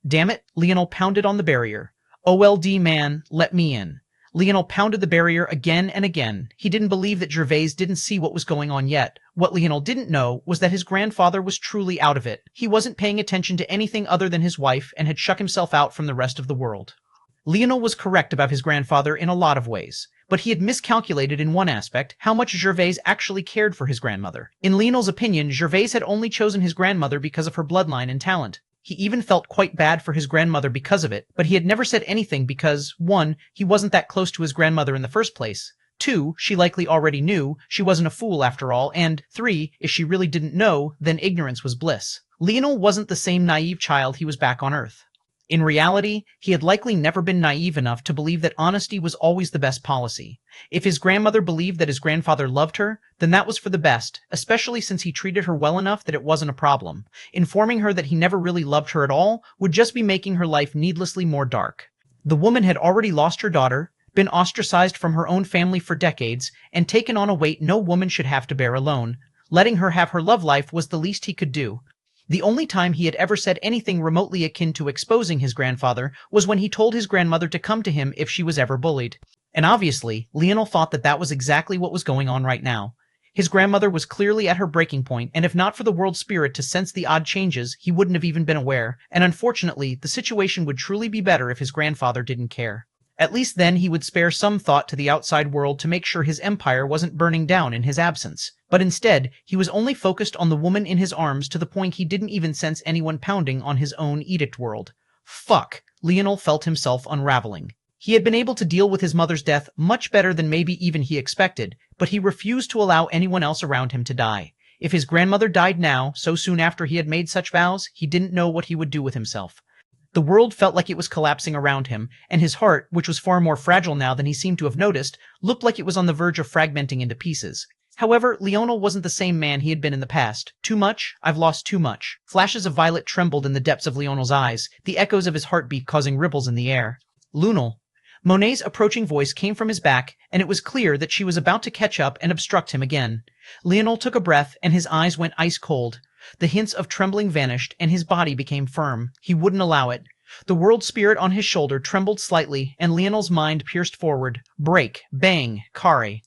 Damn it, Leonel pounded on the barrier. "OLD man, let me in." Leonel pounded the barrier again and again. He didn't believe that Gervais didn't see what was going on yet. What Leonel didn't know was that his grandfather was truly out of it. He wasn't paying attention to anything other than his wife and had shut himself out from the rest of the world. Leonel was correct about his grandfather in a lot of ways, but he had miscalculated in one aspect how much Gervais actually cared for his grandmother. In Leonel's opinion, Gervais had only chosen his grandmother because of her bloodline and talent. He even felt quite bad for his grandmother because of it, but he had never said anything because, 1, he wasn't that close to his grandmother in the first place, 2, she likely already knew, she wasn't a fool after all, and 3, if she really didn't know, then ignorance was bliss. Leonel wasn't the same naive child he was back on Earth. In reality, he had likely never been naive enough to believe that honesty was always the best policy. If his grandmother believed that his grandfather loved her, then that was for the best, especially since he treated her well enough that it wasn't a problem. Informing her that he never really loved her at all would just be making her life needlessly more dark. The woman had already lost her daughter, been ostracized from her own family for decades, and taken on a weight no woman should have to bear alone. Letting her have her love life was the least he could do. The only time he had ever said anything remotely akin to exposing his grandfather was when he told his grandmother to come to him if she was ever bullied. And obviously, Leonel thought that that was exactly what was going on right now. His grandmother was clearly at her breaking point, and if not for the world spirit to sense the odd changes, he wouldn't have even been aware, and unfortunately, the situation would truly be better if his grandfather didn't care. At least then he would spare some thought to the outside world to make sure his empire wasn't burning down in his absence. But instead, he was only focused on the woman in his arms to the point he didn't even sense anyone pounding on his own edict world. Fuck! Leonel felt himself unraveling. He had been able to deal with his mother's death much better than maybe even he expected, but he refused to allow anyone else around him to die. If his grandmother died now, so soon after he had made such vows, he didn't know what he would do with himself. The world felt like it was collapsing around him, and his heart, which was far more fragile now than he seemed to have noticed, looked like it was on the verge of fragmenting into pieces. However, Leonel wasn't the same man he had been in the past. Too much? I've lost too much. Flashes of violet trembled in the depths of Leonel's eyes, the echoes of his heartbeat causing ripples in the air. Lunel. Monet's approaching voice came from his back, and it was clear that she was about to catch up and obstruct him again. Leonel took a breath, and his eyes went ice cold. The hints of trembling vanished, and his body became firm. He wouldn't allow it. The world spirit on his shoulder trembled slightly, and Leonel's mind pierced forward. Break, bang, kare.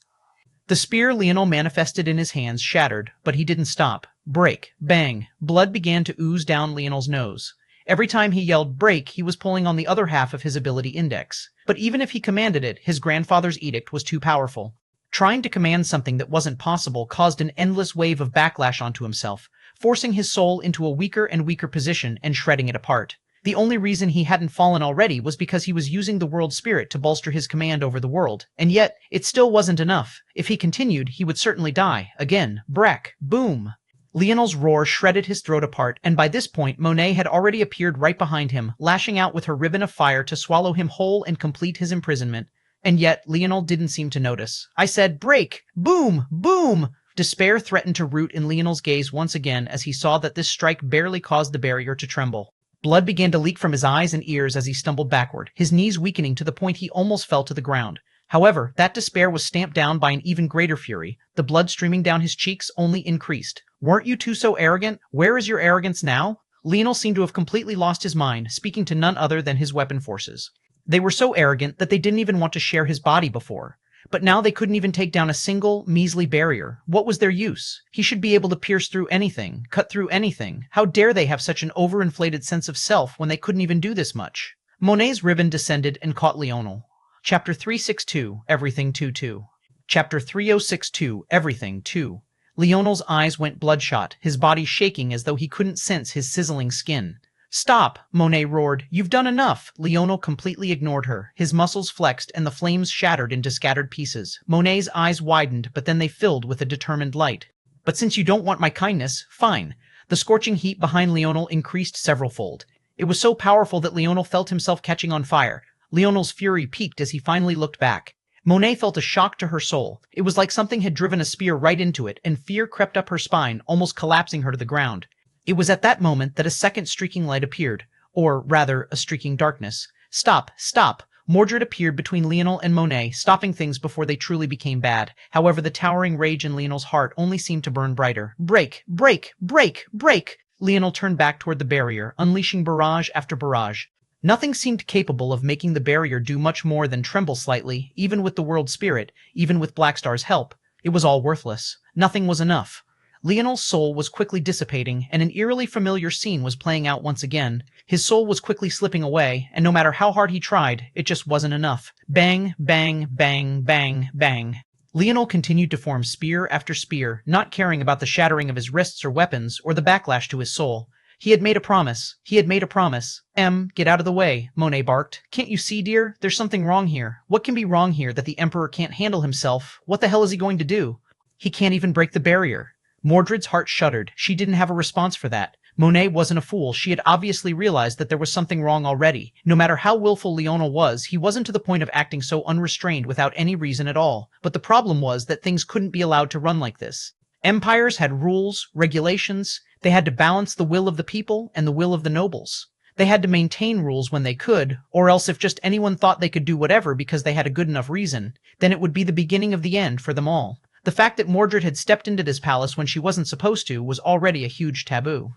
The spear Leonel manifested in his hands shattered, but he didn't stop. Break, bang. Blood began to ooze down Leonel's nose. Every time he yelled break, he was pulling on the other half of his ability index. But even if he commanded it, his grandfather's edict was too powerful. Trying to command something that wasn't possible caused an endless wave of backlash onto himself, forcing his soul into a weaker and weaker position and shredding it apart. The only reason he hadn't fallen already was because he was using the world spirit to bolster his command over the world, and yet, it still wasn't enough. If he continued, he would certainly die. Again, break, boom. Leonel's roar shredded his throat apart, and by this point Monet had already appeared right behind him, lashing out with her ribbon of fire to swallow him whole and complete his imprisonment. And yet, Leonel didn't seem to notice. I said, break! Boom! Boom! Despair threatened to root in Leonel's gaze once again as he saw that this strike barely caused the barrier to tremble. Blood began to leak from his eyes and ears as he stumbled backward, his knees weakening to the point he almost fell to the ground. However, that despair was stamped down by an even greater fury. The blood streaming down his cheeks only increased. Weren't you two so arrogant? Where is your arrogance now? Leonel seemed to have completely lost his mind, speaking to none other than his weapon forces. They were so arrogant that they didn't even want to share his body before. But now they couldn't even take down a single, measly barrier. What was their use? He should be able to pierce through anything, cut through anything. How dare they have such an overinflated sense of self when they couldn't even do this much? Monet's ribbon descended and caught Leonel. Chapter 362, Everything 2-2. Chapter 3062, Everything 2. Leonel's eyes went bloodshot, his body shaking as though he couldn't sense his sizzling skin. Stop! Monet roared. You've done enough! Leonel completely ignored her. His muscles flexed and the flames shattered into scattered pieces. Monet's eyes widened, but then they filled with a determined light. But since you don't want my kindness, fine. The scorching heat behind Leonel increased several-fold. It was so powerful that Leonel felt himself catching on fire. Leonel's fury peaked as he finally looked back. Monet felt a shock to her soul. It was like something had driven a spear right into it, and fear crept up her spine, almost collapsing her to the ground. It was at that moment that a second streaking light appeared, or rather, a streaking darkness. Stop, stop! Mordred appeared between Leonel and Monet, stopping things before they truly became bad. However, the towering rage in Leonel's heart only seemed to burn brighter. Break! Break! Break! Break! Leonel turned back toward the barrier, unleashing barrage after barrage. Nothing seemed capable of making the barrier do much more than tremble slightly, even with the world spirit, even with Blackstar's help. It was all worthless. Nothing was enough. Leonel's soul was quickly dissipating, and an eerily familiar scene was playing out once again. His soul was quickly slipping away, and no matter how hard he tried, it just wasn't enough. Bang, bang, bang, bang, bang. Leonel continued to form spear after spear, not caring about the shattering of his wrists or weapons, or the backlash to his soul. He had made a promise. He had made a promise. Get out of the way, Monet barked. Can't you see, dear? There's something wrong here. What can be wrong here that the Emperor can't handle himself? What the hell is he going to do? He can't even break the barrier. Mordred's heart shuddered. She didn't have a response for that. Monet wasn't a fool. She had obviously realized that there was something wrong already. No matter how willful Leonel was, he wasn't to the point of acting so unrestrained without any reason at all. But the problem was that things couldn't be allowed to run like this. Empires had rules, regulations. They had to balance the will of the people and the will of the nobles. They had to maintain rules when they could, or else if just anyone thought they could do whatever because they had a good enough reason, then it would be the beginning of the end for them all. The fact that Mordred had stepped into this palace when she wasn't supposed to was already a huge taboo.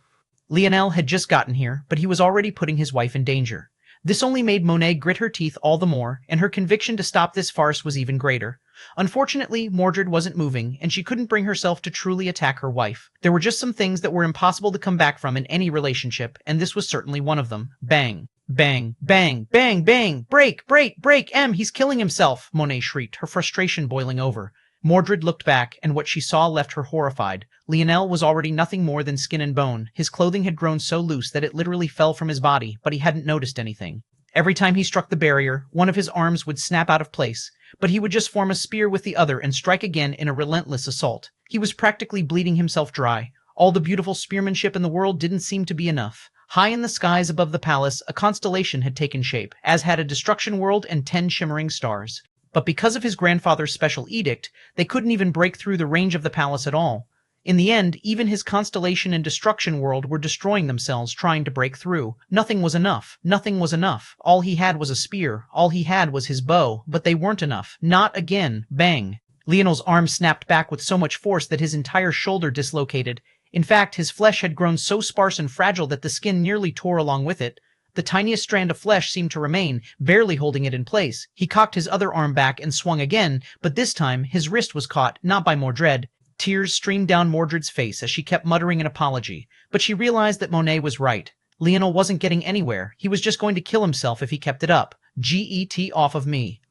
Leonel had just gotten here, but he was already putting his wife in danger. This only made Monet grit her teeth all the more, and her conviction to stop this farce was even greater. Unfortunately, Mordred wasn't moving, and she couldn't bring herself to truly attack her wife. There were just some things that were impossible to come back from in any relationship, and this was certainly one of them. Bang. Bang, bang, bang, bang! Break, break, break! He's killing himself! Monet shrieked, her frustration boiling over. Mordred looked back, and what she saw left her horrified. Leonel was already nothing more than skin and bone. His clothing had grown so loose that it literally fell from his body, but he hadn't noticed anything. Every time he struck the barrier, one of his arms would snap out of place, but he would just form a spear with the other and strike again in a relentless assault. He was practically bleeding himself dry. All the beautiful spearmanship in the world didn't seem to be enough. High in the skies above the palace, a constellation had taken shape, as had a destruction world and 10 shimmering stars. But because of his grandfather's special edict, they couldn't even break through the range of the palace at all. In the end, even his constellation and destruction world were destroying themselves trying to break through. Nothing was enough. Nothing was enough. All he had was a spear. All he had was his bow. But they weren't enough. Not again. Bang. Leonel's arm snapped back with so much force that his entire shoulder dislocated. In fact, his flesh had grown so sparse and fragile that the skin nearly tore along with it. The tiniest strand of flesh seemed to remain, barely holding it in place. He cocked his other arm back and swung again, but this time his wrist was caught, not by Mordred. Tears streamed down Mordred's face as she kept muttering an apology, but she realized that Monet was right. Leonel wasn't getting anywhere. He was just going to kill himself if he kept it up. Get off of me.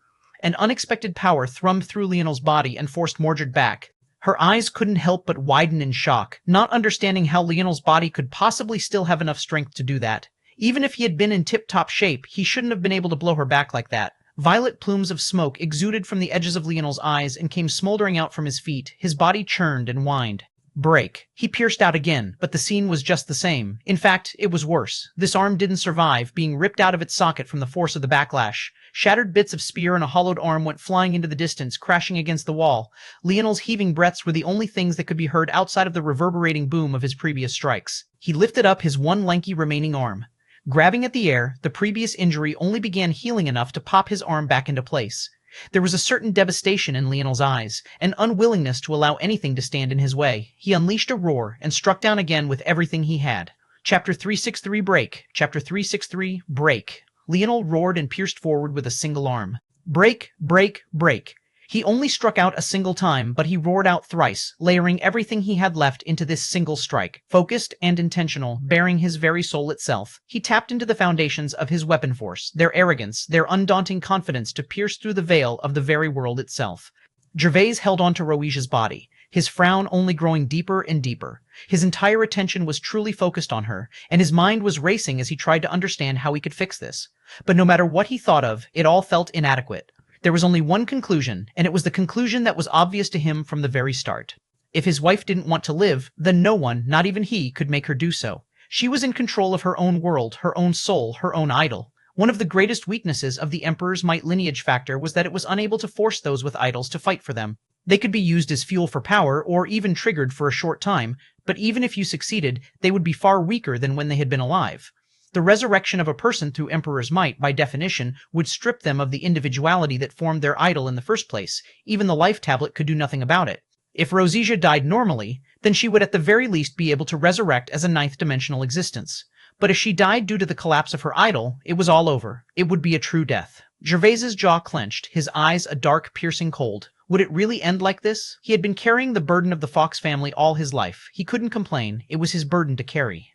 An unexpected power thrummed through Leonel's body and forced Mordred back. Her eyes couldn't help but widen in shock, not understanding how Leonel's body could possibly still have enough strength to do that. Even if he had been in tip-top shape, he shouldn't have been able to blow her back like that. Violet plumes of smoke exuded from the edges of Leonel's eyes and came smoldering out from his feet. His body churned and whined. Break. He pierced out again, but the scene was just the same. In fact, it was worse. This arm didn't survive, being ripped out of its socket from the force of the backlash. Shattered bits of spear and a hollowed arm went flying into the distance, crashing against the wall. Leonel's heaving breaths were the only things that could be heard outside of the reverberating boom of his previous strikes. He lifted up his one lanky remaining arm. Grabbing at the air, the previous injury only began healing enough to pop his arm back into place. There was a certain devastation in Leonel's eyes, an unwillingness to allow anything to stand in his way. He unleashed a roar and struck down again with everything he had. Chapter 363 Break. Chapter 363 Break. Leonel roared and pierced forward with a single arm. Break, break, break. He only struck out a single time, but he roared out thrice, layering everything he had left into this single strike, focused and intentional, bearing his very soul itself. He tapped into the foundations of his weapon force, their arrogance, their undaunting confidence to pierce through the veil of the very world itself. Gervais held on to Roesia's body, his frown only growing deeper and deeper. His entire attention was truly focused on her, and his mind was racing as he tried to understand how he could fix this. But no matter what he thought of, it all felt inadequate. There was only one conclusion, and it was the conclusion that was obvious to him from the very start. If his wife didn't want to live, then no one, not even he, could make her do so. She was in control of her own world, her own soul, her own idol. One of the greatest weaknesses of the Emperor's might lineage factor was that it was unable to force those with idols to fight for them. They could be used as fuel for power, or even triggered for a short time, but even if you succeeded, they would be far weaker than when they had been alive. The resurrection of a person through Emperor's might, by definition, would strip them of the individuality that formed their idol in the first place. Even the life tablet could do nothing about it. If Roesiya died normally, then she would at the very least be able to resurrect as a ninth-dimensional existence. But if she died due to the collapse of her idol, it was all over. It would be a true death. Gervais's jaw clenched, his eyes a dark, piercing cold. Would it really end like this? He had been carrying the burden of the Fox family all his life. He couldn't complain. It was his burden to carry.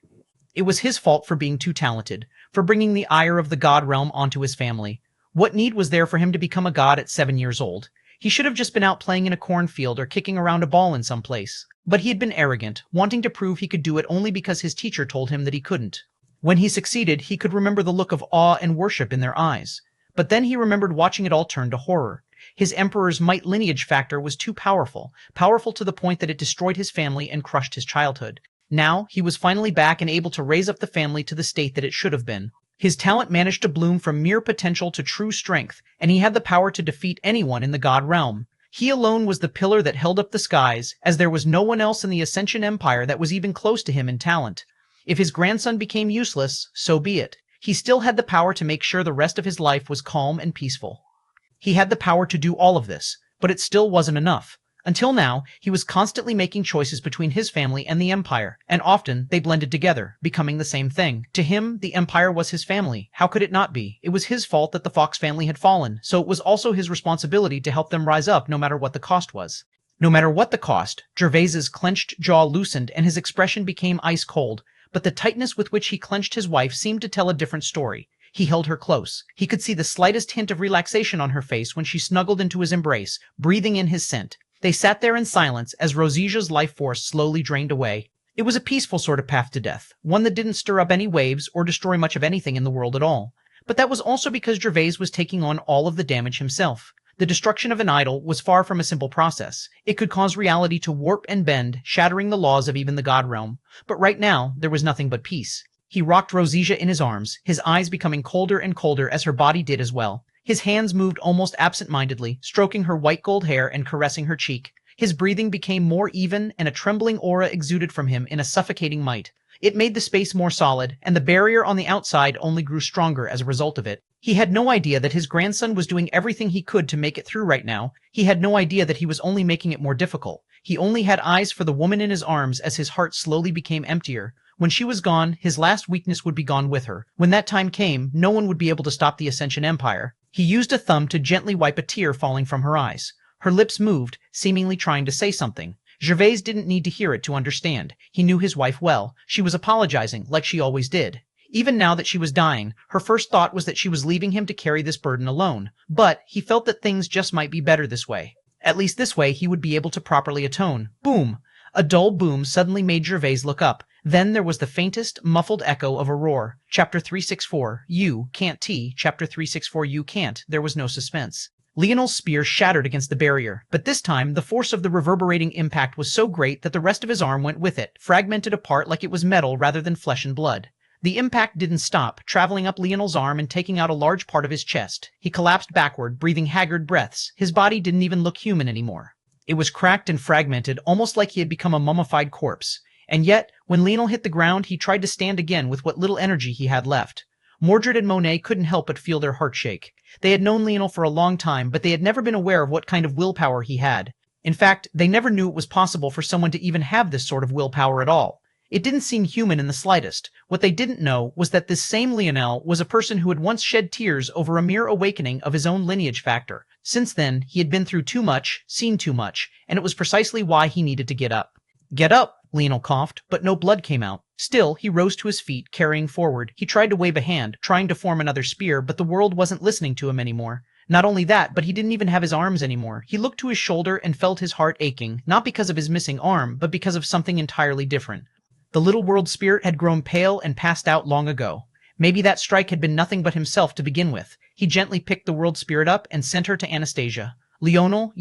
It was his fault for being too talented, for bringing the ire of the god realm onto his family. What need was there for him to become a god at 7 years old? He should have just been out playing in a cornfield or kicking around a ball in some place. But he had been arrogant, wanting to prove he could do it only because his teacher told him that he couldn't. When he succeeded, he could remember the look of awe and worship in their eyes. But then he remembered watching it all turn to horror. His Emperor's might lineage factor was too powerful, powerful to the point that it destroyed his family and crushed his childhood. Now, he was finally back and able to raise up the family to the state that it should have been. His talent managed to bloom from mere potential to true strength, and he had the power to defeat anyone in the god realm. He alone was the pillar that held up the skies, as there was no one else in the Ascension Empire that was even close to him in talent. If his grandson became useless, so be it. He still had the power to make sure the rest of his life was calm and peaceful. He had the power to do all of this, but it still wasn't enough. Until now, he was constantly making choices between his family and the Empire, and often they blended together, becoming the same thing. To him, the Empire was his family. How could it not be? It was his fault that the Fox family had fallen, so it was also his responsibility to help them rise up no matter what the cost was. No matter what the cost, Gervais's clenched jaw loosened and his expression became ice cold, but the tightness with which he clenched his wife seemed to tell a different story. He held her close. He could see the slightest hint of relaxation on her face when she snuggled into his embrace, breathing in his scent. They sat there in silence as Rosicia's life force slowly drained away. It was a peaceful sort of path to death, one that didn't stir up any waves or destroy much of anything in the world at all. But that was also because Gervais was taking on all of the damage himself. The destruction of an idol was far from a simple process. It could cause reality to warp and bend, shattering the laws of even the god realm. But right now, there was nothing but peace. He rocked Rosicia in his arms, his eyes becoming colder and colder as her body did as well. His hands moved almost absent-mindedly, stroking her white gold hair and caressing her cheek. His breathing became more even, and a trembling aura exuded from him in a suffocating might. It made the space more solid, and the barrier on the outside only grew stronger as a result of it. He had no idea that his grandson was doing everything he could to make it through right now. He had no idea that he was only making it more difficult. He only had eyes for the woman in his arms as his heart slowly became emptier. When she was gone, his last weakness would be gone with her. When that time came, no one would be able to stop the Ascension Empire. He used a thumb to gently wipe a tear falling from her eyes. Her lips moved, seemingly trying to say something. Gervais didn't need to hear it to understand. He knew his wife well. She was apologizing, like she always did. Even now that she was dying, her first thought was that she was leaving him to carry this burden alone. But he felt that things just might be better this way. At least this way he would be able to properly atone. Boom! A dull boom suddenly made Gervais look up. Then there was the faintest, muffled echo of a roar. Chapter 364, You Can't T. Chapter 364, You Can't. There was no suspense. Leonel's spear shattered against the barrier, but this time the force of the reverberating impact was so great that the rest of his arm went with it, fragmented apart like it was metal rather than flesh and blood. The impact didn't stop, traveling up Leonel's arm and taking out a large part of his chest. He collapsed backward, breathing haggard breaths. His body didn't even look human anymore. It was cracked and fragmented, almost like he had become a mummified corpse. And yet, when Leonel hit the ground, he tried to stand again with what little energy he had left. Mordred and Monet couldn't help but feel their hearts shake. They had known Leonel for a long time, but they had never been aware of what kind of willpower he had. In fact, they never knew it was possible for someone to even have this sort of willpower at all. It didn't seem human in the slightest. What they didn't know was that this same Leonel was a person who had once shed tears over a mere awakening of his own lineage factor. Since then, he had been through too much, seen too much, and it was precisely why he needed to get up. Get up, Leonel coughed, but no blood came out. Still, he rose to his feet, carrying forward. He tried to wave a hand, trying to form another spear, but the world wasn't listening to him anymore. Not only that, but he didn't even have his arms anymore. He looked to his shoulder and felt his heart aching, not because of his missing arm, but because of something entirely different. The little world spirit had grown pale and passed out long ago. Maybe that strike had been nothing but himself to begin with. He gently picked the world spirit up and sent her to Anastasia. Leonel,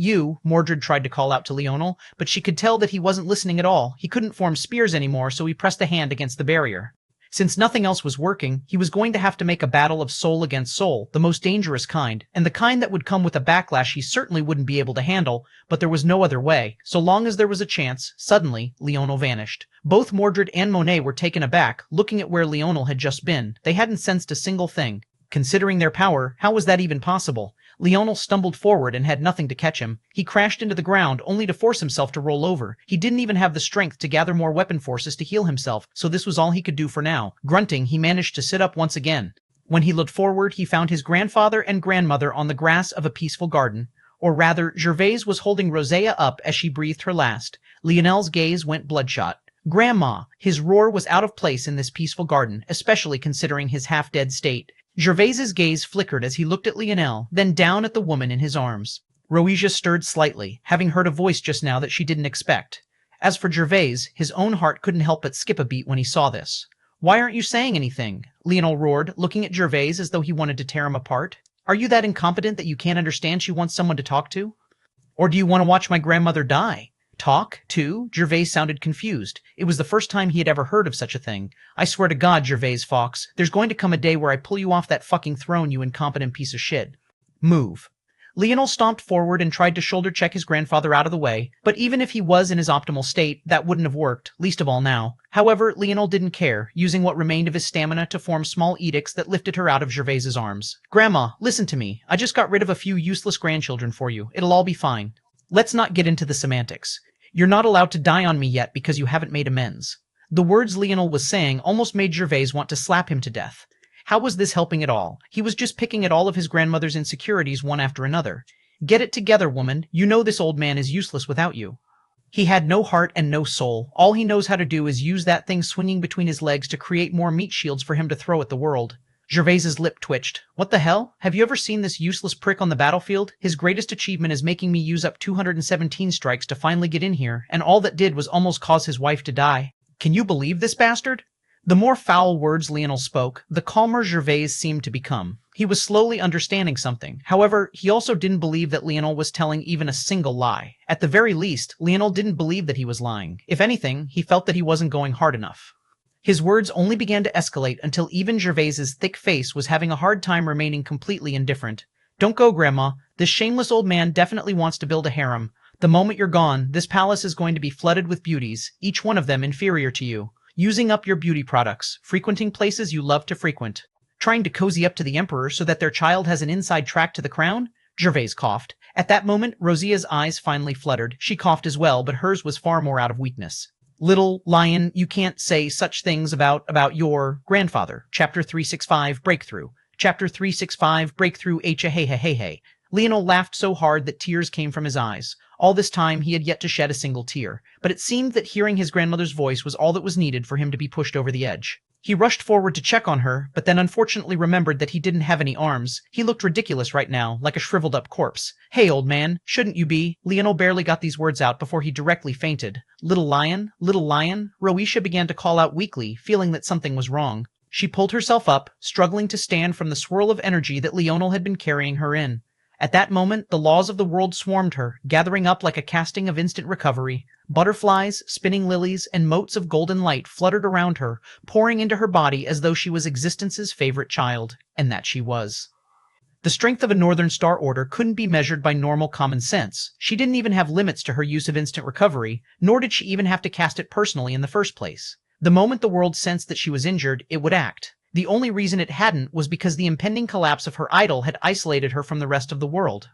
Mordred tried to call out to Leonel, but she could tell that he wasn't listening at all. He couldn't form spears anymore, so he pressed a hand against the barrier. Since nothing else was working, he was going to have to make a battle of soul against soul, the most dangerous kind, and the kind that would come with a backlash he certainly wouldn't be able to handle, but there was no other way. So long as there was a chance, suddenly, Leonel vanished. Both Mordred and Monet were taken aback, looking at where Leonel had just been. They hadn't sensed a single thing. Considering their power, how was that even possible? Leonel stumbled forward and had nothing to catch him. He crashed into the ground, only to force himself to roll over. He didn't even have the strength to gather more weapon forces to heal himself, so this was all he could do for now. Grunting, he managed to sit up once again. When he looked forward, he found his grandfather and grandmother on the grass of a peaceful garden. Or rather, Gervais was holding Rosea up as she breathed her last. Leonel's gaze went bloodshot. Grandma! His roar was out of place in this peaceful garden, especially considering his half-dead state. Gervais's gaze flickered as he looked at Leonel, then down at the woman in his arms. Roscia stirred slightly, having heard a voice just now that she didn't expect. As for Gervais, his own heart couldn't help but skip a beat when he saw this. Why aren't you saying anything? Leonel roared, looking at Gervais as though he wanted to tear him apart. Are you that incompetent that you can't understand she wants someone to talk to? Or do you want to watch my grandmother die? Talk, too? Gervais sounded confused. It was the first time he had ever heard of such a thing. I swear to God, Gervais Fox, there's going to come a day where I pull you off that fucking throne, you incompetent piece of shit. Move. Leonel stomped forward and tried to shoulder check his grandfather out of the way, but even if he was in his optimal state, that wouldn't have worked, least of all now. However, Leonel didn't care, using what remained of his stamina to form small edicts that lifted her out of Gervais's arms. Grandma, listen to me. I just got rid of a few useless grandchildren for you. It'll all be fine. Let's not get into the semantics. You're not allowed to die on me yet because you haven't made amends. The words Leonel was saying almost made Gervais want to slap him to death. How was this helping at all? He was just picking at all of his grandmother's insecurities one after another. Get it together, woman. You know this old man is useless without you. He had no heart and no soul. All he knows how to do is use that thing swinging between his legs to create more meat shields for him to throw at the world. Gervais's lip twitched. What the hell? Have you ever seen this useless prick on the battlefield? His greatest achievement is making me use up 217 strikes to finally get in here, and all that did was almost cause his wife to die. Can you believe this bastard? The more foul words Leonel spoke, the calmer Gervais seemed to become. He was slowly understanding something. However, he also didn't believe that Leonel was telling even a single lie. At the very least, Leonel didn't believe that he was lying. If anything, he felt that he wasn't going hard enough. His words only began to escalate until even Gervais's thick face was having a hard time remaining completely indifferent. Don't go, Grandma. This shameless old man definitely wants to build a harem. The moment you're gone, this palace is going to be flooded with beauties, each one of them inferior to you. Using up your beauty products, frequenting places you love to frequent, trying to cozy up to the emperor so that their child has an inside track to the crown? Gervais coughed. At that moment, Rosia's eyes finally fluttered. She coughed as well, but hers was far more out of weakness. Little lion, you can't say such things about your grandfather. Chapter 365, Breakthrough. Chapter 365, Breakthrough, hey. Leonel laughed so hard that tears came from his eyes. All this time he had yet to shed a single tear, but it seemed that hearing his grandmother's voice was all that was needed for him to be pushed over the edge. He rushed forward to check on her, but then unfortunately remembered that he didn't have any arms. He looked ridiculous right now, like a shriveled-up corpse. Hey, old man, shouldn't you be? Leonel barely got these words out before he directly fainted. Little lion? Rhoetia began to call out weakly, feeling that something was wrong. She pulled herself up, struggling to stand from the swirl of energy that Leonel had been carrying her in. At that moment, the laws of the world swarmed her, gathering up like a casting of instant recovery. Butterflies, spinning lilies, and motes of golden light fluttered around her, pouring into her body as though she was existence's favorite child. And that she was. The strength of a Northern Star Order couldn't be measured by normal common sense. She didn't even have limits to her use of instant recovery, nor did she even have to cast it personally in the first place. The moment the world sensed that she was injured, it would act. The only reason it hadn't was because the impending collapse of her idol had isolated her from the rest of the world.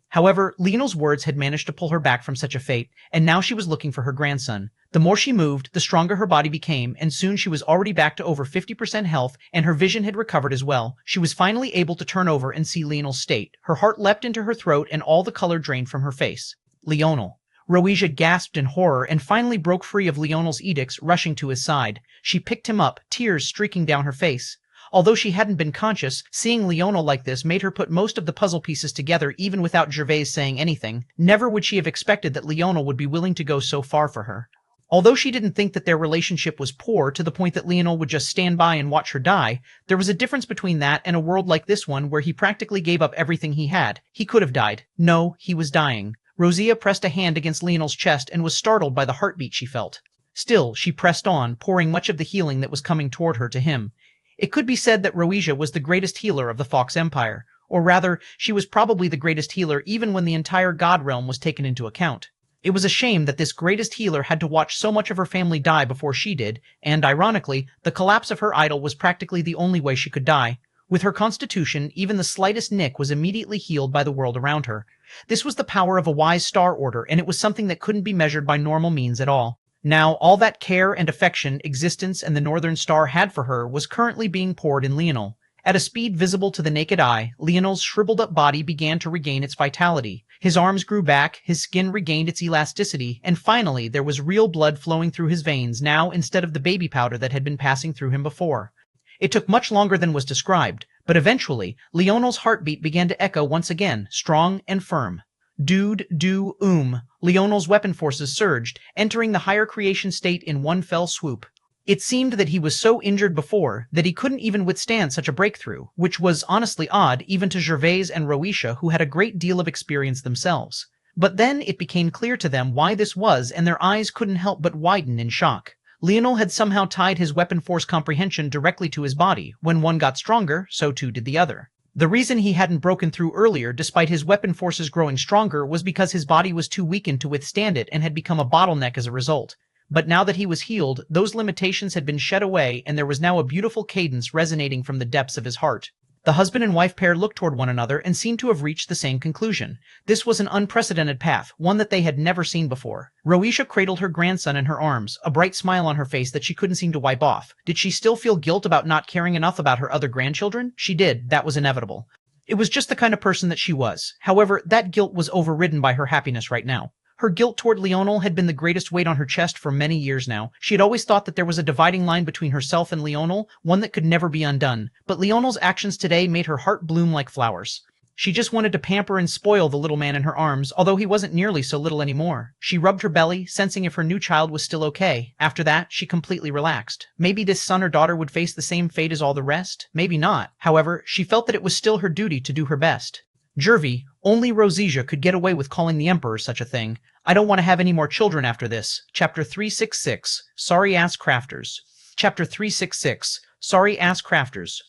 However, Leonel's words had managed to pull her back from such a fate, and now she was looking for her grandson. The more she moved, the stronger her body became, and soon she was already back to over 50% health, and her vision had recovered as well. She was finally able to turn over and see Leonel's state. Her heart leapt into her throat, and all the color drained from her face. Leonel. Rhoetia gasped in horror and finally broke free of Leonel's edicts, rushing to his side. She picked him up, tears streaking down her face. Although she hadn't been conscious, seeing Leonel like this made her put most of the puzzle pieces together even without Gervais saying anything. Never would she have expected that Leonel would be willing to go so far for her. Although she didn't think that their relationship was poor to the point that Leonel would just stand by and watch her die, there was a difference between that and a world like this one where he practically gave up everything he had. He could have died. No, he was dying. Rhoetia pressed a hand against Leonel's chest and was startled by the heartbeat she felt. Still, she pressed on, pouring much of the healing that was coming toward her to him. It could be said that Rhoetia was the greatest healer of the Fox Empire, or rather, she was probably the greatest healer even when the entire God Realm was taken into account. It was a shame that this greatest healer had to watch so much of her family die before she did, and ironically, the collapse of her idol was practically the only way she could die. With her constitution, even the slightest nick was immediately healed by the world around her. This was the power of a wise star order, and it was something that couldn't be measured by normal means at all. Now, all that care and affection existence and the Northern Star had for her was currently being poured in Leonel. At a speed visible to the naked eye, Leonel's shriveled-up body began to regain its vitality. His arms grew back, his skin regained its elasticity, and finally there was real blood flowing through his veins now instead of the baby powder that had been passing through him before. It took much longer than was described, but eventually, Leonel's heartbeat began to echo once again, strong and firm. Leonel's weapon forces surged, entering the higher creation state in one fell swoop. It seemed that he was so injured before that he couldn't even withstand such a breakthrough, which was honestly odd even to Gervais and Rhoetia, who had a great deal of experience themselves. But then it became clear to them why this was, and their eyes couldn't help but widen in shock. Leonel had somehow tied his weapon force comprehension directly to his body. When one got stronger, so too did the other. The reason he hadn't broken through earlier, despite his weapon forces growing stronger, was because his body was too weakened to withstand it and had become a bottleneck as a result. But now that he was healed, those limitations had been shed away, and there was now a beautiful cadence resonating from the depths of his heart. The husband and wife pair looked toward one another and seemed to have reached the same conclusion. This was an unprecedented path, one that they had never seen before. Roisha cradled her grandson in her arms, a bright smile on her face that she couldn't seem to wipe off. Did she still feel guilt about not caring enough about her other grandchildren? She did. That was inevitable. It was just the kind of person that she was. However, that guilt was overridden by her happiness right now. Her guilt toward Leonel had been the greatest weight on her chest for many years now. She had always thought that there was a dividing line between herself and Leonel, one that could never be undone. But Leonel's actions today made her heart bloom like flowers. She just wanted to pamper and spoil the little man in her arms, although he wasn't nearly so little anymore. She rubbed her belly, sensing if her new child was still okay. After that, she completely relaxed. Maybe this son or daughter would face the same fate as all the rest. Maybe not. However, she felt that it was still her duty to do her best. Jervy, only Rosija could get away with calling the Emperor such a thing. I don't want to have any more children after this. Chapter 366, Sorry-Ass Crafters. Chapter 366, Sorry-Ass Crafters.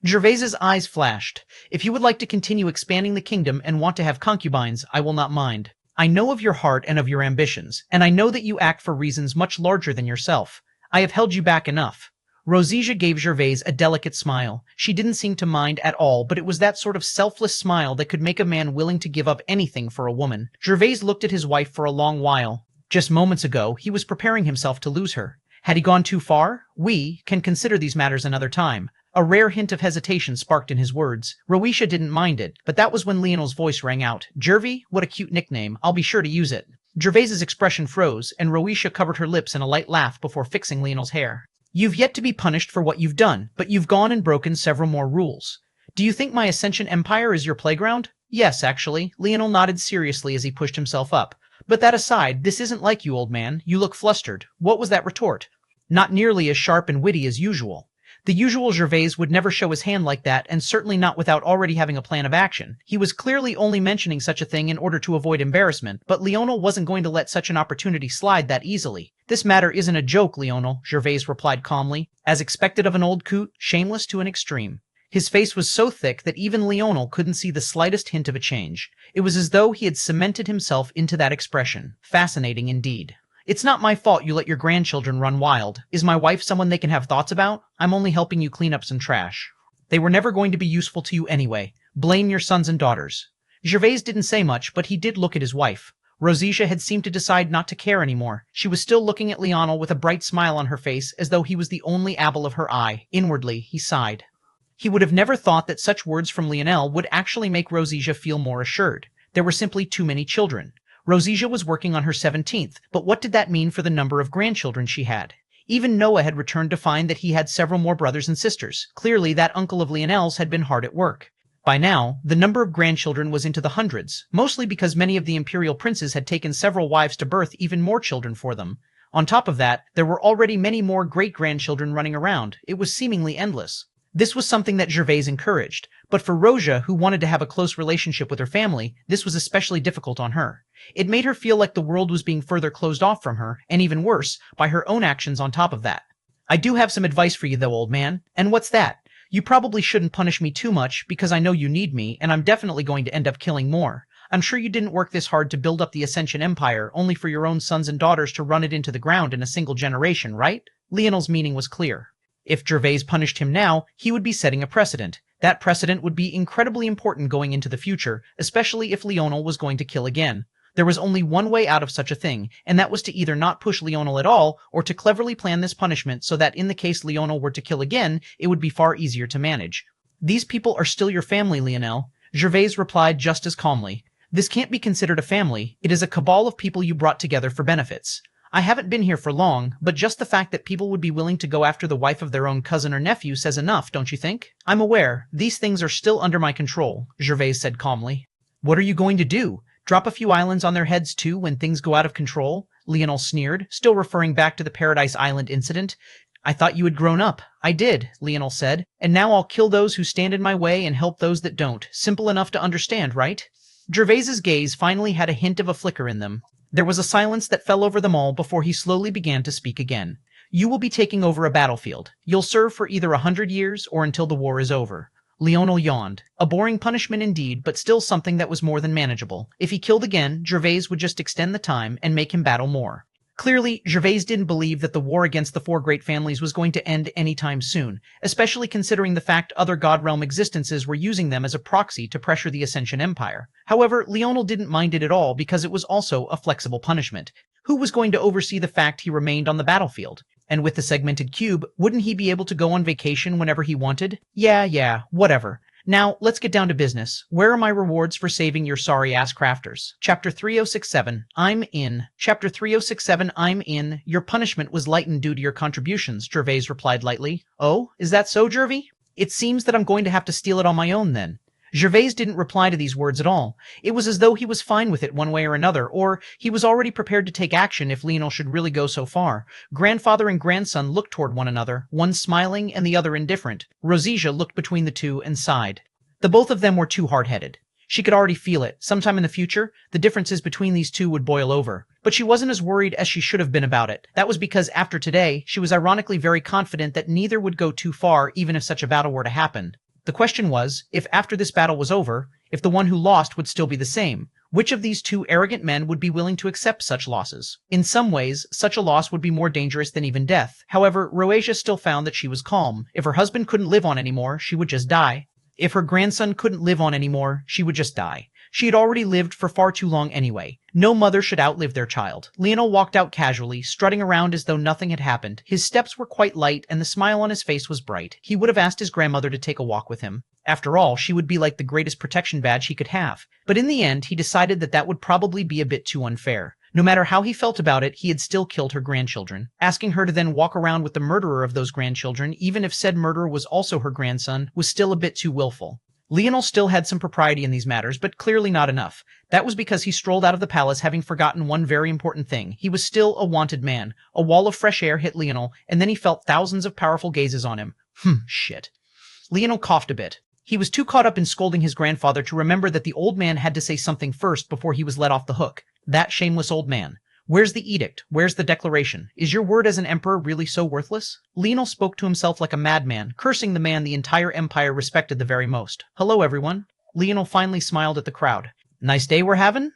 Gervaise's eyes flashed. If you would like to continue expanding the kingdom and want to have concubines, I will not mind. I know of your heart and of your ambitions, and I know that you act for reasons much larger than yourself. I have held you back enough. Rosija gave Gervaise a delicate smile. She didn't seem to mind at all, but it was that sort of selfless smile that could make a man willing to give up anything for a woman. Gervaise looked at his wife for a long while. Just moments ago, he was preparing himself to lose her. Had he gone too far? We can consider these matters another time. A rare hint of hesitation sparked in his words. Roisha didn't mind it, but that was when Leonel's voice rang out. Jervy? What a cute nickname. I'll be sure to use it. Gervaise's expression froze, and Roisha covered her lips in a light laugh before fixing Leonel's hair. You've yet to be punished for what you've done, but you've gone and broken several more rules. Do you think my Ascension Empire is your playground? Yes, actually. Leonel nodded seriously as he pushed himself up. But that aside, this isn't like you, old man. You look flustered. What was that retort? Not nearly as sharp and witty as usual. The usual Gervais would never show his hand like that, and certainly not without already having a plan of action. He was clearly only mentioning such a thing in order to avoid embarrassment, but Leonel wasn't going to let such an opportunity slide that easily. This matter isn't a joke, Leonel, Gervais replied calmly, as expected of an old coot, shameless to an extreme. His face was so thick that even Leonel couldn't see the slightest hint of a change. It was as though he had cemented himself into that expression. Fascinating indeed. It's not my fault you let your grandchildren run wild. Is my wife someone they can have thoughts about? I'm only helping you clean up some trash. They were never going to be useful to you anyway. Blame your sons and daughters. Gervais didn't say much, but he did look at his wife. Rosija had seemed to decide not to care anymore. She was still looking at Leonel with a bright smile on her face, as though he was the only apple of her eye. Inwardly, he sighed. He would have never thought that such words from Leonel would actually make Rosija feel more assured. There were simply too many children. Rosija was working on her 17th, but what did that mean for the number of grandchildren she had? Even Noah had returned to find that he had several more brothers and sisters. Clearly, that uncle of Leonel's had been hard at work. By now, the number of grandchildren was into the hundreds, mostly because many of the imperial princes had taken several wives to birth even more children for them. On top of that, there were already many more great-grandchildren running around. It was seemingly endless. This was something that Gervais encouraged, but for Roja, who wanted to have a close relationship with her family, this was especially difficult on her. It made her feel like the world was being further closed off from her, and even worse, by her own actions on top of that. I do have some advice for you though, old man. And what's that? You probably shouldn't punish me too much, because I know you need me, and I'm definitely going to end up killing more. I'm sure you didn't work this hard to build up the Ascension Empire, only for your own sons and daughters to run it into the ground in a single generation, right? Leonel's meaning was clear. If Gervais punished him now, he would be setting a precedent. That precedent would be incredibly important going into the future, especially if Leonel was going to kill again. There was only one way out of such a thing, and that was to either not push Leonel at all, or to cleverly plan this punishment so that in the case Leonel were to kill again, it would be far easier to manage. These people are still your family, Leonel, Gervais replied just as calmly. This can't be considered a family. It is a cabal of people you brought together for benefits. I haven't been here for long, but just the fact that people would be willing to go after the wife of their own cousin or nephew says enough, don't you think? I'm aware. These things are still under my control, Gervais said calmly. What are you going to do? Drop a few islands on their heads too when things go out of control? Leonel sneered, still referring back to the Paradise Island incident. I thought you had grown up. I did, Leonel said. And now I'll kill those who stand in my way and help those that don't. Simple enough to understand, right? Gervaise's gaze finally had a hint of a flicker in them. There was a silence that fell over them all before he slowly began to speak again. You will be taking over a battlefield. You'll serve for either 100 years or until the war is over. Leonel yawned. A boring punishment indeed, but still something that was more than manageable. If he killed again, Gervais would just extend the time and make him battle more. Clearly, Gervais didn't believe that the war against the four great families was going to end anytime soon, especially considering the fact other God Realm existences were using them as a proxy to pressure the Ascension Empire. However, Leonel didn't mind it at all because it was also a flexible punishment. Who was going to oversee the fact he remained on the battlefield? And with the segmented cube, wouldn't he be able to go on vacation whenever he wanted? Yeah, whatever. Now, let's get down to business. Where are my rewards for saving your sorry-ass crafters? Chapter 3067, I'm in. Chapter 3067, I'm in. Your punishment was lightened due to your contributions, Gervais replied lightly. Oh, is that so, Gervais? It seems that I'm going to have to steal it on my own then. Gervais didn't reply to these words at all. It was as though he was fine with it one way or another, or he was already prepared to take action if Leonel should really go so far. Grandfather and grandson looked toward one another, one smiling and the other indifferent. Rosija looked between the two and sighed. The both of them were too hard-headed. She could already feel it. Sometime in the future, the differences between these two would boil over. But she wasn't as worried as she should have been about it. That was because after today, she was ironically very confident that neither would go too far even if such a battle were to happen. The question was, if after this battle was over, if the one who lost would still be the same, which of these two arrogant men would be willing to accept such losses? In some ways, such a loss would be more dangerous than even death. However, Roasia still found that she was calm. If her husband couldn't live on anymore, she would just die. If her grandson couldn't live on anymore, she would just die. She had already lived for far too long anyway. No mother should outlive their child. Leonel walked out casually, strutting around as though nothing had happened. His steps were quite light, and the smile on his face was bright. He would have asked his grandmother to take a walk with him. After all, she would be like the greatest protection badge he could have. But in the end, he decided that that would probably be a bit too unfair. No matter how he felt about it, he had still killed her grandchildren. Asking her to then walk around with the murderer of those grandchildren, even if said murderer was also her grandson, was still a bit too willful. Leonel still had some propriety in these matters, but clearly not enough. That was because he strolled out of the palace having forgotten one very important thing. He was still a wanted man. A wall of fresh air hit Leonel, and then he felt thousands of powerful gazes on him. Shit. Leonel coughed a bit. He was too caught up in scolding his grandfather to remember that the old man had to say something first before he was let off the hook. That shameless old man. Where's the edict? Where's the declaration? Is your word as an emperor really so worthless? Leonel spoke to himself like a madman, cursing the man the entire empire respected the very most. Hello, everyone. Leonel finally smiled at the crowd. Nice day we're having,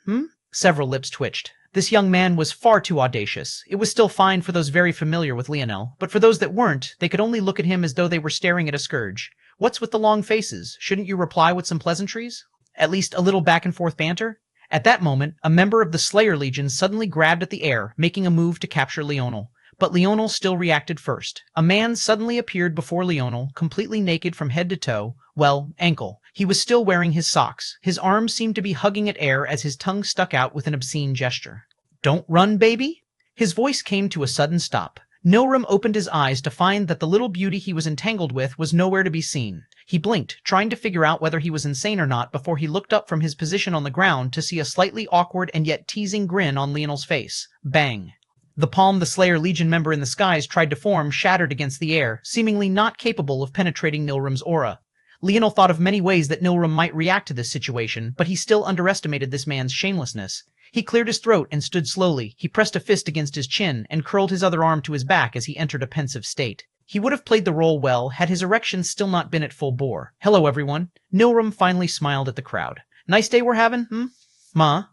Several lips twitched. This young man was far too audacious. It was still fine for those very familiar with Leonel, but for those that weren't, they could only look at him as though they were staring at a scourge. What's with the long faces? Shouldn't you reply with some pleasantries? At least a little back-and-forth banter? At that moment, a member of the Slayer Legion suddenly grabbed at the air, making a move to capture Leonel. But Leonel still reacted first. A man suddenly appeared before Leonel, completely naked from head to toe, well, ankle. He was still wearing his socks. His arms seemed to be hugging at air as his tongue stuck out with an obscene gesture. Don't run, baby? His voice came to a sudden stop. Nilrim opened his eyes to find that the little beauty he was entangled with was nowhere to be seen. He blinked, trying to figure out whether he was insane or not before he looked up from his position on the ground to see a slightly awkward and yet teasing grin on Leonel's face. Bang. The palm the Slayer Legion member in the skies tried to form shattered against the air, seemingly not capable of penetrating Nilrim's aura. Leonel thought of many ways that Nilrim might react to this situation, but he still underestimated this man's shamelessness. He cleared his throat and stood slowly. He pressed a fist against his chin and curled his other arm to his back as he entered a pensive state. He would have played the role well had his erection still not been at full bore. Hello, everyone. Nilrim finally smiled at the crowd. Nice day we're having, Ma?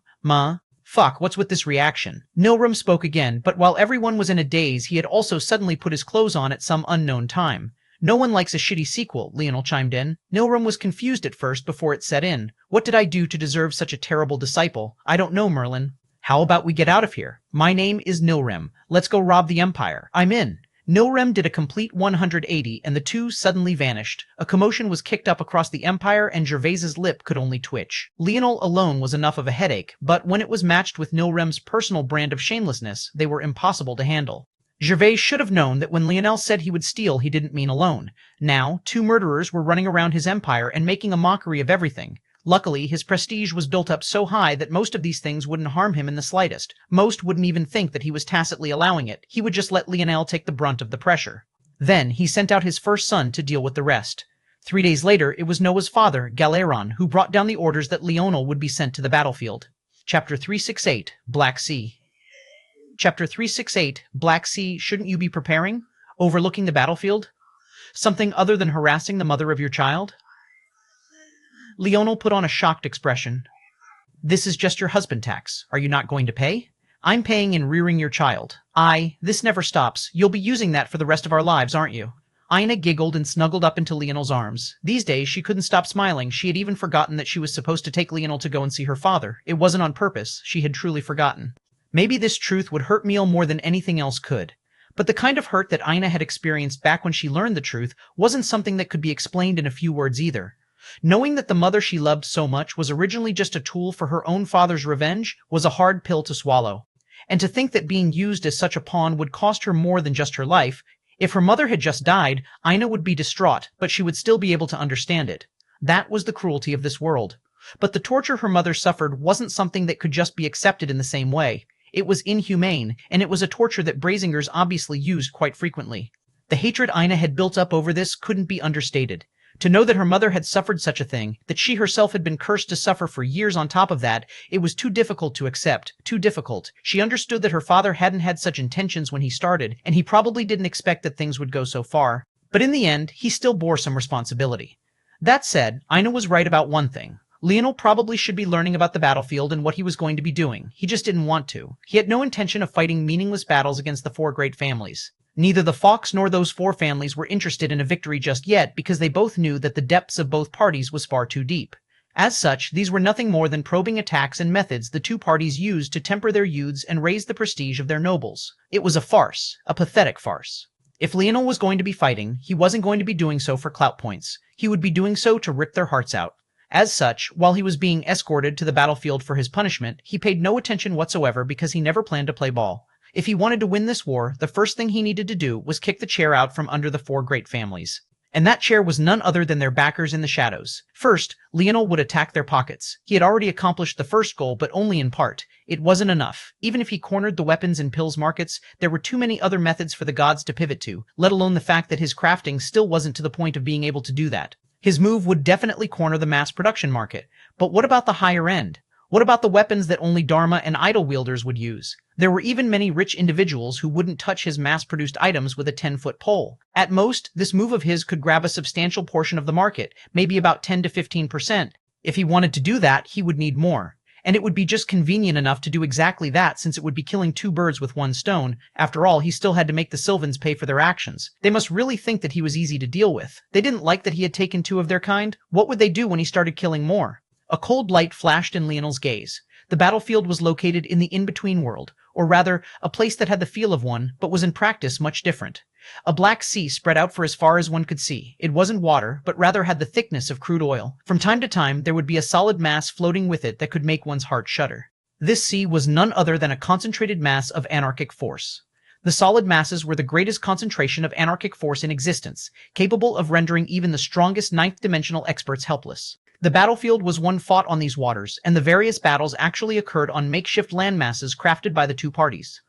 Fuck, what's with this reaction? Nilrim spoke again, but while everyone was in a daze, he had also suddenly put his clothes on at some unknown time. No one likes a shitty sequel, Leonel chimed in. Nilrim was confused at first before it set in. What did I do to deserve such a terrible disciple? I don't know, Merlin. How about we get out of here? My name is Nilrim. Let's go rob the Empire. I'm in. Nilrim did a complete 180, and the two suddenly vanished. A commotion was kicked up across the Empire, and Gervais's lip could only twitch. Leonel alone was enough of a headache, but when it was matched with Nilrim's personal brand of shamelessness, they were impossible to handle. Gervais should have known that when Leonel said he would steal, he didn't mean alone. Now, two murderers were running around his empire and making a mockery of everything. Luckily, his prestige was built up so high that most of these things wouldn't harm him in the slightest. Most wouldn't even think that he was tacitly allowing it. He would just let Leonel take the brunt of the pressure. Then, he sent out his first son to deal with the rest. 3 days later, it was Noah's father, Galeron, who brought down the orders that Leonel would be sent to the battlefield. Chapter 368, Black Sea. Chapter 368, Black Sea, shouldn't you be preparing? Overlooking the battlefield? Something other than harassing the mother of your child? Leonel put on a shocked expression. This is just your husband tax. Are you not going to pay? I'm paying in rearing your child. This never stops. You'll be using that for the rest of our lives, aren't you? Ina giggled and snuggled up into Leonel's arms. These days, she couldn't stop smiling. She had even forgotten that she was supposed to take Leonel to go and see her father. It wasn't on purpose. She had truly forgotten. Maybe this truth would hurt Meal more than anything else could. But the kind of hurt that Ina had experienced back when she learned the truth wasn't something that could be explained in a few words either. Knowing that the mother she loved so much was originally just a tool for her own father's revenge was a hard pill to swallow. And to think that being used as such a pawn would cost her more than just her life. If her mother had just died, Ina would be distraught, but she would still be able to understand it. That was the cruelty of this world. But the torture her mother suffered wasn't something that could just be accepted in the same way. It was inhumane, and it was a torture that Brazingers obviously used quite frequently. The hatred Ina had built up over this couldn't be understated. To know that her mother had suffered such a thing, that she herself had been cursed to suffer for years on top of that, it was too difficult to accept, too difficult. She understood that her father hadn't had such intentions when he started, and he probably didn't expect that things would go so far. But in the end, he still bore some responsibility. That said, Ina was right about one thing. Leonel probably should be learning about the battlefield and what he was going to be doing. He just didn't want to. He had no intention of fighting meaningless battles against the four great families. Neither the Fox nor those four families were interested in a victory just yet because they both knew that the depths of both parties was far too deep. As such, these were nothing more than probing attacks and methods the two parties used to temper their youths and raise the prestige of their nobles. It was a farce, a pathetic farce. If Leonel was going to be fighting, he wasn't going to be doing so for clout points. He would be doing so to rip their hearts out. As such, while he was being escorted to the battlefield for his punishment, he paid no attention whatsoever because he never planned to play ball. If he wanted to win this war, the first thing he needed to do was kick the chair out from under the four great families. And that chair was none other than their backers in the shadows. First, Leonel would attack their pockets. He had already accomplished the first goal, but only in part. It wasn't enough. Even if he cornered the weapons and pills markets, there were too many other methods for the gods to pivot to, let alone the fact that his crafting still wasn't to the point of being able to do that. His move would definitely corner the mass production market. But what about the higher end? What about the weapons that only Dharma and idol wielders would use? There were even many rich individuals who wouldn't touch his mass-produced items with a 10-foot pole. At most, this move of his could grab a substantial portion of the market, maybe about 10 to 15%. If he wanted to do that, he would need more. And it would be just convenient enough to do exactly that since it would be killing two birds with one stone. After all, he still had to make the Sylvans pay for their actions. They must really think that he was easy to deal with. They didn't like that he had taken two of their kind. What would they do when he started killing more? A cold light flashed in Leonel's gaze. The battlefield was located in the in-between world, or rather, a place that had the feel of one, but was in practice much different. A black sea spread out for as far as one could see. It wasn't water, but rather had the thickness of crude oil. From time to time, there would be a solid mass floating with it that could make one's heart shudder. This sea was none other than a concentrated mass of anarchic force. The solid masses were the greatest concentration of anarchic force in existence, capable of rendering even the strongest ninth-dimensional experts helpless. The battlefield was one fought on these waters, and the various battles actually occurred on makeshift landmasses crafted by the two parties.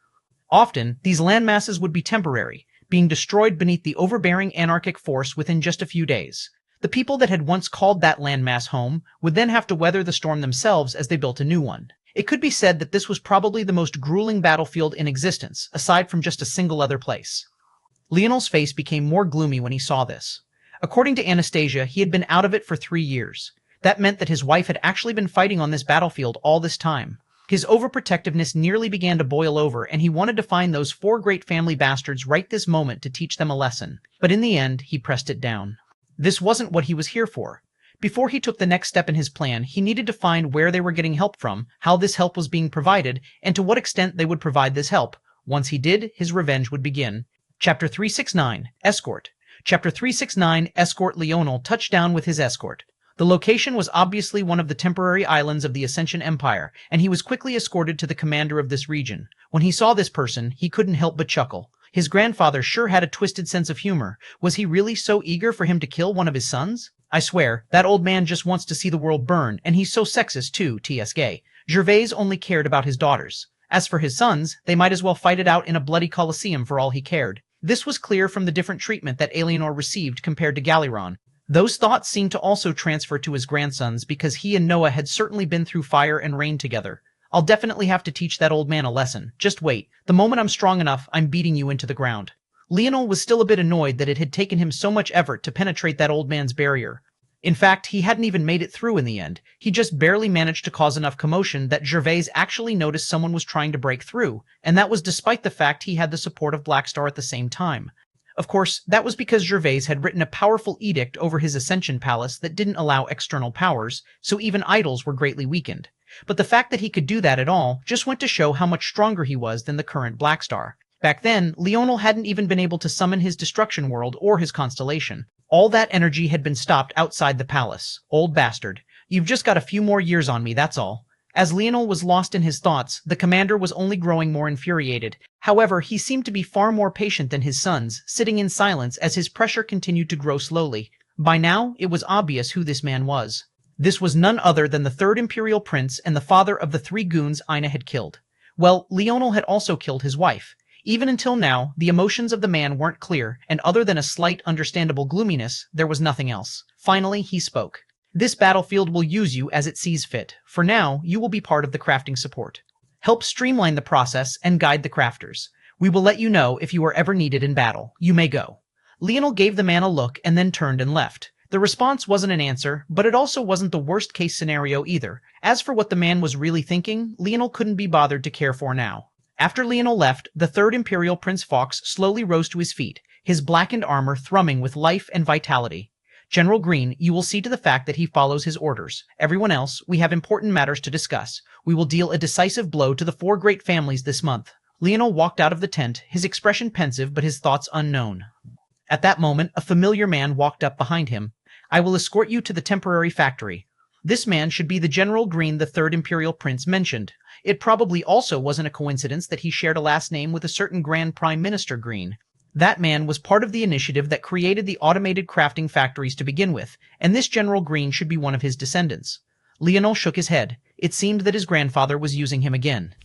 Often, these landmasses would be temporary, being destroyed beneath the overbearing anarchic force within just a few days. The people that had once called that landmass home would then have to weather the storm themselves as they built a new one. It could be said that this was probably the most grueling battlefield in existence, aside from just a single other place. Leonel's face became more gloomy when he saw this. According to Anastasia, he had been out of it for 3 years. That meant that his wife had actually been fighting on this battlefield all this time. His overprotectiveness nearly began to boil over, and he wanted to find those four great family bastards right this moment to teach them a lesson. But in the end, he pressed it down. This wasn't what he was here for. Before he took the next step in his plan, he needed to find where they were getting help from, how this help was being provided, and to what extent they would provide this help. Once he did, his revenge would begin. Chapter 369, Escort. Chapter 369, Escort. Leonel touched down with his escort. The location was obviously one of the temporary islands of the Ascension Empire, and he was quickly escorted to the commander of this region. When he saw this person, he couldn't help but chuckle. His grandfather sure had a twisted sense of humor. Was he really so eager for him to kill one of his sons? I swear, that old man just wants to see the world burn, and he's so sexist too, T.S. Gay. Gervais only cared about his daughters. As for his sons, they might as well fight it out in a bloody coliseum for all he cared. This was clear from the different treatment that Alienor received compared to Galeron. Those thoughts seemed to also transfer to his grandsons because he and Noah had certainly been through fire and rain together. I'll definitely have to teach that old man a lesson. Just wait. The moment I'm strong enough, I'm beating you into the ground. Leonel was still a bit annoyed that it had taken him so much effort to penetrate that old man's barrier. In fact, he hadn't even made it through in the end. He just barely managed to cause enough commotion that Gervais actually noticed someone was trying to break through, and that was despite the fact he had the support of Blackstar at the same time. Of course, that was because Gervais had written a powerful edict over his Ascension Palace that didn't allow external powers, so even idols were greatly weakened. But the fact that he could do that at all just went to show how much stronger he was than the current Blackstar. Back then, Leonel hadn't even been able to summon his Destruction World or his Constellation. All that energy had been stopped outside the palace. Old bastard. You've just got a few more years on me, that's all. As Leonel was lost in his thoughts, the commander was only growing more infuriated. However, he seemed to be far more patient than his sons, sitting in silence as his pressure continued to grow slowly. By now, it was obvious who this man was. This was none other than the third Imperial Prince and the father of the 3 goons Ina had killed. Well, Leonel had also killed his wife. Even until now, the emotions of the man weren't clear, and other than a slight, understandable gloominess, there was nothing else. Finally, he spoke. This battlefield will use you as it sees fit. For now, you will be part of the crafting support. Help streamline the process and guide the crafters. We will let you know if you are ever needed in battle. You may go. Leonel gave the man a look and then turned and left. The response wasn't an answer, but it also wasn't the worst-case scenario either. As for what the man was really thinking, Leonel couldn't be bothered to care for now. After Leonel left, the third Imperial Prince Fox slowly rose to his feet, his blackened armor thrumming with life and vitality. General Green, you will see to the fact that he follows his orders. Everyone else, we have important matters to discuss. We will deal a decisive blow to the 4 great families this month. Leonel walked out of the tent, his expression pensive but his thoughts unknown. At that moment, a familiar man walked up behind him. I will escort you to the temporary factory. This man should be the General Green the third Imperial Prince mentioned. It probably also wasn't a coincidence that he shared a last name with a certain Grand Prime Minister Green. That man was part of the initiative that created the automated crafting factories to begin with, and this General Green should be one of his descendants. Leonel shook his head. It seemed that his grandfather was using him again.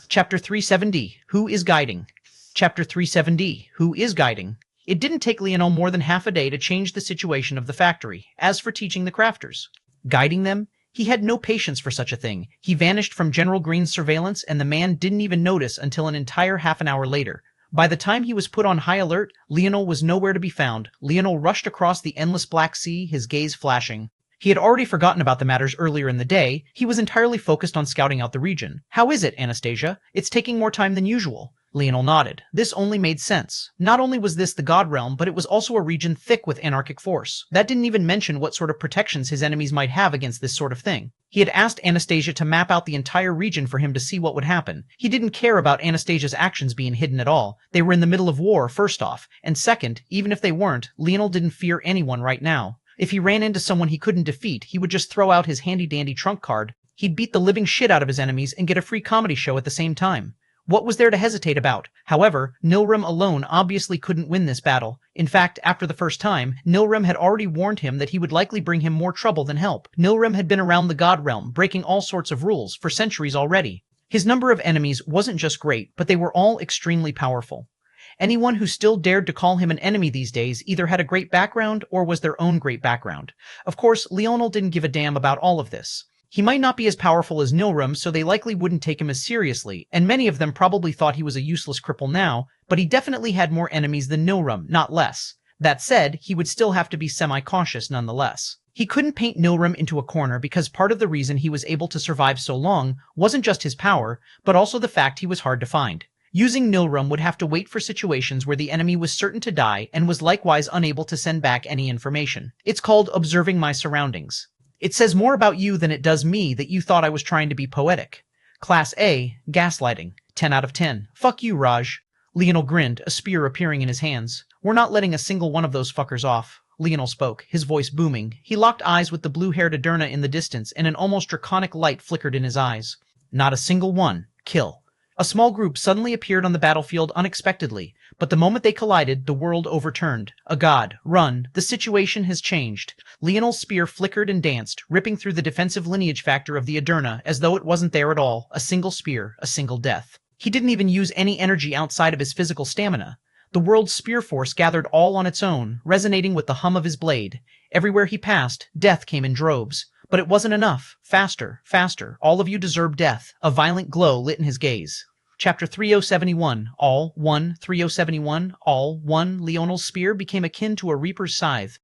Chapter 370. Who is guiding? Chapter 370. Who is guiding? It didn't take Leonel more than half a day to change the situation of the factory. As for teaching the crafters, guiding them, he had no patience for such a thing. He vanished from General Green's surveillance, and the man didn't even notice until an entire half an hour later. By the time he was put on high alert, Leonel was nowhere to be found. Leonel rushed across the endless Black Sea, his gaze flashing. He had already forgotten about the matters earlier in the day. He was entirely focused on scouting out the region. How is it, Anastasia? It's taking more time than usual. Leonel nodded. This only made sense. Not only was this the God Realm, but it was also a region thick with anarchic force. That didn't even mention what sort of protections his enemies might have against this sort of thing. He had asked Anastasia to map out the entire region for him to see what would happen. He didn't care about Anastasia's actions being hidden at all. They were in the middle of war, first off. And second, even if they weren't, Leonel didn't fear anyone right now. If he ran into someone he couldn't defeat, he would just throw out his handy-dandy trump card. He'd beat the living shit out of his enemies and get a free comedy show at the same time. What was there to hesitate about? However, Nilrim alone obviously couldn't win this battle. In fact, after the first time, Nilrim had already warned him that he would likely bring him more trouble than help. Nilrim had been around the God Realm, breaking all sorts of rules, for centuries already. His number of enemies wasn't just great, but they were all extremely powerful. Anyone who still dared to call him an enemy these days either had a great background or was their own great background. Of course, Leonel didn't give a damn about all of this. He might not be as powerful as Nilrim, so they likely wouldn't take him as seriously, and many of them probably thought he was a useless cripple now, but he definitely had more enemies than Nilrim, not less. That said, he would still have to be semi-cautious nonetheless. He couldn't paint Nilrim into a corner because part of the reason he was able to survive so long wasn't just his power, but also the fact he was hard to find. Using Nilrim would have to wait for situations where the enemy was certain to die and was likewise unable to send back any information. It's called observing my surroundings. It says more about you than it does me that you thought I was trying to be poetic. Class A, gaslighting. 10 out of 10. Fuck you, Raj. Leonel grinned, a spear appearing in his hands. We're not letting a single one of those fuckers off. Leonel spoke, his voice booming. He locked eyes with the blue-haired Aderna in the distance, and an almost draconic light flickered in his eyes. Not a single one. Kill. A small group suddenly appeared on the battlefield unexpectedly, but the moment they collided, the world overturned. A god, run. The situation has changed. Leonel's spear flickered and danced, ripping through the defensive lineage factor of the Aderna as though it wasn't there at all. A single spear, a single death. He didn't even use any energy outside of his physical stamina. The world's spear force gathered all on its own, resonating with the hum of his blade. Everywhere he passed, death came in droves. But it wasn't enough. Faster, faster. All of you deserve death. A violent glow lit in his gaze. Chapter 3071. All, 1, 3071. All, 1. Leonel's spear became akin to a reaper's scythe.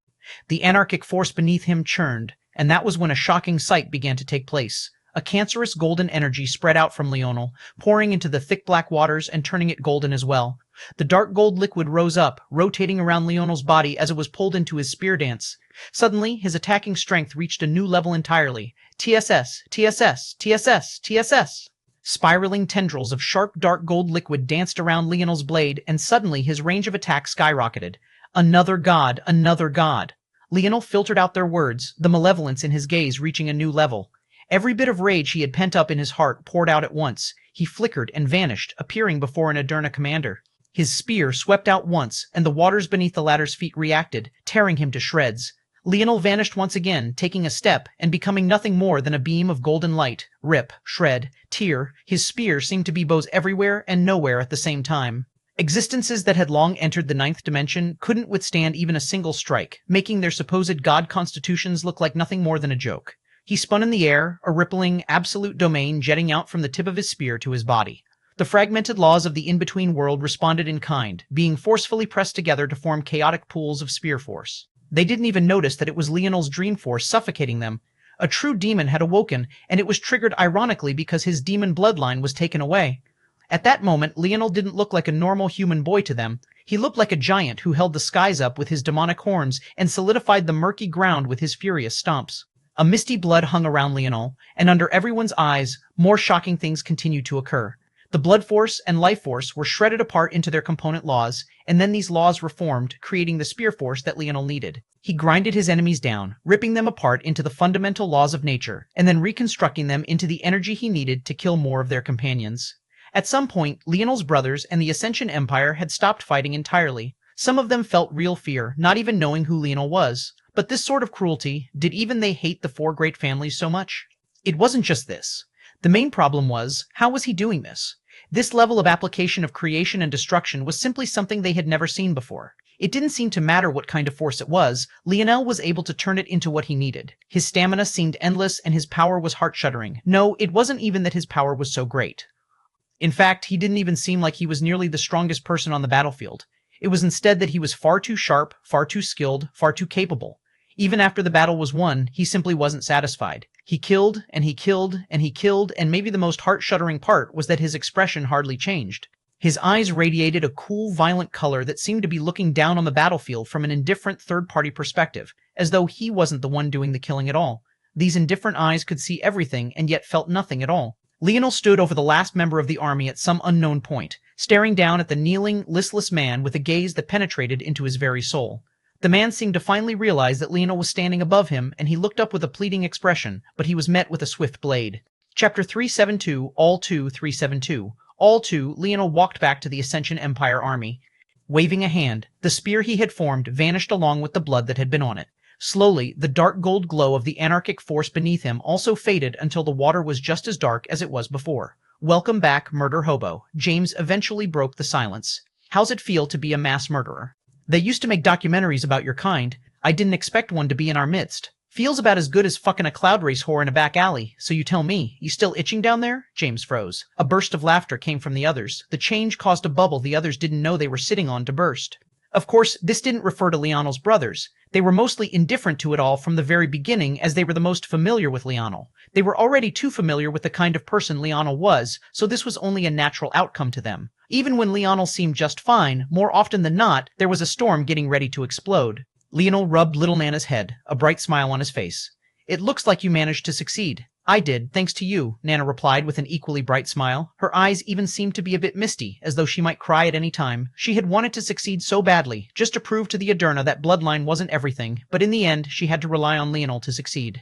The anarchic force beneath him churned, and that was when a shocking sight began to take place. A cancerous golden energy spread out from Leonel, pouring into the thick black waters and turning it golden as well. The dark gold liquid rose up, rotating around Leonel's body as it was pulled into his spear dance. Suddenly, his attacking strength reached a new level entirely. TSS, TSS, TSS, TSS. Spiraling tendrils of sharp dark gold liquid danced around Leonel's blade, and suddenly his range of attack skyrocketed. Another god, another god. Leonel filtered out their words, the malevolence in his gaze reaching a new level. Every bit of rage he had pent up in his heart poured out at once. He flickered and vanished, appearing before an Aderna commander. His spear swept out once, and the waters beneath the latter's feet reacted, tearing him to shreds. Leonel vanished once again, taking a step, and becoming nothing more than a beam of golden light. Rip, shred, tear, his spear seemed to be bows everywhere and nowhere at the same time. Existences that had long entered the ninth dimension couldn't withstand even a single strike, making their supposed god constitutions look like nothing more than a joke. He spun in the air, a rippling, absolute domain jetting out from the tip of his spear to his body. The fragmented laws of the in-between world responded in kind, being forcefully pressed together to form chaotic pools of spear force. They didn't even notice that it was Leonel's dream force suffocating them. A true demon had awoken, and it was triggered ironically because his demon bloodline was taken away. At that moment, Leonel didn't look like a normal human boy to them. He looked like a giant who held the skies up with his demonic horns and solidified the murky ground with his furious stomps. A misty blood hung around Leonel, and under everyone's eyes, more shocking things continued to occur. The blood force and life force were shredded apart into their component laws, and then these laws reformed, creating the spear force that Leonel needed. He grinded his enemies down, ripping them apart into the fundamental laws of nature, and then reconstructing them into the energy he needed to kill more of their companions. At some point, Leonel's brothers and the Ascension Empire had stopped fighting entirely. Some of them felt real fear, not even knowing who Leonel was. But this sort of cruelty, did even they hate the four great families so much? It wasn't just this. The main problem was, how was he doing this? This level of application of creation and destruction was simply something they had never seen before. It didn't seem to matter what kind of force it was, Leonel was able to turn it into what he needed. His stamina seemed endless and his power was heart-shuddering. No, it wasn't even that his power was so great. In fact, he didn't even seem like he was nearly the strongest person on the battlefield. It was instead that he was far too sharp, far too skilled, far too capable. Even after the battle was won, he simply wasn't satisfied. He killed, and he killed, and he killed, and maybe the most heart-shuddering part was that his expression hardly changed. His eyes radiated a cool, violent color that seemed to be looking down on the battlefield from an indifferent third-party perspective, as though he wasn't the one doing the killing at all. These indifferent eyes could see everything and yet felt nothing at all. Leonel stood over the last member of the army at some unknown point, staring down at the kneeling, listless man with a gaze that penetrated into his very soul. The man seemed to finally realize that Leonel was standing above him, and he looked up with a pleading expression, but he was met with a swift blade. Chapter 372, All 2, 372. All 2, Leonel walked back to the Ascension Empire army. Waving a hand, the spear he had formed vanished along with the blood that had been on it. Slowly, the dark gold glow of the anarchic force beneath him also faded until the water was just as dark as it was before. Welcome back, murder hobo. James eventually broke the silence. How's it feel to be a mass murderer? They used to make documentaries about your kind. I didn't expect one to be in our midst. Feels about as good as fucking a cloud race whore in a back alley, so you tell me. You still itching down there? James froze. A burst of laughter came from the others. The change caused a bubble the others didn't know they were sitting on to burst. Of course, this didn't refer to Leonel's brothers. They were mostly indifferent to it all from the very beginning, as they were the most familiar with Leonel. They were already too familiar with the kind of person Leonel was, so this was only a natural outcome to them. Even when Leonel seemed just fine, more often than not, there was a storm getting ready to explode. Leonel rubbed little Nana's head, a bright smile on his face. It looks like you managed to succeed. I did, thanks to you, Nana replied with an equally bright smile. Her eyes even seemed to be a bit misty, as though she might cry at any time. She had wanted to succeed so badly, just to prove to the Aderna that bloodline wasn't everything, but in the end, she had to rely on Leonel to succeed.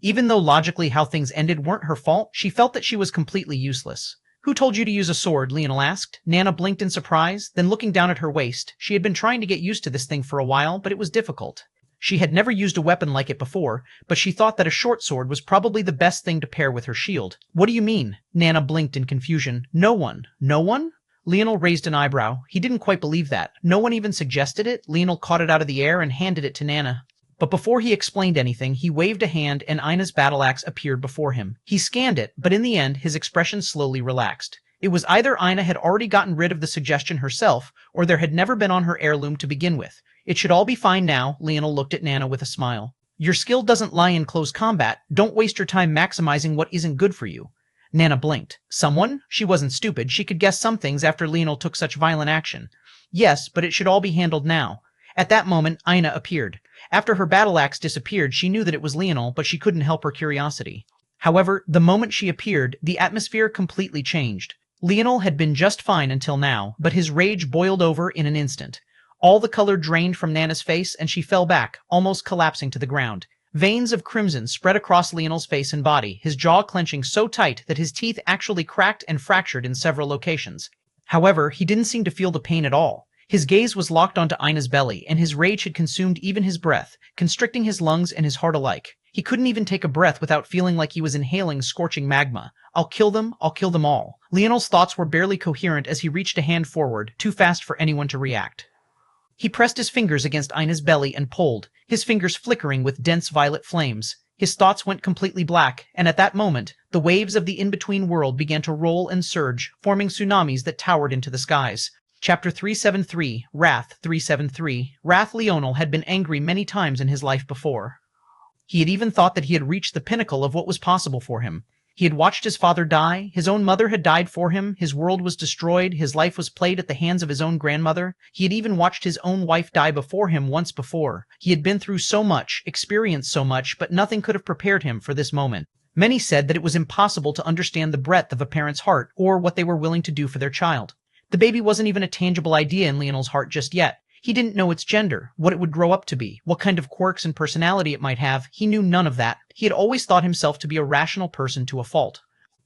Even though logically how things ended weren't her fault, she felt that she was completely useless. Who told you to use a sword? Leonel asked. Nana blinked in surprise, then looking down at her waist. She had been trying to get used to this thing for a while, but it was difficult. She had never used a weapon like it before, but she thought that a short sword was probably the best thing to pair with her shield. What do you mean? Nana blinked in confusion. No one. No one? Leonel raised an eyebrow. He didn't quite believe that. No one even suggested it. Leonel caught it out of the air and handed it to Nana. But before he explained anything, he waved a hand and Ina's battle axe appeared before him. He scanned it, but in the end, his expression slowly relaxed. It was either Ina had already gotten rid of the suggestion herself, or there had never been on her heirloom to begin with. It should all be fine now. Leonel looked at Nana with a smile. Your skill doesn't lie in close combat. Don't waste your time maximizing what isn't good for you. Nana blinked. Someone? She wasn't stupid. She could guess some things after Leonel took such violent action. Yes, but it should all be handled now. At that moment, Ina appeared. After her battle axe disappeared, she knew that it was Leonel, but she couldn't help her curiosity. However, the moment she appeared, the atmosphere completely changed. Leonel had been just fine until now, but his rage boiled over in an instant. All the color drained from Nana's face, and she fell back, almost collapsing to the ground. Veins of crimson spread across Leonel's face and body, his jaw clenching so tight that his teeth actually cracked and fractured in several locations. However, he didn't seem to feel the pain at all. His gaze was locked onto Ina's belly, and his rage had consumed even his breath, constricting his lungs and his heart alike. He couldn't even take a breath without feeling like he was inhaling scorching magma. I'll kill them all. Leonel's thoughts were barely coherent as he reached a hand forward, too fast for anyone to react. He pressed his fingers against Ina's belly and pulled, his fingers flickering with dense violet flames. His thoughts went completely black, and at that moment, the waves of the in-between world began to roll and surge, forming tsunamis that towered into the skies. Chapter 373, Wrath 373. Wrath. Leonel had been angry many times in his life before. He had even thought that he had reached the pinnacle of what was possible for him. He had watched his father die, his own mother had died for him, his world was destroyed, his life was played at the hands of his own grandmother. He had even watched his own wife die before him once before. He had been through so much, experienced so much, but nothing could have prepared him for this moment. Many said that it was impossible to understand the breadth of a parent's heart or what they were willing to do for their child. The baby wasn't even a tangible idea in Leonel's heart just yet. He didn't know its gender, what it would grow up to be, what kind of quirks and personality it might have. He knew none of that. He had always thought himself to be a rational person to a fault.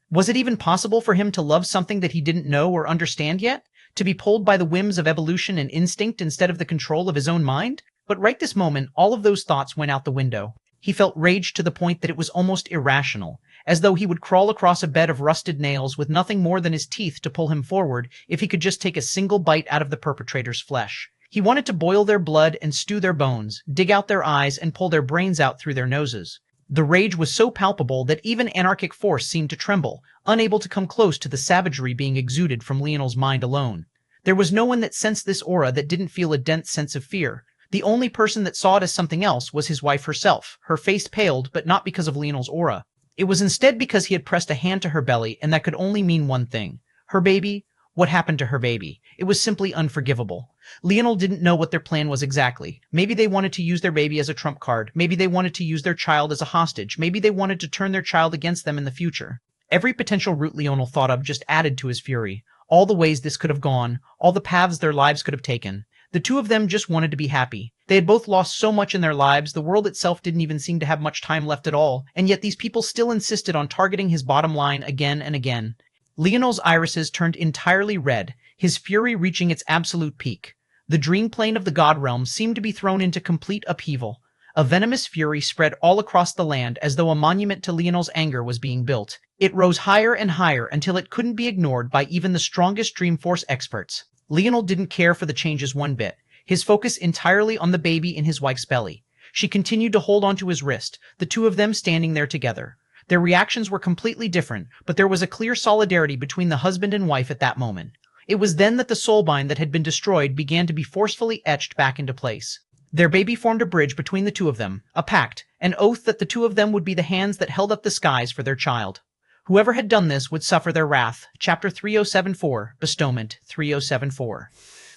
Was it even possible for him to love something that he didn't know or understand yet? To be pulled by the whims of evolution and instinct instead of the control of his own mind? But right this moment, all of those thoughts went out the window. He felt rage to the point that it was almost irrational, as though he would crawl across a bed of rusted nails with nothing more than his teeth to pull him forward if he could just take a single bite out of the perpetrator's flesh. He wanted to boil their blood and stew their bones, dig out their eyes and pull their brains out through their noses. The rage was so palpable that even anarchic force seemed to tremble, unable to come close to the savagery being exuded from Leonel's mind alone. There was no one that sensed this aura that didn't feel a dense sense of fear. The only person that saw it as something else was his wife herself. Her face paled, but not because of Leonel's aura. It was instead because he had pressed a hand to her belly, and that could only mean one thing. Her baby? What happened to her baby? It was simply unforgivable. Leonel didn't know what their plan was exactly. Maybe they wanted to use their baby as a trump card. Maybe they wanted to use their child as a hostage. Maybe they wanted to turn their child against them in the future. Every potential route Leonel thought of just added to his fury. All the ways this could have gone, all the paths their lives could have taken. The two of them just wanted to be happy. They had both lost so much in their lives, the world itself didn't even seem to have much time left at all, and yet these people still insisted on targeting his bottom line again and again. Leonel's irises turned entirely red, his fury reaching its absolute peak. The dream plane of the god realm seemed to be thrown into complete upheaval. A venomous fury spread all across the land as though a monument to Leonel's anger was being built. It rose higher and higher until it couldn't be ignored by even the strongest Dreamforce experts. Leonel didn't care for the changes one bit, his focus entirely on the baby in his wife's belly. She continued to hold onto his wrist, the two of them standing there together. Their reactions were completely different, but there was a clear solidarity between the husband and wife at that moment. It was then that the soulbind that had been destroyed began to be forcefully etched back into place. Their baby formed a bridge between the two of them, a pact, an oath that the two of them would be the hands that held up the skies for their child. Whoever had done this would suffer their wrath. Chapter 3074, Bestowment 3074.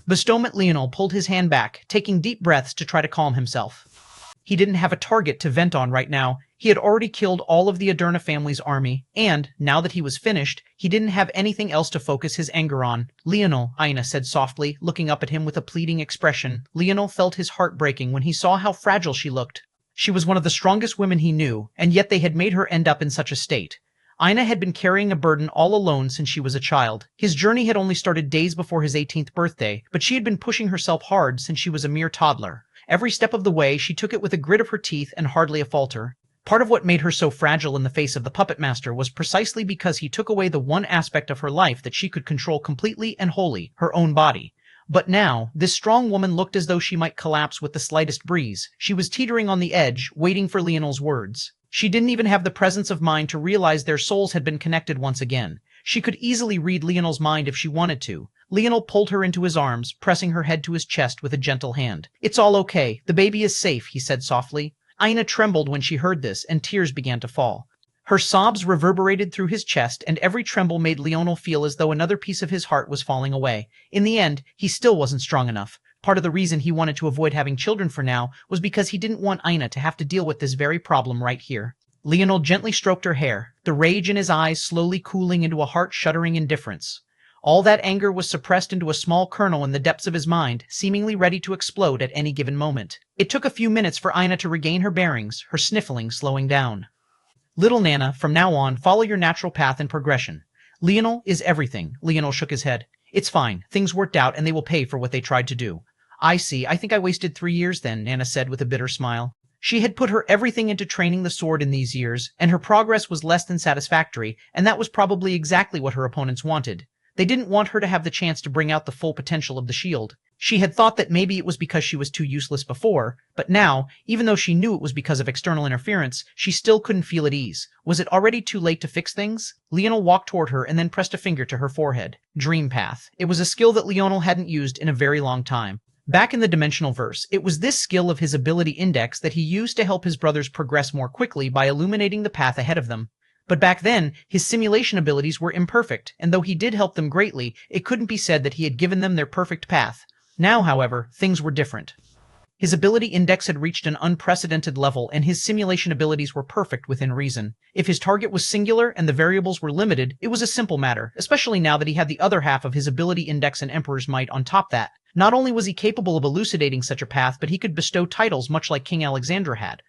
Bestowment. Leonel pulled his hand back, taking deep breaths to try to calm himself. He didn't have a target to vent on right now. He had already killed all of the Aderna family's army, and, now that he was finished, he didn't have anything else to focus his anger on. Leonel, Ina said softly, looking up at him with a pleading expression. Leonel felt his heart breaking when he saw how fragile she looked. She was one of the strongest women he knew, and yet they had made her end up in such a state. Ina had been carrying a burden all alone since she was a child. His journey had only started days before his 18th birthday, but she had been pushing herself hard since she was a mere toddler. Every step of the way, she took it with a grit of her teeth and hardly a falter. Part of what made her so fragile in the face of the puppet master was precisely because he took away the one aspect of her life that she could control completely and wholly, her own body. But now, this strong woman looked as though she might collapse with the slightest breeze. She was teetering on the edge, waiting for Leonel's words. She didn't even have the presence of mind to realize their souls had been connected once again. She could easily read Leonel's mind if she wanted to. Leonel pulled her into his arms, pressing her head to his chest with a gentle hand. "It's all okay. The baby is safe," he said softly. Aina trembled when she heard this, and tears began to fall. Her sobs reverberated through his chest, and every tremble made Leonel feel as though another piece of his heart was falling away. In the end, he still wasn't strong enough. Part of the reason he wanted to avoid having children for now was because he didn't want Aina to have to deal with this very problem right here. Leonel gently stroked her hair, the rage in his eyes slowly cooling into a heart-shuddering indifference. All that anger was suppressed into a small kernel in the depths of his mind, seemingly ready to explode at any given moment. It took a few minutes for Aina to regain her bearings, her sniffling slowing down. "Little Nana, from now on, follow your natural path and progression. Leonel is everything." Leonel shook his head. "It's fine. Things worked out, and they will pay for what they tried to do." "I see. I think I wasted 3 years then," Nana said with a bitter smile. She had put her everything into training the sword in these years, and her progress was less than satisfactory, and that was probably exactly what her opponents wanted. They didn't want her to have the chance to bring out the full potential of the shield. She had thought that maybe it was because she was too useless before, but now, even though she knew it was because of external interference, she still couldn't feel at ease. Was it already too late to fix things? Leonel walked toward her and then pressed a finger to her forehead. Dream Path. It was a skill that Leonel hadn't used in a very long time. Back in the dimensional verse, it was this skill of his ability index that he used to help his brothers progress more quickly by illuminating the path ahead of them. But back then, his simulation abilities were imperfect, and though he did help them greatly, it couldn't be said that he had given them their perfect path. Now, however, things were different. His ability index had reached an unprecedented level, and his simulation abilities were perfect within reason. If his target was singular and the variables were limited, it was a simple matter, especially now that he had the other half of his ability index and Emperor's Might on top that. Not only was he capable of elucidating such a path, but he could bestow titles much like King Alexandra had.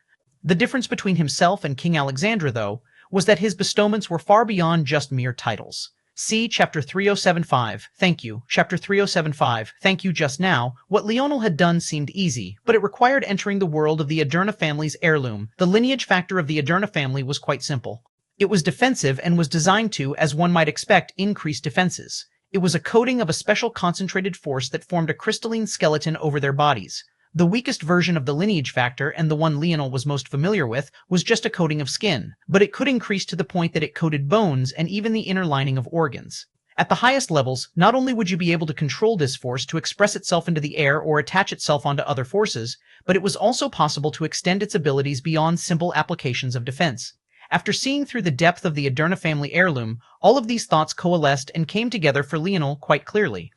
The difference between himself and King Alexandra, though, was that his bestowments were far beyond just mere titles. See Chapter 3075, thank you. Chapter 3075, thank you. Just now, what Leonel had done seemed easy, but it required entering the world of the Aderna family's heirloom. The lineage factor of the Aderna family was quite simple. It was defensive and was designed to, as one might expect, increase defenses. It was a coating of a special concentrated force that formed a crystalline skeleton over their bodies. The weakest version of the lineage factor, and the one Leonel was most familiar with, was just a coating of skin, but it could increase to the point that it coated bones and even the inner lining of organs. At the highest levels, not only would you be able to control this force to express itself into the air or attach itself onto other forces, but it was also possible to extend its abilities beyond simple applications of defense. After seeing through the depth of the Aderna family heirloom, all of these thoughts coalesced and came together for Leonel quite clearly.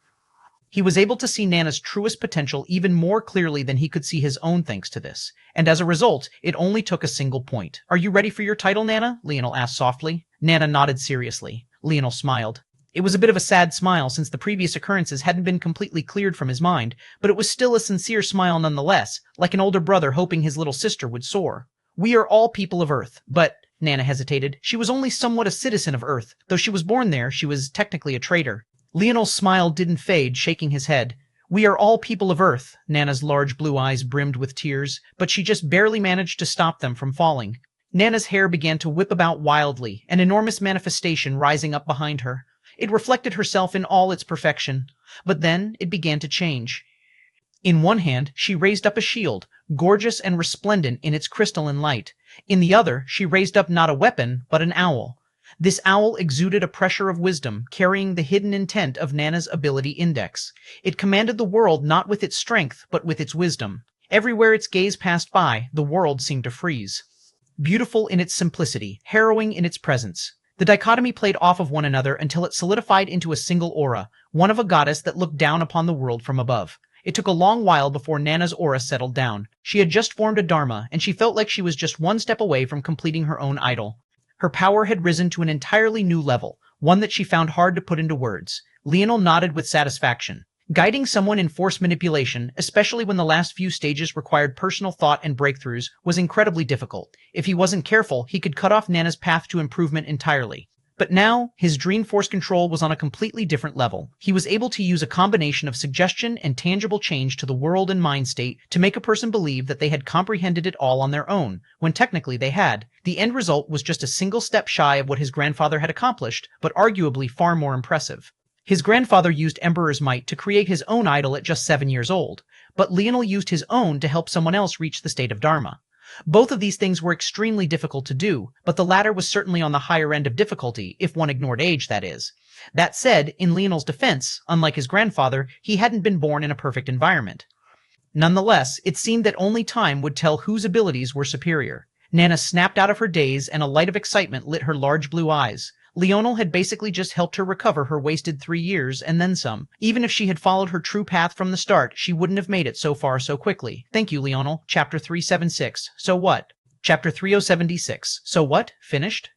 He was able to see Nana's truest potential even more clearly than he could see his own thanks to this, and as a result, it only took a single point. "Are you ready for your title, Nana?" Leonel asked softly. Nana nodded seriously. Leonel smiled. It was a bit of a sad smile since the previous occurrences hadn't been completely cleared from his mind, but it was still a sincere smile nonetheless, like an older brother hoping his little sister would soar. "We are all people of Earth, but..." Nana hesitated. She was only somewhat a citizen of Earth. Though she was born there, she was technically a traitor. Leonel's smile didn't fade, shaking his head. "We are all people of Earth." Nana's large blue eyes brimmed with tears, but she just barely managed to stop them from falling. Nana's hair began to whip about wildly, an enormous manifestation rising up behind her. It reflected herself in all its perfection. But then it began to change. In one hand, she raised up a shield, gorgeous and resplendent in its crystalline light. In the other, she raised up not a weapon, but an owl. This owl exuded a pressure of wisdom, carrying the hidden intent of Nana's ability index. It commanded the world not with its strength, but with its wisdom. Everywhere its gaze passed by, the world seemed to freeze. Beautiful in its simplicity, harrowing in its presence. The dichotomy played off of one another until it solidified into a single aura, one of a goddess that looked down upon the world from above. It took a long while before Nana's aura settled down. She had just formed a dharma, and she felt like she was just one step away from completing her own idol. Her power had risen to an entirely new level, one that she found hard to put into words. Leonel nodded with satisfaction. Guiding someone in force manipulation, especially when the last few stages required personal thought and breakthroughs, was incredibly difficult. If he wasn't careful, he could cut off Nana's path to improvement entirely. But now, his dream force control was on a completely different level. He was able to use a combination of suggestion and tangible change to the world and mind state to make a person believe that they had comprehended it all on their own, when technically they had. The end result was just a single step shy of what his grandfather had accomplished, but arguably far more impressive. His grandfather used Emperor's might to create his own idol at just 7 years old, but Leonel used his own to help someone else reach the state of Dharma. Both of these things were extremely difficult to do, but the latter was certainly on the higher end of difficulty, if one ignored age, that is. That said, in Leonel's defense, unlike his grandfather, he hadn't been born in a perfect environment. Nonetheless, it seemed that only time would tell whose abilities were superior. Nana snapped out of her daze, and a light of excitement lit her large blue eyes. Leonel had basically just helped her recover her wasted 3 years, and then some. Even if she had followed her true path from the start, she wouldn't have made it so far so quickly. Thank you, Leonel. Chapter 376. So what? Chapter 3076. So what? Finished?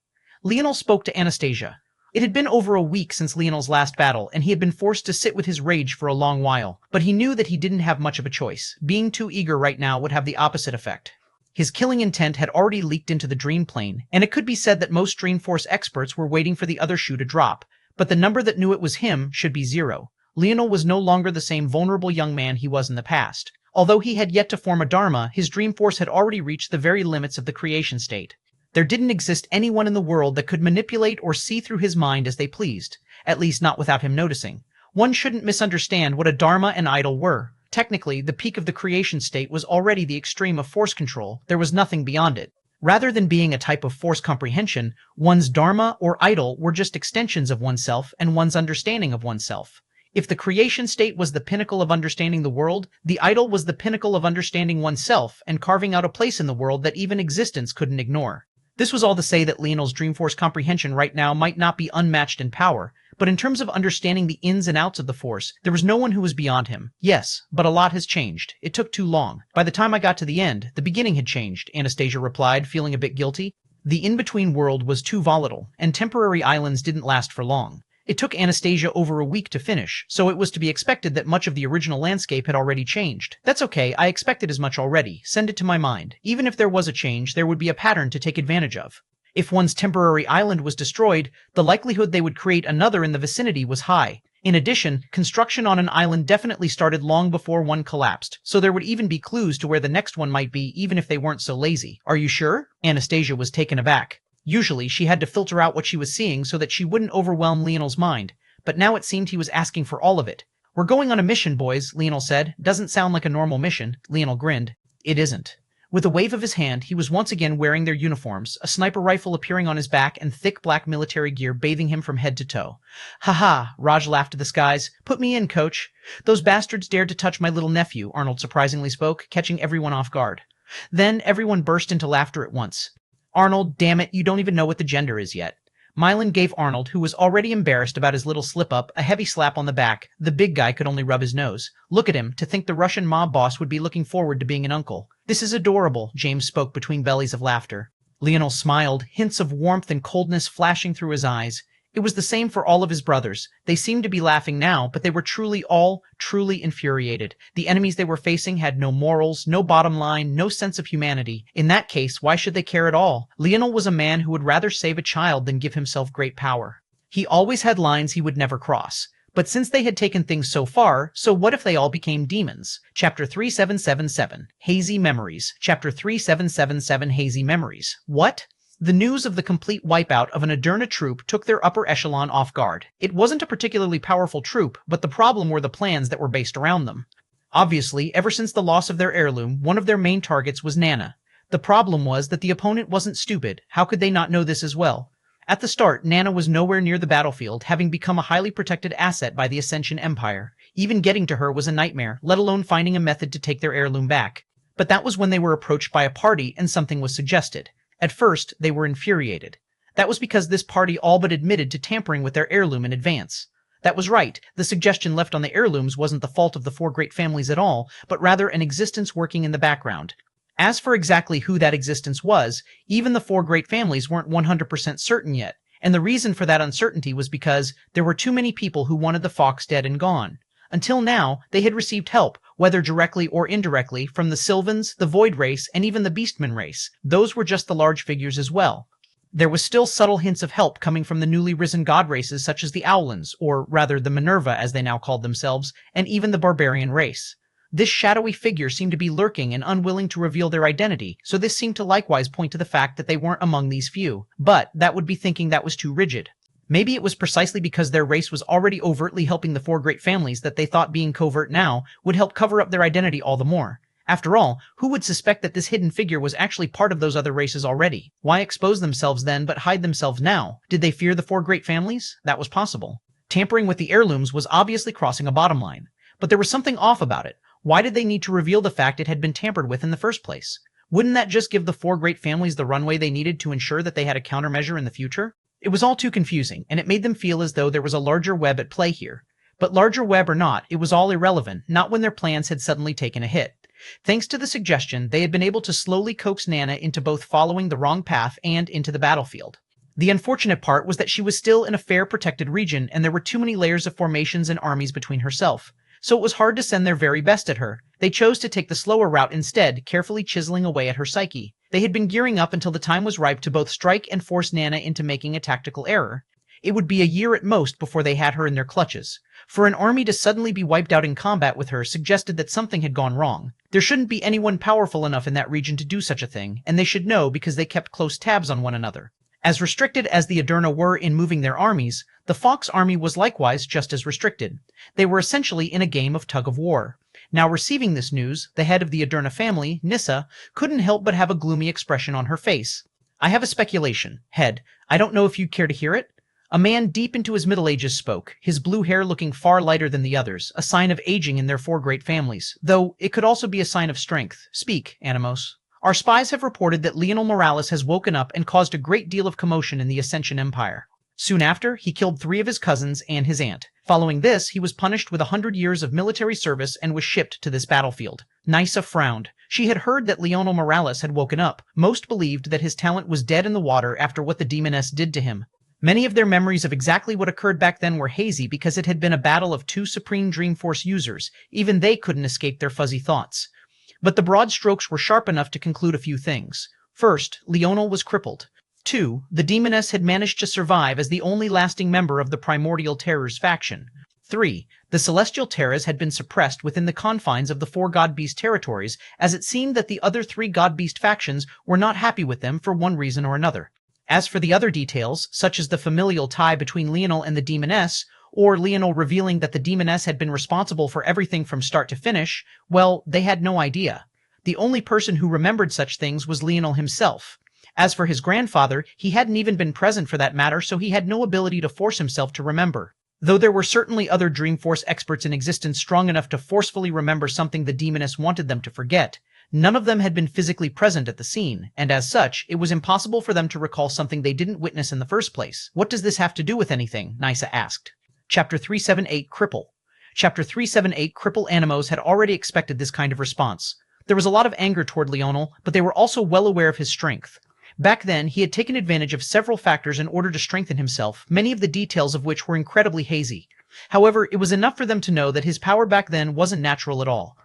Leonel spoke to Anastasia. It had been over a week since Leonel's last battle, and he had been forced to sit with his rage for a long while. But he knew that he didn't have much of a choice. Being too eager right now would have the opposite effect. His killing intent had already leaked into the dream plane, and it could be said that most Dreamforce experts were waiting for the other shoe to drop, but the number that knew it was him should be 0. Leonel was no longer the same vulnerable young man he was in the past. Although he had yet to form a Dharma, his Dreamforce had already reached the very limits of the creation state. There didn't exist anyone in the world that could manipulate or see through his mind as they pleased, at least not without him noticing. One shouldn't misunderstand what a Dharma and idol were. Technically, the peak of the creation state was already the extreme of force control. There was nothing beyond it. Rather than being a type of force comprehension, one's dharma or idol were just extensions of oneself and one's understanding of oneself. If the creation state was the pinnacle of understanding the world, the idol was the pinnacle of understanding oneself and carving out a place in the world that even existence couldn't ignore. This was all to say that Leonel's Dreamforce comprehension right now might not be unmatched in power, but in terms of understanding the ins and outs of the Force, there was no one who was beyond him. Yes, but a lot has changed. It took too long. By the time I got to the end, the beginning had changed, Anastasia replied, feeling a bit guilty. The in-between world was too volatile, and temporary islands didn't last for long. It took Anastasia over a week to finish, so it was to be expected that much of the original landscape had already changed. That's okay, I expected as much already. Send it to my mind. Even if there was a change, there would be a pattern to take advantage of. If one's temporary island was destroyed, the likelihood they would create another in the vicinity was high. In addition, construction on an island definitely started long before one collapsed, so there would even be clues to where the next one might be even if they weren't so lazy. Are you sure? Anastasia was taken aback. Usually, she had to filter out what she was seeing so that she wouldn't overwhelm Leonel's mind, but now it seemed he was asking for all of it. We're going on a mission, boys, Leonel said. Doesn't sound like a normal mission. Leonel grinned. It isn't. With a wave of his hand, he was once again wearing their uniforms, a sniper rifle appearing on his back and thick black military gear bathing him from head to toe. Ha ha, Raj laughed to the skies. Put me in, coach. Those bastards dared to touch my little nephew, Arnold surprisingly spoke, catching everyone off guard. Then everyone burst into laughter at once. Arnold, damn it, you don't even know what the gender is yet. Mylan gave Arnold, who was already embarrassed about his little slip-up, a heavy slap on the back. The big guy could only rub his nose. Look at him, to think the Russian mob boss would be looking forward to being an uncle. This is adorable, James spoke between bellies of laughter. Leonel smiled, hints of warmth and coldness flashing through his eyes. It was the same for all of his brothers. They seemed to be laughing now, but they were truly infuriated. The enemies they were facing had no morals, no bottom line, no sense of humanity. In that case, why should they care at all? Leonel was a man who would rather save a child than give himself great power. He always had lines he would never cross. But since they had taken things so far, so what if they all became demons? Chapter 3777, Hazy Memories. Chapter 3777, Hazy Memories. What? The news of the complete wipeout of an Aderna troop took their upper echelon off guard. It wasn't a particularly powerful troop, but the problem were the plans that were based around them. Obviously, ever since the loss of their heirloom, one of their main targets was Nana. The problem was that the opponent wasn't stupid. How could they not know this as well? At the start, Nana was nowhere near the battlefield, having become a highly protected asset by the Ascension Empire. Even getting to her was a nightmare, let alone finding a method to take their heirloom back. But that was when they were approached by a party and something was suggested. At first, they were infuriated. That was because this party all but admitted to tampering with their heirloom in advance. That was right, the suggestion left on the heirlooms wasn't the fault of the four great families at all, but rather an existence working in the background. As for exactly who that existence was, even the four great families weren't 100% certain yet, and the reason for that uncertainty was because there were too many people who wanted the fox dead and gone. Until now, they had received help, whether directly or indirectly, from the Sylvans, the Void race, and even the Beastman race. Those were just the large figures as well. There was still subtle hints of help coming from the newly risen god races such as the Owlins, or rather the Minerva as they now called themselves, and even the barbarian race. This shadowy figure seemed to be lurking and unwilling to reveal their identity, so this seemed to likewise point to the fact that they weren't among these few. But that would be thinking that was too rigid. Maybe it was precisely because their race was already overtly helping the four great families that they thought being covert now would help cover up their identity all the more. After all, who would suspect that this hidden figure was actually part of those other races already? Why expose themselves then but hide themselves now? Did they fear the four great families? That was possible. Tampering with the heirlooms was obviously crossing a bottom line. But there was something off about it. Why did they need to reveal the fact it had been tampered with in the first place? Wouldn't that just give the four great families the runway they needed to ensure that they had a countermeasure in the future? It was all too confusing, and it made them feel as though there was a larger web at play here. But larger web or not, it was all irrelevant, not when their plans had suddenly taken a hit. Thanks to the suggestion, they had been able to slowly coax Nana into both following the wrong path and into the battlefield. The unfortunate part was that she was still in a fair protected region, and there were too many layers of formations and armies between herself. So it was hard to send their very best at her. They chose to take the slower route instead, carefully chiseling away at her psyche. They had been gearing up until the time was ripe to both strike and force Nana into making a tactical error. It would be a year at most before they had her in their clutches. For an army to suddenly be wiped out in combat with her suggested that something had gone wrong. There shouldn't be anyone powerful enough in that region to do such a thing, and they should know because they kept close tabs on one another. As restricted as the Aderna were in moving their armies, the Fox army was likewise just as restricted. They were essentially in a game of tug-of-war. Now receiving this news, the head of the Aderna family, Nissa, couldn't help but have a gloomy expression on her face. "I have a speculation, Head. I don't know if you'd care to hear it?" A man deep into his Middle Ages spoke, his blue hair looking far lighter than the others, a sign of aging in their four great families, though it could also be a sign of strength. "Speak, Animos." "Our spies have reported that Leonel Morales has woken up and caused a great deal of commotion in the Ascension Empire. Soon after, he killed 3 of his cousins and his aunt. Following this, he was punished with 100 years of military service and was shipped to this battlefield." Nysa frowned. She had heard that Leonel Morales had woken up. Most believed that his talent was dead in the water after what the demoness did to him. Many of their memories of exactly what occurred back then were hazy because it had been a battle of 2 Supreme Dreamforce users. Even they couldn't escape their fuzzy thoughts. But the broad strokes were sharp enough to conclude a few things. First, Leonel was crippled. 2. The demoness had managed to survive as the only lasting member of the Primordial Terrors faction. 3. The Celestial Terras had been suppressed within the confines of the 4 God-Beast territories, as it seemed that the other 3 God-Beast factions were not happy with them for one reason or another. As for the other details, such as the familial tie between Leonel and the demoness, or Leonel revealing that the demoness had been responsible for everything from start to finish, well, they had no idea. The only person who remembered such things was Leonel himself. As for his grandfather, he hadn't even been present for that matter, so he had no ability to force himself to remember. Though there were certainly other Dreamforce experts in existence strong enough to forcefully remember something the demoness wanted them to forget, none of them had been physically present at the scene, and as such, it was impossible for them to recall something they didn't witness in the first place. "What does this have to do with anything?" Nysa asked. Chapter 378 Cripple. Chapter 378 Cripple Animos had already expected this kind of response. There was a lot of anger toward Leonel, but they were also well aware of his strength. Back then, he had taken advantage of several factors in order to strengthen himself, many of the details of which were incredibly hazy. However, it was enough for them to know that his power back then wasn't natural at all.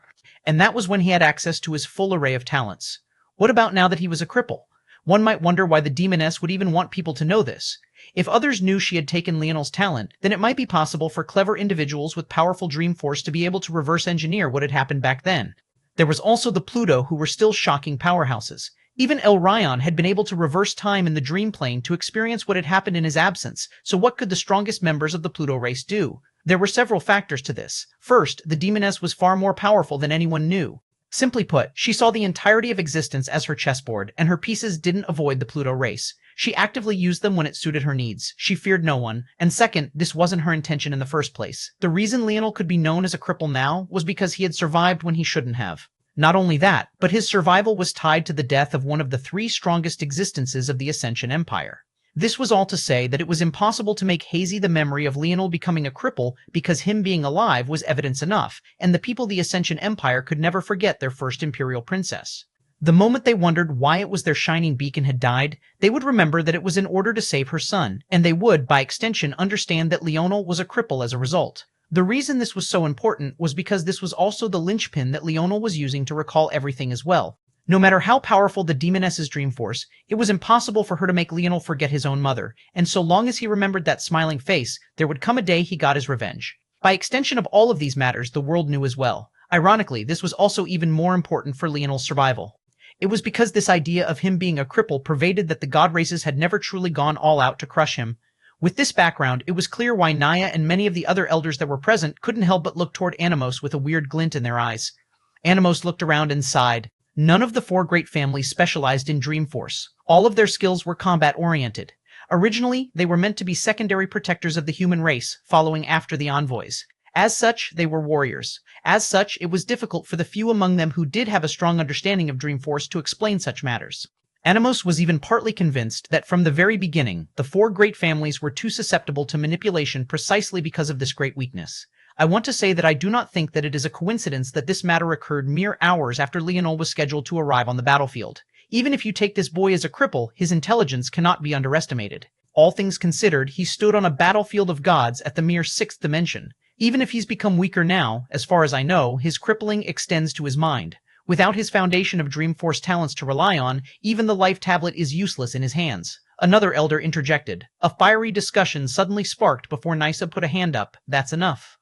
And that was when he had access to his full array of talents. What about now that he was a cripple? One might wonder why the demoness would even want people to know this. If others knew she had taken Leonel's talent, then it might be possible for clever individuals with powerful Dreamforce to be able to reverse engineer what had happened back then. There was also the Pluto, who were still shocking powerhouses. Even El Ryan had been able to reverse time in the dream plane to experience what had happened in his absence, so what could the strongest members of the Pluto race do? There were several factors to this. First, the demoness was far more powerful than anyone knew. Simply put, she saw the entirety of existence as her chessboard, and her pieces didn't avoid the Pluto race. She actively used them when it suited her needs. She feared no one. And second, this wasn't her intention in the first place. The reason Leonel could be known as a cripple now was because he had survived when he shouldn't have. Not only that, but his survival was tied to the death of one of the 3 strongest existences of the Ascension Empire. This was all to say that it was impossible to make hazy the memory of Leonel becoming a cripple because him being alive was evidence enough, and the people of the Ascension Empire could never forget their first Imperial Princess. The moment they wondered why it was their shining beacon had died, they would remember that it was in order to save her son, and they would, by extension, understand that Leonel was a cripple as a result. The reason this was so important was because this was also the linchpin that Leonel was using to recall everything as well. No matter how powerful the demoness's dream force, it was impossible for her to make Leonel forget his own mother, and so long as he remembered that smiling face, there would come a day he got his revenge. By extension of all of these matters, the world knew as well. Ironically, this was also even more important for Leonel's survival. It was because this idea of him being a cripple pervaded that the god races had never truly gone all out to crush him. With this background, it was clear why Naya and many of the other elders that were present couldn't help but look toward Animos with a weird glint in their eyes. Animos looked around and sighed. None of the four great families specialized in Dream Force. All of their skills were combat-oriented. Originally, they were meant to be secondary protectors of the human race, following after the envoys. As such, they were warriors. As such, it was difficult for the few among them who did have a strong understanding of Dream Force to explain such matters. Animos was even partly convinced that from the very beginning, the four great families were too susceptible to manipulation precisely because of this great weakness. I want to say that I do not think that it is a coincidence that this matter occurred mere hours after Leonel was scheduled to arrive on the battlefield. Even if you take this boy as a cripple, his intelligence cannot be underestimated. All things considered, he stood on a battlefield of gods at the mere sixth dimension. Even if he's become weaker now, as far as I know, his crippling extends to his mind. Without his foundation of Dream Force talents to rely on, even the life tablet is useless in his hands. Another elder interjected. A fiery discussion suddenly sparked before Nysa put a hand up. That's enough.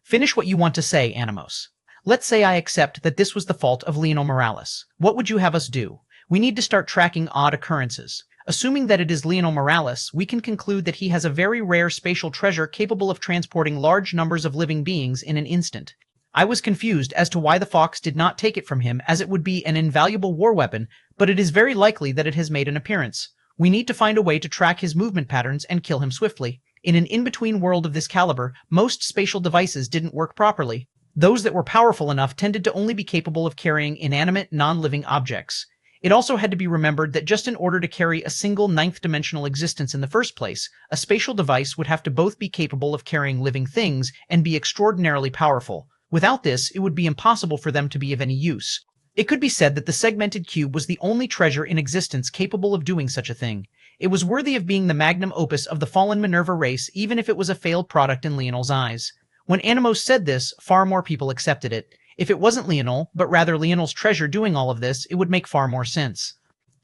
Finish what you want to say, Animos. Let's say I accept that this was the fault of Leonel Morales. What would you have us do? We need to start tracking odd occurrences. Assuming that it is Leonel Morales, we can conclude that he has a very rare spatial treasure capable of transporting large numbers of living beings in an instant. I was confused as to why the fox did not take it from him, as it would be an invaluable war weapon, but it is very likely that it has made an appearance. We need to find a way to track his movement patterns and kill him swiftly. In an in-between world of this caliber, most spatial devices didn't work properly. Those that were powerful enough tended to only be capable of carrying inanimate, non-living objects. It also had to be remembered that just in order to carry a single ninth-dimensional existence in the first place, a spatial device would have to both be capable of carrying living things and be extraordinarily powerful. Without this, it would be impossible for them to be of any use. It could be said that the segmented cube was the only treasure in existence capable of doing such a thing. It was worthy of being the magnum opus of the fallen Minerva race, even if it was a failed product in Leonel's eyes. When Animos said this, far more people accepted it. If it wasn't Leonel, but rather Leonel's treasure doing all of this, it would make far more sense.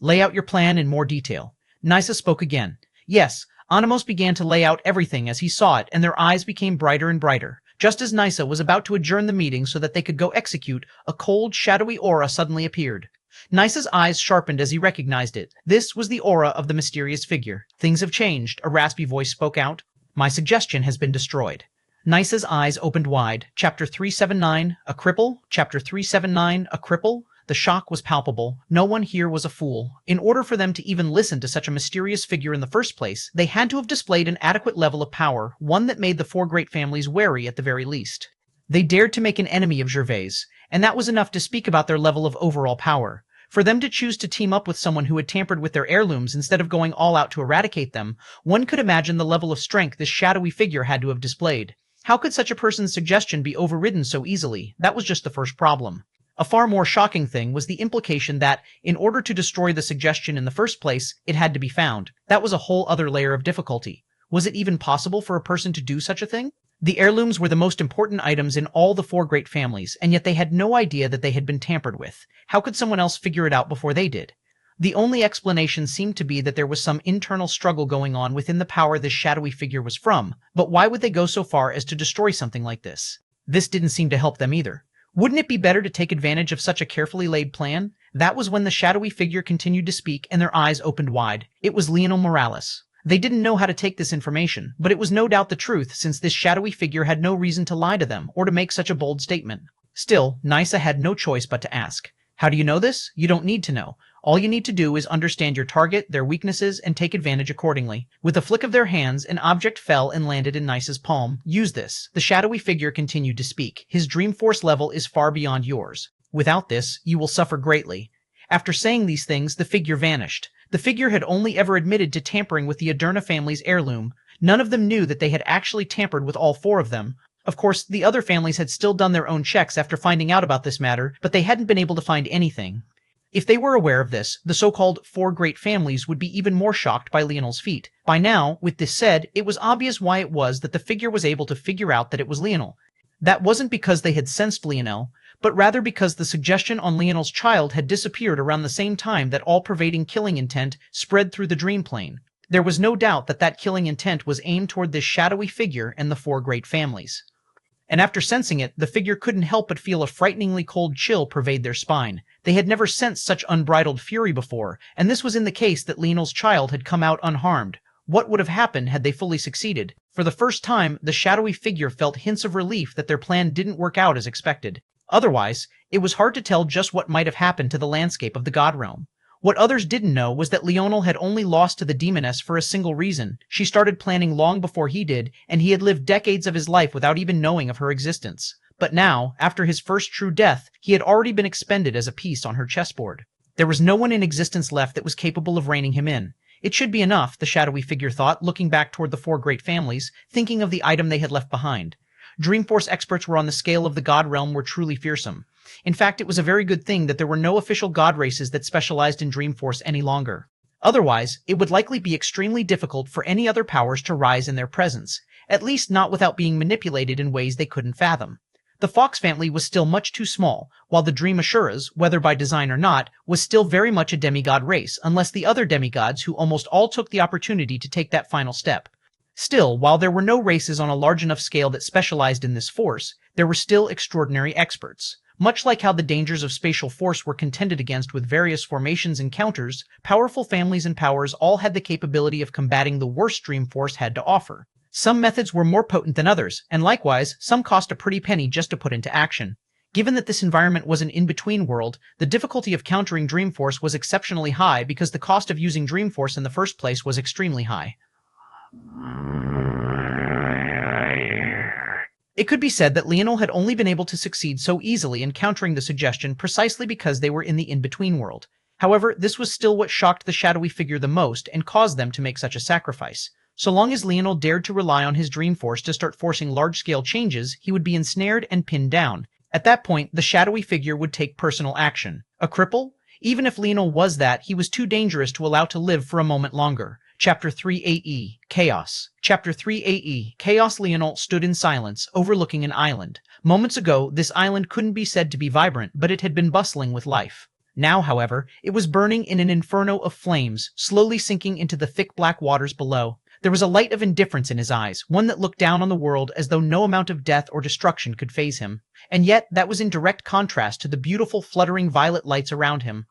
Lay out your plan in more detail. Nysa spoke again. Yes, Animos began to lay out everything as he saw it, and their eyes became brighter and brighter. Just as Nysa was about to adjourn the meeting so that they could go execute, a cold, shadowy aura suddenly appeared. Nysa's eyes sharpened as he recognized it. This was the aura of the mysterious figure. Things have changed, a raspy voice spoke out. My suggestion has been destroyed. Nysa's eyes opened wide. Chapter 379, a cripple? Chapter 379, a cripple? The shock was palpable. No one here was a fool. In order for them to even listen to such a mysterious figure in the first place, they had to have displayed an adequate level of power, one that made the four great families wary at the very least. They dared to make an enemy of Gervais, and that was enough to speak about their level of overall power. For them to choose to team up with someone who had tampered with their heirlooms instead of going all out to eradicate them, one could imagine the level of strength this shadowy figure had to have displayed. How could such a person's suggestion be overridden so easily? That was just the first problem. A far more shocking thing was the implication that, in order to destroy the suggestion in the first place, it had to be found. That was a whole other layer of difficulty. Was it even possible for a person to do such a thing? The heirlooms were the most important items in all the four great families, and yet they had no idea that they had been tampered with. How could someone else figure it out before they did? The only explanation seemed to be that there was some internal struggle going on within the power this shadowy figure was from, but why would they go so far as to destroy something like this? This didn't seem to help them either. Wouldn't it be better to take advantage of such a carefully laid plan? That was when the shadowy figure continued to speak and their eyes opened wide. It was Leonel Morales. They didn't know how to take this information, but it was no doubt the truth since this shadowy figure had no reason to lie to them or to make such a bold statement. Still, Nysa had no choice but to ask. How do you know this? You don't need to know. All you need to do is understand your target, their weaknesses, and take advantage accordingly. With a flick of their hands, an object fell and landed in Nysa's palm. Use this. The shadowy figure continued to speak. His dream force level is far beyond yours. Without this, you will suffer greatly. After saying these things, the figure vanished. The figure had only ever admitted to tampering with the Aderna family's heirloom. None of them knew that they had actually tampered with all four of them. Of course, the other families had still done their own checks after finding out about this matter, but they hadn't been able to find anything. If they were aware of this, the so-called four great families would be even more shocked by Leonel's feat. By now, with this said, it was obvious why it was that the figure was able to figure out that it was Leonel. That wasn't because they had sensed Leonel, but rather because the suggestion on Leonel's child had disappeared around the same time that all-pervading killing intent spread through the dream plane. There was no doubt that that killing intent was aimed toward this shadowy figure and the four great families. And after sensing it, the figure couldn't help but feel a frighteningly cold chill pervade their spine. They had never sensed such unbridled fury before, and this was in the case that Leonel's child had come out unharmed. What would have happened had they fully succeeded? For the first time, the shadowy figure felt hints of relief that their plan didn't work out as expected. Otherwise, it was hard to tell just what might have happened to the landscape of the God Realm. What others didn't know was that Leonel had only lost to the demoness for a single reason. She started planning long before he did, and he had lived decades of his life without even knowing of her existence. But now, after his first true death, he had already been expended as a piece on her chessboard. There was no one in existence left that was capable of reining him in. It should be enough, the shadowy figure thought, looking back toward the four great families, thinking of the item they had left behind. Dreamforce experts were on the scale of the God Realm were truly fearsome. In fact, it was a very good thing that there were no official god races that specialized in Dreamforce any longer. Otherwise, it would likely be extremely difficult for any other powers to rise in their presence, at least not without being manipulated in ways they couldn't fathom. The Fox family was still much too small, while the Dream Assuras, whether by design or not, was still very much a demigod race, unless the other demigods who almost all took the opportunity to take that final step. Still, while there were no races on a large enough scale that specialized in this force, there were still extraordinary experts. Much like how the dangers of spatial force were contended against with various formations and counters, powerful families and powers all had the capability of combating the worst Dream Force had to offer. Some methods were more potent than others, and likewise, some cost a pretty penny just to put into action. Given that this environment was an in-between world, the difficulty of countering Dreamforce was exceptionally high because the cost of using Dreamforce in the first place was extremely high. It could be said that Leonel had only been able to succeed so easily in countering the suggestion precisely because they were in the in-between world. However, this was still what shocked the shadowy figure the most and caused them to make such a sacrifice. So long as Leonel dared to rely on his Dreamforce to start forcing large-scale changes, he would be ensnared and pinned down. At that point, the shadowy figure would take personal action. A cripple? Even if Leonel was that, he was too dangerous to allow to live for a moment longer. Chapter 3 AE, Chaos. Chapter 3 AE, Chaos. Leonel stood in silence, overlooking an island. Moments ago, this island couldn't be said to be vibrant, but it had been bustling with life. Now, however, it was burning in an inferno of flames, slowly sinking into the thick black waters below. There was a light of indifference in his eyes, one that looked down on the world as though no amount of death or destruction could faze him. And yet, that was in direct contrast to the beautiful fluttering violet lights around him.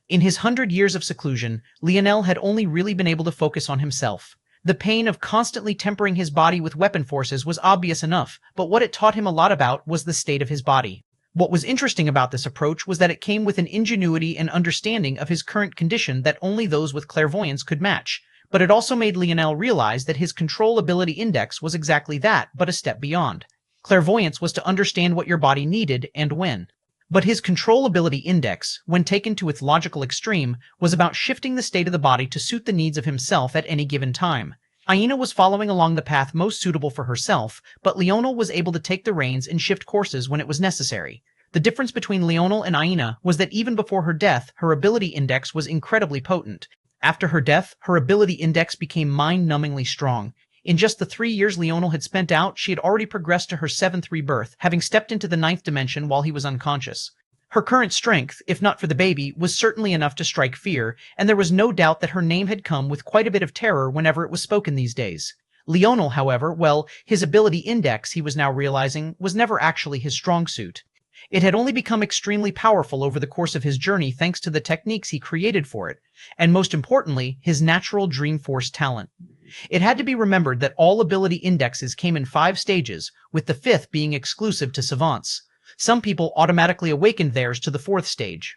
In his 100 years of seclusion, Leonel had only really been able to focus on himself. The pain of constantly tempering his body with weapon forces was obvious enough, but what it taught him a lot about was the state of his body. What was interesting about this approach was that it came with an ingenuity and understanding of his current condition that only those with clairvoyance could match. But it also made Leonel realize that his control ability index was exactly that, but a step beyond. Clairvoyance was to understand what your body needed and when. But his control ability index, when taken to its logical extreme, was about shifting the state of the body to suit the needs of himself at any given time. Aina was following along the path most suitable for herself, but Leonel was able to take the reins and shift courses when it was necessary. The difference between Leonel and Aina was that even before her death, her ability index was incredibly potent. After her death, her ability index became mind-numbingly strong. In just the 3 years Leonel had spent out, she had already progressed to her 7th rebirth, having stepped into the 9th dimension while he was unconscious. Her current strength, if not for the baby, was certainly enough to strike fear, and there was no doubt that her name had come with quite a bit of terror whenever it was spoken these days. Leonel, however, well, his ability index, he was now realizing, was never actually his strong suit. It had only become extremely powerful over the course of his journey thanks to the techniques he created for it, and most importantly, his natural Dreamforce talent. It had to be remembered that all ability indexes came in 5 stages, with the 5th being exclusive to savants. Some people automatically awakened theirs to the 4th stage.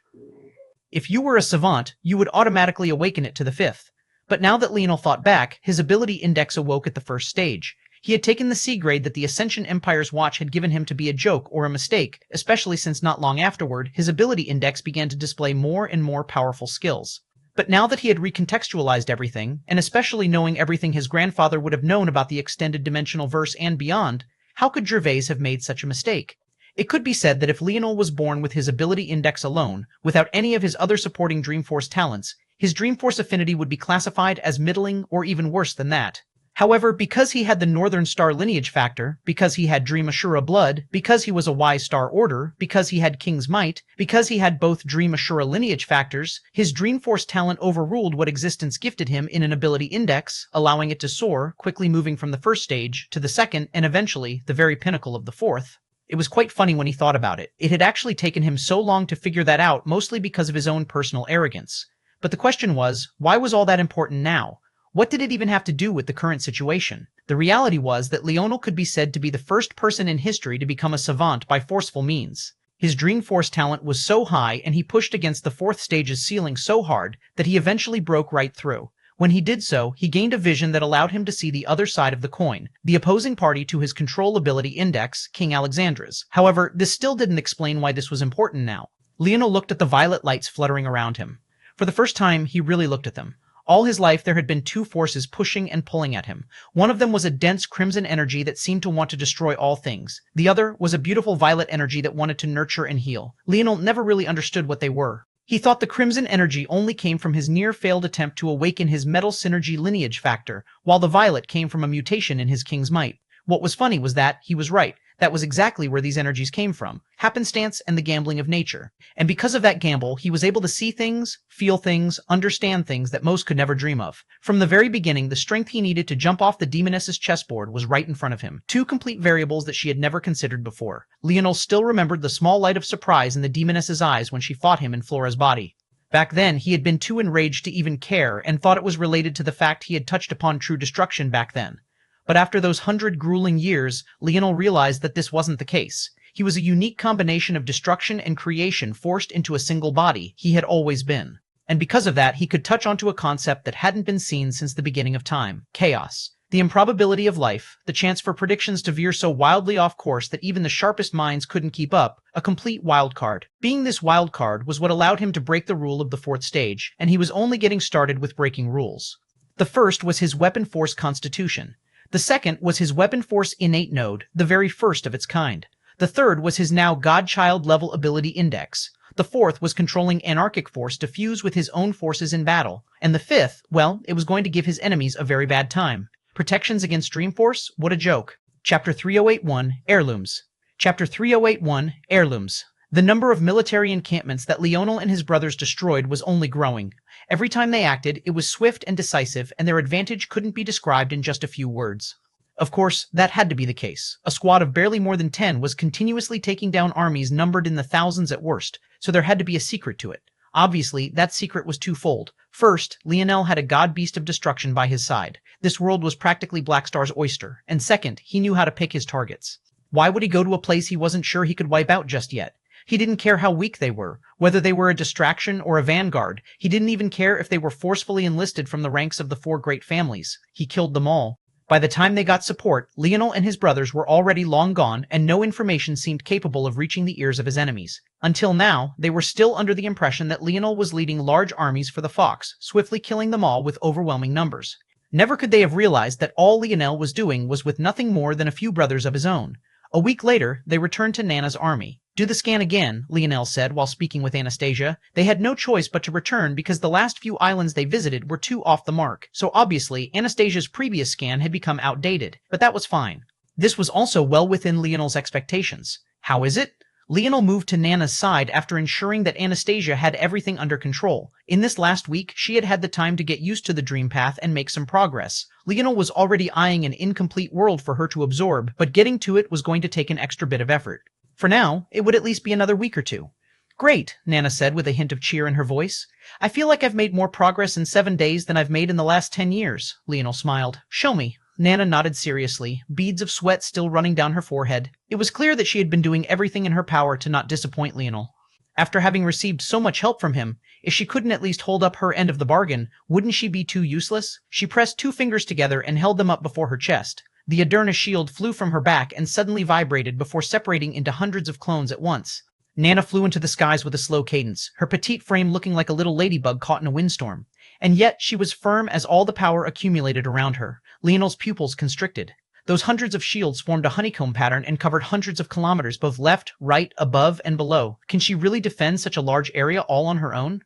If you were a savant, you would automatically awaken it to the 5th. But now that Leonel thought back, his ability index awoke at the 1st stage. He had taken the C grade that the Ascension Empire's watch had given him to be a joke or a mistake, especially since not long afterward, his ability index began to display more and more powerful skills. But now that he had recontextualized everything, and especially knowing everything his grandfather would have known about the extended dimensional verse and beyond, how could Gervais have made such a mistake? It could be said that if Leonel was born with his ability index alone, without any of his other supporting Dreamforce talents, his Dreamforce affinity would be classified as middling or even worse than that. However, because he had the Northern Star lineage factor, because he had Dream Ashura blood, because he was a Y Star order, because he had King's Might, because he had both Dream Ashura lineage factors, his Dreamforce talent overruled what existence gifted him in an ability index, allowing it to soar, quickly moving from the first stage to the second and eventually the very pinnacle of the fourth. It was quite funny when he thought about it. It had actually taken him so long to figure that out, mostly because of his own personal arrogance. But the question was, why was all that important now? What did it even have to do with the current situation? The reality was that Leonel could be said to be the first person in history to become a savant by forceful means. His Dreamforce talent was so high and he pushed against the fourth stage's ceiling so hard that he eventually broke right through. When he did so, he gained a vision that allowed him to see the other side of the coin, the opposing party to his control ability index, King Alexandra's. However, this still didn't explain why this was important now. Leonel looked at the violet lights fluttering around him. For the first time, he really looked at them. All his life there had been two forces pushing and pulling at him. One of them was a dense crimson energy that seemed to want to destroy all things. The other was a beautiful violet energy that wanted to nurture and heal. Leonel never really understood what they were. He thought the crimson energy only came from his near-failed attempt to awaken his metal synergy lineage factor, while the violet came from a mutation in his King's Might. What was funny was that he was right. That was exactly where these energies came from. Happenstance and the gambling of nature. And because of that gamble, he was able to see things, feel things, understand things that most could never dream of. From the very beginning, the strength he needed to jump off the demoness's chessboard was right in front of him. Two complete variables that she had never considered before. Leonel still remembered the small light of surprise in the demoness's eyes when she fought him in Flora's body. Back then, he had been too enraged to even care and thought it was related to the fact he had touched upon true destruction back then. But after those 100 grueling years, Leonel realized that this wasn't the case. He was a unique combination of destruction and creation forced into a single body. He had always been. And because of that, he could touch onto a concept that hadn't been seen since the beginning of time. Chaos. The improbability of life, the chance for predictions to veer so wildly off course that even the sharpest minds couldn't keep up, a complete wild card. Being this wild card was what allowed him to break the rule of the fourth stage, and he was only getting started with breaking rules. The first was his weapon force constitution. The second was his weapon force innate node, the very first of its kind. The third was his now godchild level ability index. The fourth was controlling anarchic force to fuse with his own forces in battle. And the fifth, well, it was going to give his enemies a very bad time. Protections against Dreamforce? What a joke. Chapter 3081, Heirlooms. Chapter 3081, Heirlooms. The number of military encampments that Leonel and his brothers destroyed was only growing. Every time they acted, it was swift and decisive, and their advantage couldn't be described in just a few words. Of course, that had to be the case. A squad of barely more than 10 was continuously taking down armies numbered in the thousands at worst, so there had to be a secret to it. Obviously, that secret was twofold. First, Leonel had a god beast of destruction by his side. This world was practically Blackstar's oyster. And second, he knew how to pick his targets. Why would he go to a place he wasn't sure he could wipe out just yet? He didn't care how weak they were, whether they were a distraction or a vanguard. He didn't even care if they were forcefully enlisted from the ranks of the four great families. He killed them all. By the time they got support, Leonel and his brothers were already long gone, and no information seemed capable of reaching the ears of his enemies. Until now, they were still under the impression that Leonel was leading large armies for the Fox, swiftly killing them all with overwhelming numbers. Never could they have realized that all Leonel was doing was with nothing more than a few brothers of his own. A week later, they returned to Nana's army. Do the scan again, Leonel said while speaking with Anastasia. They had no choice but to return because the last few islands they visited were too off the mark, so obviously Anastasia's previous scan had become outdated, but that was fine. This was also well within Leonel's expectations. How is it? Leonel moved to Nana's side after ensuring that Anastasia had everything under control. In this last week, she had had the time to get used to the dream path and make some progress. Leonel was already eyeing an incomplete world for her to absorb, but getting to it was going to take an extra bit of effort. For now, it would at least be another week or two. Great, Nana said with a hint of cheer in her voice. I feel like I've made more progress in 7 days than I've made in the last 10 years. Leonel smiled. Show me. Nana nodded seriously, beads of sweat still running down her forehead. It was clear that she had been doing everything in her power to not disappoint Leonel. After having received so much help from him, if she couldn't at least hold up her end of the bargain, wouldn't she be too useless? She pressed 2 fingers together and held them up before her chest. The Aderna shield flew from her back and suddenly vibrated before separating into hundreds of clones at once. Nana flew into the skies with a slow cadence, her petite frame looking like a little ladybug caught in a windstorm. And yet she was firm as all the power accumulated around her. Leonel's pupils constricted. Those hundreds of shields formed a honeycomb pattern and covered hundreds of kilometers both left, right, above, and below. Can she really defend such a large area all on her own?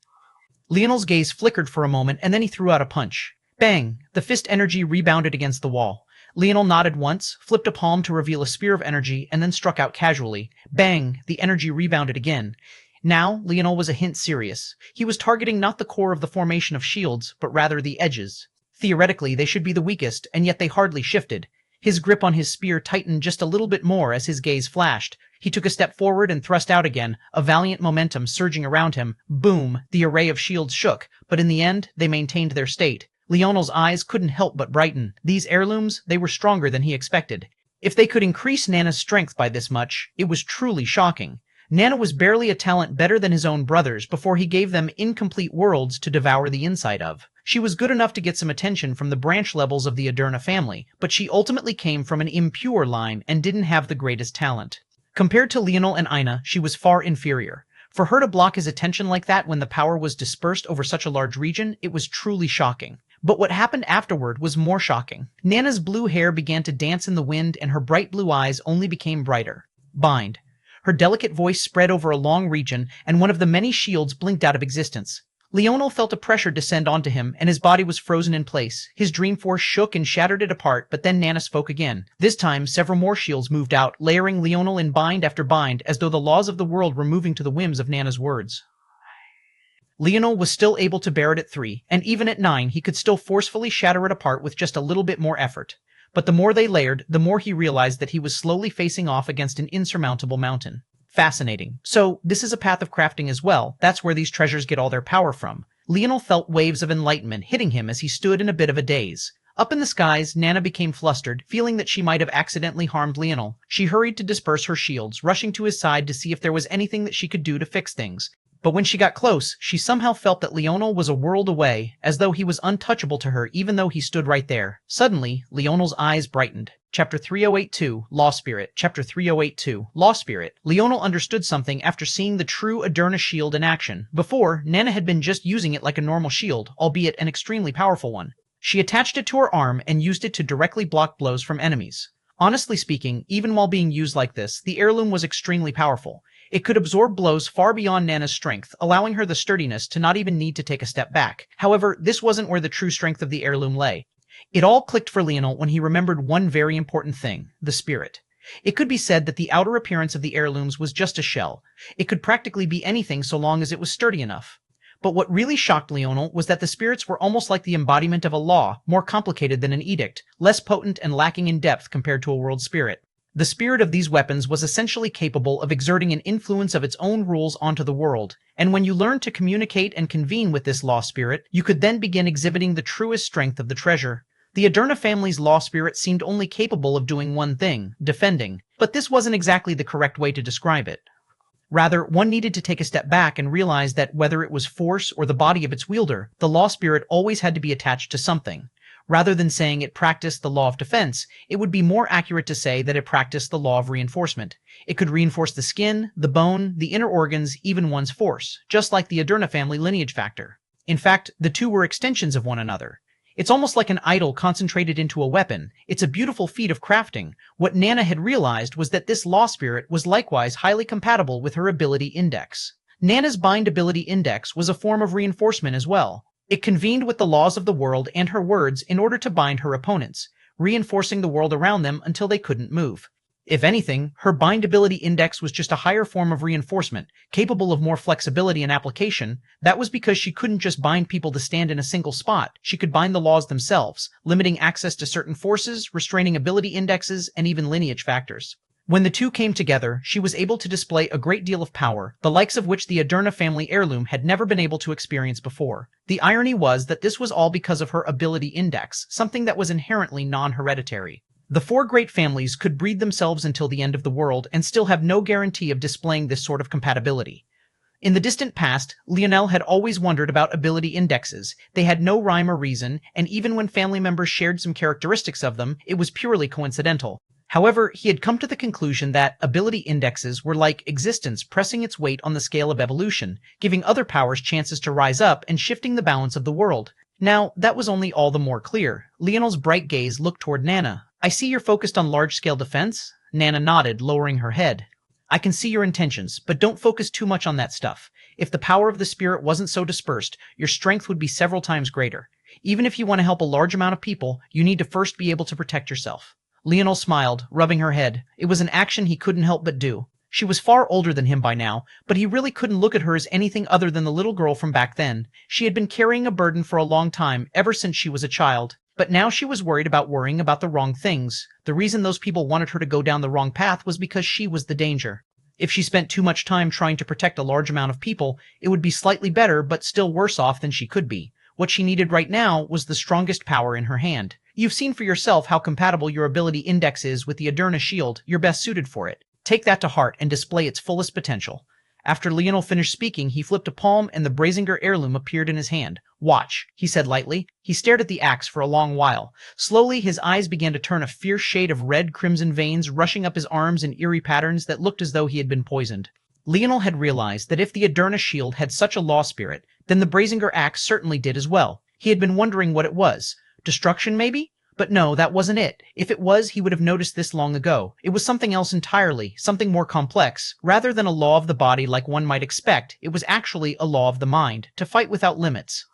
Leonel's gaze flickered for a moment and then he threw out a punch. Bang! The fist energy rebounded against the wall. Leonel nodded once, flipped a palm to reveal a spear of energy, and then struck out casually. Bang! The energy rebounded again. Now, Leonel was a hint serious. He was targeting not the core of the formation of shields, but rather the edges. Theoretically, they should be the weakest, and yet they hardly shifted. His grip on his spear tightened just a little bit more as his gaze flashed. He took a step forward and thrust out again, a valiant momentum surging around him. Boom! The array of shields shook, but in the end, they maintained their state. Leonel's eyes couldn't help but brighten. These heirlooms, they were stronger than he expected. If they could increase Nana's strength by this much, it was truly shocking. Nana was barely a talent better than his own brothers before he gave them incomplete worlds to devour the inside of. She was good enough to get some attention from the branch levels of the Aderna family, but she ultimately came from an impure line and didn't have the greatest talent. Compared to Leonel and Ina, she was far inferior. For her to block his attention like that when the power was dispersed over such a large region, it was truly shocking. But what happened afterward was more shocking. Nana's blue hair began to dance in the wind and her bright blue eyes only became brighter. Bind. Her delicate voice spread over a long region and one of the many shields blinked out of existence. Leonel felt a pressure descend onto him and his body was frozen in place. His dream force shook and shattered it apart, but then Nana spoke again. This time, several more shields moved out, layering Leonel in bind after bind as though the laws of the world were moving to the whims of Nana's words. Leonel was still able to bear it at 3, and even at 9 he could still forcefully shatter it apart with just a little bit more effort. But the more they layered, the more he realized that he was slowly facing off against an insurmountable mountain. Fascinating. So, this is a path of crafting as well. That's where these treasures get all their power from. Leonel felt waves of enlightenment hitting him as he stood in a bit of a daze. Up in the skies, Nana became flustered, feeling that she might have accidentally harmed Leonel. She hurried to disperse her shields, rushing to his side to see if there was anything that she could do to fix things. But when she got close, she somehow felt that Leonel was a world away, as though he was untouchable to her even though he stood right there. Suddenly, Leonel's eyes brightened. Chapter 3082, Law Spirit. Chapter 3082, Law Spirit. Leonel understood something after seeing the true Aderna shield in action. Before, Nana had been just using it like a normal shield, albeit an extremely powerful one. She attached it to her arm and used it to directly block blows from enemies. Honestly speaking, even while being used like this, the heirloom was extremely powerful. It could absorb blows far beyond Nana's strength, allowing her the sturdiness to not even need to take a step back. However, this wasn't where the true strength of the heirloom lay. It all clicked for Leonel when he remembered one very important thing, the spirit. It could be said that the outer appearance of the heirlooms was just a shell. It could practically be anything so long as it was sturdy enough. But what really shocked Leonel was that the spirits were almost like the embodiment of a law, more complicated than an edict, less potent and lacking in depth compared to a world spirit. The spirit of these weapons was essentially capable of exerting an influence of its own rules onto the world, and when you learned to communicate and convene with this law spirit, you could then begin exhibiting the truest strength of the treasure. The Aderna family's law spirit seemed only capable of doing one thing, defending, but this wasn't exactly the correct way to describe it. Rather, one needed to take a step back and realize that whether it was force or the body of its wielder, the law spirit always had to be attached to something. Rather than saying it practiced the law of defense, it would be more accurate to say that it practiced the law of reinforcement. It could reinforce the skin, the bone, the inner organs, even one's force, just like the Aderna family lineage factor. In fact, the two were extensions of one another. It's almost like an idol concentrated into a weapon. It's a beautiful feat of crafting. What Nana had realized was that this law spirit was likewise highly compatible with her ability index. Nana's bind ability index was a form of reinforcement as well. It convened with the laws of the world and her words in order to bind her opponents, reinforcing the world around them until they couldn't move. If anything, her bindability index was just a higher form of reinforcement, capable of more flexibility and application. That was because she couldn't just bind people to stand in a single spot. She could bind the laws themselves, limiting access to certain forces, restraining ability indexes, and even lineage factors. When the two came together, she was able to display a great deal of power, the likes of which the Aderna family heirloom had never been able to experience before. The irony was that this was all because of her ability index, something that was inherently non-hereditary. The four great families could breed themselves until the end of the world and still have no guarantee of displaying this sort of compatibility. In the distant past, Leonel had always wondered about ability indexes. They had no rhyme or reason, and even when family members shared some characteristics of them, it was purely coincidental. However, he had come to the conclusion that ability indexes were like existence pressing its weight on the scale of evolution, giving other powers chances to rise up and shifting the balance of the world. Now, that was only all the more clear. Leonel's bright gaze looked toward Nana. "I see you're focused on large-scale defense?" Nana nodded, lowering her head. "I can see your intentions, but don't focus too much on that stuff. If the power of the spirit wasn't so dispersed, your strength would be several times greater. Even if you want to help a large amount of people, you need to first be able to protect yourself. Leonel smiled, rubbing her head. It was an action he couldn't help but do. She was far older than him by now, but he really couldn't look at her as anything other than the little girl from back then. She had been carrying a burden for a long time, ever since she was a child. But now she was worried about worrying about the wrong things. The reason those people wanted her to go down the wrong path was because she was the danger. If she spent too much time trying to protect a large amount of people, it would be slightly better, but still worse off than she could be. What she needed right now was the strongest power in her hand. You've seen for yourself how compatible your ability index is with the Aderna shield. You're best suited for it. Take that to heart and display its fullest potential. After Leonel finished speaking, he flipped a palm and the Brazinger heirloom appeared in his hand. Watch, he said lightly. He stared at the axe for a long while. Slowly, his eyes began to turn a fierce shade of red-crimson veins rushing up his arms in eerie patterns that looked as though he had been poisoned. Leonel had realized that if the Aderna shield had such a law spirit, then the Brazinger axe certainly did as well. He had been wondering what it was. Destruction, maybe? But no, that wasn't it. If it was, he would have noticed this long ago. It was something else entirely, something more complex. Rather than a law of the body like one might expect, it was actually a law of the mind, to fight without limits.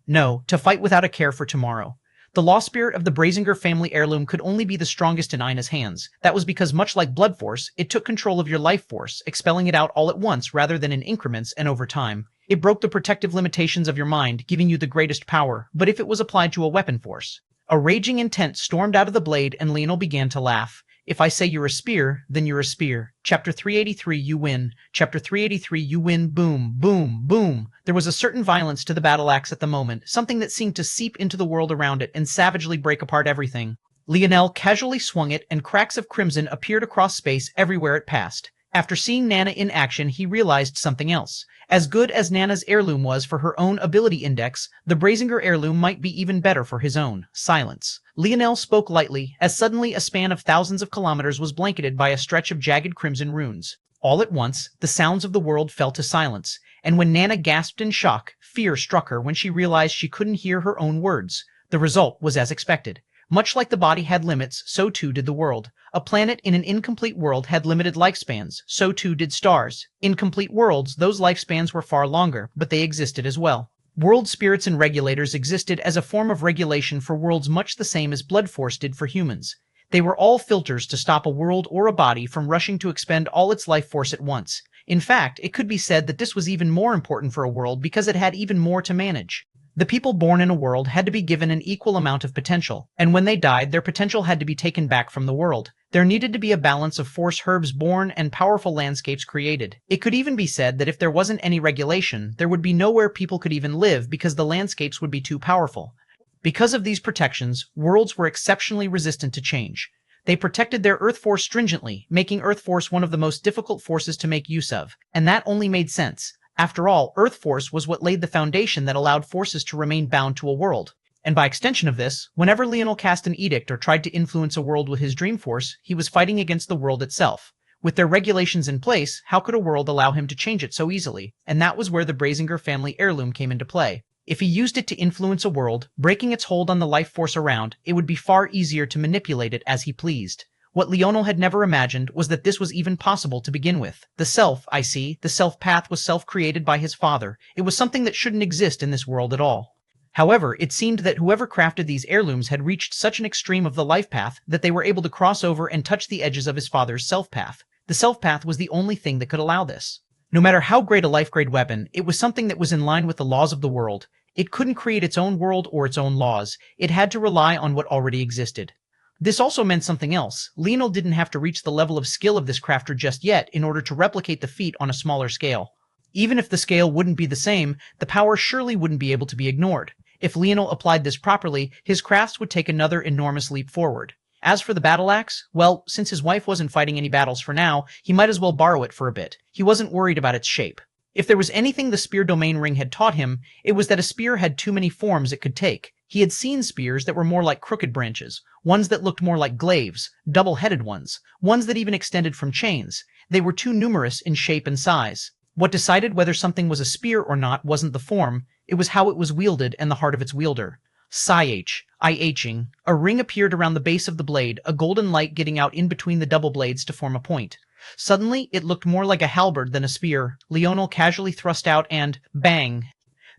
No, to fight without a care for tomorrow. The law spirit of the Brazinger family heirloom could only be the strongest in Ina's hands. That was because, much like blood force, it took control of your life force, expelling it out all at once rather than in increments and over time. It broke the protective limitations of your mind, giving you the greatest power, but if it was applied to a weapon force. A raging intent stormed out of the blade, and Leonel began to laugh. If I say you're a spear, then you're a spear. Chapter 383, you win. Chapter 383, you win. Boom, boom, boom. There was a certain violence to the battle axe at the moment, something that seemed to seep into the world around it and savagely break apart everything. Leonel casually swung it, and cracks of crimson appeared across space everywhere it passed. After seeing Nana in action, he realized something else. As good as Nana's heirloom was for her own ability index, the Brazinger heirloom might be even better for his own. Silence. Leonel spoke lightly, as suddenly a span of thousands of kilometers was blanketed by a stretch of jagged crimson runes. All at once, the sounds of the world fell to silence, and when Nana gasped in shock, fear struck her when she realized she couldn't hear her own words. The result was as expected. Much like the body had limits, so too did the world. A planet in an incomplete world had limited lifespans, so too did stars. In complete worlds, those lifespans were far longer, but they existed as well. World spirits and regulators existed as a form of regulation for worlds much the same as blood force did for humans. They were all filters to stop a world or a body from rushing to expend all its life force at once. In fact, it could be said that this was even more important for a world because it had even more to manage. The people born in a world had to be given an equal amount of potential, and when they died, their potential had to be taken back from the world. There needed to be a balance of force herbs born and powerful landscapes created. It could even be said that if there wasn't any regulation, there would be nowhere people could even live because the landscapes would be too powerful. Because of these protections, worlds were exceptionally resistant to change. They protected their Earth force stringently, making Earth force one of the most difficult forces to make use of, and that only made sense. After all, Earth force was what laid the foundation that allowed forces to remain bound to a world. And by extension of this, whenever Leonel cast an edict or tried to influence a world with his dream force, he was fighting against the world itself. With their regulations in place, how could a world allow him to change it so easily? And that was where the Brazinger family heirloom came into play. If he used it to influence a world, breaking its hold on the life force around, it would be far easier to manipulate it as he pleased. What Leonel had never imagined was that this was even possible to begin with. The self, the self path was self-created by his father. It was something that shouldn't exist in this world at all. However, it seemed that whoever crafted these heirlooms had reached such an extreme of the life path that they were able to cross over and touch the edges of his father's self path. The self path was the only thing that could allow this. No matter how great a life-grade weapon, it was something that was in line with the laws of the world. It couldn't create its own world or its own laws. It had to rely on what already existed. This also meant something else. Leonel didn't have to reach the level of skill of this crafter just yet in order to replicate the feat on a smaller scale. Even if the scale wouldn't be the same, the power surely wouldn't be able to be ignored. If Leonel applied this properly, his crafts would take another enormous leap forward. As for the battle axe, well, since his wife wasn't fighting any battles for now, he might as well borrow it for a bit. He wasn't worried about its shape. If there was anything the spear domain ring had taught him, it was that a spear had too many forms it could take. He had seen spears that were more like crooked branches, ones that looked more like glaives, double-headed ones that even extended from chains. They were too numerous in shape and size. What decided whether something was a spear or not wasn't the form, it was how it was wielded and the heart of its wielder. I-H-ing. A ring appeared around the base of the blade, a golden light getting out in between the double blades to form a point. Suddenly, it looked more like a halberd than a spear. Leonel casually thrust out and, bang!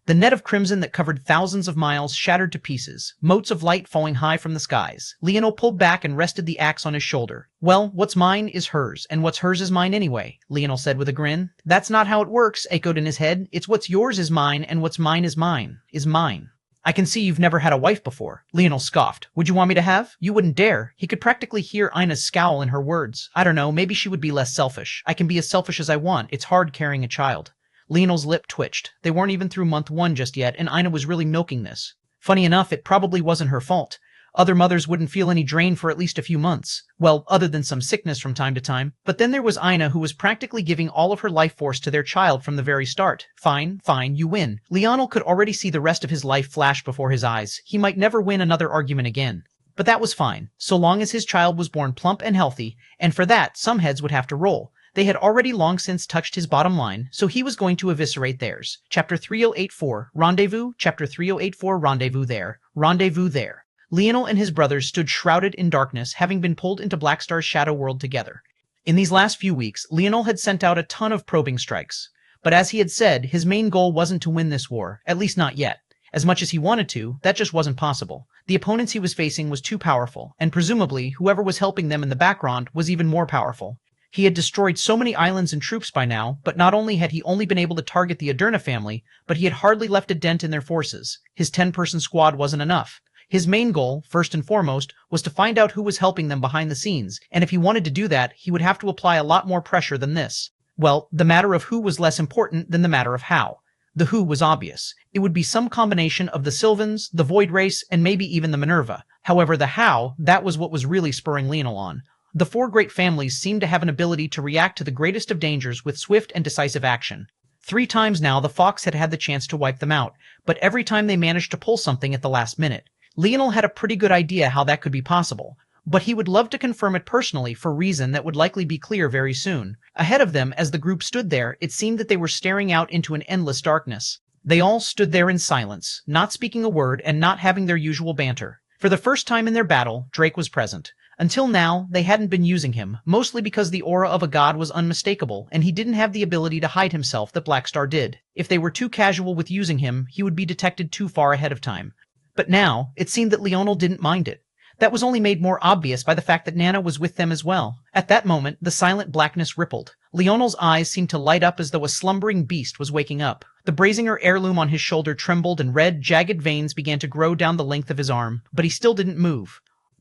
The net of crimson that covered thousands of miles shattered to pieces, motes of light falling high from the skies. Leonel pulled back and rested the axe on his shoulder. Well, what's mine is hers, and what's hers is mine anyway, Leonel said with a grin. That's not how it works, echoed in his head. It's what's yours is mine, and what's mine is mine, is mine. I can see you've never had a wife before, Leonel scoffed. Would you want me to have? You wouldn't dare. He could practically hear Ina's scowl in her words. I don't know, maybe she would be less selfish. I can be as selfish as I want. It's hard carrying a child. Leonel's lip twitched. They weren't even through month 1 just yet, and Ina was really milking this. Funny enough, it probably wasn't her fault. Other mothers wouldn't feel any drain for at least a few months. Well, other than some sickness from time to time. But then there was Ina, who was practically giving all of her life force to their child from the very start. Fine, you win. Leonel could already see the rest of his life flash before his eyes. He might never win another argument again. But that was fine, so long as his child was born plump and healthy, and for that, some heads would have to roll. They had already long since touched his bottom line, so he was going to eviscerate theirs. Chapter 3084, Rendezvous. Chapter 3084, Rendezvous there. Rendezvous there. Leonel and his brothers stood shrouded in darkness, having been pulled into Blackstar's shadow world together. In these last few weeks, Leonel had sent out a ton of probing strikes. But as he had said, his main goal wasn't to win this war, at least not yet. As much as he wanted to, that just wasn't possible. The opponents he was facing was too powerful, and presumably, whoever was helping them in the background was even more powerful. He had destroyed so many islands and troops by now, but not only had he only been able to target the Aderna family, but he had hardly left a dent in their forces. His 10-person squad wasn't enough. His main goal, first and foremost, was to find out who was helping them behind the scenes, and if he wanted to do that, he would have to apply a lot more pressure than this. Well, the matter of who was less important than the matter of how. The who was obvious. It would be some combination of the Sylvans, the Void Race, and maybe even the Minerva. However, the how, that was what was really spurring Leonel on. The 4 great families seemed to have an ability to react to the greatest of dangers with swift and decisive action. 3 times now the Fox had had the chance to wipe them out, but every time they managed to pull something at the last minute. Leonel had a pretty good idea how that could be possible, but he would love to confirm it personally for a reason that would likely be clear very soon. Ahead of them, as the group stood there, it seemed that they were staring out into an endless darkness. They all stood there in silence, not speaking a word and not having their usual banter. For the first time in their battle, Drake was present. Until now, they hadn't been using him, mostly because the aura of a god was unmistakable, and he didn't have the ability to hide himself that Blackstar did. If they were too casual with using him, he would be detected too far ahead of time. But now, it seemed that Leonel didn't mind it. That was only made more obvious by the fact that Nana was with them as well. At that moment, the silent blackness rippled. Leonel's eyes seemed to light up as though a slumbering beast was waking up. The Brazinger heirloom on his shoulder trembled and red, jagged veins began to grow down the length of his arm, but he still didn't move.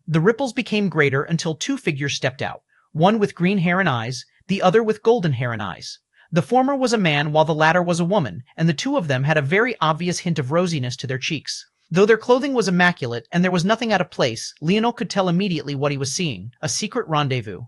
The ripples became greater until 2 figures stepped out, one with green hair and eyes, the other with golden hair and eyes. The former was a man while the latter was a woman, and the 2 of them had a very obvious hint of rosiness to their cheeks. Though their clothing was immaculate and there was nothing out of place, Leonel could tell immediately what he was seeing, a secret rendezvous.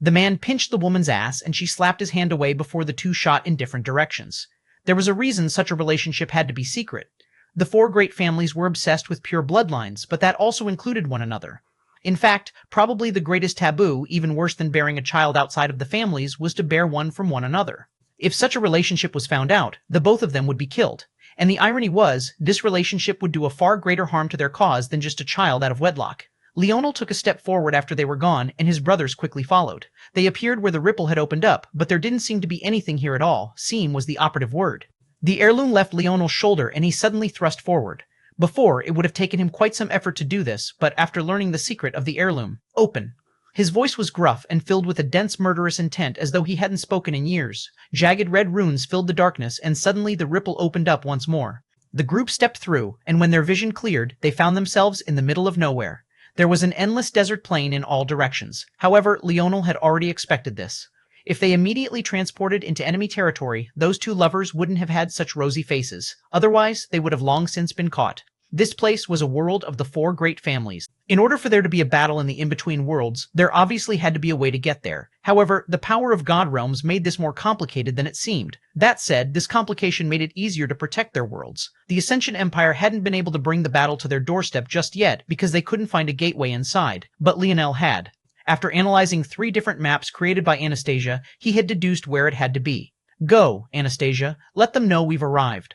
The man pinched the woman's ass and she slapped his hand away before the 2 shot in different directions. There was a reason such a relationship had to be secret. The 4 great families were obsessed with pure bloodlines, but that also included one another. In fact, probably the greatest taboo, even worse than bearing a child outside of the families, was to bear one from one another. If such a relationship was found out, the both of them would be killed. And the irony was, this relationship would do a far greater harm to their cause than just a child out of wedlock. Leonel took a step forward after they were gone, and his brothers quickly followed. They appeared where the ripple had opened up, but there didn't seem to be anything here at all. Seem was the operative word. The heirloom left Leonel's shoulder, and he suddenly thrust forward. Before, it would have taken him quite some effort to do this, but after learning the secret of the heirloom, open. His voice was gruff and filled with a dense murderous intent as though he hadn't spoken in years. Jagged red runes filled the darkness, and suddenly the ripple opened up once more. The group stepped through, and when their vision cleared, they found themselves in the middle of nowhere. There was an endless desert plain in all directions. However, Leonel had already expected this. If they immediately transported into enemy territory, those 2 lovers wouldn't have had such rosy faces. Otherwise, they would have long since been caught. This place was a world of the 4 great families. In order for there to be a battle in the in-between worlds, there obviously had to be a way to get there. However, the power of God realms made this more complicated than it seemed. That said, this complication made it easier to protect their worlds. The Ascension Empire hadn't been able to bring the battle to their doorstep just yet because they couldn't find a gateway inside, but Leonel had. After analyzing 3 different maps created by Anastasia, he had deduced where it had to be. Go, Anastasia. Let them know we've arrived.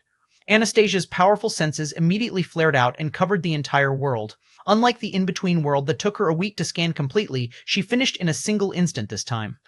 Anastasia's powerful senses immediately flared out and covered the entire world. Unlike the in-between world that took her a week to scan completely, she finished in a single instant this time.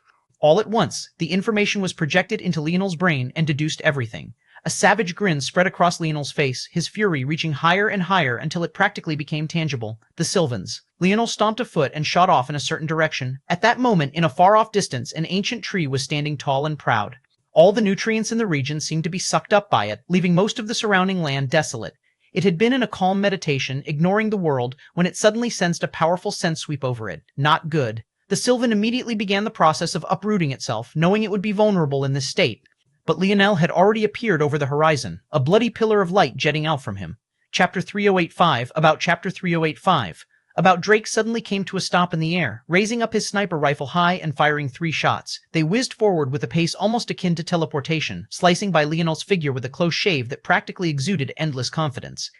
All at once, the information was projected into Leonel's brain and deduced everything. A savage grin spread across Leonel's face, his fury reaching higher and higher until it practically became tangible. The Sylvans. Leonel stomped a foot and shot off in a certain direction. At that moment, in a far-off distance, an ancient tree was standing tall and proud. All the nutrients in the region seemed to be sucked up by it, leaving most of the surrounding land desolate. It had been in a calm meditation, ignoring the world, when it suddenly sensed a powerful sense sweep over it. Not good. The Sylvan immediately began the process of uprooting itself, knowing it would be vulnerable in this state. But Leonel had already appeared over the horizon, a bloody pillar of light jetting out from him. Chapter 3085, about Chapter 3085. About Drake suddenly came to a stop in the air, raising up his sniper rifle high and firing 3 shots. They whizzed forward with a pace almost akin to teleportation, slicing by Leonel's figure with a close shave that practically exuded endless confidence.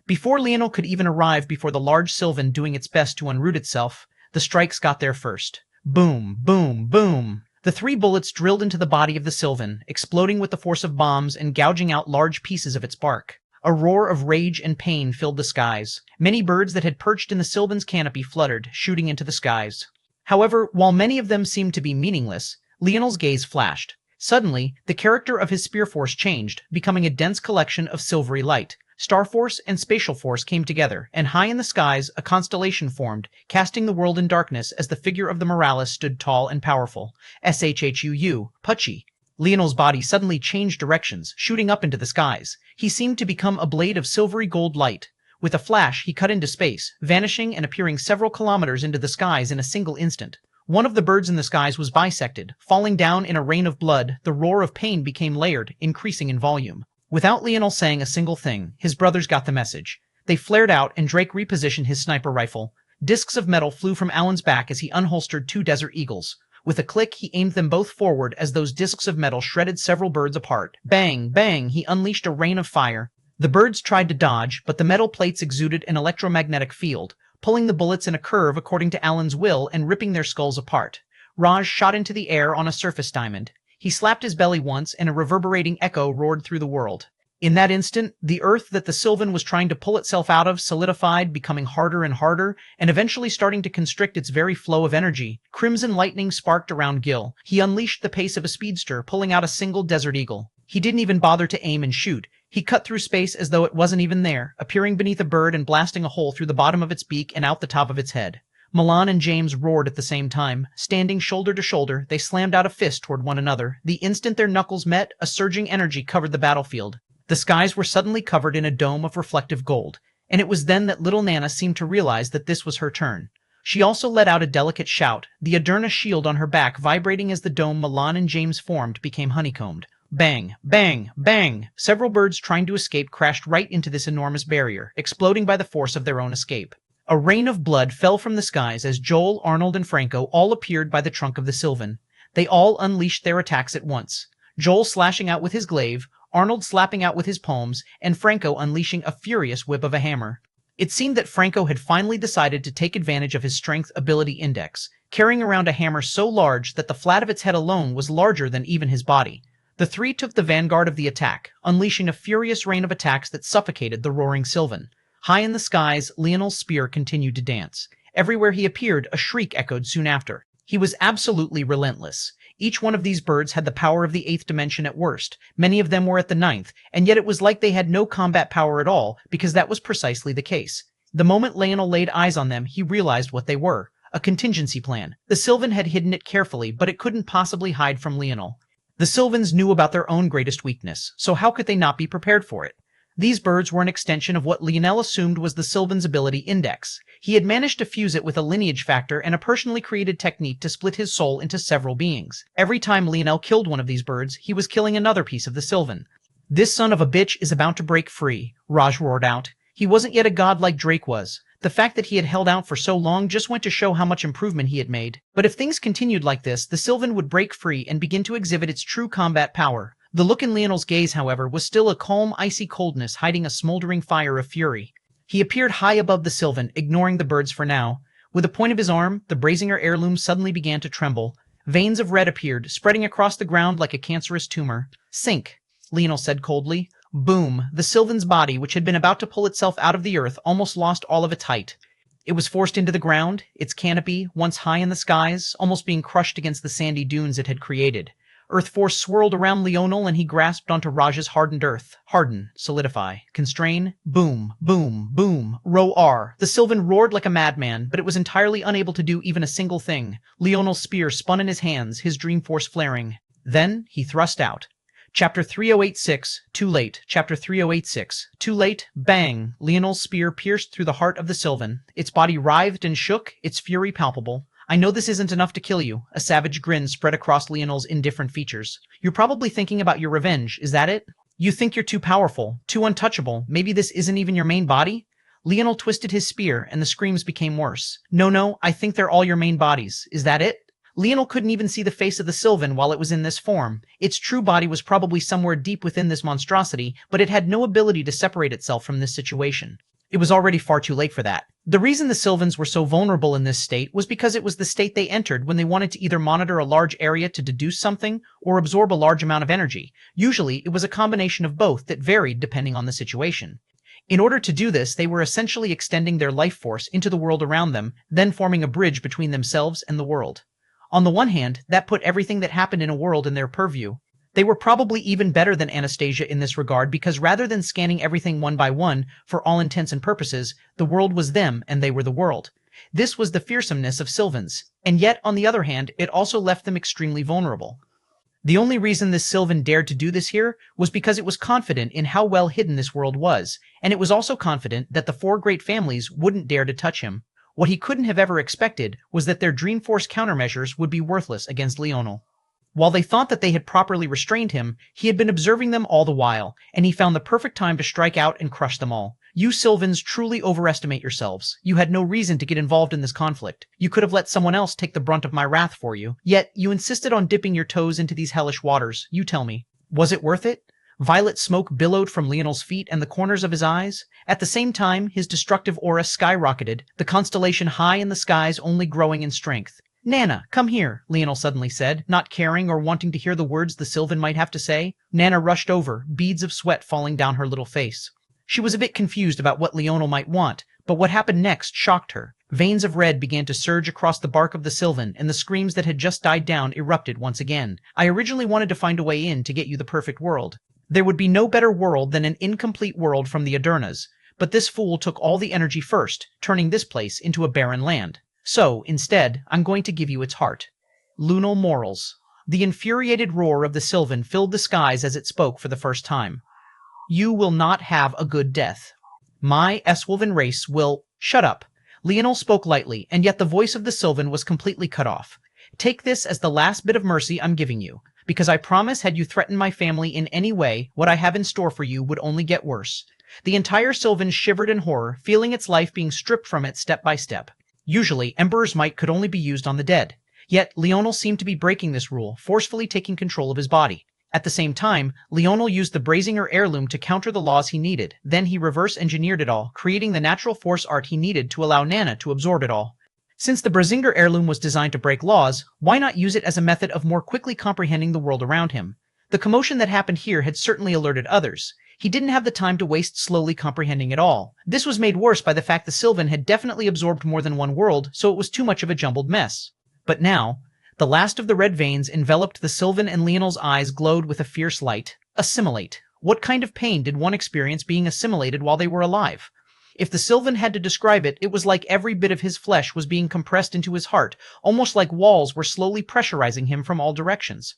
Before Leonel could even arrive before the large Sylvan doing its best to unroot itself, the strikes got there first. Boom, boom, boom. The 3 bullets drilled into the body of the Sylvan, exploding with the force of bombs and gouging out large pieces of its bark. A roar of rage and pain filled the skies. Many birds that had perched in the Sylvan's canopy fluttered, shooting into the skies. However, while many of them seemed to be meaningless, Leonel's gaze flashed. Suddenly, the character of his spear force changed, becoming a dense collection of silvery light. Star Force and Spatial Force came together, and high in the skies, a constellation formed, casting the world in darkness as the figure of the Morales stood tall and powerful. Shhuu, Pucci. Leonel's body suddenly changed directions, shooting up into the skies. He seemed to become a blade of silvery gold light. With a flash, he cut into space, vanishing and appearing several kilometers into the skies in a single instant. One of the birds in the skies was bisected. Falling down in a rain of blood, the roar of pain became layered, increasing in volume. Without Leonel saying a single thing, his brothers got the message. They flared out, and Drake repositioned his sniper rifle. Discs of metal flew from Alan's back as he unholstered 2 Desert Eagles. With a click, he aimed them both forward as those discs of metal shredded several birds apart. Bang, bang, he unleashed a rain of fire. The birds tried to dodge, but the metal plates exuded an electromagnetic field, pulling the bullets in a curve according to Alan's will and ripping their skulls apart. Raj shot into the air on a surface diamond. He slapped his belly once, and a reverberating echo roared through the world. In that instant, the earth that the Sylvan was trying to pull itself out of solidified, becoming harder and harder, and eventually starting to constrict its very flow of energy. Crimson lightning sparked around Gil. He unleashed the pace of a speedster, pulling out a single Desert Eagle. He didn't even bother to aim and shoot. He cut through space as though it wasn't even there, appearing beneath a bird and blasting a hole through the bottom of its beak and out the top of its head. Milan and James roared at the same time. Standing shoulder to shoulder, they slammed out a fist toward one another. The instant their knuckles met, a surging energy covered the battlefield. The skies were suddenly covered in a dome of reflective gold, and it was then that little Nana seemed to realize that this was her turn. She also let out a delicate shout, the Aderna shield on her back vibrating as the dome Milan and James formed became honeycombed. Bang, bang, bang! Several birds trying to escape crashed right into this enormous barrier, exploding by the force of their own escape. A rain of blood fell from the skies as Joel, Arnold, and Franco all appeared by the trunk of the Sylvan. They all unleashed their attacks at once. Joel slashing out with his glaive, Arnold slapping out with his palms, and Franco unleashing a furious whip of a hammer. It seemed that Franco had finally decided to take advantage of his strength ability index, carrying around a hammer so large that the flat of its head alone was larger than even his body. The 3 took the vanguard of the attack, unleashing a furious rain of attacks that suffocated the roaring Sylvan. High in the skies, Leonel's spear continued to dance. Everywhere he appeared, a shriek echoed soon after. He was absolutely relentless. Each one of these birds had the power of the 8th dimension at worst. Many of them were at the 9th, and yet it was like they had no combat power at all, because that was precisely the case. The moment Leonel laid eyes on them, he realized what they were. A contingency plan. The Sylvan had hidden it carefully, but it couldn't possibly hide from Leonel. The Sylvans knew about their own greatest weakness, so how could they not be prepared for it? These birds were an extension of what Leonel assumed was the Sylvan's ability index. He had managed to fuse it with a lineage factor and a personally created technique to split his soul into several beings. Every time Leonel killed one of these birds, he was killing another piece of the Sylvan. "This son of a bitch is about to break free," Raj roared out. He wasn't yet a god like Drake was. The fact that he had held out for so long just went to show how much improvement he had made. But if things continued like this, the Sylvan would break free and begin to exhibit its true combat power. The look in Leonel's gaze, however, was still a calm, icy coldness hiding a smoldering fire of fury. He appeared high above the Sylvan, ignoring the birds for now. With the point of his arm, the Brazinger heirloom suddenly began to tremble. Veins of red appeared, spreading across the ground like a cancerous tumor. "Sink," Leonel said coldly. Boom! The Sylvan's body, which had been about to pull itself out of the earth, almost lost all of its height. It was forced into the ground, its canopy, once high in the skies, almost being crushed against the sandy dunes it had created. Earth force swirled around Leonel and he grasped onto Raj's hardened earth. Harden, solidify, constrain, boom, boom, boom, roar. The Sylvan roared like a madman, but it was entirely unable to do even a single thing. Leonel's spear spun in his hands, his dream force flaring. Then he thrust out. Chapter 3086, too late. Chapter 3086, too late. Bang! Leonel's spear pierced through the heart of the Sylvan. Its body writhed and shook, its fury palpable. I know this isn't enough to kill you. A savage grin spread across Leonel's indifferent features. You're probably thinking about your revenge, is that it? You think you're too powerful, too untouchable. Maybe this isn't even your main body? Leonel twisted his spear, and the screams became worse. No, I think they're all your main bodies. Is that it? Leonel couldn't even see the face of the Sylvan while it was in this form. Its true body was probably somewhere deep within this monstrosity, but it had no ability to separate itself from this situation. It was already far too late for that. The reason the Sylvans were so vulnerable in this state was because it was the state they entered when they wanted to either monitor a large area to deduce something or absorb a large amount of energy. Usually, it was a combination of both that varied depending on the situation. In order to do this, they were essentially extending their life force into the world around them, then forming a bridge between themselves and the world. On the one hand, that put everything that happened in a world in their purview. They were probably even better than Anastasia in this regard because rather than scanning everything one by one, for all intents and purposes, the world was them and they were the world. This was the fearsomeness of Sylvans, and yet, on the other hand, it also left them extremely vulnerable. The only reason this Sylvan dared to do this here was because it was confident in how well hidden this world was, and it was also confident that the four great families wouldn't dare to touch him. What he couldn't have ever expected was that their Dreamforce countermeasures would be worthless against Leonel. While they thought that they had properly restrained him, he had been observing them all the while, and he found the perfect time to strike out and crush them all. You Sylvans truly overestimate yourselves. You had no reason to get involved in this conflict. You could have let someone else take the brunt of my wrath for you. Yet, you insisted on dipping your toes into these hellish waters. You tell me. Was it worth it? Violet smoke billowed from Leonel's feet and the corners of his eyes. At the same time, his destructive aura skyrocketed, the constellation high in the skies only growing in strength. Nana, come here, Leonel suddenly said, not caring or wanting to hear the words the Sylvan might have to say. Nana rushed over, beads of sweat falling down her little face. She was a bit confused about what Leonel might want, but what happened next shocked her. Veins of red began to surge across the bark of the Sylvan, and the screams that had just died down erupted once again. I originally wanted to find a way in to get you the perfect world. There would be no better world than an incomplete world from the Adernas, but this fool took all the energy first, turning this place into a barren land. So, instead, I'm going to give you its heart. Leonel Morales. The infuriated roar of the Sylvan filled the skies as it spoke for the first time. You will not have a good death. My Eswolven race will— Shut up. Leonel spoke lightly, and yet the voice of the Sylvan was completely cut off. Take this as the last bit of mercy I'm giving you, because I promise had you threatened my family in any way, what I have in store for you would only get worse. The entire Sylvan shivered in horror, feeling its life being stripped from it step by step. Usually, Emperor's Might could only be used on the dead. Yet, Leonel seemed to be breaking this rule, forcefully taking control of his body. At the same time, Leonel used the Brazinger heirloom to counter the laws he needed. Then he reverse-engineered it all, creating the natural force art he needed to allow Nana to absorb it all. Since the Brazinger heirloom was designed to break laws, why not use it as a method of more quickly comprehending the world around him? The commotion that happened here had certainly alerted others. He didn't have the time to waste slowly comprehending it all. This was made worse by the fact the Sylvan had definitely absorbed more than one world, so it was too much of a jumbled mess. But now, the last of the red veins enveloped the Sylvan and Leonel's eyes glowed with a fierce light. Assimilate. What kind of pain did one experience being assimilated while they were alive? If the Sylvan had to describe it, it was like every bit of his flesh was being compressed into his heart, almost like walls were slowly pressurizing him from all directions.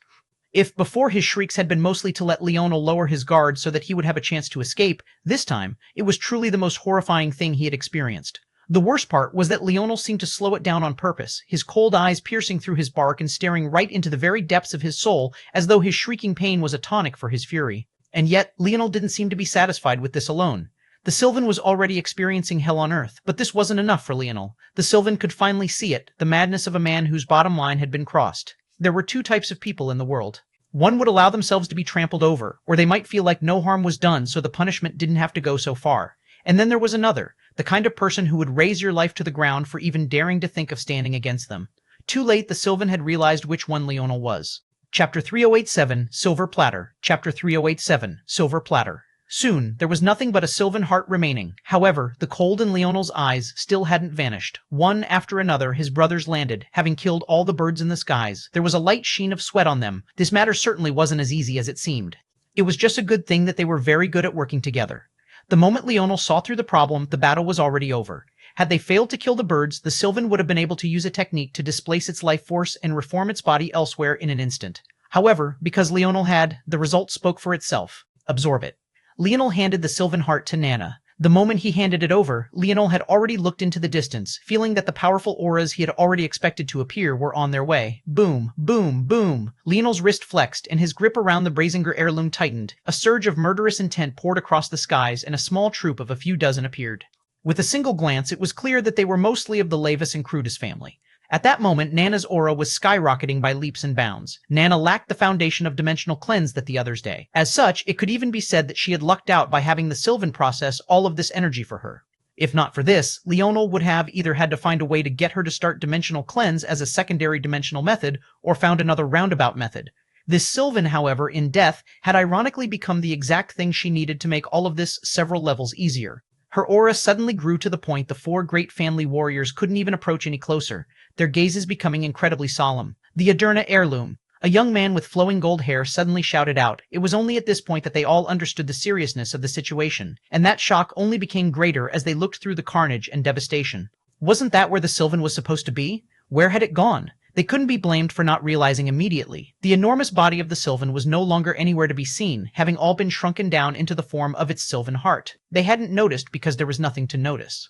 If before his shrieks had been mostly to let Leonel lower his guard so that he would have a chance to escape, this time it was truly the most horrifying thing he had experienced. The worst part was that Leonel seemed to slow it down on purpose, his cold eyes piercing through his bark and staring right into the very depths of his soul, as though his shrieking pain was a tonic for his fury. And yet, Leonel didn't seem to be satisfied with this alone. The Sylvan was already experiencing hell on earth, but this wasn't enough for Leonel. The Sylvan could finally see it, the madness of a man whose bottom line had been crossed. There were two types of people in the world. One would allow themselves to be trampled over, or they might feel like no harm was done so the punishment didn't have to go so far. And then there was another, the kind of person who would raise your life to the ground for even daring to think of standing against them. Too late, the Sylvan had realized which one Leonel was. Chapter 3087, Silver Platter. Chapter 3087, Silver Platter. Soon, there was nothing but a sylvan heart remaining. However, the cold in Leonel's eyes still hadn't vanished. One after another, his brothers landed, having killed all the birds in the skies. There was a light sheen of sweat on them. This matter certainly wasn't as easy as it seemed. It was just a good thing that they were very good at working together. The moment Leonel saw through the problem, the battle was already over. Had they failed to kill the birds, the Sylvan would have been able to use a technique to displace its life force and reform its body elsewhere in an instant. However, because Leonel had, the result spoke for itself. Absorb it. Leonel handed the Sylvan heart to Nana. The moment he handed it over, Leonel had already looked into the distance, feeling that the powerful auras he had already expected to appear were on their way. Boom, boom, boom. Leonel's wrist flexed, and his grip around the Brazinger heirloom tightened. A surge of murderous intent poured across the skies, and a small troop of a few dozen appeared. With a single glance, it was clear that they were mostly of the Lavis and Crudis family. At that moment, Nana's aura was skyrocketing by leaps and bounds. Nana lacked the foundation of dimensional cleanse that the others did. As such, it could even be said that she had lucked out by having the Sylvan process all of this energy for her. If not for this, Leonel would have either had to find a way to get her to start dimensional cleanse as a secondary dimensional method, or found another roundabout method. This Sylvan, however, in death, had ironically become the exact thing she needed to make all of this several levels easier. Her aura suddenly grew to the point the four great family warriors couldn't even approach any closer, their gazes becoming incredibly solemn. The Aderna heirloom. A young man with flowing gold hair suddenly shouted out. It was only at this point that they all understood the seriousness of the situation, and that shock only became greater as they looked through the carnage and devastation. Wasn't that where the Sylvan was supposed to be? Where had it gone? They couldn't be blamed for not realizing immediately. The enormous body of the Sylvan was no longer anywhere to be seen, having all been shrunken down into the form of its Sylvan heart. They hadn't noticed because there was nothing to notice.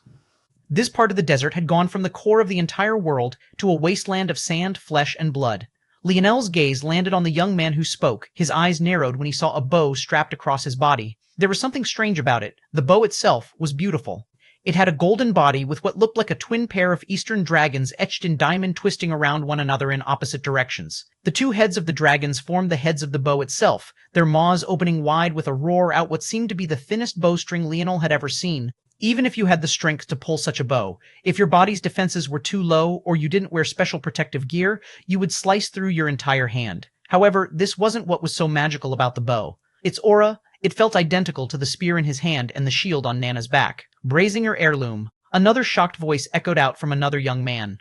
This part of the desert had gone from the core of the entire world to a wasteland of sand, flesh, and blood. Leonel's gaze landed on the young man who spoke. His eyes narrowed when he saw a bow strapped across his body. There was something strange about it. The bow itself was beautiful. It had a golden body with what looked like a twin pair of eastern dragons etched in diamond twisting around one another in opposite directions. The two heads of the dragons formed the heads of the bow itself, their maws opening wide with a roar out what seemed to be the thinnest bowstring Leonel had ever seen. Even if you had the strength to pull such a bow, if your body's defenses were too low or you didn't wear special protective gear, you would slice through your entire hand. However, this wasn't what was so magical about the bow. Its aura, it felt identical to the spear in his hand and the shield on Nana's back. Brazinger heirloom. Another shocked voice echoed out from another young man.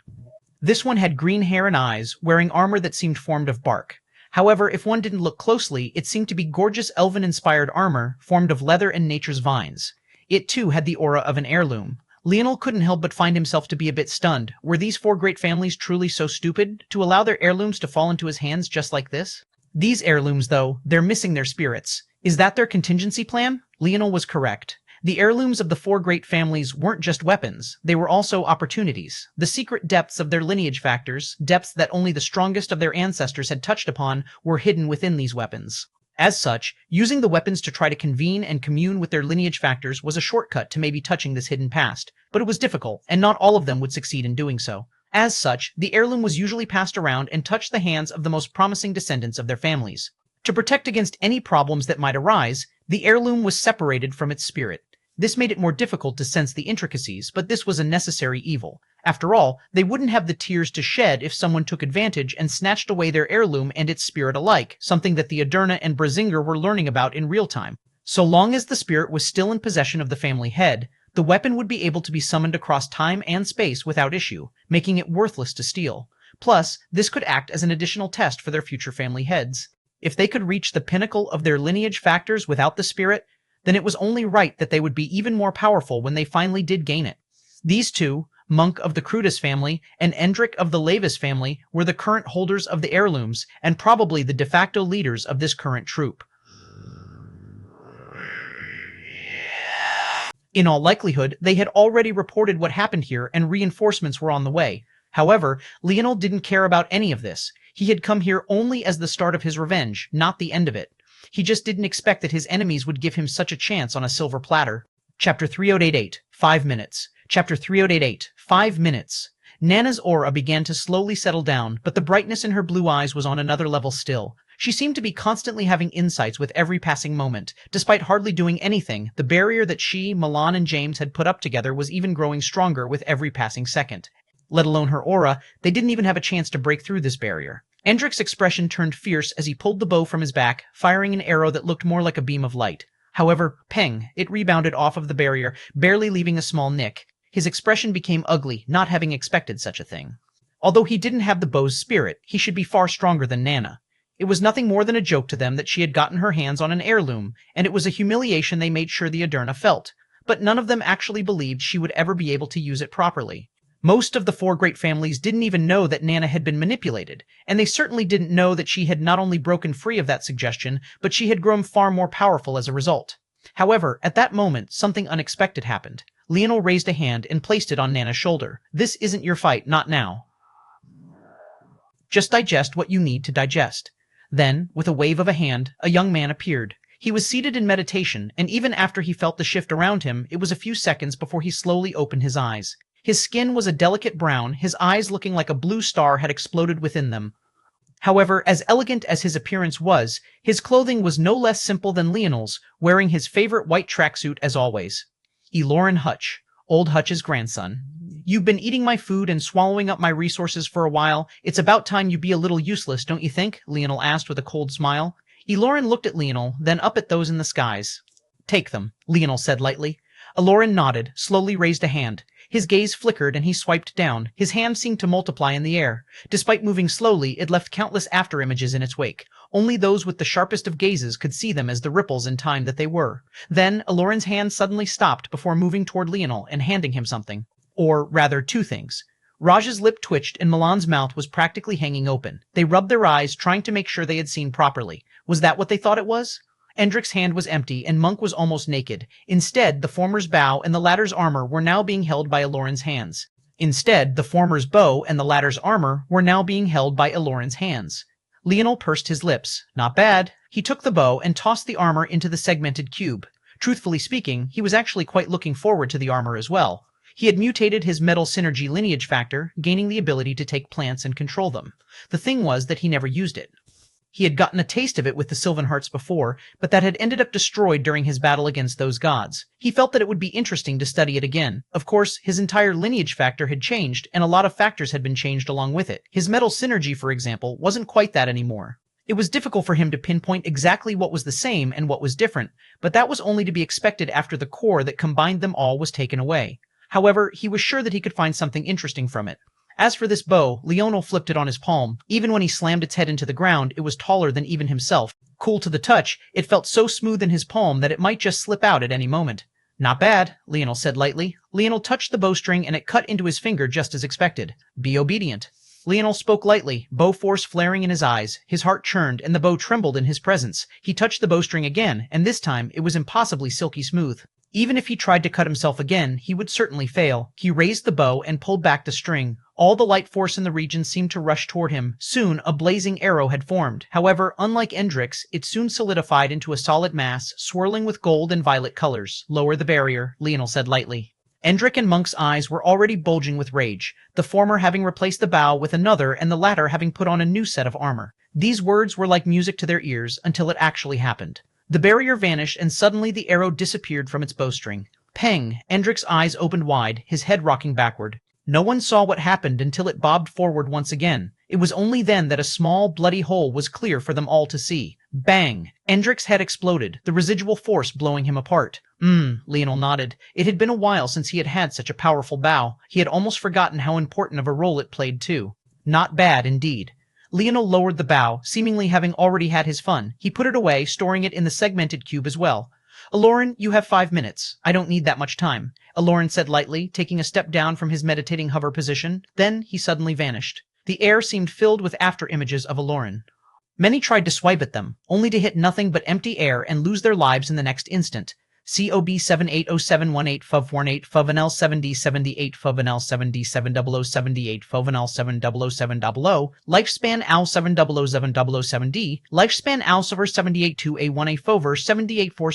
This one had green hair and eyes, wearing armor that seemed formed of bark. However, if one didn't look closely, it seemed to be gorgeous elven-inspired armor formed of leather and nature's vines. It too had the aura of an heirloom. Leonel couldn't help but find himself to be a bit stunned. Were these four great families truly so stupid to allow their heirlooms to fall into his hands just like this? These heirlooms, though, they're missing their spirits. Is that their contingency plan? Leonel was correct. The heirlooms of the four great families weren't just weapons, they were also opportunities. The secret depths of their lineage factors, depths that only the strongest of their ancestors had touched upon, were hidden within these weapons. As such, using the weapons to try to convene and commune with their lineage factors was a shortcut to maybe touching this hidden past, but it was difficult, and not all of them would succeed in doing so. As such, the heirloom was usually passed around and touched the hands of the most promising descendants of their families. To protect against any problems that might arise, the heirloom was separated from its spirit. This made it more difficult to sense the intricacies, but this was a necessary evil. After all, they wouldn't have the tears to shed if someone took advantage and snatched away their heirloom and its spirit alike, something that the Aderna and Brazinger were learning about in real time. So long as the spirit was still in possession of the family head, the weapon would be able to be summoned across time and space without issue, making it worthless to steal. Plus, this could act as an additional test for their future family heads. If they could reach the pinnacle of their lineage factors without the spirit, then it was only right that they would be even more powerful when they finally did gain it. These two, Monk of the Crudis family and Endrick of the Lavis family, were the current holders of the heirlooms and probably the de facto leaders of this current troop. In all likelihood, they had already reported what happened here and reinforcements were on the way. However, Leonel didn't care about any of this. He had come here only as the start of his revenge, not the end of it. He just didn't expect that his enemies would give him such a chance on a silver platter. Chapter 3088, 5 minutes. Chapter 3088, 5 minutes. Nana's aura began to slowly settle down, but the brightness in her blue eyes was on another level still. She seemed to be constantly having insights with every passing moment. Despite hardly doing anything, the barrier that she, Milan, and James had put up together was even growing stronger with every passing second. Let alone her aura, they didn't even have a chance to break through this barrier. Endrick's expression turned fierce as he pulled the bow from his back, firing an arrow that looked more like a beam of light. However, peng, it rebounded off of the barrier, barely leaving a small nick. His expression became ugly, not having expected such a thing. Although he didn't have the bow's spirit, he should be far stronger than Nana. It was nothing more than a joke to them that she had gotten her hands on an heirloom, and it was a humiliation they made sure the Aderna felt. But none of them actually believed she would ever be able to use it properly. Most of the four great families didn't even know that Nana had been manipulated, and they certainly didn't know that she had not only broken free of that suggestion, but she had grown far more powerful as a result. However, at that moment, something unexpected happened. Leonel raised a hand and placed it on Nana's shoulder. "This isn't your fight, not now. Just digest what you need to digest." Then, with a wave of a hand, a young man appeared. He was seated in meditation, and even after he felt the shift around him, it was a few seconds before he slowly opened his eyes. His skin was a delicate brown, his eyes looking like a blue star had exploded within them. However, as elegant as his appearance was, his clothing was no less simple than Leonel's, wearing his favorite white tracksuit as always. Eloran Hutch, old Hutch's grandson. "You've been eating my food and swallowing up my resources for a while. It's about time you be a little useless, don't you think?" Leonel asked with a cold smile. Eloran looked at Leonel, then up at those in the skies. "Take them," Leonel said lightly. Eloran nodded, slowly raised a hand. His gaze flickered and he swiped down. His hand seemed to multiply in the air. Despite moving slowly, it left countless after-images in its wake. Only those with the sharpest of gazes could see them as the ripples in time that they were. Then, Eloran's hand suddenly stopped before moving toward Leonel and handing him something. Or, rather, two things. Raj's lip twitched and Milan's mouth was practically hanging open. They rubbed their eyes, trying to make sure they had seen properly. Was that what they thought it was? Endrick's hand was empty, and Monk was almost naked. Instead, the former's bow and the latter's armor were now being held by Eloran's hands. Leonel pursed his lips. Not bad. He took the bow and tossed the armor into the segmented cube. Truthfully speaking, he was actually quite looking forward to the armor as well. He had mutated his metal synergy lineage factor, gaining the ability to take plants and control them. The thing was that he never used it. He had gotten a taste of it with the Sylvan Hearts before, but that had ended up destroyed during his battle against those gods. He felt that it would be interesting to study it again. Of course, his entire lineage factor had changed, and a lot of factors had been changed along with it. His metal synergy, for example, wasn't quite that anymore. It was difficult for him to pinpoint exactly what was the same and what was different, but that was only to be expected after the core that combined them all was taken away. However, he was sure that he could find something interesting from it. As for this bow, Leonel flipped it on his palm. Even when he slammed its head into the ground, it was taller than even himself. Cool to the touch, it felt so smooth in his palm that it might just slip out at any moment. "Not bad," Leonel said lightly. Leonel touched the bowstring and it cut into his finger just as expected. "Be obedient." Leonel spoke lightly, bow force flaring in his eyes. His heart churned and the bow trembled in his presence. He touched the bowstring again, and this time it was impossibly silky smooth. Even if he tried to cut himself again, he would certainly fail. He raised the bow and pulled back the string. All the light force in the region seemed to rush toward him. Soon, a blazing arrow had formed. However, unlike Endrick's, it soon solidified into a solid mass, swirling with gold and violet colors. "Lower the barrier," Leonel said lightly. Endrick and Monk's eyes were already bulging with rage, the former having replaced the bow with another and the latter having put on a new set of armor. These words were like music to their ears until it actually happened. The barrier vanished and suddenly the arrow disappeared from its bowstring. Peng! Endrick's eyes opened wide, his head rocking backward. No one saw what happened until it bobbed forward once again. It was only then that a small, bloody hole was clear for them all to see. Bang! Endrick's head exploded, the residual force blowing him apart. Leonel nodded. It had been a while since he had had such a powerful bow. He had almost forgotten how important of a role it played too. Not bad, indeed. Leonel lowered the bow, seemingly having already had his fun. He put it away, storing it in the segmented cube as well. "Eloran, you have 5 minutes. I don't need that much time," Eloran said lightly, taking a step down from his meditating hover position. Then he suddenly vanished. The air seemed filled with after-images of Eloran. Many tried to swipe at them, only to hit nothing but empty air and lose their lives in the next instant. COB 780718 FUV18 FUVNL 7078 FUVNL 7D70078 FUVNL 70070 Lifespan AL 7007007D Lifespan AL 782A1A FOVER 784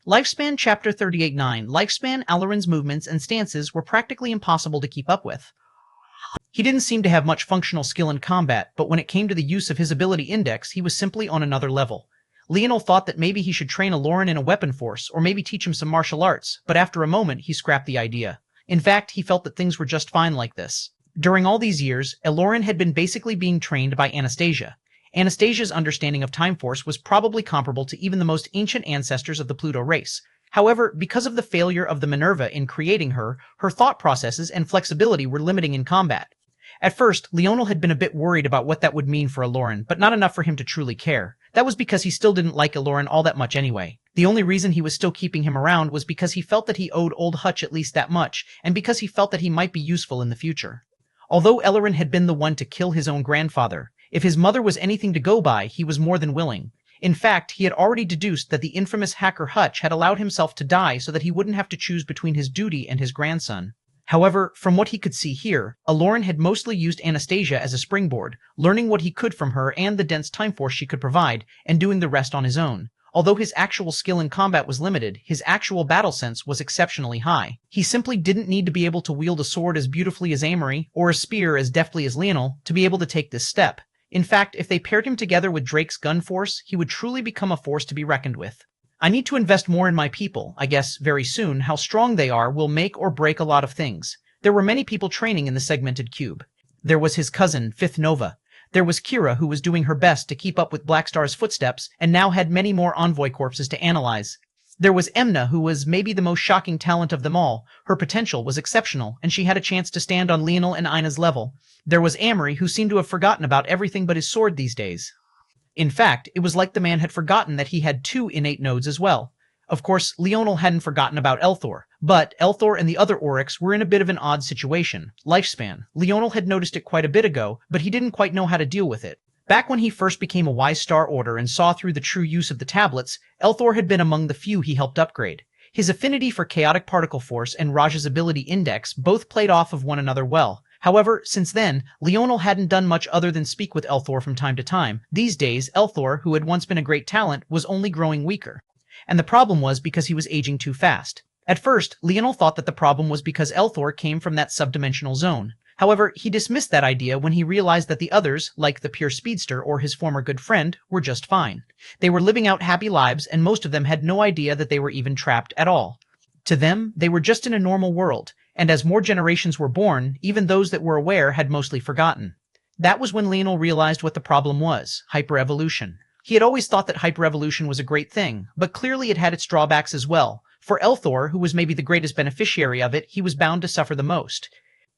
Lifespan Chapter 38-9 Lifespan Alarin's movements and stances were practically impossible to keep up with. He didn't seem to have much functional skill in combat, but when it came to the use of his ability index, he was simply on another level. Leonel thought that maybe he should train Aloran in a weapon force, or maybe teach him some martial arts, but after a moment he scrapped the idea. In fact, he felt that things were just fine like this. During all these years, Aloran had been basically being trained by Anastasia. Anastasia's understanding of Time Force was probably comparable to even the most ancient ancestors of the Pluto race. However, because of the failure of the Minerva in creating her, her thought processes and flexibility were limiting in combat. At first, Leonel had been a bit worried about what that would mean for Aloran, but not enough for him to truly care. That was because he still didn't like Aloran all that much anyway. The only reason he was still keeping him around was because he felt that he owed Old Hutch at least that much, and because he felt that he might be useful in the future. Although Aloran had been the one to kill his own grandfather, if his mother was anything to go by, he was more than willing. In fact, he had already deduced that the infamous hacker Hutch had allowed himself to die so that he wouldn't have to choose between his duty and his grandson. However, from what he could see here, Aloran had mostly used Anastasia as a springboard, learning what he could from her and the dense time force she could provide, and doing the rest on his own. Although his actual skill in combat was limited, his actual battle sense was exceptionally high. He simply didn't need to be able to wield a sword as beautifully as Amory, or a spear as deftly as Leonel, to be able to take this step. In fact, if they paired him together with Drake's gun force, he would truly become a force to be reckoned with. I need to invest more in my people. I guess, very soon, how strong they are will make or break a lot of things. There were many people training in the segmented cube. There was his cousin, Fifth Nova. There was Kira, who was doing her best to keep up with Blackstar's footsteps, and now had many more envoy corpses to analyze. There was Emna, who was maybe the most shocking talent of them all. Her potential was exceptional, and she had a chance to stand on Leonel and Ina's level. There was Amory, who seemed to have forgotten about everything but his sword these days. In fact, it was like the man had forgotten that he had two innate nodes as well. Of course, Leonel hadn't forgotten about Elthor, but Elthor and the other Oryx were in a bit of an odd situation. Lifespan. Leonel had noticed it quite a bit ago, but he didn't quite know how to deal with it. Back when he first became a Wise Star Order and saw through the true use of the tablets, Elthor had been among the few he helped upgrade. His affinity for chaotic particle force and Raj's ability index both played off of one another well. However, since then, Leonel hadn't done much other than speak with Elthor from time to time. These days, Elthor, who had once been a great talent, was only growing weaker. And the problem was because he was aging too fast. At first, Leonel thought that the problem was because Elthor came from that subdimensional zone. However, he dismissed that idea when he realized that the others, like the pure speedster or his former good friend, were just fine. They were living out happy lives, and most of them had no idea that they were even trapped at all. To them, they were just in a normal world, and as more generations were born, even those that were aware had mostly forgotten. That was when Leonel realized what the problem was: hyperevolution. He had always thought that hyperevolution was a great thing, but clearly it had its drawbacks as well. For Elthor, who was maybe the greatest beneficiary of it, he was bound to suffer the most.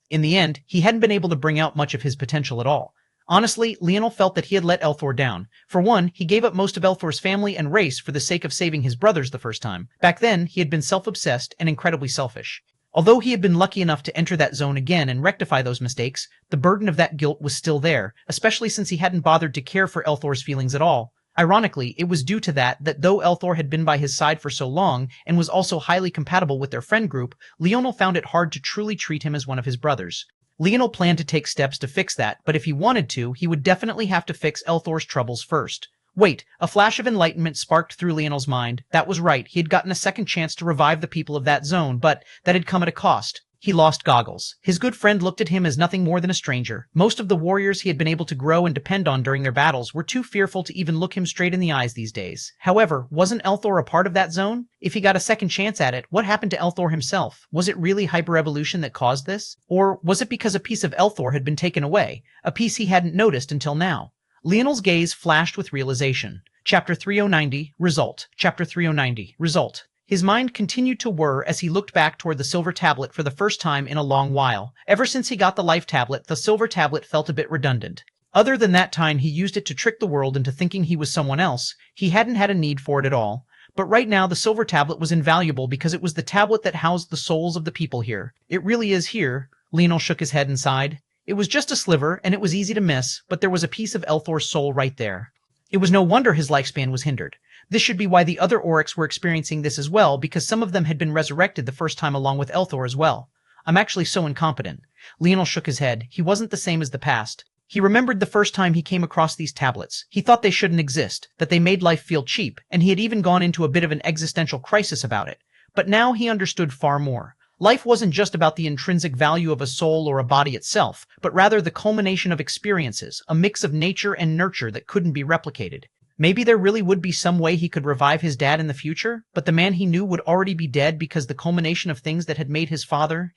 In the end, he hadn't been able to bring out much of his potential at all. Honestly, Leonel felt that he had let Elthor down. For one, he gave up most of Elthor's family and race for the sake of saving his brothers the first time. Back then, he had been self-obsessed and incredibly selfish. Although he had been lucky enough to enter that zone again and rectify those mistakes, the burden of that guilt was still there, especially since he hadn't bothered to care for Elthor's feelings at all. Ironically, it was due to that though Elthor had been by his side for so long and was also highly compatible with their friend group, Leonel found it hard to truly treat him as one of his brothers. Leonel planned to take steps to fix that, but if he wanted to, he would definitely have to fix Elthor's troubles first. Wait, a flash of enlightenment sparked through Leonel's mind. That was right, he had gotten a second chance to revive the people of that zone, but that had come at a cost. He lost Goggles. His good friend looked at him as nothing more than a stranger. Most of the warriors he had been able to grow and depend on during their battles were too fearful to even look him straight in the eyes these days. However, wasn't Elthor a part of that zone? If he got a second chance at it, what happened to Elthor himself? Was it really hyperevolution that caused this? Or was it because a piece of Elthor had been taken away? A piece he hadn't noticed until now. Leonel's gaze flashed with realization. Chapter 3090, Result. Chapter 3090, Result. His mind continued to whir as he looked back toward the silver tablet for the first time in a long while. Ever since he got the life tablet, the silver tablet felt a bit redundant. Other than that time he used it to trick the world into thinking he was someone else, he hadn't had a need for it at all. But right now the silver tablet was invaluable because it was the tablet that housed the souls of the people here. It really is here. Leonel shook his head and sighed. It was just a sliver, and it was easy to miss, but there was a piece of Elthor's soul right there. It was no wonder his lifespan was hindered. This should be why the other Oryx were experiencing this as well, because some of them had been resurrected the first time along with Elthor as well. I'm actually so incompetent. Leonel shook his head. He wasn't the same as the past. He remembered the first time he came across these tablets. He thought they shouldn't exist, that they made life feel cheap, and he had even gone into a bit of an existential crisis about it. But now he understood far more. Life wasn't just about the intrinsic value of a soul or a body itself, but rather the culmination of experiences, a mix of nature and nurture that couldn't be replicated. Maybe there really would be some way he could revive his dad in the future, but the man he knew would already be dead because the culmination of things that had made his father,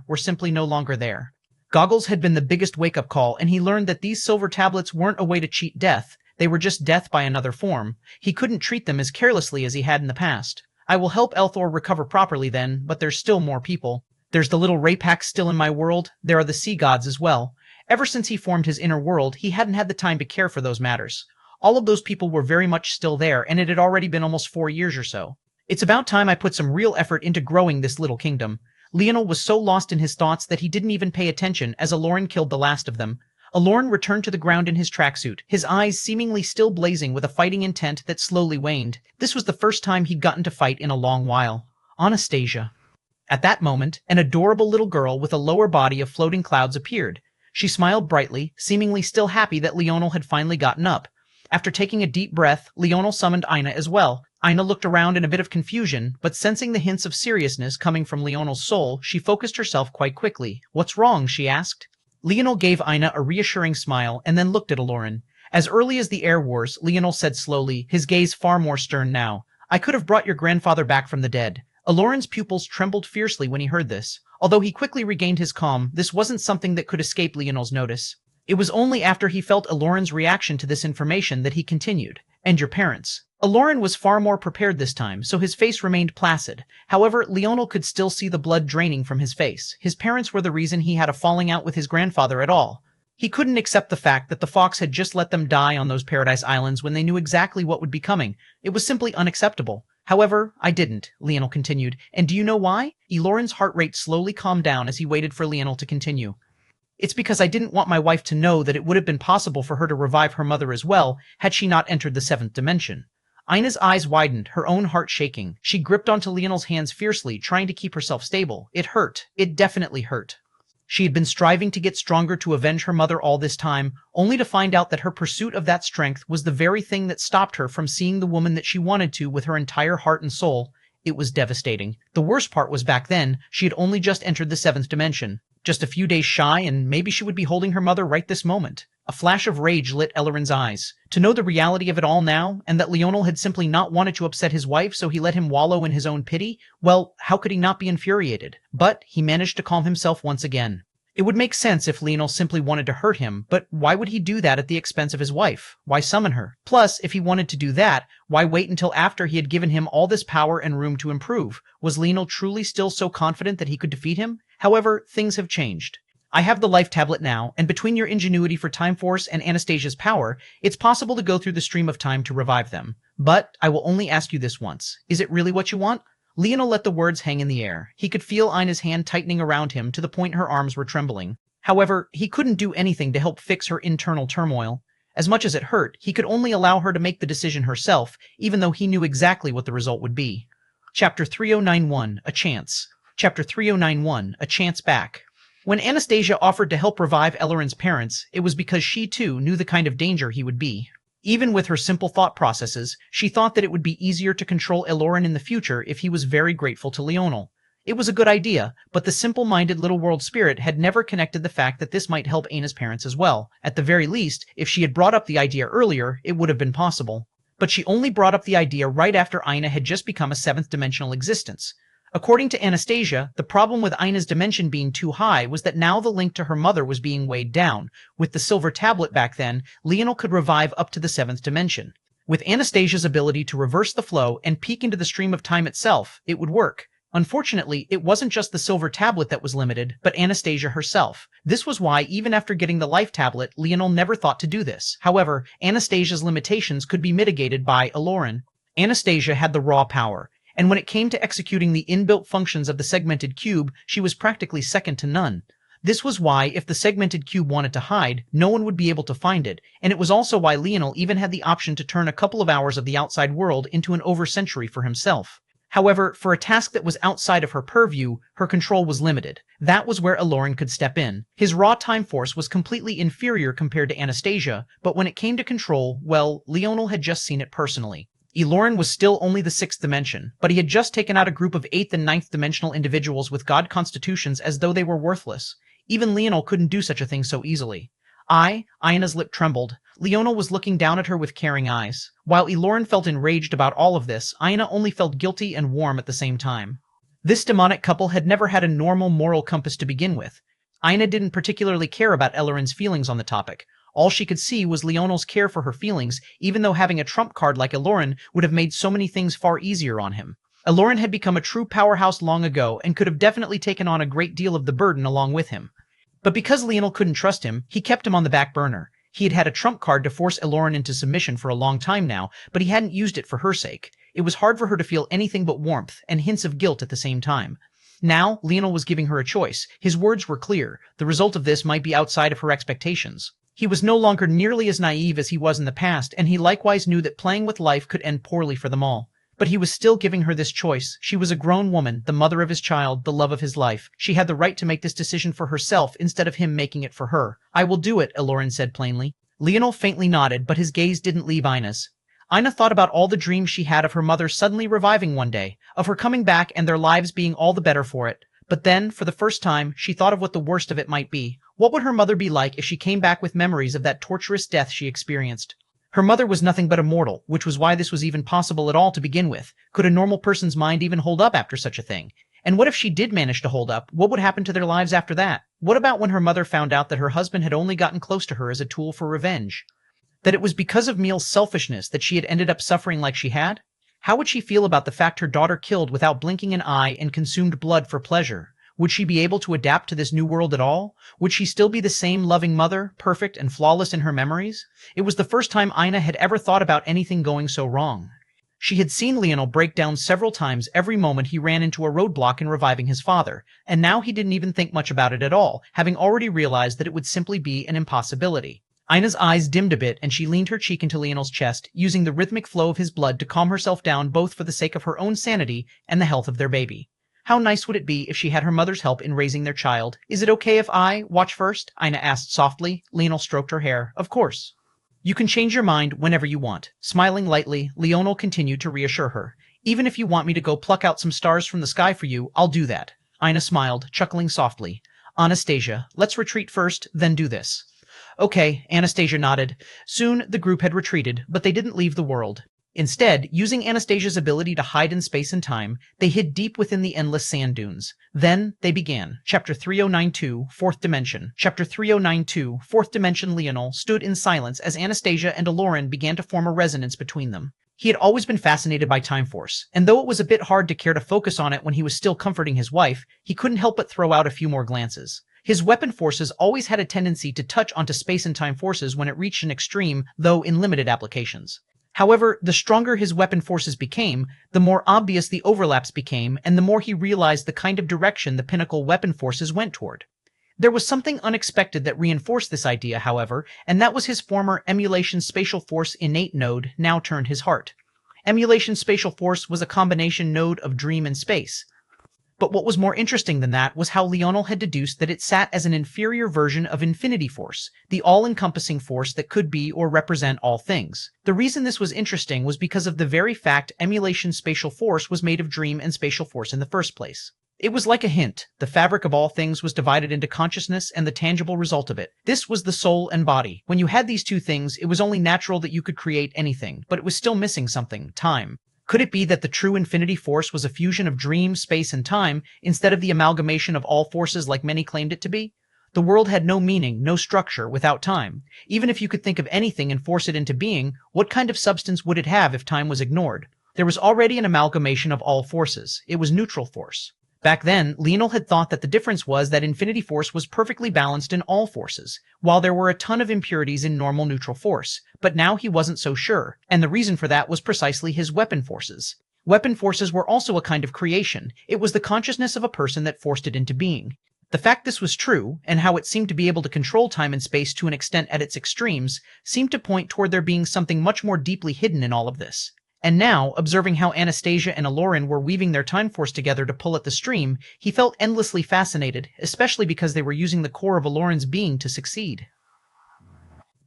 were simply no longer there. Goggles had been the biggest wake-up call, and he learned that these silver tablets weren't a way to cheat death, they were just death by another form. He couldn't treat them as carelessly as he had in the past. I will help Elthor recover properly then, but there's still more people. There's the little rapax still in my world, there are the sea gods as well. Ever since he formed his inner world, he hadn't had the time to care for those matters. All of those people were very much still there, and it had already been almost 4 years or so. It's about time I put some real effort into growing this little kingdom. Leonel was so lost in his thoughts that he didn't even pay attention as Aloran killed the last of them. Aloran returned to the ground in his tracksuit, his eyes seemingly still blazing with a fighting intent that slowly waned. This was the first time he'd gotten to fight in a long while. Anastasia. At that moment, an adorable little girl with a lower body of floating clouds appeared. She smiled brightly, seemingly still happy that Leonel had finally gotten up. After taking a deep breath, Leonel summoned Aina as well. Aina looked around in a bit of confusion, but sensing the hints of seriousness coming from Leonel's soul, she focused herself quite quickly. "What's wrong?" she asked. Leonel gave Aina a reassuring smile and then looked at Aloran. As early as the Air Wars, Leonel said slowly, his gaze far more stern now. "I could have brought your grandfather back from the dead." Aloran's pupils trembled fiercely when he heard this. Although he quickly regained his calm, this wasn't something that could escape Leonel's notice. It was only after he felt Aloran's reaction to this information that he continued. "And your parents." Aloran was far more prepared this time, so his face remained placid. However, Leonel could still see the blood draining from his face. His parents were the reason he had a falling out with his grandfather at all. He couldn't accept the fact that the Fox had just let them die on those Paradise Islands when they knew exactly what would be coming. It was simply unacceptable. "However, I didn't," Leonel continued. "And do you know why?" Aloran's heart rate slowly calmed down as he waited for Leonel to continue. "It's because I didn't want my wife to know that it would have been possible for her to revive her mother as well, had she not entered the 7th dimension." Aina's eyes widened, her own heart shaking. She gripped onto Leonel's hands fiercely, trying to keep herself stable. It hurt. It definitely hurt. She had been striving to get stronger to avenge her mother all this time, only to find out that her pursuit of that strength was the very thing that stopped her from seeing the woman that she wanted to with her entire heart and soul. It was devastating. The worst part was back then, she had only just entered the 7th dimension. Just a few days shy, and maybe she would be holding her mother right this moment. A flash of rage lit Elloran's eyes. To know the reality of it all now, and that Leonel had simply not wanted to upset his wife, so he let him wallow in his own pity, well, how could he not be infuriated? But he managed to calm himself once again. It would make sense if Leonel simply wanted to hurt him, but why would he do that at the expense of his wife? Why summon her? Plus, if he wanted to do that, why wait until after he had given him all this power and room to improve? Was Leonel truly still so confident that he could defeat him? However, things have changed. I have the life tablet now, and between your ingenuity for Time Force and Anastasia's power, it's possible to go through the stream of time to revive them. But I will only ask you this once. Is it really what you want? Leonel let the words hang in the air. He could feel Aina's hand tightening around him to the point her arms were trembling. However, he couldn't do anything to help fix her internal turmoil. As much as it hurt, he could only allow her to make the decision herself, even though he knew exactly what the result would be. Chapter 3091, A Chance. Chapter 3091, A Chance Back. When Anastasia offered to help revive Elloran's parents, it was because she too knew the kind of danger he would be. Even with her simple thought processes, she thought that it would be easier to control Elloran in the future if he was very grateful to Leonel. It was a good idea, but the simple-minded little world spirit had never connected the fact that this might help Aina's parents as well. At the very least, if she had brought up the idea earlier, it would have been possible. But she only brought up the idea right after Aina had just become a 7th-dimensional existence. According to Anastasia, the problem with Aina's dimension being too high was that now the link to her mother was being weighed down. With the silver tablet back then, Leonel could revive up to the 7th dimension. With Anastasia's ability to reverse the flow and peek into the stream of time itself, it would work. Unfortunately, it wasn't just the silver tablet that was limited, but Anastasia herself. This was why, even after getting the life tablet, Leonel never thought to do this. However, Anastasia's limitations could be mitigated by Aloran. Anastasia had the raw power, and when it came to executing the inbuilt functions of the segmented cube, she was practically second to none. This was why, if the segmented cube wanted to hide, no one would be able to find it, and it was also why Leonel even had the option to turn a couple of hours of the outside world into an over-century for himself. However, for a task that was outside of her purview, her control was limited. That was where Aloran could step in. His raw time force was completely inferior compared to Anastasia, but when it came to control, well, Leonel had just seen it personally. Aloran was still only the 6th dimension, but he had just taken out a group of 8th and 9th dimensional individuals with god constitutions as though they were worthless. Even Leonel couldn't do such a thing so easily. Ina's lip trembled. Leonel was looking down at her with caring eyes. While Elorin felt enraged about all of this, Ina only felt guilty and warm at the same time. This demonic couple had never had a normal moral compass to begin with. Ina didn't particularly care about Elorin's feelings on the topic. All she could see was Leonel's care for her feelings, even though having a trump card like Elorin would have made so many things far easier on him. Elorin had become a true powerhouse long ago and could have definitely taken on a great deal of the burden along with him. But because Leonel couldn't trust him, he kept him on the back burner. He had had a trump card to force Elorin into submission for a long time now, but he hadn't used it for her sake. It was hard for her to feel anything but warmth and hints of guilt at the same time. Now, Leonel was giving her a choice. His words were clear. The result of this might be outside of her expectations. He was no longer nearly as naive as he was in the past, and he likewise knew that playing with life could end poorly for them all. But he was still giving her this choice. She was a grown woman, the mother of his child, the love of his life. She had the right to make this decision for herself instead of him making it for her. "I will do it," Elorin said plainly. Leonel faintly nodded, but his gaze didn't leave Ina's. Ina thought about all the dreams she had of her mother suddenly reviving one day, of her coming back and their lives being all the better for it. But then, for the first time, she thought of what the worst of it might be. What would her mother be like if she came back with memories of that torturous death she experienced? Her mother was nothing but a mortal, which was why this was even possible at all to begin with. Could a normal person's mind even hold up after such a thing? And what if she did manage to hold up? What would happen to their lives after that? What about when her mother found out that her husband had only gotten close to her as a tool for revenge? That it was because of Miel's selfishness that she had ended up suffering like she had? How would she feel about the fact her daughter killed without blinking an eye and consumed blood for pleasure? Would she be able to adapt to this new world at all? Would she still be the same loving mother, perfect and flawless in her memories? It was the first time Ina had ever thought about anything going so wrong. She had seen Leonel break down several times every moment he ran into a roadblock in reviving his father, and now he didn't even think much about it at all, having already realized that it would simply be an impossibility. Ina's eyes dimmed a bit and she leaned her cheek into Leonel's chest, using the rhythmic flow of his blood to calm herself down both for the sake of her own sanity and the health of their baby. How nice would it be if she had her mother's help in raising their child? "Is it okay if I watch first?" Ina asked softly. Leonel stroked her hair. "Of course. You can change your mind whenever you want." Smiling lightly, Leonel continued to reassure her. "Even if you want me to go pluck out some stars from the sky for you, I'll do that." Ina smiled, chuckling softly. "Anastasia, let's retreat first, then do this." "Okay," Anastasia nodded. Soon the group had retreated, but they didn't leave the world. Instead, using Anastasia's ability to hide in space and time, they hid deep within the endless sand dunes. Then they began. Chapter 3092, Fourth Dimension. Chapter 3092, Fourth Dimension. Leonel stood in silence as Anastasia and Elorin began to form a resonance between them. He had always been fascinated by Time Force, and though it was a bit hard to care to focus on it when he was still comforting his wife, he couldn't help but throw out a few more glances. His weapon forces always had a tendency to touch onto space and time forces when it reached an extreme, though in limited applications. However, the stronger his weapon forces became, the more obvious the overlaps became, and the more he realized the kind of direction the pinnacle weapon forces went toward. There was something unexpected that reinforced this idea, however, and that was his former Emulation Spatial Force innate node, now turned his heart. Emulation Spatial Force was a combination node of dream and space. But what was more interesting than that was how Leonel had deduced that it sat as an inferior version of Infinity Force, the all-encompassing force that could be or represent all things. The reason this was interesting was because of the very fact Emulation Spatial Force was made of dream and spatial force in the first place. It was like a hint. The fabric of all things was divided into consciousness and the tangible result of it. This was the soul and body. When you had these two things, it was only natural that you could create anything, but it was still missing something: time. Could it be that the true Infinity Force was a fusion of dream, space, and time, instead of the amalgamation of all forces like many claimed it to be? The world had no meaning, no structure, without time. Even if you could think of anything and force it into being, what kind of substance would it have if time was ignored? There was already an amalgamation of all forces. It was neutral force. Back then, Leonel had thought that the difference was that Infinity Force was perfectly balanced in all forces, while there were a ton of impurities in normal neutral force. But now he wasn't so sure, and the reason for that was precisely his weapon forces. Weapon forces were also a kind of creation. It was the consciousness of a person that forced it into being. The fact this was true, and how it seemed to be able to control time and space to an extent at its extremes, seemed to point toward there being something much more deeply hidden in all of this. And now, observing how Anastasia and Elorin were weaving their time force together to pull at the stream, he felt endlessly fascinated, especially because they were using the core of Elorin's being to succeed.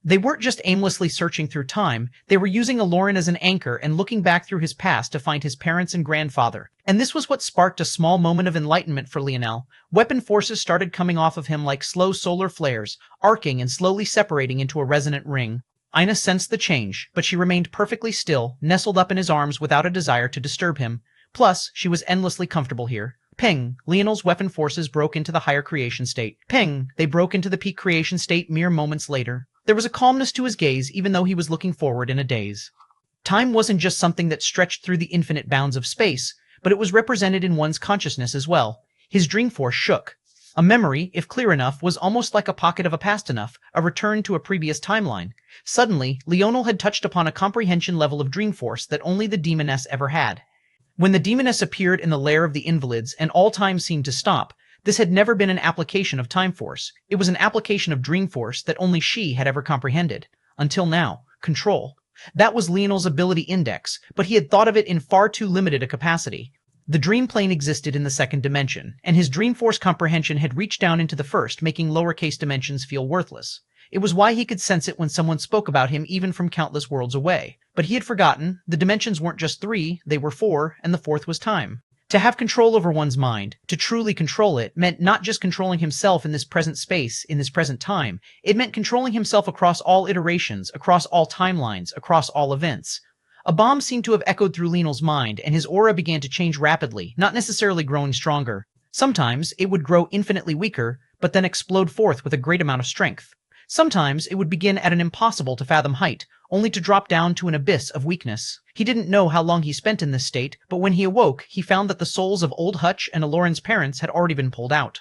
They weren't just aimlessly searching through time, they were using Aloran as an anchor and looking back through his past to find his parents and grandfather. And this was what sparked a small moment of enlightenment for Leonel. Weapon forces started coming off of him like slow solar flares, arcing and slowly separating into a resonant ring. Ina sensed the change, but she remained perfectly still, nestled up in his arms without a desire to disturb him. Plus, she was endlessly comfortable here. Ping! Leonel's weapon forces broke into the higher creation state. Ping! They broke into the peak creation state mere moments later. There was a calmness to his gaze, even though he was looking forward in a daze. Time wasn't just something that stretched through the infinite bounds of space, but it was represented in one's consciousness as well. His dream force shook. A memory, if clear enough, was almost like a pocket of a past enough, a return to a previous timeline. Suddenly, Leonel had touched upon a comprehension level of dream force that only the demoness ever had. When the demoness appeared in the lair of the Invalids and all time seemed to stop, this had never been an application of time force. It was an application of dream force that only she had ever comprehended. Until now, control. That was Leonel's ability index, but he had thought of it in far too limited a capacity. The dream plane existed in the second dimension, and his dream force comprehension had reached down into the first, making lowercase dimensions feel worthless. It was why he could sense it when someone spoke about him even from countless worlds away. But he had forgotten, the dimensions weren't just 3, they were 4, and the fourth was time. To have control over one's mind, to truly control it, meant not just controlling himself in this present space, in this present time. It meant controlling himself across all iterations, across all timelines, across all events. A bomb seemed to have echoed through Leonel's mind, and his aura began to change rapidly, not necessarily growing stronger. Sometimes it would grow infinitely weaker, but then explode forth with a great amount of strength. Sometimes it would begin at an impossible to fathom height, only to drop down to an abyss of weakness. He didn't know how long he spent in this state, but when he awoke, he found that the souls of Old Hutch and Aloran's parents had already been pulled out.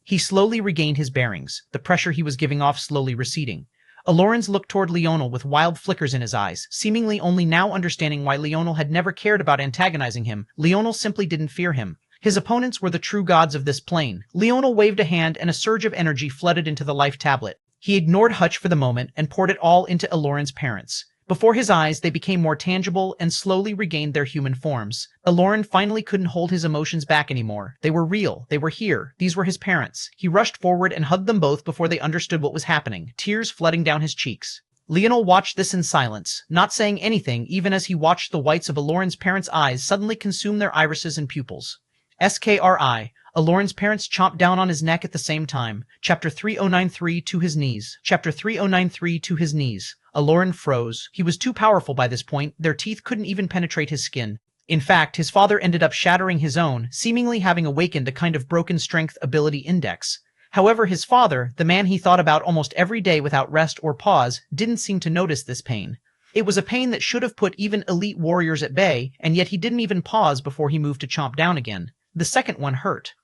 He slowly regained his bearings, the pressure he was giving off slowly receding. Aloran's looked toward Leonel with wild flickers in his eyes, seemingly only now understanding why Leonel had never cared about antagonizing him. Leonel simply didn't fear him. His opponents were the true gods of this plane. Leonel waved a hand and a surge of energy flooded into the life tablet. He ignored Hutch for the moment and poured it all into Aloran's parents. Before his eyes, they became more tangible and slowly regained their human forms. Aloran finally couldn't hold his emotions back anymore. They were real. They were here. These were his parents. He rushed forward and hugged them both before they understood what was happening, tears flooding down his cheeks. Leonel watched this in silence, not saying anything even as he watched the whites of Aloran's parents' eyes suddenly consume their irises and pupils. SKRI. Aloran's parents chomped down on his neck at the same time. Chapter 3093 to his knees. Chapter 3093 to his knees. Aloran froze. He was too powerful by this point. Their teeth couldn't even penetrate his skin. In fact, his father ended up shattering his own, seemingly having awakened a kind of broken strength ability index. However, his father, the man he thought about almost every day without rest or pause, didn't seem to notice this pain. It was a pain that should have put even elite warriors at bay, and yet he didn't even pause before he moved to chomp down again. The second one hurt.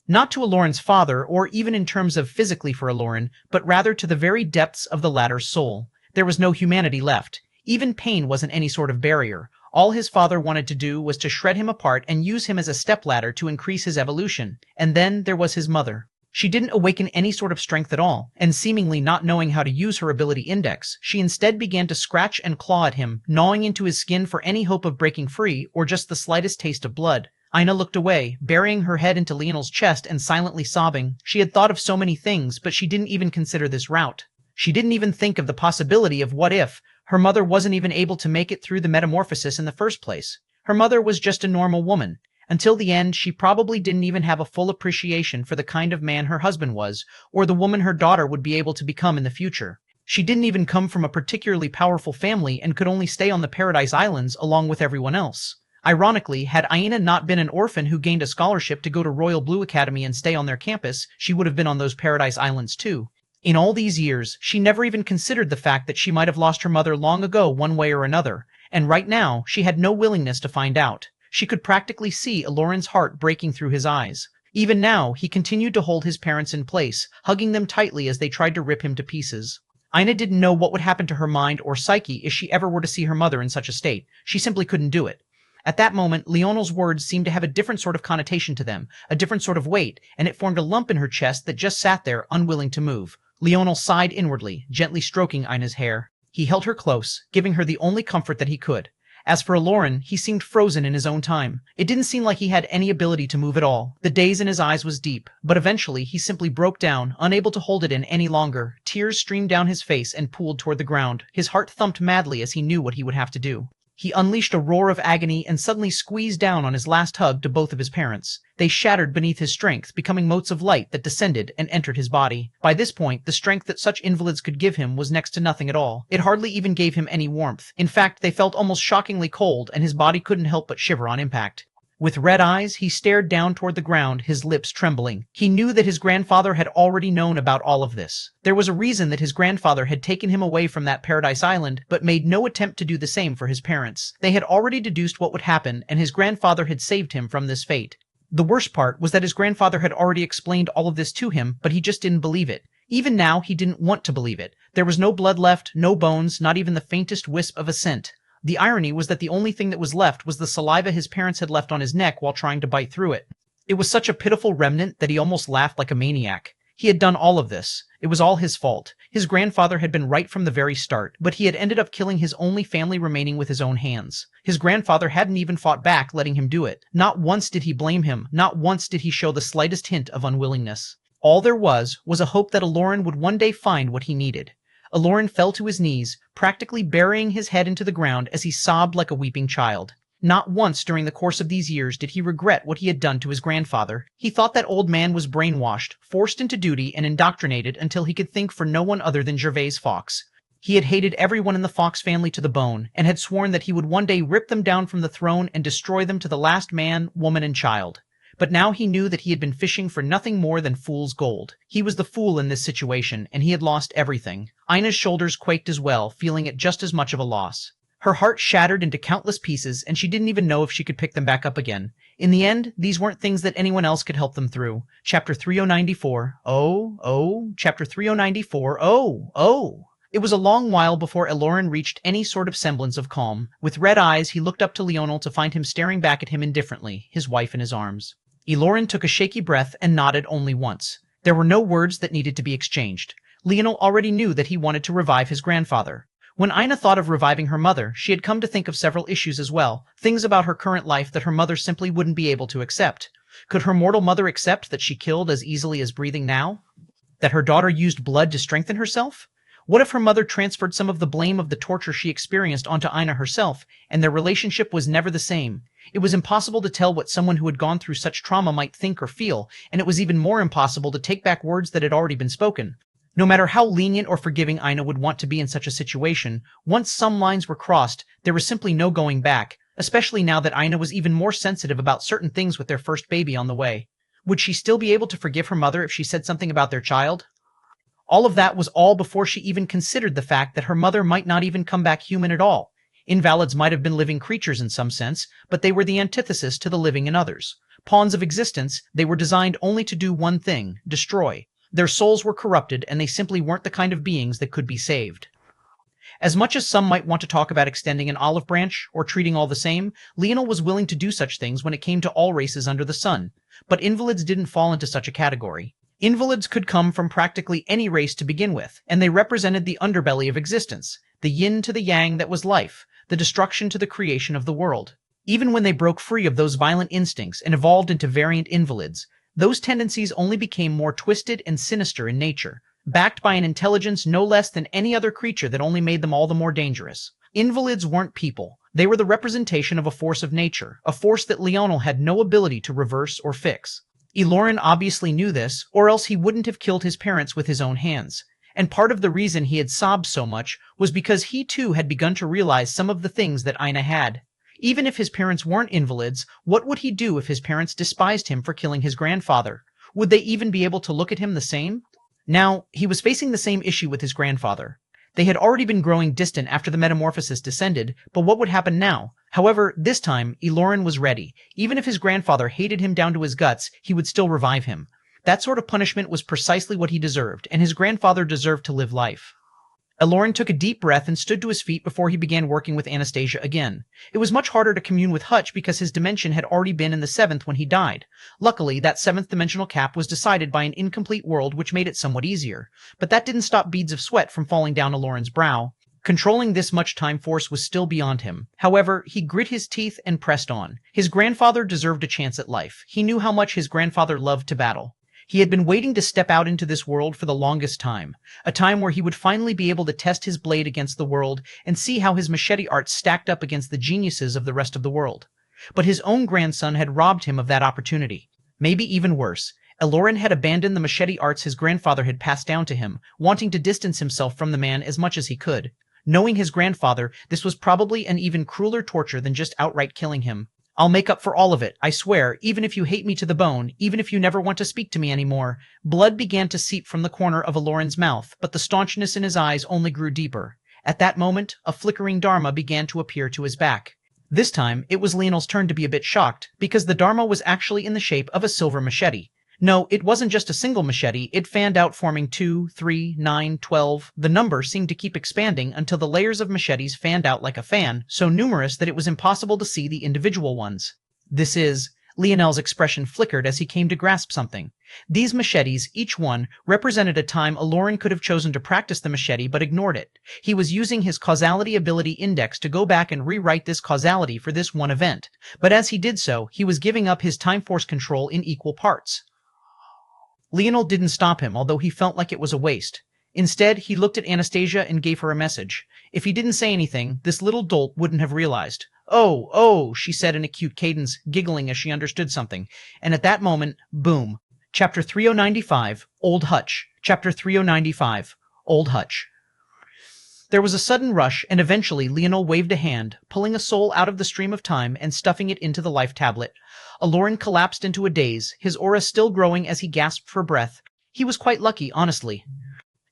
Not to Aloran's father, or even in terms of physically for Aloran, but rather to the very depths of the latter's soul. There was no humanity left. Even pain wasn't any sort of barrier. All his father wanted to do was to shred him apart and use him as a stepladder to increase his evolution. And then there was his mother. She didn't awaken any sort of strength at all, and seemingly not knowing how to use her ability index, she instead began to scratch and claw at him, gnawing into his skin for any hope of breaking free or just the slightest taste of blood. Ina looked away, burying her head into Leonel's chest and silently sobbing. She had thought of so many things, but she didn't even consider this route. She didn't even think of the possibility of what if her mother wasn't even able to make it through the metamorphosis in the first place. Her mother was just a normal woman. Until the end, she probably didn't even have a full appreciation for the kind of man her husband was, or the woman her daughter would be able to become in the future. She didn't even come from a particularly powerful family and could only stay on the Paradise Islands along with everyone else. Ironically, had Ina not been an orphan who gained a scholarship to go to Royal Blue Academy and stay on their campus, she would have been on those Paradise Islands too. In all these years, she never even considered the fact that she might have lost her mother long ago one way or another, and right now, she had no willingness to find out. She could practically see Aloran's heart breaking through his eyes. Even now, he continued to hold his parents in place, hugging them tightly as they tried to rip him to pieces. Ina didn't know what would happen to her mind or psyche if she ever were to see her mother in such a state. She simply couldn't do it. At that moment, Leonel's words seemed to have a different sort of connotation to them, a different sort of weight, and it formed a lump in her chest that just sat there, unwilling to move. Leonel sighed inwardly, gently stroking Ina's hair. He held her close, giving her the only comfort that he could. As for Aloran, he seemed frozen in his own time. It didn't seem like he had any ability to move at all. The daze in his eyes was deep, but eventually he simply broke down, unable to hold it in any longer. Tears streamed down his face and pooled toward the ground. His heart thumped madly as he knew what he would have to do. He unleashed a roar of agony and suddenly squeezed down on his last hug to both of his parents. They shattered beneath his strength, becoming motes of light that descended and entered his body. By this point, the strength that such invalids could give him was next to nothing at all. It hardly even gave him any warmth. In fact, they felt almost shockingly cold, and his body couldn't help but shiver on impact. With red eyes, he stared down toward the ground, his lips trembling. He knew that his grandfather had already known about all of this. There was a reason that his grandfather had taken him away from that paradise island, but made no attempt to do the same for his parents. They had already deduced what would happen, and his grandfather had saved him from this fate. The worst part was that his grandfather had already explained all of this to him, but he just didn't believe it. Even now, he didn't want to believe it. There was no blood left, no bones, not even the faintest wisp of a scent. The irony was that the only thing that was left was the saliva his parents had left on his neck while trying to bite through it. It was such a pitiful remnant that he almost laughed like a maniac. He had done all of this. It was all his fault. His grandfather had been right from the very start, but he had ended up killing his only family remaining with his own hands. His grandfather hadn't even fought back, letting him do it. Not once did he blame him. Not once did he show the slightest hint of unwillingness. All there was a hope that Aloran would one day find what he needed. Aloran fell to his knees, practically burying his head into the ground as he sobbed like a weeping child. Not once during the course of these years did he regret what he had done to his grandfather. He thought that old man was brainwashed, forced into duty, and indoctrinated until he could think for no one other than Gervais Fox. He had hated everyone in the Fox family to the bone, and had sworn that he would one day rip them down from the throne and destroy them to the last man, woman, and child. But now he knew that he had been fishing for nothing more than fool's gold. He was the fool in this situation, and he had lost everything. Ina's shoulders quaked as well, feeling it just as much of a loss. Her heart shattered into countless pieces, and she didn't even know if she could pick them back up again. In the end, these weren't things that anyone else could help them through. Chapter 3094. Chapter 3094. It was a long while before Aloran reached any sort of semblance of calm. With red eyes, he looked up to Leonel to find him staring back at him indifferently, his wife in his arms. Aloran took a shaky breath and nodded only once. There were no words that needed to be exchanged. Leonel already knew that he wanted to revive his grandfather. When Ina thought of reviving her mother, she had come to think of several issues as well, things about her current life that her mother simply wouldn't be able to accept. Could her mortal mother accept that she killed as easily as breathing now? That her daughter used blood to strengthen herself? What if her mother transferred some of the blame of the torture she experienced onto Ina herself, and their relationship was never the same? It was impossible to tell what someone who had gone through such trauma might think or feel, and it was even more impossible to take back words that had already been spoken. No matter how lenient or forgiving Ina would want to be in such a situation, once some lines were crossed, there was simply no going back, especially now that Ina was even more sensitive about certain things with their first baby on the way. Would she still be able to forgive her mother if she said something about their child? All of that was all before she even considered the fact that her mother might not even come back human at all. Invalids might have been living creatures in some sense, but they were the antithesis to the living in others. Pawns of existence, they were designed only to do one thing: destroy. Their souls were corrupted, and they simply weren't the kind of beings that could be saved. As much as some might want to talk about extending an olive branch, or treating all the same, Leonel was willing to do such things when it came to all races under the sun. But invalids didn't fall into such a category. Invalids could come from practically any race to begin with, and they represented the underbelly of existence, the yin to the yang that was life, the destruction to the creation of the world. Even when they broke free of those violent instincts and evolved into variant invalids, those tendencies only became more twisted and sinister in nature, backed by an intelligence no less than any other creature that only made them all the more dangerous. Invalids weren't people. They were the representation of a force of nature, a force that Leonel had no ability to reverse or fix. Aloran obviously knew this, or else he wouldn't have killed his parents with his own hands. And part of the reason he had sobbed so much was because he too had begun to realize some of the things that Ina had. Even if his parents weren't invalids, what would he do if his parents despised him for killing his grandfather? Would they even be able to look at him the same? Now, he was facing the same issue with his grandfather. They had already been growing distant after the metamorphosis descended, but what would happen now? However, this time, Aloran was ready. Even if his grandfather hated him down to his guts, he would still revive him. That sort of punishment was precisely what he deserved, and his grandfather deserved to live life. Aloran took a deep breath and stood to his feet before he began working with Anastasia again. It was much harder to commune with Hutch because his dimension had already been in the 7th when he died. Luckily, that 7th dimensional cap was decided by an incomplete world which made it somewhat easier. But that didn't stop beads of sweat from falling down Aloran's brow. Controlling this much time force was still beyond him. However, he grit his teeth and pressed on. His grandfather deserved a chance at life. He knew how much his grandfather loved to battle. He had been waiting to step out into this world for the longest time, a time where he would finally be able to test his blade against the world and see how his machete art stacked up against the geniuses of the rest of the world. But his own grandson had robbed him of that opportunity. Maybe even worse, Elorin had abandoned the machete arts his grandfather had passed down to him, wanting to distance himself from the man as much as he could. Knowing his grandfather, this was probably an even crueler torture than just outright killing him. I'll make up for all of it, I swear, even if you hate me to the bone, even if you never want to speak to me anymore. Blood began to seep from the corner of Elorin's mouth, but the staunchness in his eyes only grew deeper. At that moment, a flickering Dharma began to appear to his back. This time, it was Leonel's turn to be a bit shocked, because the Dharma was actually in the shape of a silver machete. No, it wasn't just a single machete, it fanned out, forming 2, 3, 9, 12. The number seemed to keep expanding until the layers of machetes fanned out like a fan, so numerous that it was impossible to see the individual ones. This is... Leonel's expression flickered as he came to grasp something. These machetes, each one, represented a time Elorin could have chosen to practice the machete but ignored it. He was using his causality ability index to go back and rewrite this causality for this one event. But as he did so, he was giving up his time force control in equal parts. Leonel didn't stop him, although he felt like it was a waste. Instead, he looked at Anastasia and gave her a message. If he didn't say anything, this little dolt wouldn't have realized. Oh, she said in a cute cadence, giggling as she understood something. And at that moment, boom. Chapter 3095, Old Hutch. Chapter 3095, Old Hutch. There was a sudden rush, and eventually Leonel waved a hand, pulling a soul out of the stream of time and stuffing it into the life tablet. Elorin collapsed into a daze, his aura still growing as he gasped for breath. He was quite lucky, honestly.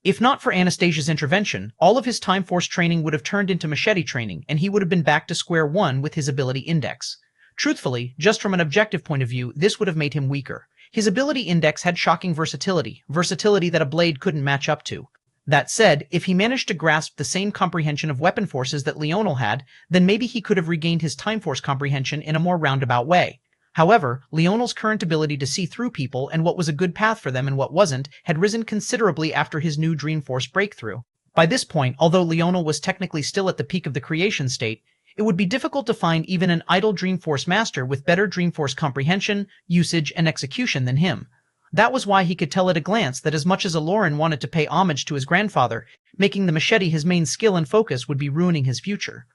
If not for Anastasia's intervention, all of his time force training would have turned into machete training, and he would have been back to square one with his ability index. Truthfully, just from an objective point of view, this would have made him weaker. His ability index had shocking versatility that a blade couldn't match up to. That said, if he managed to grasp the same comprehension of weapon forces that Leonel had, then maybe he could have regained his time force comprehension in a more roundabout way. However, Leonel's current ability to see through people and what was a good path for them and what wasn't had risen considerably after his new Dreamforce breakthrough. By this point, although Leonel was technically still at the peak of the creation state, it would be difficult to find even an idle Dreamforce master with better Dreamforce comprehension, usage, and execution than him. That was why he could tell at a glance that as much as Elorin wanted to pay homage to his grandfather, making the machete his main skill and focus would be ruining his future.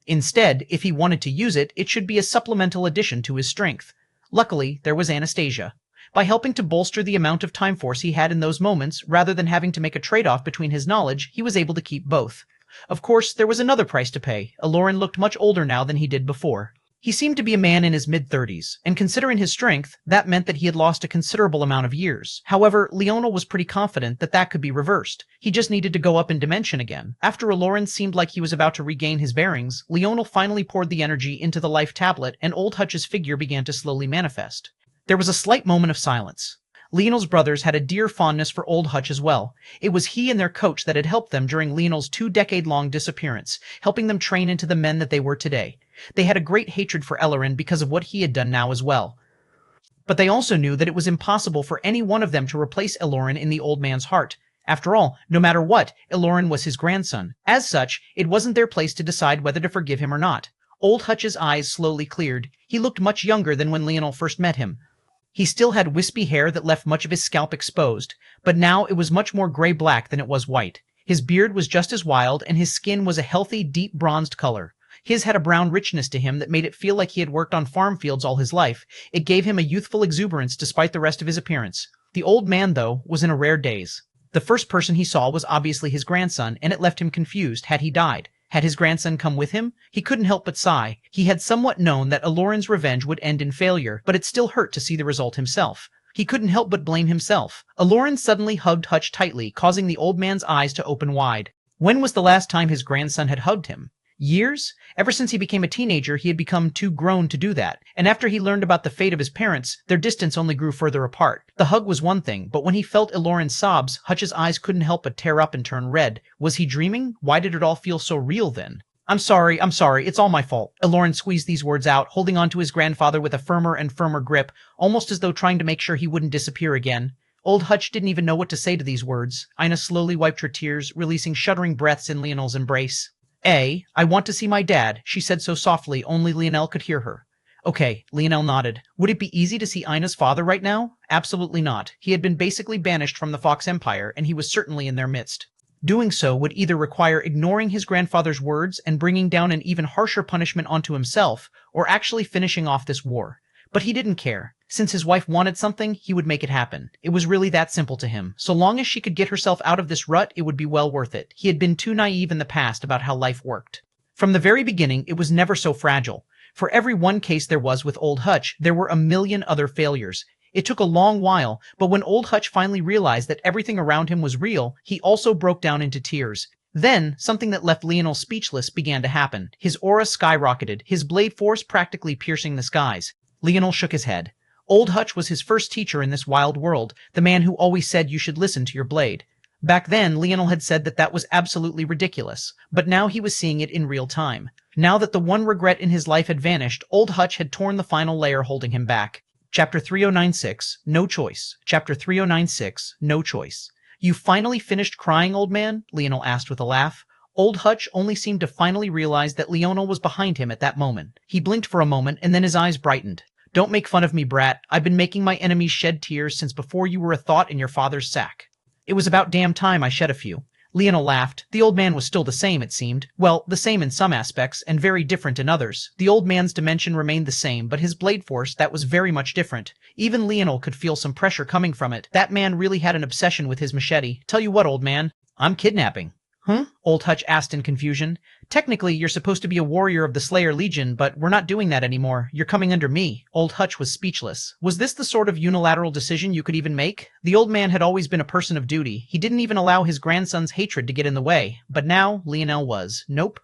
Instead, if he wanted to use it, it should be a supplemental addition to his strength. Luckily, there was Anastasia. By helping to bolster the amount of time force he had in those moments, rather than having to make a trade-off between his knowledge, he was able to keep both. Of course, there was another price to pay. Elorin looked much older now than he did before. He seemed to be a man in his mid-30s, and considering his strength, that meant that he had lost a considerable amount of years. However, Leonel was pretty confident that that could be reversed. He just needed to go up in dimension again. After Elorin seemed like he was about to regain his bearings, Leonel finally poured the energy into the life tablet, and Old Hutch's figure began to slowly manifest. There was a slight moment of silence. Leonel's brothers had a dear fondness for Old Hutch as well. It was he and their coach that had helped them during Leonel's 2-decade-long disappearance, helping them train into the men that they were today. They had a great hatred for Elorin because of what he had done now as well. But they also knew that it was impossible for any one of them to replace Elorin in the old man's heart. After all, no matter what, Elorin was his grandson. As such, it wasn't their place to decide whether to forgive him or not. Old Hutch's eyes slowly cleared. He looked much younger than when Leonel first met him. He still had wispy hair that left much of his scalp exposed, but now it was much more gray-black than it was white. His beard was just as wild, and his skin was a healthy, deep bronzed color. His had a brown richness to him that made it feel like he had worked on farm fields all his life. It gave him a youthful exuberance despite the rest of his appearance. The old man, though, was in a rare daze. The first person he saw was obviously his grandson, and it left him confused. Had he died? Had his grandson come with him? He couldn't help but sigh. He had somewhat known that Elorin's revenge would end in failure, but it still hurt to see the result himself. He couldn't help but blame himself. Elorin suddenly hugged Hutch tightly, causing the old man's eyes to open wide. When was the last time his grandson had hugged him? Years? Ever since he became a teenager, he had become too grown to do that, and after he learned about the fate of his parents, their distance only grew further apart. The hug was one thing, but when he felt Elorin's sobs, Hutch's eyes couldn't help but tear up and turn red. Was he dreaming? Why did it all feel so real then? I'm sorry, it's all my fault. Elorin squeezed these words out, holding on to his grandfather with a firmer and firmer grip, almost as though trying to make sure he wouldn't disappear again. Old Hutch didn't even know what to say to these words. Ina slowly wiped her tears, releasing shuddering breaths in Leonel's embrace. I want to see my dad, she said so softly only Leonel could hear her. Okay, Leonel nodded. Would it be easy to see Ina's father right now? Absolutely not. He had been basically banished from the Fox Empire, and he was certainly in their midst. Doing so would either require ignoring his grandfather's words and bringing down an even harsher punishment onto himself, or actually finishing off this war. But he didn't care. Since his wife wanted something, he would make it happen. It was really that simple to him. So long as she could get herself out of this rut, it would be well worth it. He had been too naive in the past about how life worked. From the very beginning, it was never so fragile. For every one case there was with Old Hutch, there were a million other failures. It took a long while, but when Old Hutch finally realized that everything around him was real, he also broke down into tears. Then, something that left Leonel speechless began to happen. His aura skyrocketed, his blade force practically piercing the skies. Leonel shook his head. Old Hutch was his first teacher in this wild world, the man who always said you should listen to your blade. Back then, Leonel had said that was absolutely ridiculous, but now he was seeing it in real time. Now that the one regret in his life had vanished, Old Hutch had torn the final layer holding him back. Chapter 3096, No Choice. Chapter 3096, No Choice. You finally finished crying, old man? Leonel asked with a laugh. Old Hutch only seemed to finally realize that Leonel was behind him at that moment. He blinked for a moment, and then his eyes brightened. Don't make fun of me, brat. I've been making my enemies shed tears since before you were a thought in your father's sack. It was about damn time I shed a few. Leonel laughed. The old man was still the same, it seemed. Well, the same in some aspects, and very different in others. The old man's dimension remained the same, but his blade force, that was very much different. Even Leonel could feel some pressure coming from it. That man really had an obsession with his machete. Tell you what, old man, I'm kidnapping. Huh? Old Hutch asked in confusion. Technically, you're supposed to be a warrior of the Slayer Legion, but we're not doing that anymore. You're coming under me. Old Hutch was speechless. Was this the sort of unilateral decision you could even make? The old man had always been a person of duty. He didn't even allow his grandson's hatred to get in the way. But now, Leonel was. Nope.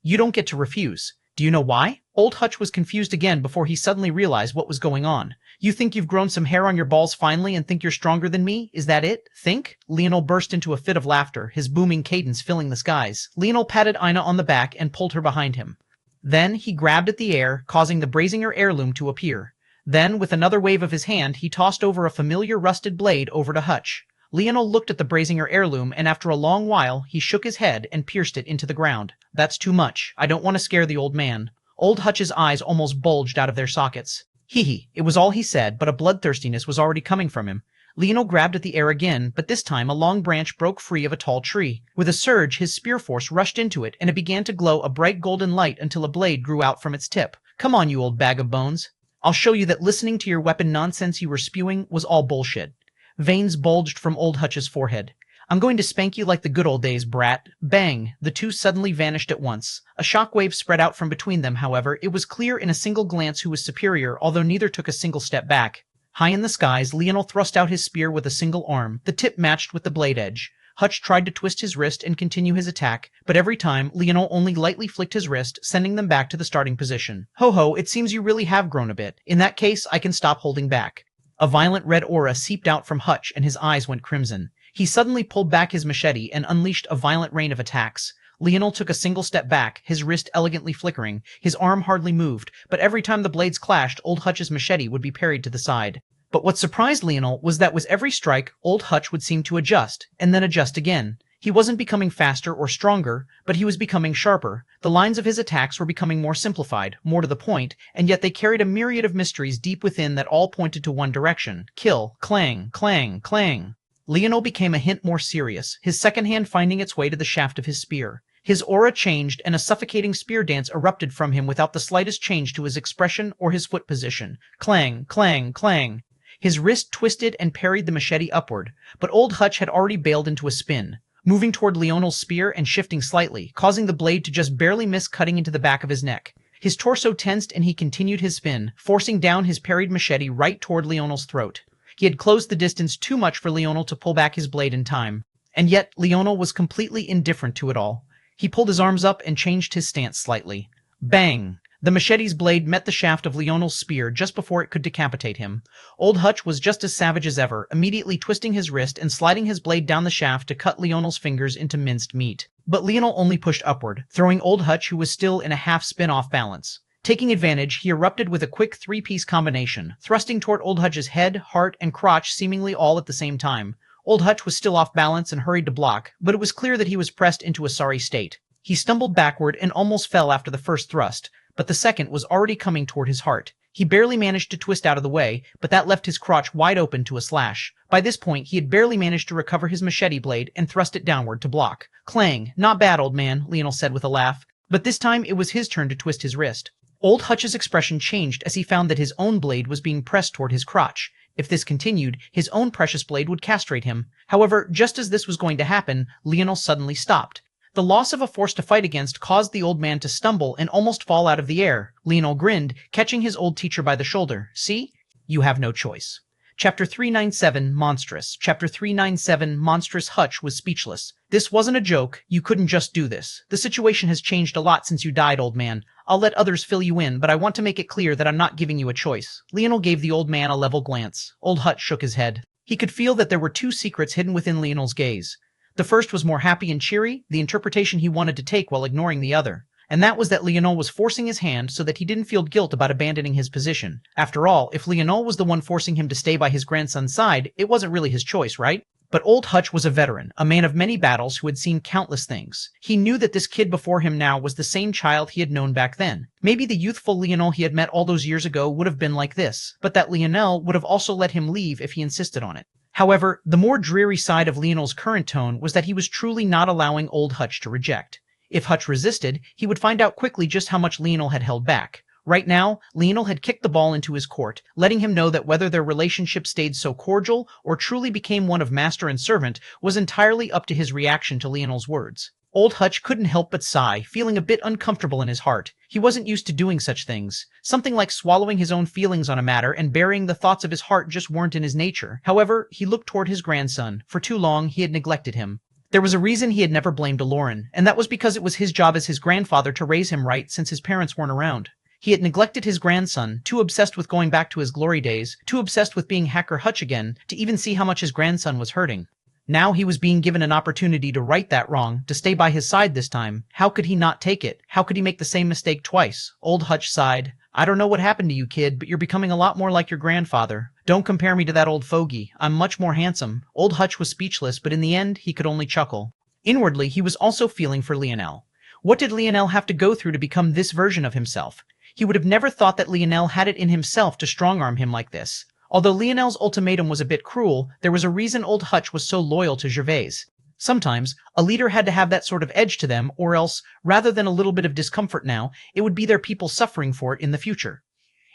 You don't get to refuse. Do you know why? Old Hutch was confused again before he suddenly realized what was going on. You think you've grown some hair on your balls finally and think you're stronger than me? Is that it? Think? Leonel burst into a fit of laughter, his booming cadence filling the skies. Leonel patted Ina on the back and pulled her behind him. Then he grabbed at the air, causing the Brazinger heirloom to appear. Then, with another wave of his hand, he tossed over a familiar rusted blade over to Hutch. Leonel looked at the Brazinger heirloom, and after a long while, he shook his head and pierced it into the ground. That's too much. I don't want to scare the old man. Old Hutch's eyes almost bulged out of their sockets. Hee. It was all he said, but a bloodthirstiness was already coming from him. Leonel grabbed at the air again, but this time a long branch broke free of a tall tree. With a surge, his spear force rushed into it, and it began to glow a bright golden light until a blade grew out from its tip. Come on, you old bag of bones. I'll show you that listening to your weapon nonsense you were spewing was all bullshit. Veins bulged from Old Hutch's forehead. I'm going to spank you like the good old days, brat. Bang! The two suddenly vanished at once. A shockwave spread out from between them, however. It was clear in a single glance who was superior, although neither took a single step back. High in the skies, Leonel thrust out his spear with a single arm. The tip matched with the blade edge. Hutch tried to twist his wrist and continue his attack, but every time, Leonel only lightly flicked his wrist, sending them back to the starting position. Ho, it seems you really have grown a bit. In that case, I can stop holding back. A violent red aura seeped out from Hutch, and his eyes went crimson. He suddenly pulled back his machete and unleashed a violent rain of attacks. Leonel took a single step back, his wrist elegantly flickering. His arm hardly moved, but every time the blades clashed, Old Hutch's machete would be parried to the side. But what surprised Leonel was that with every strike, Old Hutch would seem to adjust, and then adjust again. He wasn't becoming faster or stronger, but he was becoming sharper. The lines of his attacks were becoming more simplified, more to the point, and yet they carried a myriad of mysteries deep within that all pointed to one direction. Kill, clang, clang, clang. Leonel became a hint more serious, his second hand finding its way to the shaft of his spear. His aura changed, and a suffocating spear dance erupted from him without the slightest change to his expression or his foot position. Clang, clang, clang. His wrist twisted and parried the machete upward, but Old Hutch had already bailed into a spin, moving toward Leonel's spear and shifting slightly, causing the blade to just barely miss cutting into the back of his neck. His torso tensed and he continued his spin, forcing down his parried machete right toward Leonel's throat. He had closed the distance too much for Leonel to pull back his blade in time. And yet, Leonel was completely indifferent to it all. He pulled his arms up and changed his stance slightly. Bang! The machete's blade met the shaft of Leonel's spear just before it could decapitate him. Old Hutch was just as savage as ever, immediately twisting his wrist and sliding his blade down the shaft to cut Leonel's fingers into minced meat. But Leonel only pushed upward, throwing Old Hutch, who was still in a half spin off balance. Taking advantage, he erupted with a quick three-piece combination, thrusting toward Old Hutch's head, heart, and crotch seemingly all at the same time. Old Hutch was still off balance and hurried to block, but it was clear that he was pressed into a sorry state. He stumbled backward and almost fell after the first thrust, but the second was already coming toward his heart. He barely managed to twist out of the way, but that left his crotch wide open to a slash. By this point, he had barely managed to recover his machete blade and thrust it downward to block. Clang. Not bad, old man, Leonel said with a laugh. But this time it was his turn to twist his wrist. Old Hutch's expression changed as he found that his own blade was being pressed toward his crotch. If this continued, his own precious blade would castrate him. However, just as this was going to happen, Leonel suddenly stopped. The loss of a force to fight against caused the old man to stumble and almost fall out of the air. Leonel grinned, catching his old teacher by the shoulder. See? You have no choice. Chapter 397, Monstrous. Chapter 397, Monstrous. Hutch was speechless. This wasn't a joke. You couldn't just do this. The situation has changed a lot since you died, old man. I'll let others fill you in, but I want to make it clear that I'm not giving you a choice. Leonel gave the old man a level glance. Old Hutch shook his head. He could feel that there were two secrets hidden within Leonel's gaze. The first was more happy and cheery, the interpretation he wanted to take while ignoring the other. And that was that Leonel was forcing his hand so that he didn't feel guilt about abandoning his position. After all, if Leonel was the one forcing him to stay by his grandson's side, it wasn't really his choice, right? But old Hutch was a veteran, a man of many battles who had seen countless things. He knew that this kid before him now was the same child he had known back then. Maybe the youthful Leonel he had met all those years ago would have been like this, but that Leonel would have also let him leave if he insisted on it. However, the more dreary side of Leonel's current tone was that he was truly not allowing old Hutch to reject. If Hutch resisted, he would find out quickly just how much Leonel had held back. Right now, Leonel had kicked the ball into his court, letting him know that whether their relationship stayed so cordial or truly became one of master and servant was entirely up to his reaction to Leonel's words. Old Hutch couldn't help but sigh, feeling a bit uncomfortable in his heart. He wasn't used to doing such things. Something like swallowing his own feelings on a matter and burying the thoughts of his heart just weren't in his nature. However, he looked toward his grandson. For too long, he had neglected him. There was a reason he had never blamed Aloran, and that was because it was his job as his grandfather to raise him right since his parents weren't around. He had neglected his grandson, too obsessed with going back to his glory days, too obsessed with being Hacker Hutch again, to even see how much his grandson was hurting. Now he was being given an opportunity to right that wrong, to stay by his side this time. How could he not take it? How could he make the same mistake twice? Old Hutch sighed. I don't know what happened to you, kid, but you're becoming a lot more like your grandfather. Don't compare me to that old fogey. I'm much more handsome. Old Hutch was speechless, but in the end, he could only chuckle. Inwardly, he was also feeling for Leonel. What did Leonel have to go through to become this version of himself? He would have never thought that Leonel had it in himself to strong-arm him like this. Although Leonel's ultimatum was a bit cruel, there was a reason old Hutch was so loyal to Gervais. Sometimes, a leader had to have that sort of edge to them, or else, rather than a little bit of discomfort now, it would be their people suffering for it in the future.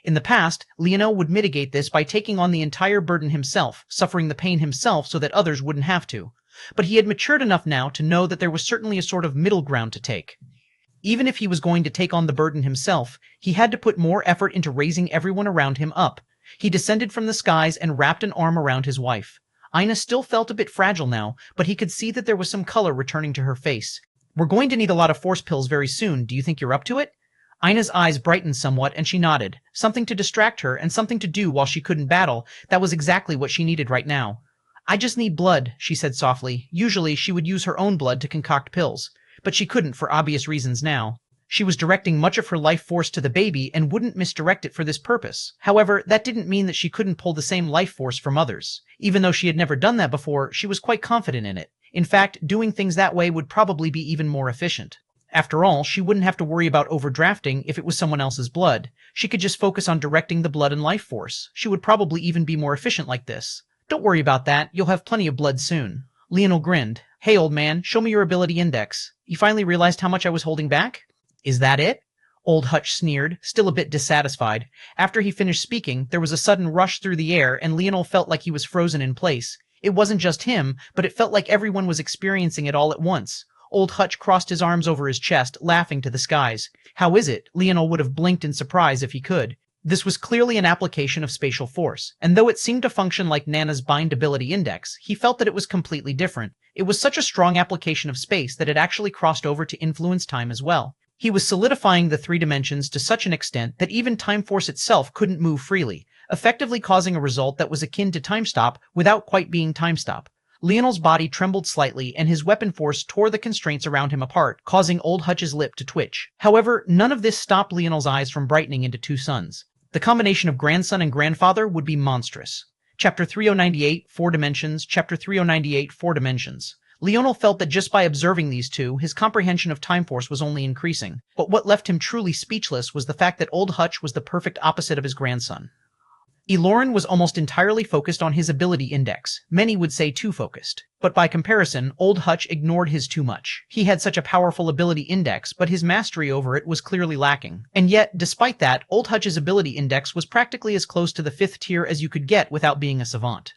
In the past, Leonel would mitigate this by taking on the entire burden himself, suffering the pain himself so that others wouldn't have to. But he had matured enough now to know that there was certainly a sort of middle ground to take. Even if he was going to take on the burden himself, he had to put more effort into raising everyone around him up. He descended from the skies and wrapped an arm around his wife. Ina still felt a bit fragile now, but he could see that there was some color returning to her face. We're going to need a lot of force pills very soon. Do you think you're up to it? Ina's eyes brightened somewhat and she nodded. Something to distract her and something to do while she couldn't battle. That was exactly what she needed right now. I just need blood, she said softly. Usually she would use her own blood to concoct pills, but she couldn't for obvious reasons now. She was directing much of her life force to the baby and wouldn't misdirect it for this purpose. However, that didn't mean that she couldn't pull the same life force from others. Even though she had never done that before, she was quite confident in it. In fact, doing things that way would probably be even more efficient. After all, she wouldn't have to worry about overdrafting if it was someone else's blood. She could just focus on directing the blood and life force. She would probably even be more efficient like this. Don't worry about that. You'll have plenty of blood soon. Leonel grinned. Hey, old man, show me your ability index. You finally realized how much I was holding back? Is that it? Old Hutch sneered, still a bit dissatisfied. After he finished speaking, there was a sudden rush through the air, and Leonel felt like he was frozen in place. It wasn't just him, but it felt like everyone was experiencing it all at once. Old Hutch crossed his arms over his chest, laughing to the skies. How is it? Leonel would have blinked in surprise if he could. This was clearly an application of spatial force, and though it seemed to function like Nana's bind ability index, he felt that it was completely different. It was such a strong application of space that it actually crossed over to influence time as well. He was solidifying the three dimensions to such an extent that even time force itself couldn't move freely, effectively causing a result that was akin to time stop without quite being time stop. Leonel's body trembled slightly, and his weapon force tore the constraints around him apart, causing Old Hutch's lip to twitch. However, none of this stopped Leonel's eyes from brightening into two suns. The combination of grandson and grandfather would be monstrous. Chapter 3098, 4 Dimensions, Chapter 3098, 4 Dimensions. Leonel felt that just by observing these two, his comprehension of Time Force was only increasing. But what left him truly speechless was the fact that Old Hutch was the perfect opposite of his grandson. Elorin was almost entirely focused on his ability index. Many would say too focused. But by comparison, Old Hutch ignored his too much. He had such a powerful ability index, but his mastery over it was clearly lacking. And yet, despite that, Old Hutch's ability index was practically as close to the 5th tier as you could get without being a savant.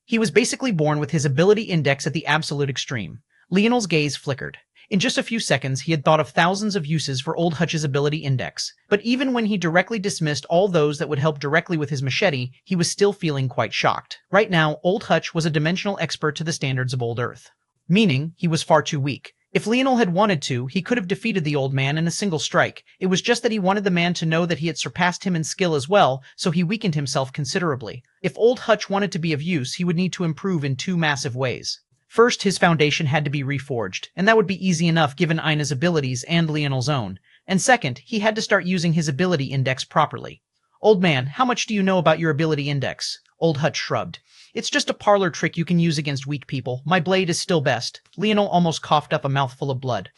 He was basically born with his ability index at the absolute extreme. Leonel's gaze flickered. In just a few seconds, he had thought of thousands of uses for Old Hutch's ability index. But even when he directly dismissed all those that would help directly with his machete, he was still feeling quite shocked. Right now, Old Hutch was a dimensional expert to the standards of Old Earth. Meaning, he was far too weak. If Leonel had wanted to, he could have defeated the old man in a single strike. It was just that he wanted the man to know that he had surpassed him in skill as well, so he weakened himself considerably. If Old Hutch wanted to be of use, he would need to improve in two massive ways. First, his foundation had to be reforged, and that would be easy enough given Ina's abilities and Leonel's own. And second, he had to start using his ability index properly. Old man, how much do you know about your ability index? Old Hutch shrugged. It's just a parlor trick you can use against weak people. My blade is still best. Leonel almost coughed up a mouthful of blood.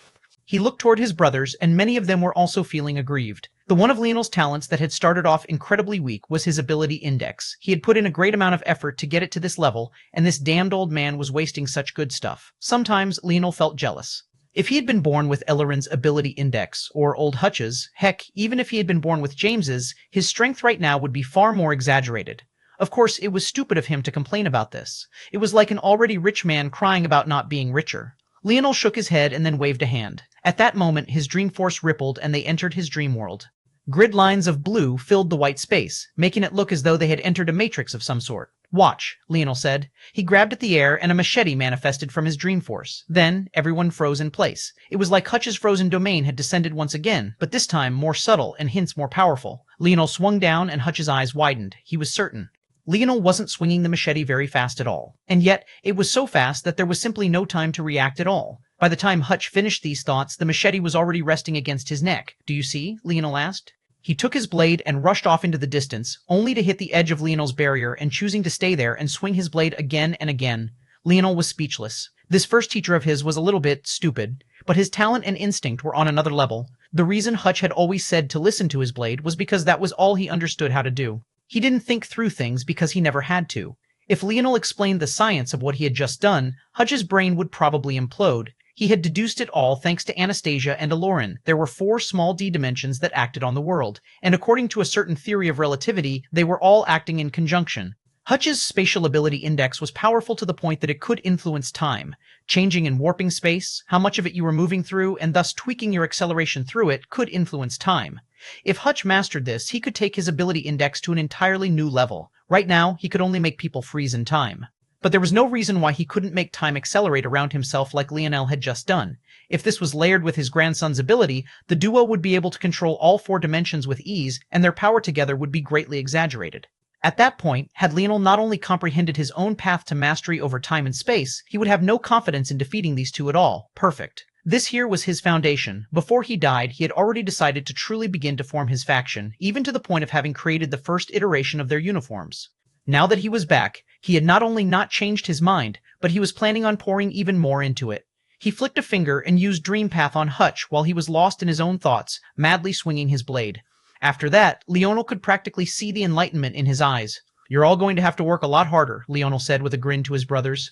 He looked toward his brothers, and many of them were also feeling aggrieved. The one of Leonel's talents that had started off incredibly weak was his ability index. He had put in a great amount of effort to get it to this level, and this damned old man was wasting such good stuff. Sometimes Leonel felt jealous. If he had been born with Elorin's ability index, or Old Hutch's, heck, even if he had been born with James's, his strength right now would be far more exaggerated. Of course, it was stupid of him to complain about this. It was like an already rich man crying about not being richer. Leonel shook his head and then waved a hand. At that moment, his dream force rippled and they entered his dream world. Grid lines of blue filled the white space, making it look as though they had entered a matrix of some sort. Watch, Leonel said. He grabbed at the air and a machete manifested from his dream force. Then, everyone froze in place. It was like Hutch's frozen domain had descended once again, but this time more subtle and hints more powerful. Leonel swung down and Hutch's eyes widened. He was certain. Leonel wasn't swinging the machete very fast at all. And yet, it was so fast that there was simply no time to react at all. By the time Hutch finished these thoughts, the machete was already resting against his neck. Do you see? Leonel asked. He took his blade and rushed off into the distance, only to hit the edge of Leonel's barrier and choosing to stay there and swing his blade again and again. Leonel was speechless. This first teacher of his was a little bit stupid, but his talent and instinct were on another level. The reason Hutch had always said to listen to his blade was because that was all he understood how to do. He didn't think through things because he never had to. If Leonel explained the science of what he had just done, Hutch's brain would probably implode. He had deduced it all thanks to Anastasia and Elorin. There were 4 small D dimensions that acted on the world, and according to a certain theory of relativity, they were all acting in conjunction. Hutch's spatial ability index was powerful to the point that it could influence time, changing and warping space, how much of it you were moving through, and thus tweaking your acceleration through it could influence time. If Hutch mastered this, he could take his ability index to an entirely new level. Right now, he could only make people freeze in time. But there was no reason why he couldn't make time accelerate around himself like Leonel had just done. If this was layered with his grandson's ability, the duo would be able to control all 4 dimensions with ease, and their power together would be greatly exaggerated. At that point, had Leonel not only comprehended his own path to mastery over time and space, he would have no confidence in defeating these two at all. Perfect. This here was his foundation. Before he died, he had already decided to truly begin to form his faction, even to the point of having created the first iteration of their uniforms. Now that he was back, he had not only not changed his mind, but he was planning on pouring even more into it. He flicked a finger and used Dream Path on Hutch while he was lost in his own thoughts, madly swinging his blade. After that, Leonel could practically see the enlightenment in his eyes. "You're all going to have to work a lot harder," Leonel said with a grin to his brothers.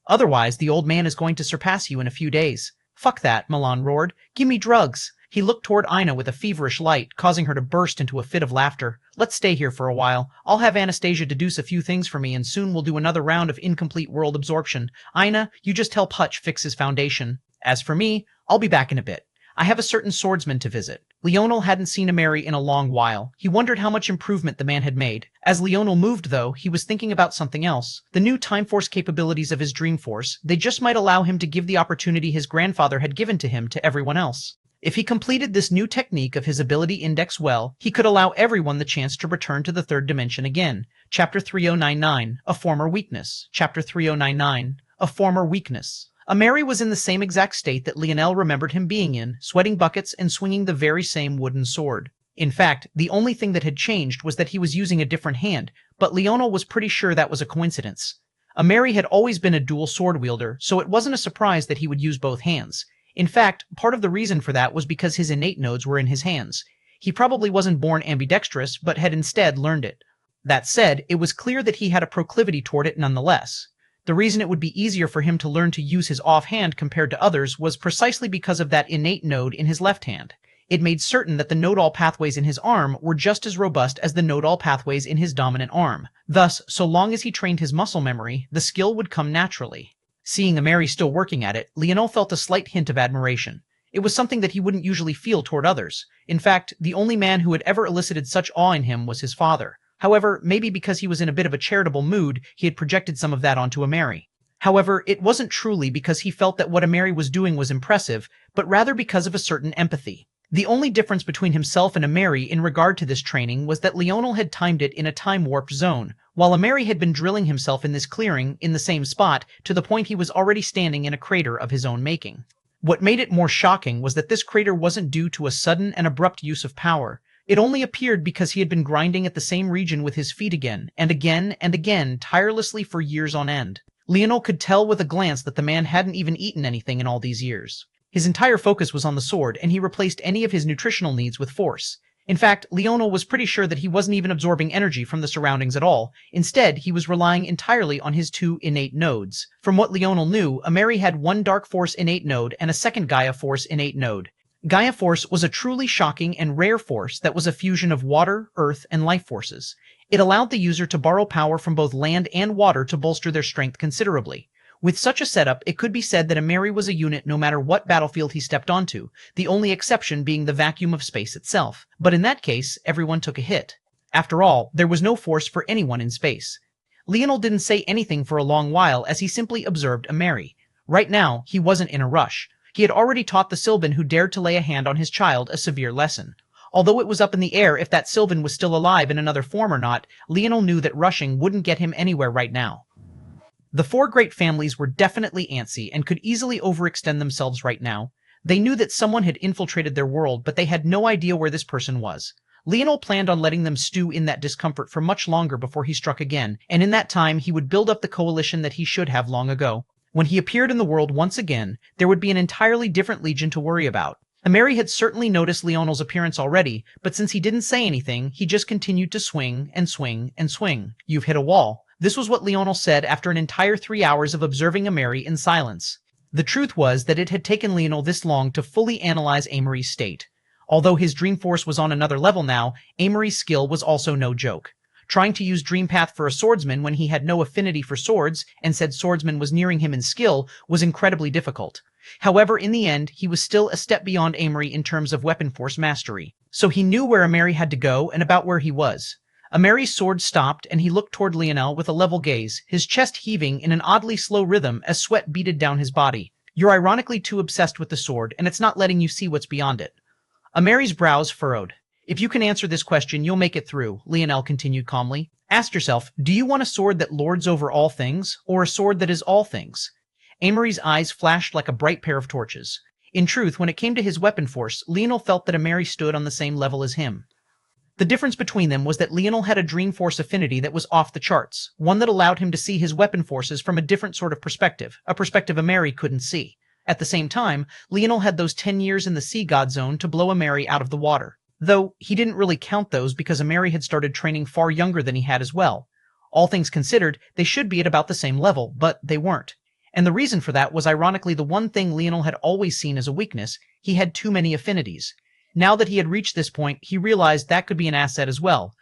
"Otherwise, the old man is going to surpass you in a few days." "Fuck that," Milan roared. "Give me drugs." He looked toward Ina with a feverish light, causing her to burst into a fit of laughter. "Let's stay here for a while. I'll have Anastasia deduce a few things for me, and soon we'll do another round of incomplete world absorption. Ina, you just help Hutch fix his foundation. As for me, I'll be back in a bit. I have a certain swordsman to visit." Leonel hadn't seen Ameri in a long while. He wondered how much improvement the man had made. As Leonel moved, though, he was thinking about something else. The new Time Force capabilities of his Dream Force, they just might allow him to give the opportunity his grandfather had given to him to everyone else. If he completed this new technique of his ability index well, he could allow everyone the chance to return to the 3rd dimension again. Chapter 3099, A Former Weakness. Chapter 3099, a former weakness. Ameri was in the same exact state that Leonel remembered him being in, sweating buckets and swinging the very same wooden sword. In fact, the only thing that had changed was that he was using a different hand, but Leonel was pretty sure that was a coincidence. Ameri had always been a dual sword wielder, so it wasn't a surprise that he would use both hands. In fact, part of the reason for that was because his innate nodes were in his hands. He probably wasn't born ambidextrous, but had instead learned it. That said, it was clear that he had a proclivity toward it nonetheless. The reason it would be easier for him to learn to use his offhand compared to others was precisely because of that innate node in his left hand. It made certain that the nodal pathways in his arm were just as robust as the nodal pathways in his dominant arm. Thus, so long as he trained his muscle memory, the skill would come naturally. Seeing Ameri still working at it, Leonel felt a slight hint of admiration. It was something that he wouldn't usually feel toward others. In fact, the only man who had ever elicited such awe in him was his father. However, maybe because he was in a bit of a charitable mood, he had projected some of that onto Ameri. However, it wasn't truly because he felt that what Ameri was doing was impressive, but rather because of a certain empathy. The only difference between himself and Ameri in regard to this training was that Leonel had timed it in a time-warp zone, while Ameri had been drilling himself in this clearing, in the same spot, to the point he was already standing in a crater of his own making. What made it more shocking was that this crater wasn't due to a sudden and abrupt use of power. It only appeared because he had been grinding at the same region with his feet again, and again, tirelessly for years on end. Leonel could tell with a glance that the man hadn't even eaten anything in all these years. His entire focus was on the sword, and he replaced any of his nutritional needs with force. In fact, Leonel was pretty sure that he wasn't even absorbing energy from the surroundings at all. Instead, he was relying entirely on his two innate nodes. From what Leonel knew, Ameri had one Dark Force innate node and a second Gaia Force innate node. Gaia Force was a truly shocking and rare force that was a fusion of water, earth, and life forces. It allowed the user to borrow power from both land and water to bolster their strength considerably. With such a setup, it could be said that Ameri was a unit no matter what battlefield he stepped onto, the only exception being the vacuum of space itself. But in that case, everyone took a hit. After all, there was no force for anyone in space. Leonel didn't say anything for a long while as he simply observed Ameri. Right now, he wasn't in a rush. He had already taught the Sylvan who dared to lay a hand on his child a severe lesson. Although it was up in the air if that Sylvan was still alive in another form or not, Leonel knew that rushing wouldn't get him anywhere right now. The four great families were definitely antsy and could easily overextend themselves right now. They knew that someone had infiltrated their world, but they had no idea where this person was. Leonel planned on letting them stew in that discomfort for much longer before he struck again, and in that time he would build up the coalition that he should have long ago. When he appeared in the world once again, there would be an entirely different legion to worry about. Ameri had certainly noticed Leonel's appearance already, but since he didn't say anything, he just continued to swing and swing and swing. "You've hit a wall." This was what Leonel said after an entire 3 hours of observing Ameri in silence. The truth was that it had taken Leonel this long to fully analyze Ameri's state. Although his dream force was on another level now, Ameri's skill was also no joke. Trying to use Dream Path for a swordsman when he had no affinity for swords, and said swordsman was nearing him in skill, was incredibly difficult. However, in the end, he was still a step beyond Ameri in terms of weapon force mastery. So he knew where Ameri had to go and about where he was. Ameri's sword stopped, and he looked toward Leonel with a level gaze, his chest heaving in an oddly slow rhythm as sweat beaded down his body. "You're ironically too obsessed with the sword, and it's not letting you see what's beyond it." Ameri's brows furrowed. "If you can answer this question, you'll make it through," Leonel continued calmly. "Ask yourself, do you want a sword that lords over all things, or a sword that is all things?" Ameri's eyes flashed like a bright pair of torches. In truth, when it came to his weapon force, Leonel felt that Ameri stood on the same level as him. The difference between them was that Leonel had a dream force affinity that was off the charts, one that allowed him to see his weapon forces from a different sort of perspective, a perspective Ameri couldn't see. At the same time, Leonel had those 10 years in the Sea God Zone to blow Ameri out of the water. Though, he didn't really count those because Ameri had started training far younger than he had as well. All things considered, they should be at about the same level, but they weren't. And the reason for that was ironically the one thing Leonel had always seen as a weakness: he had too many affinities. Now that he had reached this point, he realized that could be an asset as well.